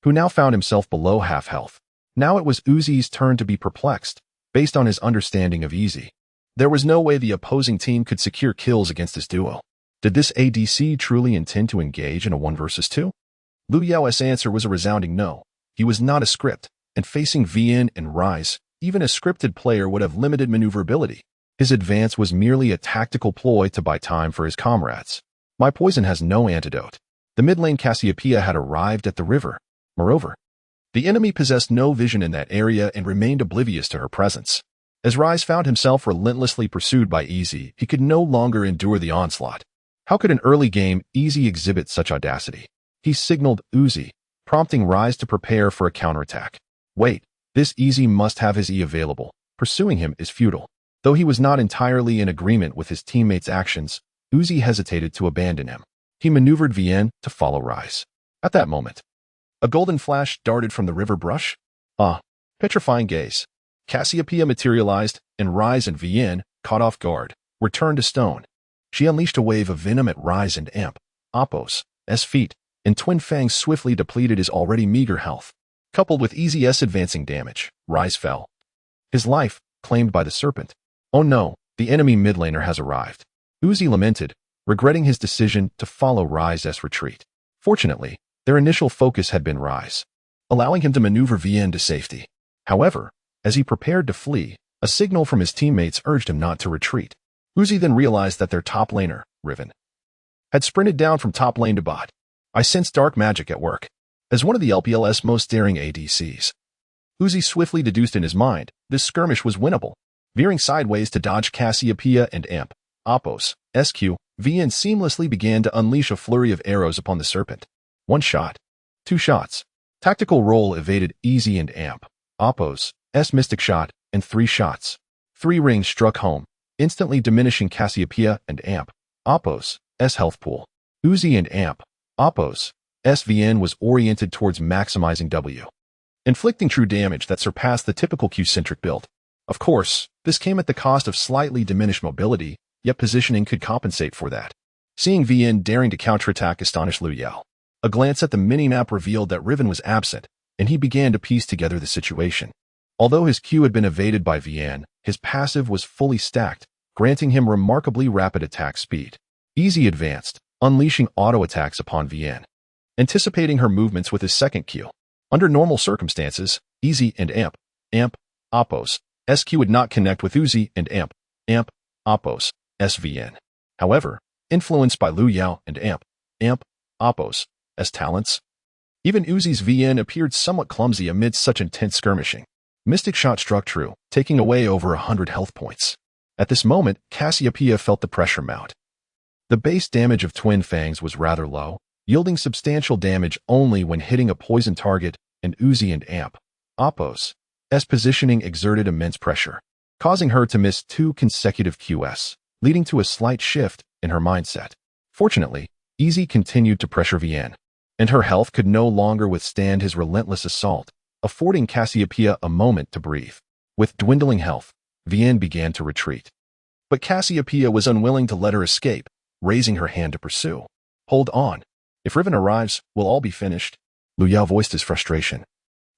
who now found himself below half health. Now it was Uzi's turn to be perplexed, based on his understanding of Easy. There was no way the opposing team could secure kills against this duo. Did this ADC truly intend to engage in a 1 versus 2? Lu Yao's answer was a resounding no. He was not a script, and facing Vienne and Rise, even a scripted player would have limited maneuverability. His advance was merely a tactical ploy to buy time for his comrades. My poison has no antidote. The mid lane Cassiopeia had arrived at the river. Moreover, the enemy possessed no vision in that area and remained oblivious to her presence. As Rise found himself relentlessly pursued by Easy, he could no longer endure the onslaught. How could an early game Easy exhibit such audacity? He signaled Uzi, prompting Rise to prepare for a counterattack. Wait, this Easy must have his E available. Pursuing him is futile. Though he was not entirely in agreement with his teammates' actions, Uzi hesitated to abandon him. He maneuvered Vienne to follow Rise. At that moment, a golden flash darted from the river brush. Petrifying gaze. Cassiopeia materialized, and Rise and Vienne, caught off guard, were turned to stone. She unleashed a wave of venom at Rise and Amp, Appos, feet, and Twin Fangs swiftly depleted his already meager health. Coupled with Easy advancing damage, Rise fell. His life, claimed by the Serpent. Oh no, the enemy mid laner has arrived. Uzi lamented, regretting his decision to follow Rise's retreat. Fortunately, their initial focus had been Rise, allowing him to maneuver Vienne to safety. However, as he prepared to flee, a signal from his teammates urged him not to retreat. Uzi then realized that their top laner, Riven, had sprinted down from top lane to bot. I sensed dark magic at work. As one of the LPL's most daring ADCs, Uzi swiftly deduced in his mind, this skirmish was winnable. Veering sideways to dodge Cassiopeia and Amp, Appos, Vienne seamlessly began to unleash a flurry of arrows upon the Serpent. 1 shot. 2 shots. Tactical roll evaded Easy and Amp, Appos, mystic shot, and 3 shots. 3 rings struck home, instantly diminishing Cassiopeia and Amp, Appos, health pool. Uzi and Amp, Appos, Vienne was oriented towards maximizing W, inflicting true damage that surpassed the typical Q-centric build. Of course, this came at the cost of slightly diminished mobility, yet positioning could compensate for that. Seeing Vienne daring to counterattack astonished Lu Yao. A glance at the minimap revealed that Riven was absent, and he began to piece together the situation. Although his Q had been evaded by Vienne, his passive was fully stacked, granting him remarkably rapid attack speed. Easy advanced, unleashing auto attacks upon Vienne, anticipating her movements with his second Q. Under normal circumstances, Easy and Amp, Appos, Q would not connect with Uzi and Amp, Appos, Vienne. However, influenced by Lu Yao and Amp, Appos, talents, even Uzi's Vienne appeared somewhat clumsy amidst such intense skirmishing. Mystic shot struck true, taking away over 100 health points. At this moment, Cassiopeia felt the pressure mount. The base damage of Twin Fangs was rather low, yielding substantial damage only when hitting a poison target, and Uzi and Amp, Appos, positioning exerted immense pressure, causing her to miss 2 consecutive QS, leading to a slight shift in her mindset. Fortunately, Easy continued to pressure Vienne, and her health could no longer withstand his relentless assault, affording Cassiopeia a moment to breathe. With dwindling health, Vienne began to retreat. But Cassiopeia was unwilling to let her escape, raising her hand to pursue. Hold on. If Riven arrives, we'll all be finished. Lu Yao voiced his frustration,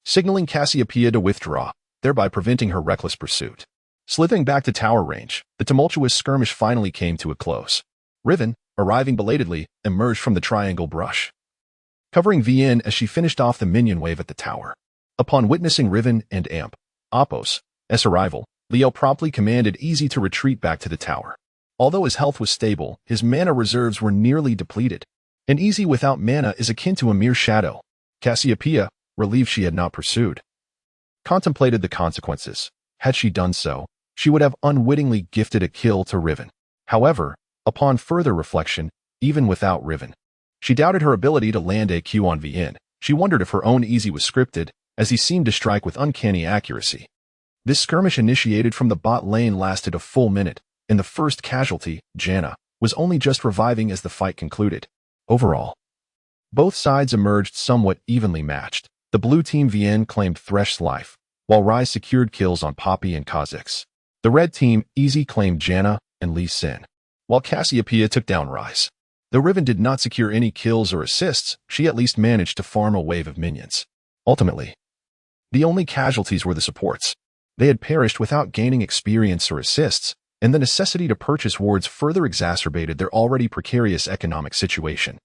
signaling Cassiopeia to withdraw, thereby preventing her reckless pursuit. Slithering back to tower range, the tumultuous skirmish finally came to a close. Riven, arriving belatedly, emerged from the triangle brush, covering VN as she finished off the minion wave at the tower. Upon witnessing Riven and Appos' arrival, Leo promptly commanded Easy to retreat back to the tower. Although his health was stable, his mana reserves were nearly depleted. An Easy without mana is akin to a mere shadow. Cassiopeia, relieved she had not pursued, contemplated the consequences. Had she done so, she would have unwittingly gifted a kill to Riven. However, upon further reflection, even without Riven, she doubted her ability to land a Q on VN. She wondered if her own Easy was scripted, as he seemed to strike with uncanny accuracy. This skirmish initiated from the bot lane lasted a full minute, and the first casualty, Janna, was only just reviving as the fight concluded. Overall, both sides emerged somewhat evenly matched. The blue team VN claimed Thresh's life, while Ryze secured kills on Poppy and Kha'Zix. The red team Easy claimed Janna and Lee Sin, while Cassiopeia took down Ryze. Though Riven did not secure any kills or assists, she at least managed to farm a wave of minions. Ultimately, the only casualties were the supports. They had perished without gaining experience or assists, and the necessity to purchase wards further exacerbated their already precarious economic situation.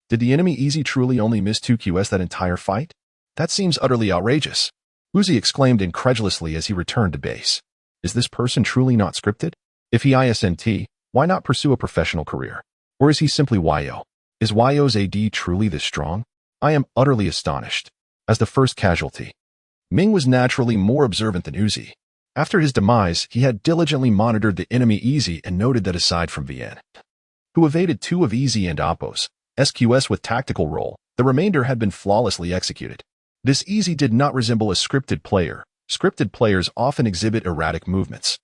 Did the enemy Easy truly only miss 2 QS that entire fight? That seems utterly outrageous. Uzi exclaimed incredulously as he returned to base. Is this person truly not scripted? If he ISNT, why not pursue a professional career? Or is he simply YO? Is YO's AD truly this strong? I am utterly astonished. As the first casualty, Ming was naturally more observant than Uzi. After his demise, he had diligently monitored the enemy Easy and noted that aside from VN, who evaded 2 of Easy and Appos' SQS with tactical role, the remainder had been flawlessly executed. This Easy did not resemble a scripted player. Scripted players often exhibit erratic movements,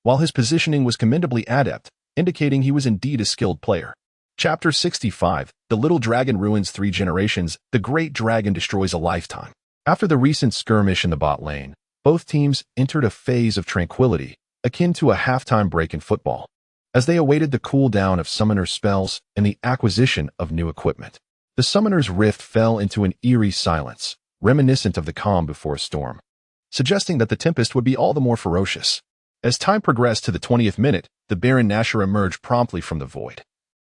while his positioning was commendably adept, indicating he was indeed a skilled player. Chapter 65, The Little Dragon Ruins 3 Generations. The Great Dragon Destroys a Lifetime. After the recent skirmish in the bot lane, both teams entered a phase of tranquility, akin to a halftime break in football, as they awaited the cooldown of summoner spells and the acquisition of new equipment. The summoner's rift fell into an eerie silence, reminiscent of the calm before a storm, suggesting that the tempest would be all the more ferocious. As time progressed to the 20th minute, the Baron Nashor emerged promptly from the void,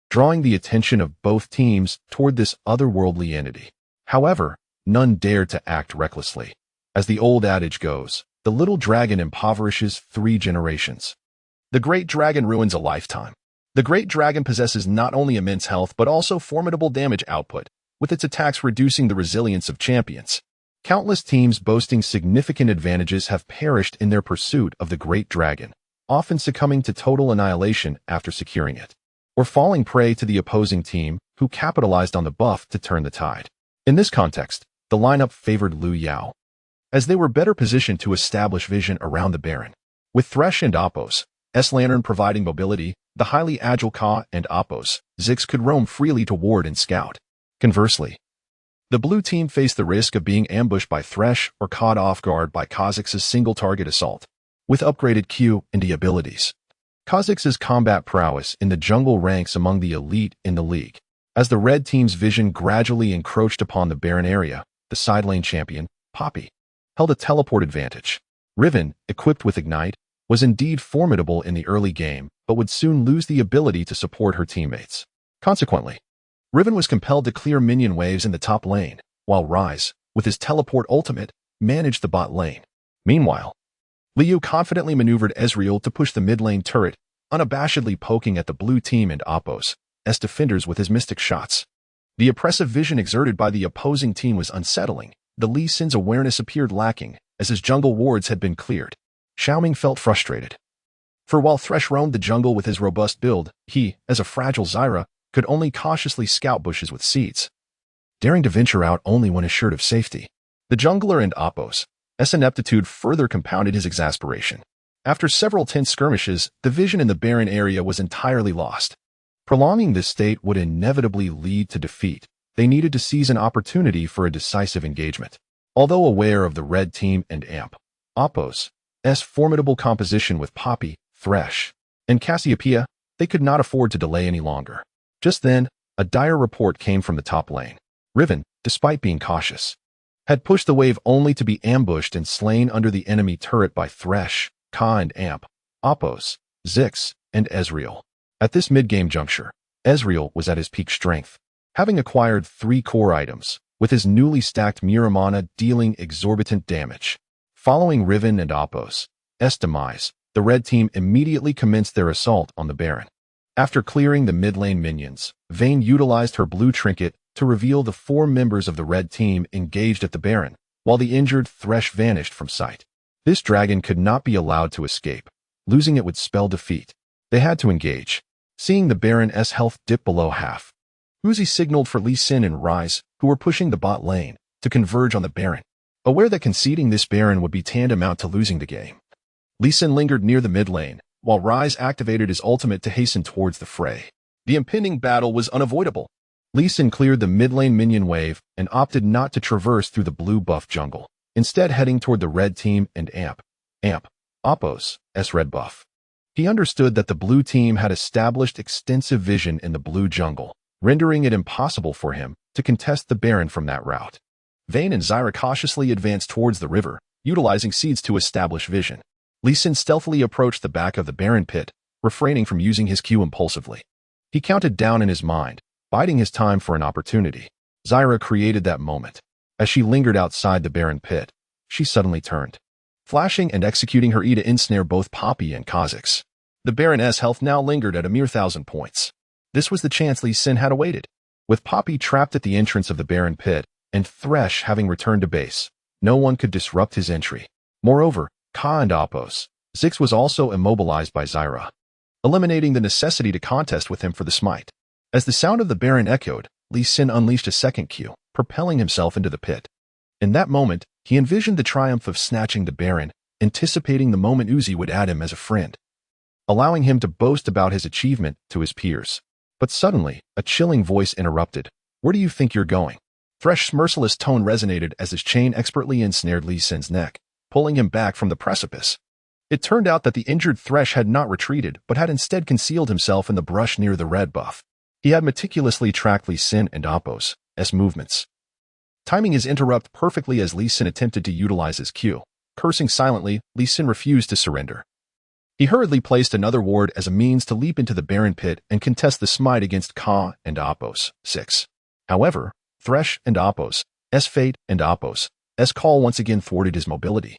drawing the attention of both teams toward this otherworldly entity. However, none dared to act recklessly. As the old adage goes, the little dragon impoverishes 3 generations. The great dragon ruins a lifetime. The great dragon possesses not only immense health but also formidable damage output, with its attacks reducing the resilience of champions. Countless teams boasting significant advantages have perished in their pursuit of the great dragon, often succumbing to total annihilation after securing it, or falling prey to the opposing team, who capitalized on the buff to turn the tide. In this context, the lineup favored Lu Yao, as they were better positioned to establish vision around the Baron. With Thresh and Appos' Lantern providing mobility, the highly agile Ka and Appos' Zix could roam freely to ward and scout. Conversely, the blue team faced the risk of being ambushed by Thresh or caught off guard by Kha'Zix's single-target assault. With upgraded Q and D abilities, Kha'Zix's combat prowess in the jungle ranks among the elite in the league. As the red team's vision gradually encroached upon the Baron area, the side lane champion, Poppy, held a teleport advantage. Riven, equipped with Ignite, was indeed formidable in the early game, but would soon lose the ability to support her teammates. Consequently, Riven was compelled to clear minion waves in the top lane, while Ryze, with his teleport ultimate, managed the bot lane. Meanwhile, Liu confidently maneuvered Ezreal to push the mid lane turret, unabashedly poking at the blue team and Appos' defenders with his mystic shots. The oppressive vision exerted by the opposing team was unsettling. The Lee Sin's awareness appeared lacking, as his jungle wards had been cleared. Xiaoming felt frustrated. For while Thresh roamed the jungle with his robust build, he, as a fragile Zyra, could only cautiously scout bushes with seeds, daring to venture out only when assured of safety. The jungler and Appos' ineptitude further compounded his exasperation. After several tense skirmishes, the vision in the Baron area was entirely lost. Prolonging this state would inevitably lead to defeat. They needed to seize an opportunity for a decisive engagement. Although aware of the red team and Appos' formidable composition with Poppy, Thresh, and Cassiopeia, they could not afford to delay any longer. Just then, a dire report came from the top lane. Riven, despite being cautious, had pushed the wave only to be ambushed and slain under the enemy turret by Thresh, Ka and Amp, Oppos, Zix, and Ezreal. At this mid-game juncture, Ezreal was at his peak strength, having acquired 3 core items, with his newly stacked Miramana dealing exorbitant damage. Following Riven and Oppos' demise, the red team immediately commenced their assault on the Baron. After clearing the mid-lane minions, Vayne utilized her blue trinket to reveal the 4 members of the red team engaged at the Baron, while the injured Thresh vanished from sight. This dragon could not be allowed to escape. Losing it would spell defeat. They had to engage. Seeing the Baron's health dip below half, Uzi signaled for Lee Sin and Ryze, who were pushing the bot lane, to converge on the Baron. Aware that conceding this Baron would be tantamount to losing the game, Lee Sin lingered near the mid lane, while Ryze activated his ultimate to hasten towards the fray. The impending battle was unavoidable. Lee Sin cleared the mid lane minion wave and opted not to traverse through the blue buff jungle, instead heading toward the red team and Amp, Oppos' red buff. He understood that the blue team had established extensive vision in the blue jungle, rendering it impossible for him to contest the Baron from that route. Vayne and Zyra cautiously advanced towards the river, utilizing seeds to establish vision. Lee Sin stealthily approached the back of the Baron pit, refraining from using his Q impulsively. He counted down in his mind, biding his time for an opportunity. Zyra created that moment. As she lingered outside the Baron pit, she suddenly turned, flashing and executing her E to ensnare both Poppy and Kha'Zix. The Baron's health now lingered at a mere 1,000 points. This was the chance Lee Sin had awaited. With Poppy trapped at the entrance of the Baron pit, and Thresh having returned to base, no one could disrupt his entry. Moreover, Ka and Oppos, Zix was also immobilized by Zyra, eliminating the necessity to contest with him for the smite. As the sound of the Baron echoed, Lee Sin unleashed a second Q, propelling himself into the pit. In that moment, he envisioned the triumph of snatching the Baron, anticipating the moment Uzi would add him as a friend, allowing him to boast about his achievement to his peers. But suddenly, a chilling voice interrupted. "Where do you think you're going?" Thresh's merciless tone resonated as his chain expertly ensnared Lee Sin's neck, pulling him back from the precipice. It turned out that the injured Thresh had not retreated, but had instead concealed himself in the brush near the red buff. He had meticulously tracked Lee Sin and Oppos' movements, timing his interrupt perfectly as Lee Sin attempted to utilize his Q. Cursing silently, Lee Sin refused to surrender. He hurriedly placed another ward as a means to leap into the Baron pit and contest the smite against Ka and Oppos' 6. However, Thresh and Oppos' fate and Oppos' call once again thwarted his mobility,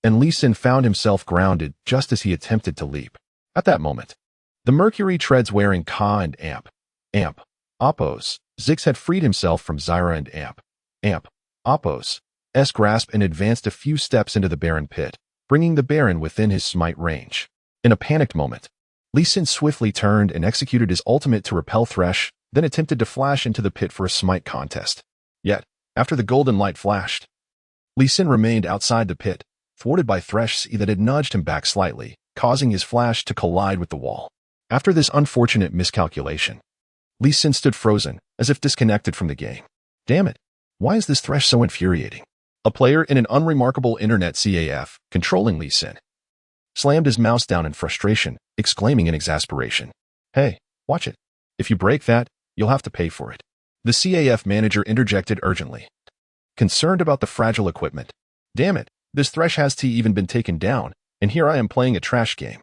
and Lee Sin found himself grounded just as he attempted to leap. At that moment, the Mercury treads wearing Ka and Amp, Oppos' Zix had freed himself from Zyra and Amp, Oppos' grasp and advanced a few steps into the Baron pit, bringing the Baron within his smite range. In a panicked moment, Lee Sin swiftly turned and executed his ultimate to repel Thresh, then attempted to flash into the pit for a smite contest. Yet, after the golden light flashed, Lee Sin remained outside the pit, thwarted by Thresh's E that had nudged him back slightly, causing his flash to collide with the wall. After this unfortunate miscalculation, Lee Sin stood frozen, as if disconnected from the game. Damn it, why is this Thresh so infuriating? A player in an unremarkable internet CAF, controlling Lee Sin, slammed his mouse down in frustration, exclaiming in exasperation, "Hey, watch it. If you break that, you'll have to pay for it." The CAF manager interjected urgently, concerned about the fragile equipment. "Damn it, this Thresh has even been taken down, and here I am playing a trash game."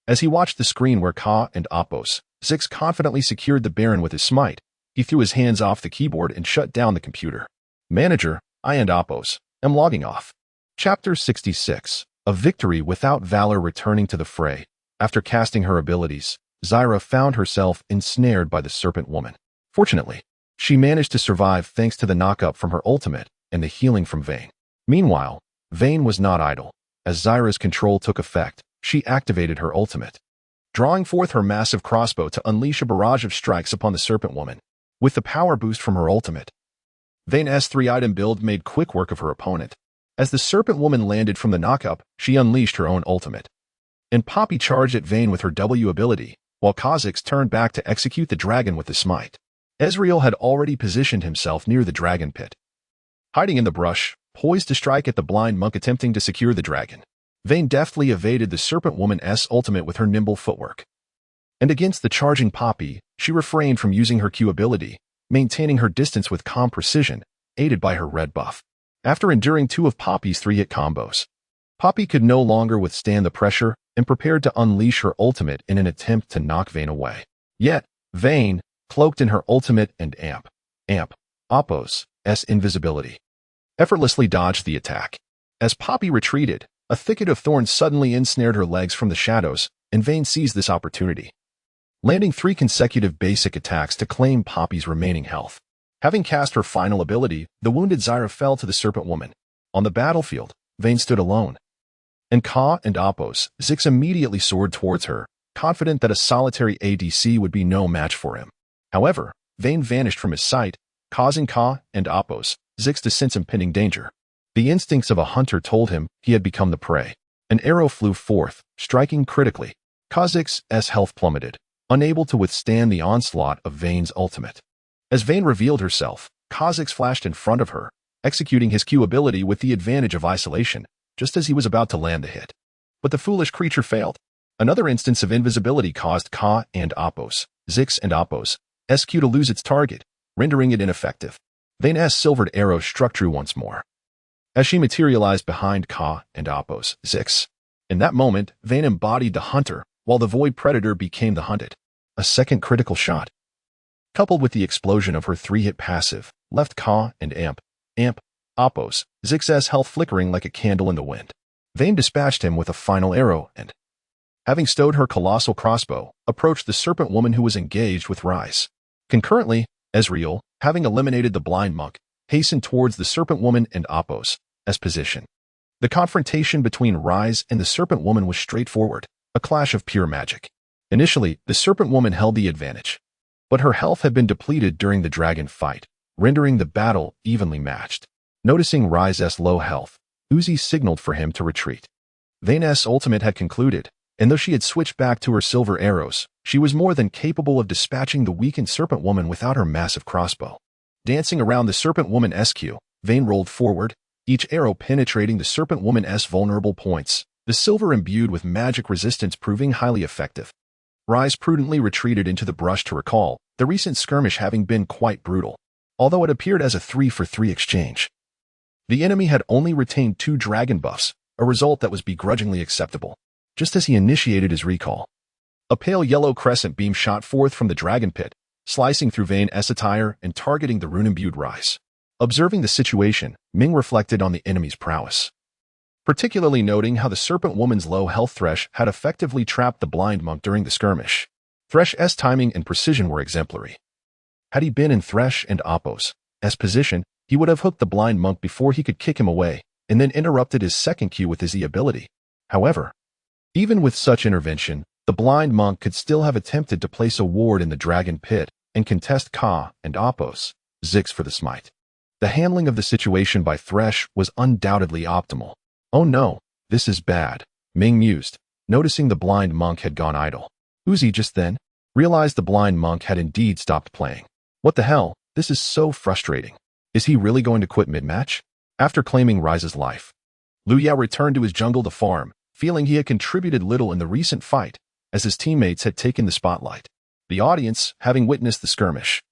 As he watched the screen where Ka and Oppos' Zix confidently secured the Baron with his smite, he threw his hands off the keyboard and shut down the computer. "Manager, I and Oppos am logging off." Chapter 66. A victory without valor. Returning to the fray, after casting her abilities, Zyra found herself ensnared by the Serpent Woman. Fortunately, she managed to survive thanks to the knock-up from her ultimate and the healing from Vayne. Meanwhile, Vayne was not idle. As Zyra's control took effect, she activated her ultimate, drawing forth her massive crossbow to unleash a barrage of strikes upon the Serpent Woman. With the power boost from her ultimate, Vayne's 3-item build made quick work of her opponent. As the Serpent Woman landed from the knockup, she unleashed her own ultimate, and Poppy charged at Vayne with her W ability, while Kha'Zix turned back to execute the dragon with the smite. Ezreal had already positioned himself near the dragon pit, hiding in the brush, poised to strike at the blind monk attempting to secure the dragon. Vayne deftly evaded the Serpent Woman's ultimate with her nimble footwork, and against the charging Poppy, she refrained from using her Q ability, maintaining her distance with calm precision, aided by her red buff. After enduring 2 of Poppy's 3-hit combos, Poppy could no longer withstand the pressure and prepared to unleash her ultimate in an attempt to knock Vayne away. Yet, Vayne, cloaked in her ultimate and amp, Oppo's invisibility, effortlessly dodged the attack. As Poppy retreated, a thicket of thorns suddenly ensnared her legs from the shadows, and Vayne seized this opportunity, landing 3 consecutive basic attacks to claim Poppy's remaining health. Having cast her final ability, the wounded Zyra fell to the Serpent Woman. On the battlefield, Vayne stood alone, and Ka and Oppo's Zix immediately soared towards her, confident that a solitary ADC would be no match for him. However, Vayne vanished from his sight, causing Ka and Oppo's Zix to sense impending danger. The instincts of a hunter told him he had become the prey. An arrow flew forth, striking critically. Kha'Zix's health plummeted, unable to withstand the onslaught of Vayne's ultimate. As Vayne revealed herself, Kha'Zix flashed in front of her, executing his Q ability with the advantage of isolation, just as he was about to land the hit. But the foolish creature failed. Another instance of invisibility caused Ka and Oppo's Zix and Oppo's SQ to lose its target, rendering it ineffective. Vayne's silvered arrow struck true once more, as she materialized behind Ka and Oppo's Zix. In that moment, Vayne embodied the hunter, while the void predator became the hunted. A second critical shot, coupled with the explosion of her 3-hit passive, left Ka and amp, Oppo's Zix's health flickering like a candle in the wind. Vayne dispatched him with a final arrow and, having stowed her colossal crossbow, approached the Serpent Woman who was engaged with Ryze. Concurrently, Ezreal, having eliminated the blind monk, hastened towards the Serpent Woman and Oppo's position. The confrontation between Ryze and the Serpent Woman was straightforward, a clash of pure magic. Initially, the Serpent Woman held the advantage, but her health had been depleted during the dragon fight, rendering the battle evenly matched. Noticing Ryze's low health, Uzi signaled for him to retreat. Vayne's ultimate had concluded, and though she had switched back to her silver arrows, she was more than capable of dispatching the weakened Serpent Woman without her massive crossbow. Dancing around the Serpent Woman SQ, Vayne rolled forward, each arrow penetrating the Serpent Woman's vulnerable points, the silver imbued with magic resistance proving highly effective. Ryze prudently retreated into the brush to recall, the recent skirmish having been quite brutal, although it appeared as a 3-for-3 exchange. The enemy had only retained 2 dragon buffs, a result that was begrudgingly acceptable. Just as he initiated his recall, a pale yellow crescent beam shot forth from the dragon pit, slicing through Vayne's attire and targeting the rune-imbued Ryze. Observing the situation, Ming reflected on the enemy's prowess, particularly noting how the Serpent Woman's low health Thresh had effectively trapped the blind monk during the skirmish. Thresh's timing and precision were exemplary. Had he been in Thresh and Oppo's position, he would have hooked the blind monk before he could kick him away, and then interrupted his second Q with his E ability. However, even with such intervention, the blind monk could still have attempted to place a ward in the dragon pit and contest Ka and Oppo's Zix for the smite. The handling of the situation by Thresh was undoubtedly optimal. Oh no, this is bad, Ming mused, noticing the blind monk had gone idle. Uzi just then realized the blind monk had indeed stopped playing. What the hell, this is so frustrating. Is he really going to quit mid-match? After claiming Ryze's life, Liu Yao returned to his jungle to farm, feeling he had contributed little in the recent fight, as his teammates had taken the spotlight. The audience, having witnessed the skirmish,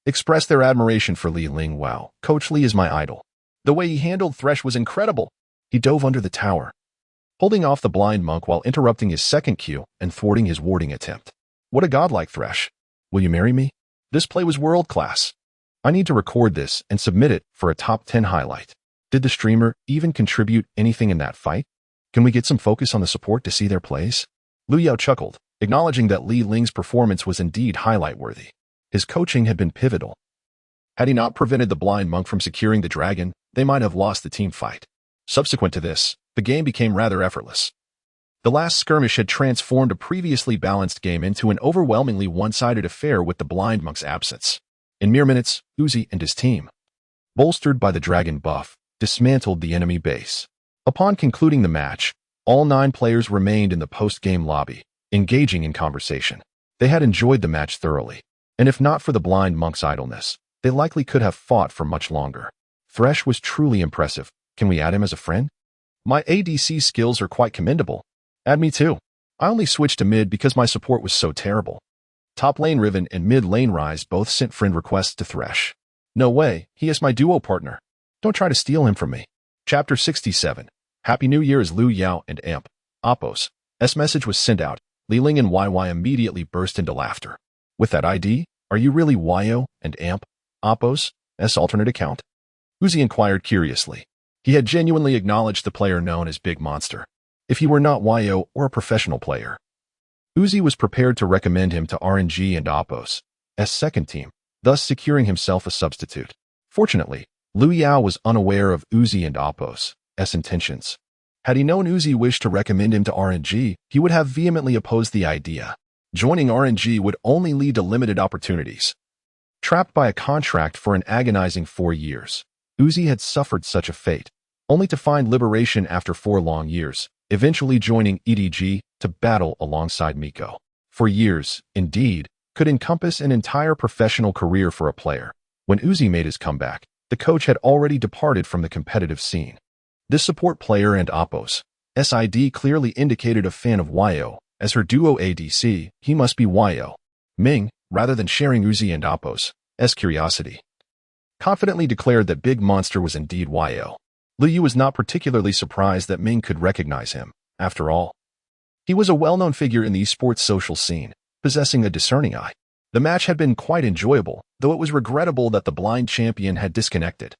expressed their admiration for Li Ling. Wow, Coach Li is my idol. The way he handled Thresh was incredible. He dove under the tower, holding off the blind monk while interrupting his second Q and thwarting his warding attempt. What a godlike Thresh. Will you marry me? This play was world-class. I need to record this and submit it for a top 10 highlight. Did the streamer even contribute anything in that fight? Can we get some focus on the support to see their plays? Liu Yao chuckled, acknowledging that Li Ling's performance was indeed highlight-worthy. His coaching had been pivotal. Had he not prevented the blind monk from securing the dragon, they might have lost the team fight. Subsequent to this, the game became rather effortless. The last skirmish had transformed a previously balanced game into an overwhelmingly one-sided affair with the blind monk's absence. In mere minutes, Uzi and his team, bolstered by the dragon buff, dismantled the enemy base. Upon concluding the match, all 9 players remained in the post-game lobby, engaging in conversation. They had enjoyed the match thoroughly, and if not for the blind monk's idleness, they likely could have fought for much longer. Thresh was truly impressive. Can we add him as a friend? My ADC skills are quite commendable. Add me too. I only switched to mid because my support was so terrible. Top lane Riven and mid lane Ryze both sent friend requests to Thresh. No way, he is my duo partner. Don't try to steal him from me. Chapter 67. Happy New Year as Liu Yao and Amp. Oppos. S message was sent out. Li Ling and YY immediately burst into laughter. With that ID, are you really YO and Amp? Oppos. S alternate account? Uzi inquired curiously. He had genuinely acknowledged the player known as Big Monster. If he were not YO or a professional player, Uzi was prepared to recommend him to RNG and Oppos' second team, thus securing himself a substitute. Fortunately, Liu Yao was unaware of Uzi and Oppos' intentions. Had he known Uzi wished to recommend him to RNG, he would have vehemently opposed the idea. Joining RNG would only lead to limited opportunities. Trapped by a contract for an agonizing 4 years, Uzi had suffered such a fate, only to find liberation after 4 long years, eventually joining EDG to battle alongside Miko. 4 years, indeed, could encompass an entire professional career for a player. When Uzi made his comeback, the coach had already departed from the competitive scene. This support player and Oppos' SID clearly indicated a fan of YO. As her duo ADC, he must be YO. Ming, rather than sharing Uzi and Oppos' curiosity, confidently declared that Big Monster was indeed YO. Liu Yu was not particularly surprised that Ming could recognize him. After all, he was a well-known figure in the esports social scene, possessing a discerning eye. The match had been quite enjoyable, though it was regrettable that the blind champion had disconnected.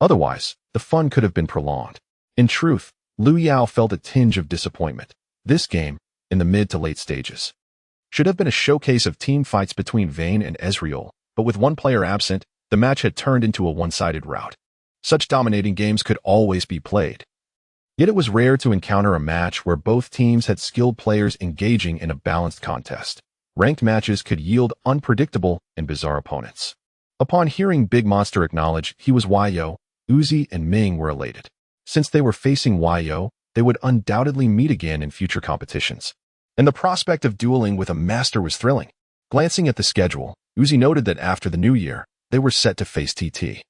Otherwise, the fun could have been prolonged. In truth, Liu Yao felt a tinge of disappointment. This game, in the mid to late stages, should have been a showcase of team fights between Vayne and Ezreal, but with one player absent, the match had turned into a one-sided rout. Such dominating games could always be played. Yet it was rare to encounter a match where both teams had skilled players engaging in a balanced contest. Ranked matches could yield unpredictable and bizarre opponents. Upon hearing Big Monster acknowledge he was YO, Uzi and Ming were elated. Since they were facing YO, they would undoubtedly meet again in future competitions. And the prospect of dueling with a master was thrilling. Glancing at the schedule, Uzi noted that after the new year, they were set to face TT.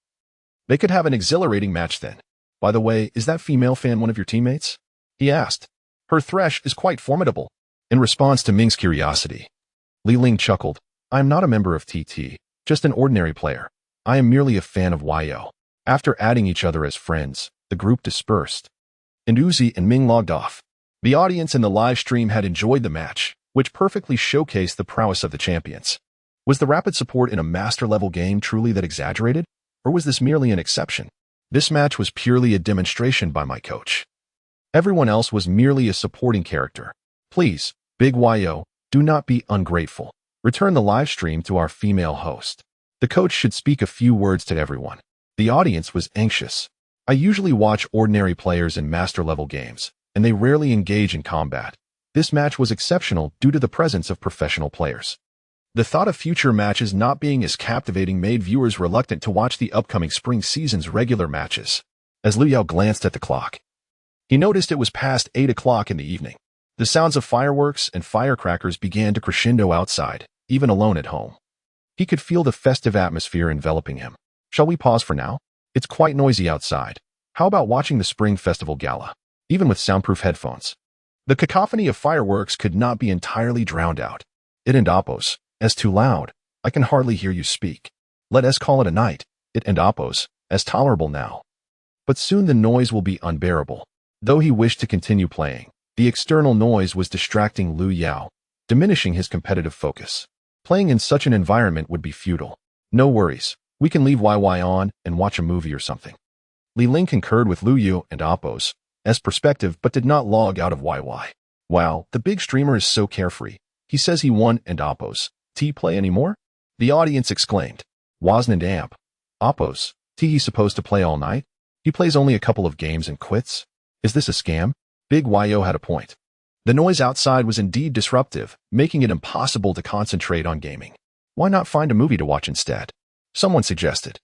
They could have an exhilarating match then. By the way, is that female fan one of your teammates? He asked. Her Thresh is quite formidable. In response to Ming's curiosity, Li Ling chuckled. I am not a member of TT, just an ordinary player. I am merely a fan of YO. After adding each other as friends, the group dispersed, and Uzi and Ming logged off. The audience in the live stream had enjoyed the match, which perfectly showcased the prowess of the champions. Was the rapid support in a master-level game truly that exaggerated? Or was this merely an exception? This match was purely a demonstration by my coach. Everyone else was merely a supporting character. Please, Big YO, do not be ungrateful. Return the live stream to our female host. The coach should speak a few words to everyone. The audience was anxious. I usually watch ordinary players in master-level games, and they rarely engage in combat. This match was exceptional due to the presence of professional players. The thought of future matches not being as captivating made viewers reluctant to watch the upcoming spring season's regular matches. As Liu Yao glanced at the clock, he noticed it was past 8 o'clock in the evening. The sounds of fireworks and firecrackers began to crescendo outside, even alone at home. He could feel the festive atmosphere enveloping him. Shall we pause for now? It's quite noisy outside. How about watching the Spring Festival Gala, even with soundproof headphones? The cacophony of fireworks could not be entirely drowned out. It and Oppos, as too loud. I can hardly hear you speak. Let us call it a night. It and Oppos, as tolerable now. But soon the noise will be unbearable. Though he wished to continue playing, the external noise was distracting Liu Yao, diminishing his competitive focus. Playing in such an environment would be futile. No worries. We can leave YY on and watch a movie or something. Li Ling concurred with Liu Yu and Oppos' perspective but did not log out of YY. Wow, the big streamer is so carefree. He says he won and Oppos' play anymore? The audience exclaimed. Wasn't and Amp. Oppos' he's supposed to play all night? He plays only a couple of games and quits? Is this a scam? Big YO had a point. The noise outside was indeed disruptive, making it impossible to concentrate on gaming. Why not find a movie to watch instead? Someone suggested.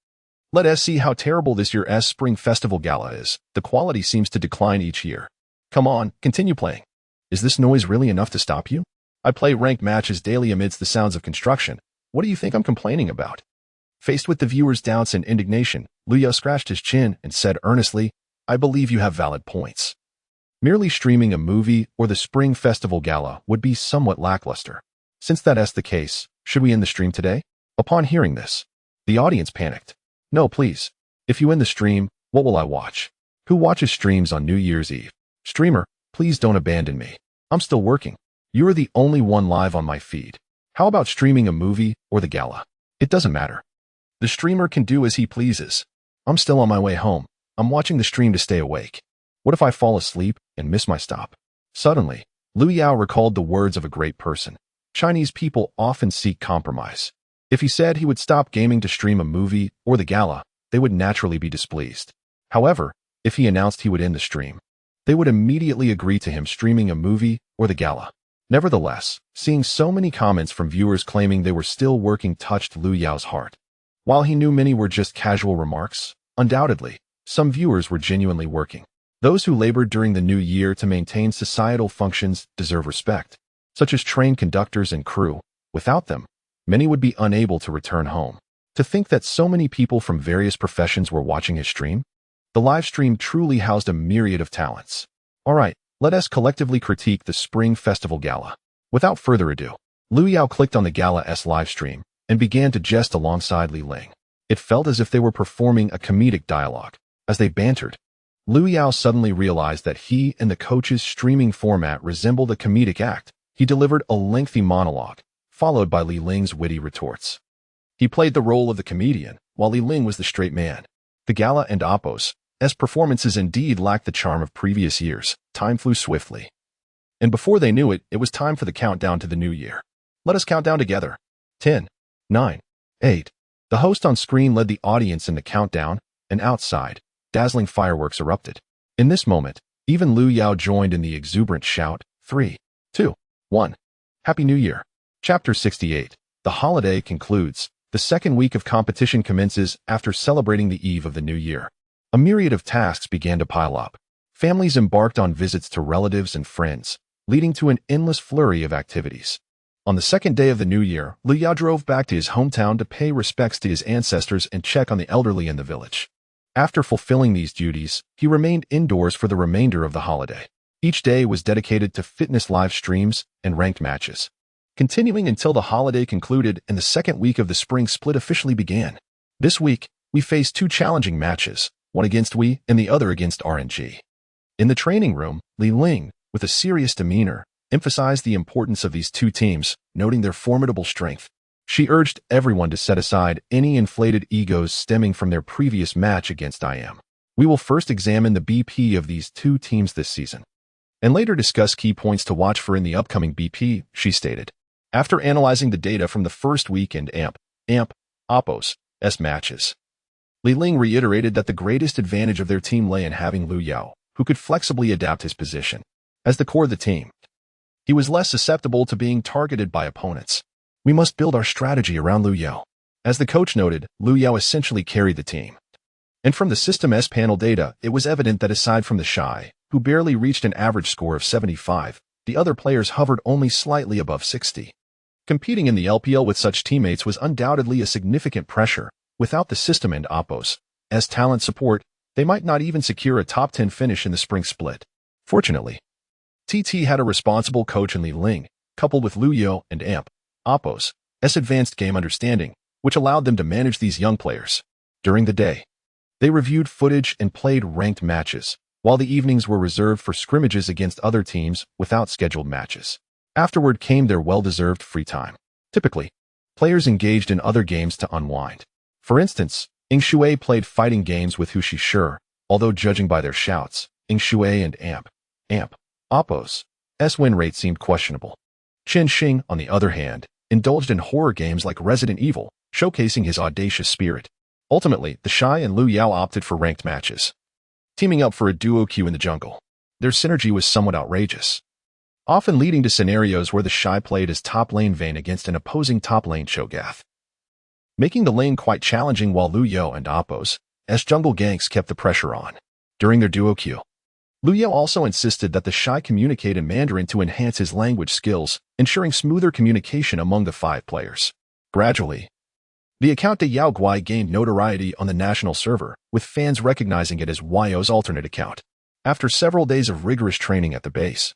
Let us see how terrible this year's Spring Festival Gala is. The quality seems to decline each year. Come on, continue playing. Is this noise really enough to stop you? I play ranked matches daily amidst the sounds of construction. What do you think I'm complaining about? Faced with the viewers' doubts and indignation, Liu Yao scratched his chin and said earnestly, I believe you have valid points. Merely streaming a movie or the Spring Festival Gala would be somewhat lackluster. Since that is the case, should we end the stream today? Upon hearing this, the audience panicked. No, please. If you end the stream, what will I watch? Who watches streams on New Year's Eve? Streamer, please don't abandon me. I'm still working. You are the only one live on my feed. How about streaming a movie or the gala? It doesn't matter. The streamer can do as he pleases. I'm still on my way home. I'm watching the stream to stay awake. What if I fall asleep and miss my stop? Suddenly, Liu Yao recalled the words of a great person. Chinese people often seek compromise. If he said he would stop gaming to stream a movie or the gala, they would naturally be displeased. However, if he announced he would end the stream, they would immediately agree to him streaming a movie or the gala. Nevertheless, seeing so many comments from viewers claiming they were still working touched Liu Yao's heart. While he knew many were just casual remarks, undoubtedly, some viewers were genuinely working. Those who labored during the new year to maintain societal functions deserve respect, such as trained conductors and crew. Without them, many would be unable to return home. To think that so many people from various professions were watching his stream? The live stream truly housed a myriad of talents. Alright, let us collectively critique the Spring Festival Gala. Without further ado, Liu Yao clicked on the Gala's live stream and began to jest alongside Li Ling. It felt as if they were performing a comedic dialogue. As they bantered, Liu Yao suddenly realized that he and the coach's streaming format resembled a comedic act. He delivered a lengthy monologue, followed by Li Ling's witty retorts. He played the role of the comedian, while Li Ling was the straight man. The Gala and Oppo's performances indeed lacked the charm of previous years. Time flew swiftly. And before they knew it, it was time for the countdown to the new year. Let us count down together. 10, 9, 8. The host on screen led the audience in the countdown, and outside, dazzling fireworks erupted. In this moment, even Liu Yao joined in the exuberant shout, 3, 2, 1. Happy New Year. Chapter 68. The holiday concludes. The second week of competition commences after celebrating the eve of the new year. A myriad of tasks began to pile up. Families embarked on visits to relatives and friends, leading to an endless flurry of activities. On the second day of the new year, Liu Yao drove back to his hometown to pay respects to his ancestors and check on the elderly in the village. After fulfilling these duties, he remained indoors for the remainder of the holiday. Each day was dedicated to fitness live streams and ranked matches, continuing until the holiday concluded and the second week of the spring split officially began. This week, we faced two challenging matches, one against Wei and the other against RNG. In the training room, Li Ling, with a serious demeanor, emphasized the importance of these two teams, noting their formidable strength. She urged everyone to set aside any inflated egos stemming from their previous match against IM. We will first examine the BP of these two teams this season, and later discuss key points to watch for in the upcoming BP, she stated. After analyzing the data from the first week and Oppo's matches, Li Ling reiterated that the greatest advantage of their team lay in having Liu Yao, who could flexibly adapt his position. As the core of the team, he was less susceptible to being targeted by opponents. We must build our strategy around Liu Yao. As the coach noted, Liu Yao essentially carried the team. And from the System panel data, it was evident that aside from the Shy, who barely reached an average score of 75, the other players hovered only slightly above 60. Competing in the LPL with such teammates was undoubtedly a significant pressure. Without the System and Oppo's talent support, they might not even secure a top 10 finish in the spring split. Fortunately, TT had a responsible coach in Li Ling, coupled with Liu Yao and Oppo's advanced game understanding, which allowed them to manage these young players. During the day, they reviewed footage and played ranked matches, while the evenings were reserved for scrimmages against other teams without scheduled matches. Afterward came their well-deserved free time. Typically, players engaged in other games to unwind. For instance, Ying Shui played fighting games with Hu Shishir, although judging by their shouts, Ying Shui and Oppo's win rate seemed questionable. Chen Xing, on the other hand, indulged in horror games like Resident Evil, showcasing his audacious spirit. Ultimately, the Shy and Liu Yao opted for ranked matches, teaming up for a duo queue in the jungle. Their synergy was somewhat outrageous, often leading to scenarios where the Shy played as top lane Vayne against an opposing top lane Cho'Gath, making the lane quite challenging while Liu Yao and Oppo's jungle ganks kept the pressure on. During their duo queue, Liu Yao also insisted that the Shy communicate in Mandarin to enhance his language skills, ensuring smoother communication among the 5 players. Gradually, the account de Yao Guai gained notoriety on the national server, with fans recognizing it as Yao's alternate account. After several days of rigorous training at the base,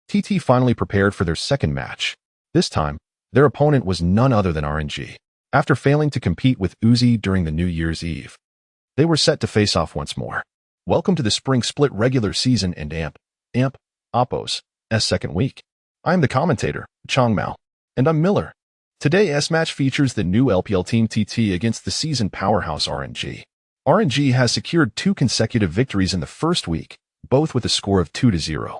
TT finally prepared for their second match. This time, their opponent was none other than RNG. After failing to compete with Uzi during the New Year's Eve, they were set to face off once more. Welcome to the Spring Split regular season and Oppo's second week. I'm the commentator, Chong Mao, and I'm Miller. Today's match features the new LPL team TT against the season powerhouse RNG. RNG has secured 2 consecutive victories in the first week, both with a score of 2-0,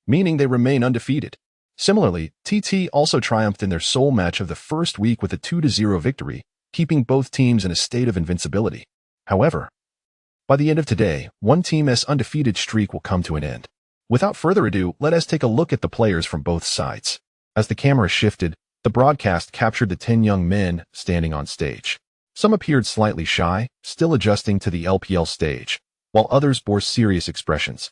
meaning they remain undefeated. Similarly, TT also triumphed in their sole match of the first week with a 2-0 victory, keeping both teams in a state of invincibility. However, by the end of today, one team's undefeated streak will come to an end. Without further ado, let us take a look at the players from both sides. As the camera shifted, the broadcast captured the 10 young men standing on stage. Some appeared slightly shy, still adjusting to the LPL stage, while others bore serious expressions,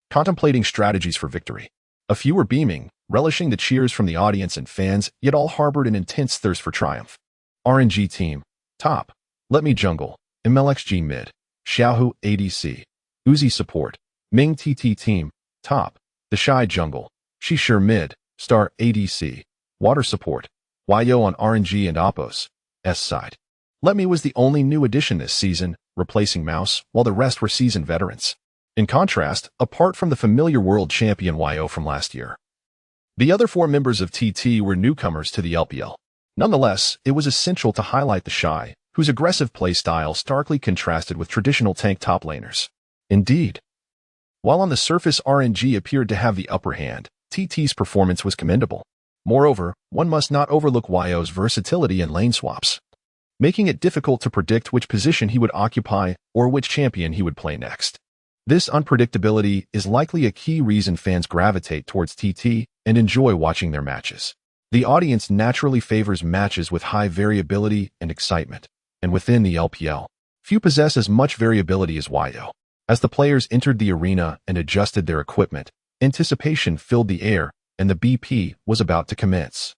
contemplating strategies for victory. A few were beaming, relishing the cheers from the audience and fans, yet all harbored an intense thirst for triumph. RNG team, top. Let Me Jungle, MLXG mid. Xiaohu ADC. Uzi support. Ming TT team, top. The Shy Jungle. Shishir mid. Star ADC. Water support. Yo on RNG and Oppo's S side. Let Me was the only new addition this season, replacing Mouse, while the rest were seasoned veterans. In contrast, apart from the familiar world champion Yo from last year, the other 4 members of TT were newcomers to the LPL. Nonetheless, it was essential to highlight the Shy, whose aggressive playstyle starkly contrasted with traditional tank top laners. Indeed, while on the surface RNG appeared to have the upper hand, TT's performance was commendable. Moreover, one must not overlook Yo's versatility in lane swaps, making it difficult to predict which position he would occupy or which champion he would play next. This unpredictability is likely a key reason fans gravitate towards TT and enjoy watching their matches. The audience naturally favors matches with high variability and excitement, and within the LPL, few possess as much variability as Yo. As the players entered the arena and adjusted their equipment, anticipation filled the air, and the BP was about to commence.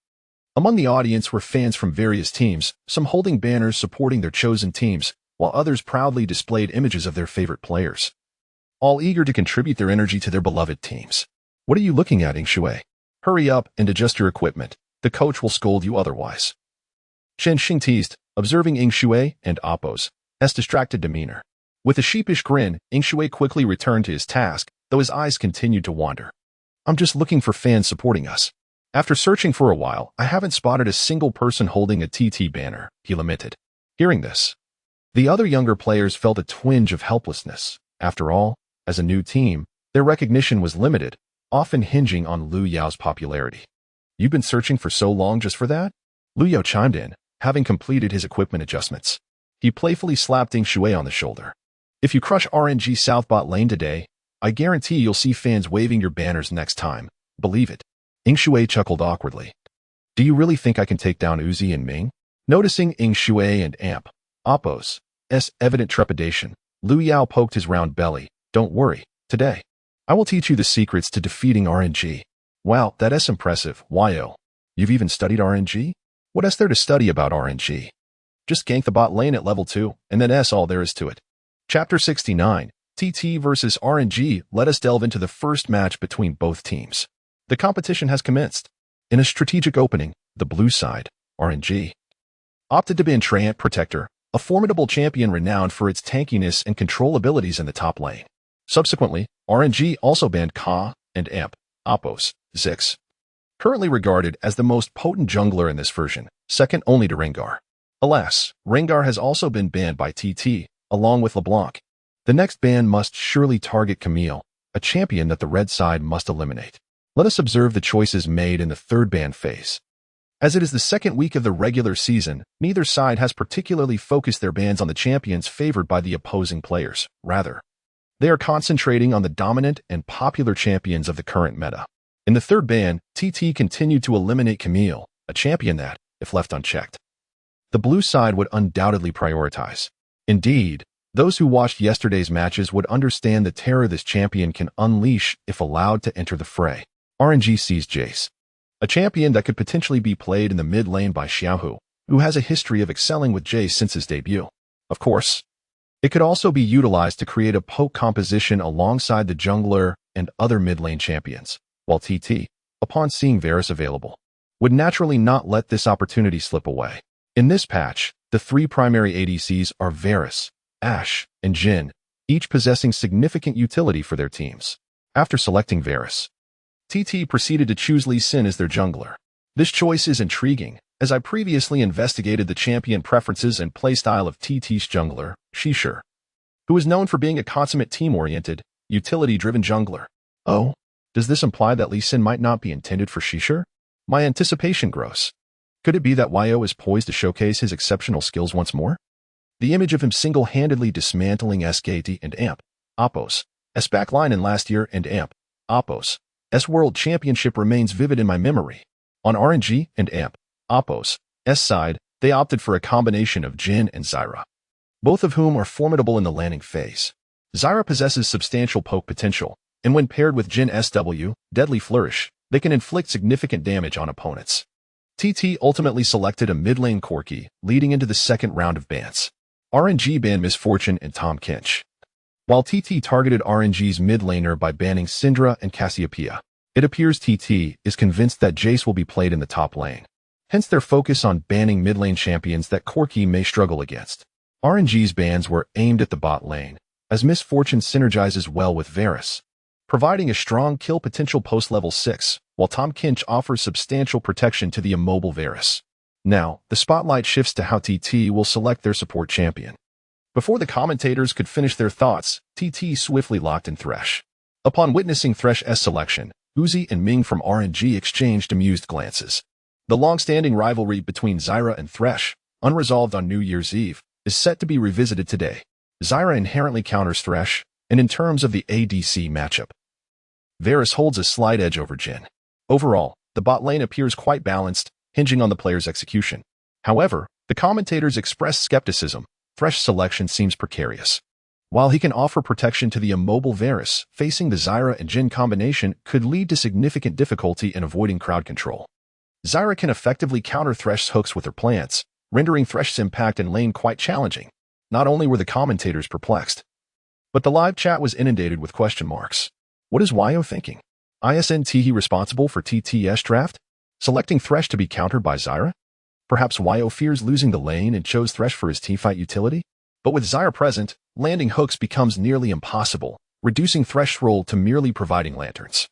Among the audience were fans from various teams, some holding banners supporting their chosen teams, while others proudly displayed images of their favorite players, all eager to contribute their energy to their beloved teams. What are you looking at, Ingshui? Hurry up and adjust your equipment. The coach will scold you otherwise. Chen Xing teased, observing Ingshui and Oppo's distracted demeanor. With a sheepish grin, Ingshui quickly returned to his task, though his eyes continued to wander. I'm just looking for fans supporting us. After searching for a while, I haven't spotted a single person holding a TT banner, he lamented. Hearing this, the other younger players felt a twinge of helplessness. After all, as a new team, their recognition was limited, often hinging on Liu Yao's popularity. You've been searching for so long just for that? Liu Yao chimed in, having completed his equipment adjustments. He playfully slapped Ingshui on the shoulder. If you crush RNG South bot lane today, I guarantee you'll see fans waving your banners next time. Believe it. Ingshui chuckled awkwardly. Do you really think I can take down Uzi and Ming? Noticing Ingshui and Oppo's evident trepidation, Liu Yao poked his round belly. Don't worry, today, I will teach you the secrets to defeating RNG. Wow, that's impressive, Yo. You've even studied RNG? What is there to study about RNG? Just gank the bot lane at level 2, and then that's all there is to it. Chapter 69, TT versus RNG. Let us delve into the first match between both teams. The competition has commenced. In a strategic opening, the blue side, RNG, opted to ban Treant Protector, a formidable champion renowned for its tankiness and control abilities in the top lane. Subsequently, RNG also banned Ka and Oppo's Zix, currently regarded as the most potent jungler in this version, second only to Rengar. Alas, Rengar has also been banned by TT, along with LeBlanc. The next ban must surely target Camille, a champion that the red side must eliminate. Let us observe the choices made in the third ban phase. As it is the second week of the regular season, neither side has particularly focused their bans on the champions favored by the opposing players. Rather, they are concentrating on the dominant and popular champions of the current meta. In the third ban, TT continued to eliminate Camille, a champion that, if left unchecked, the blue side would undoubtedly prioritize. Indeed, those who watched yesterday's matches would understand the terror this champion can unleash if allowed to enter the fray. RNG sees Jace, a champion that could potentially be played in the mid lane by Xiaohu, who has a history of excelling with Jace since his debut. Of course, it could also be utilized to create a poke composition alongside the jungler and other mid lane champions, while TT, upon seeing Varus available, would naturally not let this opportunity slip away. In this patch, the three primary ADCs are Varus, Ashe, and Jhin, each possessing significant utility for their teams. After selecting Varus, TT proceeded to choose Lee Sin as their jungler. This choice is intriguing, as I previously investigated the champion preferences and playstyle of TT's jungler, Shishir, who is known for being a consummate team-oriented, utility-driven jungler. Oh, does this imply that Lee Sin might not be intended for Shishir? My anticipation grows. Could it be that YO is poised to showcase his exceptional skills once more? The image of him single-handedly dismantling SKT and AMP, Oppo's backline in last year and AMP, Oppo's World Championship remains vivid in my memory. On RNG and AMP, Oppo's side, they opted for a combination of Jhin and Zyra, both of whom are formidable in the landing phase. Zyra possesses substantial poke potential, and when paired with Jhin SW, Deadly Flourish, they can inflict significant damage on opponents. TT ultimately selected a mid-lane Corki, leading into the second round of bans. RNG banned Misfortune and Tahm Kench, while TT targeted RNG's mid-laner by banning Syndra and Cassiopeia. It appears TT is convinced that Jace will be played in the top lane, hence their focus on banning mid-lane champions that Corki may struggle against. RNG's bans were aimed at the bot lane, as Misfortune synergizes well with Varus, providing a strong kill potential post-level 6, while Tahm Kench offers substantial protection to the immobile Varus. Now, the spotlight shifts to how TT will select their support champion. Before the commentators could finish their thoughts, TT swiftly locked in Thresh. Upon witnessing Thresh's selection, Uzi and Ming from RNG exchanged amused glances. The long-standing rivalry between Zyra and Thresh, unresolved on New Year's Eve, is set to be revisited today. Zyra inherently counters Thresh, and in terms of the ADC matchup, Varus holds a slight edge over Jhin. Overall, the bot lane appears quite balanced, hinging on the player's execution. However, the commentators express skepticism. Thresh's selection seems precarious. While he can offer protection to the immobile Varus, facing the Zyra and Jhin combination could lead to significant difficulty in avoiding crowd control. Zyra can effectively counter Thresh's hooks with her plants, rendering Thresh's impact in lane quite challenging. Not only were the commentators perplexed, but the live chat was inundated with question marks. What is YO thinking? Isn't he responsible for TT's draft? Selecting Thresh to be countered by Zyra? Perhaps YO fears losing the lane and chose Thresh for his teamfight utility? But with Zyra present, landing hooks becomes nearly impossible, reducing Thresh's role to merely providing lanterns.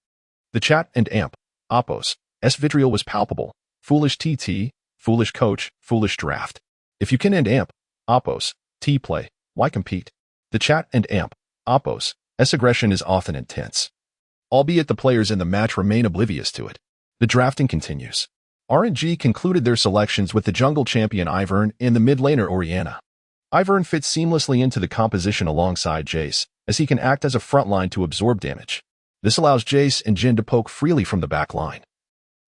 The chat and AMP, Oppo's vitriol was palpable. Foolish TT, foolish coach, foolish draft. If you can end AMP, Oppo's play, why compete? The chat and AMP, Oppo's aggression is often intense, albeit the players in the match remain oblivious to it. The drafting continues. RNG concluded their selections with the jungle champion Ivern and the mid laner Orianna. Ivern fits seamlessly into the composition alongside Jace, as he can act as a frontline to absorb damage. This allows Jace and Jhin to poke freely from the back line,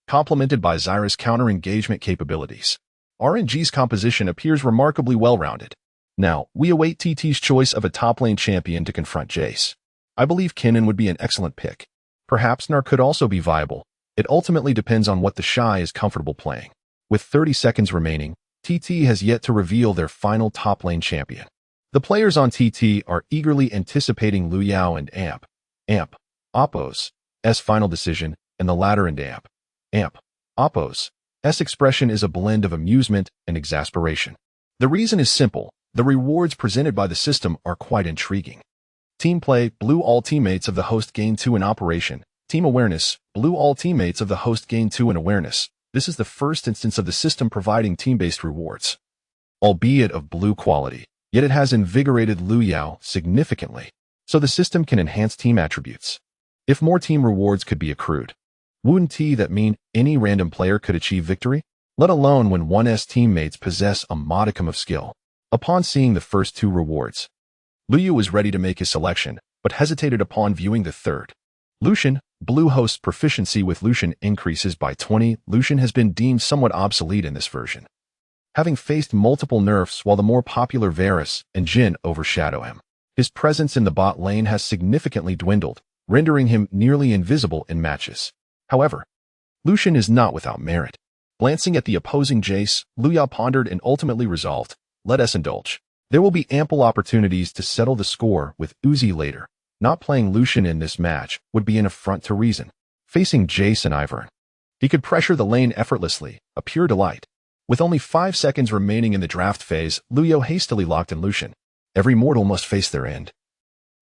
complemented by Zyra's counter-engagement capabilities. RNG's composition appears remarkably well-rounded. Now, we await TT's choice of a top-lane champion to confront Jace. I believe Kennen would be an excellent pick. Perhaps Gnar could also be viable. It ultimately depends on what the Shy is comfortable playing. With 30 seconds remaining, TT has yet to reveal their final top-lane champion. The players on TT are eagerly anticipating Lu Yao and AMP, Oppo's final decision, and the latter and AMP, Oppo's expression is a blend of amusement and exasperation. The reason is simple. The rewards presented by the system are quite intriguing. Team play, blue all teammates of the host gain 2 in operation. Team awareness, blue all teammates of the host gain 2 in awareness. This is the first instance of the system providing team-based rewards, albeit of blue quality, yet it has invigorated Lu Yao significantly, so the system can enhance team attributes. If more team rewards could be accrued, wouldn't that mean any random player could achieve victory? Let alone when one's teammates possess a modicum of skill. Upon seeing the first 2 rewards, Lu Yao was ready to make his selection, but hesitated upon viewing the third. Lucian, blue host's proficiency with Lucian increases by 20. Lucian has been deemed somewhat obsolete in this version, having faced multiple nerfs while the more popular Varus and Jhin overshadow him. His presence in the bot lane has significantly dwindled, rendering him nearly invisible in matches. However, Lucian is not without merit. Glancing at the opposing Jace, Lu Yao pondered and ultimately resolved, let us indulge. There will be ample opportunities to settle the score with Uzi later. Not playing Lucian in this match would be an affront to reason. Facing Jace and Ivern, he could pressure the lane effortlessly, a pure delight. With only 5 seconds remaining in the draft phase, Luyo hastily locked in Lucian. Every mortal must face their end.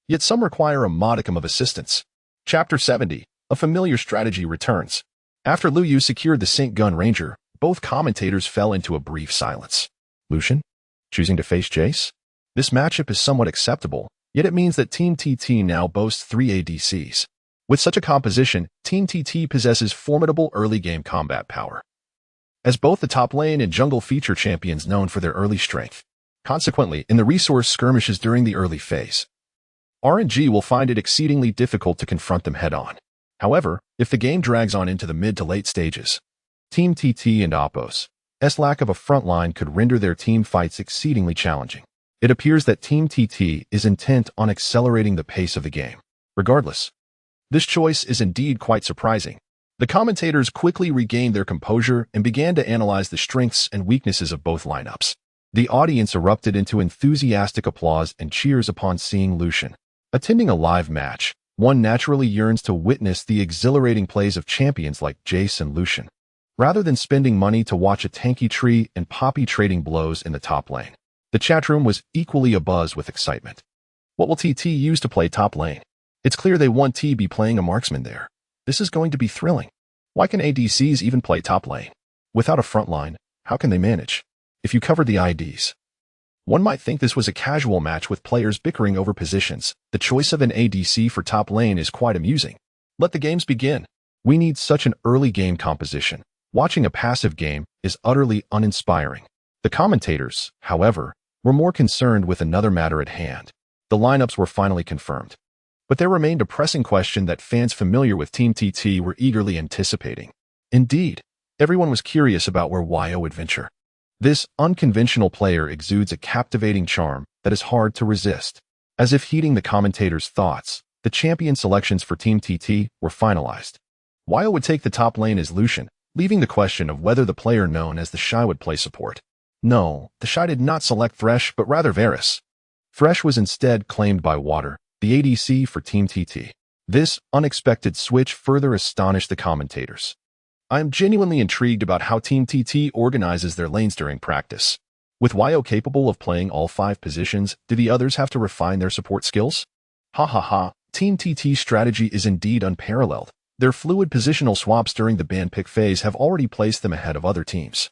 Yet some require a modicum of assistance. Chapter 70. A familiar strategy returns. After Luyu secured the Saint Gun Ranger, both commentators fell into a brief silence. Lucian? Choosing to face Jace? This matchup is somewhat acceptable, yet it means that Team TT now boasts 3 ADCs. With such a composition, Team TT possesses formidable early-game combat power, as both the top lane and jungle feature champions known for their early strength. Consequently, in the resource skirmishes during the early phase, RNG will find it exceedingly difficult to confront them head-on. However, if the game drags on into the mid to late stages, Team TT and Oppo's lack of a front line could render their team fights exceedingly challenging. It appears that Team TT is intent on accelerating the pace of the game. Regardless, this choice is indeed quite surprising. The commentators quickly regained their composure and began to analyze the strengths and weaknesses of both lineups. The audience erupted into enthusiastic applause and cheers upon seeing Lucian. Attending a live match, one naturally yearns to witness the exhilarating plays of champions like Jace and Lucian, rather than spending money to watch a tanky tree and Poppy trading blows in the top lane. The chatroom was equally abuzz with excitement. What will TT use to play top lane? It's clear they want T be playing a marksman there. This is going to be thrilling. Why can ADCs even play top lane? Without a front line, how can they manage? If you cover the IDs, one might think this was a casual match with players bickering over positions. The choice of an ADC for top lane is quite amusing. Let the games begin. We need such an early game composition. Watching a passive game is utterly uninspiring. The commentators, however, were more concerned with another matter at hand. The lineups were finally confirmed. But there remained a pressing question that fans familiar with Team TT were eagerly anticipating. Indeed, everyone was curious about where Yo would venture. This unconventional player exudes a captivating charm that is hard to resist. As if heeding the commentators' thoughts, the champion selections for Team TT were finalized. Yo would take the top lane as Lucian, leaving the question of whether the player known as the Shy would play support. No, the Shy did not select Thresh, but rather Varus. Thresh was instead claimed by Water, the ADC for Team TT. This unexpected switch further astonished the commentators. I am genuinely intrigued about how Team TT organizes their lanes during practice. With Yo capable of playing all 5 positions, do the others have to refine their support skills? Ha ha ha, Team TT's strategy is indeed unparalleled. Their fluid positional swaps during the ban pick phase have already placed them ahead of other teams.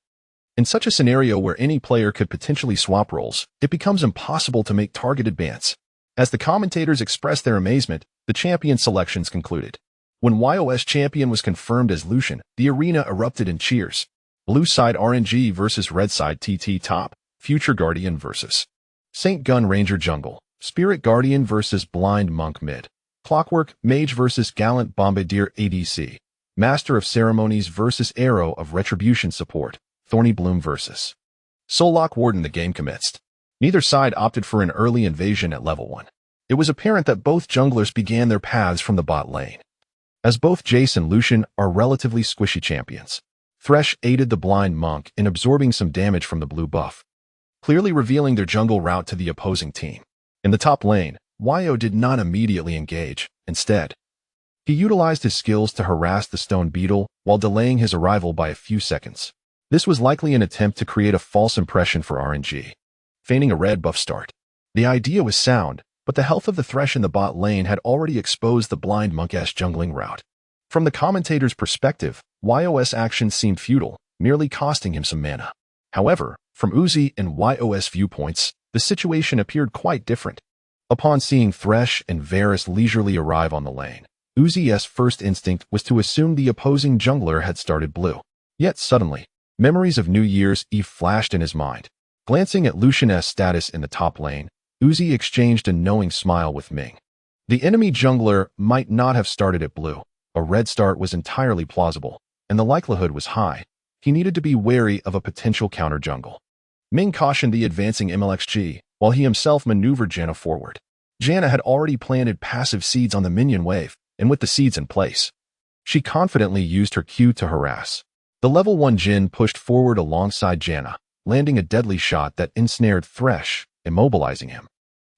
In such a scenario where any player could potentially swap roles, it becomes impossible to make targeted bans. As the commentators expressed their amazement, the champion selections concluded. When YOS champion was confirmed as Lucian, the arena erupted in cheers. Blue side RNG versus red side TT top, Future Guardian versus Saint Gun Ranger jungle, Spirit Guardian versus Blind Monk mid, Clockwork Mage versus Gallant Bombardier ADC, Master of Ceremonies versus Arrow of Retribution support, Thorny Bloom versus Soullock Warden. The game commenced. Neither side opted for an early invasion at level 1. It was apparent that both junglers began their paths from the bot lane. As both Jace and Lucian are relatively squishy champions, Thresh aided the Blind Monk in absorbing some damage from the blue buff, clearly revealing their jungle route to the opposing team. In the top lane, Yo did not immediately engage. Instead, he utilized his skills to harass the Stone Beetle while delaying his arrival by a few seconds. This was likely an attempt to create a false impression for RNG, feigning a red buff start. The idea was sound, but the health of the Thresh in the bot lane had already exposed the Blind Monk's jungling route. From the commentator's perspective, YOS actions seemed futile, merely costing him some mana. However, from Uzi and YOS viewpoints, the situation appeared quite different. Upon seeing Thresh and Varus leisurely arrive on the lane, Uzi's first instinct was to assume the opposing jungler had started blue. Yet suddenly, memories of New Year's Eve flashed in his mind. Glancing at Lucian's status in the top lane, Uzi exchanged a knowing smile with Ming. The enemy jungler might not have started at blue. A red start was entirely plausible, and the likelihood was high. He needed to be wary of a potential counter jungle. Ming cautioned the advancing MLXG, while he himself maneuvered Janna forward. Janna had already planted passive seeds on the minion wave, and with the seeds in place, she confidently used her Q to harass. The level 1 Jhin pushed forward alongside Janna, landing a deadly shot that ensnared Thresh, immobilizing him.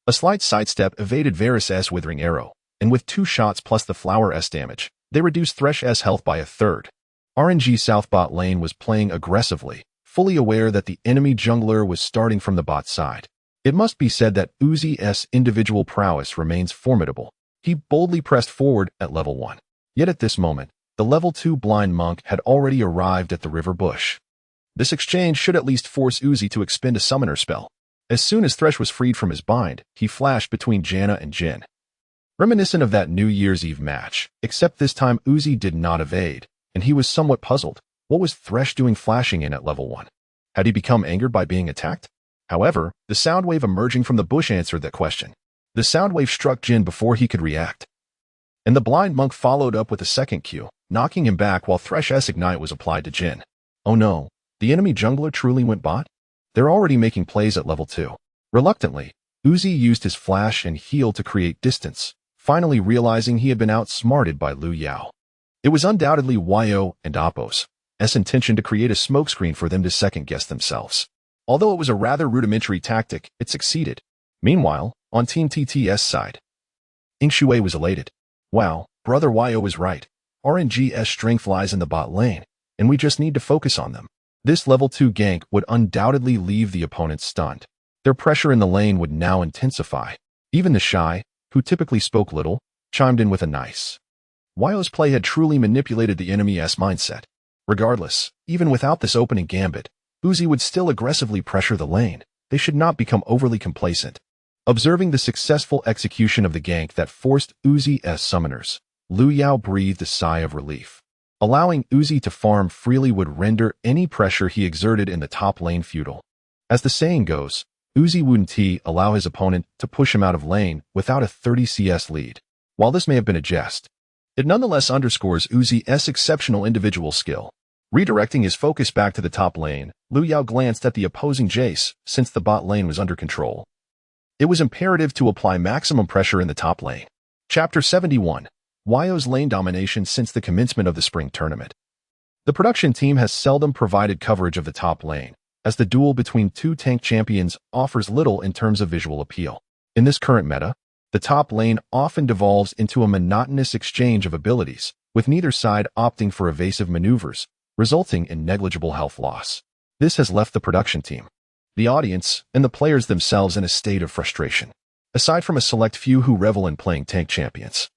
A slight sidestep evaded Varus' withering arrow, and with 2 shots plus the Flower S damage, they reduced Thresh's health by a third. RNG South bot lane was playing aggressively, fully aware that the enemy jungler was starting from the bot side. It must be said that Uzi's individual prowess remains formidable. He boldly pressed forward at level 1. Yet at this moment, the level 2 blind monk had already arrived at the river bush. This exchange should at least force Uzi to expend a summoner spell. As soon as Thresh was freed from his bind, he flashed between Janna and Jhin. Reminiscent of that New Year's Eve match, except this time Uzi did not evade, and he was somewhat puzzled. What was Thresh doing flashing in at level 1? Had he become angered by being attacked? However, the sound wave emerging from the bush answered that question. The sound wave struck Jhin before he could react, and the blind monk followed up with a second Q, knocking him back while Thresh's ignite was applied to Jhin. Oh no, the enemy jungler truly went bot? They're already making plays at level 2. Reluctantly, Uzi used his flash and heal to create distance, finally realizing he had been outsmarted by Lu Yao. It was undoubtedly Yo and Appo's intention to create a smokescreen for them to second-guess themselves. Although it was a rather rudimentary tactic, it succeeded. Meanwhile, on Team TTS side, Shui was elated. Wow, brother Yo was right. RNG's strength lies in the bot lane, and we just need to focus on them. This level 2 gank would undoubtedly leave the opponent stunned. Their pressure in the lane would now intensify. Even the shy, who typically spoke little, chimed in with a nice. Yo's play had truly manipulated the enemy's mindset. Regardless, even without this opening gambit, Uzi would still aggressively pressure the lane. They should not become overly complacent. Observing the successful execution of the gank that forced Uzi's summoners, Lu Yao breathed a sigh of relief. Allowing Uzi to farm freely would render any pressure he exerted in the top lane futile. As the saying goes, Uzi wouldn't allow his opponent to push him out of lane without a 30 CS lead. While this may have been a jest, it nonetheless underscores Uzi's exceptional individual skill. Redirecting his focus back to the top lane, Lu Yao glanced at the opposing Jace since the bot lane was under control. It was imperative to apply maximum pressure in the top lane. Chapter 71. Yo's lane domination since the commencement of the spring tournament. The production team has seldom provided coverage of the top lane, as the duel between two tank champions offers little in terms of visual appeal. In this current meta, the top lane often devolves into a monotonous exchange of abilities, with neither side opting for evasive maneuvers, resulting in negligible health loss. This has left the production team, the audience, and the players themselves in a state of frustration. Aside from a select few who revel in playing tank champions,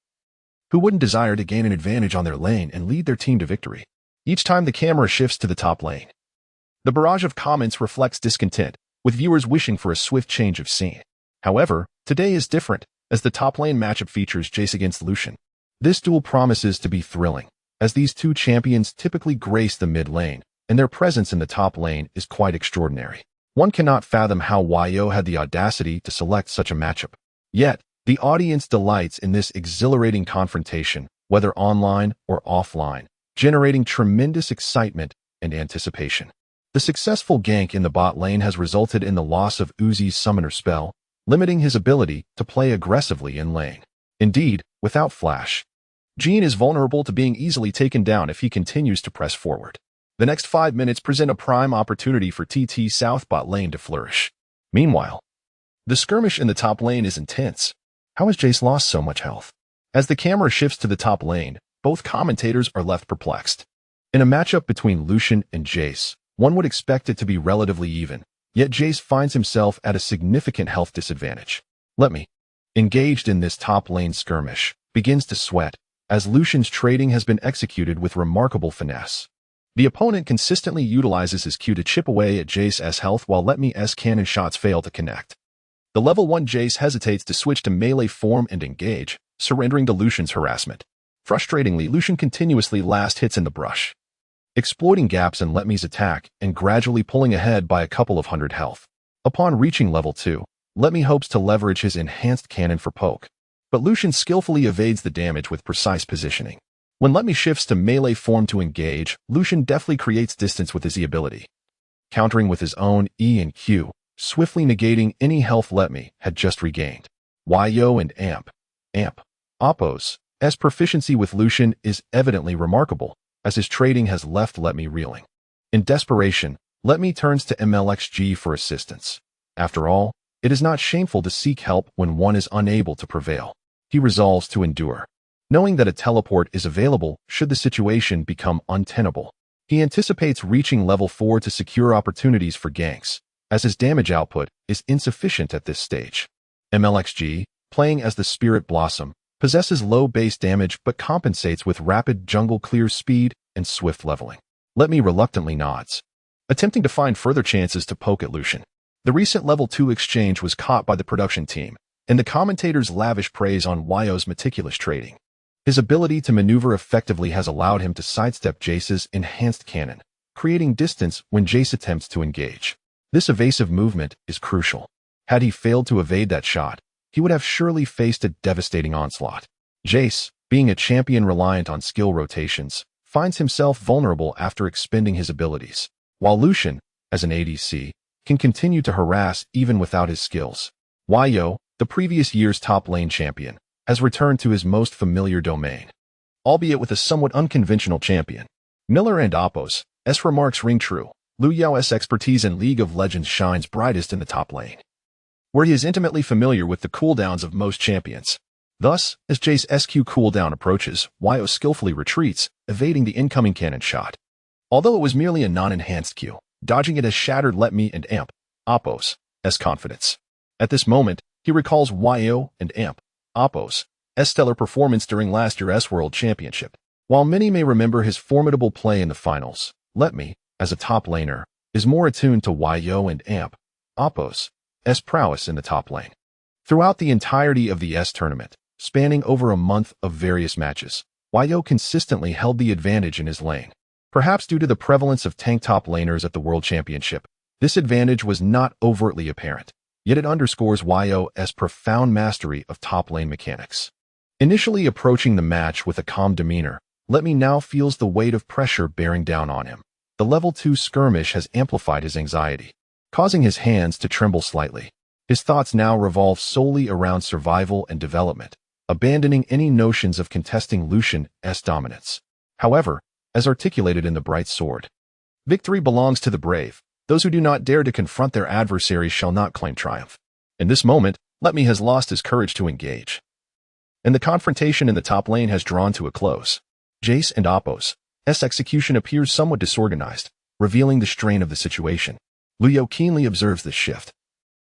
who wouldn't desire to gain an advantage on their lane and lead their team to victory. Each time the camera shifts to the top lane, the barrage of comments reflects discontent, with viewers wishing for a swift change of scene. However, today is different, as the top lane matchup features Jace against Lucian. This duel promises to be thrilling, as these two champions typically grace the mid lane, and their presence in the top lane is quite extraordinary. One cannot fathom how Yo had the audacity to select such a matchup. Yet, the audience delights in this exhilarating confrontation, whether online or offline, generating tremendous excitement and anticipation. The successful gank in the bot lane has resulted in the loss of Uzi's summoner spell, limiting his ability to play aggressively in lane. Indeed, without flash, Jhin is vulnerable to being easily taken down if he continues to press forward. The next 5 minutes present a prime opportunity for TT South bot lane to flourish. Meanwhile, the skirmish in the top lane is intense. How has Jace lost so much health? As the camera shifts to the top lane, both commentators are left perplexed. In a matchup between Lucian and Jace, one would expect it to be relatively even, yet Jace finds himself at a significant health disadvantage. Let me, engaged in this top lane skirmish, begins to sweat, as Lucian's trading has been executed with remarkable finesse. The opponent consistently utilizes his Q to chip away at Jace's health while Let Me's cannon shots fail to connect. The level 1 Jace hesitates to switch to melee form and engage, surrendering to Lucian's harassment. Frustratingly, Lucian continuously last hits in the brush, exploiting gaps in Let Me's attack and gradually pulling ahead by a couple of hundred health. Upon reaching level 2, Let Me hopes to leverage his enhanced cannon for poke, but Lucian skillfully evades the damage with precise positioning. When Let Me shifts to melee form to engage, Lucian deftly creates distance with his E ability, countering with his own E and Q, swiftly negating any health Let Me had just regained. Yo and Appo's proficiency with Lucian is evidently remarkable, as his trading has left Let Me reeling. In desperation, Let Me turns to MLXG for assistance. After all, it is not shameful to seek help when one is unable to prevail. He resolves to endure, knowing that a teleport is available should the situation become untenable. He anticipates reaching level 4 to secure opportunities for ganks, as his damage output is insufficient at this stage. MLXG, playing as the Spirit Blossom, possesses low base damage but compensates with rapid jungle clear speed and swift leveling. Let me reluctantly nods, attempting to find further chances to poke at Lucian. The recent level 2 exchange was caught by the production team, and the commentators lavish praise on Yo's meticulous trading. His ability to maneuver effectively has allowed him to sidestep Jace's enhanced cannon, creating distance when Jace attempts to engage. This evasive movement is crucial. Had he failed to evade that shot, he would have surely faced a devastating onslaught. Jace, being a champion reliant on skill rotations, finds himself vulnerable after expending his abilities, while Lucian, as an ADC, can continue to harass even without his skills. Yo, the previous year's top lane champion, has returned to his most familiar domain, albeit with a somewhat unconventional champion. Miller and Oppos, remarks ring true. Lu Yao's expertise in League of Legends shines brightest in the top lane, where he is intimately familiar with the cooldowns of most champions. Thus, as Jace's SQ cooldown approaches, Yo skillfully retreats, evading the incoming cannon shot. Although it was merely a non-enhanced Q, dodging it has shattered Let Me and Amp, Oppos' confidence. At this moment, he recalls Yo and Amp, Oppos' stellar performance during last year's World Championship. While many may remember his formidable play in the finals, Let Me, as a top laner, is more attuned to Yo and Amp, Oppos' prowess in the top lane. Throughout the entirety of the tournament, spanning over a month of various matches, Yo consistently held the advantage in his lane. Perhaps due to the prevalence of tank top laners at the World Championship, this advantage was not overtly apparent, yet it underscores Yo's profound mastery of top lane mechanics. Initially approaching the match with a calm demeanor, Let Me now feels the weight of pressure bearing down on him. The level 2 skirmish has amplified his anxiety, causing his hands to tremble slightly. His thoughts now revolve solely around survival and development, abandoning any notions of contesting Lucian's dominance. However, as articulated in the Bright Sword, victory belongs to the brave. Those who do not dare to confront their adversaries shall not claim triumph. In this moment, Let Me has lost his courage to engage, and the confrontation in the top lane has drawn to a close. Jace and Oppos' execution appears somewhat disorganized, revealing the strain of the situation. Yo keenly observes this shift,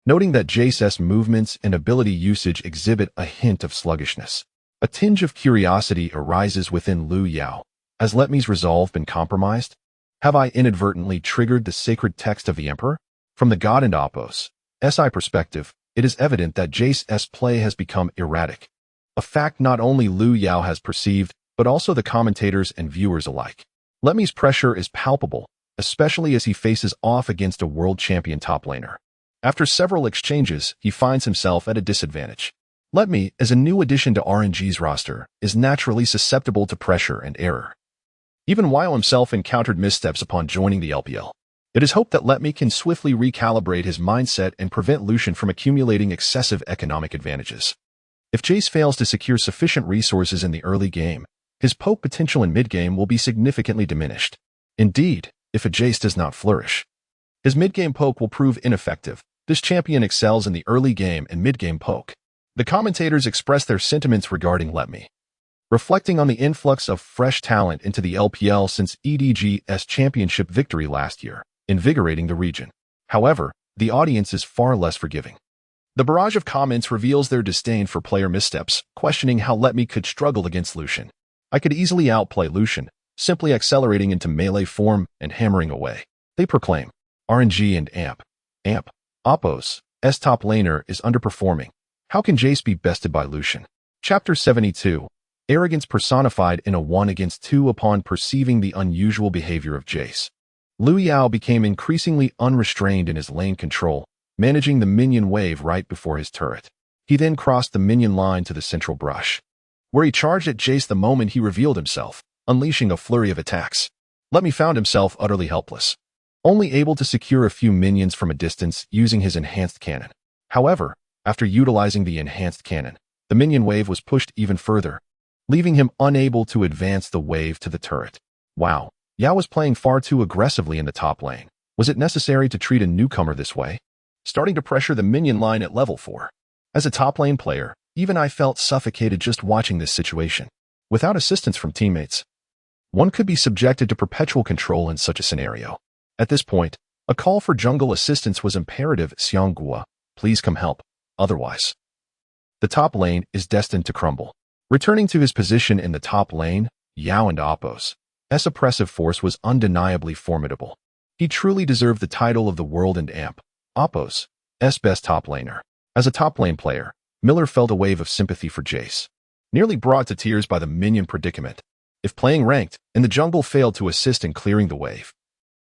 noting that Jace's movements and ability usage exhibit a hint of sluggishness. A tinge of curiosity arises within Lu Yao. Has Let Me's resolve been compromised? Have I inadvertently triggered the sacred text of the Emperor? From the God and Oppos' perspective, it is evident that Jace's play has become erratic, a fact not only Lu Yao has perceived, but also the commentators and viewers alike. Let Me's pressure is palpable, especially as he faces off against a world champion top laner. After several exchanges, he finds himself at a disadvantage. Let Me, as a new addition to RNG's roster, is naturally susceptible to pressure and error. Even Yo himself encountered missteps upon joining the LPL. It is hoped that Let Me can swiftly recalibrate his mindset and prevent Lucian from accumulating excessive economic advantages. If Jace fails to secure sufficient resources in the early game, his poke potential in mid-game will be significantly diminished. Indeed, if a Jace does not flourish, his mid-game poke will prove ineffective. This champion excels in the early game and mid-game poke. The commentators express their sentiments regarding Let Me, reflecting on the influx of fresh talent into the LPL since EDG's championship victory last year, invigorating the region. However, the audience is far less forgiving. The barrage of comments reveals their disdain for player missteps, questioning how Let Me could struggle against Lucian. I could easily outplay Lucian, simply accelerating into melee form and hammering away. They proclaim. RNG and Amp, Oppos' top laner is underperforming. How can Jace be bested by Lucian? Chapter 72. Arrogance personified in a 1-against-2 upon perceiving the unusual behavior of Jace. Lu Yao became increasingly unrestrained in his lane control, managing the minion wave right before his turret. He then crossed the minion line to the central brush, where he charged at Jace the moment he revealed himself, unleashing a flurry of attacks. Let Me found himself utterly helpless, only able to secure a few minions from a distance using his enhanced cannon. However, after utilizing the enhanced cannon, the minion wave was pushed even further, leaving him unable to advance the wave to the turret. Wow, Yao was playing far too aggressively in the top lane. Was it necessary to treat a newcomer this way? Starting to pressure the minion line at level 4. As a top lane player, even I felt suffocated just watching this situation. Without assistance from teammates, One could be subjected to perpetual control in such a scenario. At this point, a call for jungle assistance was imperative. Xianghua, please come help. Otherwise, the top lane is destined to crumble. Returning to his position in the top lane, Yao and Appo's oppressive force was undeniably formidable. He truly deserved the title of the world and Appo's best top laner. As a top lane player, Miller felt a wave of sympathy for Jace, nearly brought to tears by the minion predicament. If playing ranked and the jungle failed to assist in clearing the wave,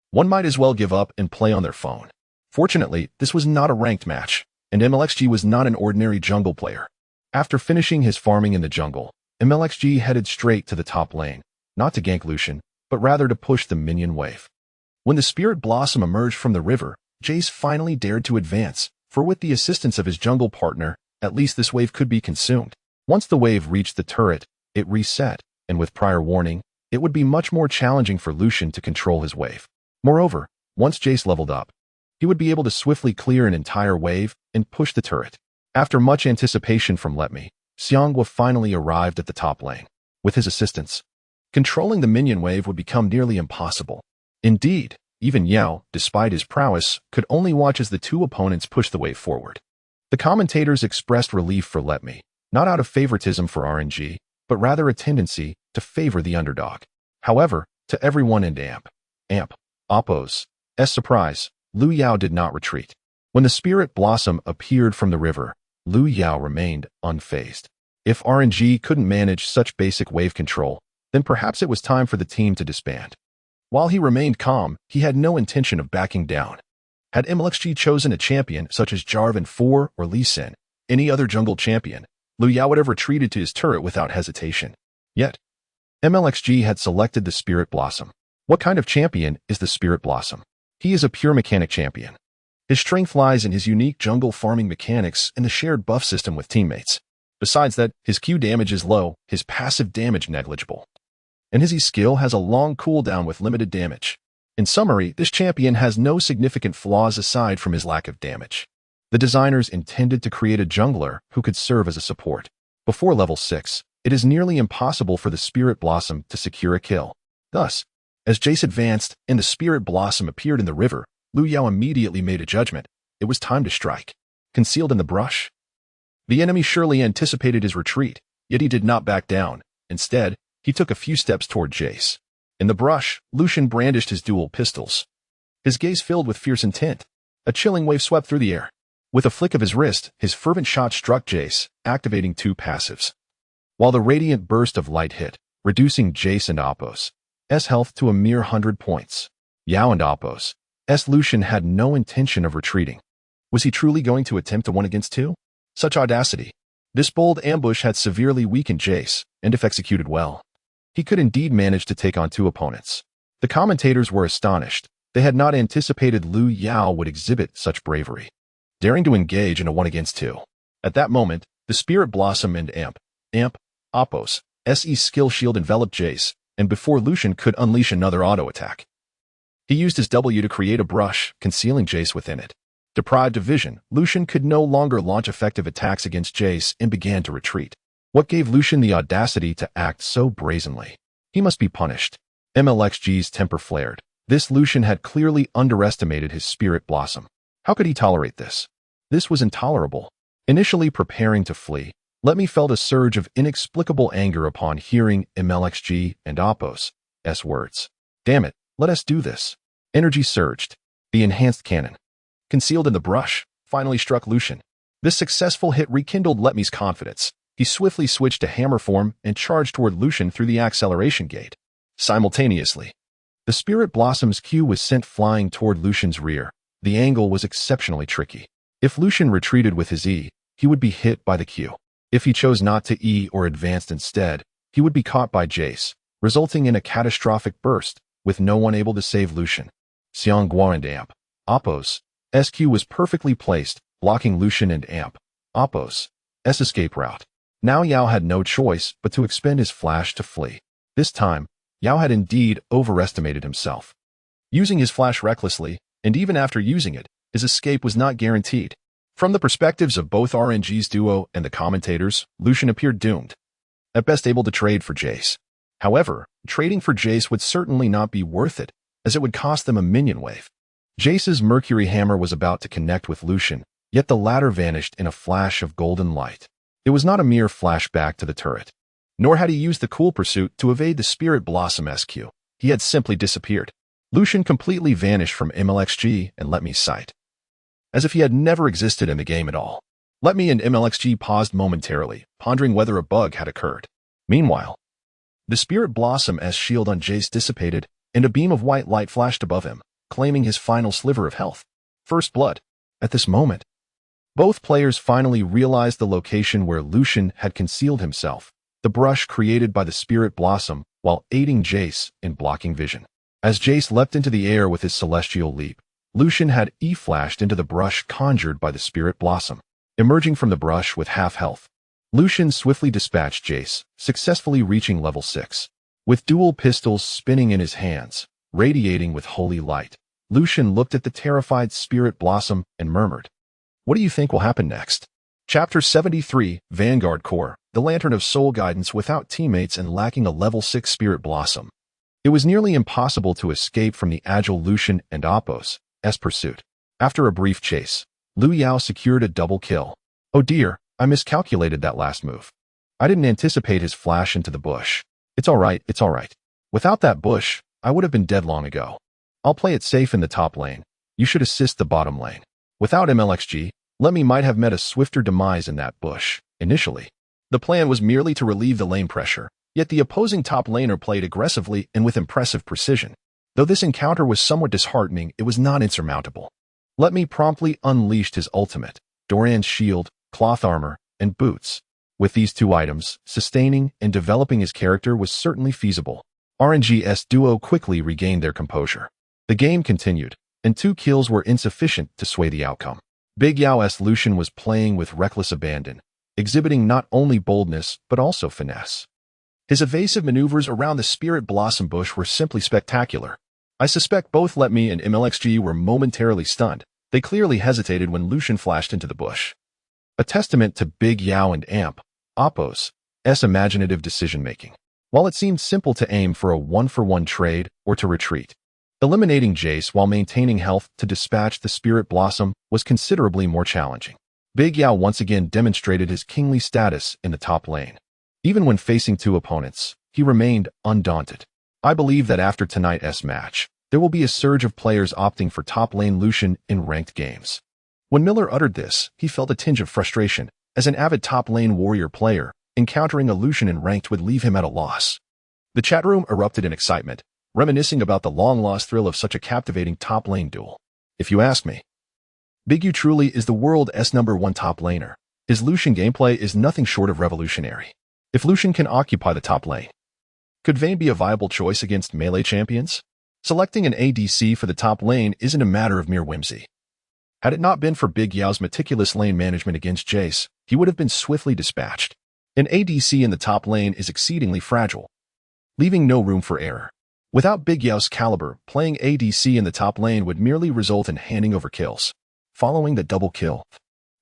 one might as well give up and play on their phone. Fortunately, this was not a ranked match, and MLXG was not an ordinary jungle player. After finishing his farming in the jungle, MLXG headed straight to the top lane, not to gank Lucian, but rather to push the minion wave. When the Spirit Blossom emerged from the river, Jace finally dared to advance, for with the assistance of his jungle partner, at least this wave could be consumed. Once the wave reached the turret, it reset, and with prior warning, it would be much more challenging for Lucian to control his wave. Moreover, once Jace leveled up, he would be able to swiftly clear an entire wave and push the turret. After much anticipation from Letme, Xianghua finally arrived at the top lane. With his assistance, controlling the minion wave would become nearly impossible. Indeed, even Yao, despite his prowess, could only watch as the two opponents pushed the wave forward. The commentators expressed relief for Letme, not out of favoritism for RNG, but rather a tendency to favor the underdog. However, to everyone in Appo's surprise, Lu Yao did not retreat. When the Spirit Blossom appeared from the river, Lu Yao remained unfazed. If RNG couldn't manage such basic wave control, then perhaps it was time for the team to disband. While he remained calm, he had no intention of backing down. Had MLXG chosen a champion such as Jarvan 4 or Lee Sin, any other jungle champion, Lu Yao would have retreated to his turret without hesitation. Yet, MLXG had selected the Spirit Blossom. What kind of champion is the Spirit Blossom? He is a pure mechanic champion. His strength lies in his unique jungle farming mechanics and the shared buff system with teammates. Besides that, his Q damage is low, his passive damage negligible, and his E skill has a long cooldown with limited damage. In summary, this champion has no significant flaws aside from his lack of damage. The designers intended to create a jungler who could serve as a support. Before level 6, it is nearly impossible for the Spirit Blossom to secure a kill. Thus, as Jace advanced and the Spirit Blossom appeared in the river, Lu Yao immediately made a judgment. It was time to strike. Concealed in the brush, the enemy surely anticipated his retreat, yet he did not back down. Instead, he took a few steps toward Jace. In the brush, Lucian brandished his dual pistols, his gaze filled with fierce intent. A chilling wave swept through the air. With a flick of his wrist, his fervent shot struck Jace, activating two passives, while the radiant burst of light hit, reducing Jace and Appo's health to a mere 100 points. Yao and Appo's Lucian had no intention of retreating. Was he truly going to attempt a 1 against 2? Such audacity. This bold ambush had severely weakened Jace, and if executed well, he could indeed manage to take on two opponents. The commentators were astonished. They had not anticipated Lu Yao would exhibit such bravery, daring to engage in a 1 against 2. At that moment, the Spirit Blossom and Appo's skill shield enveloped Jace, and before Lucian could unleash another auto attack, he used his W to create a brush, concealing Jace within it. Deprived of vision, Lucian could no longer launch effective attacks against Jace and began to retreat. What gave Lucian the audacity to act so brazenly? He must be punished. MLXG's temper flared. This Lucian had clearly underestimated his Spirit Blossom. How could he tolerate this? This was intolerable. Initially preparing to flee, Letme felt a surge of inexplicable anger upon hearing MLXG and Appo's words. Damn it, let us do this. Energy surged. The enhanced cannon, concealed in the brush, finally struck Lucian. This successful hit rekindled Letme's confidence. He swiftly switched to hammer form and charged toward Lucian through the acceleration gate. Simultaneously, the Spirit Blossom's Q was sent flying toward Lucian's rear. The angle was exceptionally tricky. If Lucian retreated with his E, he would be hit by the Q. If he chose not to E or advanced instead, he would be caught by Jace, resulting in a catastrophic burst, with no one able to save Lucian. Xianghua and Appo's SQ was perfectly placed, blocking Lucian and Appo's escape route. Now Yao had no choice but to expend his flash to flee. This time, Yao had indeed overestimated himself. Using his flash recklessly, and even after using it, his escape was not guaranteed. From the perspectives of both RNG's duo and the commentators, Lucian appeared doomed. At best able to trade for Jace. However, trading for Jace would certainly not be worth it, as it would cost them a minion wave. Jace's Mercury Hammer was about to connect with Lucian, yet the latter vanished in a flash of golden light. It was not a mere flashback to the turret. Nor had he used the Cool Pursuit to evade the Spirit Blossom SQ. He had simply disappeared. Lucian completely vanished from MLXG and Let Me's sight, as if he had never existed in the game at all. Let Me and MLXG paused momentarily, pondering whether a bug had occurred. Meanwhile, the Spirit Blossom's shield on Jace dissipated, and a beam of white light flashed above him, claiming his final sliver of health. First blood. At this moment, both players finally realized the location where Lucian had concealed himself, the brush created by the Spirit Blossom, while aiding Jace in blocking vision. As Jace leapt into the air with his celestial leap, Lucian had E-flashed into the brush conjured by the Spirit Blossom. Emerging from the brush with half health, Lucian swiftly dispatched Jace, successfully reaching level 6. With dual pistols spinning in his hands, radiating with holy light, Lucian looked at the terrified Spirit Blossom and murmured, "What do you think will happen next?" Chapter 73, Vanguard Core, the Lantern of Soul Guidance without teammates and lacking a level 6 Spirit Blossom. It was nearly impossible to escape from the agile Lucian and Apos' pursuit. After a brief chase, Liu Yao secured a double kill. Oh dear, I miscalculated that last move. I didn't anticipate his flash into the bush. It's alright, it's alright. Without that bush, I would have been dead long ago. I'll play it safe in the top lane. You should assist the bottom lane. Without MLXG, Let Me might have met a swifter demise in that bush. Initially, the plan was merely to relieve the lane pressure, yet the opposing top laner played aggressively and with impressive precision. Though this encounter was somewhat disheartening, it was not insurmountable. Let Me promptly unleashed his ultimate, Doran's shield, cloth armor, and boots. With these two items, sustaining and developing his character was certainly feasible. RNG's duo quickly regained their composure. The game continued, and 2 kills were insufficient to sway the outcome. Big Yao's Lucian was playing with reckless abandon, exhibiting not only boldness but also finesse. His evasive maneuvers around the Spirit Blossom bush were simply spectacular. I suspect both Let Me and MLXG were momentarily stunned. They clearly hesitated when Lucian flashed into the bush. A testament to Big Yao and Apos' imaginative decision-making. While it seemed simple to aim for a one-for-one trade or to retreat, eliminating Jace while maintaining health to dispatch the Spirit Blossom was considerably more challenging. Big Yao once again demonstrated his kingly status in the top lane. Even when facing 2 opponents, he remained undaunted. I believe that after tonight's match, there will be a surge of players opting for top lane Lucian in ranked games. When Miller uttered this, he felt a tinge of frustration. As an avid top lane warrior player, encountering a Lucian in ranked would leave him at a loss. The chat room erupted in excitement, reminiscing about the long-lost thrill of such a captivating top lane duel. If you ask me, Big U truly is the world's #1 top laner. His Lucian gameplay is nothing short of revolutionary. If Lucian can occupy the top lane, could Vayne be a viable choice against melee champions? Selecting an ADC for the top lane isn't a matter of mere whimsy. Had it not been for Big Yao's meticulous lane management against Jace, he would have been swiftly dispatched. An ADC in the top lane is exceedingly fragile, leaving no room for error. Without Big Yao's caliber, playing ADC in the top lane would merely result in handing over kills. Following the double kill,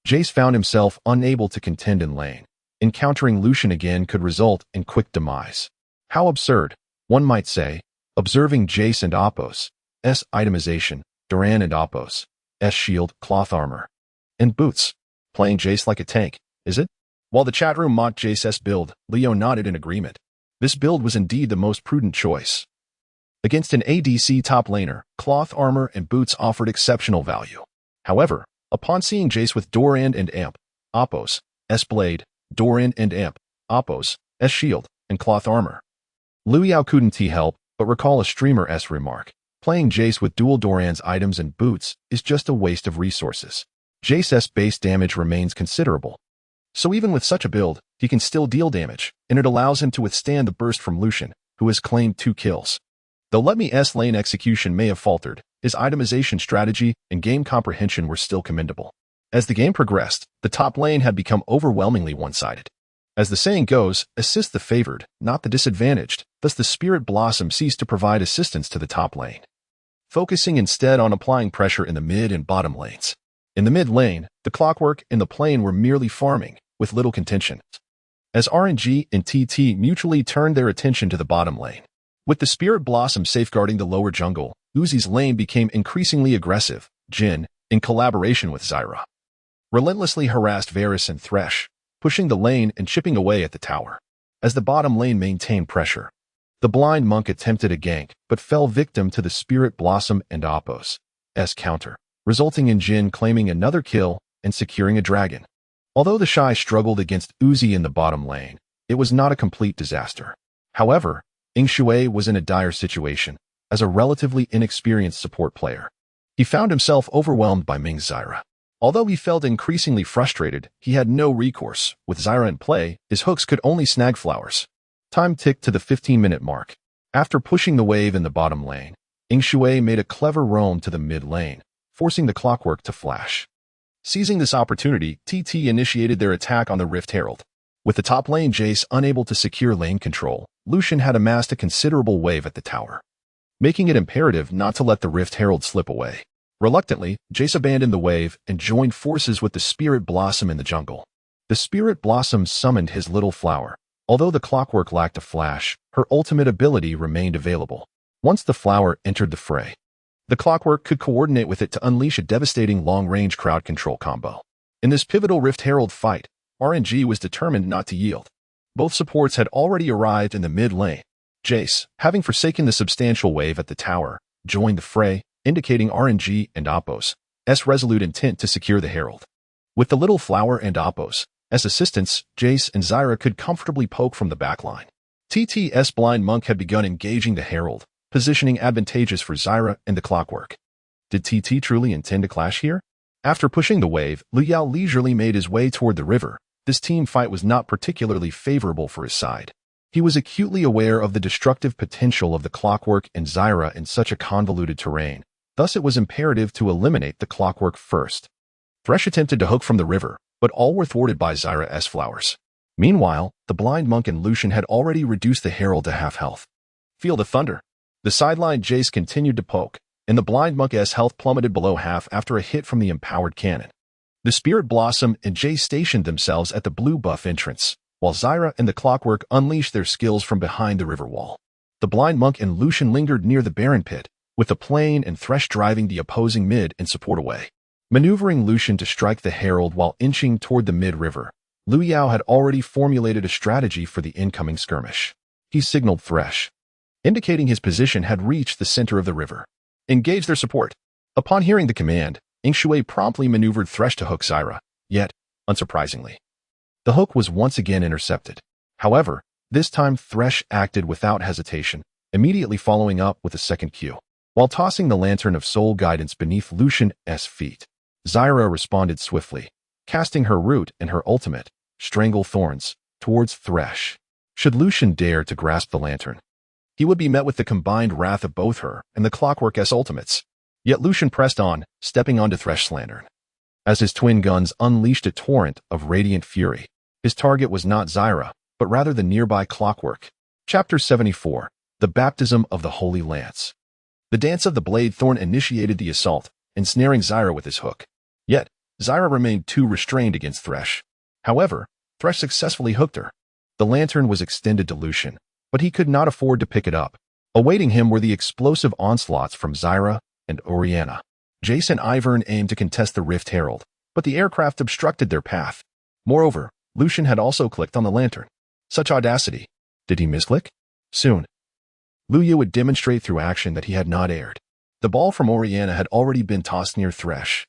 Jace found himself unable to contend in lane. Encountering Lucian again could result in quick demise. How absurd, one might say, observing Jace and Apos' itemization, Doran and Apos' shield, cloth armor, and boots. Playing Jace like a tank, is it? While the chat room mocked Jace's build, Leo nodded in agreement. This build was indeed the most prudent choice. Against an ADC top laner, cloth armor and boots offered exceptional value. However, upon seeing Jace with Doran and Apos' blade, Doran and Apos' shield, and cloth armor, Liu Yao couldn't help but recall a streamer's remark. Playing Jace with dual Doran's items and boots is just a waste of resources. Jace's base damage remains considerable. So even with such a build, he can still deal damage, and it allows him to withstand the burst from Lucian, who has claimed 2 kills. Though Let Me's lane execution may have faltered, his itemization strategy and game comprehension were still commendable. As the game progressed, the top lane had become overwhelmingly one-sided. As the saying goes, assist the favored, not the disadvantaged, thus the Spirit Blossom ceased to provide assistance to the top lane, focusing instead on applying pressure in the mid and bottom lanes. In the mid lane, the Clockwork and the Plane were merely farming, with little contention. as RNG and TT mutually turned their attention to the bottom lane. With the Spirit Blossom safeguarding the lower jungle, Uzi's lane became increasingly aggressive. Jhin, in collaboration with Zyra, relentlessly harassed Varus and Thresh, pushing the lane and chipping away at the tower. As the bottom lane maintained pressure, the blind monk attempted a gank but fell victim to the Spirit Blossom and Apos' counter, resulting in Jhin claiming another kill and securing a dragon. Although the Shy struggled against Uzi in the bottom lane, it was not a complete disaster. However, Shui was in a dire situation as a relatively inexperienced support player. He found himself overwhelmed by Ming's Zyra. Although he felt increasingly frustrated, he had no recourse. With Zyra in play, his hooks could only snag flowers. Time ticked to the 15-minute mark. After pushing the wave in the bottom lane, Shui made a clever roam to the mid lane, forcing the clockwork to flash. Seizing this opportunity, TT initiated their attack on the Rift Herald. With the top lane Jace unable to secure lane control, Lucian had amassed a considerable wave at the tower, making it imperative not to let the Rift Herald slip away. Reluctantly, Jace abandoned the wave and joined forces with the Spirit Blossom in the jungle. The Spirit Blossom summoned his little flower. Although the clockwork lacked a flash, her ultimate ability remained available. Once the flower entered the fray, the clockwork could coordinate with it to unleash a devastating long-range crowd control combo. In this pivotal Rift Herald fight, RNG was determined not to yield. Both supports had already arrived in the mid lane. Jace, having forsaken the substantial wave at the tower, joined the fray, indicating RNG and Apos' resolute intent to secure the Herald. With the little flower and Apos' assistance, Jace and Zyra could comfortably poke from the backline. TT's blind monk had begun engaging the Herald, positioning advantageous for Zyra and the clockwork. Did TT truly intend to clash here? After pushing the wave, Liu Yao leisurely made his way toward the river. This team fight was not particularly favorable for his side. He was acutely aware of the destructive potential of the clockwork and Zyra in such a convoluted terrain. Thus it was imperative to eliminate the clockwork first. Thresh attempted to hook from the river, but all were thwarted by Zyra's flowers. Meanwhile, the blind monk and Lucian had already reduced the Herald to half health. Feel the thunder. The sideline Jace continued to poke, and the blind monk's health plummeted below half after a hit from the empowered cannon. The Spirit Blossom and Jace stationed themselves at the blue buff entrance, while Zyra and the clockwork unleashed their skills from behind the river wall. The blind monk and Lucian lingered near the Baron pit, with the Plane and Thresh driving the opposing mid and support away. Maneuvering Lucian to strike the Herald while inching toward the mid-river, Liu Yao had already formulated a strategy for the incoming skirmish. He signaled Thresh, indicating his position had reached the center of the river. Engage their support. Upon hearing the command, Shui promptly maneuvered Thresh to hook Zyra, yet, unsurprisingly, the hook was once again intercepted. However, this time Thresh acted without hesitation, immediately following up with a second Q. While tossing the Lantern of Soul Guidance beneath Lucian's feet, Zyra responded swiftly, casting her root and her ultimate, Strangle Thorns, towards Thresh. Should Lucian dare to grasp the lantern, he would be met with the combined wrath of both her and the Clockwork's ultimates. Yet Lucian pressed on, stepping onto Thresh's lantern. As his twin guns unleashed a torrent of radiant fury, his target was not Zyra, but rather the nearby Clockwork. Chapter 74, The Baptism of the Holy Lance. The Dance of the Blade Thorn initiated the assault, ensnaring Zyra with his hook. Yet, Zyra remained too restrained against Thresh. However, Thresh successfully hooked her. The lantern was extended to Lucian, but he could not afford to pick it up. Awaiting him were the explosive onslaughts from Zyra and Orianna. Jace and Ivern aimed to contest the Rift Herald, but the aircraft obstructed their path. Moreover, Lucian had also clicked on the lantern. Such audacity. Did he misclick? Soon, Liu Yu would demonstrate through action that he had not erred. The ball from Orianna had already been tossed near Thresh,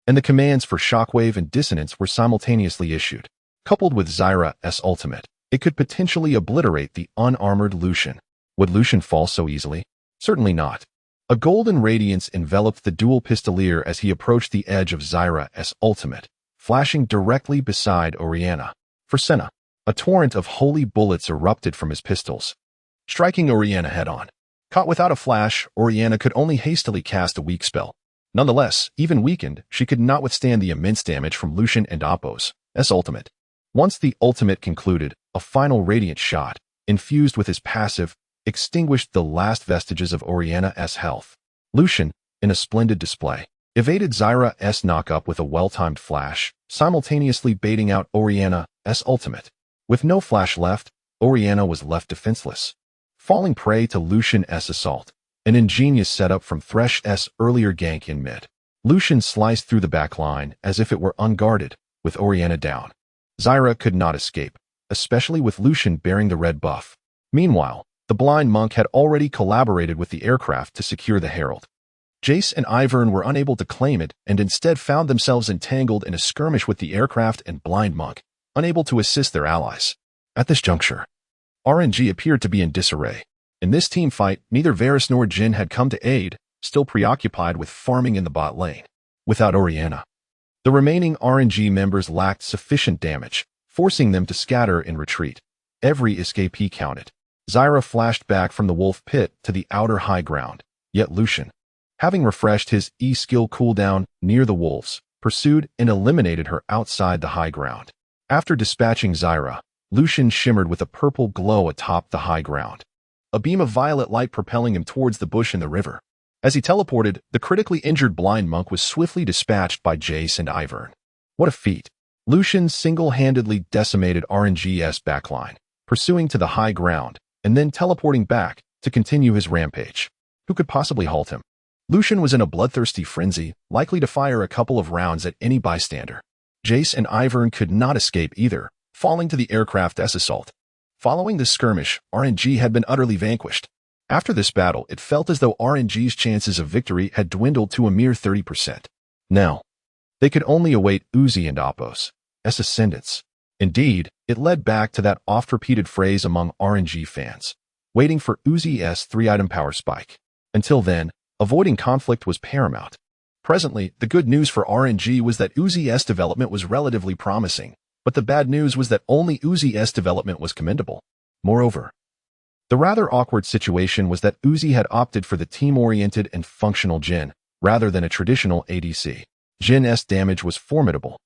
and the commands for Shockwave and Dissonance were simultaneously issued. Coupled with Zyra's ultimate, it could potentially obliterate the unarmored Lucian. Would Lucian fall so easily? Certainly not. A golden radiance enveloped the dual pistolier as he approached the edge of Zyra's ultimate, flashing directly beside Orianna. For Senna, a torrent of holy bullets erupted from his pistols, striking Orianna head-on. Caught without a flash, Orianna could only hastily cast a weak spell. Nonetheless, even weakened, she could not withstand the immense damage from Lucian and Apos' ultimate. Once the ultimate concluded, a final radiant shot, infused with his passive, extinguished the last vestiges of Orianna's health. Lucian, in a splendid display, evaded Zyra's knock-up with a well-timed flash, simultaneously baiting out Orianna's ultimate. With no flash left, Oriana was left defenseless, falling prey to Lucian's assault, an ingenious setup from Thresh's earlier gank in mid. Lucian sliced through the backline as if it were unguarded, with Oriana down. Zyra could not escape, especially with Lucian bearing the red buff. Meanwhile, the blind monk had already collaborated with the aircraft to secure the herald. Jace and Ivern were unable to claim it and instead found themselves entangled in a skirmish with the aircraft and blind monk, unable to assist their allies. At this juncture, RNG appeared to be in disarray. In this team fight, neither Varus nor Jhin had come to aid, still preoccupied with farming in the bot lane. Without Oriana, the remaining RNG members lacked sufficient damage, forcing them to scatter in retreat. Every escapee counted. Zyra flashed back from the wolf pit to the outer high ground, yet Lucian, having refreshed his E-skill cooldown near the wolves, pursued and eliminated her outside the high ground. After dispatching Zyra, Lucian shimmered with a purple glow atop the high ground, a beam of violet light propelling him towards the bush in the river. As he teleported, the critically injured blind monk was swiftly dispatched by Jace and Ivern. What a feat! Lucian single-handedly decimated RNG's backline, pursuing to the high ground, and then teleporting back to continue his rampage. Who could possibly halt him? Lucian was in a bloodthirsty frenzy, likely to fire a couple of rounds at any bystander. Jace and Ivern could not escape either, falling to the aircraft's assault. Following this skirmish, RNG had been utterly vanquished. After this battle, it felt as though RNG's chances of victory had dwindled to a mere 30%. Now, they could only await Uzi and Apos' ascendance. Indeed, it led back to that oft-repeated phrase among RNG fans, waiting for Uzi's 3-item power spike. Until then, avoiding conflict was paramount. Presently, the good news for RNG was that Uzi's development was relatively promising, but the bad news was that only Uzi's development was commendable. Moreover, the rather awkward situation was that Uzi had opted for the team-oriented and functional Jhin, rather than a traditional ADC. Jhin's damage was formidable,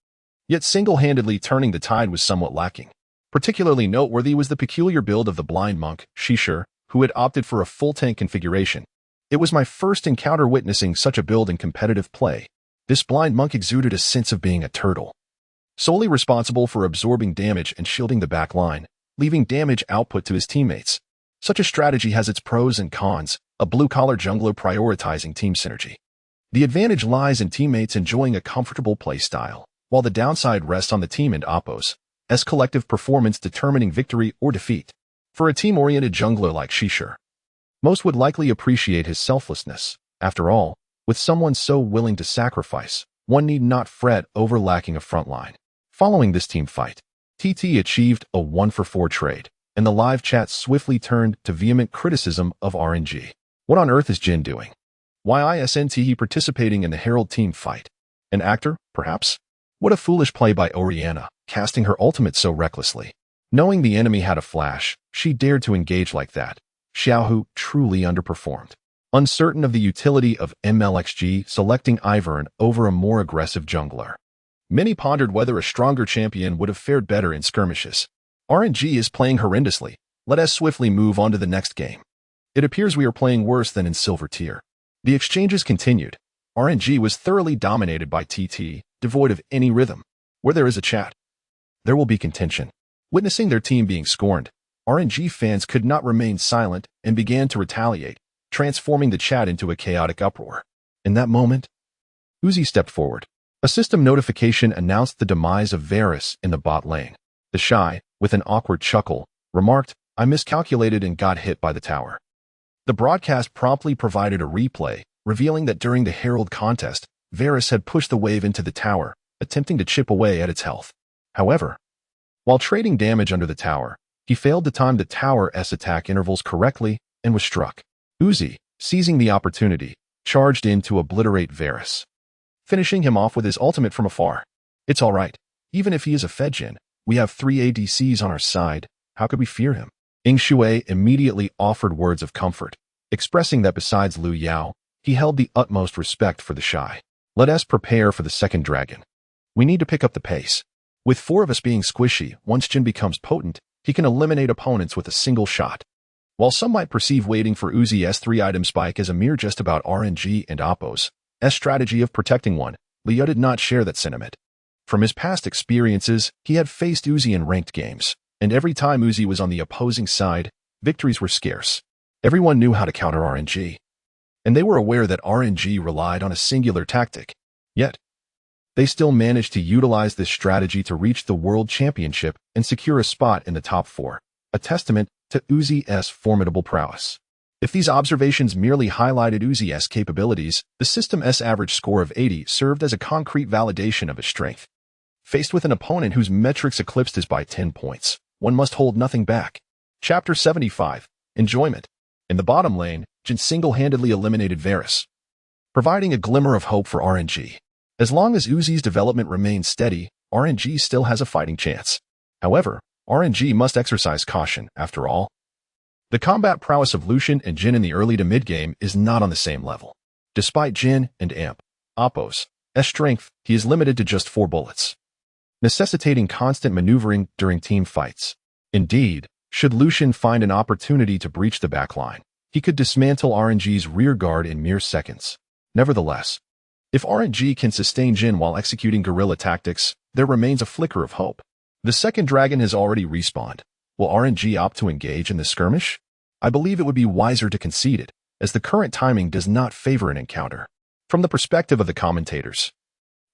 yet single-handedly turning the tide was somewhat lacking. Particularly noteworthy was the peculiar build of the blind monk, Shishir, who had opted for a full tank configuration. It was my first encounter witnessing such a build in competitive play. This blind monk exuded a sense of being a turtle, solely responsible for absorbing damage and shielding the back line, leaving damage output to his teammates. Such a strategy has its pros and cons, a blue-collar jungler prioritizing team synergy. The advantage lies in teammates enjoying a comfortable playstyle, while the downside rests on the team and Apos' collective performance determining victory or defeat. For a team-oriented jungler like Shishir, most would likely appreciate his selflessness. After all, with someone so willing to sacrifice, one need not fret over lacking a frontline. Following this team fight, TT achieved a 1-for-4 trade, and the live chat swiftly turned to vehement criticism of RNG. What on earth is Jhin doing? Why isn't he participating in the Herald team fight? An actor, perhaps? What a foolish play by Oriana, casting her ultimate so recklessly. Knowing the enemy had a flash, she dared to engage like that. Xiaohu truly underperformed. Uncertain of the utility of MLXG selecting Ivern over a more aggressive jungler, many pondered whether a stronger champion would have fared better in skirmishes. RNG is playing horrendously. Let us swiftly move on to the next game. It appears we are playing worse than in Silver Tier. The exchanges continued. RNG was thoroughly dominated by TT, devoid of any rhythm. Where there is a chat, there will be contention. Witnessing their team being scorned, RNG fans could not remain silent and began to retaliate, transforming the chat into a chaotic uproar. In that moment, Uzi stepped forward. A system notification announced the demise of Varus in the bot lane. The Shy, with an awkward chuckle, remarked, "I miscalculated and got hit by the tower." The broadcast promptly provided a replay, revealing that during the Herald contest, Varus had pushed the wave into the tower, attempting to chip away at its health. However, while trading damage under the tower, he failed to time the tower's attack intervals correctly and was struck. Uzi, seizing the opportunity, charged in to obliterate Varus, finishing him off with his ultimate from afar. It's all right. Even if he is a Fedjin, we have 3 ADCs on our side. How could we fear him? Ying Shui immediately offered words of comfort, expressing that besides Liu Yao, he held the utmost respect for the Shy. Let us prepare for the second dragon. We need to pick up the pace. With 4 of us being squishy, once Jhin becomes potent, he can eliminate opponents with a single shot. While some might perceive waiting for Uzi's 3-item spike as a mere jest about RNG and Apos' strategy of protecting one, Liu did not share that sentiment. From his past experiences, he had faced Uzi in ranked games. And every time Uzi was on the opposing side, victories were scarce. Everyone knew how to counter RNG. And they were aware that RNG relied on a singular tactic. Yet, they still managed to utilize this strategy to reach the World Championship and secure a spot in the top 4, a testament to Uzi's formidable prowess. If these observations merely highlighted Uzi's capabilities, the system's average score of 80 served as a concrete validation of his strength. Faced with an opponent whose metrics eclipsed his by 10 points, one must hold nothing back. Chapter 75. Enjoyment. In the bottom lane, Jin single-handedly eliminated Varus, providing a glimmer of hope for RNG. As long as Uzi's development remains steady, RNG still has a fighting chance. However, RNG must exercise caution, after all. The combat prowess of Lucian and Jin in the early to mid-game is not on the same level. Despite Jin and Oppo's strength, he is limited to just 4 bullets, necessitating constant maneuvering during team fights. Indeed, should Lucian find an opportunity to breach the backline, he could dismantle RNG's rear guard in mere seconds. Nevertheless, if RNG can sustain Jin while executing guerrilla tactics, there remains a flicker of hope. The second dragon has already respawned. Will RNG opt to engage in the skirmish? I believe it would be wiser to concede it, as the current timing does not favor an encounter. From the perspective of the commentators,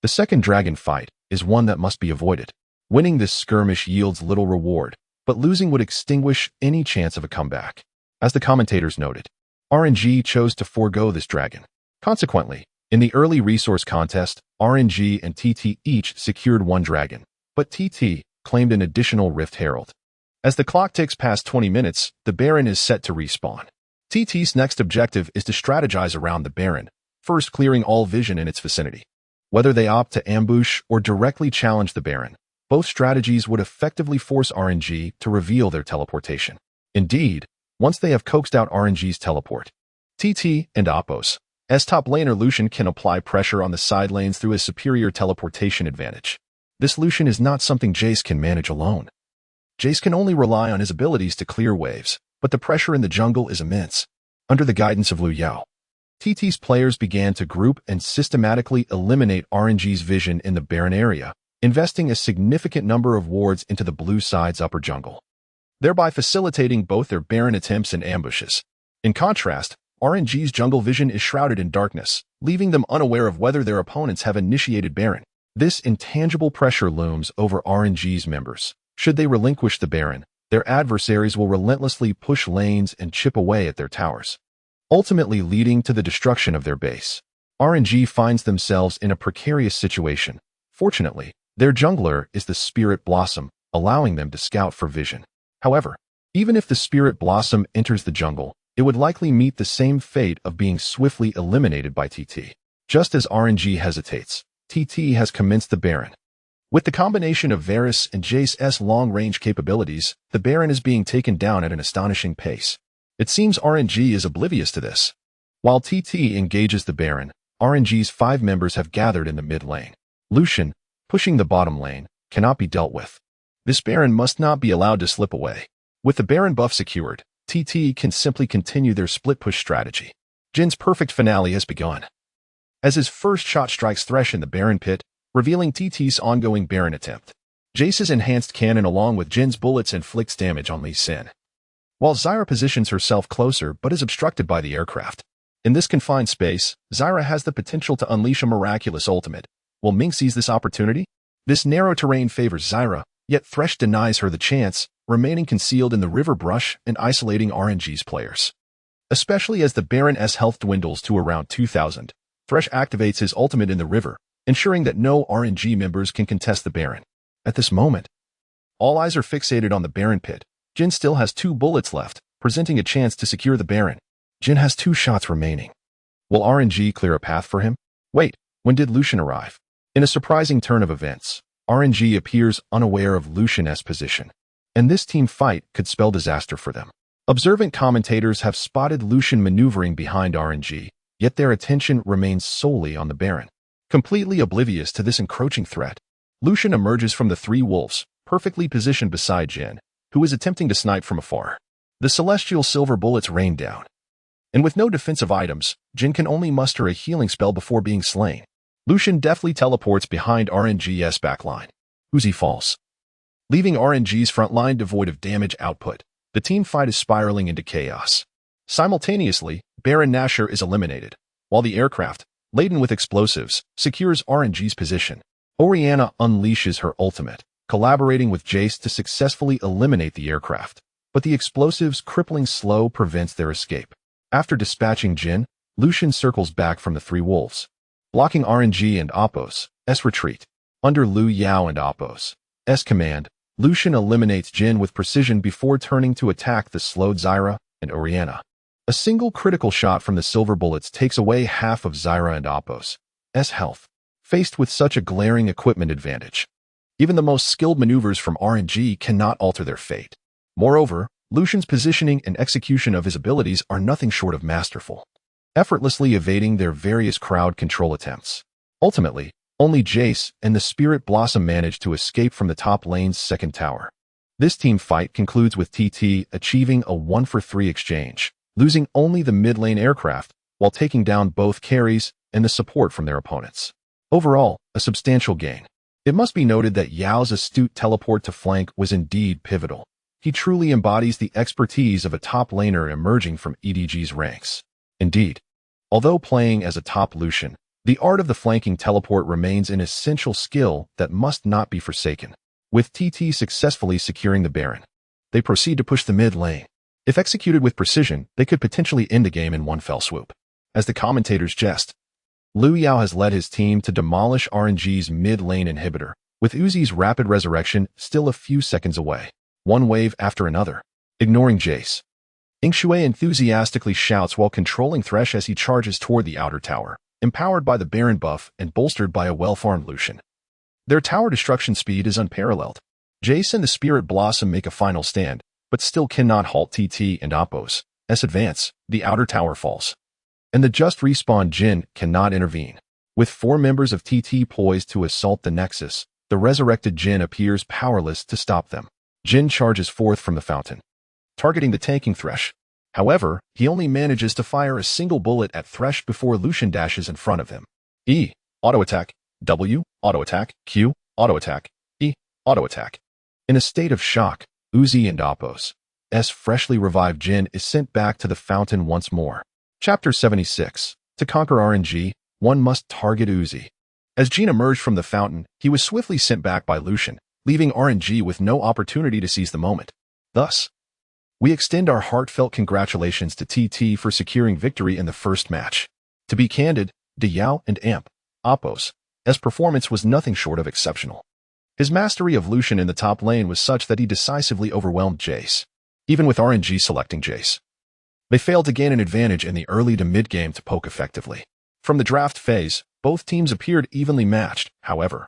the second dragon fight is one that must be avoided. Winning this skirmish yields little reward, but losing would extinguish any chance of a comeback. As the commentators noted, RNG chose to forego this dragon. Consequently, in the early resource contest, RNG and TT each secured 1 dragon, but TT claimed an additional Rift Herald. As the clock ticks past 20 minutes, the Baron is set to respawn. TT's next objective is to strategize around the Baron, first clearing all vision in its vicinity. Whether they opt to ambush or directly challenge the Baron, both strategies would effectively force RNG to reveal their teleportation. Indeed, once they have coaxed out RNG's teleport, TT and Oppo's top laner Lucian can apply pressure on the side lanes through his superior teleportation advantage. This Lucian is not something Jace can manage alone. Jace can only rely on his abilities to clear waves, but the pressure in the jungle is immense. Under the guidance of Liu Yao, TT's players began to group and systematically eliminate RNG's vision in the Baron area, investing a significant number of wards into the blue side's upper jungle, thereby facilitating both their Baron attempts and ambushes. In contrast, RNG's jungle vision is shrouded in darkness, leaving them unaware of whether their opponents have initiated Baron. This intangible pressure looms over RNG's members. Should they relinquish the Baron, their adversaries will relentlessly push lanes and chip away at their towers, ultimately leading to the destruction of their base. RNG finds themselves in a precarious situation. Fortunately, their jungler is the Spirit Blossom, allowing them to scout for vision. However, even if the Spirit Blossom enters the jungle, it would likely meet the same fate of being swiftly eliminated by TT. Just as RNG hesitates, TT has commenced the Baron. With the combination of Varus and Jace's long-range capabilities, the Baron is being taken down at an astonishing pace. It seems RNG is oblivious to this. While TT engages the Baron, RNG's 5 members have gathered in the mid lane. Lucian, pushing the bottom lane, cannot be dealt with. This Baron must not be allowed to slip away. With the Baron buff secured, TT can simply continue their split-push strategy. Jin's perfect finale has begun. As his first shot strikes Thresh in the Baron pit, revealing TT's ongoing Baron attempt. Jace's enhanced cannon along with Jin's bullets inflicts damage on Lee Sin, while Zyra positions herself closer but is obstructed by the aircraft. In this confined space, Zyra has the potential to unleash a miraculous ultimate. Will Ming seize this opportunity? This narrow terrain favors Zyra, yet Thresh denies her the chance, remaining concealed in the river brush and isolating RNG's players. Especially as the Baron's health dwindles to around 2,000, Thresh activates his ultimate in the river, ensuring that no RNG members can contest the Baron. At this moment, all eyes are fixated on the Baron pit. Jin still has 2 bullets left, presenting a chance to secure the Baron. Jin has 2 shots remaining. Will RNG clear a path for him? Wait, when did Lucian arrive? In a surprising turn of events, RNG appears unaware of Lucian's position, and this team fight could spell disaster for them. Observant commentators have spotted Lucian maneuvering behind RNG, yet their attention remains solely on the Baron. Completely oblivious to this encroaching threat, Lucian emerges from the 3 wolves, perfectly positioned beside Jin, who is attempting to snipe from afar. The celestial silver bullets rain down, and with no defensive items, Jin can only muster a healing spell before being slain. Lucian deftly teleports behind RNG's backline. Uzi falls. leaving RNG's front line devoid of damage output. The team fight is spiraling into chaos. Simultaneously, Baron Nashor is eliminated, while the aircraft, laden with explosives, secures RNG's position. Orianna unleashes her ultimate, collaborating with Jace to successfully eliminate the aircraft, but the explosives' crippling slow prevents their escape. After dispatching Jhin, Lucian circles back from the Three Wolves, blocking RNG and Appos' retreat. Under Liu Yao and Appos' command, Lucian eliminates Jhin with precision before turning to attack the slowed Zyra and Orianna. A single critical shot from the silver bullets takes away half of Zyra and Appos' health. Faced with such a glaring equipment advantage, even the most skilled maneuvers from RNG cannot alter their fate. Moreover, Lucian's positioning and execution of his abilities are nothing short of masterful, effortlessly evading their various crowd control attempts. Ultimately, only Jace and the Spirit Blossom manage to escape from the top lane's second tower. This team fight concludes with TT achieving a 1-for-3 exchange, losing only the mid lane aircraft while taking down both carries and the support from their opponents. Overall, a substantial gain. It must be noted that Yao's astute teleport to flank was indeed pivotal. He truly embodies the expertise of a top laner emerging from EDG's ranks. Indeed, although playing as a top Lucian, the art of the flanking teleport remains an essential skill that must not be forsaken. With TT successfully securing the Baron, they proceed to push the mid lane. If executed with precision, they could potentially end the game in one fell swoop. As the commentators jest, Liu Yao has led his team to demolish RNG's mid-lane inhibitor, with Uzi's rapid resurrection still a few seconds away, one wave after another, ignoring Jace. Ingshui enthusiastically shouts while controlling Thresh as he charges toward the outer tower, empowered by the Baron buff and bolstered by a well-farmed Lucian. Their tower destruction speed is unparalleled. Jace and the Spirit Blossom make a final stand, but still cannot halt TT and Appos' advance. The outer tower falls, and the just respawned Jhin cannot intervene. With 4 members of TT poised to assault the Nexus, the resurrected Jhin appears powerless to stop them. Jhin charges forth from the fountain, targeting the tanking Thresh. However, he only manages to fire a single bullet at Thresh before Lucian dashes in front of him. E. Auto-attack. W. Auto-attack. Q. Auto-attack. E. Auto-attack. In a state of shock, Uzi and Appos' freshly revived Jhin is sent back to the fountain once more. Chapter 76. To conquer RNG, one must target Uzi. As Jhin emerged from the fountain, he was swiftly sent back by Lucian, leaving RNG with no opportunity to seize the moment. Thus, we extend our heartfelt congratulations to TT for securing victory in the first match. To be candid, Yao and Appos' performance was nothing short of exceptional. His mastery of Lucian in the top lane was such that he decisively overwhelmed Jace. Even with RNG selecting Jace, they failed to gain an advantage in the early to mid-game to poke effectively. From the draft phase, both teams appeared evenly matched. However,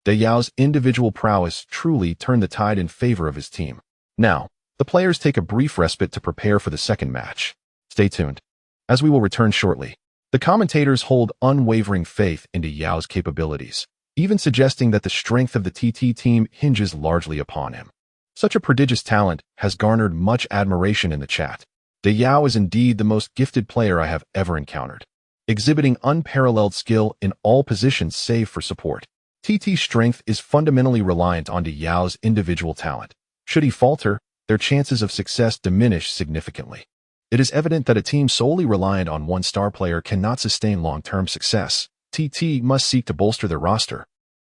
Yao's individual prowess truly turned the tide in favor of his team. Now, the players take a brief respite to prepare for the second match. Stay tuned, as we will return shortly. The commentators hold unwavering faith into Yao's capabilities, even suggesting that the strength of the TT team hinges largely upon him. Such a prodigious talent has garnered much admiration in the chat. Yao is indeed the most gifted player I have ever encountered, exhibiting unparalleled skill in all positions save for support. TT's strength is fundamentally reliant on Yao's individual talent. Should he falter, their chances of success diminish significantly. It is evident that a team solely reliant on one star player cannot sustain long-term success. TT must seek to bolster their roster.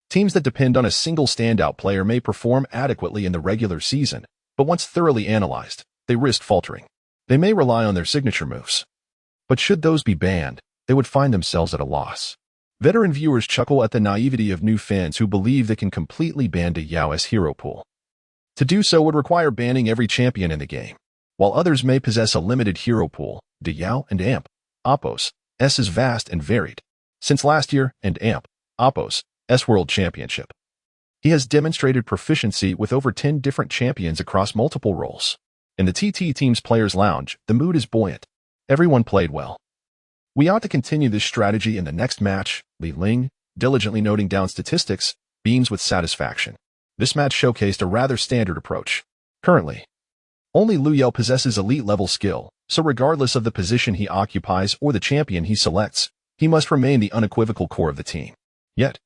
Teams that depend on a single standout player may perform adequately in the regular season, but once thoroughly analyzed, they risk faltering. They may rely on their signature moves, but should those be banned, they would find themselves at a loss. Veteran viewers chuckle at the naivety of new fans who believe they can completely ban Yao's hero pool. To do so would require banning every champion in the game. While others may possess a limited hero pool, Yao and Appos' is vast and varied. Since last year and Appos' World Championship, he has demonstrated proficiency with over 10 different champions across multiple roles. In the TT team's players' lounge, the mood is buoyant. Everyone played well. We ought to continue this strategy in the next match. Li Ling, diligently noting down statistics, beams with satisfaction. This match showcased a rather standard approach. Currently, only Liu Yao possesses elite-level skill, so regardless of the position he occupies or the champion he selects, he must remain the unequivocal core of the team. Yet,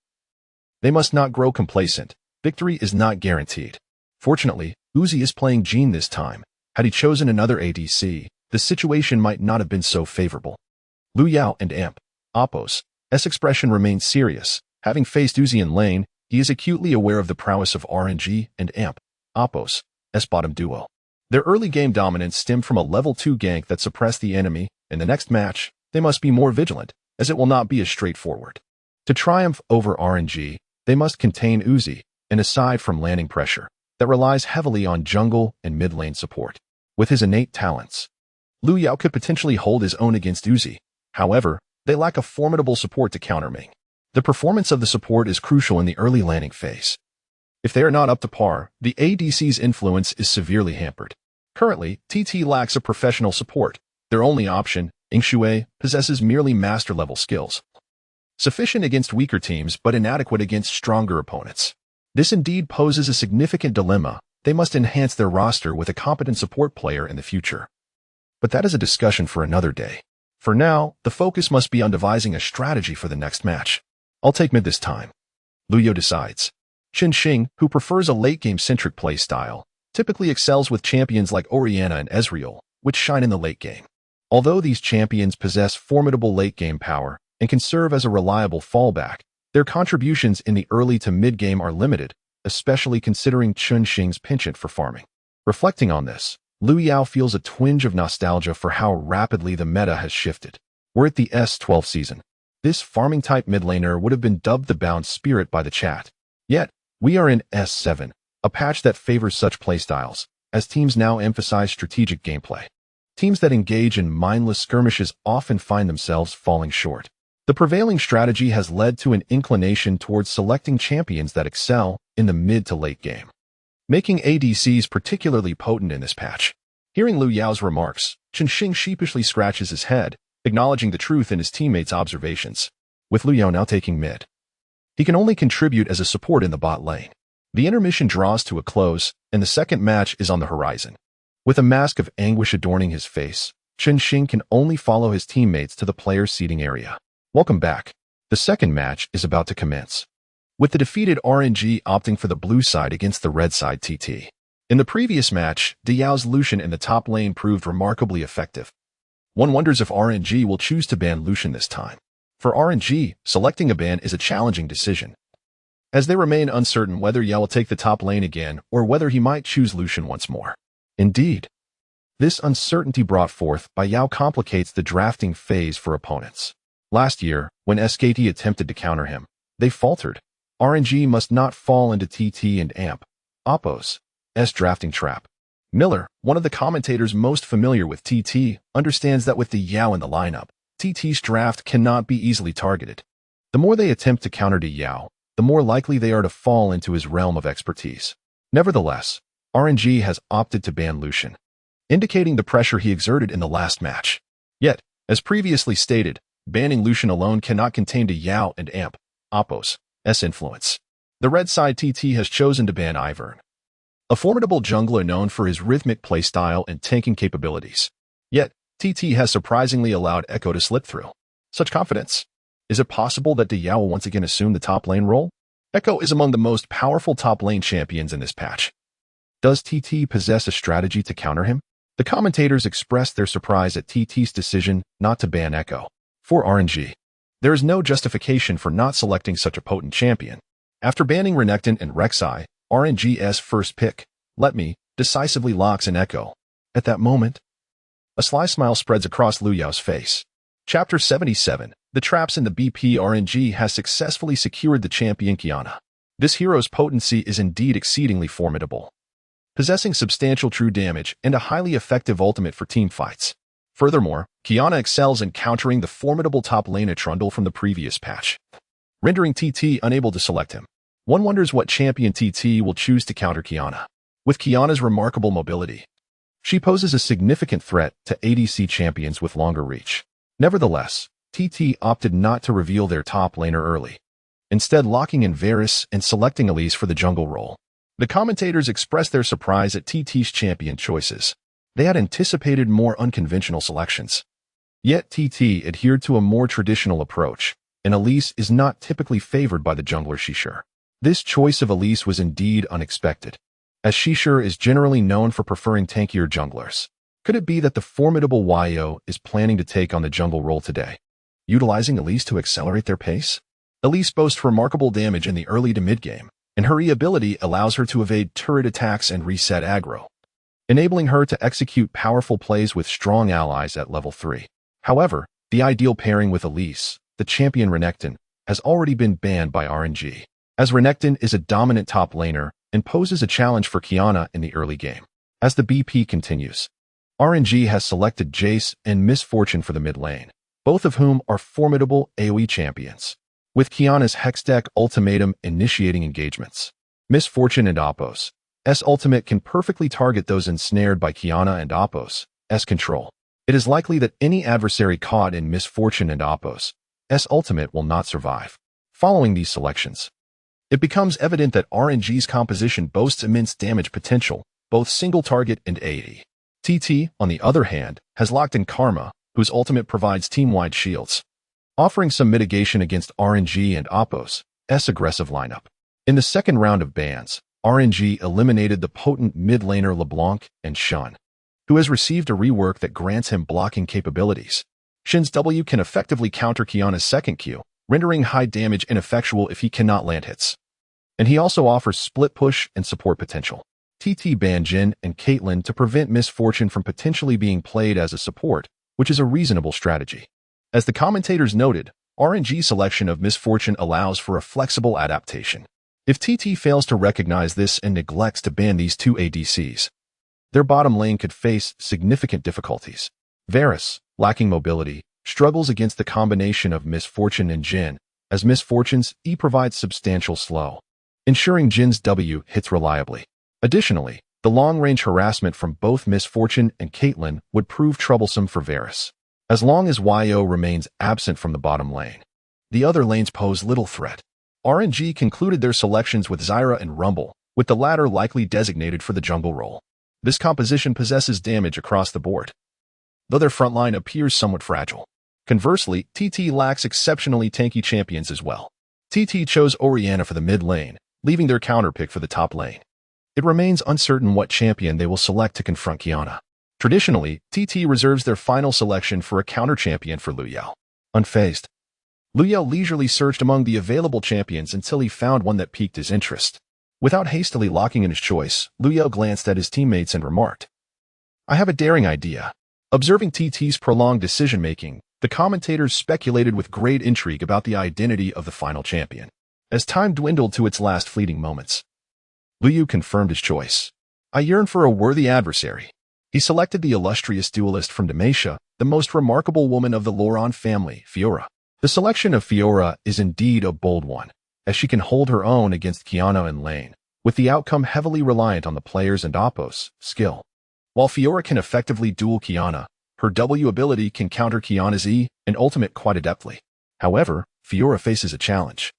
they must not grow complacent. Victory is not guaranteed. Fortunately, Uzi is playing Jean this time. Had he chosen another ADC, the situation might not have been so favorable. Lu Yao and Amp. Oppo's expression remains serious. Having faced Uzi in lane, he is acutely aware of the prowess of RNG and Amp. Oppo's bottom duo. Their early game dominance stemmed from a level 2 gank that suppressed the enemy. In the next match, they must be more vigilant, as it will not be as straightforward. To triumph over RNG, they must contain Uzi, and aside from landing pressure, that relies heavily on jungle and mid lane support. With his innate talents, Lu Yao could potentially hold his own against Uzi. However, they lack a formidable support to counter Ming. The performance of the support is crucial in the early landing phase. If they are not up to par, the ADC's influence is severely hampered. Currently, TT lacks a professional support. Their only option, Yingshui, possesses merely master-level skills. Sufficient against weaker teams but inadequate against stronger opponents. This indeed poses a significant dilemma. They must enhance their roster with a competent support player in the future. But that is a discussion for another day. For now, the focus must be on devising a strategy for the next match. I'll take mid this time. Lu Yao decides. Chen Xing, who prefers a late-game-centric play style, typically excels with champions like Orianna and Ezreal, which shine in the late game. Although these champions possess formidable late-game power and can serve as a reliable fallback, their contributions in the early to mid-game are limited, especially considering Chen Xing's penchant for farming. Reflecting on this, Lu Yao feels a twinge of nostalgia for how rapidly the meta has shifted. We're at the S12 season. This farming-type mid laner would have been dubbed the bound spirit by the chat. Yet, we are in S7, a patch that favors such playstyles, as teams now emphasize strategic gameplay. Teams that engage in mindless skirmishes often find themselves falling short. The prevailing strategy has led to an inclination towards selecting champions that excel in the mid to late game, making ADCs particularly potent in this patch. Hearing Lu Yao's remarks, Chen Xing sheepishly scratches his head, acknowledging the truth in his teammates' observations. With Lu Yao now taking mid, he can only contribute as a support in the bot lane. The intermission draws to a close, and the second match is on the horizon. With a mask of anguish adorning his face, Chen Xing can only follow his teammates to the players' seating area. Welcome back. The second match is about to commence, with the defeated RNG opting for the blue side against the red side TT. In the previous match, De Yao's Lucian in the top lane proved remarkably effective. One wonders if RNG will choose to ban Lucian this time. For RNG, selecting a ban is a challenging decision, as they remain uncertain whether Yao will take the top lane again or whether he might choose Lucian once more. Indeed, this uncertainty brought forth by Yao complicates the drafting phase for opponents. Last year, when SKT attempted to counter him, they faltered. RNG must not fall into TT and Amp. Oppo's drafting trap. Miller, one of the commentators most familiar with TT, understands that with the Yao in the lineup, TT's draft cannot be easily targeted. The more they attempt to counter De Yao, the more likely they are to fall into his realm of expertise. Nevertheless, RNG has opted to ban Lucian, indicating the pressure he exerted in the last match. Yet, as previously stated, banning Lucian alone cannot contain De Yao and Amp. Oppo's influence. The red side TT has chosen to ban Ivern, a formidable jungler known for his rhythmic playstyle and tanking capabilities. Yet, TT has surprisingly allowed Echo to slip through. Such confidence. Is it possible that De Yao will once again assume the top lane role? Echo is among the most powerful top lane champions in this patch. Does TT possess a strategy to counter him? The commentators expressed their surprise at TT's decision not to ban Echo. For RNG, there is no justification for not selecting such a potent champion. After banning Renekton and Rek'Sai, RNG's first pick, Let Me, decisively locks in Echo. At that moment, a sly smile spreads across Lu Yao's face. Chapter 77, The Traps in the BP. RNG has successfully secured the champion Qiyana. This hero's potency is indeed exceedingly formidable, possessing substantial true damage and a highly effective ultimate for team fights. Furthermore, Qiyana excels in countering the formidable top laner Trundle from the previous patch, rendering TT unable to select him. One wonders what champion TT will choose to counter Qiyana. With Qiyana's remarkable mobility, she poses a significant threat to ADC champions with longer reach. Nevertheless, TT opted not to reveal their top laner early, instead locking in Varus and selecting Elise for the jungle role. The commentators expressed their surprise at TT's champion choices. They had anticipated more unconventional selections. Yet TT adhered to a more traditional approach, and Elise is not typically favored by the jungler Shishir. This choice of Elise was indeed unexpected. as Shishir is generally known for preferring tankier junglers. Could it be that the formidable Yo is planning to take on the jungle role today, utilizing Elise to accelerate their pace? Elise boasts remarkable damage in the early to mid-game, and her E ability allows her to evade turret attacks and reset aggro, enabling her to execute powerful plays with strong allies at level 3. However, the ideal pairing with Elise, the champion Renekton, has already been banned by RNG, as Renekton is a dominant top laner and poses a challenge for Qiyana in the early game. As the BP continues, RNG has selected Jace and Miss Fortune for the mid lane, both of whom are formidable AoE champions, with Qiyana's Hextech ultimatum initiating engagements. Miss Fortune and Apos' ultimate can perfectly target those ensnared by Qiyana and Apos' control. It is likely that any adversary caught in Miss Fortune and Apos' ultimate will not survive. Following these selections, it becomes evident that RNG's composition boasts immense damage potential, both single target and AoE. TT, on the other hand, has locked in Karma, whose ultimate provides team-wide shields, offering some mitigation against RNG and Apos' aggressive lineup. In the second round of bans, RNG eliminated the potent mid laner LeBlanc and Shun, who has received a rework that grants him blocking capabilities. Shin's W can effectively counter Qiyana's second Q, rendering high damage ineffectual if he cannot land hits. And he also offers split push and support potential. TT banned Jhin and Caitlyn to prevent Miss Fortune from potentially being played as a support, which is a reasonable strategy. As the commentators noted, RNG's selection of Miss Fortune allows for a flexible adaptation. If TT fails to recognize this and neglects to ban these two ADCs, their bottom lane could face significant difficulties. Varus, lacking mobility, struggles against the combination of Miss Fortune and Jhin, as Miss Fortune's E provides substantial slow, ensuring Jin's W hits reliably. Additionally, the long-range harassment from both Miss Fortune and Caitlyn would prove troublesome for Varus. As long as Yo remains absent from the bottom lane, the other lanes pose little threat. RNG concluded their selections with Zyra and Rumble, with the latter likely designated for the jungle role. This composition possesses damage across the board, though their frontline appears somewhat fragile. Conversely, TT lacks exceptionally tanky champions as well. TT chose Orianna for the mid lane, leaving their counterpick for the top lane. It remains uncertain what champion they will select to confront Qiyana. Traditionally, TT reserves their final selection for a counter-champion for Liu Yao. Unfazed, Liu Yao leisurely searched among the available champions until he found one that piqued his interest. Without hastily locking in his choice, Liu Yao glanced at his teammates and remarked, "I have a daring idea." Observing TT's prolonged decision-making, the commentators speculated with great intrigue about the identity of the final champion. As time dwindled to its last fleeting moments, Liu Yao confirmed his choice. "I yearn for a worthy adversary." He selected the illustrious duelist from Demacia, the most remarkable woman of the Loran family, Fiora. The selection of Fiora is indeed a bold one, as she can hold her own against Qiyana in lane, with the outcome heavily reliant on the player's and Apos' skill. While Fiora can effectively duel Qiyana, her W ability can counter Qiyana's E and ultimate quite adeptly. However, Fiora faces a challenge,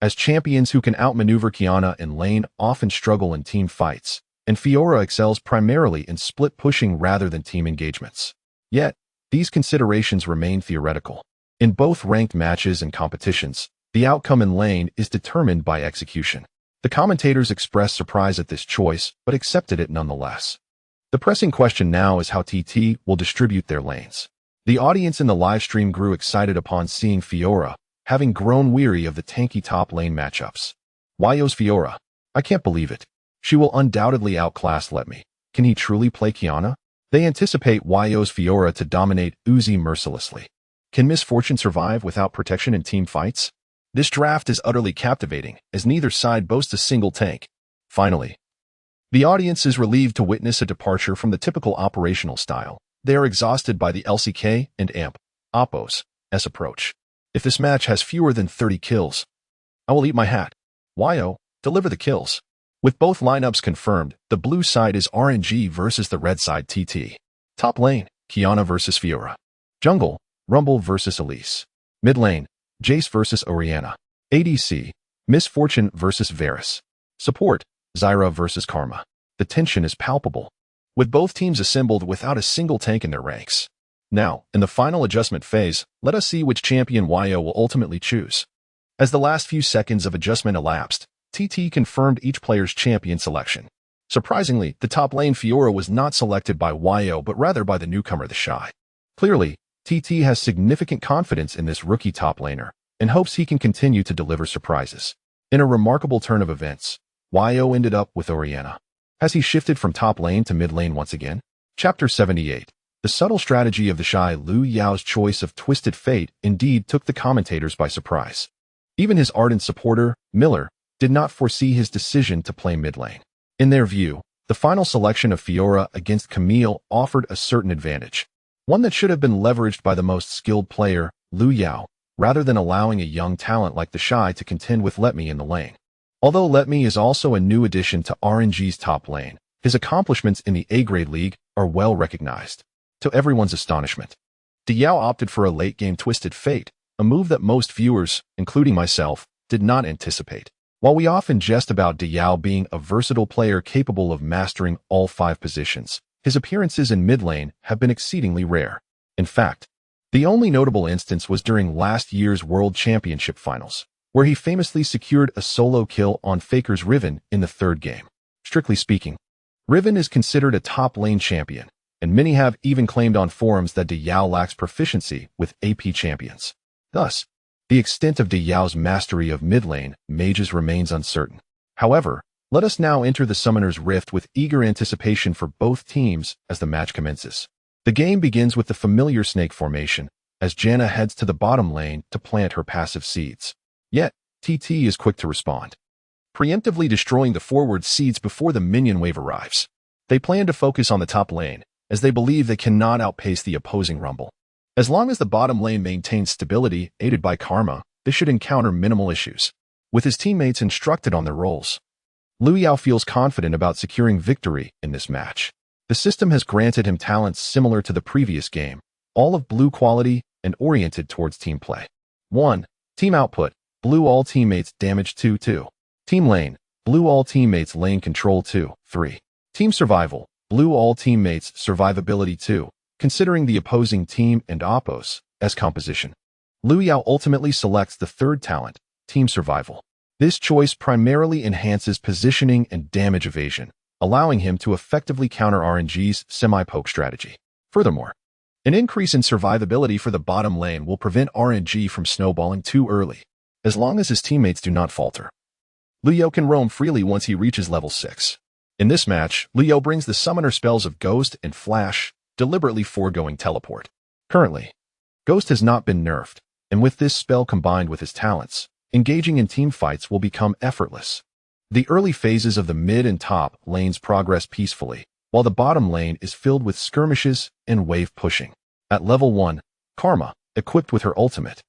as champions who can outmaneuver Qiyana in lane often struggle in team fights, and Fiora excels primarily in split pushing rather than team engagements. Yet, these considerations remain theoretical. In both ranked matches and competitions, the outcome in lane is determined by execution. The commentators expressed surprise at this choice, but accepted it nonetheless. The pressing question now is how TT will distribute their lanes. The audience in the livestream grew excited upon seeing Fiora, having grown weary of the tanky top lane matchups. Yo's Fiora. I can't believe it. She will undoubtedly outclass Let Me. Can he truly play Qiyana? They anticipate Yo's Fiora to dominate Uzi mercilessly. Can Miss Fortune survive without protection in team fights? This draft is utterly captivating, as neither side boasts a single tank. Finally, the audience is relieved to witness a departure from the typical operational style. They are exhausted by the LCK and Apos' approach. If this match has fewer than 30 kills, I will eat my hat. Yo, deliver the kills. With both lineups confirmed, the blue side is RNG versus the red side TT. Top lane, Qiyana versus Fiora. Jungle, Rumble versus Elise. Mid lane, Jace versus Orianna. ADC, Miss Fortune versus Varus. Support, Zyra versus Karma. The tension is palpable, with both teams assembled without a single tank in their ranks. Now, in the final adjustment phase, let us see which champion Yo will ultimately choose. As the last few seconds of adjustment elapsed, TT confirmed each player's champion selection. Surprisingly, the top lane Fiora was not selected by Yo but rather by the newcomer the Shy. Clearly, TT has significant confidence in this rookie top laner and hopes he can continue to deliver surprises. In a remarkable turn of events, Yo ended up with Orianna. Has he shifted from top lane to mid lane once again? Chapter 78. The subtle strategy of the Shy Lu Yao's choice of Twisted Fate indeed took the commentators by surprise. Even his ardent supporter, Miller, did not foresee his decision to play mid lane. In their view, the final selection of Fiora against Camille offered a certain advantage, one that should have been leveraged by the most skilled player, Lu Yao, rather than allowing a young talent like the Shy to contend with Let Me in the lane. Although Let Me is also a new addition to RNG's top lane, his accomplishments in the A-grade league are well recognized. To everyone's astonishment, Diao opted for a late-game Twisted Fate, a move that most viewers, including myself, did not anticipate. While we often jest about Diao being a versatile player capable of mastering all 5 positions, his appearances in mid lane have been exceedingly rare. In fact, the only notable instance was during last year's World Championship Finals, where he famously secured a solo kill on Faker's Riven in the 3rd game. Strictly speaking, Riven is considered a top lane champion, and many have even claimed on forums that Diao lacks proficiency with AP champions. Thus, the extent of Diao's mastery of mid lane mages remains uncertain. However, let us now enter the Summoner's Rift with eager anticipation for both teams as the match commences. The game begins with the familiar snake formation, as Janna heads to the bottom lane to plant her passive seeds. Yet, TT is quick to respond, preemptively destroying the forward seeds before the minion wave arrives. They plan to focus on the top lane, as they believe they cannot outpace the opposing rumble. As long as the bottom lane maintains stability, aided by Karma, they should encounter minimal issues. With his teammates instructed on their roles, Lu Yao feels confident about securing victory in this match. The system has granted him talents similar to the previous game, all of blue quality and oriented towards team play. 1. Team output, blue all teammates damage 2-2. Team lane, blue all teammates lane control 2-3. Team survival, blue all teammates survivability 2, considering the opposing team and oppos as composition. Lu Yao ultimately selects the 3rd talent, team survival. This choice primarily enhances positioning and damage evasion, allowing him to effectively counter RNG's semi-poke strategy. Furthermore, an increase in survivability for the bottom lane will prevent RNG from snowballing too early, as long as his teammates do not falter. Lu Yao can roam freely once he reaches level 6. In this match, Lu Yao brings the summoner spells of Ghost and Flash, deliberately foregoing Teleport. Currently, Ghost has not been nerfed, and with this spell combined with his talents, engaging in team fights will become effortless. The early phases of the mid and top lanes progress peacefully, while the bottom lane is filled with skirmishes and wave pushing. At level 1, Karma, equipped with her ultimate,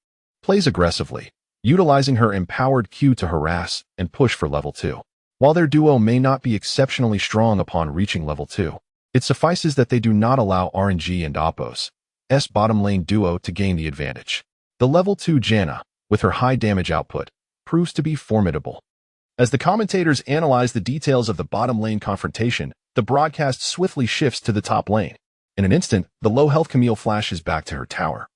plays aggressively, utilizing her empowered Q to harass and push for level 2. While their duo may not be exceptionally strong upon reaching level 2, it suffices that they do not allow RNG and Oppos' bottom lane duo to gain the advantage. The level 2 Janna, with her high damage output, proves to be formidable. As the commentators analyze the details of the bottom lane confrontation, the broadcast swiftly shifts to the top lane. In an instant, the low health Camille flashes back to her tower.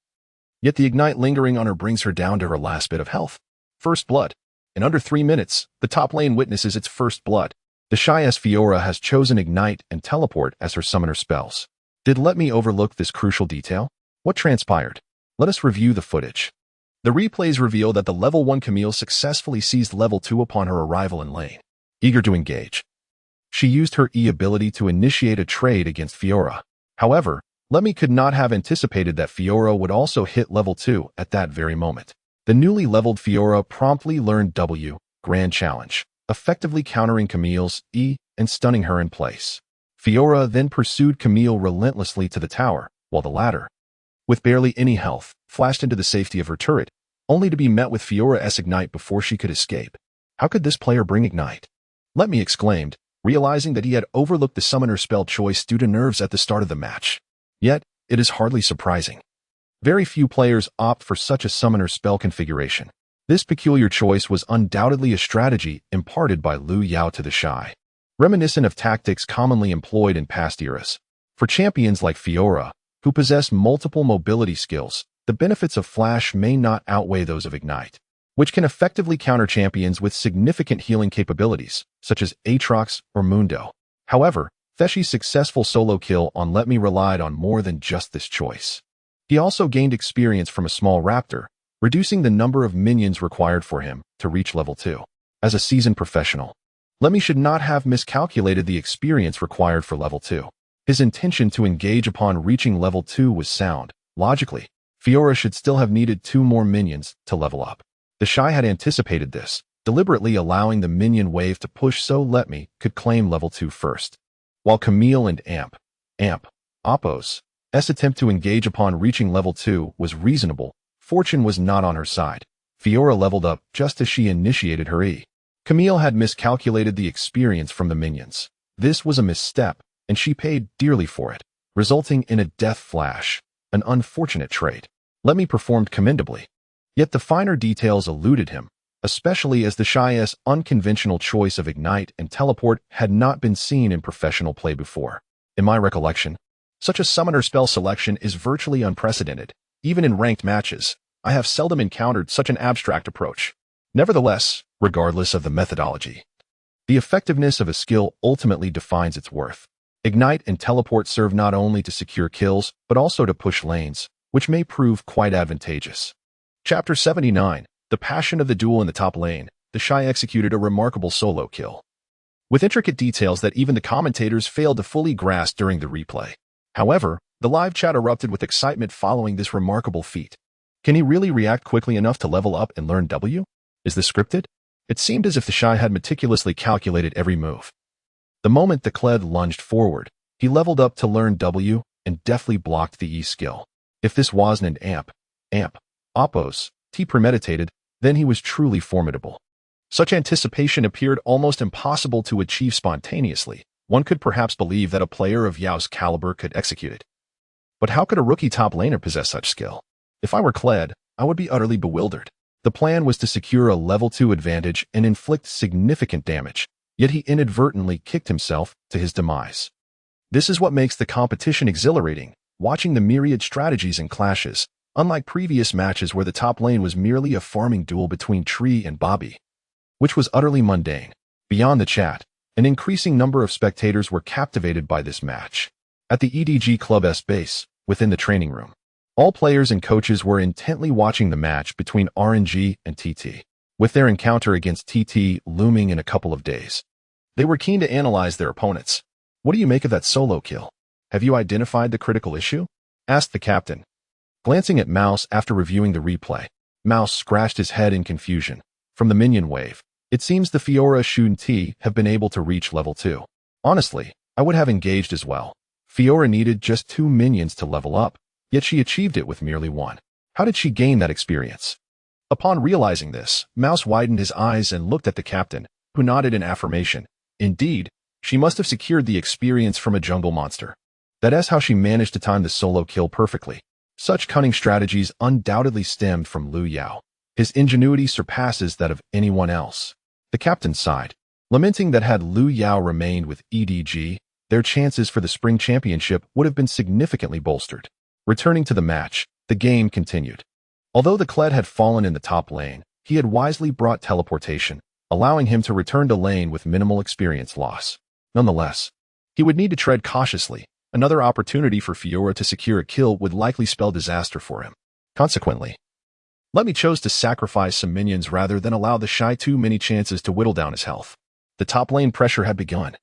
Yet the ignite lingering on her brings her down to her last bit of health. First blood. In under 3 minutes, the top lane witnesses its first blood. The Shy's Fiora has chosen Ignite and Teleport as her summoner spells. Did Let Me overlook this crucial detail? What transpired? Let us review the footage. The replays reveal that the level 1 Camille successfully seized level 2 upon her arrival in lane. Eager to engage, she used her E ability to initiate a trade against Fiora. However, Let Me could not have anticipated that Fiora would also hit level 2 at that very moment. The newly leveled Fiora promptly learned W, Grand Challenge, effectively countering Camille's E and stunning her in place. Fiora then pursued Camille relentlessly to the tower, while the latter, with barely any health, flashed into the safety of her turret, only to be met with Fiora's Ignite before she could escape. How could this player bring Ignite? Let Me exclaimed, realizing that he had overlooked the summoner spell choice due to nerves at the start of the match. Yet, it is hardly surprising. Very few players opt for such a summoner spell configuration. This peculiar choice was undoubtedly a strategy imparted by Lu Yao to the Shy, reminiscent of tactics commonly employed in past eras. For champions like Fiora, who possess multiple mobility skills, the benefits of Flash may not outweigh those of Ignite, which can effectively counter champions with significant healing capabilities, such as Aatrox or Mundo. However, Theshi's successful solo kill on Let Me relied on more than just this choice. He also gained experience from a small raptor, reducing the number of minions required for him to reach level 2. As a seasoned professional, Let Me should not have miscalculated the experience required for level 2. His intention to engage upon reaching level 2 was sound. Logically, Fiora should still have needed 2 more minions to level up. The Shy had anticipated this, deliberately allowing the minion wave to push so Let Me could claim level 2 first. While Camille and Oppo's attempt to engage upon reaching level 2 was reasonable, fortune was not on her side. Fiora leveled up just as she initiated her E. Camille had miscalculated the experience from the minions. This was a misstep, and she paid dearly for it, resulting in a death flash, an unfortunate trait. Let Me performed commendably. Yet the finer details eluded him, especially as the Shy's unconventional choice of Ignite and Teleport had not been seen in professional play before. In my recollection, such a summoner spell selection is virtually unprecedented. Even in ranked matches, I have seldom encountered such an abstract approach. Nevertheless, regardless of the methodology, the effectiveness of a skill ultimately defines its worth. Ignite and Teleport serve not only to secure kills, but also to push lanes, which may prove quite advantageous. Chapter 79. The Passion of the Duel in the Top Lane. The Shy executed a remarkable solo kill, with intricate details that even the commentators failed to fully grasp during the replay. However, the live chat erupted with excitement following this remarkable feat. Can he really react quickly enough to level up and learn W? Is this scripted? It seemed as if the Shy had meticulously calculated every move. The moment the Kled lunged forward, he leveled up to learn W and deftly blocked the E skill. If this wasn't an Oppo's premeditated, then he was truly formidable. Such anticipation appeared almost impossible to achieve spontaneously. One could perhaps believe that a player of Yao's caliber could execute it. But how could a rookie top laner possess such skill? If I were Kled, I would be utterly bewildered. The plan was to secure a level 2 advantage and inflict significant damage, yet he inadvertently kicked himself to his demise. This is what makes the competition exhilarating, watching the myriad strategies and clashes, unlike previous matches where the top lane was merely a farming duel between Tree and Bobby, which was utterly mundane. Beyond the chat, an increasing number of spectators were captivated by this match. At the EDG Club's base, within the training room, all players and coaches were intently watching the match between RNG and TT, with their encounter against TT looming in a couple of days. They were keen to analyze their opponents. "What do you make of that solo kill? Have you identified the critical issue?" asked the captain. Glancing at Mouse after reviewing the replay, Mouse scratched his head in confusion. From the minion wave, it seems the Fiora Shun-T have been able to reach level 2. Honestly, I would have engaged as well. Fiora needed just 2 minions to level up, yet she achieved it with merely 1. How did she gain that experience? Upon realizing this, Mouse widened his eyes and looked at the captain, who nodded in affirmation. Indeed, she must have secured the experience from a jungle monster. That is how she managed to time the solo kill perfectly. Such cunning strategies undoubtedly stemmed from Lu Yao. His ingenuity surpasses that of anyone else. The captain sighed, lamenting that had Lu Yao remained with EDG, their chances for the spring championship would have been significantly bolstered. Returning to the match, the game continued. Although the Kled had fallen in the top lane, he had wisely brought teleportation, allowing him to return to lane with minimal experience loss. Nonetheless, he would need to tread cautiously. Another opportunity for Fiora to secure a kill would likely spell disaster for him. Consequently, Let Me chose to sacrifice some minions rather than allow the Shy too many chances to whittle down his health. The top lane pressure had begun,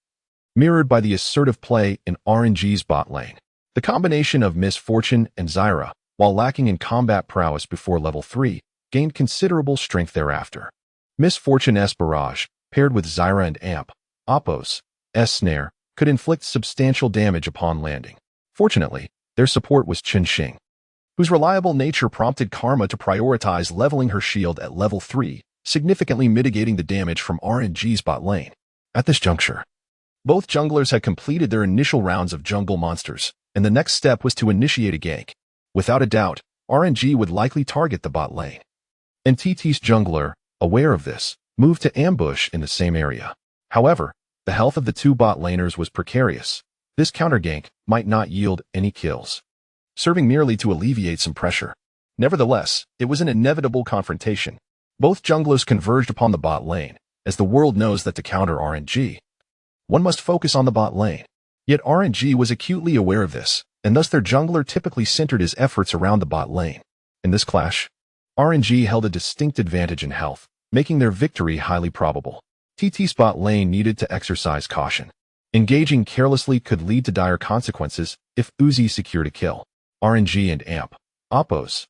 mirrored by the assertive play in RNG's bot lane. The combination of Miss Fortune and Zyra, while lacking in combat prowess before level 3, gained considerable strength thereafter. Miss Fortune's barrage, paired with Zyra and Oppo's snare, could inflict substantial damage upon landing. Fortunately, their support was Chen Xing, whose reliable nature prompted Karma to prioritize leveling her shield at level 3, significantly mitigating the damage from RNG's bot lane. At this juncture, both junglers had completed their initial rounds of jungle monsters, and the next step was to initiate a gank. Without a doubt, RNG would likely target the bot lane. And TT's jungler, aware of this, moved to ambush in the same area. However, the health of the 2 bot laners was precarious. This counter-gank might not yield any kills, serving merely to alleviate some pressure. Nevertheless, it was an inevitable confrontation. Both junglers converged upon the bot lane, as the world knows that to counter RNG, one must focus on the bot lane. Yet RNG was acutely aware of this, and thus their jungler typically centered his efforts around the bot lane. In this clash, RNG held a distinct advantage in health, making their victory highly probable. TT's bot lane needed to exercise caution. Engaging carelessly could lead to dire consequences if Uzi secured a kill. RNG and AMP, Oppo's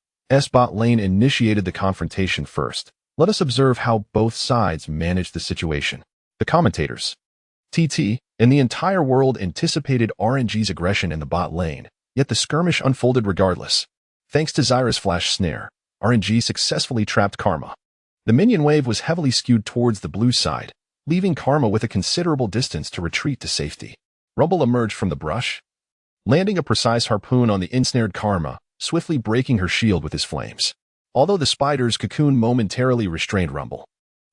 bot lane initiated the confrontation first. Let us observe how both sides managed the situation. The commentators, TT, and the entire world anticipated RNG's aggression in the bot lane, yet the skirmish unfolded regardless. Thanks to Zyra's flash snare, RNG successfully trapped Karma. The minion wave was heavily skewed towards the blue side, leaving Karma with a considerable distance to retreat to safety. Rumble emerged from the brush, landing a precise harpoon on the ensnared Karma, swiftly breaking her shield with his flames. Although the spider's cocoon momentarily restrained Rumble,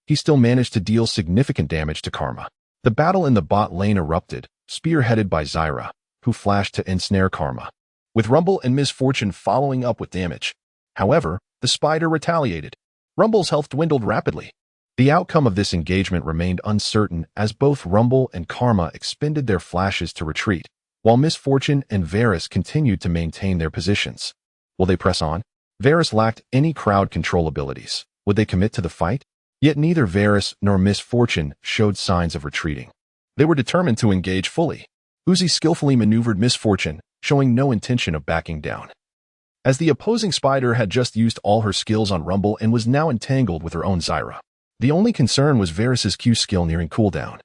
he still managed to deal significant damage to Karma. The battle in the bot lane erupted, spearheaded by Zyra, who flashed to ensnare Karma, with Rumble and Misfortune following up with damage. However, the spider retaliated. Rumble's health dwindled rapidly. The outcome of this engagement remained uncertain as both Rumble and Karma expended their flashes to retreat, while Misfortune and Varus continued to maintain their positions. Will they press on? Varus lacked any crowd control abilities. Would they commit to the fight? Yet neither Varus nor Misfortune showed signs of retreating. They were determined to engage fully. Uzi skillfully maneuvered Misfortune, showing no intention of backing down. As the opposing spider had just used all her skills on Rumble and was now entangled with her own Zyra. The only concern was Varus's Q skill nearing cooldown.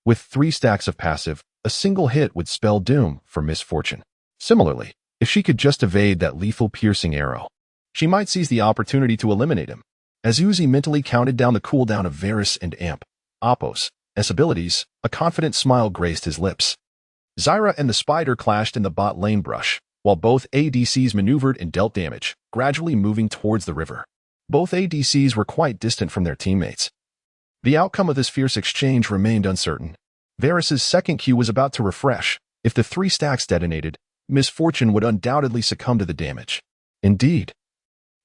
With 3 stacks of passive, a single hit would spell doom for Misfortune. Similarly, if she could just evade that lethal piercing arrow, she might seize the opportunity to eliminate him. As Uzi mentally counted down the cooldown of Varus and AMP, Oppo's abilities, a confident smile graced his lips. Zyra and the spider clashed in the bot lane brush, while both ADCs maneuvered and dealt damage, gradually moving towards the river. Both ADCs were quite distant from their teammates. The outcome of this fierce exchange remained uncertain. Varus's second Q was about to refresh. If the 3 stacks detonated, Misfortune would undoubtedly succumb to the damage. Indeed.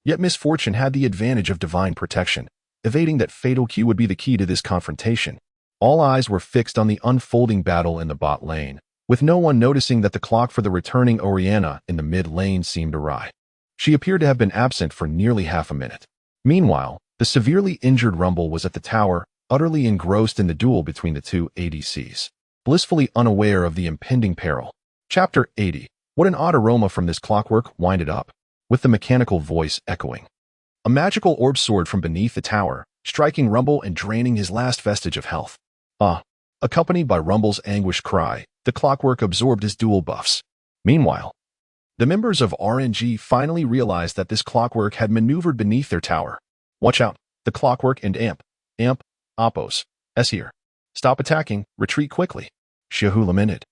Yet Misfortune had the advantage of divine protection. Evading that fatal Q would be the key to this confrontation. All eyes were fixed on the unfolding battle in the bot lane, with no one noticing that the clock for the returning Orianna in the mid lane seemed awry. She appeared to have been absent for nearly half a minute. Meanwhile, the severely injured Rumble was at the tower, utterly engrossed in the duel between the 2 ADCs, blissfully unaware of the impending peril. Chapter 80. What an odd aroma from this clockwork winded up, with the mechanical voice echoing. A magical orb soared from beneath the tower, striking Rumble and draining his last vestige of health. Accompanied by Rumble's anguished cry, the clockwork absorbed his dual buffs. Meanwhile, the members of RNG finally realized that this clockwork had maneuvered beneath their tower. Watch out, the clockwork and AMP, Oppo's here. Stop attacking, retreat quickly. Xiaohu lamented,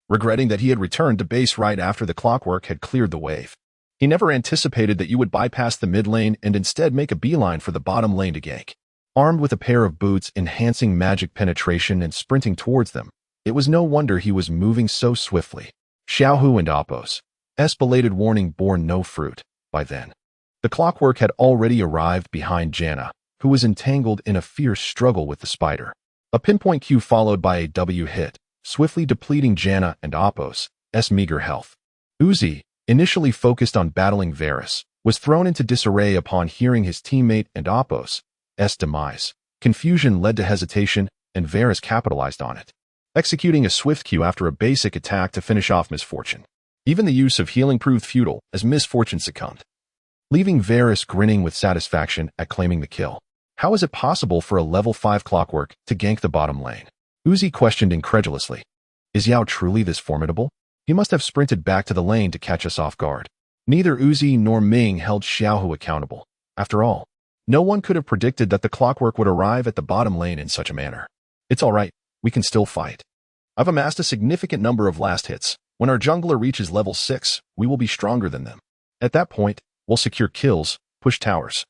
regretting that he had returned to base right after the clockwork had cleared the wave. He never anticipated that you would bypass the mid lane and instead make a beeline for the bottom lane to gank. Armed with a pair of boots enhancing magic penetration and sprinting towards them, it was no wonder he was moving so swiftly. Xiaohu and Oppo's belated warning bore no fruit. By then, the clockwork had already arrived behind Janna, who was entangled in a fierce struggle with the spider. A pinpoint Q followed by a W hit, swiftly depleting Janna and Oppo's meager health. Uzi, initially focused on battling Varus, was thrown into disarray upon hearing his teammate and Oppo's demise. Confusion led to hesitation, and Varus capitalized on it, executing a swift Q after a basic attack to finish off Misfortune. Even the use of healing proved futile as Misfortune succumbed, leaving Varus grinning with satisfaction at claiming the kill. How is it possible for a level 5 clockwork to gank the bottom lane? Uzi questioned incredulously. Is Yao truly this formidable? He must have sprinted back to the lane to catch us off guard. Neither Uzi nor Ming held Xiaohu accountable. After all, no one could have predicted that the clockwork would arrive at the bottom lane in such a manner. It's all right, we can still fight. I've amassed a significant number of last hits. When our jungler reaches level 6, we will be stronger than them. At that point, we'll secure kills, push towers,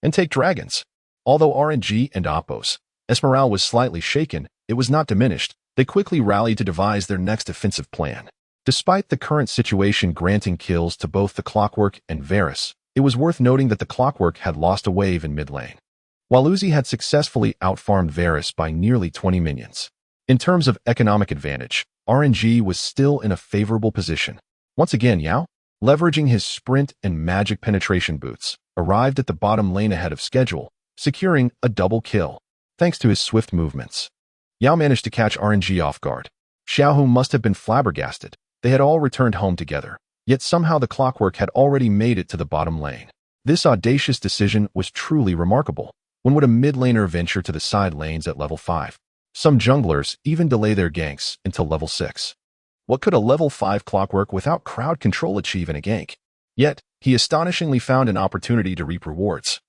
and take dragons. Although RNG and Oppo's morale was slightly shaken, it was not diminished. They quickly rallied to devise their next offensive plan. Despite the current situation granting kills to both the clockwork and Varus, it was worth noting that the clockwork had lost a wave in mid lane, while Uzi had successfully outfarmed Varus by nearly 20 minions. In terms of economic advantage, RNG was still in a favorable position. Once again, Yao, leveraging his sprint and magic penetration boots, arrived at the bottom lane ahead of schedule, securing a double kill. Thanks to his swift movements, Yao managed to catch RNG off guard. Xiaohu must have been flabbergasted. They had all returned home together, yet somehow the clockwork had already made it to the bottom lane. This audacious decision was truly remarkable. When would a mid laner venture to the side lanes at level 5? Some junglers even delay their ganks until level 6. What could a level 5 clockwork without crowd control achieve in a gank? Yet, he astonishingly found an opportunity to reap rewards,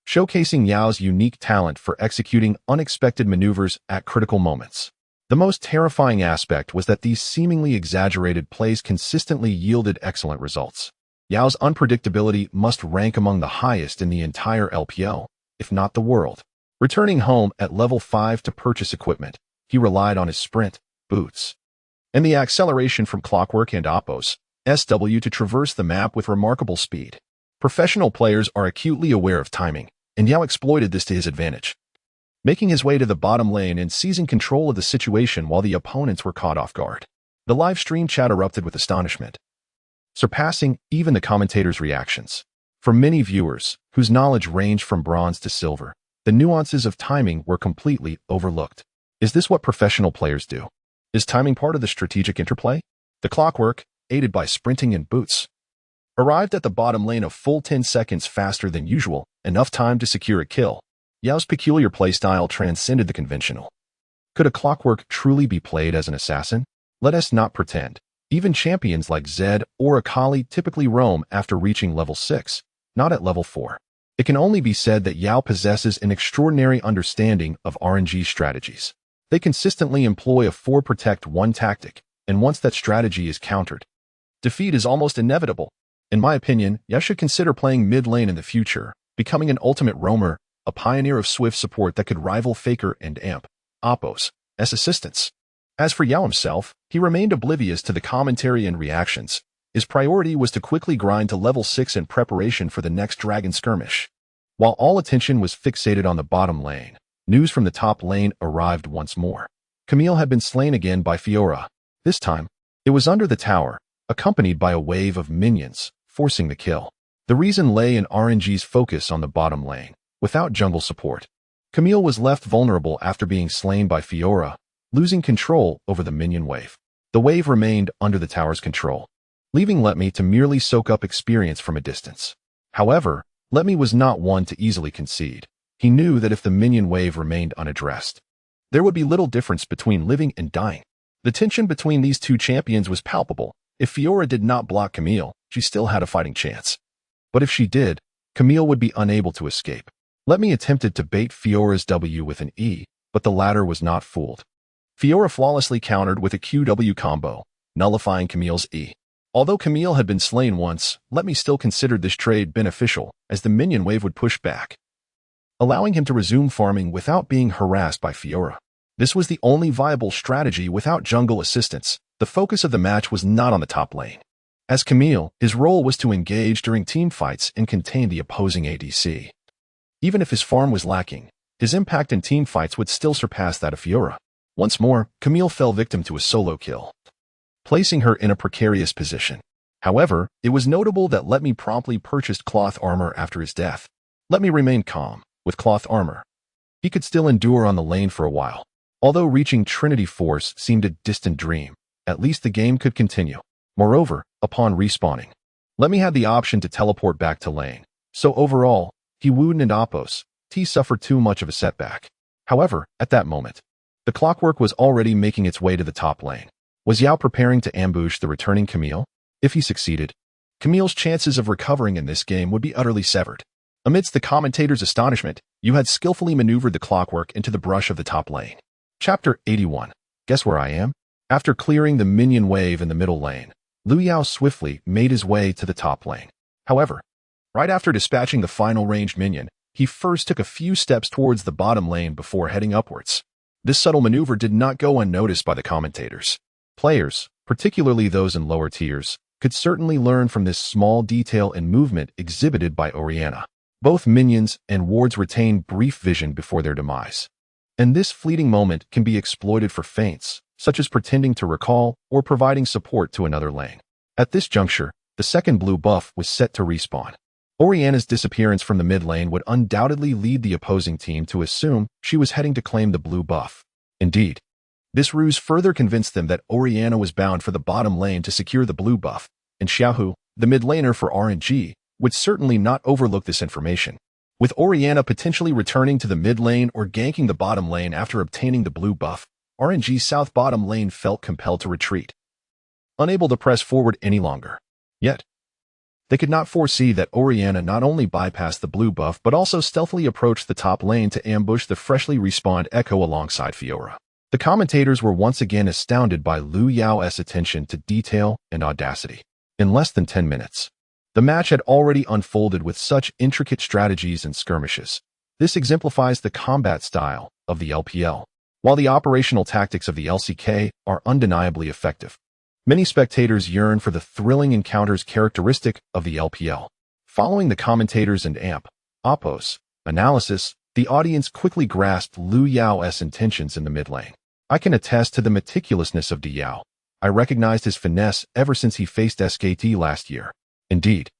showcasing Yao's unique talent for executing unexpected maneuvers at critical moments. The most terrifying aspect was that these seemingly exaggerated plays consistently yielded excellent results. Yao's unpredictability must rank among the highest in the entire LPL, if not the world. Returning home at level 5 to purchase equipment, he relied on his sprint, boots, and the acceleration from Clockwork and Oppo's SW to traverse the map with remarkable speed. Professional players are acutely aware of timing, and Yao exploited this to his advantage, making his way to the bottom lane and seizing control of the situation while the opponents were caught off guard. The live stream chat erupted with astonishment, surpassing even the commentators' reactions. For many viewers, whose knowledge ranged from bronze to silver, the nuances of timing were completely overlooked. Is this what professional players do? Is timing part of the strategic interplay? The Clockwork, aided by sprinting and boots, arrived at the bottom lane a full 10 seconds faster than usual, enough time to secure a kill. Yao's peculiar playstyle transcended the conventional. Could a Clockwork truly be played as an assassin? Let us not pretend. Even champions like Zed or Akali typically roam after reaching level 6, not at level 4. It can only be said that Yao possesses an extraordinary understanding of RNG strategies. They consistently employ a 4-protect-1 tactic, and once that strategy is countered, defeat is almost inevitable. In my opinion, Yao should consider playing mid lane in the future, becoming an ultimate roamer, a pioneer of swift support that could rival Faker and Amp, Oppo's, as assistants. As for Yao himself, he remained oblivious to the commentary and reactions. His priority was to quickly grind to level 6 in preparation for the next dragon skirmish. While all attention was fixated on the bottom lane, news from the top lane arrived once more. Camille had been slain again by Fiora. This time, it was under the tower, accompanied by a wave of minions, forcing the kill. The reason lay in RNG's focus on the bottom lane. Without jungle support, Camille was left vulnerable after being slain by Fiora, losing control over the minion wave. The wave remained under the tower's control, leaving Letme to merely soak up experience from a distance. However, Letme was not one to easily concede. He knew that if the minion wave remained unaddressed, there would be little difference between living and dying. The tension between these two champions was palpable. If Fiora did not block Camille, she still had a fighting chance. But if she did, Camille would be unable to escape. Letme attempted to bait Fiora's W with an E, but the latter was not fooled. Fiora flawlessly countered with a QW combo, nullifying Camille's E. Although Camille had been slain once, Letme still considered this trade beneficial, as the minion wave would push back, allowing him to resume farming without being harassed by Fiora. This was the only viable strategy without jungle assistance. The focus of the match was not on the top lane. As Camille, his role was to engage during team fights and contain the opposing ADC. Even if his farm was lacking, his impact in team fights would still surpass that of Fiora. Once more, Camille fell victim to a solo kill, placing her in a precarious position. However, it was notable that Letme promptly purchased cloth armor after his death. Letme remained calm. With cloth armor, he could still endure on the lane for a while. Although reaching Trinity Force seemed a distant dream, at least the game could continue. Moreover, upon respawning, Letme had the option to teleport back to lane. So overall, he Wooden and Oppo's T suffered too much of a setback. However, at that moment, the Clockwork was already making its way to the top lane. Was Yao preparing to ambush the returning Camille? If he succeeded, Camille's chances of recovering in this game would be utterly severed. Amidst the commentators' astonishment, Yu had skillfully maneuvered the Clockwork into the brush of the top lane. Chapter 81. Guess where I am? After clearing the minion wave in the middle lane, Liu Yao swiftly made his way to the top lane. However, right after dispatching the final ranged minion, he first took a few steps towards the bottom lane before heading upwards. This subtle maneuver did not go unnoticed by the commentators. Players, particularly those in lower tiers, could certainly learn from this small detail and movement exhibited by Oriana. Both minions and wards retain brief vision before their demise. And this fleeting moment can be exploited for feints, such as pretending to recall or providing support to another lane. At this juncture, the second blue buff was set to respawn. Oriana's disappearance from the mid lane would undoubtedly lead the opposing team to assume she was heading to claim the blue buff. Indeed, this ruse further convinced them that Oriana was bound for the bottom lane to secure the blue buff, and Xiaohu, the mid laner for RNG, would certainly not overlook this information. With Oriana potentially returning to the mid lane or ganking the bottom lane after obtaining the blue buff, RNG's south bottom lane felt compelled to retreat, unable to press forward any longer. Yet, they could not foresee that Oriana not only bypassed the blue buff but also stealthily approached the top lane to ambush the freshly respawned Echo alongside Fiora. The commentators were once again astounded by Lu Yao's attention to detail and audacity. In less than 10 minutes, the match had already unfolded with such intricate strategies and skirmishes. This exemplifies the combat style of the LPL, while the operational tactics of the LCK are undeniably effective. Many spectators yearn for the thrilling encounters characteristic of the LPL. Following the commentators and Oppo's analysis, the audience quickly grasped Lu Yao's intentions in the mid lane. I can attest to the meticulousness of Yao. I recognized his finesse ever since he faced SKT last year. Indeed,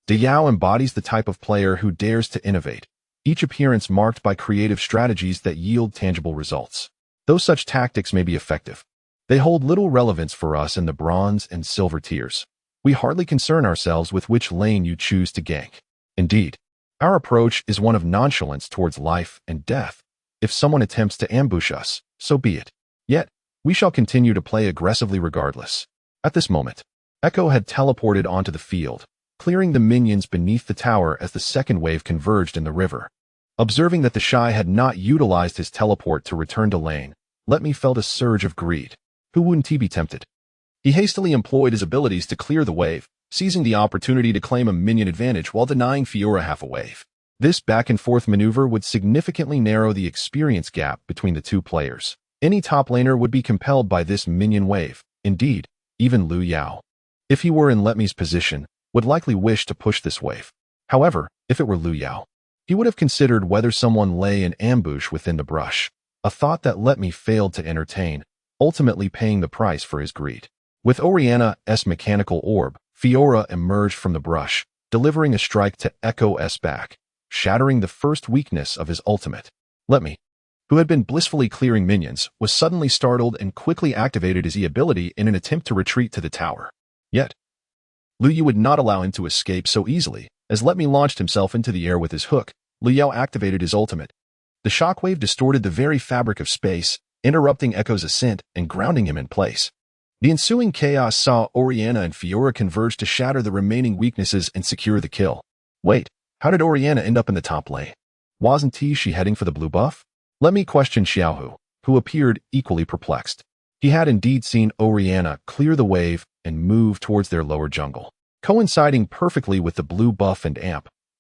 Yao embodies the type of player who dares to innovate, each appearance marked by creative strategies that yield tangible results. Though such tactics may be effective, they hold little relevance for us in the bronze and silver tiers. We hardly concern ourselves with which lane you choose to gank. Indeed, our approach is one of nonchalance towards life and death. If someone attempts to ambush us, so be it. Yet, we shall continue to play aggressively regardless. At this moment, Echo had teleported onto the field, clearing the minions beneath the tower as the second wave converged in the river. Observing that the Shy had not utilized his teleport to return to lane, Let Me felt a surge of greed. Who wouldn't he be tempted? He hastily employed his abilities to clear the wave, seizing the opportunity to claim a minion advantage while denying Fiora half a wave. This back-and-forth maneuver would significantly narrow the experience gap between the two players. Any top laner would be compelled by this minion wave. Indeed, even Lu Yao, if he were in Let Me's position, would likely wish to push this wave. However, if it were Lu Yao, he would have considered whether someone lay in ambush within the brush, a thought that Let Me failed to entertain, ultimately paying the price for his greed. With Oriana's mechanical orb, Fiora emerged from the brush, delivering a strike to Echo's back, shattering the first weakness of his ultimate. Let Me, who had been blissfully clearing minions, was suddenly startled and quickly activated his ability in an attempt to retreat to the tower. Yet, Lu Yu would not allow him to escape so easily. As Let Me launched himself into the air with his hook, Lu Yao activated his ultimate. The shockwave distorted the very fabric of space, interrupting Echo's ascent and grounding him in place. The ensuing chaos saw Oriana and Fiora converge to shatter the remaining weaknesses and secure the kill. Wait, how did Oriana end up in the top lane? Wasn't she heading for the blue buff? Let Me questioned Xiaohu, who appeared equally perplexed. He had indeed seen Oriana clear the wave and move towards their lower jungle, coinciding perfectly with the blue buff and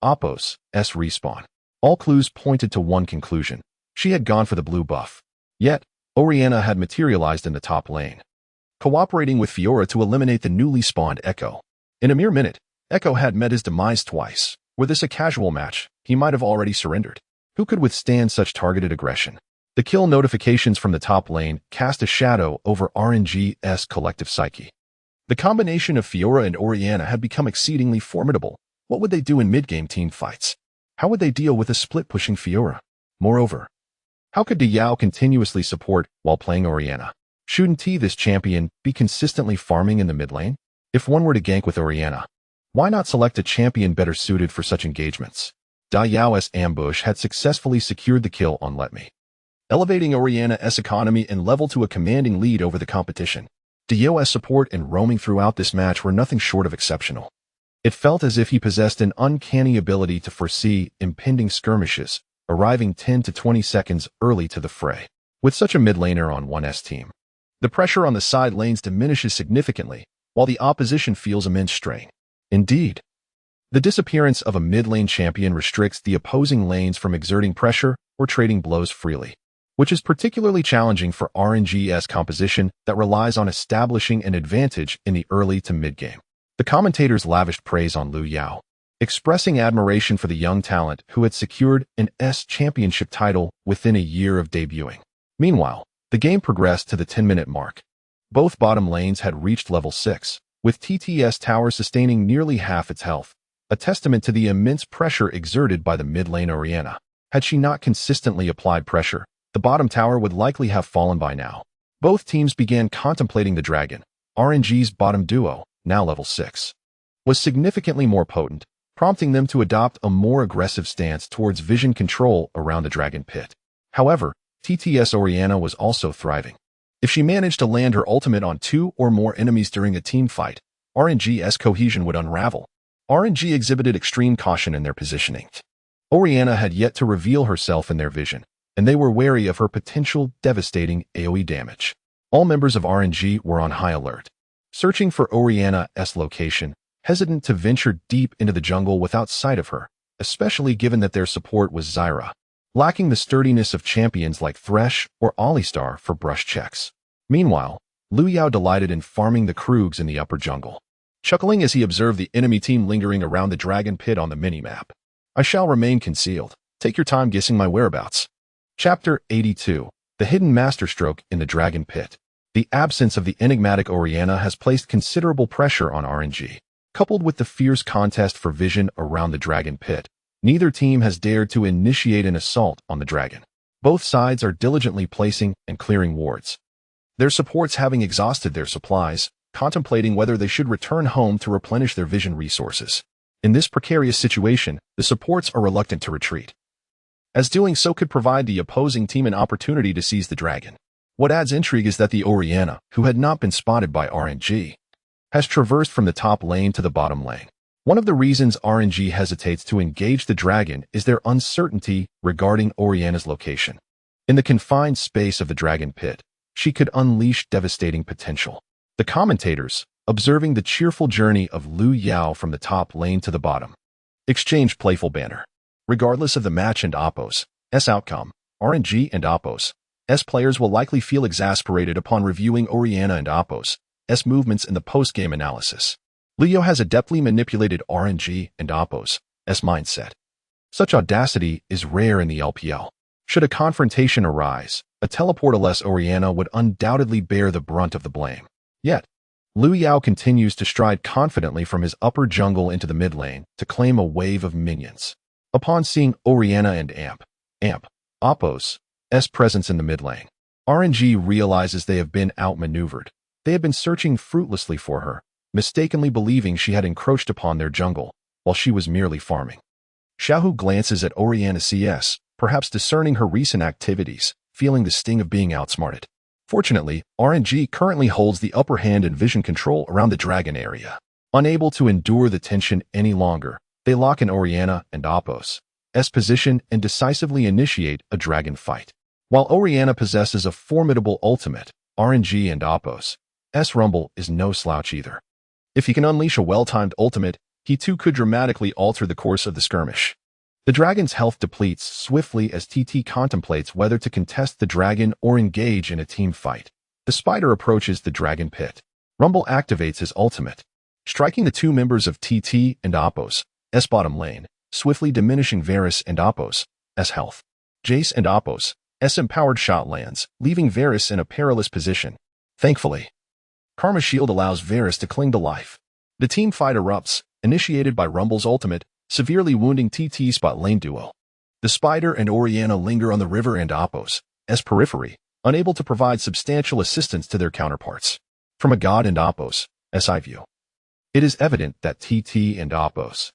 Oppo's respawn. All clues pointed to one conclusion. She had gone for the blue buff. Yet, Oriana had materialized in the top lane, cooperating with Fiora to eliminate the newly spawned Echo. In a mere minute, Echo had met his demise twice. Were this a casual match, he might have already surrendered. Who could withstand such targeted aggression? The kill notifications from the top lane cast a shadow over RNG's collective psyche. The combination of Fiora and Oriana had become exceedingly formidable. What would they do in mid-game team fights? How would they deal with a split-pushing Fiora? Moreover, how could Yao continuously support while playing Oriana? Shouldn't this champion be consistently farming in the mid lane? If one were to gank with Oriana, why not select a champion better suited for such engagements? Yao's ambush had successfully secured the kill on Let Me, elevating Oriana's economy and level to a commanding lead over the competition. Yao's support and roaming throughout this match were nothing short of exceptional. It felt as if he possessed an uncanny ability to foresee impending skirmishes, arriving 10 to 20 seconds early to the fray. With such a mid laner on one's team, the pressure on the side lanes diminishes significantly, while the opposition feels immense strain. Indeed, the disappearance of a mid-lane champion restricts the opposing lanes from exerting pressure or trading blows freely, which is particularly challenging for RNG's composition that relies on establishing an advantage in the early to mid-game. The commentators lavished praise on Lu Yao, expressing admiration for the young talent who had secured an S championship title within a year of debuting. Meanwhile, the game progressed to the 10-minute mark. Both bottom lanes had reached level 6, with TTS Tower sustaining nearly half its health, a testament to the immense pressure exerted by the mid lane Orianna. Had she not consistently applied pressure, the bottom tower would likely have fallen by now. Both teams began contemplating the dragon. RNG's bottom duo, now level 6, was significantly more potent, prompting them to adopt a more aggressive stance towards vision control around the dragon pit. However, TTS Orianna was also thriving. If she managed to land her ultimate on 2 or more enemies during a team fight, RNG's cohesion would unravel. RNG exhibited extreme caution in their positioning. Orianna had yet to reveal herself in their vision, and they were wary of her potential devastating AoE damage. All members of RNG were on high alert, searching for Orianna's location, hesitant to venture deep into the jungle without sight of her, especially given that their support was Zyra, lacking the sturdiness of champions like Thresh or Alistar for brush checks. Meanwhile, Lu Yao delighted in farming the Krugs in the upper jungle, chuckling as he observed the enemy team lingering around the dragon pit on the minimap. I shall remain concealed. Take your time guessing my whereabouts. Chapter 82. The Hidden Masterstroke in the Dragon Pit. The absence of the enigmatic Orianna has placed considerable pressure on RNG. Coupled with the fierce contest for vision around the dragon pit, neither team has dared to initiate an assault on the dragon. Both sides are diligently placing and clearing wards, their supports having exhausted their supplies, contemplating whether they should return home to replenish their vision resources. In this precarious situation, the supports are reluctant to retreat, as doing so could provide the opposing team an opportunity to seize the dragon. What adds intrigue is that the Orianna, who had not been spotted by RNG, has traversed from the top lane to the bottom lane. One of the reasons RNG hesitates to engage the dragon is their uncertainty regarding Orianna's location. In the confined space of the dragon pit, she could unleash devastating potential. The commentators, observing the cheerful journey of Lu Yao from the top lane to the bottom, exchanged playful banter. Regardless of the match and Oppo's outcome, RNG and Oppo's players will likely feel exasperated upon reviewing Orianna and Oppo's movements in the post-game analysis. Lu Yao has adeptly manipulated RNG and Oppo's mindset. Such audacity is rare in the LPL. Should a confrontation arise, a teleportless Orianna would undoubtedly bear the brunt of the blame. Yet, Lu Yao continues to stride confidently from his upper jungle into the mid lane to claim a wave of minions. Upon seeing Orianna and Oppo's presence in the mid lane, RNG realizes they have been outmaneuvered. They had been searching fruitlessly for her, mistakenly believing she had encroached upon their jungle, while she was merely farming. Xiaohu glances at Orianna CS, perhaps discerning her recent activities, feeling the sting of being outsmarted. Fortunately, RNG currently holds the upper hand in vision control around the dragon area. Unable to endure the tension any longer, they lock in Orianna and Oppo's position and decisively initiate a dragon fight. While Orianna possesses a formidable ultimate, RNG and Oppo's Rumble is no slouch either. If he can unleash a well-timed ultimate, he too could dramatically alter the course of the skirmish. The dragon's health depletes swiftly as TT contemplates whether to contest the dragon or engage in a team fight. The spider approaches the dragon pit. Rumble activates his ultimate, striking the two members of TT and Oppo's bottom lane, swiftly diminishing Varus and Oppo's health. Jace and Oppo's empowered shot lands, leaving Varus in a perilous position. Thankfully, Karma Shield allows Varus to cling to life. The team fight erupts, initiated by Rumble's ultimate, severely wounding TT's bot lane duo. The Spider and Orianna linger on the river and Oppo's periphery, unable to provide substantial assistance to their counterparts. From a God and Oppo's eye view, it is evident that TT and Oppo's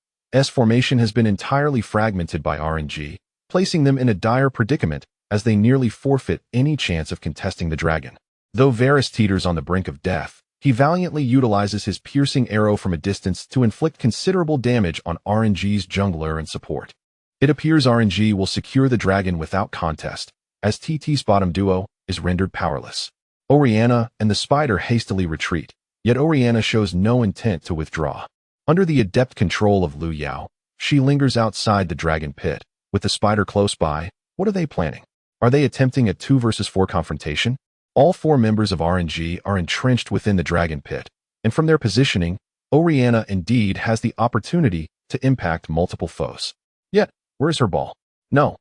formation has been entirely fragmented by RNG, placing them in a dire predicament as they nearly forfeit any chance of contesting the dragon. Though Varus teeters on the brink of death, he valiantly utilizes his piercing arrow from a distance to inflict considerable damage on RNG's jungler and support. It appears RNG will secure the dragon without contest, as TT's bottom duo is rendered powerless. Orianna and the Spider hastily retreat, yet Orianna shows no intent to withdraw. Under the adept control of Lu Yao, she lingers outside the dragon pit, with the Spider close by. What are they planning? Are they attempting a 2 versus 4 confrontation? All 4 members of RNG are entrenched within the dragon pit, and from their positioning, Orianna indeed has the opportunity to impact multiple foes. Yet, where is her ball? No.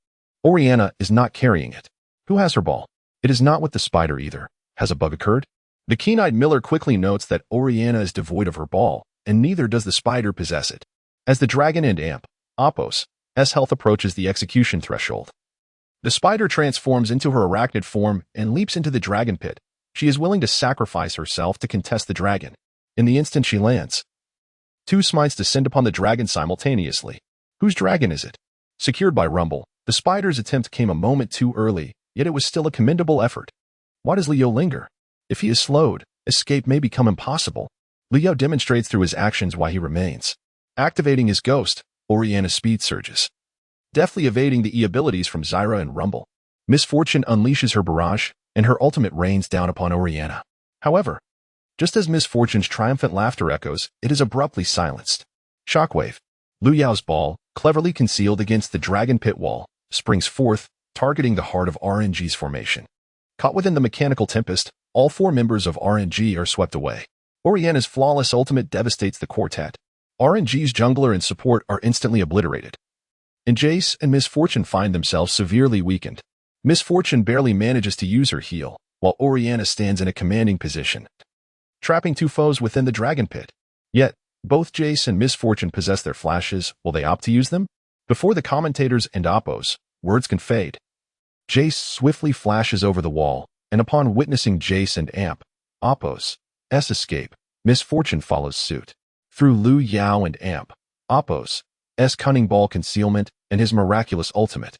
Oriana is not carrying it. Who has her ball? It is not with the spider either. Has a bug occurred? The keen-eyed Miller quickly notes that Oriana is devoid of her ball, and neither does the spider possess it. As the dragon and amp, Oppos, S health approaches the execution threshold. The spider transforms into her arachnid form and leaps into the dragon pit. She is willing to sacrifice herself to contest the dragon. In the instant she lands, two smites descend upon the dragon simultaneously. Whose dragon is it? Secured by Rumble, the spider's attempt came a moment too early, yet it was still a commendable effort. Why does Leo linger? If he is slowed, escape may become impossible. Leo demonstrates through his actions why he remains. Activating his ghost, Oriana's speed surges, deftly evading the E abilities from Zyra and Rumble. Misfortune unleashes her barrage, and her ultimate rains down upon Oriana. However, just as Misfortune's triumphant laughter echoes, it is abruptly silenced. Shockwave, Lu Yao's ball, cleverly concealed against the dragon pit wall, springs forth, targeting the heart of RNG's formation. Caught within the mechanical tempest, all four members of RNG are swept away. Oriana's flawless ultimate devastates the quartet. RNG's jungler and support are instantly obliterated. And Jace and Misfortune find themselves severely weakened. Misfortune barely manages to use her heal, while Oriana stands in a commanding position, trapping two foes within the dragon pit. Yet, both Jace and Misfortune possess their flashes. Will they opt to use them? Before the commentators and Oppos, words can fade. Jace swiftly flashes over the wall, and upon witnessing Jace and Amp, Oppos' escape, Misfortune follows suit. Through Lu Yao and Amp, Oppos' cunning ball concealment, and his miraculous ultimate,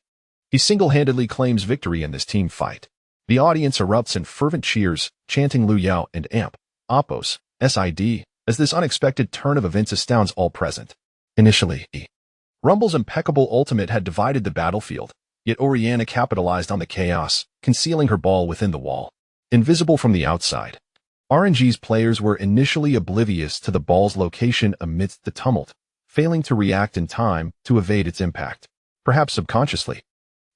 he single-handedly claims victory in this team fight. The audience erupts in fervent cheers, chanting Lu Yao and Amp, Oppos' SID, as this unexpected turn of events astounds all present. Initially, Rumble's impeccable ultimate had divided the battlefield, yet Oriana capitalized on the chaos, concealing her ball within the wall. Invisible from the outside, RNG's players were initially oblivious to the ball's location amidst the tumult, failing to react in time to evade its impact. Perhaps subconsciously,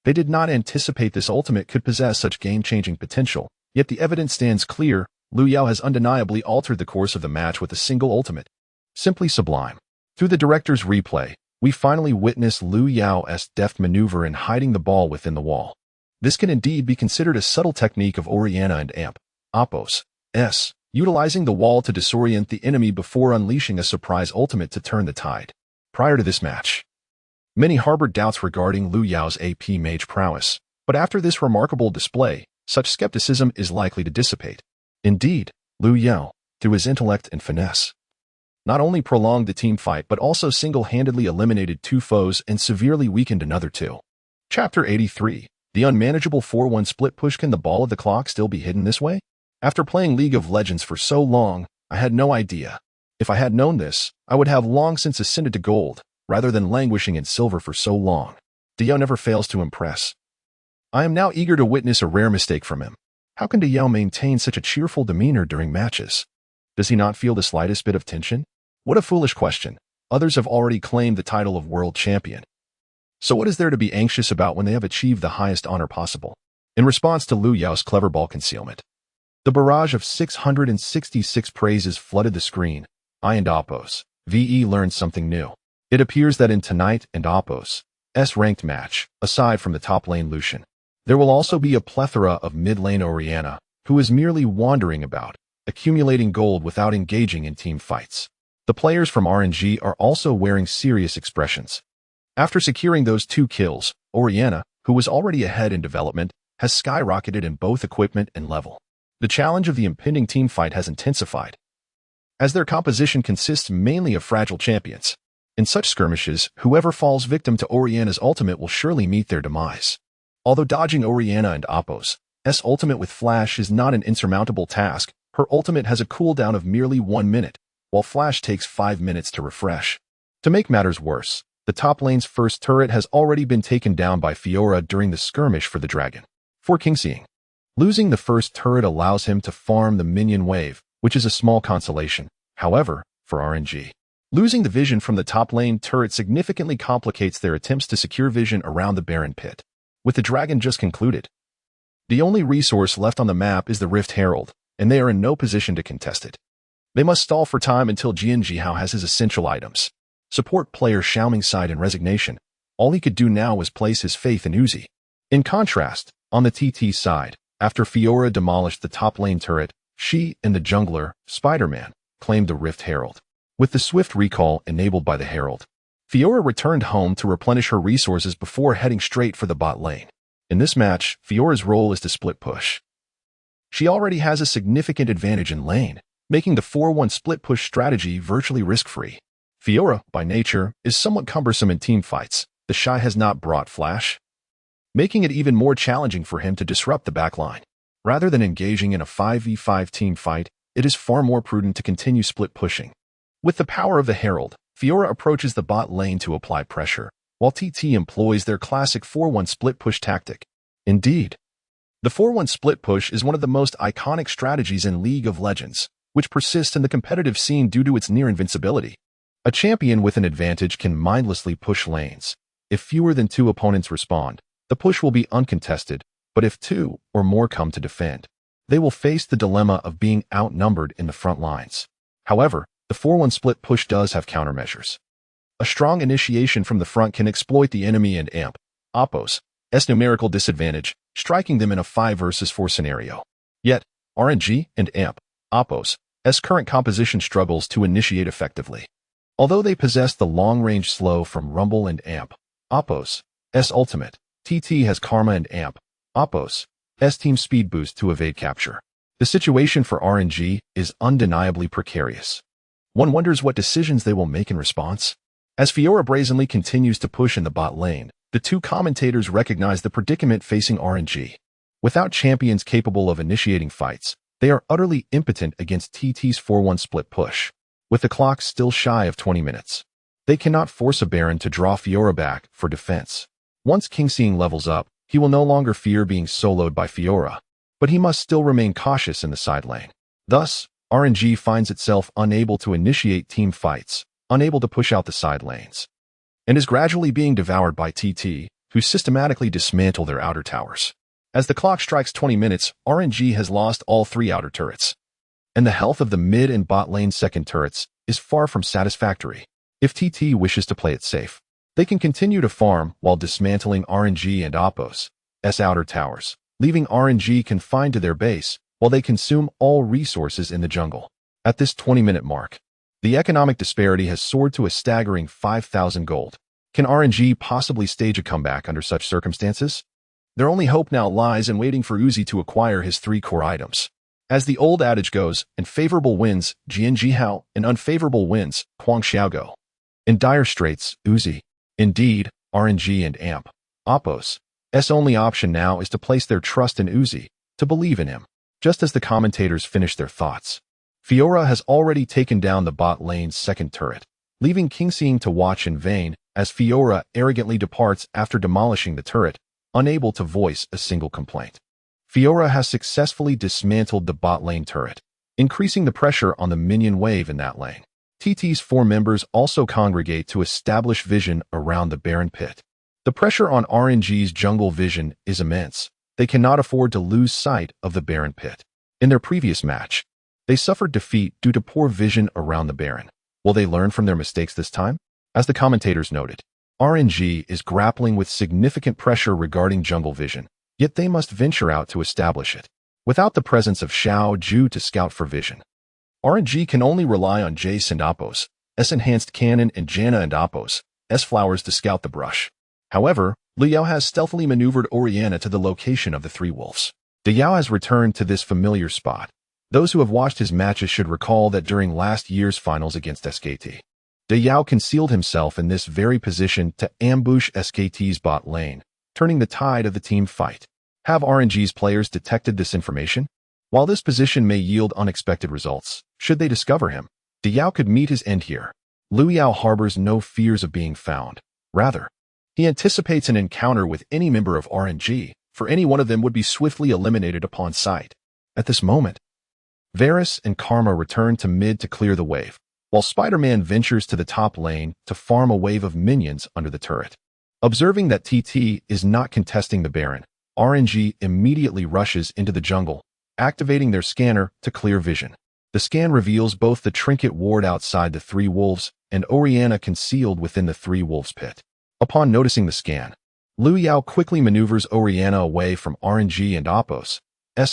they did not anticipate this ultimate could possess such game-changing potential, yet the evidence stands clear. Lu Yao has undeniably altered the course of the match with a single ultimate. Simply sublime. Through the director's replay, we finally witness Lu Yao's deft maneuver in hiding the ball within the wall. This can indeed be considered a subtle technique of Oriana and Amp, Oppos' utilizing the wall to disorient the enemy before unleashing a surprise ultimate to turn the tide. Prior to this match, many harbored doubts regarding Lu Yao's AP mage prowess, but after this remarkable display, such skepticism is likely to dissipate. Indeed, Lu Yao, through his intellect and finesse, not only prolonged the team fight but also single-handedly eliminated two foes and severely weakened another two. Chapter 83. The unmanageable 4-1 split push. Can the ball of the clock still be hidden this way? After playing League of Legends for so long, I had no idea. If I had known this, I would have long since ascended to gold, rather than languishing in silver for so long. Diao never fails to impress. I am now eager to witness a rare mistake from him. How can Diao maintain such a cheerful demeanor during matches? Does he not feel the slightest bit of tension? What a foolish question. Others have already claimed the title of world champion. So what is there to be anxious about when they have achieved the highest honor possible? In response to Lu Yao's clever ball concealment, the barrage of 666 praises flooded the screen. I and Oppos' VE learned something new. It appears that in tonight and Oppos' ranked match, aside from the top lane Lucian, there will also be a plethora of mid-lane Oriana, who is merely wandering about, accumulating gold without engaging in team fights. The players from RNG are also wearing serious expressions. After securing those 2 kills, Oriana, who was already ahead in development, has skyrocketed in both equipment and level. The challenge of the impending team fight has intensified, as their composition consists mainly of fragile champions. In such skirmishes, whoever falls victim to Oriana's ultimate will surely meet their demise. Although dodging Oriana and Oppos' ultimate with Flash is not an insurmountable task, her ultimate has a cooldown of merely 1 minute, while Flash takes 5 minutes to refresh. To make matters worse, the top lane's first turret has already been taken down by Fiora during the skirmish for the dragon. For Kingseeing, losing the first turret allows him to farm the minion wave, which is a small consolation. However, for RNG, losing the vision from the top lane turret significantly complicates their attempts to secure vision around the Baron pit. With the dragon just concluded, the only resource left on the map is the Rift Herald, and they are in no position to contest it. They must stall for time until Jian Jihao has his essential items. Support player Xiaoming's side in resignation. All he could do now was place his faith in Uzi. In contrast, on the TT side, after Fiora demolished the top lane turret, she and the jungler, Spider-Man, claimed the Rift Herald. With the swift recall enabled by the Herald, Fiora returned home to replenish her resources before heading straight for the bot lane. In this match, Fiora's role is to split push. She already has a significant advantage in lane, making the 4-1 split push strategy virtually risk-free. Fiora, by nature, is somewhat cumbersome in team fights. The Shy has not brought flash, making it even more challenging for him to disrupt the backline. Rather than engaging in a 5v5 team fight, it is far more prudent to continue split pushing. With the power of the Herald, Fiora approaches the bot lane to apply pressure, while TT employs their classic 4-1 split push tactic. Indeed, the 4-1 split push is one of the most iconic strategies in League of Legends, which persists in the competitive scene due to its near invincibility. A champion with an advantage can mindlessly push lanes. If fewer than 2 opponents respond, the push will be uncontested, but if 2 or more come to defend, they will face the dilemma of being outnumbered in the front lines. However, the 4-1 split push does have countermeasures. A strong initiation from the front can exploit the enemy and amp Oppo's numerical disadvantage, striking them in a 5 versus 4 scenario. Yet, RNG and amp Oppo's current composition struggles to initiate effectively. Although they possess the long-range slow from Rumble and amp Oppo's ultimate, TT has Karma and amp Oppo's team speed boost to evade capture. The situation for RNG is undeniably precarious. One wonders what decisions they will make in response. As Fiora brazenly continues to push in the bot lane, the two commentators recognize the predicament facing RNG. Without champions capable of initiating fights, they are utterly impotent against TT's 4-1 split push. With the clock still shy of 20 minutes, they cannot force a Baron to draw Fiora back for defense. Once Kingseeing levels up, he will no longer fear being soloed by Fiora, but he must still remain cautious in the side lane. Thus, RNG finds itself unable to initiate team fights, unable to push out the side lanes, and is gradually being devoured by TT, who systematically dismantle their outer towers. As the clock strikes 20 minutes, RNG has lost all 3 outer turrets, and the health of the mid and bot lane second turrets is far from satisfactory. If TT wishes to play it safe, they can continue to farm while dismantling RNG and Oppo's outer towers, leaving RNG confined to their base while they consume all resources in the jungle. At this 20-minute mark, the economic disparity has soared to a staggering 5,000 gold. Can RNG possibly stage a comeback under such circumstances? Their only hope now lies in waiting for Uzi to acquire his 3 core items. As the old adage goes, in favorable winds, Jian Jihao, in unfavorable winds, Huang Xiaogo. In dire straits, Uzi. Indeed, RNG and amp Oppo's only option now is to place their trust in Uzi, to believe in him. Just as the commentators finish their thoughts, Fiora has already taken down the bot lane's second turret, leaving Kingseeing to watch in vain as Fiora arrogantly departs after demolishing the turret, unable to voice a single complaint. Fiora has successfully dismantled the bot lane turret, increasing the pressure on the minion wave in that lane. TT's 4 members also congregate to establish vision around the Baron pit. The pressure on RNG's jungle vision is immense. They cannot afford to lose sight of the Baron pit. In their previous match, they suffered defeat due to poor vision around the Baron. Will they learn from their mistakes this time? As the commentators noted, RNG is grappling with significant pressure regarding jungle vision, yet they must venture out to establish it. Without the presence of Xiao Ju to scout for vision, RNG can only rely on Jace and Oppo's enhanced cannon and Janna and Oppo's flowers to scout the brush. However, Liu Yao has stealthily maneuvered Oriana to the location of the 3 wolves. De Yao has returned to this familiar spot. Those who have watched his matches should recall that during last year's finals against SKT, De Yao concealed himself in this very position to ambush SKT's bot lane, turning the tide of the team fight. Have RNG's players detected this information? While this position may yield unexpected results, should they discover him, De Yao could meet his end here. Liu Yao harbors no fears of being found. Rather, he anticipates an encounter with any member of RNG, for any one of them would be swiftly eliminated upon sight. At this moment, Varus and Karma return to mid to clear the wave, while Spider-Man ventures to the top lane to farm a wave of minions under the turret. Observing that TT is not contesting the Baron, RNG immediately rushes into the jungle, activating their scanner to clear vision. The scan reveals both the trinket ward outside the 3 wolves and Oriana concealed within the Three Wolves pit. Upon noticing the scan, Liu Yao quickly maneuvers Oriana away from RNG and Oppo's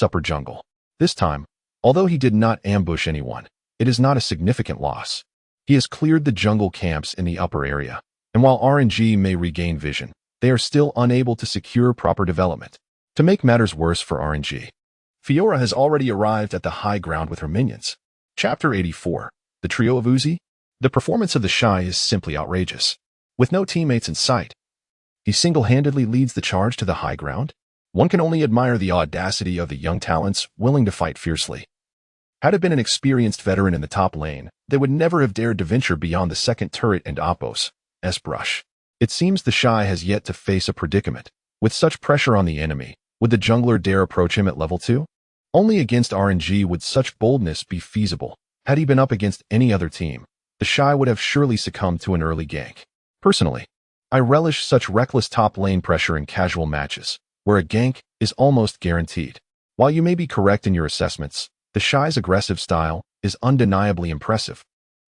upper jungle. This time, although he did not ambush anyone, it is not a significant loss. He has cleared the jungle camps in the upper area, and while RNG may regain vision, they are still unable to secure proper development. To make matters worse for RNG, Fiora has already arrived at the high ground with her minions. Chapter 84. The Trio of Uzi. The performance of the Shy is simply outrageous. With no teammates in sight, he single-handedly leads the charge to the high ground. One can only admire the audacity of the young talents willing to fight fiercely. Had it been an experienced veteran in the top lane, they would never have dared to venture beyond the second turret and Oppo's brush. It seems the Shy has yet to face a predicament. With such pressure on the enemy, would the jungler dare approach him at level 2? Only against RNG would such boldness be feasible. Had he been up against any other team, the Shy would have surely succumbed to an early gank. Personally, I relish such reckless top lane pressure in casual matches, where a gank is almost guaranteed. While you may be correct in your assessments, the Shy's aggressive style is undeniably impressive.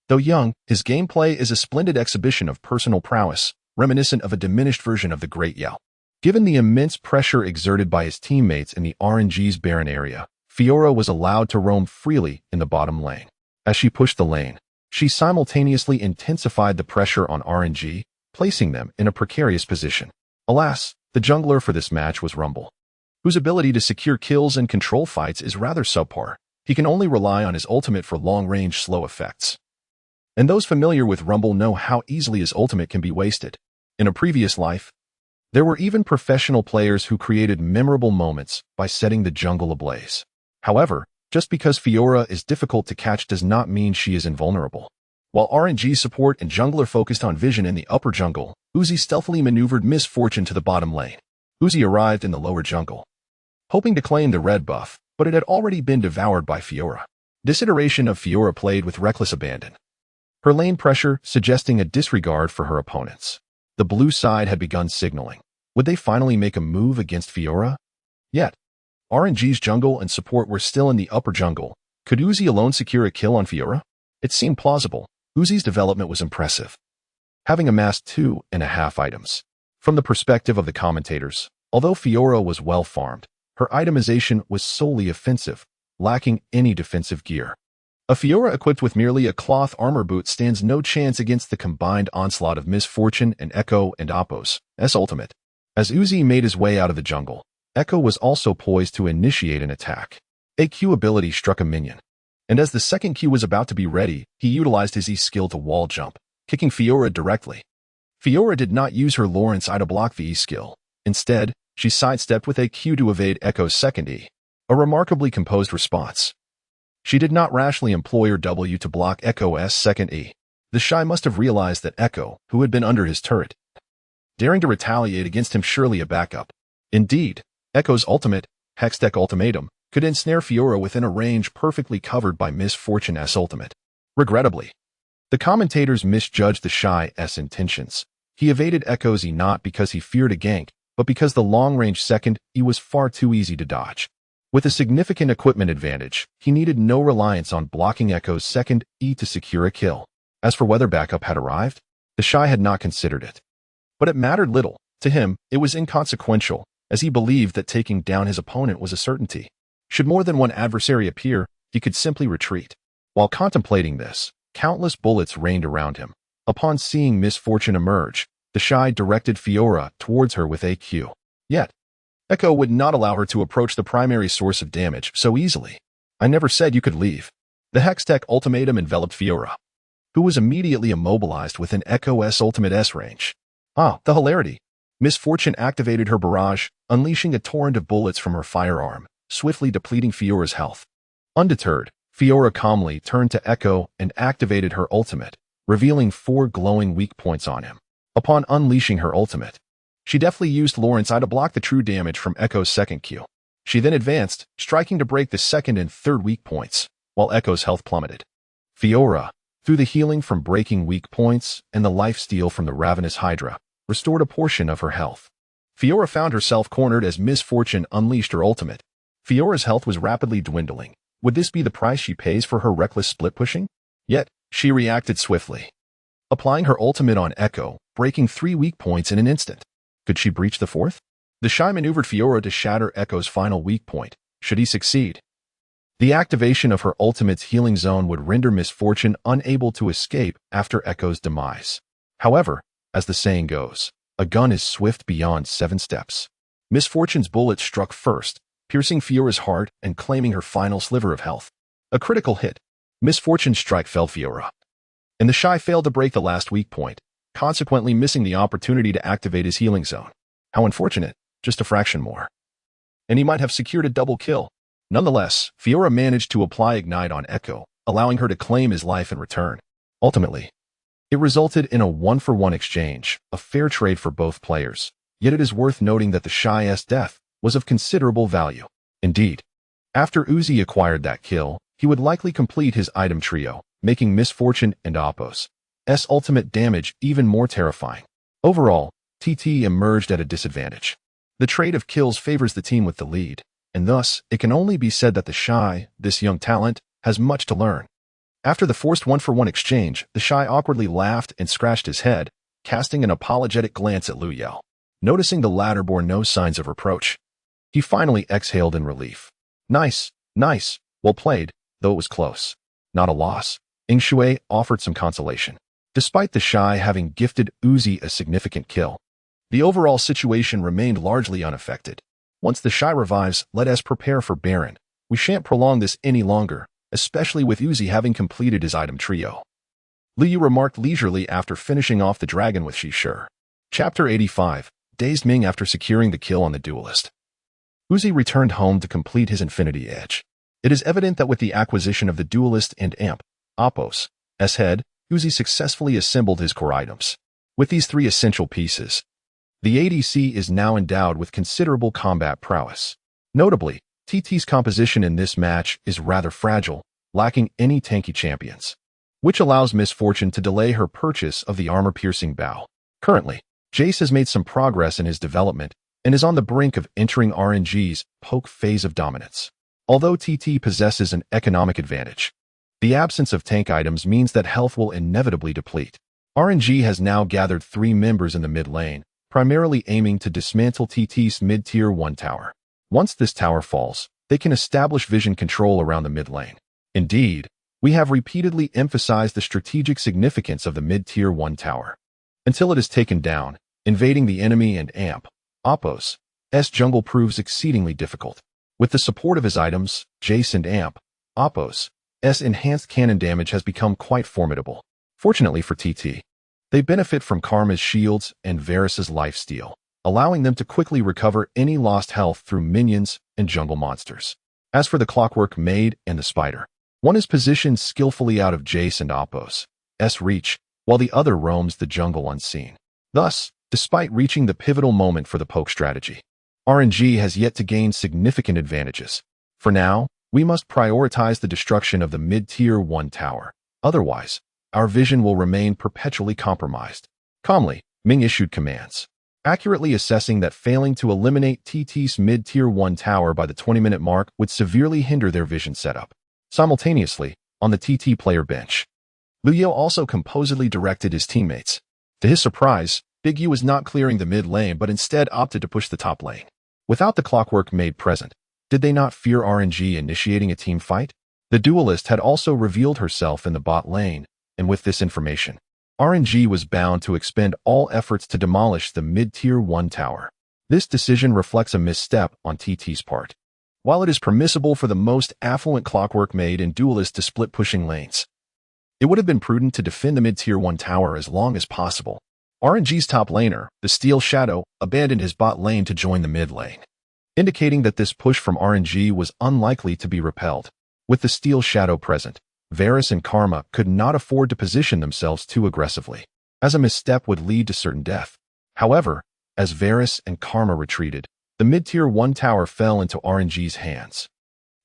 Though young, his gameplay is a splendid exhibition of personal prowess, reminiscent of a diminished version of the Great Yell. Given the immense pressure exerted by his teammates in the RNG's barren area, Fiora was allowed to roam freely in the bottom lane. As she pushed the lane, she simultaneously intensified the pressure on RNG, placing them in a precarious position. Alas, the jungler for this match was Rumble, whose ability to secure kills and control fights is rather subpar. He can only rely on his ultimate for long-range slow effects. And those familiar with Rumble know how easily his ultimate can be wasted. In a previous life, there were even professional players who created memorable moments by setting the jungle ablaze. However, just because Fiora is difficult to catch does not mean she is invulnerable. While RNG support and jungler focused on vision in the upper jungle, Uzi stealthily maneuvered Miss Fortune to the bottom lane. Uzi arrived in the lower jungle, hoping to claim the red buff, but it had already been devoured by Fiora. This iteration of Fiora played with reckless abandon, her lane pressure suggesting a disregard for her opponents. The blue side had begun signaling. Would they finally make a move against Fiora? Yet, RNG's jungle and support were still in the upper jungle. Could Uzi alone secure a kill on Fiora? It seemed plausible. Uzi's development was impressive, having amassed 2.5 items. From the perspective of the commentators, although Fiora was well farmed, her itemization was solely offensive, lacking any defensive gear. A Fiora equipped with merely a cloth armor boot stands no chance against the combined onslaught of Miss Fortune and Echo and Oppo's ultimate. As Uzi made his way out of the jungle, Echo was also poised to initiate an attack. A Q ability struck a minion, and as the second Q was about to be ready, he utilized his E skill to wall jump, kicking Fiora directly. Fiora did not use her Lawrence I to block the E skill. Instead, she sidestepped with a Q to evade Echo's second E, a remarkably composed response. She did not rashly employ her W to block Echo's second E. The Shy must have realized that Echo, who had been under his turret, daring to retaliate against him, surely a backup. Indeed, Echo's ultimate, Hextech Ultimatum, could ensnare Fiora within a range perfectly covered by Miss Fortune's ultimate. Regrettably, the commentators misjudged the Shy's intentions. He evaded Echo's E not because he feared a gank, but because the long-range second E was far too easy to dodge. With a significant equipment advantage, he needed no reliance on blocking Echo's second E to secure a kill. As for whether backup had arrived, the Shy had not considered it. But it mattered little. To him, it was inconsequential, as he believed that taking down his opponent was a certainty. Should more than one adversary appear, he could simply retreat. While contemplating this, countless bullets rained around him. Upon seeing Miss Fortune emerge, the Shy directed Fiora towards her with a Q. Yet, Echo would not allow her to approach the primary source of damage so easily. I never said you could leave. The Hextech Ultimatum enveloped Fiora, who was immediately immobilized within Echo's ultimate S range. The hilarity. Miss Fortune activated her barrage, unleashing a torrent of bullets from her firearm, swiftly depleting Fiora's health. Undeterred, Fiora calmly turned to Echo and activated her ultimate, revealing 4 glowing weak points on him. Upon unleashing her ultimate, she deftly used Lawrence I to block the true damage from Echo's second Q. She then advanced, striking to break the second and third weak points, while Echo's health plummeted. Fiora, through the healing from breaking weak points and the lifesteal from the ravenous Hydra, restored a portion of her health. Fiora found herself cornered as Miss Fortune unleashed her ultimate. Fiora's health was rapidly dwindling. Would this be the price she pays for her reckless split pushing? Yet, she reacted swiftly. applying her ultimate on Echo, breaking 3 weak points in an instant. Could she breach the fourth? The Shy maneuvered Fiora to shatter Echo's final weak point, should he succeed. The activation of her ultimate's healing zone would render Miss Fortune unable to escape after Echo's demise. However, as the saying goes, a gun is swift beyond 7 steps. Miss Fortune's bullet struck first, piercing Fiora's heart and claiming her final sliver of health. A critical hit. Miss Fortune's strike felled Fiora, and the Shy failed to break the last weak point, consequently missing the opportunity to activate his healing zone. How unfortunate, just a fraction more. And he might have secured a double kill. Nonetheless, Fiora managed to apply Ignite on Echo, allowing her to claim his life in return. Ultimately, it resulted in a 1-for-1 exchange, a fair trade for both players. Yet it is worth noting that the Shy's death was of considerable value. Indeed, after Uzi acquired that kill, he would likely complete his item trio, making Miss Fortune and Oppo's ultimate damage even more terrifying. Overall, TT emerged at a disadvantage. The trade of kills favors the team with the lead, and thus it can only be said that the Shy, this young talent, has much to learn. After the forced 1-for-1 exchange, the Shy awkwardly laughed and scratched his head, casting an apologetic glance at Lu Yao. Noticing the latter bore no signs of reproach, he finally exhaled in relief. Nice, well played, though it was close. Not a loss. Ing Shui offered some consolation. Despite the Shy having gifted Uzi a significant kill, the overall situation remained largely unaffected. Once the Shy revives, let us prepare for Baron. We shan't prolong this any longer, especially with Uzi having completed his item trio. Liu remarked leisurely after finishing off the dragon with Shi. Chapter 85. Dazed Ming after securing the kill on the duelist. Uzi returned home to complete his Infinity Edge. It is evident that with the acquisition of the duelist and Amp, Oppo's head, Uzi successfully assembled his core items. With these 3 essential pieces, the ADC is now endowed with considerable combat prowess. Notably, TT's composition in this match is rather fragile, lacking any tanky champions, which allows Miss Fortune to delay her purchase of the armor-piercing bow. Currently, Jace has made some progress in his development and is on the brink of entering RNG's poke phase of dominance. Although TT possesses an economic advantage, the absence of tank items means that health will inevitably deplete. RNG has now gathered 3 members in the mid lane, primarily aiming to dismantle TT's mid-tier 1 tower. Once this tower falls, they can establish vision control around the mid lane. Indeed, we have repeatedly emphasized the strategic significance of the mid-tier 1 tower. Until it is taken down, invading the enemy and Amp, Oppo's jungle proves exceedingly difficult. With the support of his items, Jace and Amp, Oppo's enhanced cannon damage has become quite formidable. Fortunately for TT, they benefit from Karma's shields and Varus's lifesteal, allowing them to quickly recover any lost health through minions and jungle monsters. As for the Clockwork Maid and the Spider, one is positioned skillfully out of Jace and Oppo's reach, while the other roams the jungle unseen. Thus, despite reaching the pivotal moment for the poke strategy, RNG has yet to gain significant advantages. For now, we must prioritize the destruction of the mid-tier 1 tower. Otherwise, our vision will remain perpetually compromised. Calmly, Ming issued commands, accurately assessing that failing to eliminate TT's mid-tier 1 tower by the 20-minute mark would severely hinder their vision setup. Simultaneously, on the TT player bench, Liu Yao also composedly directed his teammates. To his surprise, Big U was not clearing the mid lane but instead opted to push the top lane. Without the Clockwork Maid present, did they not fear RNG initiating a team fight? The duelist had also revealed herself in the bot lane, and with this information, RNG was bound to expend all efforts to demolish the mid-tier 1 tower. This decision reflects a misstep on TT's part. While it is permissible for the most affluent Clockwork Maid and duelist to split pushing lanes, it would have been prudent to defend the mid-tier 1 tower as long as possible. RNG's top laner, the Steel Shadow, abandoned his bot lane to join the mid lane, indicating that this push from RNG was unlikely to be repelled. With the Steel Shadow present, Varus and Karma could not afford to position themselves too aggressively, as a misstep would lead to certain death. However, as Varus and Karma retreated, the mid-tier 1 tower fell into RNG's hands.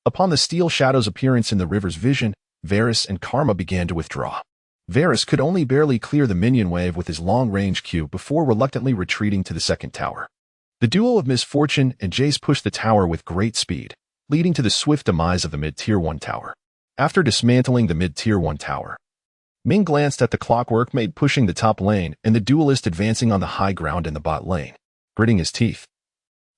Upon the Steel Shadow's appearance in the river's vision, Varus and Karma began to withdraw. Varus could only barely clear the minion wave with his long-range Q before reluctantly retreating to the second tower. The duo of Miss Fortune and Jace pushed the tower with great speed, leading to the swift demise of the mid-tier 1 tower. After dismantling the mid-tier 1 tower, Ming glanced at the clockwork made pushing the top lane and the duelist advancing on the high ground in the bot lane. Gritting his teeth,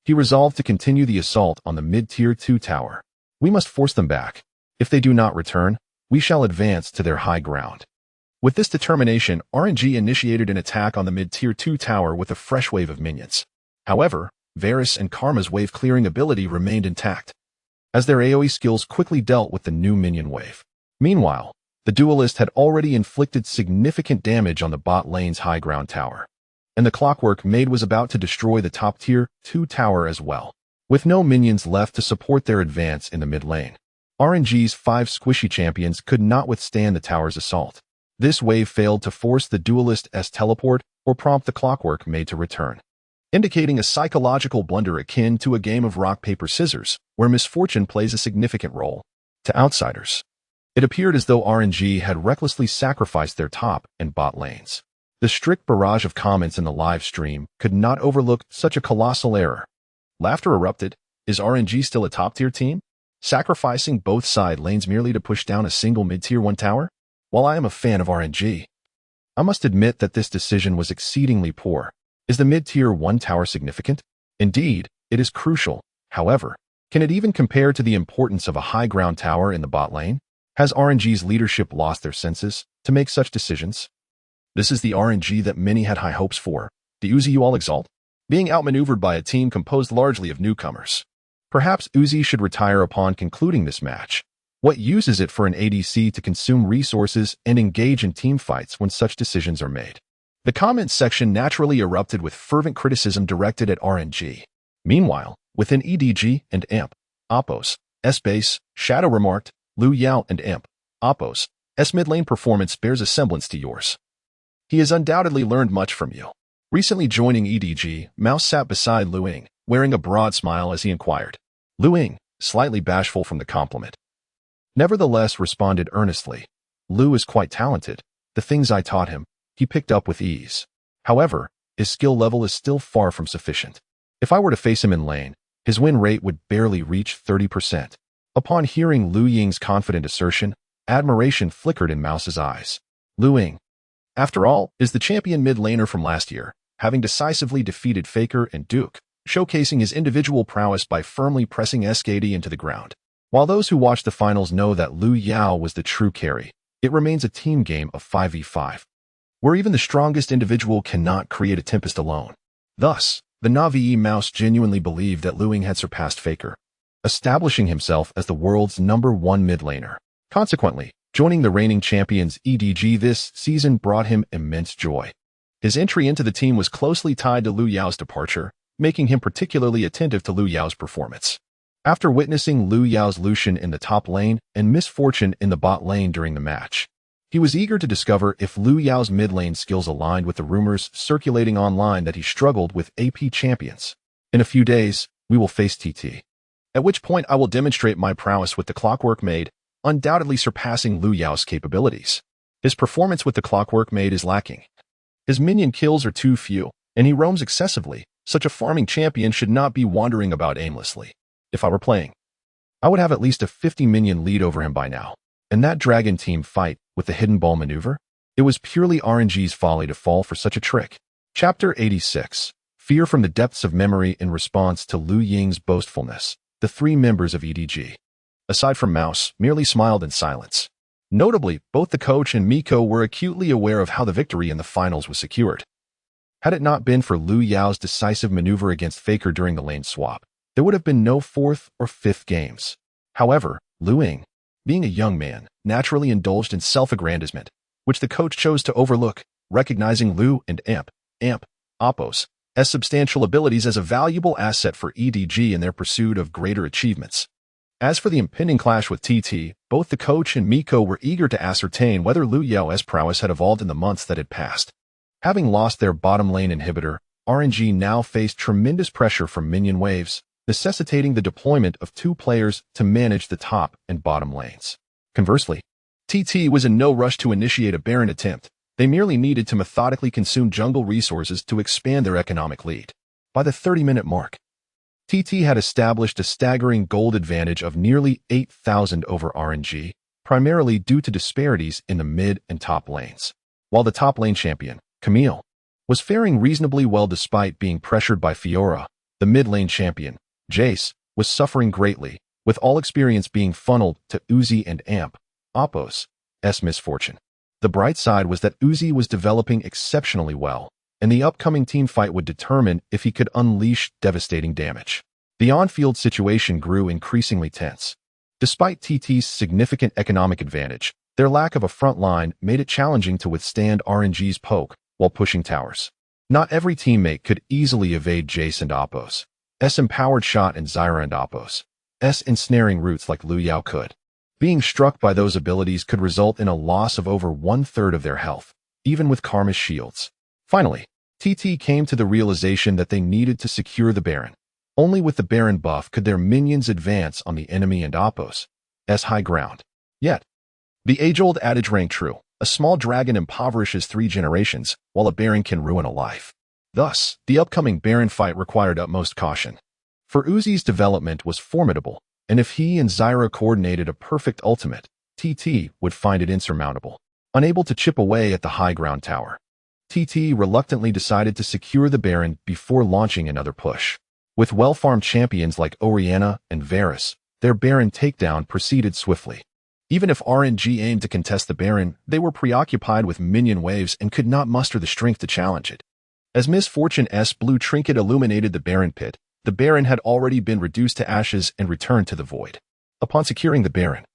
he resolved to continue the assault on the mid-tier 2 tower. We must force them back. If they do not return, we shall advance to their high ground. With this determination, RNG initiated an attack on the mid-tier 2 tower with a fresh wave of minions. However, Varus and Karma's wave-clearing ability remained intact, as their AoE skills quickly dealt with the new minion wave. Meanwhile, the duelist had already inflicted significant damage on the bot lane's high ground tower, and the clockwork maid was about to destroy the top-tier 2 tower as well. With no minions left to support their advance in the mid lane, RNG's 5 squishy champions could not withstand the tower's assault. This wave failed to force the duelist's teleport or prompt the clockwork maid to return, indicating a psychological blunder akin to a game of rock, paper, scissors, where misfortune plays a significant role. To outsiders, it appeared as though RNG had recklessly sacrificed their top and bot lanes. The strict barrage of comments in the live stream could not overlook such a colossal error. Laughter erupted. Is RNG still a top-tier team, sacrificing both side lanes merely to push down a single mid-tier 1 tower? While I am a fan of RNG, I must admit that this decision was exceedingly poor. Is the mid-tier 1 tower significant? Indeed, it is crucial. However, can it even compare to the importance of a high ground tower in the bot lane? Has RNG's leadership lost their senses to make such decisions? This is the RNG that many had high hopes for. The Uzi you all exalt? Being outmaneuvered by a team composed largely of newcomers. Perhaps Uzi should retire upon concluding this match. What use is it for an ADC to consume resources and engage in team fights when such decisions are made? The comments section naturally erupted with fervent criticism directed at RNG. Meanwhile, within EDG and AMP, Oppo's S-Base, Shadow remarked, Lu Yao and AMP, Oppo's S mid lane performance bears a semblance to yours. He has undoubtedly learned much from you. Recently joining EDG, Mouse sat beside Lu Ying, wearing a broad smile as he inquired. Lu Ying, slightly bashful from the compliment, nevertheless responded earnestly. Lu is quite talented. The things I taught him, he picked up with ease. However, his skill level is still far from sufficient. If I were to face him in lane, his win rate would barely reach 30%. Upon hearing Lu Ying's confident assertion, admiration flickered in Mouse's eyes. Lu Ying, after all, is the champion mid laner from last year, having decisively defeated Faker and Duke, showcasing his individual prowess by firmly pressing SKD into the ground. While those who watch the finals know that Lu Yao was the true carry, it remains a team game of 5v5, where even the strongest individual cannot create a tempest alone. Thus, the Na'Vi Mouse genuinely believed that Lu Ying had surpassed Faker, establishing himself as the world's #1 mid laner. Consequently, joining the reigning champions EDG this season brought him immense joy. His entry into the team was closely tied to Lu Yao's departure, making him particularly attentive to Lu Yao's performance. After witnessing Lu Yao's Lucian in the top lane and misfortune in the bot lane during the match, he was eager to discover if Lu Yao's mid lane skills aligned with the rumors circulating online that he struggled with AP champions. In a few days, we will face TT, at which point I will demonstrate my prowess with the Clockwork Maid, undoubtedly surpassing Lu Yao's capabilities. His performance with the Clockwork Maid is lacking. His minion kills are too few, and he roams excessively. Such a farming champion should not be wandering about aimlessly. If I were playing, I would have at least a 50 minion lead over him by now. And that dragon team fight with the hidden ball maneuver? It was purely RNG's folly to fall for such a trick. Chapter 86. Fear from the depths of memory in response to Lu Ying's boastfulness. The 3 members of EDG, aside from Mouse, merely smiled in silence. Notably, both the coach and Miko were acutely aware of how the victory in the finals was secured. Had it not been for Lu Yao's decisive maneuver against Faker during the lane swap, there would have been no 4th or 5th games. However, Lu Ying, being a young man, naturally indulged in self-aggrandizement, which the coach chose to overlook, recognizing Lu and AMP, Oppo's substantial abilities as a valuable asset for EDG in their pursuit of greater achievements. As for the impending clash with TT, both the coach and Miko were eager to ascertain whether Lu Yao's prowess had evolved in the months that had passed. Having lost their bottom lane inhibitor, RNG now faced tremendous pressure from minion waves, necessitating the deployment of 2 players to manage the top and bottom lanes. Conversely, TT was in no rush to initiate a barren attempt. They merely needed to methodically consume jungle resources to expand their economic lead. By the 30-minute mark, TT had established a staggering gold advantage of nearly 8,000 over RNG, primarily due to disparities in the mid and top lanes. While the top lane champion, Camille, was faring reasonably well despite being pressured by Fiora, the mid lane champion, Jace, was suffering greatly, with all experience being funneled to Uzi and Amp, Oppo's misfortune. The bright side was that Uzi was developing exceptionally well, and the upcoming team fight would determine if he could unleash devastating damage. The on-field situation grew increasingly tense. Despite TT's significant economic advantage, their lack of a front line made it challenging to withstand RNG's poke while pushing towers. Not every teammate could easily evade Jace and Oppo's empowered shot and Zyra and Oppo's ensnaring roots like Lu Yao could. Being struck by those abilities could result in a loss of over 1/3 of their health, even with Karma's shields. Finally, TT came to the realization that they needed to secure the Baron. Only with the Baron buff could their minions advance on the enemy and Oppo's high ground. Yet, the age-old adage rang true: a small dragon impoverishes 3 generations, while a Baron can ruin a life. Thus, the upcoming Baron fight required utmost caution. For Uzi's development was formidable, and if he and Zyra coordinated a perfect ultimate, TT would find it insurmountable. Unable to chip away at the high ground tower, TT reluctantly decided to secure the Baron before launching another push. With well-farmed champions like Orianna and Varus, their Baron takedown proceeded swiftly. Even if RNG aimed to contest the Baron, they were preoccupied with minion waves and could not muster the strength to challenge it. As Misfortune's blue trinket illuminated the Baron pit, the Baron had already been reduced to ashes and returned to the void. Upon securing the Baron,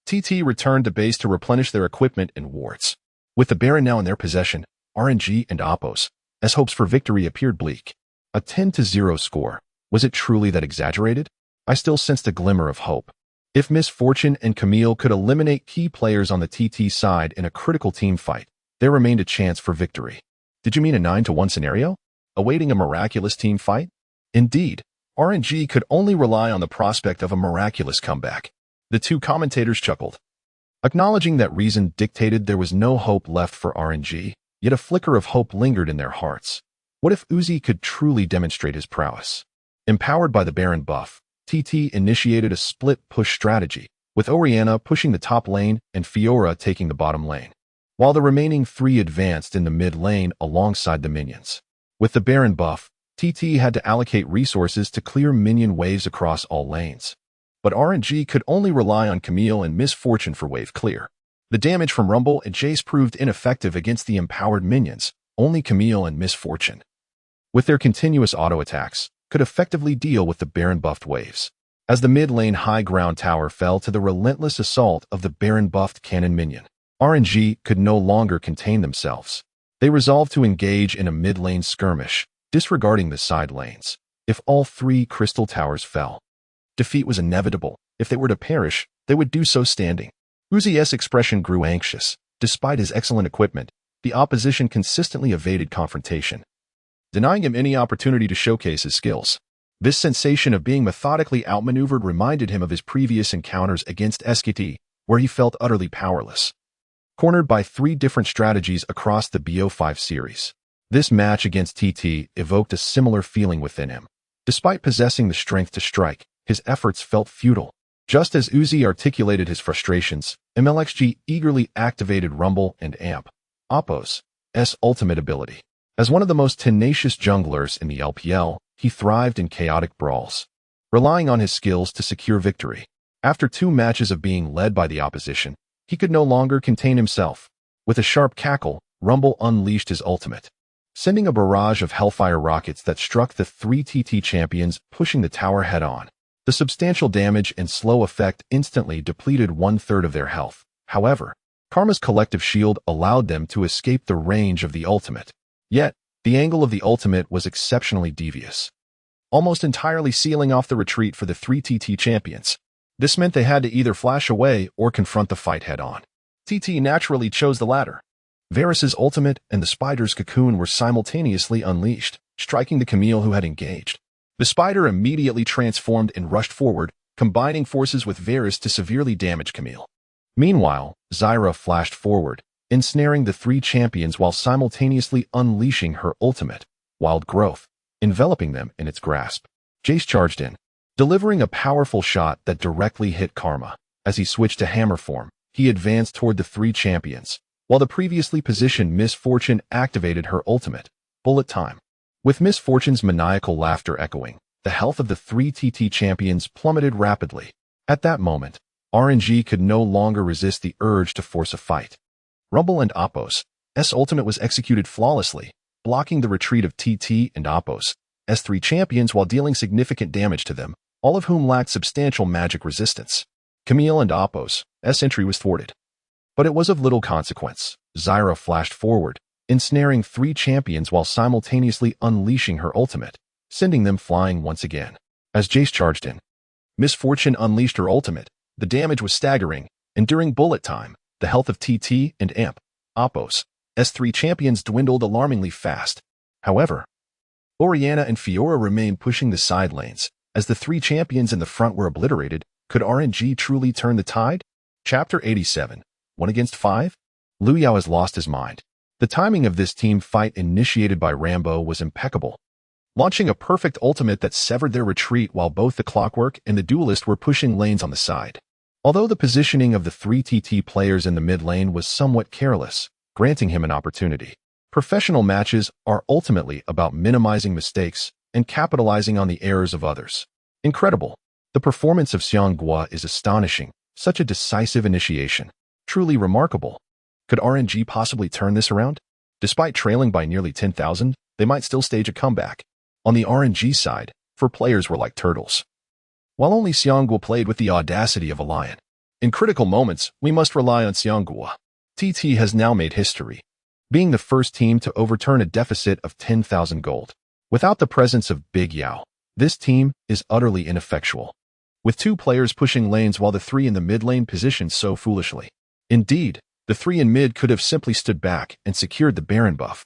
TT returned to base to replenish their equipment and wards. With the Baron now in their possession, RNG and Oppo's hopes for victory appeared bleak. A 10-0 score. Was it truly that exaggerated? I still sensed a glimmer of hope. If Misfortune and Camille could eliminate key players on the TT side in a critical team fight, there remained a chance for victory. Did you mean a 9-1 scenario? Awaiting a miraculous team fight? Indeed, RNG could only rely on the prospect of a miraculous comeback. The two commentators chuckled, acknowledging that reason dictated there was no hope left for RNG, yet a flicker of hope lingered in their hearts. What if Uzi could truly demonstrate his prowess? Empowered by the Baron buff, TT initiated a split push strategy, with Orianna pushing the top lane and Fiora taking the bottom lane, while the remaining 3 advanced in the mid lane alongside the minions. With the Baron buff, TT had to allocate resources to clear minion waves across all lanes. But RNG could only rely on Camille and Misfortune for wave clear. The damage from Rumble and Jace proved ineffective against the empowered minions. Only Camille and Misfortune, with their continuous auto attacks, could effectively deal with the Baron buffed waves. As the mid lane high ground tower fell to the relentless assault of the Baron buffed cannon minion, RNG could no longer contain themselves. They resolved to engage in a mid lane skirmish, disregarding the side lanes. If all 3 crystal towers fell, defeat was inevitable. If they were to perish, they would do so standing. Uzi's expression grew anxious. Despite his excellent equipment, the opposition consistently evaded confrontation, denying him any opportunity to showcase his skills. This sensation of being methodically outmaneuvered reminded him of his previous encounters against SKT, where he felt utterly powerless. Cornered by 3 different strategies across the BO5 series, this match against TT evoked a similar feeling within him. Despite possessing the strength to strike, his efforts felt futile. Just as Uzi articulated his frustrations, MLXG eagerly activated Rumble and Amp, Oppo's ultimate ability. As one of the most tenacious junglers in the LPL, he thrived in chaotic brawls, relying on his skills to secure victory. After 2 matches of being led by the opposition, he could no longer contain himself. With a sharp cackle, Rumble unleashed his ultimate, sending a barrage of hellfire rockets that struck the 3 TT champions, pushing the tower head-on. The substantial damage and slow effect instantly depleted 1/3 of their health. However, Karma's collective shield allowed them to escape the range of the ultimate. Yet, the angle of the ultimate was exceptionally devious, almost entirely sealing off the retreat for the 3 TT champions. This meant they had to either flash away or confront the fight head-on. TT naturally chose the latter. Varus's ultimate and the spider's cocoon were simultaneously unleashed, striking the Camille who had engaged. The spider immediately transformed and rushed forward, combining forces with Varus to severely damage Camille. Meanwhile, Zyra flashed forward, ensnaring the 3 champions while simultaneously unleashing her ultimate, Wild Growth, enveloping them in its grasp. Jace charged in, delivering a powerful shot that directly hit Karma. As he switched to hammer form, he advanced toward the three champions, while the previously positioned Miss Fortune activated her ultimate, bullet time. With Miss Fortune's maniacal laughter echoing, the health of the three TT champions plummeted rapidly. At that moment, RNG could no longer resist the urge to force a fight. Rumble and Apos' ultimate was executed flawlessly, blocking the retreat of TT and Apos' three champions while dealing significant damage to them, all of whom lacked substantial magic resistance. Camille and Apos' entry was thwarted. But it was of little consequence. Zyra flashed forward, ensnaring three champions while simultaneously unleashing her ultimate, sending them flying once again. As Jace charged in, Miss Fortune unleashed her ultimate. The damage was staggering, and during bullet time, the health of TT and Apos' three champions dwindled alarmingly fast. However, Oriana and Fiora remained pushing the side lanes. As the three champions in the front were obliterated, could RNG truly turn the tide? Chapter 87. 1 against 5? Liu Yao has lost his mind. The timing of this team fight initiated by Rambo was impeccable, launching a perfect ultimate that severed their retreat while both the Clockwork and the Duelist were pushing lanes on the side. Although the positioning of the three TT players in the mid lane was somewhat careless, granting him an opportunity. Professional matches are ultimately about minimizing mistakes and capitalizing on the errors of others. Incredible. The performance of Xianghua is astonishing. Such a decisive initiation. Truly remarkable. Could RNG possibly turn this around? Despite trailing by nearly 10,000, they might still stage a comeback. On the RNG side, 4 players were like turtles, while only Xianghua played with the audacity of a lion. In critical moments, we must rely on Xianghua. TT has now made history, being the first team to overturn a deficit of 10,000 gold. Without the presence of Big Yao, this team is utterly ineffectual, with 2 players pushing lanes while the 3 in the mid lane positioned so foolishly. Indeed, the 3 in mid could have simply stood back and secured the Baron buff.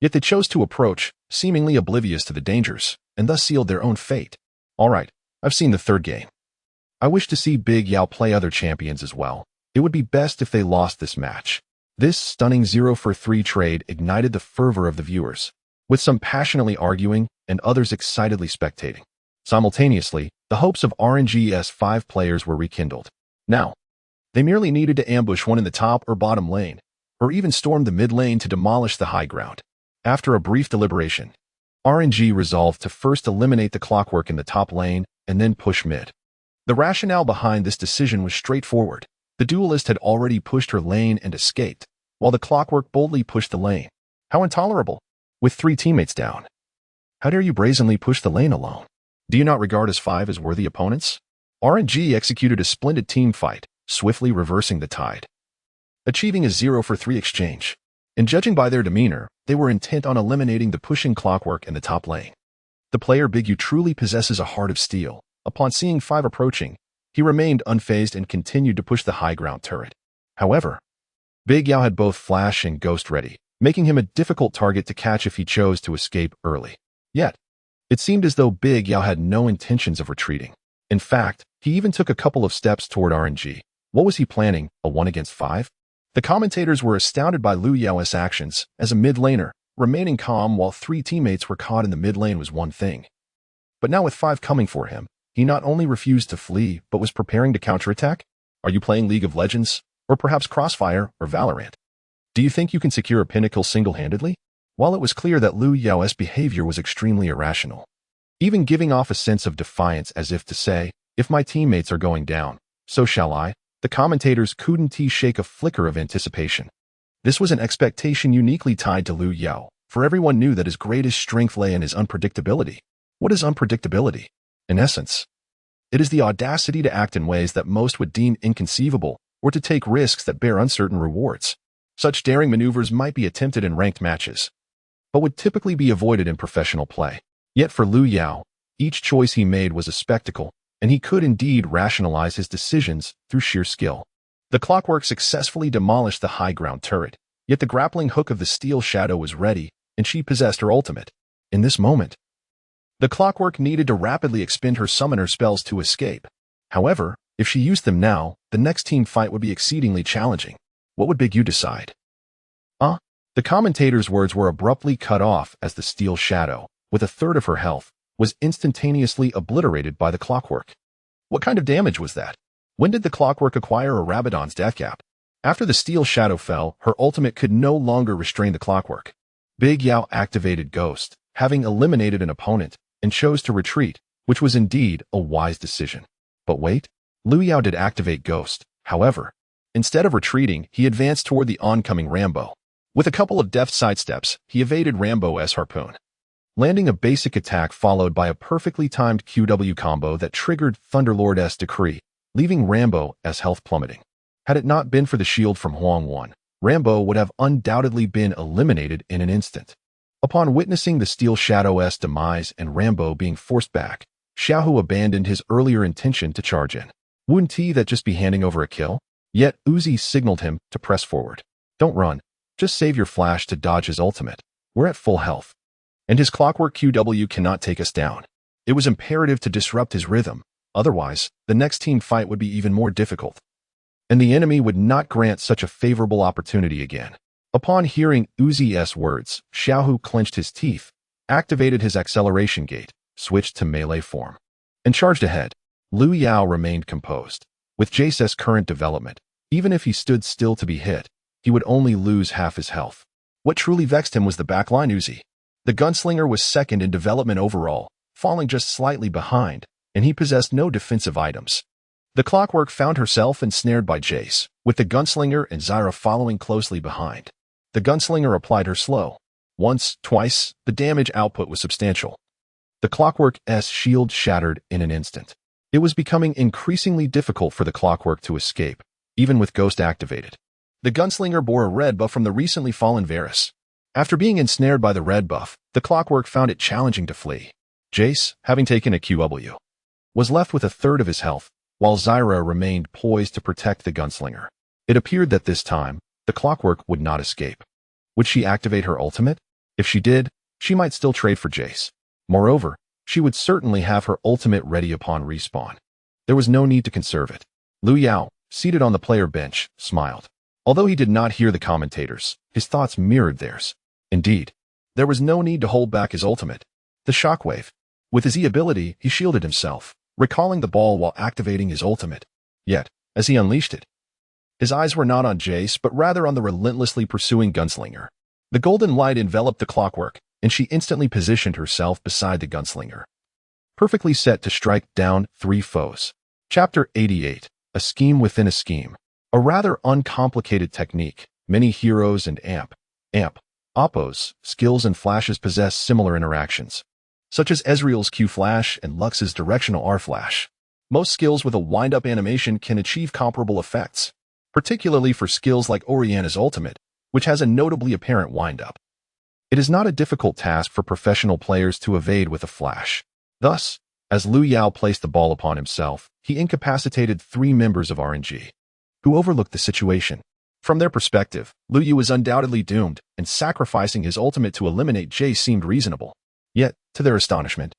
Yet they chose to approach, seemingly oblivious to the dangers, and thus sealed their own fate. Alright, I've seen the third game. I wish to see Big Yao play other champions as well. It would be best if they lost this match. This stunning 0-for-3 trade ignited the fervor of the viewers, with some passionately arguing and others excitedly spectating. Simultaneously, the hopes of RNG's 5 players were rekindled. Now, they merely needed to ambush one in the top or bottom lane, or even storm the mid lane to demolish the high ground. After a brief deliberation, RNG resolved to first eliminate the Clockwork in the top lane and then push mid. The rationale behind this decision was straightforward. The Duelist had already pushed her lane and escaped, while the Clockwork boldly pushed the lane. How intolerable! With 3 teammates down, how dare you brazenly push the lane alone? Do you not regard us 5 as worthy opponents? RNG executed a splendid team fight, swiftly reversing the tide, achieving a 0-for-3 exchange. And judging by their demeanor, they were intent on eliminating the pushing Clockwork in the top lane. The player Big Yu truly possesses a heart of steel. Upon seeing 5 approaching, he remained unfazed and continued to push the high ground turret. However, Big Yao had both Flash and Ghost ready, making him a difficult target to catch if he chose to escape early. Yet, it seemed as though Big Yao had no intentions of retreating. In fact, he even took a couple of steps toward RNG. What was he planning, a 1 against 5? The commentators were astounded by Liu Yao's actions. As a mid laner, remaining calm while 3 teammates were caught in the mid lane was one thing. But now with 5 coming for him, he not only refused to flee, but was preparing to counterattack? Are you playing League of Legends? Or perhaps Crossfire or Valorant? Do you think you can secure a pinnacle single-handedly? While it was clear that Liu Yao's behavior was extremely irrational, even giving off a sense of defiance as if to say, if my teammates are going down, so shall I, the commentators couldn't shake a flicker of anticipation. This was an expectation uniquely tied to Liu Yao, for everyone knew that his greatest strength lay in his unpredictability. What is unpredictability? In essence, it is the audacity to act in ways that most would deem inconceivable, or to take risks that bear uncertain rewards. Such daring maneuvers might be attempted in ranked matches, but would typically be avoided in professional play. Yet for Liu Yao, each choice he made was a spectacle, and he could indeed rationalize his decisions through sheer skill. The Clockwork successfully demolished the high ground turret, yet the grappling hook of the Steel Shadow was ready, and she possessed her ultimate. In this moment, the Clockwork needed to rapidly expend her summoner spells to escape. However, if she used them now, the next team fight would be exceedingly challenging. What would Big U decide? The commentator's words were abruptly cut off as the Steel Shadow, with a third of her health, was instantaneously obliterated by the Clockwork. What kind of damage was that? When did the Clockwork acquire a Rabadon's death cap? After the Steel Shadow fell, her ultimate could no longer restrain the Clockwork. Big Yao activated Ghost, having eliminated an opponent, and chose to retreat, which was indeed a wise decision. But wait, Liu Yao did activate Ghost. However, instead of retreating, he advanced toward the oncoming Rambo. With a couple of deft sidesteps, he evaded Rambo's harpoon, landing a basic attack followed by a perfectly timed QW combo that triggered Thunderlord's decree, leaving Rambo's health plummeting. Had it not been for the shield from Huang Wan, Rambo would have undoubtedly been eliminated in an instant. Upon witnessing the Steel Shadow's demise and Rambo being forced back, Xiaohu abandoned his earlier intention to charge in. Wouldn't he that just be handing over a kill? Yet Uzi signaled him to press forward. Don't run. Just save your flash to dodge his ultimate. We're at full health. And his Clockwork QW cannot take us down. It was imperative to disrupt his rhythm. Otherwise, the next team fight would be even more difficult. And the enemy would not grant such a favorable opportunity again. Upon hearing Uzi's words, Xiaohu clenched his teeth, activated his acceleration gate, switched to melee form, and charged ahead. Liu Yao remained composed. With Jace's current development, even if he stood still to be hit, he would only lose half his health. What truly vexed him was the backline Uzi. The gunslinger was second in development overall, falling just slightly behind, and he possessed no defensive items. The Clockwork found herself ensnared by Jace, with the gunslinger and Zyra following closely behind. The gunslinger applied her slow. Once, twice, the damage output was substantial. The Clockwork's shield shattered in an instant. It was becoming increasingly difficult for the Clockwork to escape, even with Ghost activated. The gunslinger bore a red buff from the recently fallen Varus. After being ensnared by the red buff, the Clockwork found it challenging to flee. Jace, having taken a QW, was left with a third of his health, while Zyra remained poised to protect the gunslinger. It appeared that this time, the Clockwork would not escape. Would she activate her ultimate? If she did, she might still trade for Jace. Moreover, she would certainly have her ultimate ready upon respawn. There was no need to conserve it. Liu Yao, seated on the player bench, smiled. Although he did not hear the commentators, his thoughts mirrored theirs. Indeed, there was no need to hold back his ultimate. The shockwave. With his E-ability, he shielded himself, recalling the ball while activating his ultimate. Yet, as he unleashed it, his eyes were not on Jace, but rather on the relentlessly pursuing gunslinger. The golden light enveloped the Clockwork, and she instantly positioned herself beside the gunslinger, perfectly set to strike down 3 foes. Chapter 88. A Scheme Within a Scheme. A rather uncomplicated technique. Many heroes and amp, Oppos, skills and flashes possess similar interactions, such as Ezreal's Q-Flash and Lux's directional R-Flash. Most skills with a wind-up animation can achieve comparable effects, particularly for skills like Orianna's ultimate, which has a notably apparent wind-up. It is not a difficult task for professional players to evade with a flash. Thus, as Liu Yao placed the ball upon himself, he incapacitated 3 members of RNG, who overlooked the situation. From their perspective, Liu Yu was undoubtedly doomed, and sacrificing his ultimate to eliminate Jace seemed reasonable. Yet, to their astonishment,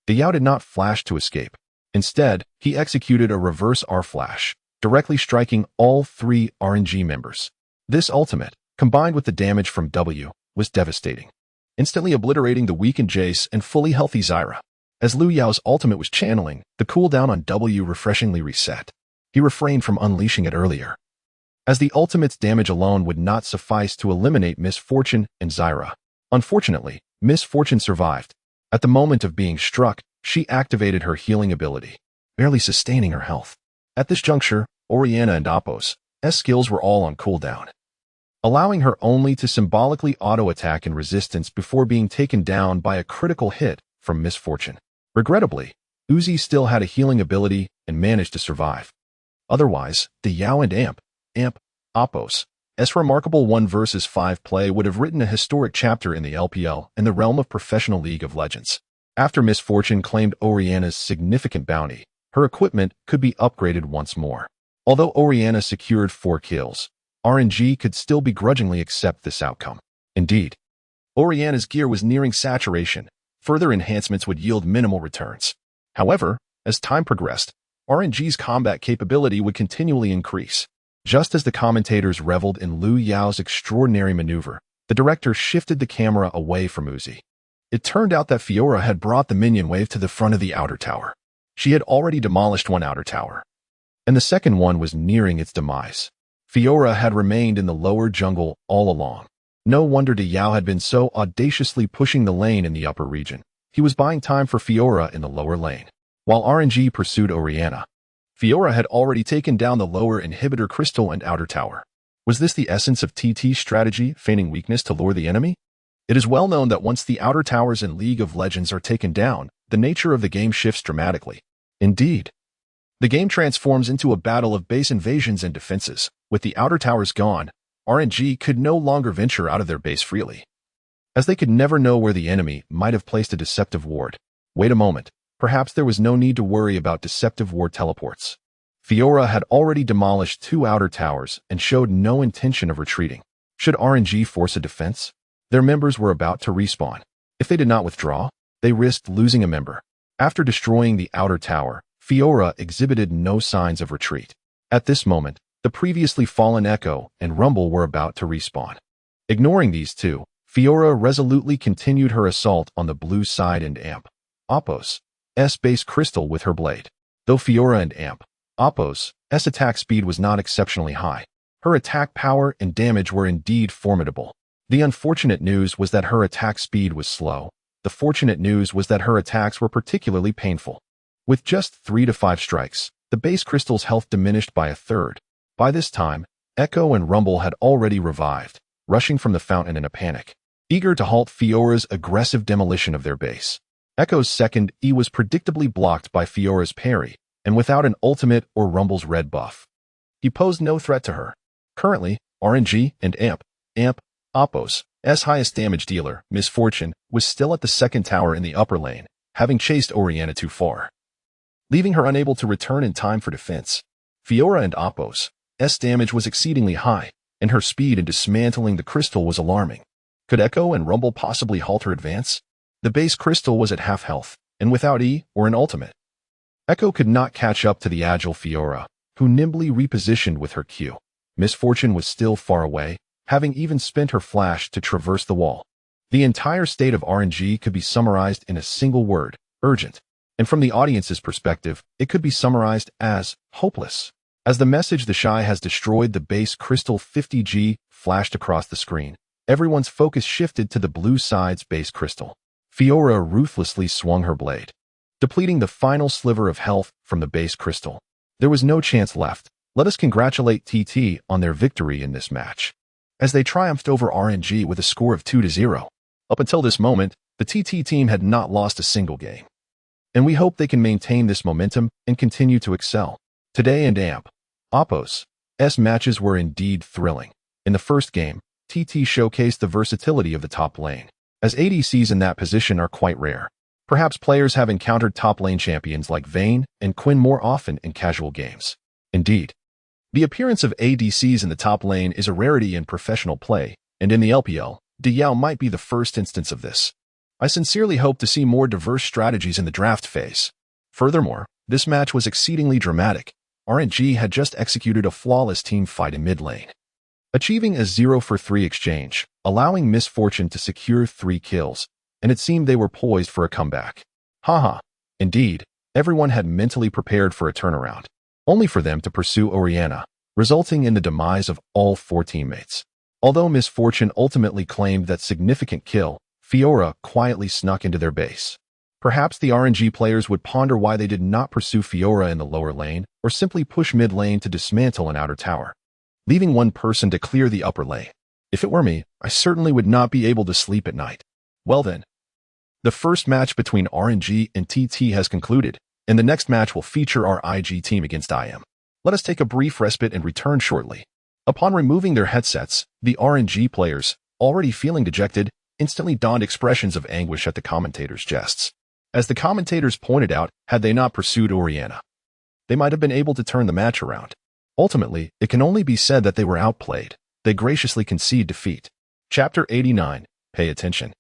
the Yao did not flash to escape. Instead, he executed a reverse R-Flash, directly striking all 3 RNG members. This ultimate, combined with the damage from W, was devastating, instantly obliterating the weakened Jace and fully healthy Zyra. As Liu Yao's ultimate was channeling, the cooldown on W refreshingly reset. He refrained from unleashing it earlier, as the ultimate's damage alone would not suffice to eliminate Miss Fortune and Zyra. Unfortunately, Miss Fortune survived. At the moment of being struck, she activated her healing ability, barely sustaining her health. At this juncture, Orianna and Oppos' skills were all on cooldown, allowing her only to symbolically auto-attack in resistance before being taken down by a critical hit from Miss Fortune. Regrettably, Uzi still had a healing ability and managed to survive. Otherwise, the Yao and Amp, Oppos' remarkable 1 versus 5 play would have written a historic chapter in the LPL and the realm of professional League of Legends. After Miss Fortune claimed Orianna's significant bounty, her equipment could be upgraded once more. Although Orianna secured 4 kills, RNG could still begrudgingly accept this outcome. Indeed, Orianna's gear was nearing saturation. Further enhancements would yield minimal returns. However, as time progressed, RNG's combat capability would continually increase. Just as the commentators reveled in Liu Yao's extraordinary maneuver, the director shifted the camera away from Uzi. It turned out that Fiora had brought the minion wave to the front of the outer tower. She had already demolished 1 outer tower, and the second one was nearing its demise. Fiora had remained in the lower jungle all along. No wonder Diao had been so audaciously pushing the lane in the upper region. He was buying time for Fiora in the lower lane. While RNG pursued Oriana, Fiora had already taken down the lower inhibitor crystal and outer tower. Was this the essence of TT's strategy, feigning weakness to lure the enemy? It is well known that once the outer towers in League of Legends are taken down, the nature of the game shifts dramatically. Indeed, the game transforms into a battle of base invasions and defenses. With the outer towers gone, RNG could no longer venture out of their base freely, as they could never know where the enemy might have placed a deceptive ward. Wait a moment, perhaps there was no need to worry about deceptive ward teleports. Fiora had already demolished 2 outer towers and showed no intention of retreating. Should RNG force a defense? Their members were about to respawn. If they did not withdraw, they risked losing a member. After destroying the outer tower, Fiora exhibited no signs of retreat. At this moment, the previously fallen Echo and Rumble were about to respawn. Ignoring these two, Fiora resolutely continued her assault on the blue side and Amp Oppo's base crystal with her blade. Though Fiora and Amp Oppo's attack speed was not exceptionally high, her attack power and damage were indeed formidable. The unfortunate news was that her attack speed was slow. The fortunate news was that her attacks were particularly painful. With just 3 to 5 strikes, the base crystal's health diminished by a third. By this time, Echo and Rumble had already revived, rushing from the fountain in a panic, eager to halt Fiora's aggressive demolition of their base. Echo's second E was predictably blocked by Fiora's parry, and without an ultimate or Rumble's red buff, he posed no threat to her. Currently, RNG and Amp Oppo's highest damage dealer, Miss Fortune, was still at the second tower in the upper lane, having chased Oriana too far, leaving her unable to return in time for defense. Fiora and Oppo's damage was exceedingly high, and her speed in dismantling the crystal was alarming. Could Echo and Rumble possibly halt her advance? The base crystal was at half health, and without E or an ultimate, Echo could not catch up to the agile Fiora, who nimbly repositioned with her Q. Miss Fortune was still far away, having even spent her flash to traverse the wall. The entire state of RNG could be summarized in a single word: urgent. And from the audience's perspective, it could be summarized as hopeless. As the message "the Shy has destroyed the base crystal 50G" flashed across the screen, everyone's focus shifted to the blue side's base crystal. Fiora ruthlessly swung her blade, depleting the final sliver of health from the base crystal. There was no chance left. Let us congratulate TT on their victory in this match, as they triumphed over RNG with a score of 2-0. Up until this moment, the TT team had not lost a single game, and we hope they can maintain this momentum and continue to excel. Today and Amp Oppo's matches were indeed thrilling. In the first game, TT showcased the versatility of the top lane, as ADCs in that position are quite rare. Perhaps players have encountered top lane champions like Vayne and Quinn more often in casual games. Indeed, the appearance of ADCs in the top lane is a rarity in professional play, and in the LPL, Diao might be the first instance of this. I sincerely hope to see more diverse strategies in the draft phase. Furthermore, this match was exceedingly dramatic. RNG had just executed a flawless team fight in mid lane, achieving a 0-for-3 exchange, allowing Miss Fortune to secure 3 kills, and it seemed they were poised for a comeback. Haha. Indeed, everyone had mentally prepared for a turnaround, only for them to pursue Oriana, resulting in the demise of all 4 teammates. Although Miss Fortune ultimately claimed that significant kill, Fiora quietly snuck into their base. Perhaps the RNG players would ponder why they did not pursue Fiora in the lower lane, or simply push mid lane to dismantle an outer tower, leaving one person to clear the upper lane. If it were me, I certainly would not be able to sleep at night. Well then, the first match between RNG and TT has concluded, and the next match will feature our IG team against IM. Let us take a brief respite and return shortly. Upon removing their headsets, the RNG players, already feeling dejected, instantly donned expressions of anguish at the commentators' jests. As the commentators pointed out, had they not pursued Oriana, they might have been able to turn the match around. Ultimately, it can only be said that they were outplayed. They graciously concede defeat. Chapter 89. Pay attention.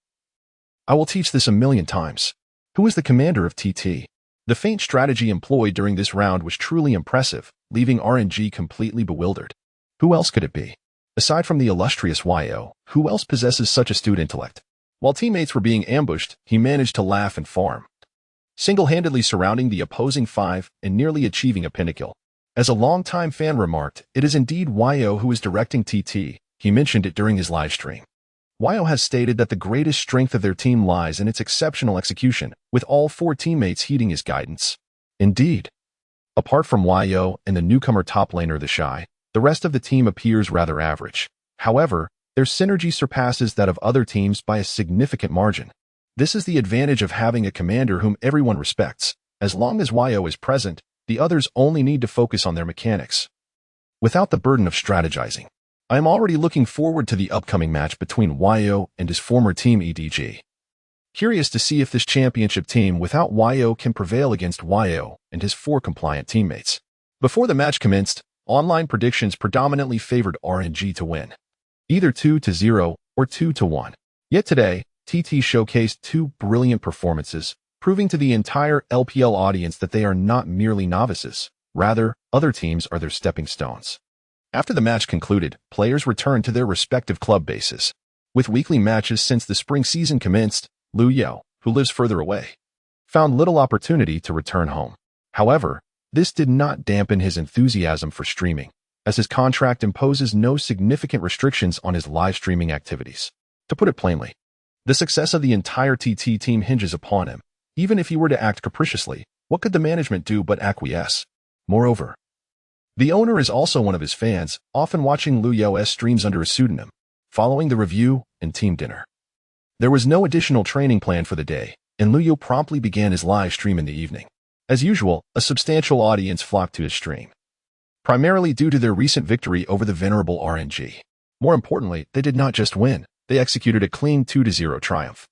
I will teach this a million times. Who is the commander of TT? The feint strategy employed during this round was truly impressive, leaving RNG completely bewildered. Who else could it be? Aside from the illustrious YO, who else possesses such astute intellect? While teammates were being ambushed, he managed to laugh and farm, single-handedly surrounding the opposing 5 and nearly achieving a pinnacle. As a longtime fan remarked, it is indeed Yo who is directing TT. He mentioned it during his live stream. Yo has stated that the greatest strength of their team lies in its exceptional execution, with all 4 teammates heeding his guidance. Indeed. Apart from Yo and the newcomer top laner The Shy, the rest of the team appears rather average. However, their synergy surpasses that of other teams by a significant margin. This is the advantage of having a commander whom everyone respects. As long as Yo is present, the others only need to focus on their mechanics, without the burden of strategizing. I am already looking forward to the upcoming match between Yo and his former team EDG. Curious to see if this championship team without Yo can prevail against Yo and his 4 compliant teammates. Before the match commenced, online predictions predominantly favored RNG to win, either 2-0 or 2-1. Yet today, TT showcased 2 brilliant performances, proving to the entire LPL audience that they are not merely novices. Rather, other teams are their stepping stones. After the match concluded, players returned to their respective club bases. With weekly matches since the spring season commenced, Lu Yao, who lives further away, found little opportunity to return home. However, this did not dampen his enthusiasm for streaming, as his contract imposes no significant restrictions on his live streaming activities. To put it plainly, the success of the entire TT team hinges upon him. Even if he were to act capriciously, what could the management do but acquiesce? Moreover, the owner is also one of his fans, often watching Lu Yao's streams under a pseudonym. Following the review and team dinner, there was no additional training plan for the day, and Lu Yao promptly began his live stream in the evening. As usual, a substantial audience flocked to his stream, primarily due to their recent victory over the venerable RNG. More importantly, they did not just win, they executed a clean 2-0 triumph,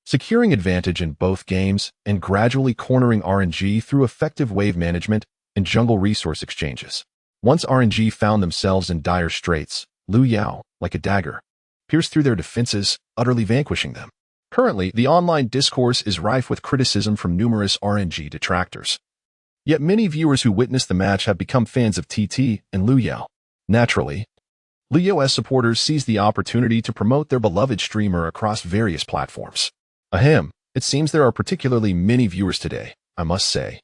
securing advantage in both games and gradually cornering RNG through effective wave management and jungle resource exchanges. Once RNG found themselves in dire straits, Lu Yao, like a dagger, pierced through their defenses, utterly vanquishing them. Currently, the online discourse is rife with criticism from numerous RNG detractors. Yet many viewers who witnessed the match have become fans of TT and Lu Yao. Naturally, Lu Yao's supporters seized the opportunity to promote their beloved streamer across various platforms. Ahem, it seems there are particularly many viewers today, I must say.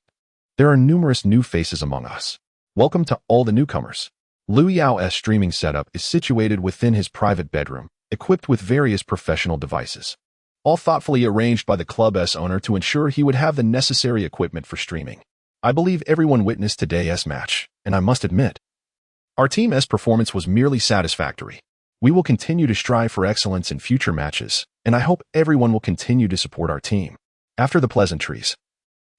There are numerous new faces among us. Welcome to all the newcomers. Lu Yao's streaming setup is situated within his private bedroom, equipped with various professional devices, all thoughtfully arranged by the club's owner to ensure he would have the necessary equipment for streaming. I believe everyone witnessed today's match, and I must admit, our team's performance was merely satisfactory. We will continue to strive for excellence in future matches, and I hope everyone will continue to support our team. After the pleasantries,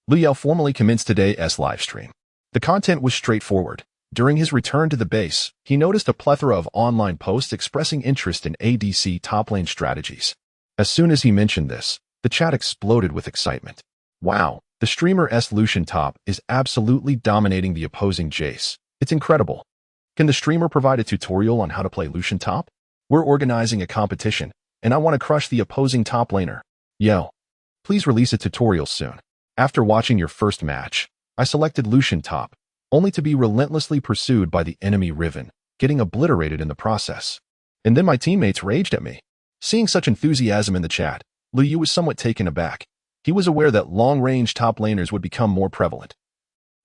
Lu Yao formally commenced today's livestream. The content was straightforward. During his return to the base, he noticed a plethora of online posts expressing interest in ADC top lane strategies. As soon as he mentioned this, the chat exploded with excitement. Wow, the streamer's Lucian top is absolutely dominating the opposing Jace. It's incredible. Can the streamer provide a tutorial on how to play Lucian top? We're organizing a competition, and I want to crush the opposing top laner. Yo, please release a tutorial soon. After watching your first match, I selected Lucian top, only to be relentlessly pursued by the enemy Riven, getting obliterated in the process. And then my teammates raged at me. Seeing such enthusiasm in the chat, Lu Yu was somewhat taken aback. He was aware that long-range top laners would become more prevalent,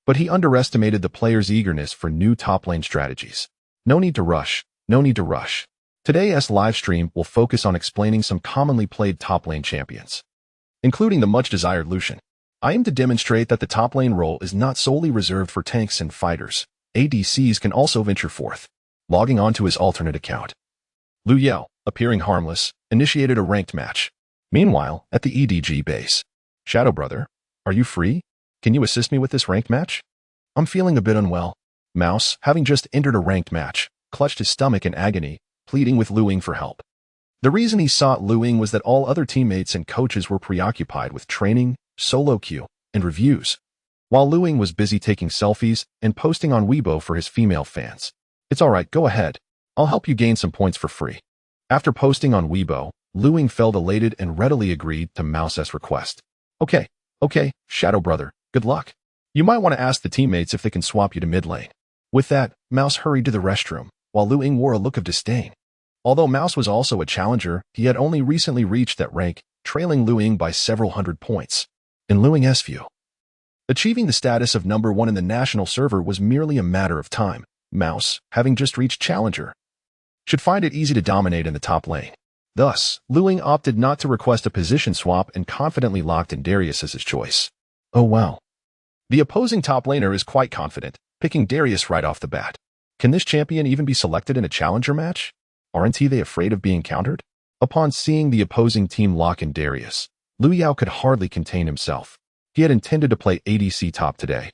but he underestimated the players' eagerness for new top lane strategies. No need to rush, no need to rush. Today's live stream will focus on explaining some commonly played top lane champions, including the much-desired Lucian. I aim to demonstrate that the top lane role is not solely reserved for tanks and fighters. ADCs can also venture forth. Logging onto his alternate account, Lu Yao, appearing harmless, initiated a ranked match. Meanwhile, at the EDG base, Shadow Brother, are you free? Can you assist me with this ranked match? I'm feeling a bit unwell. Mouse, having just entered a ranked match, clutched his stomach in agony, pleading with Lu Ying for help. The reason he sought Lu Ying was that all other teammates and coaches were preoccupied with training, solo queue, and reviews, while Lu Ying was busy taking selfies and posting on Weibo for his female fans. It's alright, go ahead. I'll help you gain some points for free. After posting on Weibo, Lu Ying felt elated and readily agreed to Mouse's request. Okay, Shadow Brother, good luck. You might want to ask the teammates if they can swap you to mid lane. With that, Mouse hurried to the restroom, while Lu Ying wore a look of disdain. Although Mouse was also a challenger, he had only recently reached that rank, trailing Lu Ying by several hundred points. In Lu Ying's view, Achieving the status of #1 in the national server was merely a matter of time. Mouse, having just reached Challenger, should find it easy to dominate in the top lane. Thus, Luing opted not to request a position swap and confidently locked in Darius as his choice. Oh wow. The opposing top laner is quite confident, picking Darius right off the bat. Can this champion even be selected in a challenger match? Aren't they afraid of being countered? Upon seeing the opposing team lock in Darius, Liu Yao could hardly contain himself. He had intended to play ADC top today.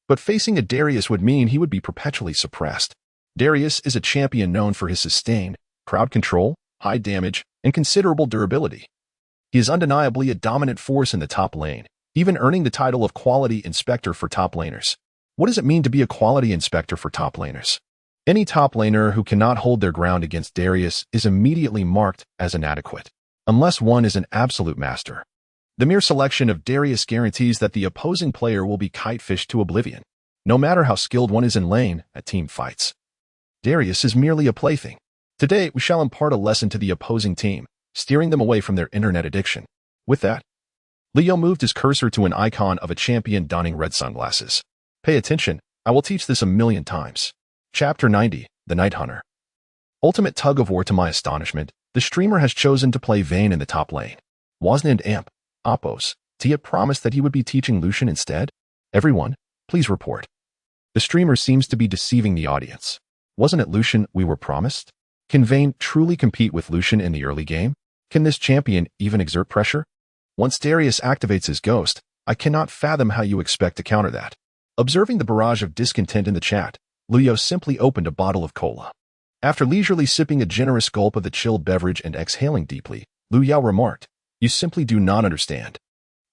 But facing a Darius would mean he would be perpetually suppressed. Darius is a champion known for his sustained, crowd control, high damage, and considerable durability. He is undeniably a dominant force in the top lane, even earning the title of Quality Inspector for top laners. What does it mean to be a Quality Inspector for top laners? Any top laner who cannot hold their ground against Darius is immediately marked as inadequate, unless one is an absolute master. The mere selection of Darius guarantees that the opposing player will be kite-fished to oblivion, no matter how skilled one is in lane at team fights. Darius is merely a plaything. Today, we shall impart a lesson to the opposing team, steering them away from their internet addiction. With that, Leo moved his cursor to an icon of a champion donning red sunglasses. Pay attention, I will teach this a million times. Chapter 90, The Night Hunter. Ultimate tug of war. To my astonishment, the streamer has chosen to play Vayne in the top lane. Wasn't it Amp, Oppos, he had promised that he would be teaching Lucian instead? Everyone, please report. The streamer seems to be deceiving the audience. Wasn't it Lucian we were promised? Can Vayne truly compete with Lucian in the early game? Can this champion even exert pressure? Once Darius activates his ghost, I cannot fathom how you expect to counter that. Observing the barrage of discontent in the chat, Luyo simply opened a bottle of cola. After leisurely sipping a generous gulp of the chilled beverage and exhaling deeply, Liu Yao remarked, "You simply do not understand.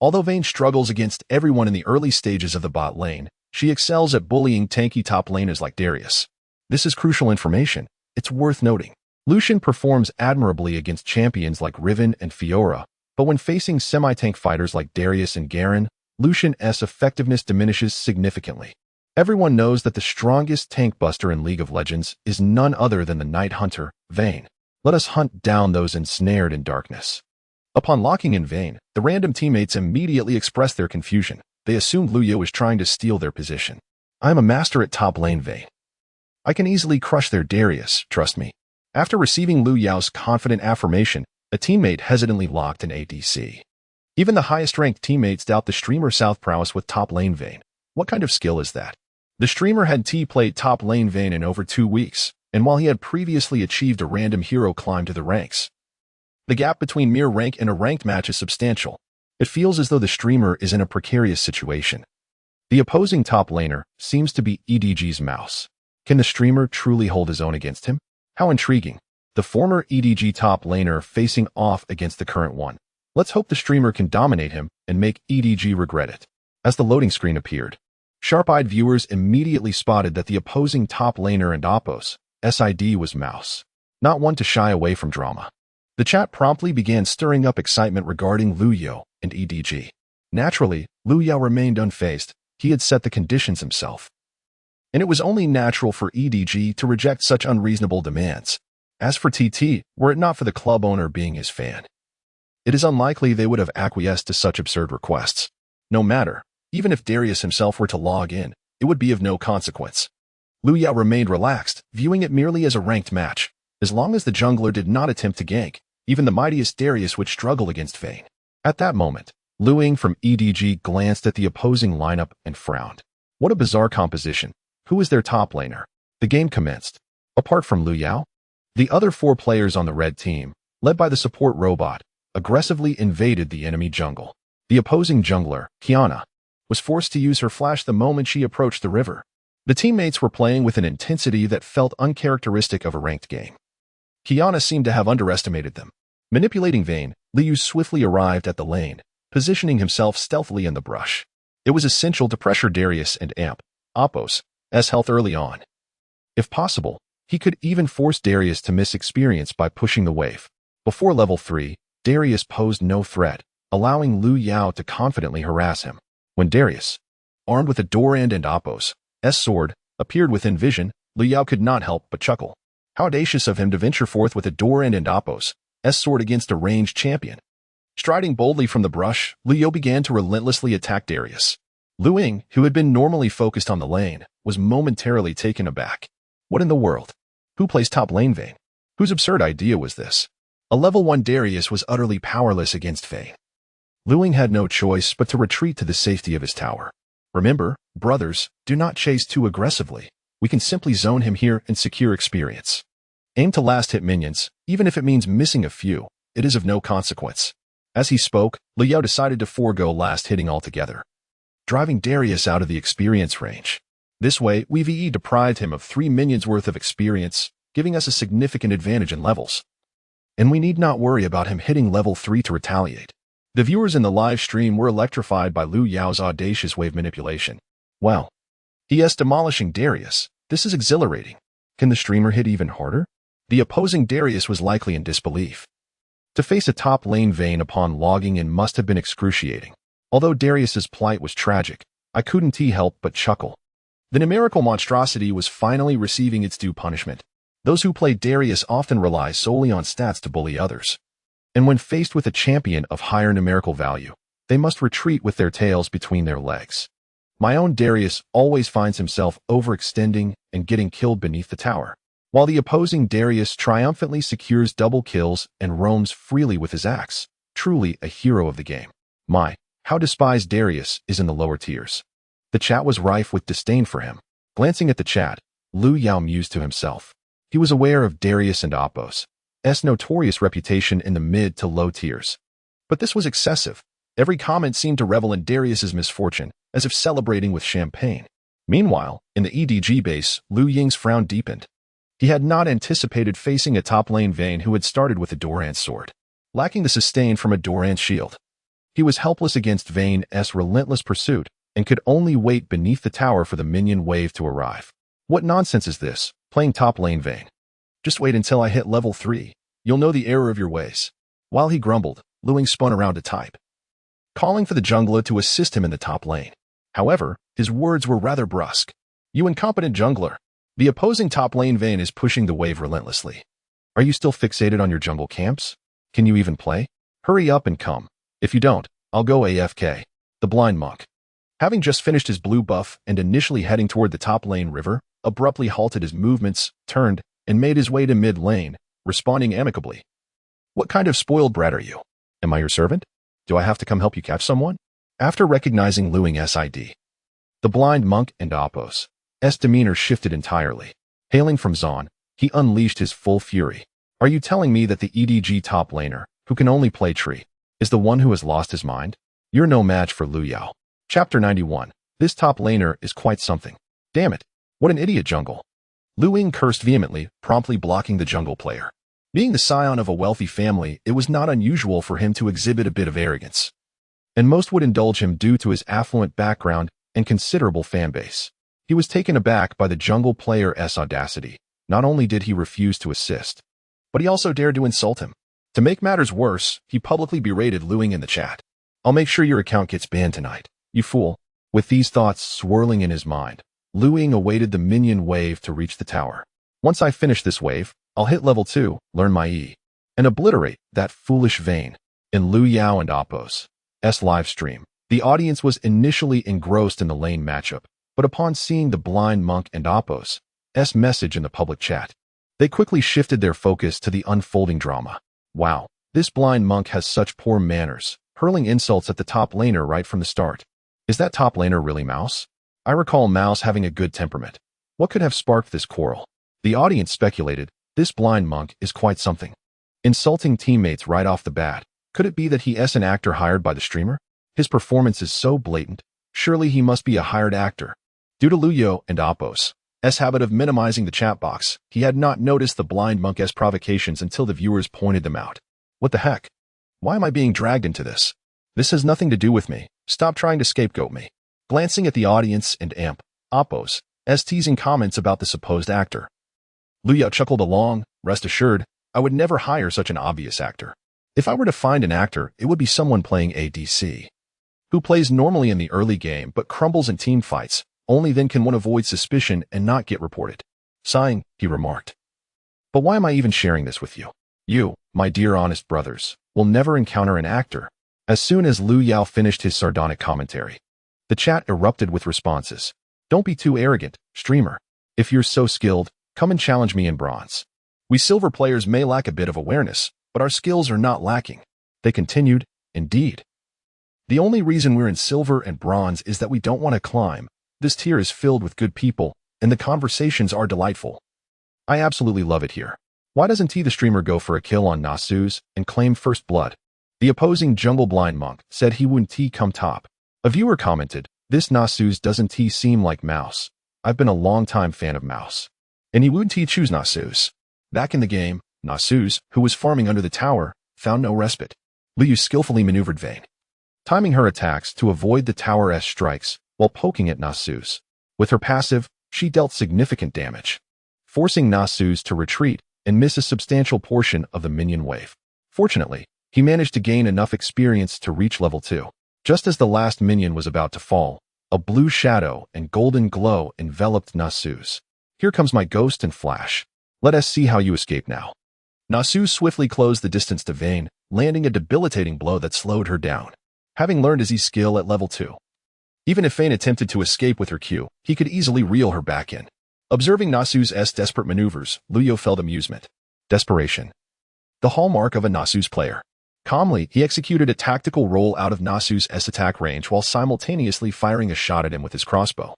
Although Vayne struggles against everyone in the early stages of the bot lane, she excels at bullying tanky top laners like Darius. This is crucial information. It's worth noting. Lucian performs admirably against champions like Riven and Fiora, but when facing semi-tank fighters like Darius and Garen, Lucian's effectiveness diminishes significantly. Everyone knows that the strongest tank buster in League of Legends is none other than the Night Hunter, Vayne. Let us hunt down those ensnared in darkness." Upon locking in Vayne, the random teammates immediately expressed their confusion. They assumed Liu Yao was trying to steal their position. "I am a master at top lane, Vayne. I can easily crush their Darius, trust me." After receiving Liu Yao's confident affirmation, a teammate hesitantly locked in ADC. Even the highest-ranked teammates doubt the streamer's south prowess with top lane Vayne. What kind of skill is that? The streamer had played top lane Vayne in over 2 weeks, and while he had previously achieved a random hero climb to the ranks, the gap between mere rank and a ranked match is substantial. It feels as though the streamer is in a precarious situation. The opposing top laner seems to be EDG's mouse. Can the streamer truly hold his own against him? How intriguing. The former EDG top laner facing off against the current one. Let's hope the streamer can dominate him and make EDG regret it. As the loading screen appeared, sharp-eyed viewers immediately spotted that the opposing top laner and Oppos' SID was Mouse, not one to shy away from drama. The chat promptly began stirring up excitement regarding Liu Yao and EDG. Naturally, Liu Yao remained unfazed. He had set the conditions himself. And it was only natural for EDG to reject such unreasonable demands. As for TT, were it not for the club owner being his fan, it is unlikely they would have acquiesced to such absurd requests. No matter, even if Darius himself were to log in, it would be of no consequence. Liu Yao remained relaxed, viewing it merely as a ranked match. As long as the jungler did not attempt to gank, even the mightiest Darius would struggle against Vayne. At that moment, Liu Ying from EDG glanced at the opposing lineup and frowned. What a bizarre composition. Who is their top laner? The game commenced. Apart from Liu Yao, the other 4 players on the red team, led by the support robot, aggressively invaded the enemy jungle. The opposing jungler, Kiana, was forced to use her flash the moment she approached the river. The teammates were playing with an intensity that felt uncharacteristic of a ranked game. Kiana seemed to have underestimated them. Manipulating Vayne, Liu swiftly arrived at the lane, positioning himself stealthily in the brush. It was essential to pressure Darius and Amp, Oppos' health early on. If possible, he could even force Darius to miss experience by pushing the wave. Before level 3, Darius posed no threat, allowing Liu Yao to confidently harass him. When Darius, armed with a Dorand and Oppos' sword, appeared within vision, Liu Yao could not help but chuckle. How audacious of him to venture forth with a Dorand and Oppos' sword against a ranged champion. Striding boldly from the brush, Liu Yao began to relentlessly attack Darius. Lu Ying, who had been normally focused on the lane, was momentarily taken aback. What in the world? Who plays top lane Vayne? Whose absurd idea was this? A level 1 Darius was utterly powerless against Vayne. Lu Ying had no choice but to retreat to the safety of his tower. Remember, brothers, do not chase too aggressively. We can simply zone him here and secure experience. Aim to last hit minions, even if it means missing a few. It is of no consequence. As he spoke, Liu Yao decided to forego last hitting altogether, driving Darius out of the experience range. This way, we VE deprived him of 3 minions worth of experience, giving us a significant advantage in levels. And we need not worry about him hitting level 3 to retaliate. The viewers in the live stream were electrified by Liu Yao's audacious wave manipulation. Wow. He is demolishing Darius. This is exhilarating. Can the streamer hit even harder? The opposing Darius was likely in disbelief. To face a top lane Vayne upon logging in must have been excruciating. Although Darius's plight was tragic, I couldn't help but chuckle. The numerical monstrosity was finally receiving its due punishment. Those who play Darius often rely solely on stats to bully others. And when faced with a champion of higher numerical value, they must retreat with their tails between their legs. My own Darius always finds himself overextending and getting killed beneath the tower, while the opposing Darius triumphantly secures double kills and roams freely with his axe. Truly a hero of the game. My, how despised Darius is in the lower tiers. The chat was rife with disdain for him. Glancing at the chat, Liu Yao mused to himself. He was aware of Darius and Oppo's notorious reputation in the mid to low tiers. But this was excessive. Every comment seemed to revel in Darius's misfortune, as if celebrating with champagne. Meanwhile, in the EDG base, Liu Ying's frown deepened. He had not anticipated facing a top lane Vayne who had started with a Doran's sword, lacking the sustain from a Doran's shield. He was helpless against Vayne's relentless pursuit and could only wait beneath the tower for the minion wave to arrive. What nonsense is this, playing top lane Vayne? Just wait until I hit level 3. You'll know the error of your ways. While he grumbled, Lu Ying spun around to type, calling for the jungler to assist him in the top lane. However, his words were rather brusque. You incompetent jungler. The opposing top lane Vayne is pushing the wave relentlessly. Are you still fixated on your jungle camps? Can you even play? Hurry up and come. If you don't, I'll go AFK. The blind monk, having just finished his blue buff and initially heading toward the top lane river, abruptly halted his movements, turned, and made his way to mid lane, responding amicably. What kind of spoiled brat are you? Am I your servant? Do I have to come help you catch someone? After recognizing Lu Ying's ID, the blind monk and Oppo's demeanor shifted entirely. Hailing from Zon, he unleashed his full fury. Are you telling me that the EDG top laner, who can only play tree, is the one who has lost his mind? You're no match for Liu Yao. Chapter 91. This top laner is quite something. Damn it. What an idiot jungle. Lu Ying cursed vehemently, promptly blocking the jungle player. Being the scion of a wealthy family, it was not unusual for him to exhibit a bit of arrogance, and most would indulge him due to his affluent background and considerable fan base. He was taken aback by the jungle player's audacity. Not only did he refuse to assist, but he also dared to insult him. To make matters worse, he publicly berated Lu Ying in the chat. I'll make sure your account gets banned tonight, you fool. With these thoughts swirling in his mind, Lu Ying awaited the minion wave to reach the tower. Once I finish this wave, I'll hit level 2, learn my E, and obliterate that foolish Vayne. In Liu Yao and Oppo's live stream, the audience was initially engrossed in the lane matchup, but upon seeing the blind monk and Oppo's message in the public chat, they quickly shifted their focus to the unfolding drama. Wow, this blind monk has such poor manners, hurling insults at the top laner right from the start. Is that top laner really Mouse? I recall Mouse having a good temperament. What could have sparked this quarrel? The audience speculated, this blind monk is quite something. Insulting teammates right off the bat. Could it be that he is an actor hired by the streamer? His performance is so blatant. Surely he must be a hired actor. Due to Liu Yao and Oppo's habit of minimizing the chat box, he had not noticed the blind monk's provocations until the viewers pointed them out. What the heck? Why am I being dragged into this? This has nothing to do with me. Stop trying to scapegoat me. Glancing at the audience and Oppo's teasing comments about the supposed actor, Liu Yao chuckled along. Rest assured, I would never hire such an obvious actor. If I were to find an actor, it would be someone playing ADC, who plays normally in the early game but crumbles in team fights. Only then can one avoid suspicion and not get reported. Sighing, he remarked. But why am I even sharing this with you? You, my dear honest brothers, will never encounter an actor. As soon as Liu Yao finished his sardonic commentary, The chat erupted with responses. Don't be too arrogant, streamer. If you're so skilled, come and challenge me in bronze. We silver players may lack a bit of awareness, but our skills are not lacking. They continued, indeed. The only reason we're in silver and bronze is that we don't want to climb. This tier is filled with good people, and the conversations are delightful. I absolutely love it here. Why doesn't the streamer go for a kill on Nasus and claim first blood? The opposing jungle blind monk said he wouldn't come top. A viewer commented, this Nasus doesn't seem like Mouse. I've been a long-time fan of Mouse. And he wouldn't choose Nasus. Back in the game, Nasus, who was farming under the tower, found no respite. Liu skillfully maneuvered Vayne, timing her attacks to avoid the tower's strikes while poking at Nasus. With her passive, she dealt significant damage, forcing Nasus to retreat and miss a substantial portion of the minion wave. Fortunately, he managed to gain enough experience to reach level 2. Just as the last minion was about to fall, a blue shadow and golden glow enveloped Nasus. Here comes my ghost and flash. Let us see how you escape now. Nasus swiftly closed the distance to Vayne, landing a debilitating blow that slowed her down. Having learned his skill at level 2. Even if Vayne attempted to escape with her Q, he could easily reel her back in. Observing Nasus' desperate maneuvers, Liu felt amusement. Desperation. The hallmark of a Nasus player. Calmly, he executed a tactical roll out of Nasus' attack range while simultaneously firing a shot at him with his crossbow.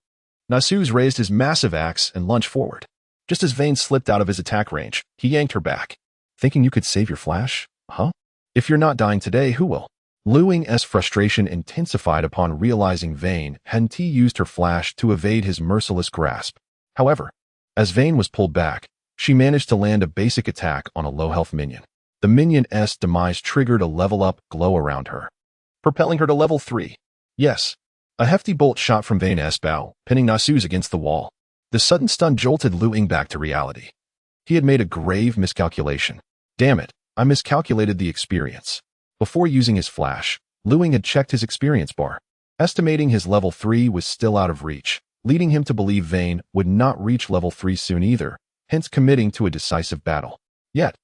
Nasus raised his massive axe and lunged forward. Just as Vayne slipped out of his attack range, he yanked her back. Thinking you could save your flash? Huh? If you're not dying today, who will? Liu's frustration intensified upon realizing Vayne hadn't used her flash to evade his merciless grasp. However, as Vayne was pulled back, she managed to land a basic attack on a low-health minion. The minion's demise triggered a level-up glow around her, propelling her to level 3. Yes, a hefty bolt shot from Vayne's bow, pinning Nasus against the wall. The sudden stun jolted Liu back to reality. He had made a grave miscalculation. Damn it, I miscalculated the experience. Before using his flash, Liu had checked his experience bar, estimating his level 3 was still out of reach, leading him to believe Vayne would not reach level 3 soon either, hence committing to a decisive battle. Yet,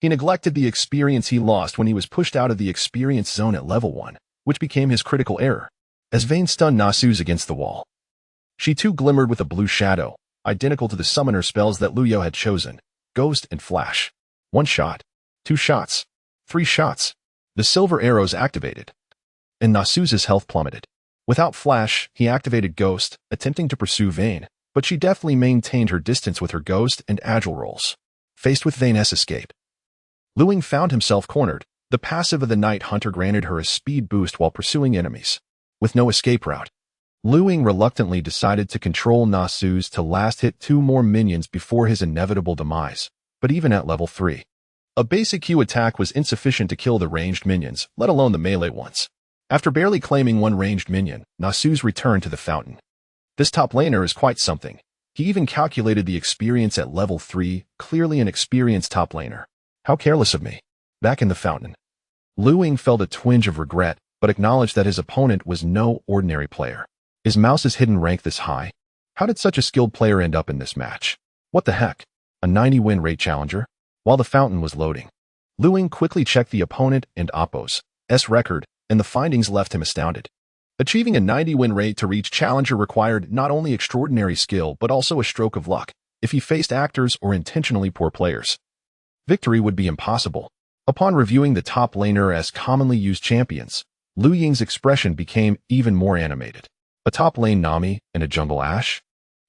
he neglected the experience he lost when he was pushed out of the experience zone at level 1, which became his critical error. As Vayne stunned Nasus against the wall, she too glimmered with a blue shadow, identical to the summoner spells that Liu had chosen, Ghost and Flash. 1 shot, 2 shots, 3 shots. The silver arrows activated, and Nasus' health plummeted. Without Flash, he activated Ghost, attempting to pursue Vayne, but she deftly maintained her distance with her Ghost and Agile rolls. Faced with Vayne's escape, Liu found himself cornered. The passive of the Night Hunter granted her a speed boost while pursuing enemies. With no escape route, Liu reluctantly decided to control Nasus to last hit 2 more minions before his inevitable demise. But even at level 3, a basic Q attack was insufficient to kill the ranged minions, let alone the melee ones. After barely claiming 1 ranged minion, Nasus returned to the fountain. This top laner is quite something. He even calculated the experience at level 3, clearly an experienced top laner. How careless of me. Back in the fountain, Liu felt a twinge of regret, but acknowledged that his opponent was no ordinary player. Is Mouse's hidden rank this high? How did such a skilled player end up in this match? What the heck? A 90 win rate challenger? While the fountain was loading, Liu quickly checked the opponent and Oppo's record, and the findings left him astounded. Achieving a 90 win rate to reach challenger required not only extraordinary skill but also a stroke of luck. If he faced actors or intentionally poor players, victory would be impossible. Upon reviewing the top laner as commonly used champions, Liu Ying's expression became even more animated. A top lane Nami and a jungle Ashe?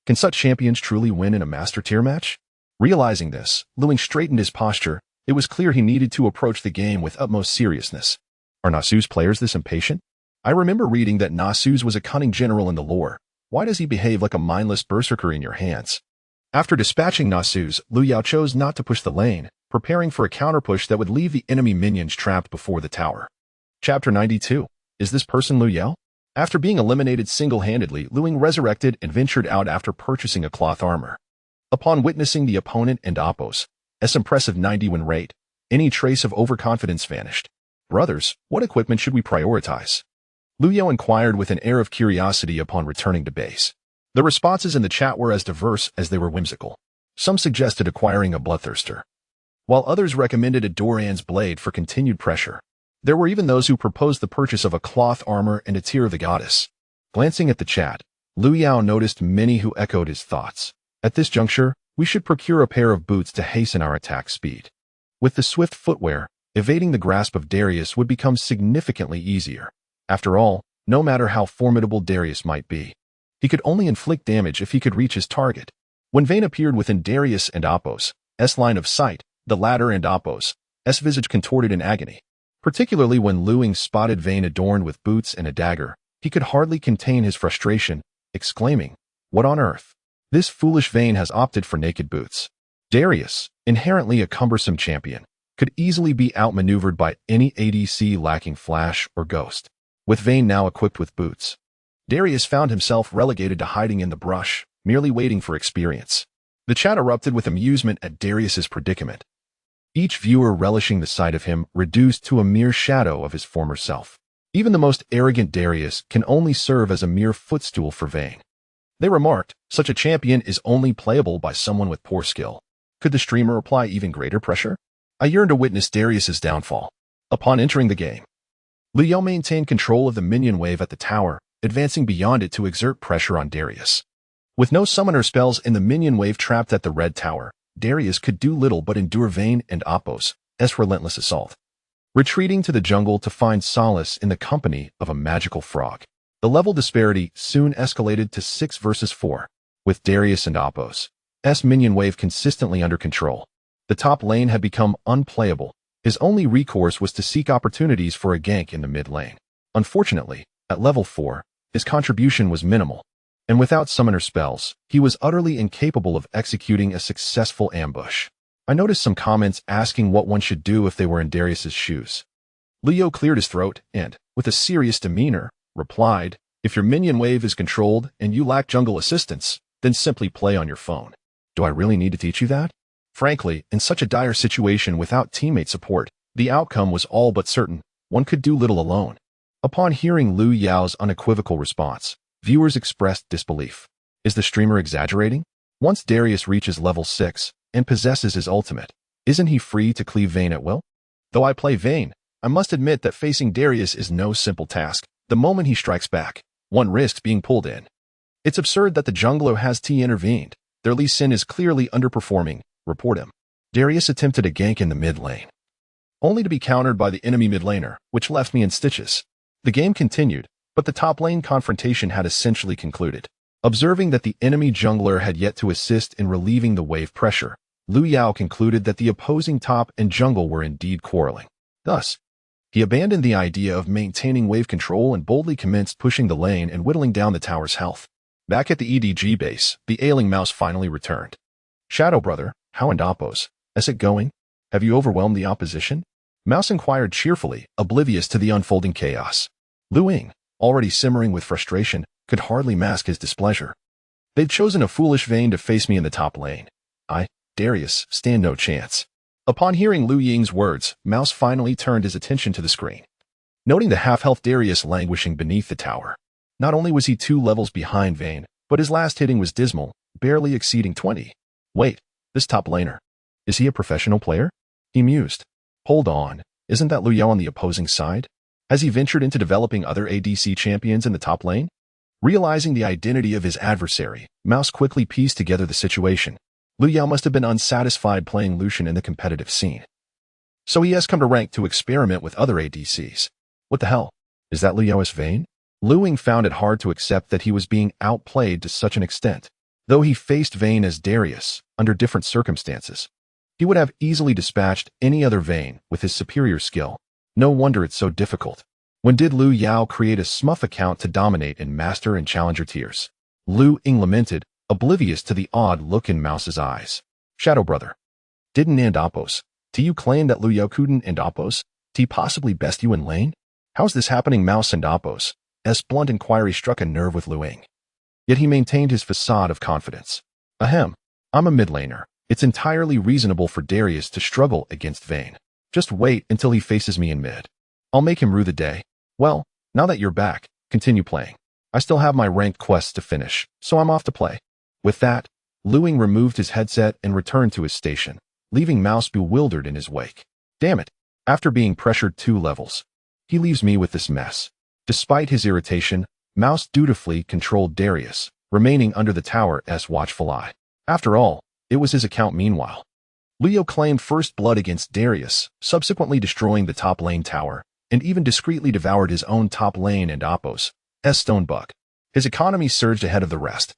Can such champions truly win in a master tier match? Realizing this, Liu straightened his posture. It was clear he needed to approach the game with utmost seriousness. Are Nasus players this impatient? I remember reading that Nasus was a cunning general in the lore. Why does he behave like a mindless berserker in your hands? After dispatching Nasus, Liu Yao chose not to push the lane, preparing for a counterpush that would leave the enemy minions trapped before the tower. Chapter 92. Is this person Liu Yao? After being eliminated single-handedly, Liu resurrected and ventured out after purchasing a cloth armor. Upon witnessing the opponent and Oppo's impressive 90 win rate, any trace of overconfidence vanished. Brothers, what equipment should we prioritize? Liu Yao inquired with an air of curiosity upon returning to base. The responses in the chat were as diverse as they were whimsical. Some suggested acquiring a bloodthirster, while others recommended a Doran's blade for continued pressure. There were even those who proposed the purchase of a cloth armor and a tear of the goddess. Glancing at the chat, Lu Yao noticed many who echoed his thoughts. At this juncture, we should procure a pair of boots to hasten our attack speed. With the swift footwear, evading the grasp of Darius would become significantly easier. After all, no matter how formidable Darius might be, he could only inflict damage if he could reach his target. When Vayne appeared within Darius and Apos' line of sight, the latter and Apos' visage contorted in agony. Particularly when Lu Ying spotted Vayne adorned with boots and a dagger, he could hardly contain his frustration, exclaiming, "What on earth? This foolish Vayne has opted for naked boots." Darius, inherently a cumbersome champion, could easily be outmaneuvered by any ADC lacking flash or ghost. With Vayne now equipped with boots, Darius found himself relegated to hiding in the brush, merely waiting for experience. The chat erupted with amusement at Darius's predicament, each viewer relishing the sight of him reduced to a mere shadow of his former self. Even the most arrogant Darius can only serve as a mere footstool for Vayne. They remarked, such a champion is only playable by someone with poor skill. Could the streamer apply even greater pressure? I yearned to witness Darius's downfall. Upon entering the game, Lu Yao maintained control of the minion wave at the tower, advancing beyond it to exert pressure on Darius. With no summoner spells in the minion wave trapped at the red tower, Darius could do little but endure Vayne and Apos' relentless assault. Retreating to the jungle to find solace in the company of a magical frog, the level disparity soon escalated to 6 versus 4. With Darius and Apos' minion wave consistently under control, the top lane had become unplayable. His only recourse was to seek opportunities for a gank in the mid lane. Unfortunately, at level 4, his contribution was minimal, and without summoner spells, he was utterly incapable of executing a successful ambush. I noticed some comments asking what one should do if they were in Darius's shoes. Lu Yao cleared his throat and, with a serious demeanor, replied, "If your minion wave is controlled and you lack jungle assistance, then simply play on your phone." Do I really need to teach you that? Frankly, in such a dire situation without teammate support, the outcome was all but certain. One could do little alone. Upon hearing Lu Yao's unequivocal response, viewers expressed disbelief. Is the streamer exaggerating? Once Darius reaches level 6 and possesses his ultimate, isn't he free to cleave Vayne at will? Though I play Vayne, I must admit that facing Darius is no simple task. The moment he strikes back, one risks being pulled in. It's absurd that the jungler has intervened. Their Lee Sin is clearly underperforming. Report him. Darius attempted a gank in the mid lane, only to be countered by the enemy mid laner, which left me in stitches. The game continued, but the top lane confrontation had essentially concluded. Observing that the enemy jungler had yet to assist in relieving the wave pressure, Lu Yao concluded that the opposing top and jungle were indeed quarreling. Thus, he abandoned the idea of maintaining wave control and boldly commenced pushing the lane and whittling down the tower's health. Back at the EDG base, the ailing mouse finally returned. "Shadow brother, how and Apos, is it going? Have you overwhelmed the opposition?" Mouse inquired cheerfully, oblivious to the unfolding chaos. Lu Ying, already simmering with frustration, could hardly mask his displeasure. They'd chosen a foolish Vayne to face me in the top lane. I, Darius, stand no chance. Upon hearing Lu Ying's words, Mouse finally turned his attention to the screen. Noting the half-health Darius languishing beneath the tower, not only was he 2 levels behind Vayne, but his last hitting was dismal, barely exceeding 20. Wait, this top laner, is he a professional player? He mused. Hold on, isn't that Lu Yao on the opposing side? Has he ventured into developing other ADC champions in the top lane? Realizing the identity of his adversary, Mouse quickly pieced together the situation. Lu Yao must have been unsatisfied playing Lucian in the competitive scene, so he has come to rank to experiment with other ADCs. What the hell? Is that Lu Yao as Vayne? Lu Ying found it hard to accept that he was being outplayed to such an extent. Though he faced Vayne as Darius, under different circumstances, he would have easily dispatched any other Vayne with his superior skill. No wonder it's so difficult. When did Lu Yao create a smurf account to dominate in Master and Challenger tiers? Lu Ying lamented, oblivious to the odd look in Mouse's eyes. Shadow brother, didn't and Apos, do you claim that Lu Yao couldn't and Apos, do possibly best you in lane? How's this happening? Mouse and Apos' blunt inquiry struck a nerve with Lu Ying. Yet he maintained his facade of confidence. Ahem, I'm a mid laner. It's entirely reasonable for Darius to struggle against Vayne. Just wait until he faces me in mid. I'll make him rue the day. Well, now that you're back, continue playing. I still have my ranked quests to finish, so I'm off to play. With that, Lu Ying removed his headset and returned to his station, leaving Mouse bewildered in his wake. Damn it, after being pressured 2 levels, he leaves me with this mess. Despite his irritation, Mouse dutifully controlled Darius, remaining under the tower's watchful eye. After all, it was his account meanwhile. Leo claimed first blood against Darius, subsequently destroying the top lane tower, and even discreetly devoured his own top lane and Oppo's Stonebug. His economy surged ahead of the rest,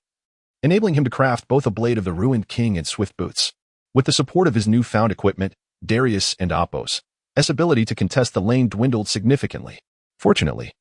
enabling him to craft both a Blade of the Ruined King and Swift Boots. With the support of his newfound equipment, Darius and Oppo's ability to contest the lane dwindled significantly. Fortunately,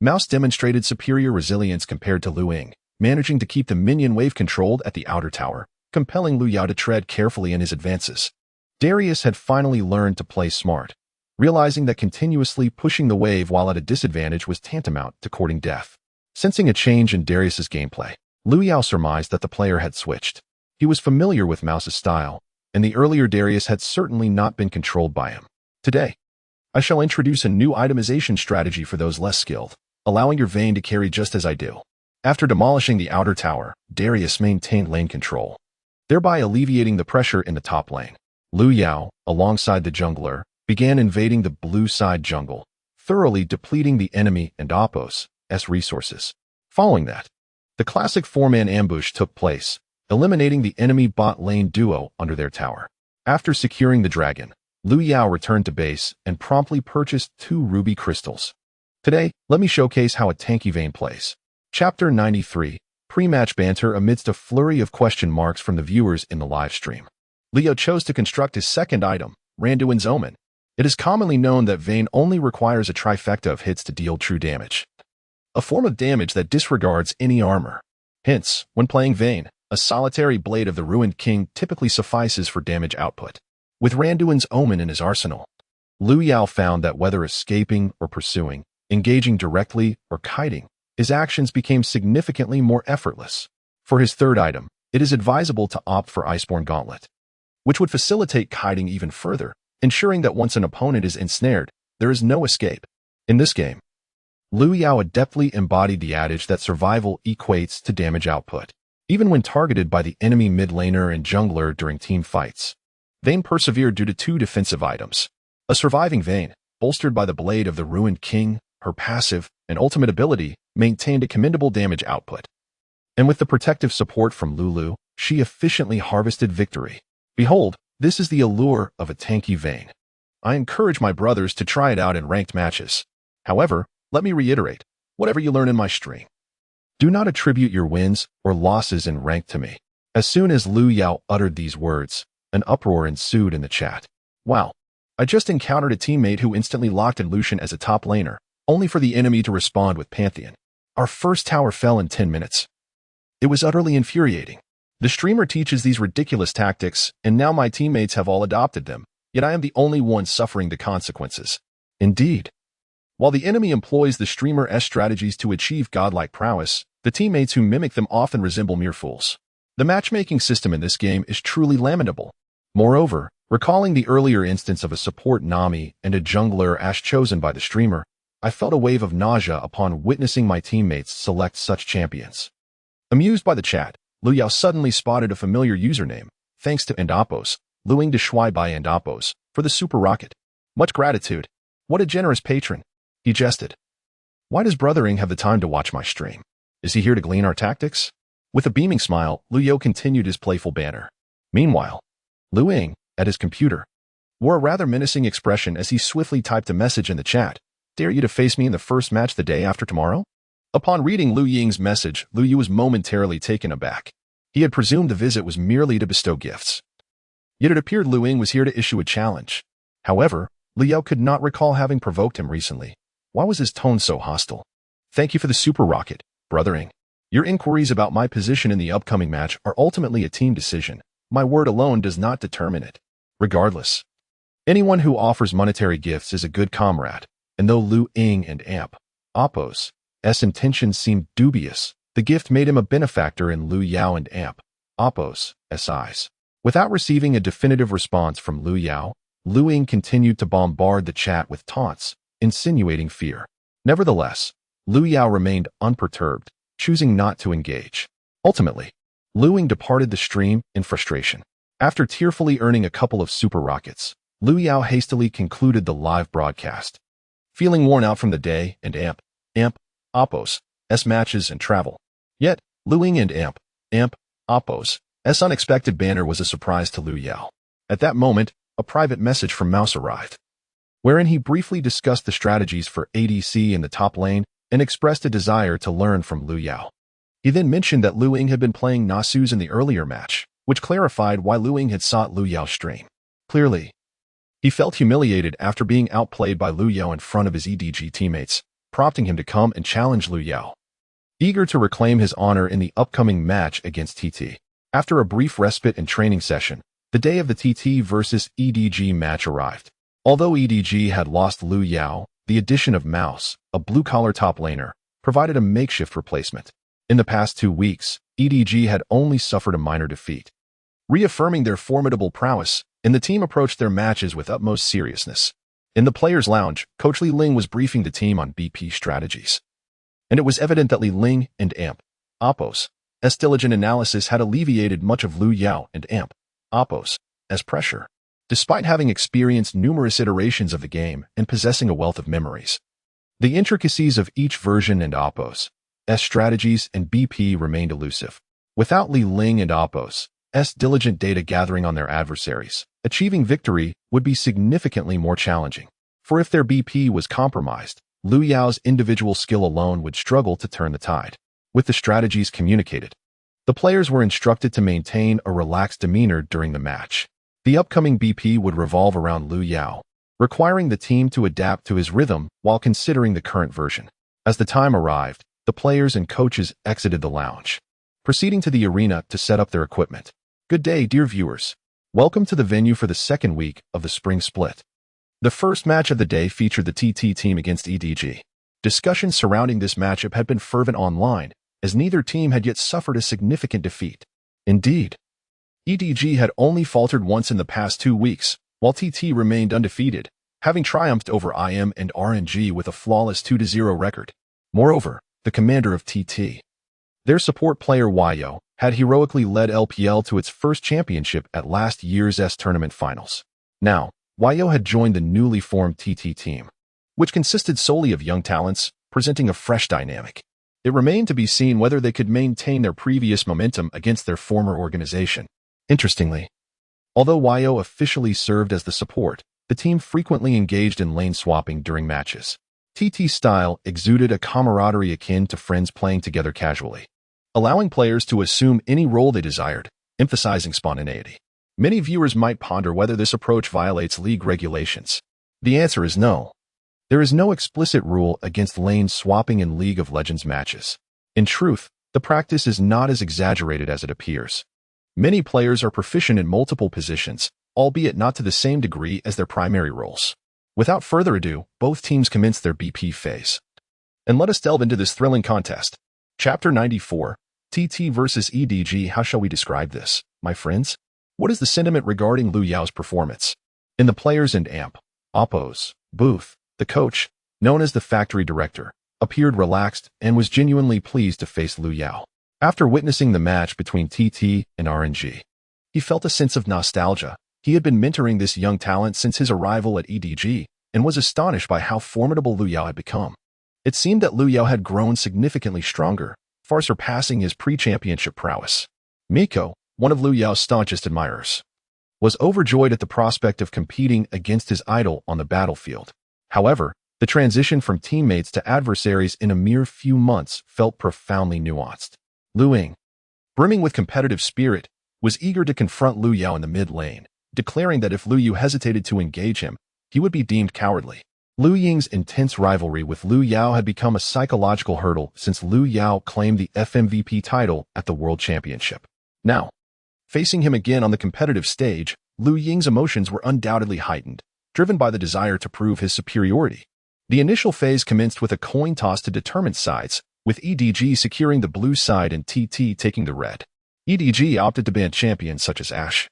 Mouse demonstrated superior resilience compared to Lu Ying, managing to keep the minion wave controlled at the outer tower, compelling Lu Yao to tread carefully in his advances. Darius had finally learned to play smart, realizing that continuously pushing the wave while at a disadvantage was tantamount to courting death. Sensing a change in Darius's gameplay, Lu Yao surmised that the player had switched. He was familiar with Mouse's style, and the earlier Darius had certainly not been controlled by him. Today, I shall introduce a new itemization strategy for those less skilled, allowing your Vayne to carry just as I do. After demolishing the outer tower, Darius maintained lane control, thereby alleviating the pressure in the top lane. Lu Yao, alongside the jungler, began invading the blue side jungle, thoroughly depleting the enemy and Oppo's resources. Following that, the classic four-man ambush took place, eliminating the enemy bot lane duo under their tower. After securing the dragon, Lu Yao returned to base and promptly purchased 2 ruby crystals. Today, let me showcase how a tanky Vayne plays. Chapter 93, Pre-match banter amidst a flurry of question marks from the viewers in the live stream. Leo chose to construct his second item, Randuin's Omen. It is commonly known that Vayne only requires a trifecta of hits to deal true damage, a form of damage that disregards any armor. Hence, when playing Vayne, a solitary Blade of the Ruined King typically suffices for damage output. With Randuin's Omen in his arsenal, Lu Yao found that whether escaping or pursuing, engaging directly or kiting, his actions became significantly more effortless. For his third item, it is advisable to opt for Iceborne Gauntlet, which would facilitate kiting even further, ensuring that once an opponent is ensnared, there is no escape. In this game, Lu Yao adeptly embodied the adage that survival equates to damage output, even when targeted by the enemy mid laner and jungler during team fights. Vayne persevered due to 2 defensive items. A surviving Vayne, bolstered by the Blade of the Ruined King, her passive and ultimate ability, maintained a commendable damage output. And with the protective support from Lulu, she efficiently harvested victory. Behold, this is the allure of a tanky Vayne. I encourage my brothers to try it out in ranked matches. However, let me reiterate, whatever you learn in my stream, do not attribute your wins or losses in rank to me. As soon as Lu Yao uttered these words, an uproar ensued in the chat. Wow, I just encountered a teammate who instantly locked in Lucian as a top laner, only for the enemy to respond with Pantheon. Our first tower fell in 10 minutes. It was utterly infuriating. The streamer teaches these ridiculous tactics, and now my teammates have all adopted them, yet I am the only one suffering the consequences. Indeed. While the enemy employs the streamer's strategies to achieve godlike prowess, the teammates who mimic them often resemble mere fools. The matchmaking system in this game is truly lamentable. Moreover, recalling the earlier instance of a support Nami and a jungler chosen by the streamer, I felt a wave of nausea upon witnessing my teammates select such champions. Amused by the chat, Lu Yao suddenly spotted a familiar username, thanks to Oppo's, Luing de Shui by Oppo's, for the super rocket. Much gratitude. What a generous patron. He jested. Why does Brothering have the time to watch my stream? Is he here to glean our tactics? With a beaming smile, Lu Yao continued his playful banter. Meanwhile, Lu Ying, at his computer, wore a rather menacing expression as he swiftly typed a message in the chat. Dare you to face me in the first match the day after tomorrow? Upon reading Lu Ying's message, Lu Yu was momentarily taken aback. He had presumed the visit was merely to bestow gifts. Yet it appeared Lu Ying was here to issue a challenge. However, Lu Yao could not recall having provoked him recently. Why was his tone so hostile? Thank you for the super rocket, Brothering. Your inquiries about my position in the upcoming match are ultimately a team decision. My word alone does not determine it. Regardless, anyone who offers monetary gifts is a good comrade, and though Lu Ying and Oppo's intentions seemed dubious, the gift made him a benefactor in Lu Yao and Oppo's eyes. Without receiving a definitive response from Lu Yao, Lu Ying continued to bombard the chat with taunts, insinuating fear. Nevertheless, Lu Yao remained unperturbed, choosing not to engage. Ultimately, Lu Ying departed the stream in frustration. After tearfully earning a couple of super rockets, Lu Yao hastily concluded the live broadcast. Feeling worn out from the day and Oppo's matches and travel. Yet, Lu Ying and Amp, Oppo's unexpected banner was a surprise to Lu Yao. At that moment, a private message from Mouse arrived, wherein he briefly discussed the strategies for ADC in the top lane and expressed a desire to learn from Lu Yao. He then mentioned that Lu Ying had been playing Nasus in the earlier match, which clarified why Lu Ying had sought Lu Yao's stream. Clearly, he felt humiliated after being outplayed by Lu Yao in front of his EDG teammates, prompting him to come and challenge Lu Yao. Eager to reclaim his honor in the upcoming match against TT. After a brief respite and training session, the day of the TT versus EDG match arrived. Although EDG had lost Lu Yao, the addition of Mouse, a blue-collar top laner, provided a makeshift replacement. In the past 2 weeks, EDG had only suffered a minor defeat. Reaffirming their formidable prowess, and the team approached their matches with utmost seriousness. In the players' lounge, Coach Li Ling was briefing the team on BP strategies. And it was evident that Li Ling and Oppo's diligent analysis had alleviated much of Lu Yao and Oppo's pressure. Despite having experienced numerous iterations of the game and possessing a wealth of memories, the intricacies of each version and Oppo's strategies and BP remained elusive. Without Li Ling and Oppo's diligent data gathering on their adversaries, achieving victory would be significantly more challenging. For if their BP was compromised, Lu Yao's individual skill alone would struggle to turn the tide. With the strategies communicated, the players were instructed to maintain a relaxed demeanor during the match. The upcoming BP would revolve around Lu Yao, requiring the team to adapt to his rhythm while considering the current version. As the time arrived, the players and coaches exited the lounge, proceeding to the arena to set up their equipment. Good day, dear viewers. Welcome to the venue for the second week of the spring split. The first match of the day featured the TT team against EDG. Discussions surrounding this matchup had been fervent online, as neither team had yet suffered a significant defeat. Indeed, EDG had only faltered once in the past 2 weeks, while TT remained undefeated, having triumphed over IM and RNG with a flawless 2-0 record. Moreover, the commander of TT, their support player Wayo, had heroically led LPL to its first championship at last year's tournament finals. Now, Wayo had joined the newly formed TT team, which consisted solely of young talents, presenting a fresh dynamic. It remained to be seen whether they could maintain their previous momentum against their former organization. Interestingly, although Wayo officially served as the support, the team frequently engaged in lane swapping during matches. TT's style exuded a camaraderie akin to friends playing together casually, allowing players to assume any role they desired, emphasizing spontaneity. Many viewers might ponder whether this approach violates league regulations. The answer is no. There is no explicit rule against lane swapping in League of Legends matches. In truth, the practice is not as exaggerated as it appears. Many players are proficient in multiple positions, albeit not to the same degree as their primary roles. Without further ado, both teams commence their BP phase. And let us delve into this thrilling contest. Chapter 94, TT versus EDG. How shall we describe this, my friends? What is the sentiment regarding Lu Yao's performance? In the players and Oppo's booth, the coach, known as the factory director, appeared relaxed and was genuinely pleased to face Lu Yao. After witnessing the match between TT and RNG, he felt a sense of nostalgia. He had been mentoring this young talent since his arrival at EDG and was astonished by how formidable Lu Yao had become. It seemed that Lu Yao had grown significantly stronger, far surpassing his pre-championship prowess. Miko, one of Lu Yao's staunchest admirers, was overjoyed at the prospect of competing against his idol on the battlefield. However, the transition from teammates to adversaries in a mere few months felt profoundly nuanced. Lu Ying, brimming with competitive spirit, was eager to confront Lu Yao in the mid lane, declaring that if Lu Yao hesitated to engage him, he would be deemed cowardly. Lu Ying's intense rivalry with Lu Yao had become a psychological hurdle since Lu Yao claimed the FMVP title at the World Championship. Now, facing him again on the competitive stage, Lu Ying's emotions were undoubtedly heightened, driven by the desire to prove his superiority. The initial phase commenced with a coin toss to determine sides, with EDG securing the blue side and TT taking the red. EDG opted to ban champions such as Ashe,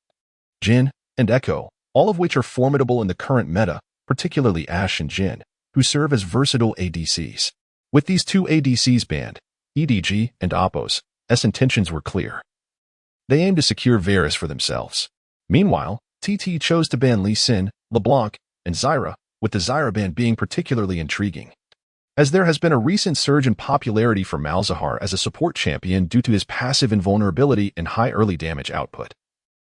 Jhin, and Echo, all of which are formidable in the current meta, particularly Ashe and Jhin, who serve as versatile ADCs. With these two ADCs banned, EDG and Oppo's intentions were clear. They aimed to secure Varus for themselves. Meanwhile, TT chose to ban Lee Sin, LeBlanc, and Zyra, with the Zyra ban being particularly intriguing. as there has been a recent surge in popularity for Malzahar as a support champion due to his passive invulnerability and high early damage output,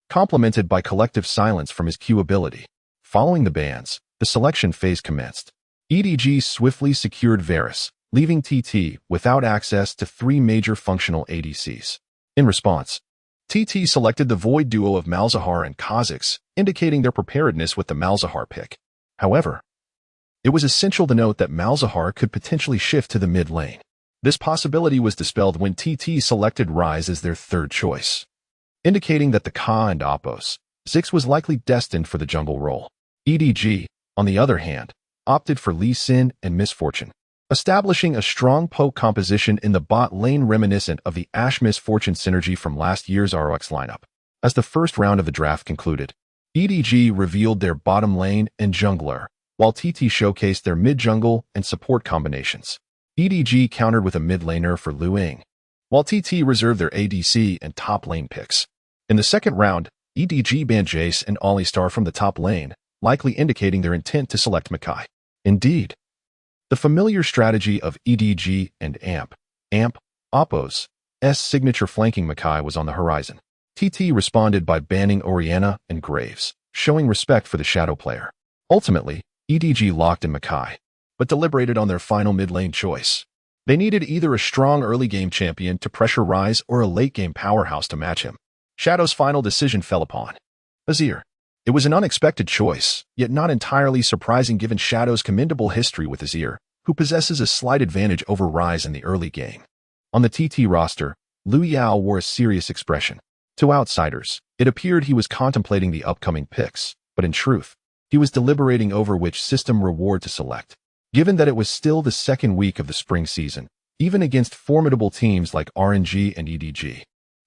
complemented by collective silence from his Q ability. Following the bans, the selection phase commenced. EDG swiftly secured Varus, leaving TT without access to 3 major functional ADCs. In response, TT selected the Void duo of Malzahar and Kha'Zix, indicating their preparedness with the Malzahar pick. However, it was essential to note that Malzahar could potentially shift to the mid lane. This possibility was dispelled when TT selected Ryze as their third choice, indicating that the Ka and Opos, Zix was likely destined for the jungle role. EDG, on the other hand, opted for Lee Sin and Misfortune, establishing a strong poke composition in the bot lane reminiscent of the Ashe Misfortune synergy from last year's ROX lineup. As the first round of the draft concluded, EDG revealed their bottom lane and jungler, while TT showcased their mid-jungle and support combinations. EDG countered with a mid laner for Lu Ying, while TT reserved their ADC and top lane picks. In the second round, EDG banned Jace and Alistar from the top lane, likely indicating their intent to select Makai. Indeed, the familiar strategy of EDG and AMP, Oppo's signature flanking Makai was on the horizon. TT responded by banning Orianna and Graves, showing respect for the shadow player. Ultimately, EDG locked in Makai, but deliberated on their final mid-lane choice. They needed either a strong early-game champion to pressure Ryze or a late-game powerhouse to match him. Shadow's final decision fell upon Azir. It was an unexpected choice, yet not entirely surprising given Shadow's commendable history with Azir, who possesses a slight advantage over Ryze in the early game. On the TT roster, Liu Yao wore a serious expression. To outsiders, it appeared he was contemplating the upcoming picks, but in truth, he was deliberating over which system reward to select. Given that it was still the second week of the spring season, even against formidable teams like RNG and EDG,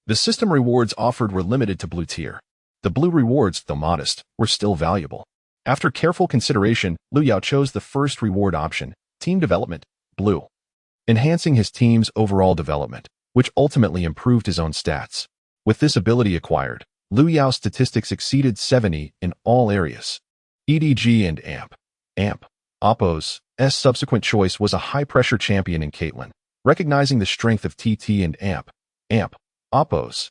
the system rewards offered were limited to blue tier. The blue rewards, though modest, were still valuable. After careful consideration, Liu Yao chose the first reward option, Team Development, Blue, enhancing his team's overall development, which ultimately improved his own stats. With this ability acquired, Liu Yao's statistics exceeded 70 in all areas. EDG and AMP, Oppo's subsequent choice was a high-pressure champion in Caitlyn. Recognizing the strength of TT and AMP, Oppo's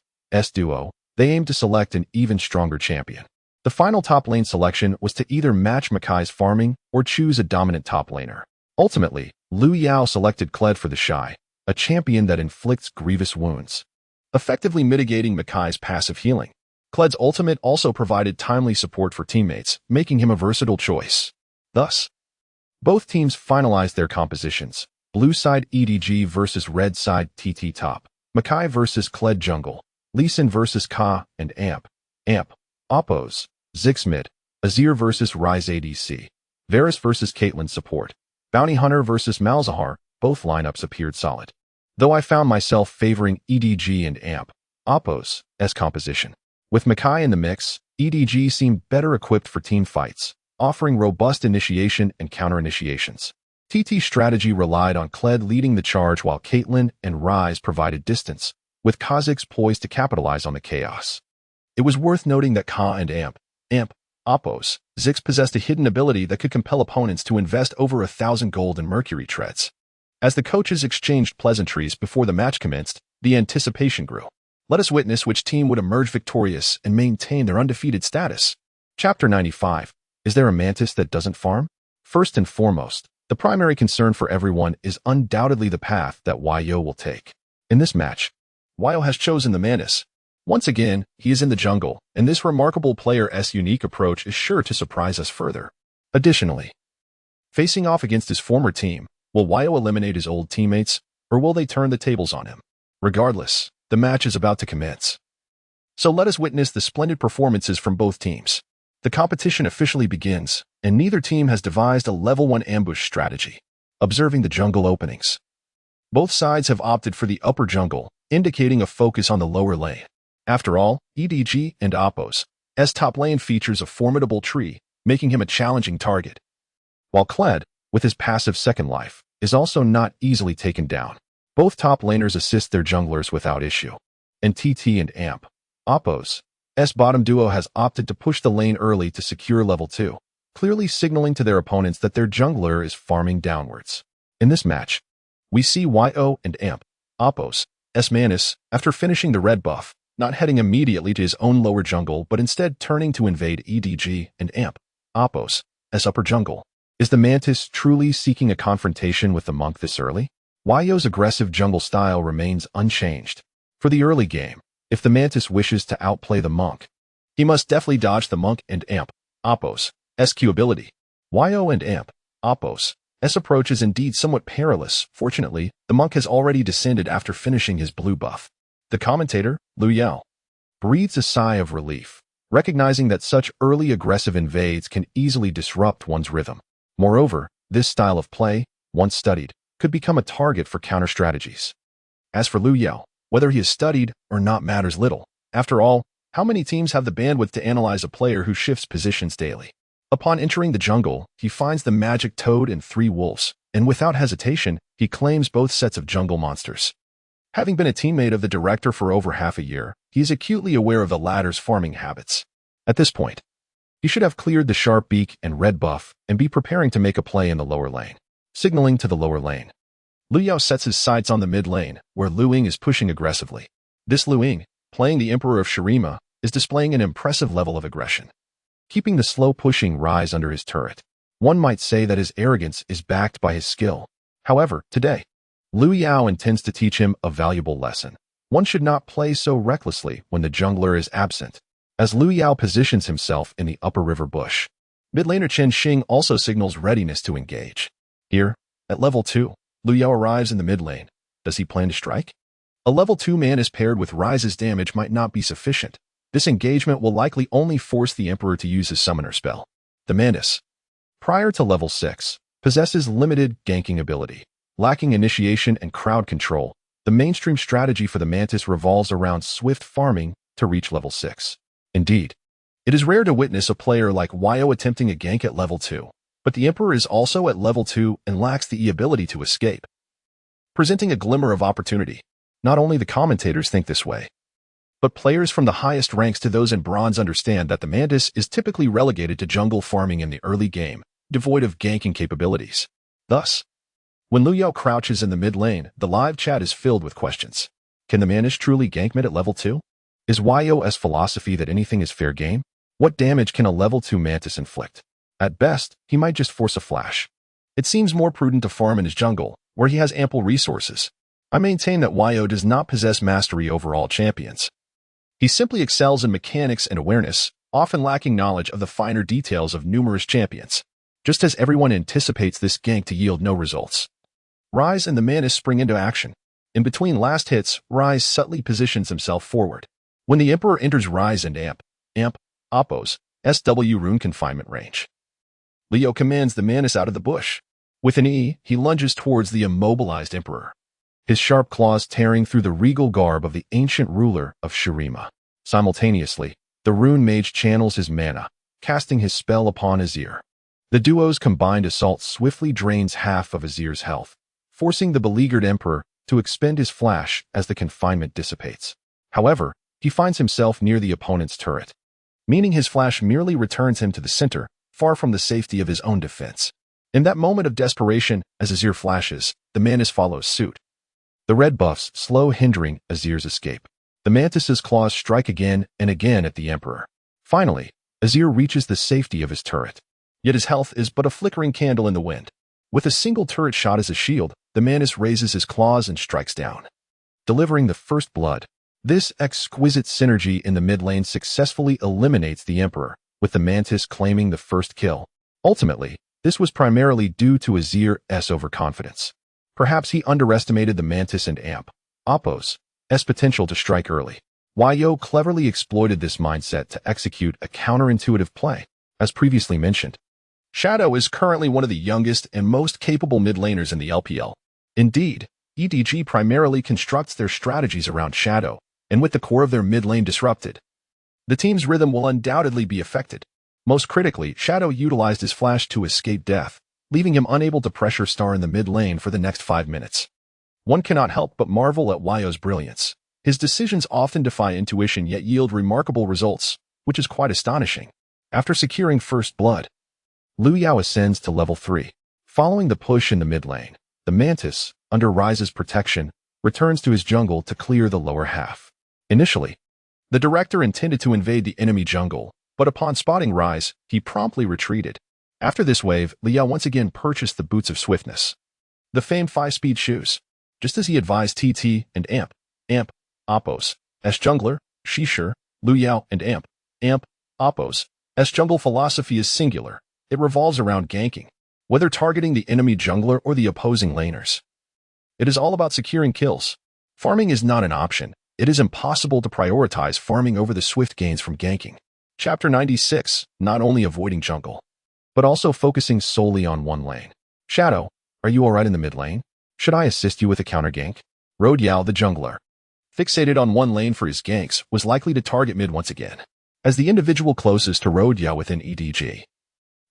duo, they aimed to select an even stronger champion. The final top lane selection was to either match Makai's farming or choose a dominant top laner. Ultimately, Liu Yao selected Kled for the Shy, a champion that inflicts grievous wounds, effectively mitigating Makai's passive healing. Kled's ultimate also provided timely support for teammates, making him a versatile choice. Thus, both teams finalized their compositions. Blue side EDG versus red side TT top, Makai versus Kled jungle, Lee Sin versus Ka and AMP, Oppo's Zix mid, Azir versus Ryze ADC, Varus versus Caitlyn support, Bounty Hunter versus Malzahar. Both lineups appeared solid, though I found myself favoring EDG and AMP, Oppo's composition. With Makai in the mix, EDG seemed better equipped for team fights, offering robust initiation and counter-initiations. TT strategy relied on Kled leading the charge while Caitlyn and Ryze provided distance, with Kha'Zix poised to capitalize on the chaos. It was worth noting that Ka and AMP, Oppo's Zix possessed a hidden ability that could compel opponents to invest over 1,000 gold in Mercury treads. As the coaches exchanged pleasantries before the match commenced, the anticipation grew. Let us witness which team would emerge victorious and maintain their undefeated status. Chapter 95. Is there a mantis that doesn't farm? First and foremost, the primary concern for everyone is undoubtedly the path that Yo will take. In this match, Yo has chosen the mantis. Once again, he is in the jungle, and this remarkable player's unique approach is sure to surprise us further. Additionally, facing off against his former team, will Yo eliminate his old teammates, or will they turn the tables on him? Regardless, the match is about to commence. So let us witness the splendid performances from both teams. The competition officially begins, and neither team has devised a level 1 ambush strategy. Observing the jungle openings, both sides have opted for the upper jungle, indicating a focus on the lower lane. After all, EDG and Oppo's top lane features a formidable tree, making him a challenging target, while Kled, with his passive second life, is also not easily taken down. Both top laners assist their junglers without issue, and TT and AMP, Oppo's bottom duo has opted to push the lane early to secure level 2, clearly signaling to their opponents that their jungler is farming downwards. In this match, we see YO and AMP, Oppo's, Mantis, after finishing the red buff, not heading immediately to his own lower jungle but instead turning to invade EDG and AMP, Oppo's, upper jungle. Is the Mantis truly seeking a confrontation with the monk this early? YO's aggressive jungle style remains unchanged. For the early game, if the Mantis wishes to outplay the monk, he must definitely dodge the monk and AMP, Oppo's, Q ability. YO and AMP, Oppo's, approach is indeed somewhat perilous. Fortunately, the monk has already descended after finishing his blue buff. The commentator, Lu Yao, breathes a sigh of relief, recognizing that such early aggressive invades can easily disrupt one's rhythm. Moreover, this style of play, once studied, could become a target for counter-strategies. As for Lu Yao, whether he is studied or not matters little. After all, how many teams have the bandwidth to analyze a player who shifts positions daily? Upon entering the jungle, he finds the magic toad and 3 wolves, and without hesitation, he claims both sets of jungle monsters. Having been a teammate of the director for over half a year, he is acutely aware of the latter's farming habits. At this point, he should have cleared the sharp beak and red buff and be preparing to make a play in the lower lane. Signaling to the lower lane, Lu Yao sets his sights on the mid lane, where Lu Ying is pushing aggressively. This Lu Ying, playing the Emperor of Shurima, is displaying an impressive level of aggression, keeping the slow-pushing Rise under his turret. One might say that his arrogance is backed by his skill. However, today, Lu Yao intends to teach him a valuable lesson. One should not play so recklessly when the jungler is absent. As Lu Yao positions himself in the upper river bush, mid laner Chen Xing also signals readiness to engage. Here, at level 2, Lu Yao arrives in the mid lane. Does he plan to strike? A level 2 Mantis paired with Rise's damage might not be sufficient. This engagement will likely only force the Emperor to use his summoner spell. The Mantis, prior to level 6, possesses limited ganking ability. Lacking initiation and crowd control, the mainstream strategy for the Mantis revolves around swift farming to reach level 6. Indeed, it is rare to witness a player like YO attempting a gank at level 2, but the Emperor is also at level 2 and lacks the ability to escape, presenting a glimmer of opportunity. Not only the commentators think this way, but players from the highest ranks to those in bronze understand that the Mantis is typically relegated to jungle farming in the early game, devoid of ganking capabilities. Thus, when Lu Yao crouches in the mid lane, the live chat is filled with questions. Can the Mantis truly gank mid at level 2? Is YO's philosophy that anything is fair game? What damage can a level 2 Mantis inflict? At best, he might just force a flash. It seems more prudent to farm in his jungle, where he has ample resources. I maintain that YO does not possess mastery over all champions. He simply excels in mechanics and awareness, often lacking knowledge of the finer details of numerous champions. Just as everyone anticipates this gank to yield no results, Rise and the Mantis spring into action. In between last hits, Rise subtly positions himself forward. When the Emperor enters Rise and AMP, Oppo's, SW rune confinement range, Leo commands the Mantis out of the bush. With an E, he lunges towards the immobilized Emperor, his sharp claws tearing through the regal garb of the ancient ruler of Shurima. Simultaneously, the rune mage channels his mana, casting his spell upon Azir. The duo's combined assault swiftly drains half of Azir's health, forcing the beleaguered Emperor to expend his flash as the confinement dissipates. However, he finds himself near the opponent's turret, meaning his flash merely returns him to the center, far from the safety of his own defense. In that moment of desperation, as Azir flashes, the Mantis follows suit. The red buffs slow, hindering Azir's escape. The Mantis's claws strike again and again at the Emperor. Finally, Azir reaches the safety of his turret. Yet his health is but a flickering candle in the wind. With a single turret shot as a shield, the Mantis raises his claws and strikes down, delivering the first blood. This exquisite synergy in the mid lane successfully eliminates the Emperor, with the Mantis claiming the first kill. Ultimately, this was primarily due to Azir's overconfidence. Perhaps he underestimated the Mantis and Oppo's potential to strike early. YO cleverly exploited this mindset to execute a counterintuitive play. As previously mentioned, Shadow is currently one of the youngest and most capable mid laners in the LPL. Indeed, EDG primarily constructs their strategies around Shadow, and with the core of their mid lane disrupted, the team's rhythm will undoubtedly be affected. Most critically, Shadow utilized his flash to escape death, leaving him unable to pressure Star in the mid lane for the next 5 minutes. One cannot help but marvel at YO's brilliance. His decisions often defy intuition yet yield remarkable results, which is quite astonishing. After securing first blood, Lu Yao ascends to level 3. Following the push in the mid lane, The Mantis, under Rise's protection, returns to his jungle to clear the lower half. Initially, the director intended to invade the enemy jungle, but upon spotting Rise, he promptly retreated. After this wave, Liao once again purchased the Boots of Swiftness, the famed 5-speed shoes, just as he advised TT and Amp, Oppos, as jungler, Shishir, Lu Yao and Amp, Oppos, as jungle philosophy is singular. It revolves around ganking, whether targeting the enemy jungler or the opposing laners. It is all about securing kills. Farming is not an option. It is impossible to prioritize farming over the swift gains from ganking. Chapter 96, not only avoiding jungle, but also focusing solely on one lane. Shadow, are you alright in the mid lane? Should I assist you with a counter gank? Road Yao, the jungler, fixated on one lane for his ganks, was likely to target mid once again. As the individual closest to Road Yao within EDG,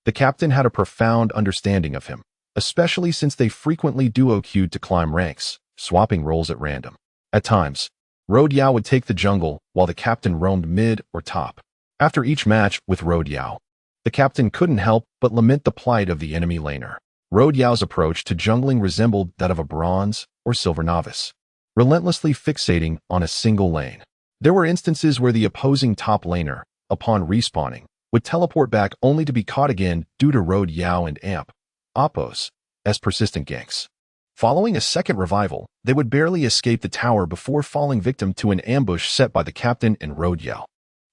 the captain had a profound understanding of him, especially since they frequently duo-queued to climb ranks, swapping roles at random. At times, Road Yao would take the jungle while the captain roamed mid or top. After each match with Road Yao, the captain couldn't help but lament the plight of the enemy laner. Road Yao's approach to jungling resembled that of a bronze or silver novice, relentlessly fixating on a single lane. There were instances where the opposing top laner, upon respawning, would teleport back only to be caught again due to Road Yao and Amp, Oppos, as persistent ganks. Following a second revival, they would barely escape the tower before falling victim to an ambush set by the captain and Road Yao.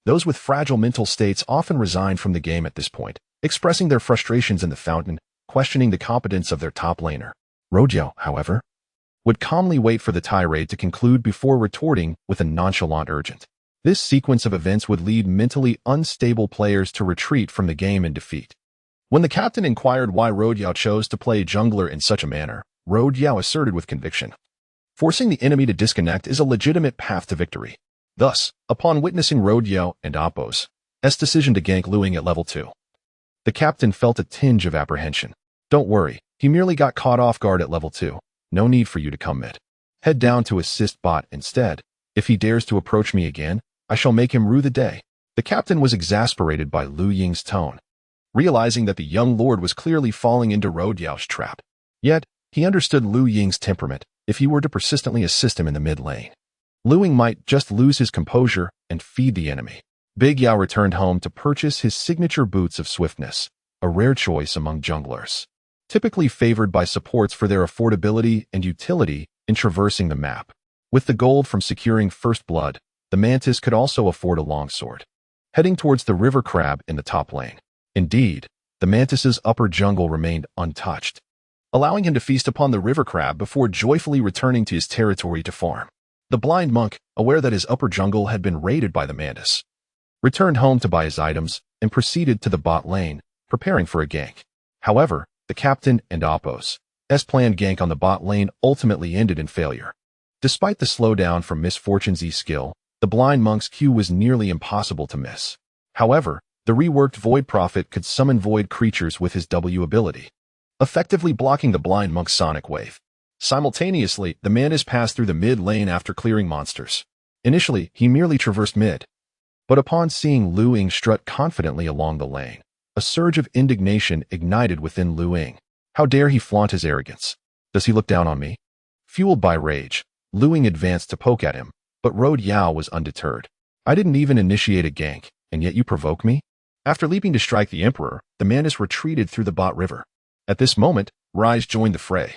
Those with fragile mental states often resigned from the game at this point, expressing their frustrations in the fountain, questioning the competence of their top laner. Road Yao, however, would calmly wait for the tirade to conclude before retorting with a nonchalant urgent. This sequence of events would lead mentally unstable players to retreat from the game in defeat. When the captain inquired why Road Yao chose to play jungler in such a manner, Road Yao asserted with conviction, forcing the enemy to disconnect is a legitimate path to victory. Thus, upon witnessing Road Yao and Oppos' decision to gank Lu Ying at level 2, the captain felt a tinge of apprehension. Don't worry, he merely got caught off guard at level 2. No need for you to come mid. Head down to assist bot instead. If he dares to approach me again, I shall make him rue the day. The captain was exasperated by Lu Ying's tone, realizing that the young lord was clearly falling into Road Yao's trap. Yet, he understood Lu Ying's temperament. If he were to persistently assist him in the mid lane, Lu Ying might just lose his composure and feed the enemy. Big Yao returned home to purchase his signature Boots of Swiftness, a rare choice among junglers, typically favored by supports for their affordability and utility in traversing the map. With the gold from securing First Blood, the Mantis could also afford a longsword, heading towards the River Crab in the top lane. Indeed, the Mantis's upper jungle remained untouched, allowing him to feast upon the River Crab before joyfully returning to his territory to farm. The blind monk, aware that his upper jungle had been raided by the Mantis, returned home to buy his items and proceeded to the bot lane, preparing for a gank. However, the captain and Oppos' planned gank on the bot lane ultimately ended in failure. Despite the slowdown from Misfortune's skill, the blind monk's Q was nearly impossible to miss. However, the reworked Void Prophet could summon void creatures with his W ability, effectively blocking the blind monk's sonic wave. Simultaneously, the Mantis passed through the mid lane after clearing monsters. Initially, he merely traversed mid, but upon seeing Lu Ying strut confidently along the lane, a surge of indignation ignited within Lu Ying. How dare he flaunt his arrogance? Does he look down on me? Fueled by rage, Lu Ying advanced to poke at him, but Road Yao was undeterred. I didn't even initiate a gank, and yet you provoke me? After leaping to strike the Emperor, the Mantis retreated through the bot river. At this moment, Rise joined the fray,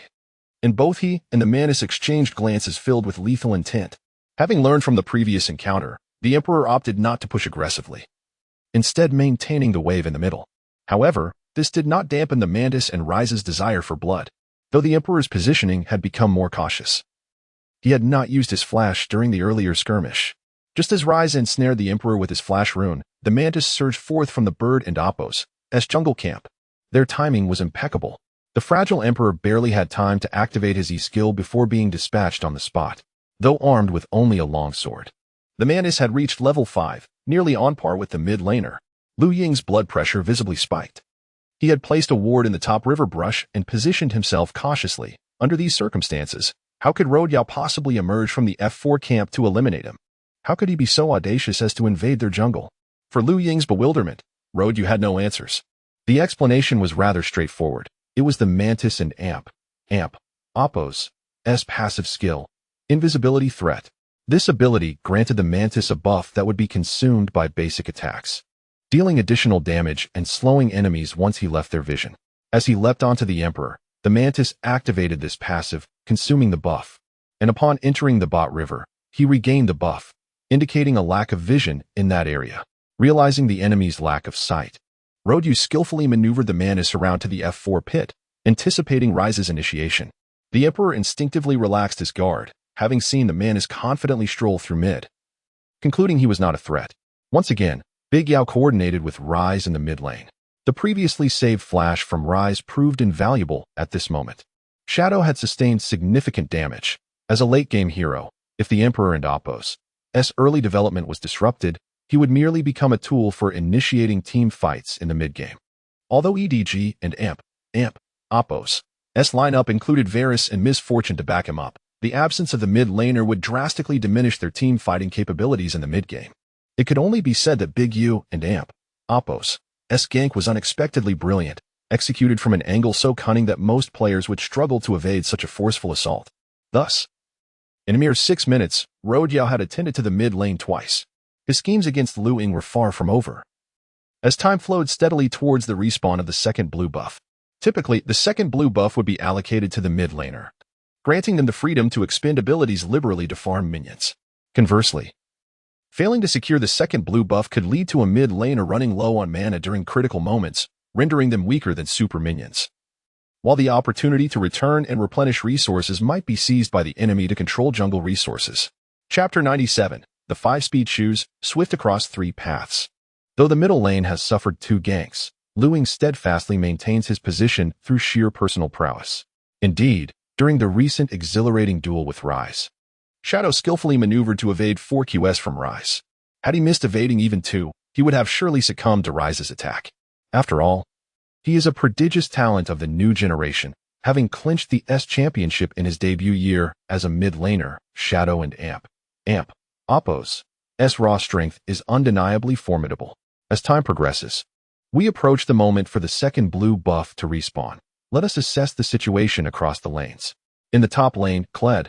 and both he and the Mantis exchanged glances filled with lethal intent. Having learned from the previous encounter, the Emperor opted not to push aggressively, instead maintaining the wave in the middle. However, this did not dampen the Mantis and Rise's desire for blood, though the Emperor's positioning had become more cautious. He had not used his flash during the earlier skirmish. Just as Rise ensnared the Emperor with his flash rune, the Mantis surged forth from the bird and Oppos' jungle camp. Their timing was impeccable. The fragile Emperor barely had time to activate his E-skill before being dispatched on the spot, though armed with only a longsword. The Mantis had reached level 5, nearly on par with the mid laner. Lu Ying's blood pressure visibly spiked. He had placed a ward in the top river brush and positioned himself cautiously. Under these circumstances, how could Road Yao possibly emerge from the F4 camp to eliminate him? How could he be so audacious as to invade their jungle? For Lu Ying's bewilderment, Road Yao had no answers. The explanation was rather straightforward. It was the Mantis and Amp, Oppos. S passive skill. Invisibility threat. This ability granted the Mantis a buff that would be consumed by basic attacks, dealing additional damage and slowing enemies once he left their vision. As he leapt onto the Emperor, the Mantis activated this passive, consuming the buff, and upon entering the bot river, he regained the buff, indicating a lack of vision in that area. Realizing the enemy's lack of sight, Rodyu skillfully maneuvered the Mantis around to the F4 pit, anticipating Ryze's initiation. The Emperor instinctively relaxed his guard, having seen the Mantis confidently stroll through mid, concluding he was not a threat. Once again, Big Yao coordinated with Ryze in the mid lane. The previously saved flash from Ryze proved invaluable at this moment. Shadow had sustained significant damage. As a late-game hero, if the Emperor and Oppos' early development was disrupted, he would merely become a tool for initiating team fights in the mid-game. Although EDG and Oppos' lineup included Varus and Misfortune to back him up, the absence of the mid laner would drastically diminish their team fighting capabilities in the mid-game. It could only be said that Big U and Oppos' gank was unexpectedly brilliant, executed from an angle so cunning that most players would struggle to evade such a forceful assault. Thus, in a mere 6 minutes, Rodyu had attended to the mid lane twice. His schemes against Lu Ying were far from over. As time flowed steadily towards the respawn of the second blue buff, typically the second blue buff would be allocated to the mid laner, granting them the freedom to expend abilities liberally to farm minions. Conversely, failing to secure the second blue buff could lead to a mid laner running low on mana during critical moments, rendering them weaker than super minions. While the opportunity to return and replenish resources might be seized by the enemy to control jungle resources. Chapter 97. The 5-speed shoes, swift across 3 paths. Though the middle lane has suffered 2 ganks, Lu Ying steadfastly maintains his position through sheer personal prowess. Indeed, during the recent exhilarating duel with Ryze, Shadow skillfully maneuvered to evade 4 QS from Ryze. Had he missed evading even 2, he would have surely succumbed to Ryze's attack. After all, he is a prodigious talent of the new generation, having clinched the championship in his debut year as a mid laner. Shadow and Oppos' raw strength is undeniably formidable. As time progresses, we approach the moment for the second blue buff to respawn. Let us assess the situation across the lanes. In the top lane, Kled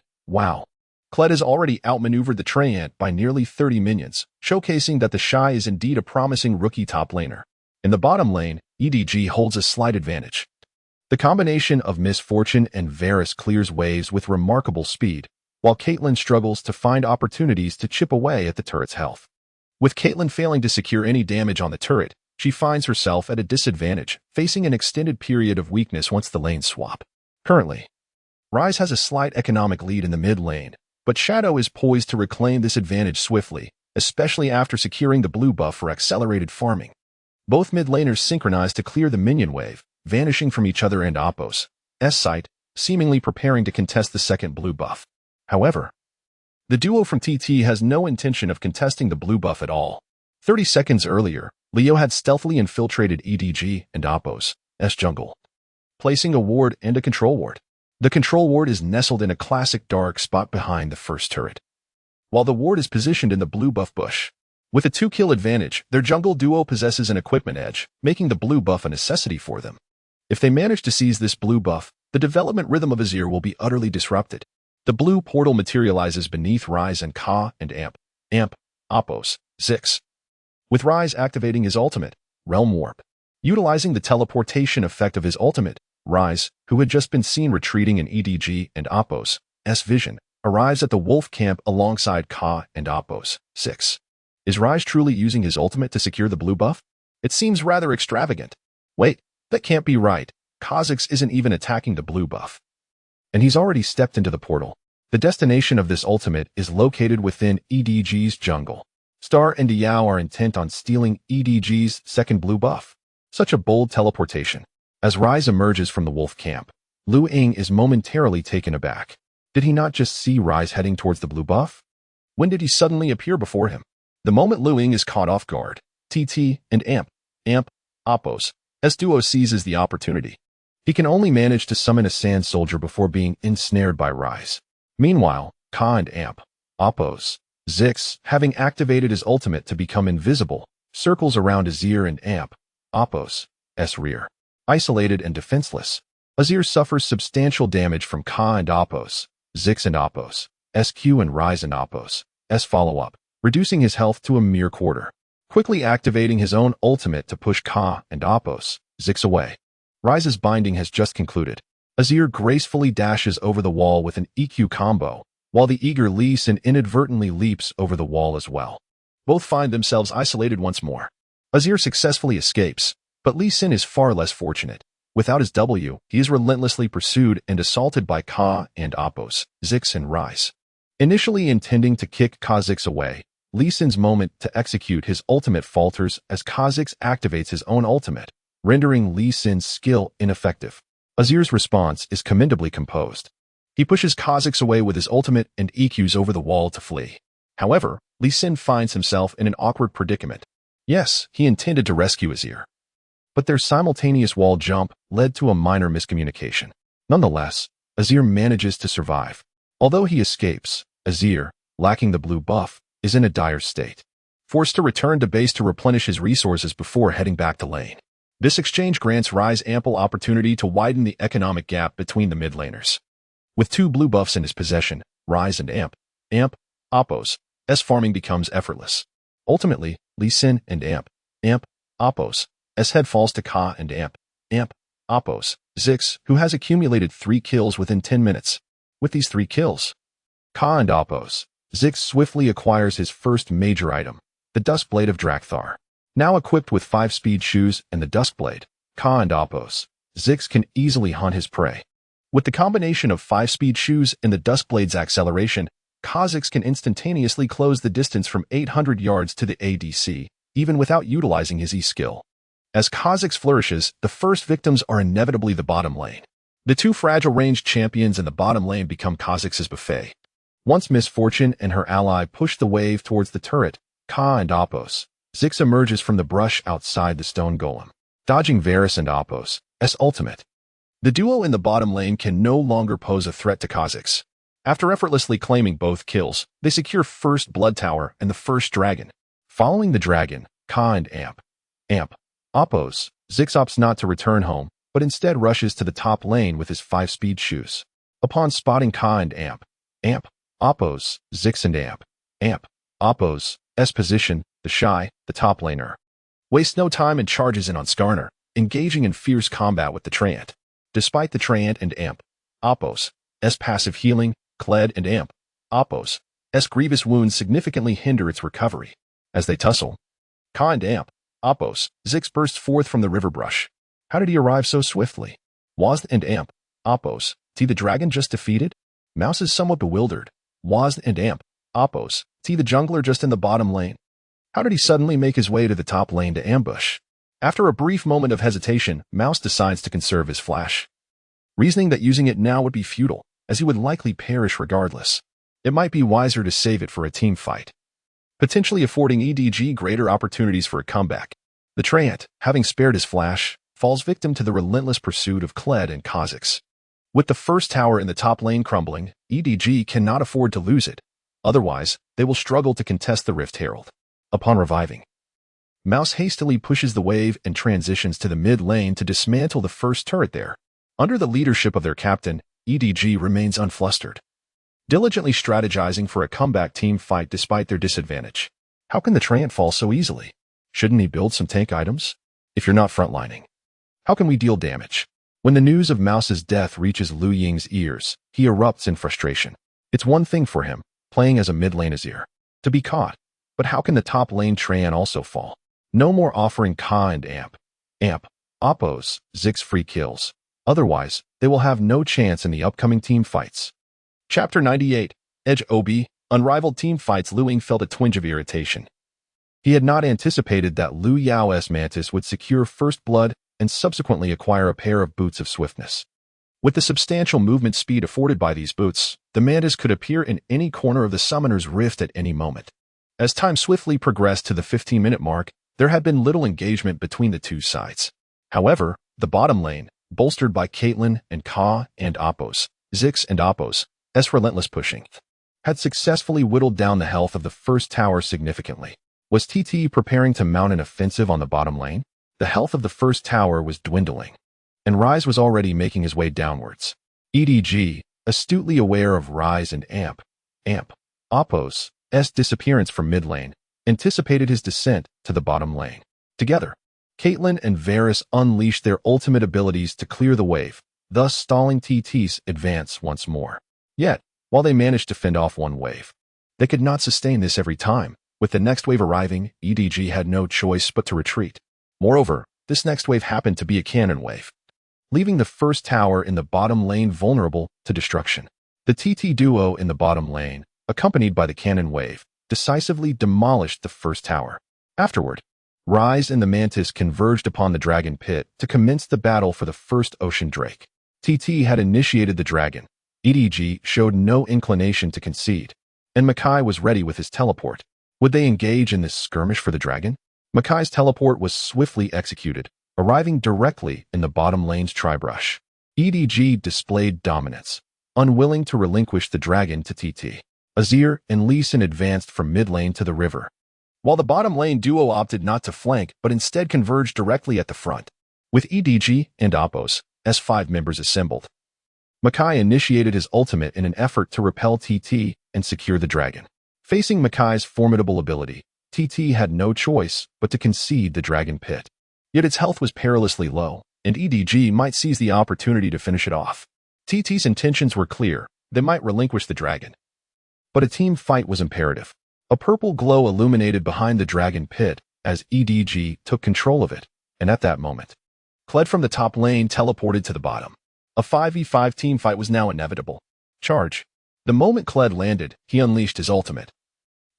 has already outmaneuvered the Treant by nearly 30 minions, showcasing that the Shy is indeed a promising rookie top laner. In the bottom lane, EDG holds a slight advantage. The combination of Misfortune and Varus clears waves with remarkable speed, while Caitlyn struggles to find opportunities to chip away at the turret's health. With Caitlyn failing to secure any damage on the turret, she finds herself at a disadvantage, facing an extended period of weakness once the lanes swap. Currently, Ryze has a slight economic lead in the mid lane, but Shadow is poised to reclaim this advantage swiftly, especially after securing the blue buff for accelerated farming. Both mid laners synchronize to clear the minion wave, vanishing from each other and Oppos' sight, seemingly preparing to contest the second blue buff. However, the duo from TT has no intention of contesting the blue buff at all. 30 seconds earlier, Leo had stealthily infiltrated EDG and Oppos' jungle, placing a ward and a control ward. The control ward is nestled in a classic dark spot behind the first turret, while the ward is positioned in the blue buff bush. With a 2-kill advantage, their jungle duo possesses an equipment edge, making the blue buff a necessity for them. If they manage to seize this blue buff, the development rhythm of Azir will be utterly disrupted. The blue portal materializes beneath Ryze and Ka and Oppos' with Ryze activating his ultimate, Realm Warp. Utilizing the teleportation effect of his ultimate, Ryze, who had just been seen retreating in EDG and Oppos' vision, arrives at the wolf camp alongside Ka and Oppos'. Is Ryze truly using his ultimate to secure the blue buff? It seems rather extravagant. Wait, that can't be right. Kha'Zix isn't even attacking the blue buff, and he's already stepped into the portal. The destination of this ultimate is located within EDG's jungle. Star and Yao are intent on stealing EDG's second blue buff. Such a bold teleportation. As Ryze emerges from the wolf camp, Lu Ying is momentarily taken aback. Did he not just see Ryze heading towards the blue buff? When did he suddenly appear before him? The moment Lu Ying is caught off guard, TT and Oppos' duo seizes the opportunity. He can only manage to summon a sand soldier before being ensnared by Ryze. Meanwhile, Ka and Oppos', having activated his ultimate to become invisible, circles around Azir and Oppos' rear. Isolated and defenseless, Azir suffers substantial damage from Ka and Apos, Zix and Apos, SQ and Rise and Apos, S follow-up, reducing his health to a mere quarter. Quickly activating his own ultimate to push Ka and Apos, Zix away. Rise's binding has just concluded. Azir gracefully dashes over the wall with an EQ combo, while the eager Lee Sin inadvertently leaps over the wall as well. Both find themselves isolated once more. Azir successfully escapes, but Lee Sin is far less fortunate. Without his W, he is relentlessly pursued and assaulted by Ka and Apos, Zix and Rise. Initially intending to kick Kha'Zix away, Lee Sin's moment to execute his ultimate falters as Kha'Zix activates his own ultimate, rendering Lee Sin's skill ineffective. Azir's response is commendably composed. He pushes Kha'Zix away with his ultimate and EQs over the wall to flee. However, Lee Sin finds himself in an awkward predicament. Yes, he intended to rescue Azir, but their simultaneous wall jump led to a minor miscommunication. Nonetheless, Azir manages to survive. Although he escapes, Azir, lacking the blue buff, is in a dire state, forced to return to base to replenish his resources before heading back to lane. This exchange grants Rise ample opportunity to widen the economic gap between the mid laners. With 2 blue buffs in his possession, Rise and Amp, Apos, S farming becomes effortless. Ultimately, Lee Sin and Amp, Apos, S head falls to Ka and Amp, Apos, Zix, who has accumulated 3 kills within 10 minutes. With these 3 kills, Ka and Apos, Zix swiftly acquires his first major item, the Duskblade of Drakthar. Now equipped with 5-speed shoes and the Duskblade, Ka and Apos, Zix can easily hunt his prey. With the combination of 5-speed shoes and the Duskblade's acceleration, Kha'Zix can instantaneously close the distance from 800 yards to the ADC, even without utilizing his E-skill. As Kha'Zix flourishes, the first victims are inevitably the bottom lane. The 2 fragile ranged champions in the bottom lane become Kha'Zix's buffet. Once Misfortune and her ally push the wave towards the turret, Ka and Apos, Zix emerges from the brush outside the stone golem, dodging Varus and Apos, S ultimate. The duo in the bottom lane can no longer pose a threat to Kha'Zix. After effortlessly claiming both kills, they secure first Blood Tower and the first dragon. Following the dragon, Ka and Amp, Apos, Zix opts not to return home, but instead rushes to the top lane with his 5-speed shoes. Upon spotting Ka and Amp, Apos, Zix and Amp, Apos, S position, the top laner, wastes no time and charges in on Skarner, engaging in fierce combat with the Treant. Despite the Treant and Amp, Apos, S passive healing, Kled and Amp, Apos, S grievous wounds significantly hinder its recovery. As they tussle, Ka and Amp, Apos, Zix bursts forth from the river brush. How did he arrive so swiftly? Wazd and Amp, Apos, T the dragon just defeated? Mouse is somewhat bewildered. Wazd and Amp, Apos, T the jungler just in the bottom lane. How did he suddenly make his way to the top lane to ambush? After a brief moment of hesitation, Mouse decides to conserve his flash, reasoning that using it now would be futile, as he would likely perish regardless. It might be wiser to save it for a team fight, potentially affording EDG greater opportunities for a comeback. The Treant, having spared his flash, falls victim to the relentless pursuit of Kled and Kha'Zix. With the first tower in the top lane crumbling, EDG cannot afford to lose it. Otherwise, they will struggle to contest the Rift Herald. Upon reviving, Mouse hastily pushes the wave and transitions to the mid lane to dismantle the first turret there. Under the leadership of their captain, EDG remains unflustered, diligently strategizing for a comeback team fight despite their disadvantage. How can the Treant fall so easily? Shouldn't he build some tank items? If you're not frontlining, how can we deal damage? When the news of Mouse's death reaches Liu Ying's ears, he erupts in frustration. It's one thing for him, playing as a mid lane Azir, to be caught. But how can the top lane Treant also fall? No more offering Ka and Amp, Apos, Zix free kills. Otherwise, they will have no chance in the upcoming team fights. Chapter 98, Edge OB, Unrivaled Team Fights. Liu Ying felt a twinge of irritation. He had not anticipated that Liu Yao's Mantis would secure first blood and subsequently acquire a pair of boots of swiftness. With the substantial movement speed afforded by these boots, the Mantis could appear in any corner of the Summoner's Rift at any moment. As time swiftly progressed to the 15-minute mark, there had been little engagement between the two sides. However, the bottom lane, bolstered by Caitlyn and Ka and Apos, Zix and Apos, S relentless pushing, had successfully whittled down the health of the first tower significantly. Was TT preparing to mount an offensive on the bottom lane? The health of the first tower was dwindling, and Rise was already making his way downwards. EDG, astutely aware of Rise and Amp, Oppo's disappearance from mid lane, anticipated his descent to the bottom lane. Together, Caitlyn and Varus unleashed their ultimate abilities to clear the wave, thus stalling TT's advance once more. Yet, while they managed to fend off one wave, they could not sustain this every time. With the next wave arriving, EDG had no choice but to retreat. Moreover, this next wave happened to be a cannon wave, leaving the first tower in the bottom lane vulnerable to destruction. The TT duo in the bottom lane, accompanied by the cannon wave, decisively demolished the first tower. Afterward, Rise and the Mantis converged upon the dragon pit to commence the battle for the first ocean drake. TT had initiated the dragon. EDG showed no inclination to concede, and Makai was ready with his teleport. Would they engage in this skirmish for the dragon? Makai's teleport was swiftly executed, arriving directly in the bottom lane's tri-brush. EDG displayed dominance, unwilling to relinquish the dragon to TT. Azir and Lee Sin advanced from mid lane to the river, while the bottom lane duo opted not to flank but instead converged directly at the front. With EDG and Oppo's S5 members assembled, Makai initiated his ultimate in an effort to repel TT and secure the dragon. Facing Makai's formidable ability, TT had no choice but to concede the dragon pit. Yet its health was perilously low, and EDG might seize the opportunity to finish it off. TT's intentions were clear. They might relinquish the dragon, but a team fight was imperative. A purple glow illuminated behind the dragon pit as EDG took control of it, and at that moment, Kled from the top lane teleported to the bottom. A 5v5 team fight was now inevitable. Charge. The moment Kled landed, he unleashed his ultimate,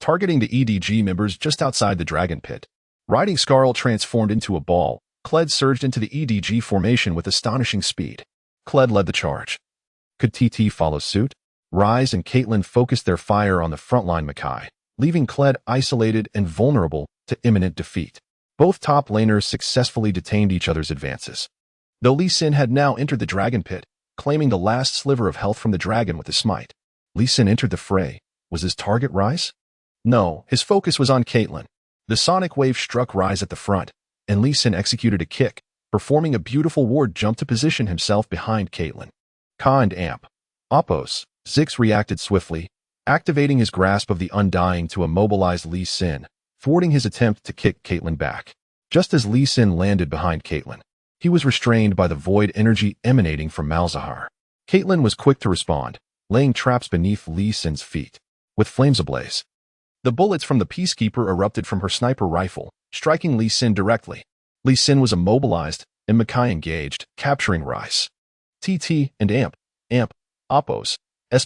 targeting the EDG members just outside the dragon pit. Riding Skarl transformed into a ball, Kled surged into the EDG formation with astonishing speed. Kled led the charge. Could TT follow suit? Rise and Caitlyn focused their fire on the frontline Makai, leaving Kled isolated and vulnerable to imminent defeat. Both top laners successfully detained each other's advances, though Lee Sin had now entered the dragon pit, claiming the last sliver of health from the dragon with a smite. Lee Sin entered the fray. Was his target Rise? No, his focus was on Caitlyn. The sonic wave struck Rise at the front, and Lee Sin executed a kick, performing a beautiful ward jump to position himself behind Caitlyn. Ka and Amp, Oppo's Ziggs reacted swiftly, activating his grasp of the Undying to immobilize Lee Sin, thwarting his attempt to kick Caitlyn back. Just as Lee Sin landed behind Caitlyn, he was restrained by the void energy emanating from Malzahar. Caitlyn was quick to respond, laying traps beneath Lee Sin's feet. With flames ablaze, the bullets from the Peacekeeper erupted from her sniper rifle, striking Lee Sin directly. Lee Sin was immobilized, and Makai engaged, capturing Rise. TT and Amp, Oppo's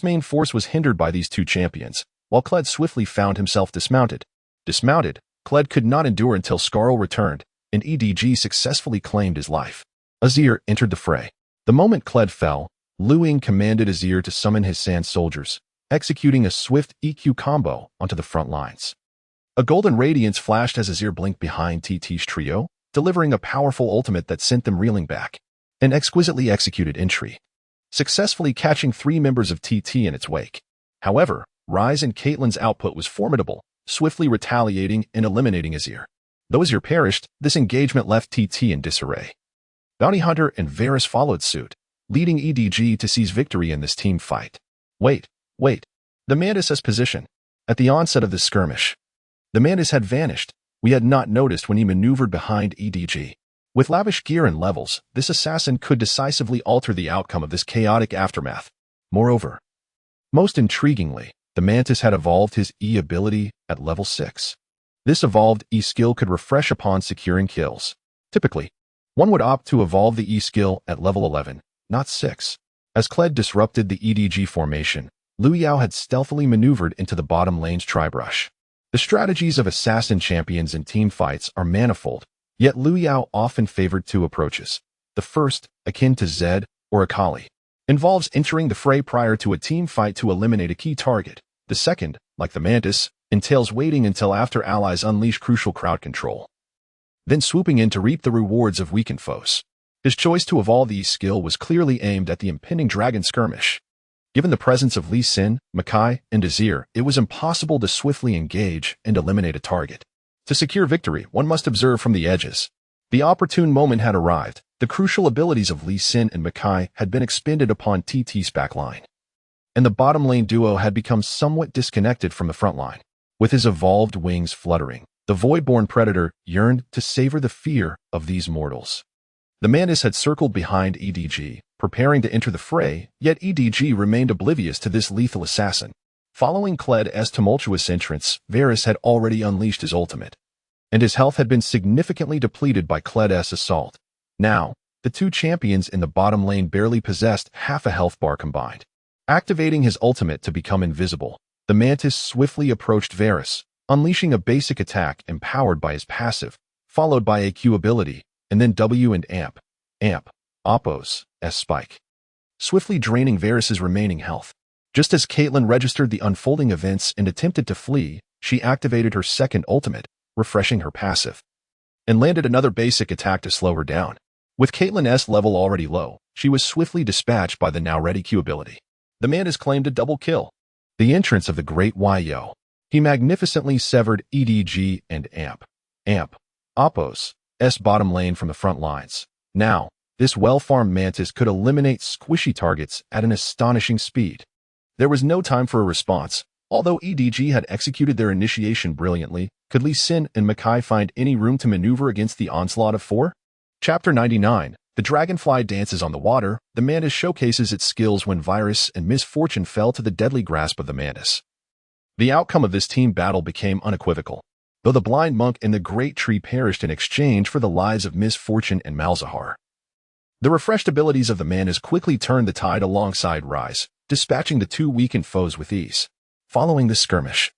main force was hindered by these two champions, while Kled swiftly found himself dismounted. Dismounted, Kled could not endure until Skarl returned, and EDG successfully claimed his life. Azir entered the fray. The moment Kled fell, Lu Ying commanded Azir to summon his sand soldiers, executing a swift EQ combo onto the front lines. A golden radiance flashed as Azir blinked behind TT's trio, delivering a powerful ultimate that sent them reeling back. An exquisitely executed entry, successfully catching 3 members of TT in its wake. However, Rise and Caitlyn's output was formidable, swiftly retaliating and eliminating Azir. Though Azir perished, this engagement left TT in disarray. Bounty Hunter and Varus followed suit, leading EDG to seize victory in this team fight. Wait. The Mantis' position. At the onset of this skirmish, the Mantis had vanished. We had not noticed when he maneuvered behind EDG. With lavish gear and levels, this assassin could decisively alter the outcome of this chaotic aftermath. Moreover, most intriguingly, the Mantis had evolved his E ability at level 6. This evolved E skill could refresh upon securing kills. Typically, one would opt to evolve the E skill at level 11, not 6. As Kled disrupted the EDG formation, Liu Yao had stealthily maneuvered into the bottom lane's tri-brush. The strategies of assassin champions in team fights are manifold, yet Liu Yao often favored 2 approaches. The first, akin to Zed or Akali, involves entering the fray prior to a team fight to eliminate a key target. The second, like the Mantis, entails waiting until after allies unleash crucial crowd control, then swooping in to reap the rewards of weakened foes. His choice to evolve the skill was clearly aimed at the impending dragon skirmish. Given the presence of Lee Sin, Makai, and Azir, it was impossible to swiftly engage and eliminate a target. To secure victory, one must observe from the edges. The opportune moment had arrived. The crucial abilities of Lee Sin and Makai had been expended upon TT's backline, and the bottom lane duo had become somewhat disconnected from the front line. With his evolved wings fluttering, the void-born predator yearned to savor the fear of these mortals. The Mantis had circled behind EDG, preparing to enter the fray, yet EDG remained oblivious to this lethal assassin. Following Kled's tumultuous entrance, Varus had already unleashed his ultimate, and his health had been significantly depleted by Kled's assault. Now, the two champions in the bottom lane barely possessed half a health bar combined. Activating his ultimate to become invisible, the Mantis swiftly approached Varus, unleashing a basic attack empowered by his passive, followed by a Q ability, and then W and Amp, Oppos, S spike, swiftly draining Varus's remaining health. Just as Caitlyn registered the unfolding events and attempted to flee, she activated her second ultimate, refreshing her passive, and landed another basic attack to slow her down. With Caitlyn's level already low, she was swiftly dispatched by the now-ready Q ability. The Mantis claimed a double kill. The entrance of the great Yo. He magnificently severed EDG and Amp, Oppos, S bottom lane from the front lines. Now, this well-farmed Mantis could eliminate squishy targets at an astonishing speed. There was no time for a response. Although EDG had executed their initiation brilliantly, could Lee Sin and Makai find any room to maneuver against the onslaught of four? Chapter 99. The dragonfly dances on the water. The Mantis showcases its skills when Virus and Misfortune fell to the deadly grasp of the Mantis. The outcome of this team battle became unequivocal, though the blind monk and the great tree perished in exchange for the lives of Misfortune and Malzahar. The refreshed abilities of the Mantis quickly turned the tide alongside Rise, dispatching the two weakened foes with ease. Following the skirmish,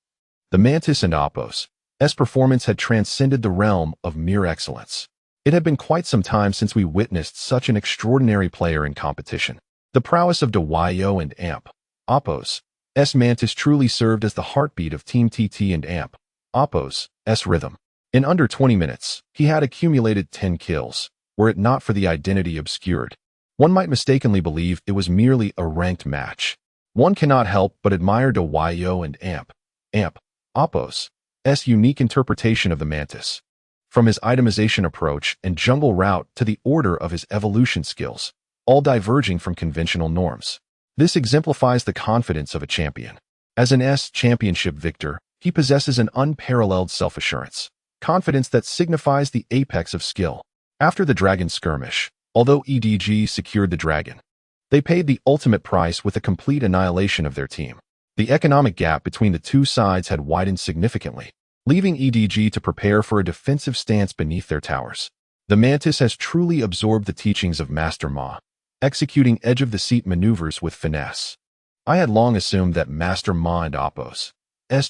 the Mantis and Oppos' performance had transcended the realm of mere excellence. It had been quite some time since we witnessed such an extraordinary player in competition. The prowess of Yo and Amp, Oppos' Mantis truly served as the heartbeat of Team TT and Amp, Oppos' rhythm. In under 20 minutes, he had accumulated 10 kills. Were it not for the identity obscured, one might mistakenly believe it was merely a ranked match. One cannot help but admire Yo and Amp, Oppos' unique interpretation of the Mantis. From his itemization approach and jungle route to the order of his evolution skills, all diverging from conventional norms. This exemplifies the confidence of a champion. As an championship victor, he possesses an unparalleled self-assurance, confidence that signifies the apex of skill. After the dragon skirmish, although EDG secured the dragon, they paid the ultimate price with a complete annihilation of their team. The economic gap between the two sides had widened significantly, leaving EDG to prepare for a defensive stance beneath their towers. The Mantis has truly absorbed the teachings of Master Ma, executing edge-of-the-seat maneuvers with finesse. I had long assumed that Master Ma and Oppos'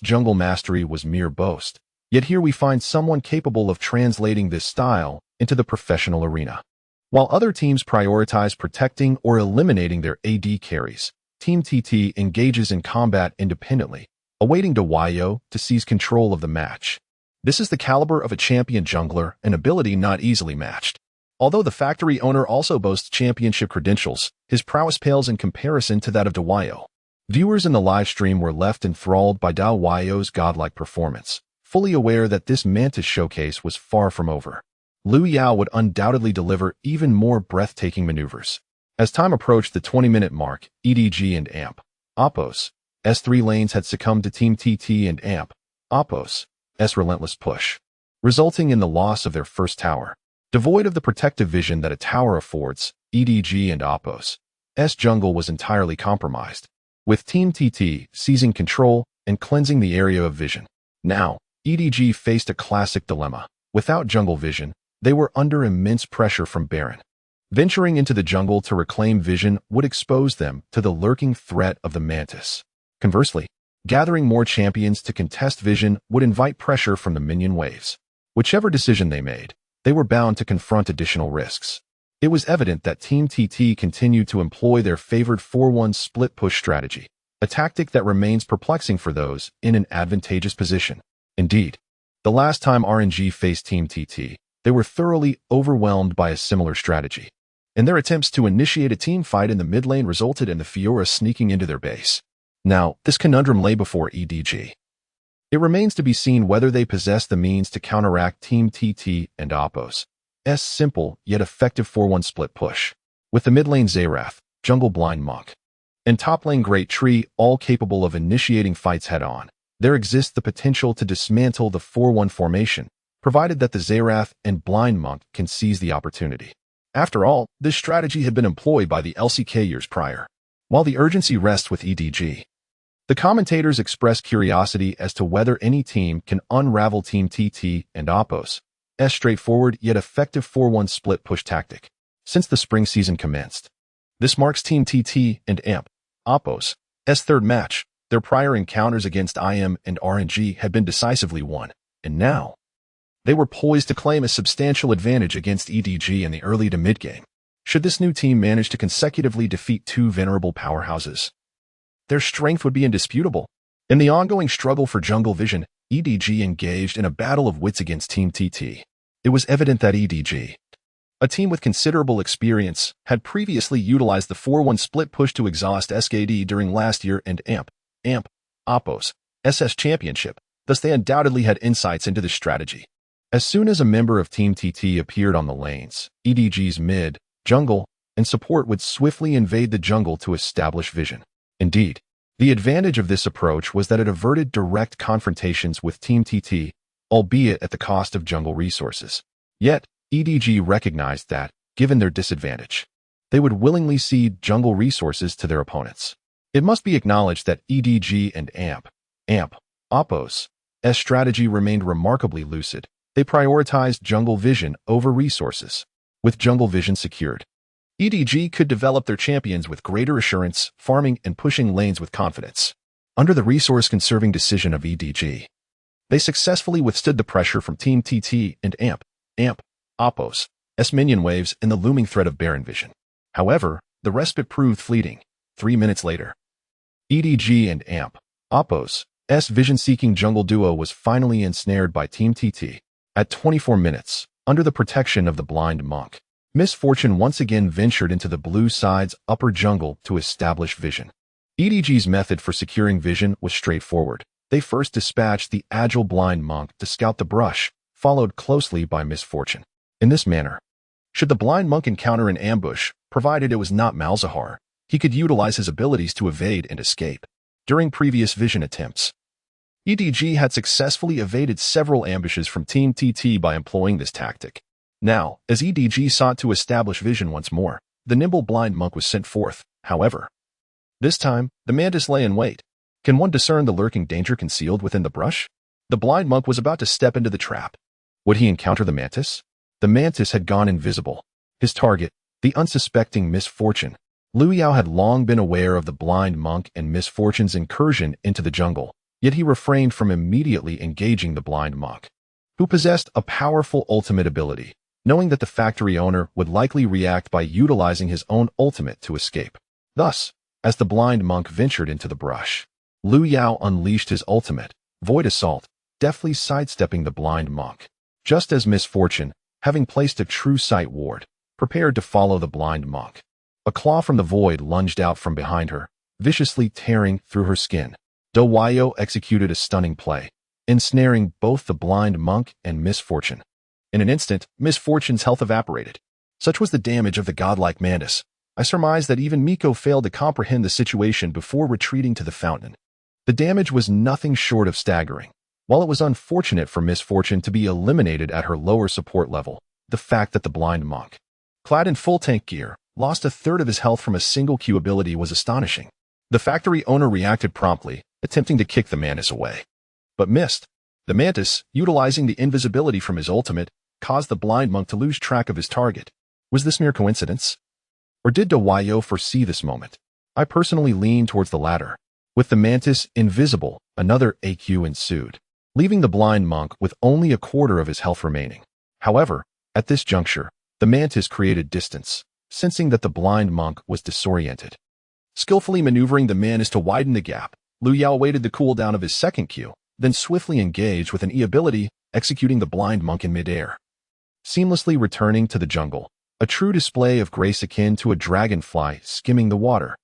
jungle mastery was mere boast, yet here we find someone capable of translating this style into the professional arena. While other teams prioritize protecting or eliminating their AD carries, Team TT engages in combat independently, awaiting Yo to seize control of the match. This is the caliber of a champion jungler, an ability not easily matched. Although the factory owner also boasts championship credentials, his prowess pales in comparison to that of Yo. Viewers in the live stream were left enthralled by Yo's godlike performance, fully aware that this Mantis showcase was far from over. Liu Yao would undoubtedly deliver even more breathtaking maneuvers. As time approached the 20-minute mark, EDG and Amp, Oppos' three lanes had succumbed to Team TT and Amp, Oppos' relentless push, resulting in the loss of their first tower. Devoid of the protective vision that a tower affords, EDG and Oppos' jungle was entirely compromised, with Team TT seizing control and cleansing the area of vision. Now, EDG faced a classic dilemma. Without jungle vision, they were under immense pressure from Baron. Venturing into the jungle to reclaim vision would expose them to the lurking threat of the Mantis. Conversely, gathering more champions to contest vision would invite pressure from the minion waves. Whichever decision they made, they were bound to confront additional risks. It was evident that Team TT continued to employ their favored 4-1 split push strategy, a tactic that remains perplexing for those in an advantageous position. Indeed, the last time RNG faced Team TT, they were thoroughly overwhelmed by a similar strategy, and their attempts to initiate a team fight in the mid lane resulted in the Fiora sneaking into their base. Now, this conundrum lay before EDG. It remains to be seen whether they possess the means to counteract Team TT and Oppos' simple yet effective 4-1 split push. With the mid lane Zerath, jungle blind monk, and top lane Great Tree all capable of initiating fights head-on, there exists the potential to dismantle the 4-1 formation, provided that the Zerath and blind monk can seize the opportunity. After all, this strategy had been employed by the LCK years prior. While the urgency rests with EDG, the commentators express curiosity as to whether any team can unravel Team TT and Oppo's straightforward yet effective 4-1 split push tactic since the spring season commenced. This marks Team TT and Oppo's third match. Their prior encounters against IM and RNG had been decisively won, and now they were poised to claim a substantial advantage against EDG in the early to mid-game. Should this new team manage to consecutively defeat two venerable powerhouses, their strength would be indisputable. In the ongoing struggle for jungle vision, EDG engaged in a battle of wits against Team TT. It was evident that EDG, a team with considerable experience, had previously utilized the 4-1 split push to exhaust SKD during last year and Oppo's championship, thus they undoubtedly had insights into this strategy. As soon as a member of Team TT appeared on the lanes, EDG's mid, jungle, and support would swiftly invade the jungle to establish vision. Indeed, the advantage of this approach was that it averted direct confrontations with Team TT, albeit at the cost of jungle resources. Yet, EDG recognized that, given their disadvantage, they would willingly cede jungle resources to their opponents. It must be acknowledged that EDG and Oppo's strategy remained remarkably lucid. They prioritized jungle vision over resources. With jungle vision secured, EDG could develop their champions with greater assurance, farming and pushing lanes with confidence. Under the resource-conserving decision of EDG, they successfully withstood the pressure from Team TT and Oppo's minion waves and the looming threat of Baron vision. However, the respite proved fleeting. 3 minutes later, EDG and Oppo's vision-seeking jungle duo was finally ensnared by Team TT. At 24 minutes, under the protection of the blind monk, Miss Fortune once again ventured into the blue side's upper jungle to establish vision. EDG's method for securing vision was straightforward. They first dispatched the agile blind monk to scout the brush, followed closely by Miss Fortune. In this manner, should the blind monk encounter an ambush, provided it was not Malzahar, he could utilize his abilities to evade and escape. During previous vision attempts, EDG had successfully evaded several ambushes from Team TT by employing this tactic. Now, as EDG sought to establish vision once more, the nimble blind monk was sent forth. However, this time, the mantis lay in wait. Can one discern the lurking danger concealed within the brush? The blind monk was about to step into the trap. Would he encounter the mantis? The mantis had gone invisible. His target, the unsuspecting Miss Fortune. Liu Yao had long been aware of the blind monk and Miss Fortune's incursion into the jungle, yet he refrained from immediately engaging the blind monk, who possessed a powerful ultimate ability, knowing that the factory owner would likely react by utilizing his own ultimate to escape. Thus, as the blind monk ventured into the brush, Liu Yao unleashed his ultimate, Void Assault, deftly sidestepping the blind monk. Just as Miss Fortune, having placed a true sight ward, prepared to follow the blind monk, a claw from the void lunged out from behind her, viciously tearing through her skin. Dowayo executed a stunning play, ensnaring both the blind monk and Miss Fortune. In an instant, Miss Fortune's health evaporated. Such was the damage of the godlike mantis. I surmise that even Miko failed to comprehend the situation before retreating to the fountain. The damage was nothing short of staggering. While it was unfortunate for Miss Fortune to be eliminated at her lower support level, the fact that the blind monk, clad in full tank gear, lost a third of his health from a single Q ability was astonishing. The factory owner reacted promptly, attempting to kick the mantis away, but missed. The mantis, utilizing the invisibility from his ultimate, caused the blind monk to lose track of his target. Was this mere coincidence? Or did Dowayo foresee this moment? I personally lean towards the latter. With the mantis invisible, another AQ ensued, leaving the blind monk with only a quarter of his health remaining. However, at this juncture, the mantis created distance, sensing that the blind monk was disoriented. Skillfully maneuvering the mantis to widen the gap, Liu Yao waited the cooldown of his second Q, then swiftly engaged with an E ability, executing the blind monk in midair. Seamlessly returning to the jungle, a true display of grace akin to a dragonfly skimming the water.